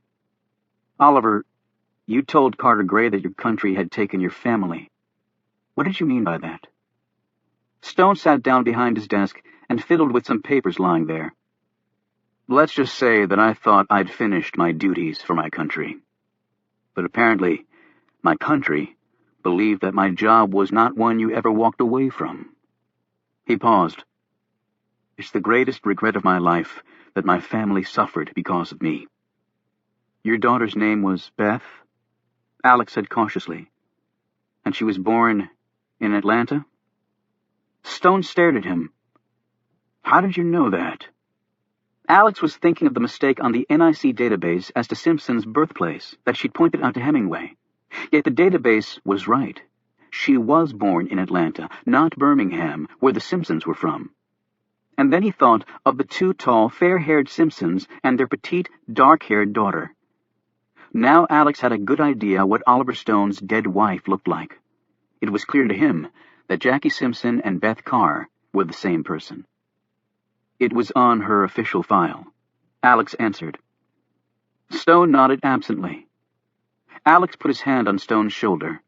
Oliver, you told Carter Gray that your country had taken your family. What did you mean by that? Stone sat down behind his desk and fiddled with some papers lying there. Let's just say that I thought I'd finished my duties for my country. But apparently, my country believed that my job was not one you ever walked away from. He paused. It's the greatest regret of my life that my family suffered because of me. Your daughter's name was Beth? Alex said cautiously. And she was born in Atlanta? Stone stared at him. How did you know that? Alex was thinking of the mistake on the NIC database as to Simpson's birthplace that she'd pointed out to Hemingway. Yet the database was right. She was born in Atlanta, not Birmingham, where the Simpsons were from. And then he thought of the 2 tall, fair-haired Simpsons and their petite, dark-haired daughter. Now Alex had a good idea what Oliver Stone's dead wife looked like. It was clear to him that Jackie Simpson and Beth Carr were the same person. It was on her official file. Alex answered. Stone nodded absently. Alex put his hand on Stone's shoulder.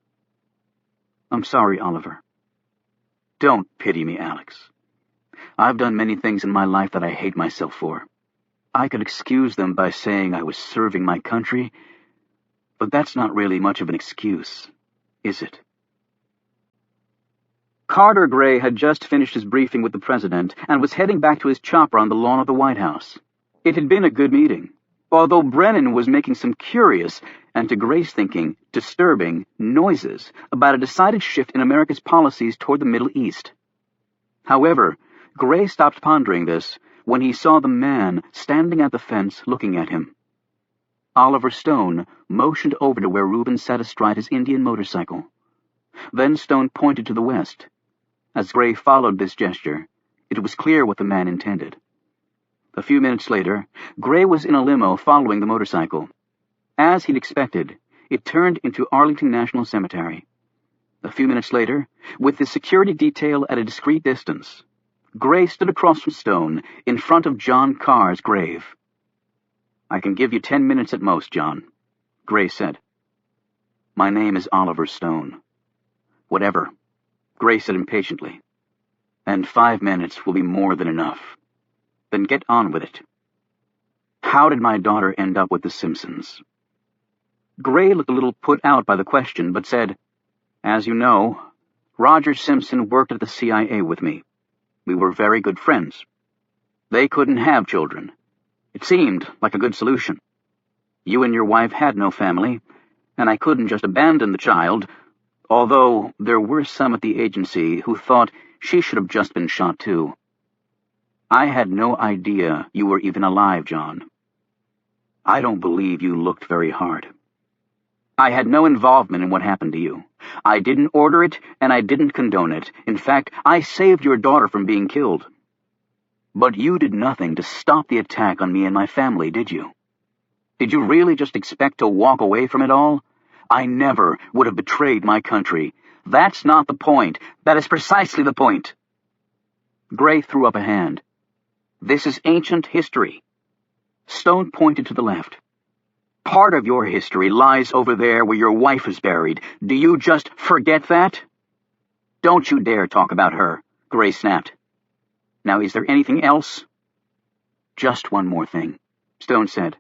I'm sorry, Oliver. Don't pity me, Alex. I've done many things in my life that I hate myself for. I could excuse them by saying I was serving my country, but that's not really much of an excuse, is it? Carter Gray had just finished his briefing with the president and was heading back to his chopper on the lawn of the White House. It had been a good meeting, although Brennan was making some curious, and to Gray's thinking, disturbing, noises about a decided shift in America's policies toward the Middle East. However, Gray stopped pondering this when he saw the man standing at the fence looking at him. Oliver Stone motioned over to where Reuben sat astride his Indian motorcycle. Then Stone pointed to the west. As Gray followed this gesture, it was clear what the man intended. A few minutes later, Gray was in a limo following the motorcycle. As he'd expected, it turned into Arlington National Cemetery. A few minutes later, with the security detail at a discreet distance, Gray stood across from Stone in front of John Carr's grave. I can give you 10 minutes at most, John, Gray said. My name is Oliver Stone. Whatever, Gray said impatiently. And 5 minutes will be more than enough. Then get on with it. How did my daughter end up with the Simpsons? Gray looked a little put out by the question, but said, As you know, Roger Simpson worked at the CIA with me. We were very good friends. They couldn't have children. It seemed like a good solution. You and your wife had no family, and I couldn't just abandon the child, although there were some at the agency who thought she should have just been shot too. I had no idea you were even alive, John. I don't believe you looked very hard. I had no involvement in what happened to you. I didn't order it, and I didn't condone it. In fact, I saved your daughter from being killed. But you did nothing to stop the attack on me and my family, did you? Did you really just expect to walk away from it all? I never would have betrayed my country. That's not the point. That is precisely the point. Gray threw up a hand. This is ancient history. Stone pointed to the left. Part of your history lies over there where your wife is buried. Do you just forget that? Don't you dare talk about her, Gray snapped. Now, is there anything else? Just one more thing, Stone said.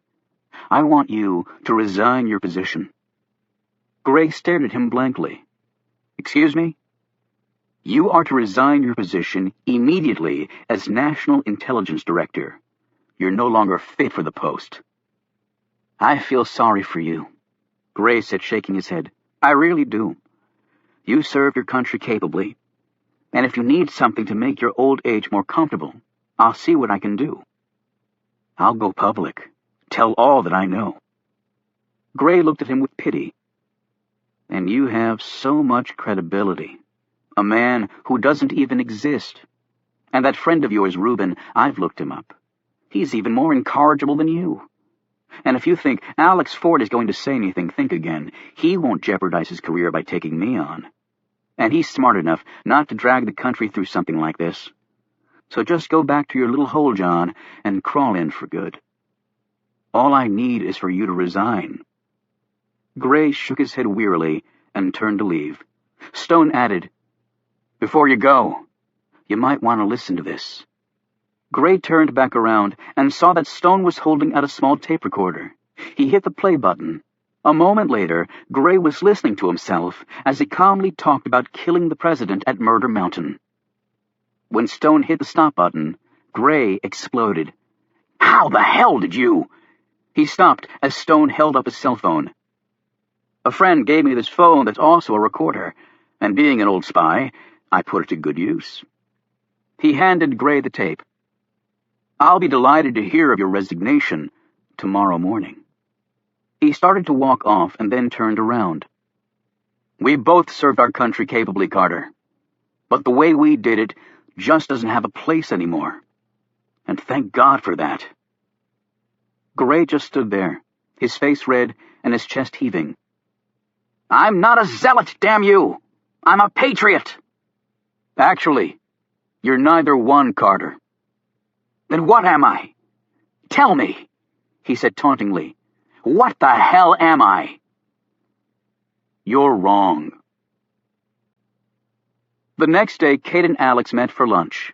I want you to resign your position. Gray stared at him blankly. Excuse me? You are to resign your position immediately as National Intelligence Director. You're no longer fit for the post. I feel sorry for you, Gray said, shaking his head. I really do. You served your country capably, and if you need something to make your old age more comfortable, I'll see what I can do. I'll go public, tell all that I know. Gray looked at him with pity. And you have so much credibility. A man who doesn't even exist. And that friend of yours, Reuben, I've looked him up. He's even more incorrigible than you. And if you think Alex Ford is going to say anything, think again. He won't jeopardize his career by taking me on. And he's smart enough not to drag the country through something like this. So just go back to your little hole, John, and crawl in for good. All I need is for you to resign. Gray shook his head wearily and turned to leave. Stone added, Before you go, you might want to listen to this. Gray turned back around and saw that Stone was holding out a small tape recorder. He hit the play button. A moment later, Gray was listening to himself as he calmly talked about killing the president at Murder Mountain. When Stone hit the stop button, Gray exploded. How the hell did you? He stopped as Stone held up his cell phone. A friend gave me this phone that's also a recorder, and being an old spy, I put it to good use. He handed Gray the tape. I'll be delighted to hear of your resignation tomorrow morning. He started to walk off and then turned around. We both served our country capably, Carter. But the way we did it just doesn't have a place anymore. And thank God for that. Gray just stood there, his face red and his chest heaving. I'm not a zealot, damn you! I'm a patriot! Actually, you're neither one, Carter. Then what am I? Tell me, he said tauntingly. What the hell am I? You're wrong. The next day, Kate and Alex met for lunch.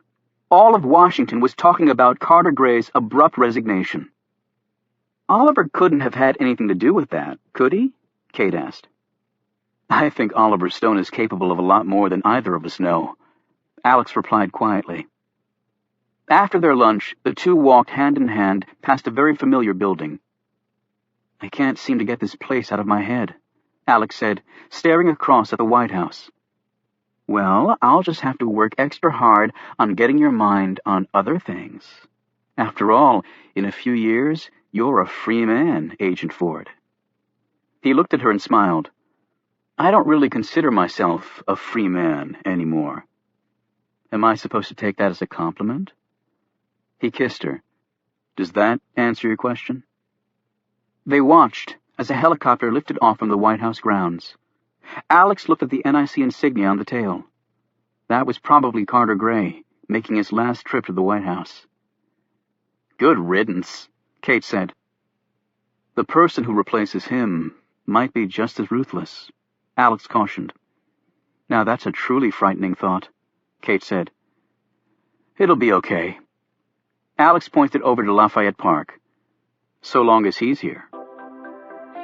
All of Washington was talking about Carter Gray's abrupt resignation. Oliver couldn't have had anything to do with that, could he? Kate asked. I think Oliver Stone is capable of a lot more than either of us know, Alex replied quietly. After their lunch, the two walked hand in hand past a very familiar building. I can't seem to get this place out of my head, Alex said, staring across at the White House. Well, I'll just have to work extra hard on getting your mind on other things. After all, in a few years, you're a free man, Agent Ford. He looked at her and smiled. I don't really consider myself a free man anymore. Am I supposed to take that as a compliment? He kissed her. Does that answer your question? They watched as a helicopter lifted off from the White House grounds. Alex looked at the NIC insignia on the tail. That was probably Carter Gray, making his last trip to the White House. Good riddance, Kate said. The person who replaces him might be just as ruthless, Alex cautioned. Now that's a truly frightening thought, Kate said. It'll be okay. Alex pointed over to Lafayette Park. So long as he's here.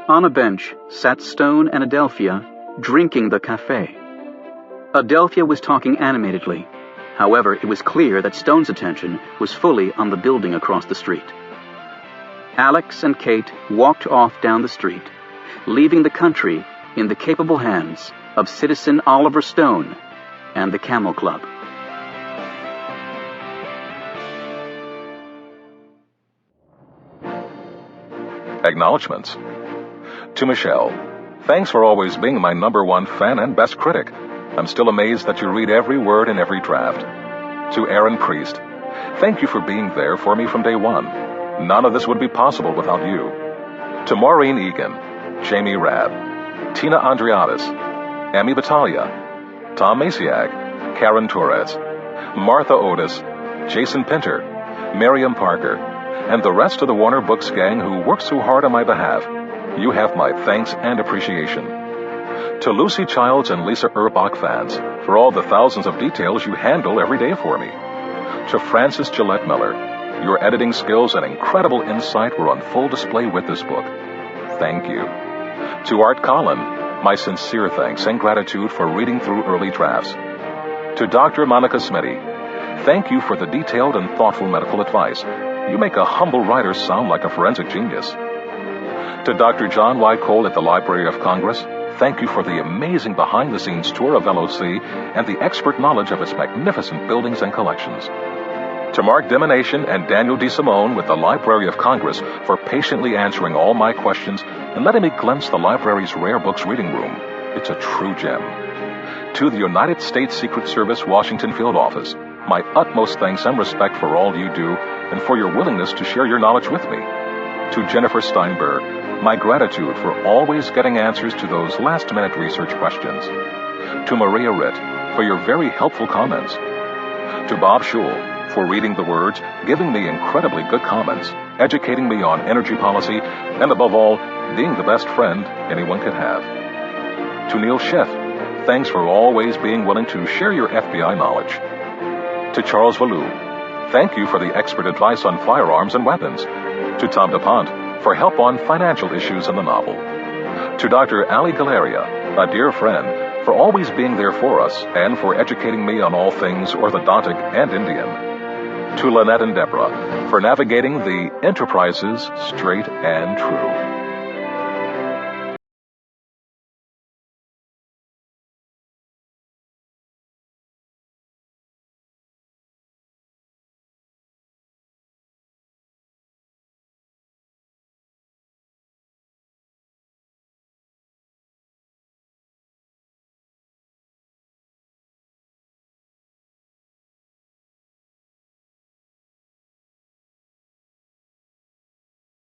On a bench sat Stone and Adelphia, drinking the café. Adelphia was talking animatedly. However, it was clear that Stone's attention was fully on the building across the street. Alex and Kate walked off down the street, leaving the country in the capable hands of Citizen Oliver Stone and the Camel Club. Acknowledgements. To Michelle, thanks for always being my #1 fan and best critic. I'm still amazed that you read every word in every draft. To Aaron Priest, thank you for being there for me from day one. None of this would be possible without you. To Maureen Egan, Jamie Rabb, Tina Andriadis, Amy Battaglia, Tom Masiag, Karen Torres, Martha Otis, Jason Pinter, Miriam Parker, and the rest of the Warner Books gang who worked so hard on my behalf. You have my thanks and appreciation. To Lucy Childs and Lisa Urbach fans, for all the thousands of details you handle every day for me. To Frances Gillette Miller, your editing skills and incredible insight were on full display with this book. Thank you. To Art Collin, my sincere thanks and gratitude for reading through early drafts. To Dr. Monica Smitty, thank you for the detailed and thoughtful medical advice. You make a humble writer sound like a forensic genius. To Dr. John Y. Cole at the Library of Congress, thank you for the amazing behind-the-scenes tour of LOC and the expert knowledge of its magnificent buildings and collections. To Mark Dimination and Daniel DeSimone with the Library of Congress for patiently answering all my questions and letting me glimpse the library's rare books reading room. It's a true gem. To the United States Secret Service Washington Field Office, my utmost thanks and respect for all you do and for your willingness to share your knowledge with me. To Jennifer Steinberg, my gratitude for always getting answers to those last-minute research questions. To Maria Ritt, for your very helpful comments. To Bob Schul, for reading the words, giving me incredibly good comments, educating me on energy policy, and above all, being the best friend anyone could have. To Neil Schiff, thanks for always being willing to share your FBI knowledge. To Charles Vallue, thank you for the expert advice on firearms and weapons. To Tom DuPont, for help on financial issues in the novel. To Dr. Ali Galeria, a dear friend, for always being there for us and for educating me on all things orthodontic and Indian. To Lynette and Deborah, for navigating the Enterprises straight and true.